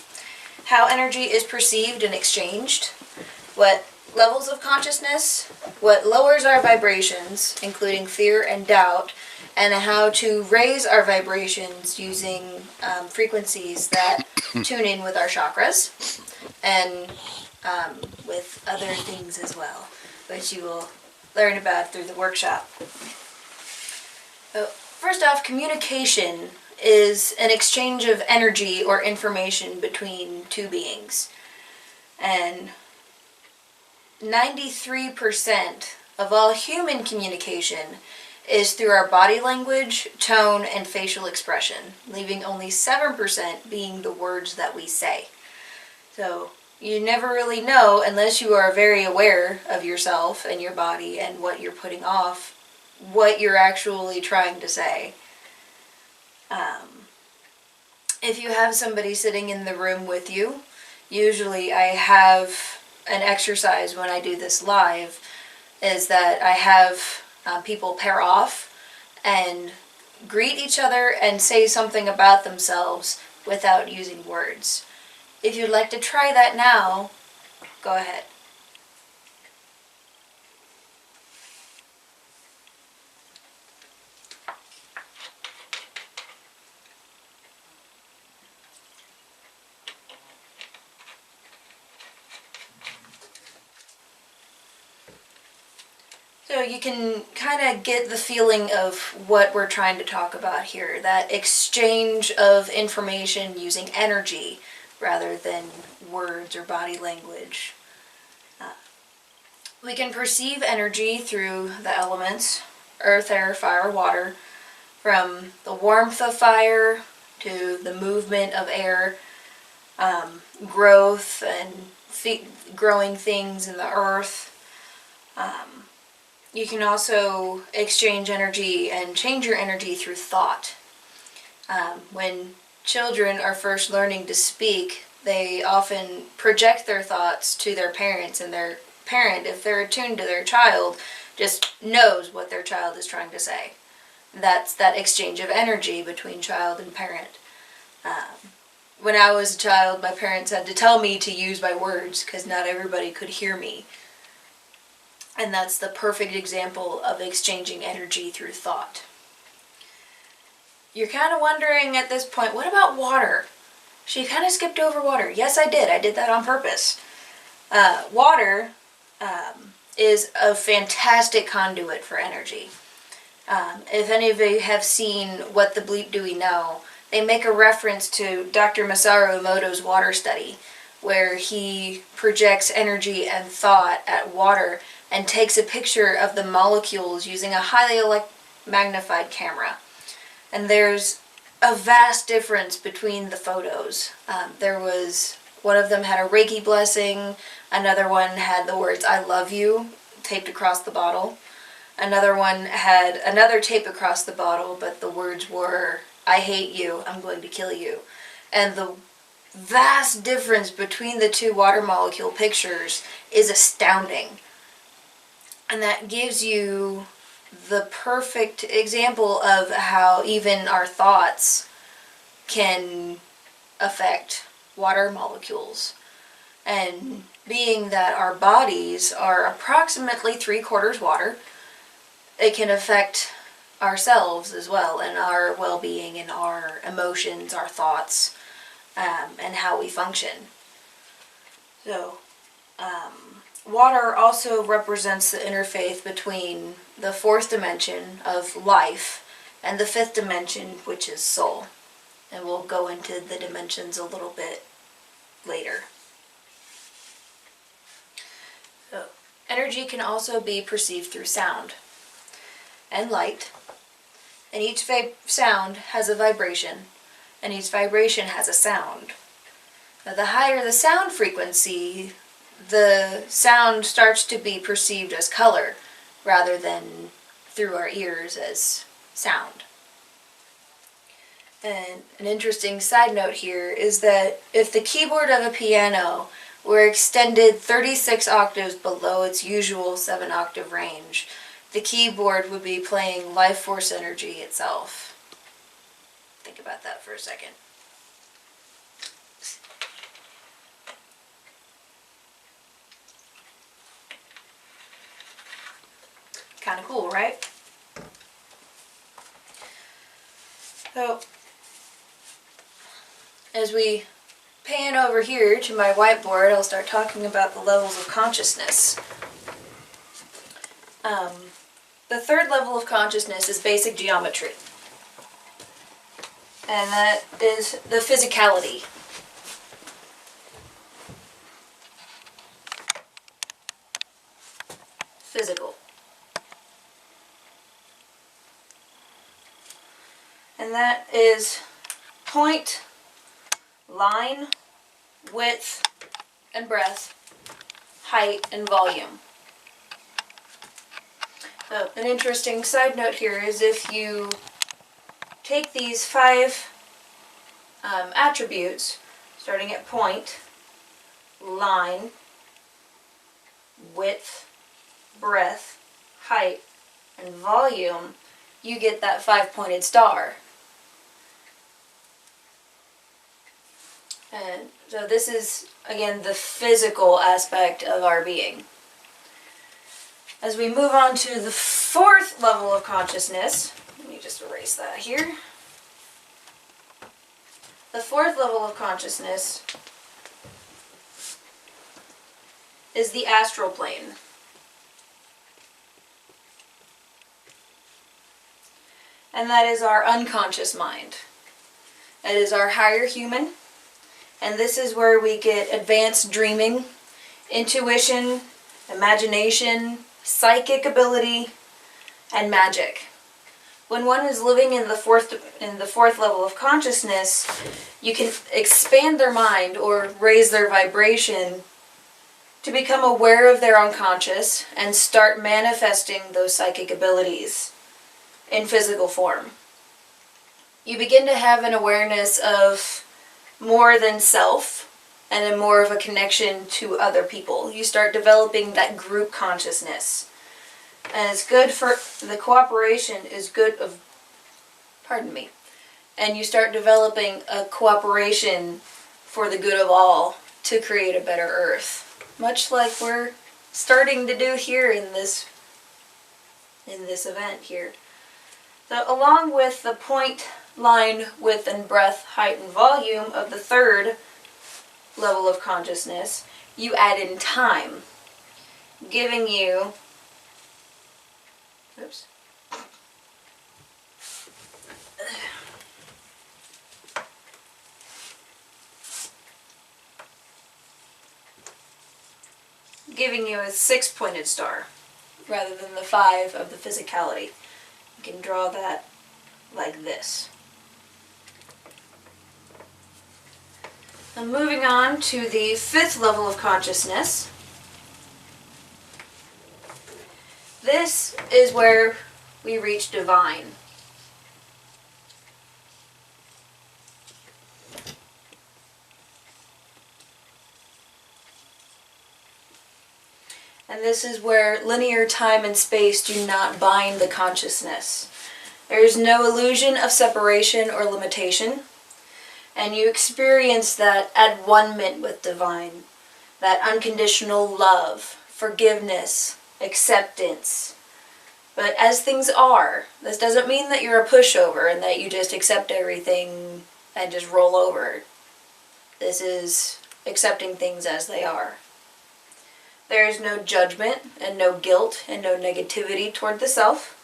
how energy is perceived and exchanged, what levels of consciousness, what lowers our vibrations, including fear and doubt, and how to raise our vibrations using frequencies that tune in with our chakras, and with other things as well, which you will learn about through the workshop. So, first off, communication is an exchange of energy or information between two beings. And 93% of all human communication is through our body language, tone, and facial expression, leaving only 7% being the words that we say. So you never really know, unless you are very aware of yourself and your body and what you're putting off, what you're actually trying to say. If you have somebody sitting in the room with you, usually I have an exercise when I do this live, is that I have people pair off and greet each other and say something about themselves without using words. If you'd like to try that now, go ahead. So you can kind of get the feeling of what we're trying to talk about here, that exchange of information using energy rather than words or body language. We can perceive energy through the elements, earth, air, fire, water, from the warmth of fire to the movement of air, growth and growing things in the earth, You can also exchange energy and change your energy through thought. When children are first learning to speak, they often project their thoughts to their parents, and their parent, if they're attuned to their child, just knows what their child is trying to say. That's that exchange of energy between child and parent. When I was a child, my parents had to tell me to use my words because not everybody could hear me. And that's the perfect example of exchanging energy through thought. You're kind of wondering at this point, what about water? She kind of skipped over water. Yes, I did. I did that on purpose. Water is a fantastic conduit for energy. If any of you have seen What the Bleep Do We Know, they make a reference to Dr. Masaru Emoto's water study, where he projects energy and thought at water and takes a picture of the molecules using a highly magnified camera. And there's a vast difference between the photos. There was, one of them had a Reiki blessing, another one had the words "I love you" taped across the bottle. Another one had another tape across the bottle, but the words were, "I hate you, I'm going to kill you." And the vast difference between the two water molecule pictures is astounding. And that gives you the perfect example of how even our thoughts can affect water molecules. And being that our bodies are approximately 3/4 water, it can affect ourselves as well, and our well-being and our emotions, our thoughts, and how we function. So, water also represents the interface between the 4th dimension of life and the 5th dimension, which is soul. And we'll go into the dimensions a little bit later. So, energy can also be perceived through sound and light. And each sound has a vibration, and each vibration has a sound. Now, the higher the sound frequency, the sound starts to be perceived as color rather than through our ears as sound. And an interesting side note here is that if the keyboard of a piano were extended 36 octaves below its usual 7-octave range, the keyboard would be playing life force energy itself. Think about that for a second. Kind of cool, right? So, as we pan over here to my whiteboard, I'll start talking about the levels of consciousness. The 3rd level of consciousness is basic geometry. And that is the physicality. Physical. And that is point, line, width, and breadth, height, and volume. So, an interesting side note here is if you take these 5 attributes, starting at point, line, width, breadth, height, and volume, you get that 5-pointed star. And so this is, again, the physical aspect of our being. As we move on to the 4th level of consciousness, let me just erase that here. The 4th level of consciousness is the astral plane. And that is our unconscious mind. That is our higher human. And this is where we get advanced dreaming, intuition, imagination, psychic ability, and magic. When one is living in the fourth level of consciousness, you can expand their mind or raise their vibration to become aware of their unconscious and start manifesting those psychic abilities in physical form. You begin to have an awareness of more than self and a more of a connection to other people. You start developing that group consciousness. And it's good for, the cooperation is good of, pardon me, and you start developing a cooperation for the good of all to create a better earth. Much like we're starting to do here in this event here. So along with the point, line, width, and breadth, height, and volume of the third level of consciousness, you add in time, giving you, oops, giving you a 6-pointed star rather than the 5 of the physicality. You can draw that like this. And moving on to the 5th level of consciousness. This is where we reach divine. And this is where linear time and space do not bind the consciousness. There is no illusion of separation or limitation, and you experience that at one-ment with divine, that unconditional love, forgiveness, acceptance. But as things are, this doesn't mean that you're a pushover and that you just accept everything and just roll over. This is accepting things as they are. There is no judgment and no guilt and no negativity toward the self.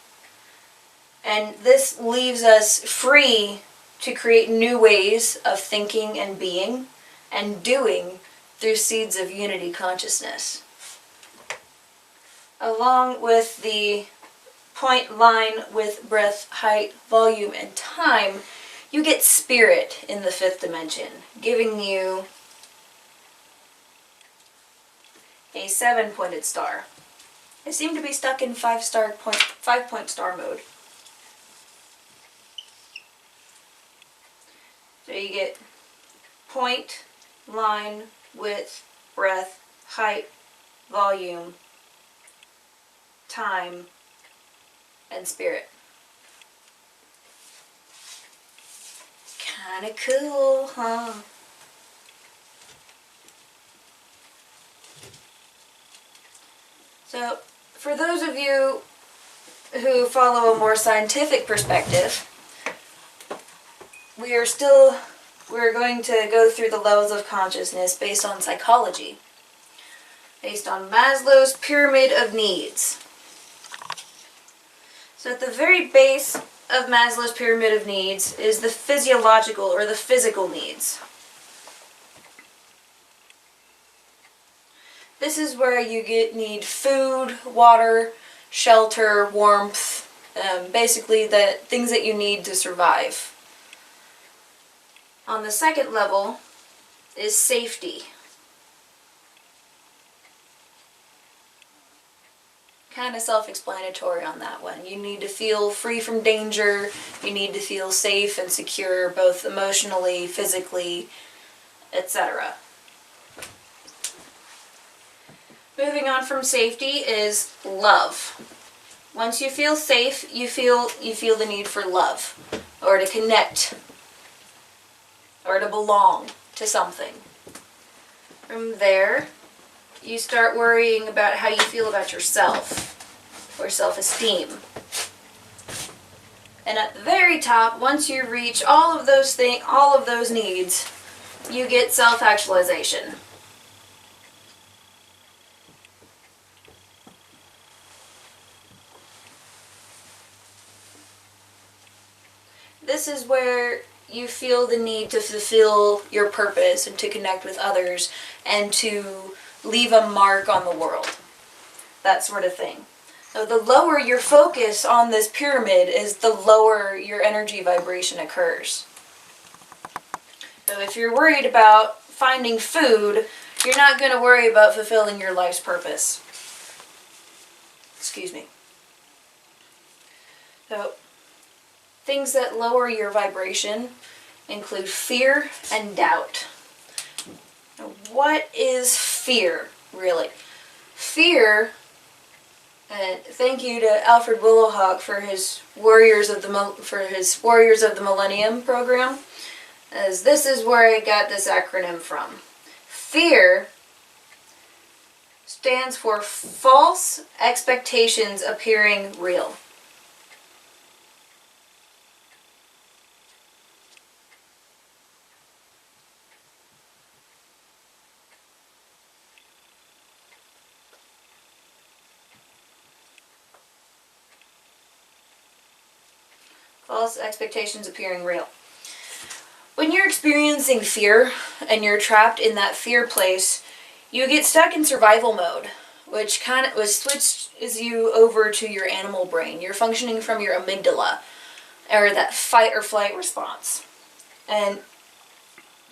And this leaves us free to create new ways of thinking and being and doing through seeds of unity consciousness. Along with the point, line, width, breadth, height, volume, and time, you get spirit in the 5th dimension, giving you a 7-pointed star. I seem to be stuck in 5-point star mode. So you get point, line, width, breadth, height, volume, time, and spirit. Kinda cool, huh? So, for those of you who follow a more scientific perspective, we're going to go through the levels of consciousness based on psychology, based on Maslow's pyramid of needs. So at the very base of Maslow's pyramid of needs is the physiological or the physical needs. This is where you need food, water, shelter, warmth, basically the things that you need to survive. On the 2nd level is safety. Kind of self-explanatory on that one. You need to feel free from danger, you need to feel safe and secure both emotionally, physically, etc. Moving on from safety is love. Once you feel safe, you feel the need for love, or to connect, or to belong to something. From there, you start worrying about how you feel about yourself, or self-esteem. And at the very top, once you reach all of those needs, you get self-actualization. This is where you feel the need to fulfill your purpose and to connect with others and to leave a mark on the world. That sort of thing. So the lower your focus on this pyramid is, the lower your energy vibration occurs. So if you're worried about finding food, you're not going to worry about fulfilling your life's purpose. Excuse me. So, things that lower your vibration include fear and doubt. Now, what is fear, really? Fear, and thank you to Alfred Willowhawk for his Warriors of the Millennium program, as this is where I got this acronym from. Fear stands for false expectations appearing real. False expectations appearing real. When you're experiencing fear and you're trapped in that fear place, you get stuck in survival mode, which switches you over to your animal brain. You're functioning from your amygdala, or that fight or flight response. And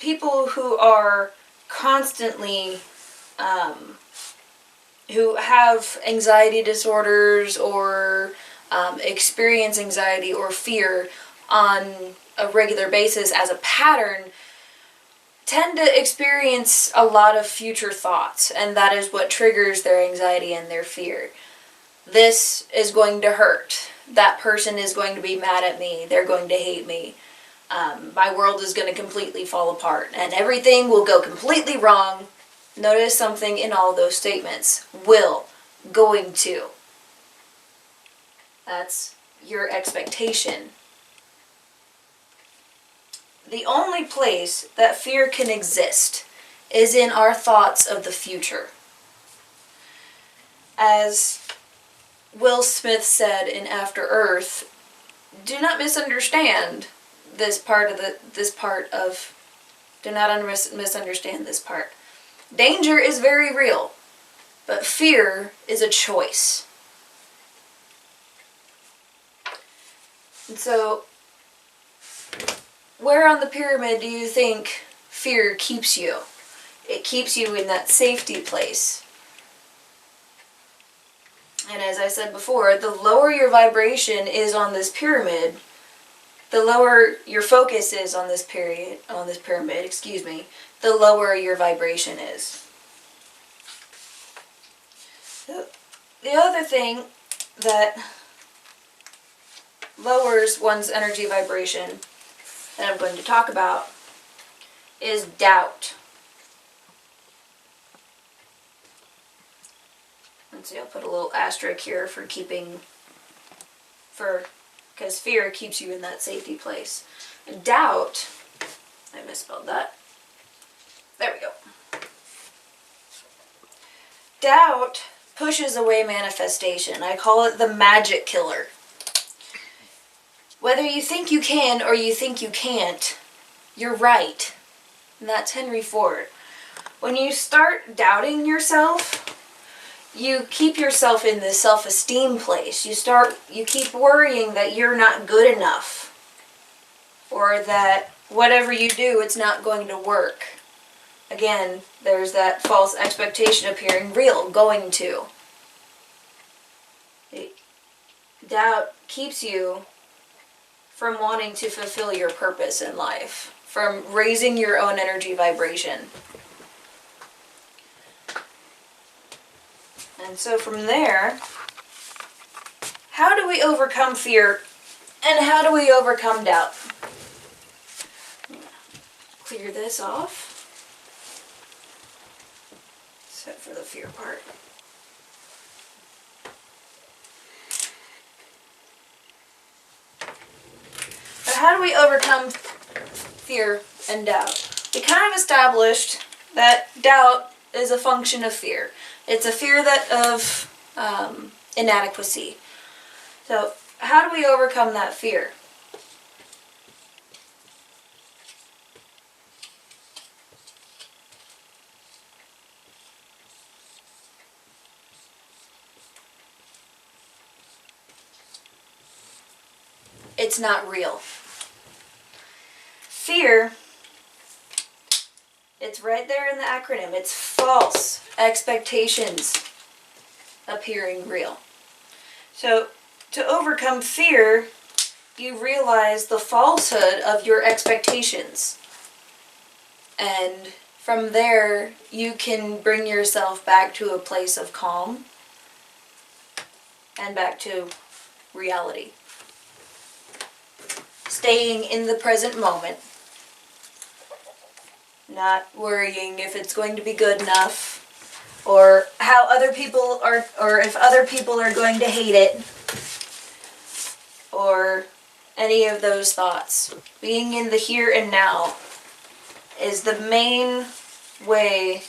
people who are constantly, who have anxiety disorders or experience anxiety or fear on a regular basis as a pattern, tend to experience a lot of future thoughts, and that is what triggers their anxiety and their fear. This is going to hurt. That person is going to be mad at me. They're going to hate me. My world is going to completely fall apart, and everything will go completely wrong. Notice something in all those statements. Will, going to. That's your expectation. The only place that fear can exist is in our thoughts of the future. As Will Smith said in After Earth, do not misunderstand this part. Do not misunderstand this part. Danger is very real, but fear is a choice. And so, where on the pyramid do you think fear keeps you? It keeps you in that safety place. And as I said before, the lower your vibration is on this pyramid, the lower your focus is on this pyramid, the lower your vibration is. The other thing that lowers one's energy vibration that I'm going to talk about is doubt. Let's see, I'll put a little asterisk here because fear keeps you in that safety place. Doubt, I misspelled that. There we go. Doubt pushes away manifestation. I call it the magic killer. Whether you think you can or you think you can't, you're right. And that's Henry Ford. When you start doubting yourself, you keep yourself in this self-esteem place. You keep worrying that you're not good enough, or that whatever you do, it's not going to work. Again, there's that false expectation appearing real, going to. Doubt keeps you from wanting to fulfill your purpose in life, from raising your own energy vibration. And so from there, how do we overcome fear and how do we overcome doubt? Clear this off, except for the fear part. But how do we overcome fear and doubt? We kind of established that doubt is a function of fear. It's a fear of inadequacy. So how do we overcome that fear? It's not real. Fear It's right there in the acronym. It's false expectations appearing real. So to overcome fear, you realize the falsehood of your expectations. And from there, you can bring yourself back to a place of calm and back to reality. Staying in the present moment. Not worrying if it's going to be good enough, or how other people are, or if other people are going to hate it, or any of those thoughts. Being in the here and now is the main way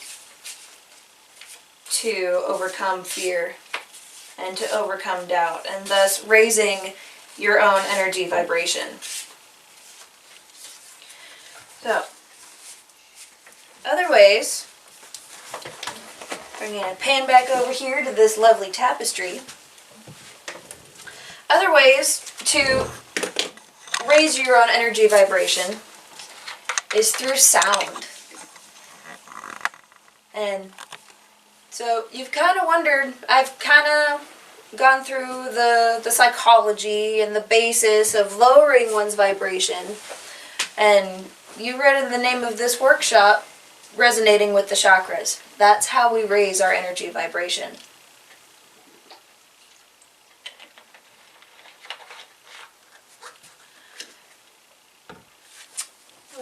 to overcome fear and to overcome doubt, and thus raising your own energy vibration. So, other ways, bringing a pan back over here to this lovely tapestry. Other ways to raise your own energy vibration is through sound. And so you've kind of wondered, I've kind of gone through the psychology and the basis of lowering one's vibration. And you read in the name of this workshop, resonating with the chakras. That's how we raise our energy vibration.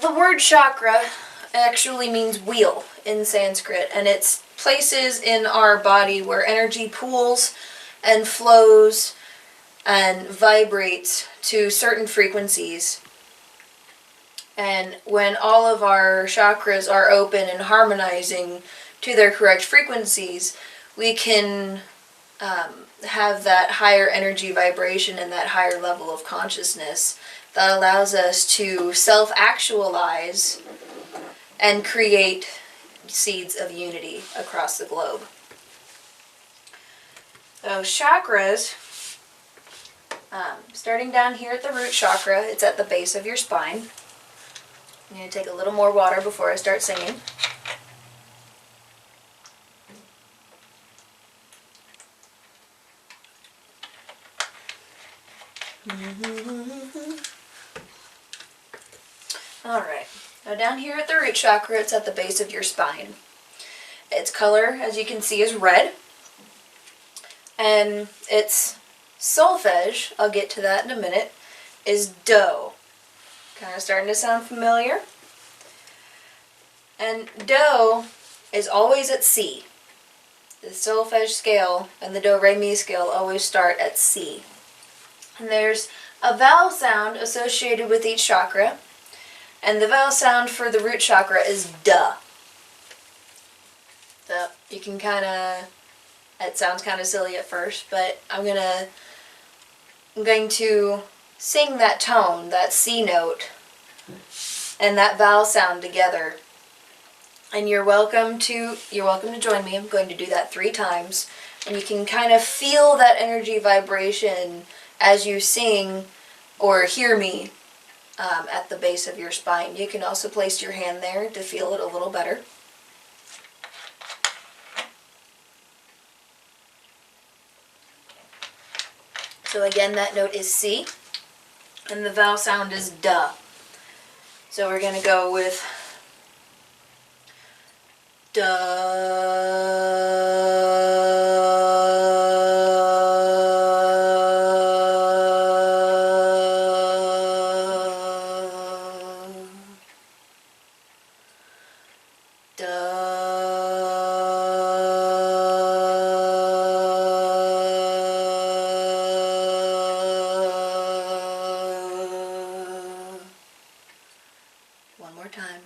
The word chakra actually means wheel in Sanskrit, and it's places in our body where energy pools and flows and vibrates to certain frequencies. And when all of our chakras are open and harmonizing to their correct frequencies, we can have that higher energy vibration and that higher level of consciousness that allows us to self-actualize and create seeds of unity across the globe. So chakras, starting down here at the root chakra, it's at the base of your spine. I'm going to take a little more water before I start singing. Alright, now down here at the root chakra, it's at the base of your spine. Its color, as you can see, is red. And its solfege, I'll get to that in a minute, is Do. Kind of starting to sound familiar. And Do is always at C. The solfege scale and the Do-Re-Mi scale always start at C. And there's a vowel sound associated with each chakra. And the vowel sound for the root chakra is duh. So you can kind of, it sounds kind of silly at first, but I'm going to sing that tone, that C note, and that vowel sound together. And you're welcome to join me. I'm going to do that 3 times. And you can kind of feel that energy vibration as you sing or hear me at the base of your spine. You can also place your hand there to feel it a little better. So again, that note is C, and the vowel sound is duh. So we're going to go with one more time.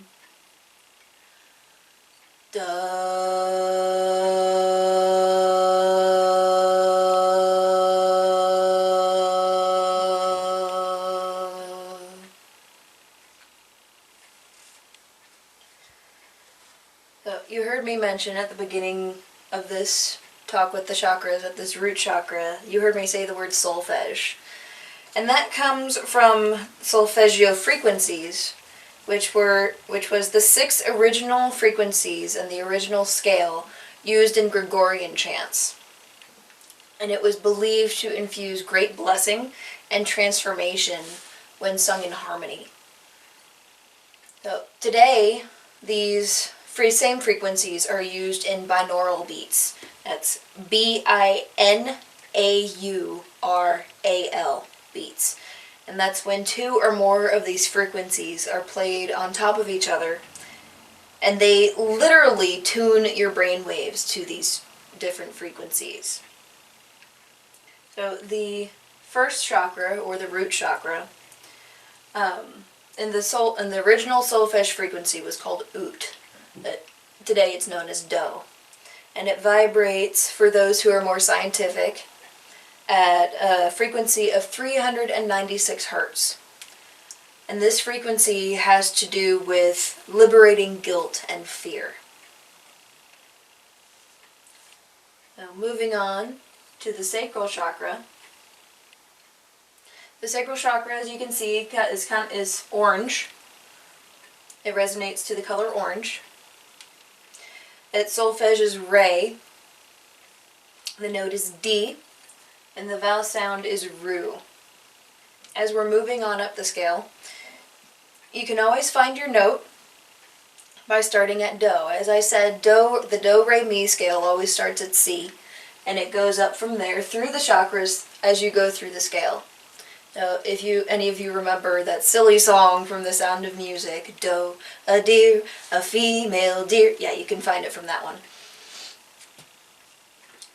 So you heard me mention at the beginning of this talk with the chakras, at this root chakra, you heard me say the word solfege. And that comes from solfeggio frequencies. which was the 6 original frequencies and the original scale used in Gregorian chants. And it was believed to infuse great blessing and transformation when sung in harmony. So today, these same frequencies are used in binaural beats. That's B-I-N-A-U-R-A-L beats. And that's when 2 or more of these frequencies are played on top of each other, and they literally tune your brain waves to these different frequencies. So the first chakra, or the root chakra, in the original solfege frequency was called Ut. Today it's known as Do. And it vibrates, for those who are more scientific, at a frequency of 396 hertz. And this frequency has to do with liberating guilt and fear. Now moving on to the sacral chakra. The sacral chakra, as you can see, is orange. It resonates to the color orange. Its solfege is Re. The note is D. And the vowel sound is Ru. As we're moving on up the scale, you can always find your note by starting at Do. As I said, the Do, Re, Mi scale always starts at C, and it goes up from there through the chakras as you go through the scale. So if any of you remember that silly song from The Sound of Music, Do, a deer, a female deer, yeah, you can find it from that one.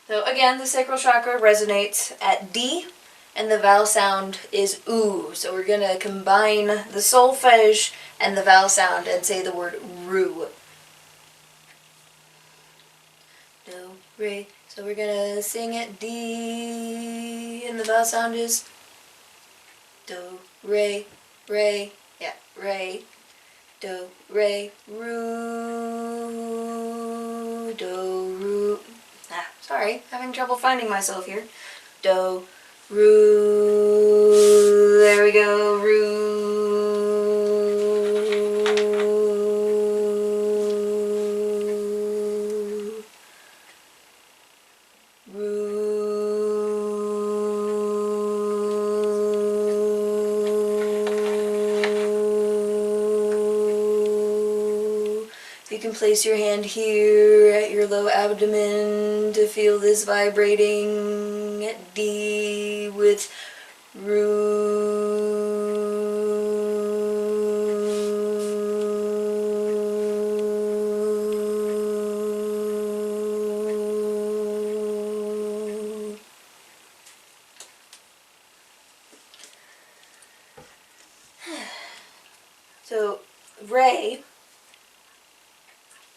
So again, the sacral chakra resonates at D, and the vowel sound is oo. So we're going to combine the solfege and the vowel sound and say the word ru. Do, re. So we're going to sing at D, and the vowel sound is do, re, re, yeah, re, do, re, ru, do, ru. Sorry, having trouble finding myself here. Do, ru, there we go, ru. You can place your hand here at your low abdomen to feel this vibrating at D with Ru. So, Re,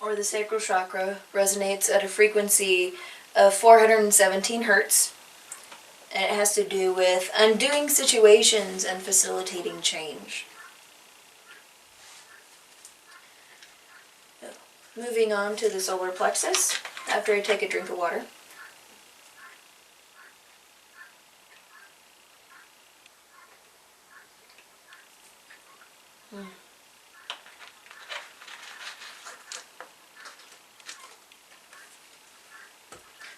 or the sacral chakra, resonates at a frequency of 417 hertz, and it has to do with undoing situations and facilitating change. So, moving on to the solar plexus, after I take a drink of water.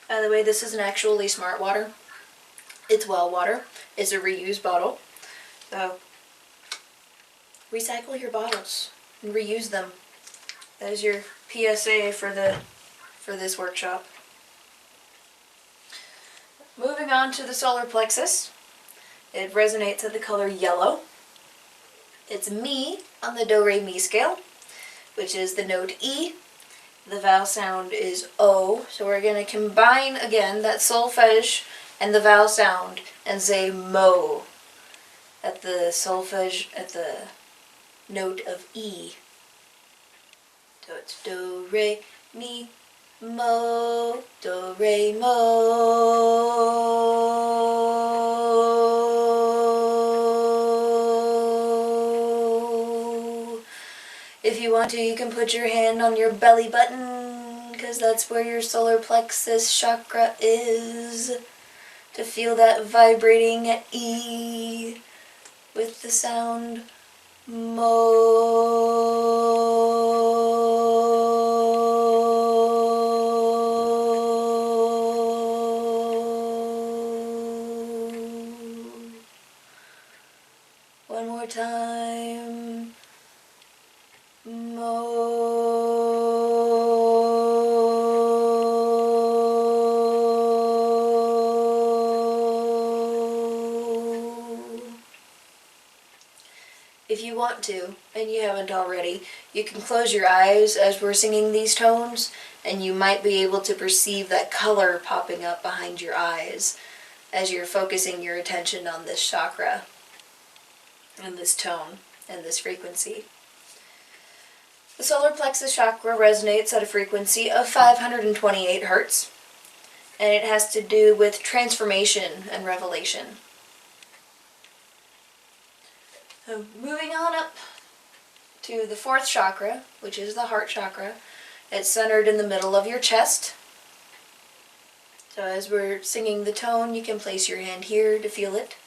By the way, this isn't actually smart water. It's well water. It's a reused bottle. So, recycle your bottles and reuse them. That is your PSA for this workshop. Moving on to the solar plexus. It resonates at the color yellow. It's Mi on the Do, Re, Mi scale, which is the note E. The vowel sound is O, so we're going to combine again that solfege and the vowel sound and say Mo at the solfege, at the note of E. So it's Do, Re, Mi, Mo, Do, Re, Mo. If you want to, you can put your hand on your belly button, because that's where your solar plexus chakra is, to feel that vibrating at E with the sound One more time. If you want to, and you haven't already, you can close your eyes as we're singing these tones, and you might be able to perceive that color popping up behind your eyes as you're focusing your attention on this chakra, and this tone, and this frequency. The solar plexus chakra resonates at a frequency of 528 hertz, and it has to do with transformation and revelation. So moving on up to the fourth chakra, which is the heart chakra. It's centered in the middle of your chest. So as we're singing the tone, you can place your hand here to feel it.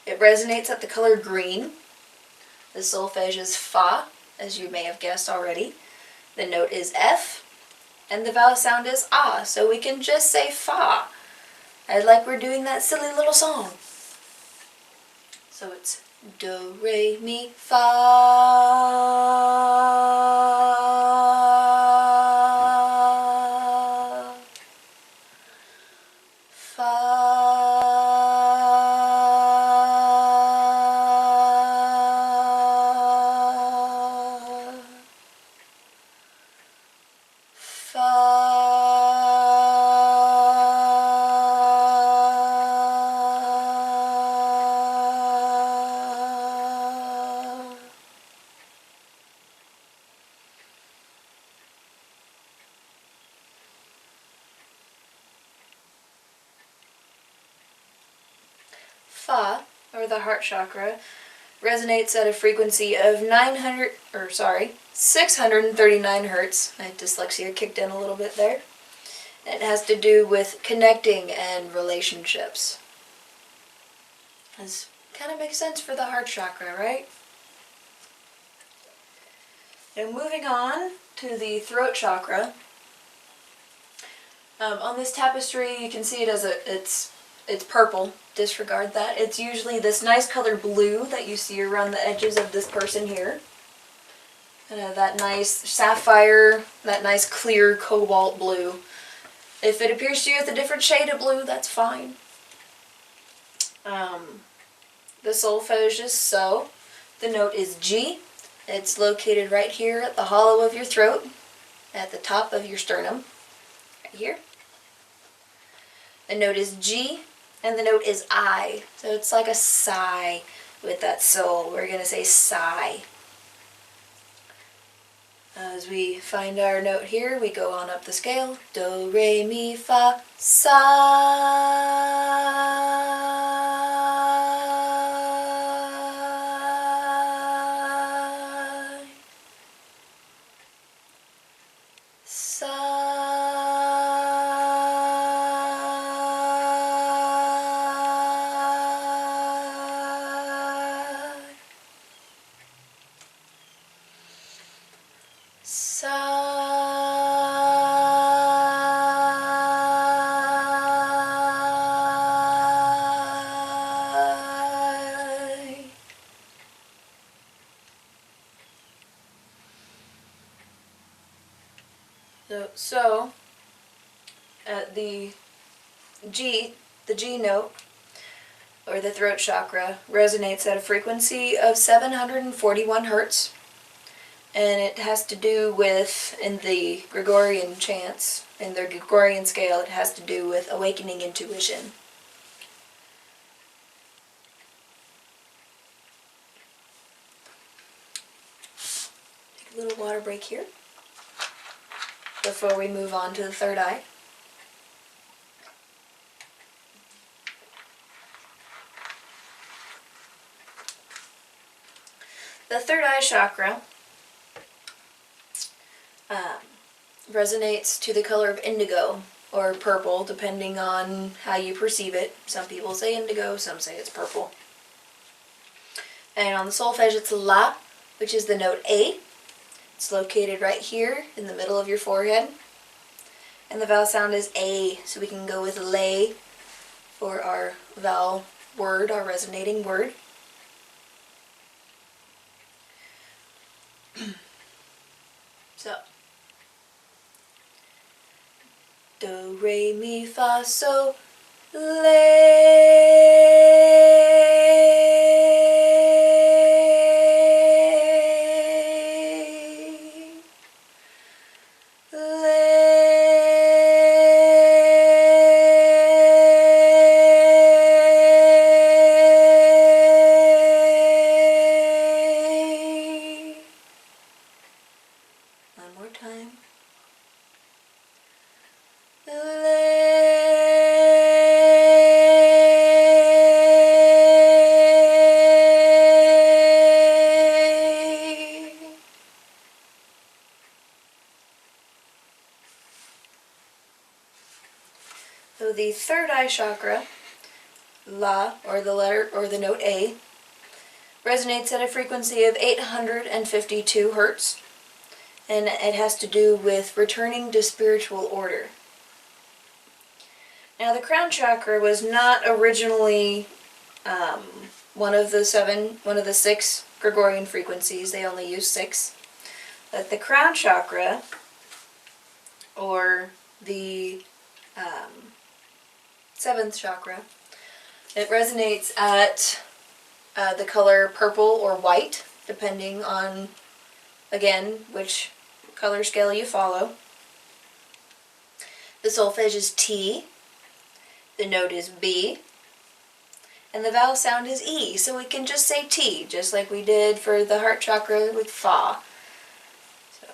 It resonates at the color green. The solfege is Fa, as you may have guessed already. The note is F, and the vowel sound is Ah, so we can just say Fa, like we're doing that silly little song. So it's Do, Re, Mi, Fa. Fa, or the heart chakra, resonates at a frequency of 639 hertz. My dyslexia kicked in a little bit there. It has to do with connecting and relationships. This kind of makes sense for the heart chakra, right? Now moving on to the throat chakra. On this tapestry, you can see it as it's purple. Disregard that. It's usually this nice color blue that you see around the edges of this person here. That nice sapphire, that nice clear cobalt blue. If it appears to you as a different shade of blue, that's fine. The solfege is So. The note is G. It's located right here at the hollow of your throat, at the top of your sternum, right here. The note is G, and the note is I. So it's like a sigh with that soul. We're going to say sigh. As we find our note here, we go on up the scale. Do, re, mi, fa, sa. So the G note, or the throat chakra, resonates at a frequency of 741 hertz, and it has to do with, in the Gregorian chants, in their Gregorian scale, it has to do with awakening intuition. Take a little water break here before we move on to the third eye. The third eye chakra resonates to the color of indigo or purple, depending on how you perceive it. Some people say indigo, some say it's purple. And on the solfege it's La, which is the note A. It's located right here in the middle of your forehead. And the vowel sound is A, so we can go with lay for our vowel word, our resonating word. So, do, re, mi, fa, so, one more time. So the third eye chakra, La, or the letter or the note A, resonates at a frequency of 852 hertz, and it has to do with returning to spiritual order. Now the crown chakra was not originally one of the 6 Gregorian frequencies. They only use 6. But the crown chakra, or the 7th chakra, it resonates at the color purple or white, depending on, again, which color scale you follow. The solfege is T, the note is B, and the vowel sound is E, so we can just say T, just like we did for the heart chakra with Fa. So,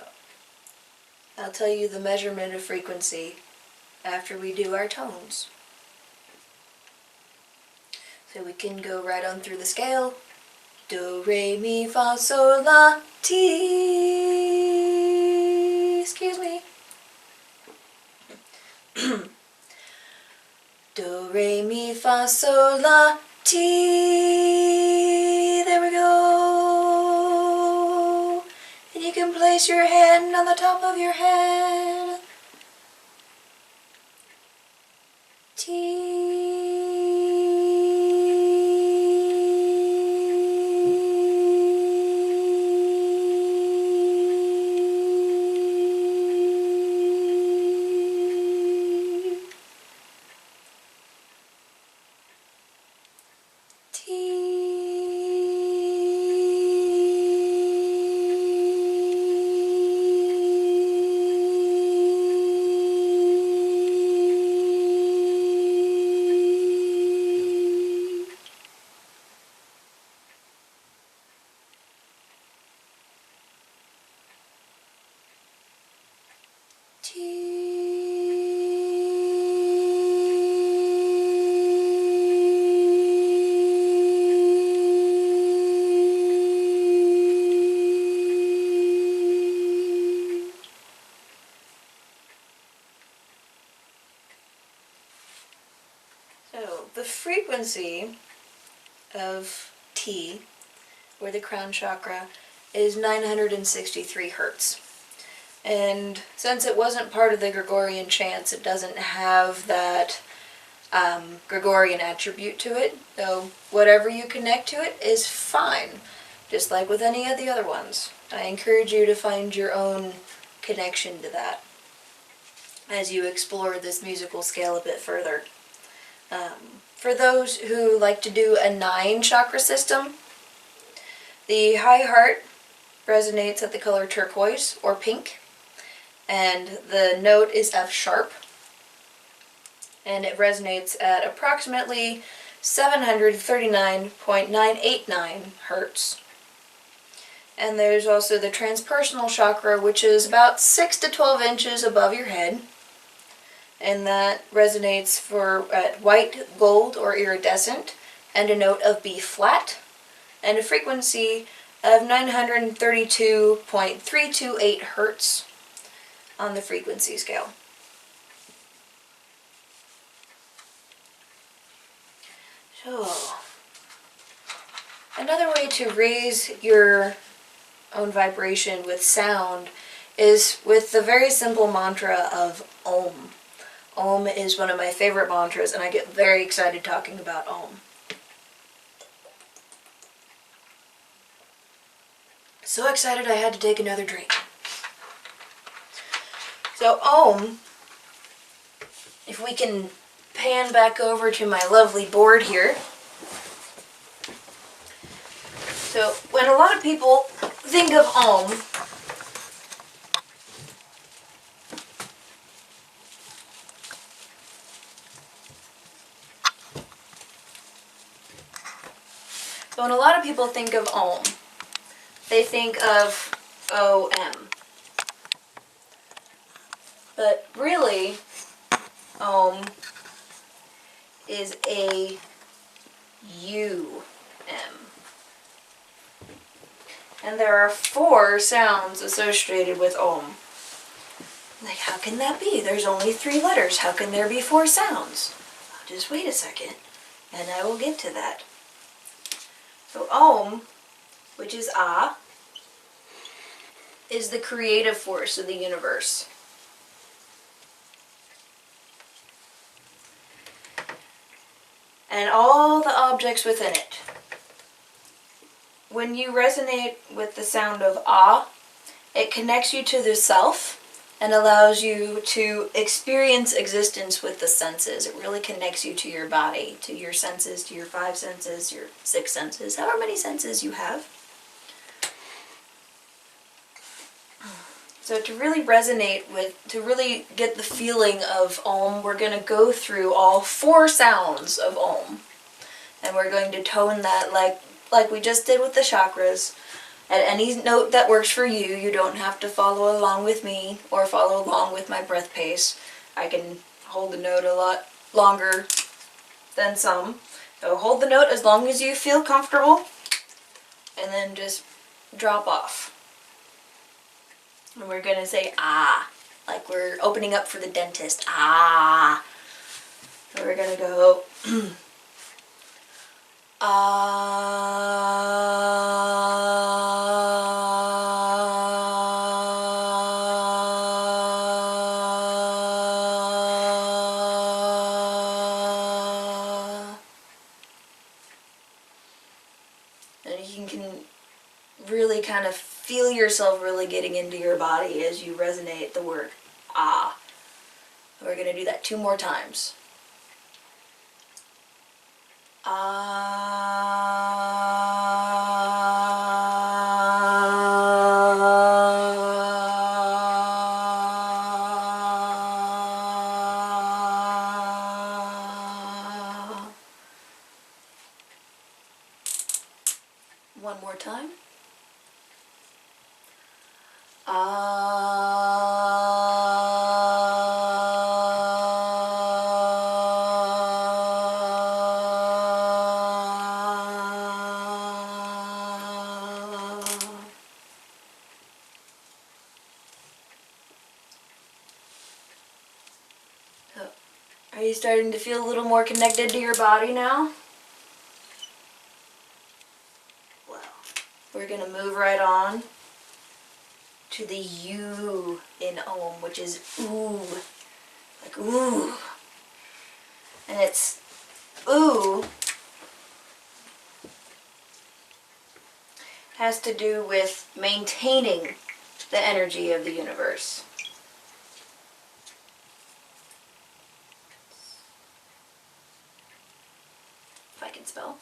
I'll tell you the measurement of frequency after we do our tones. So we can go right on through the scale. Do, re, mi, fa, sol, la, ti. Excuse me. Do, re, mi, fa, sol, la, ti. There we go. And you can place your hand on the top of your head. Ti. So the frequency of T, or the crown chakra, is 963 hertz. And since it wasn't part of the Gregorian chants, it doesn't have that Gregorian attribute to it. So whatever you connect to it is fine, just like with any of the other ones. I encourage you to find your own connection to that as you explore this musical scale a bit further. For those who like to do a 9 chakra system, the high heart resonates at the color turquoise or pink, and the note is F sharp, and it resonates at approximately 739.989 hertz. And there's also the transpersonal chakra, which is about 6 to 12 inches above your head, and that resonates at white, gold, or iridescent, and a note of B flat, and a frequency of 932.328 hertz on the frequency scale. So, another way to raise your own vibration with sound is with the very simple mantra of Om. Om is one of my favorite mantras, and I get very excited talking about Om. So excited I had to take another drink. So Om, if we can pan back over to my lovely board here. So when a lot of people think of Om, they think of O-M. But really, Om is A-U-M. And there are 4 sounds associated with Om. Like, how can that be? There's only 3 letters. How can there be 4 sounds? I'll just wait a second, and I will get to that. So Om, which is Ah, is the creative force of the universe. And all the objects within it. When you resonate with the sound of Ah, it connects you to the self and allows you to experience existence with the senses. It really connects you to your body, to your senses, to your 5 senses, your 6 senses, however many senses you have. So to really resonate with, to really get the feeling of Om, we're going to go through all 4 sounds of Om. And we're going to tone that like we just did with the chakras. At any note that works for you, you don't have to follow along with me or follow along with my breath pace. I can hold the note a lot longer than some. So hold the note as long as you feel comfortable, and then just drop off. And we're going to say Ah, like we're opening up for the dentist. Ah. So we're going to go And you can really kind of feel yourself really getting into your body as you resonate the word Ah. We're going to do that 2 more times. One more time. Are you starting to feel a little more connected to your body now? Well, we're going to move right on to the U in Om, which is ooh, like ooh. And it's ooh has to do with maintaining the energy of the universe. If I can spell.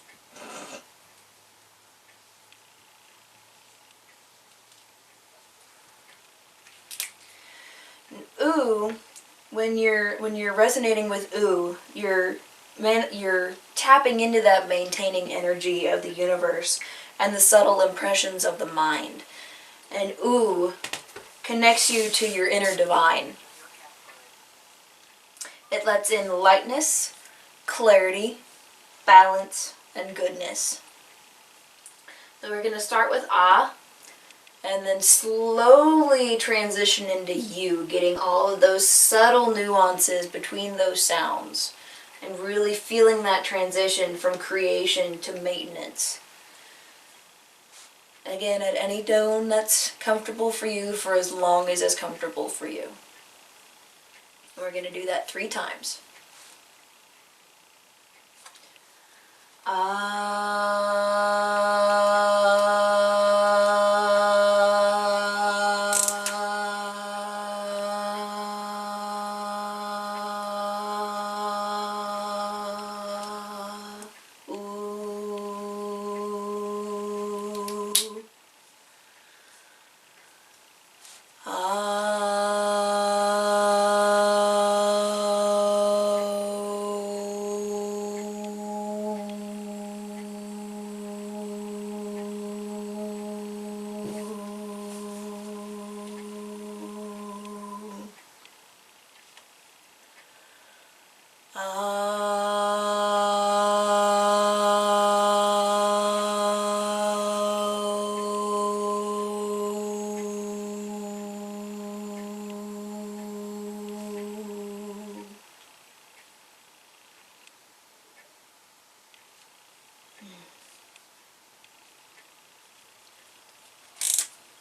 And ooh, when you're resonating with ooh, you're tapping into that maintaining energy of the universe and the subtle impressions of the mind. And ooh connects you to your inner divine. It lets in lightness, clarity, balance, and goodness. So we're going to start with Ah, and then slowly transition into U, getting all of those subtle nuances between those sounds, and really feeling that transition from creation to maintenance. Again, at any tone that's comfortable for you for as long as it's comfortable for you. We're going to do that 3 times.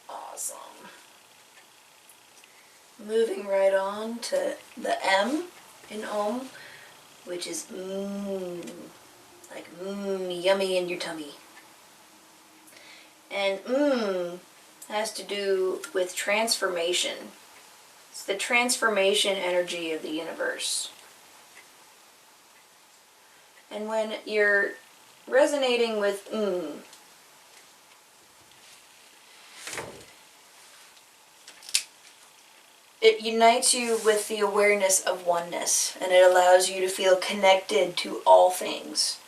Awesome. Moving right on to the M in Om, which is like yummy in your tummy. And has to do with transformation. It's the transformation energy of the universe. And when you're resonating with it unites you with the awareness of oneness, and it allows you to feel connected to all things.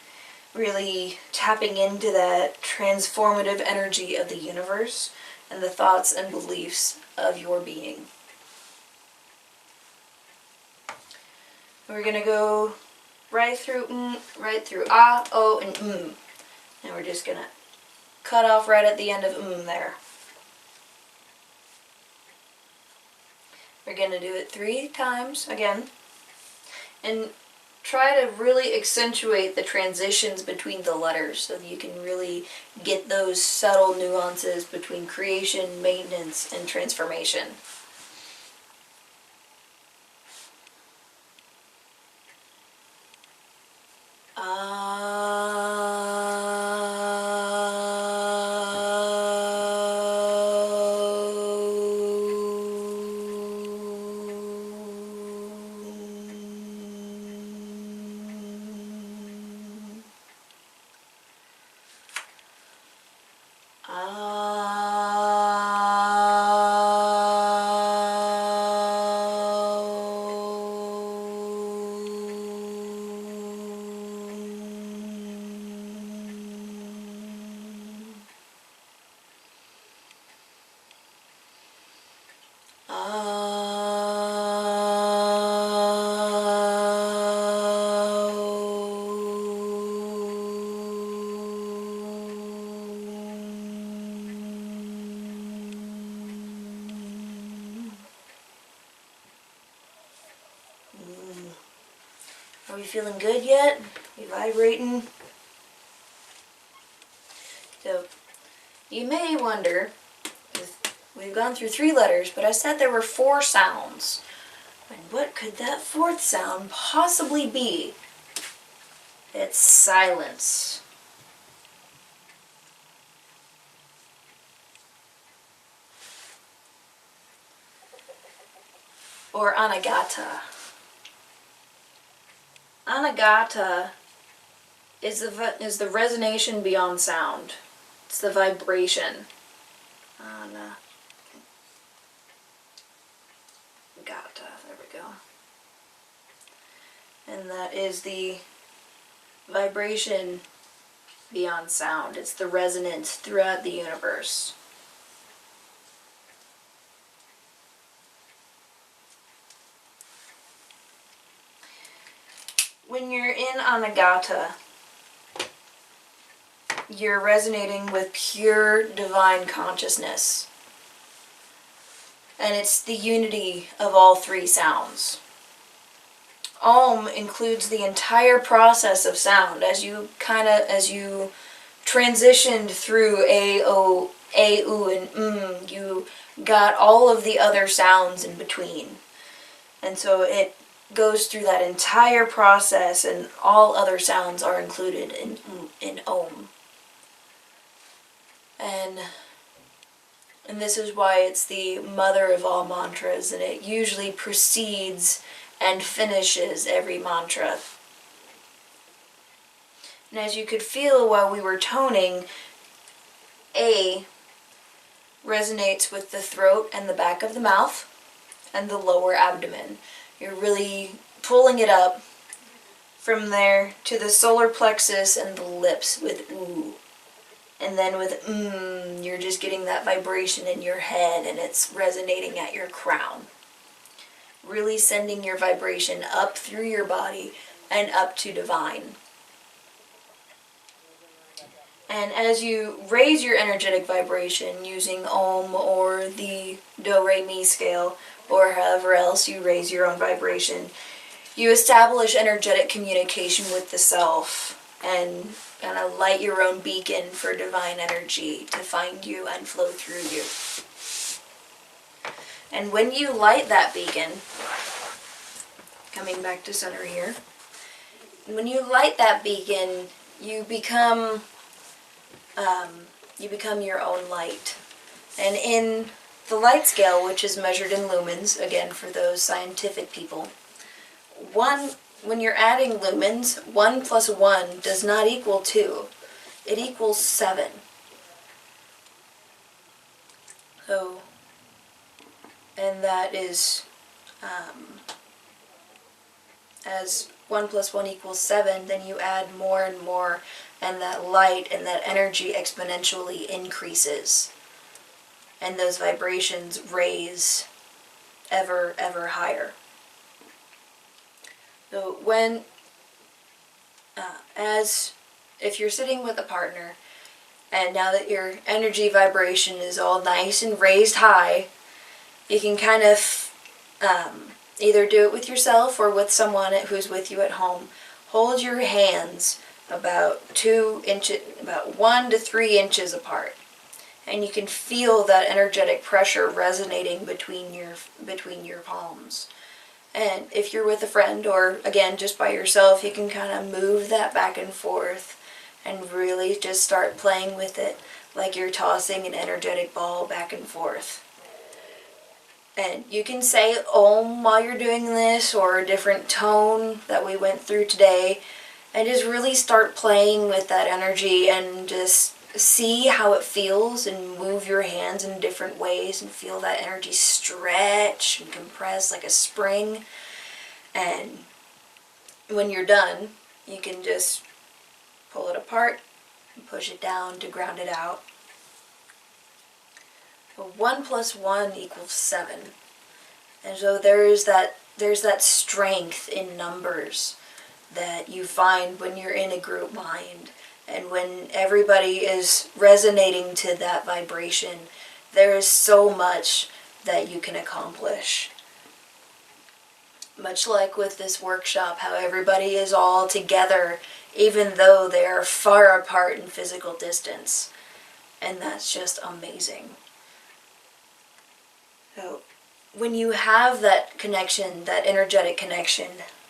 Really tapping into that transformative energy of the universe and the thoughts and beliefs of your being. We're going to go right through ah, oh, and And we're just going to cut off right at the end of there. We're going to do it 3 times again. And try to really accentuate the transitions between the letters so that you can really get those subtle nuances between creation, maintenance, and transformation. Are we feeling good yet? Are we vibrating? So, you may wonder, we've gone through 3 letters, but I said there were 4 sounds. And what could that 4th sound possibly be? It's silence. Or anagata. Anagata is the resonation beyond sound. It's the vibration. Anagata, there we go. And that is the vibration beyond sound. It's the resonance throughout the universe. When you're in Anagata, you're resonating with pure divine consciousness. And it's the unity of all 3 sounds. Om includes the entire process of sound as you transitioned through A, O, A, ooh, and you got all of the other sounds in between. And so it goes through that entire process, and all other sounds are included in Om. And this is why it's the mother of all mantras, and it usually precedes and finishes every mantra. And as you could feel while we were toning, A resonates with the throat and the back of the mouth and the lower abdomen. You're really pulling it up from there to the solar plexus and the lips with ooh. And then with you're just getting that vibration in your head, and it's resonating at your crown. Really sending your vibration up through your body and up to divine. And as you raise your energetic vibration using Om or the Do Re Mi scale, or however else you raise your own vibration, you establish energetic communication with the self and light your own beacon for divine energy to find you and flow through you. And when you light that beacon, coming back to center here, when you light that beacon, you become your own light. And in the light scale, which is measured in lumens, again for those scientific people, when you're adding lumens, 1 plus 1 does not equal 2. It equals 7. So, and that is, as 1 plus 1 equals 7, then you add more and more, and that light and that energy exponentially increases. And those vibrations raise ever, ever higher. So when, if you're sitting with a partner, and now that your energy vibration is all nice and raised high, you can kind of either do it with yourself or with someone who's with you at home. Hold your hands about 1 to 3 inches apart, and you can feel that energetic pressure resonating between your palms. And if you're with a friend, or again just by yourself, you can kind of move that back and forth and really just start playing with it like you're tossing an energetic ball back and forth. And you can say Om while you're doing this, or a different tone that we went through today, and just really start playing with that energy and just see how it feels, and move your hands in different ways and feel that energy stretch and compress like a spring. And when you're done, you can just pull it apart and push it down to ground it out. But 1 plus 1 equals 7. And so there's that strength in numbers that you find when you're in a group mind. And when everybody is resonating to that vibration, there is so much that you can accomplish. Much like with this workshop, how everybody is all together, even though they are far apart in physical distance. And that's just amazing. So, when you have that connection, that energetic connection,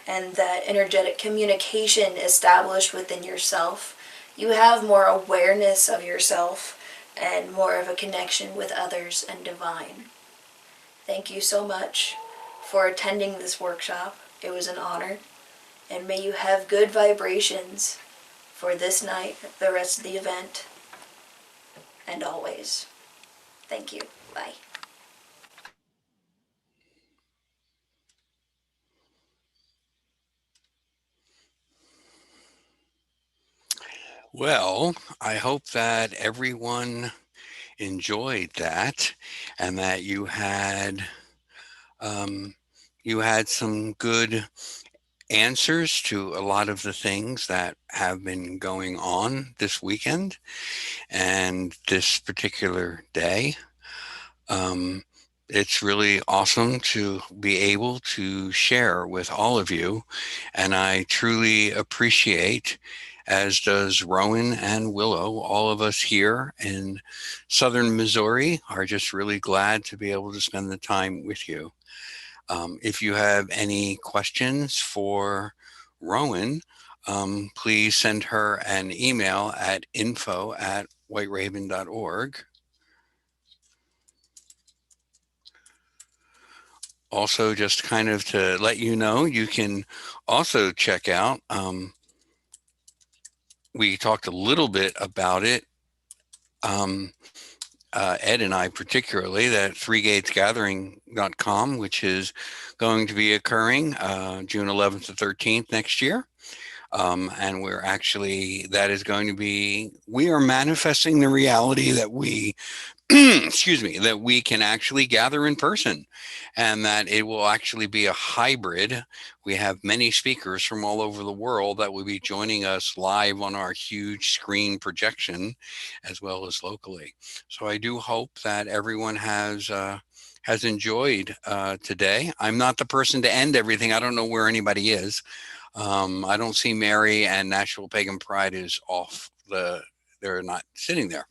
and that energetic communication established within yourself, you have more awareness of yourself and more of a connection with others and divine. Thank you so much for attending this workshop. It was an honor. And may you have good vibrations for this night, the rest of the event, and always. Thank you. Bye. Well, I hope that everyone enjoyed that, and that you had some good answers to a lot of the things that have been going on this weekend and this particular day. It's really awesome to be able to share with all of you, and I truly appreciate as does Rowan and Willo. All of us here in Southern Missouri are just really glad to be able to spend the time with you. If you have any questions for Rowan, please send her an email at info@whiteraven.org. Also, just kind of to let you know, you can also check out, we talked a little bit about it, Ed and I particularly, that threegatesgathering.com, which is going to be occurring June 11th to 13th next year. And we're actually, that is going to be, we are manifesting the reality that we, excuse me, that we can actually gather in person, and that it will actually be a hybrid. We have many speakers from all over the world that will be joining us live on our huge screen projection, as well as locally. So I do hope that everyone has enjoyed today. I'm not the person to end everything. I don't know where anybody is. I don't see Mary, and Nashville Pagan Pride is off they're not sitting there.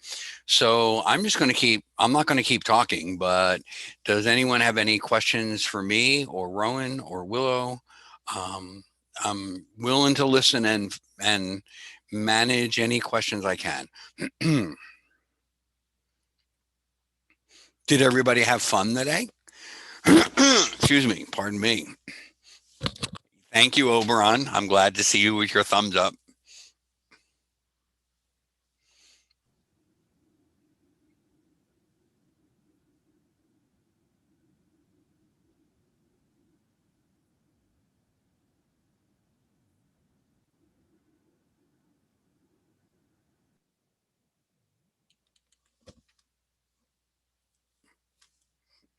So I'm just going to keep, I'm not going to keep talking, but does anyone have any questions for me or Rowan or Willo? I'm willing to listen and manage any questions I can. Did everybody have fun today? Excuse me, pardon me. Thank you, Oberon. I'm glad to see you with your thumbs up.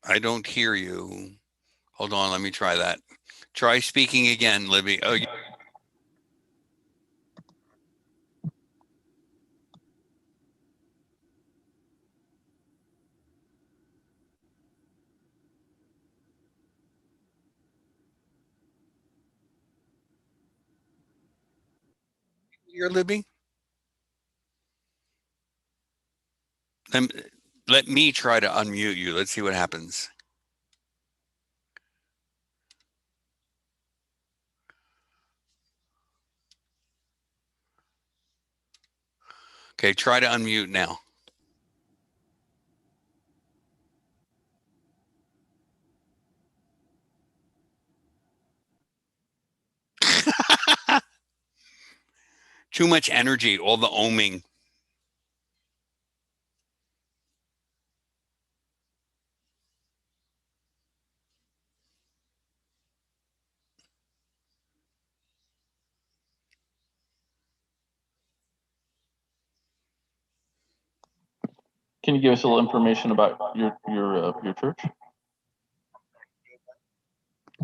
I don't hear you. Hold on, let me try that. Try speaking again, Libby. Oh, you're Libby? Let me try to unmute you. Let's see what happens. Okay, try to unmute now. Too much energy, all the oming. Can you give us a little information about your church?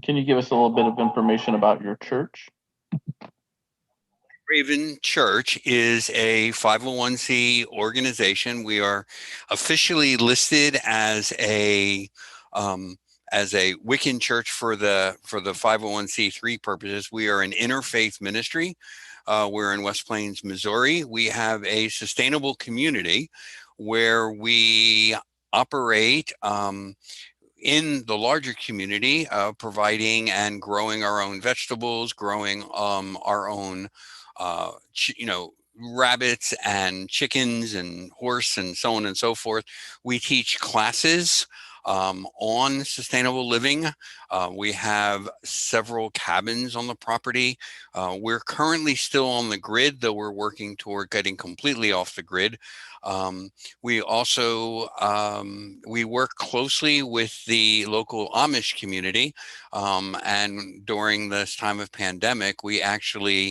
Can you give us a little bit of information about your church? Raven Church is a 501c organization. We are officially listed as a Wiccan church for the 501c3 purposes. We are an interfaith ministry. We're in West Plains, Missouri. We have a sustainable community where we operate in the larger community, providing and growing our own vegetables, growing our own rabbits and chickens and horse and so on and so forth. We teach classes on sustainable living. We have several cabins on the property. We're currently still on the grid, though we're working toward getting completely off the grid. We also, we work closely with the local Amish community. And during this time of pandemic, we actually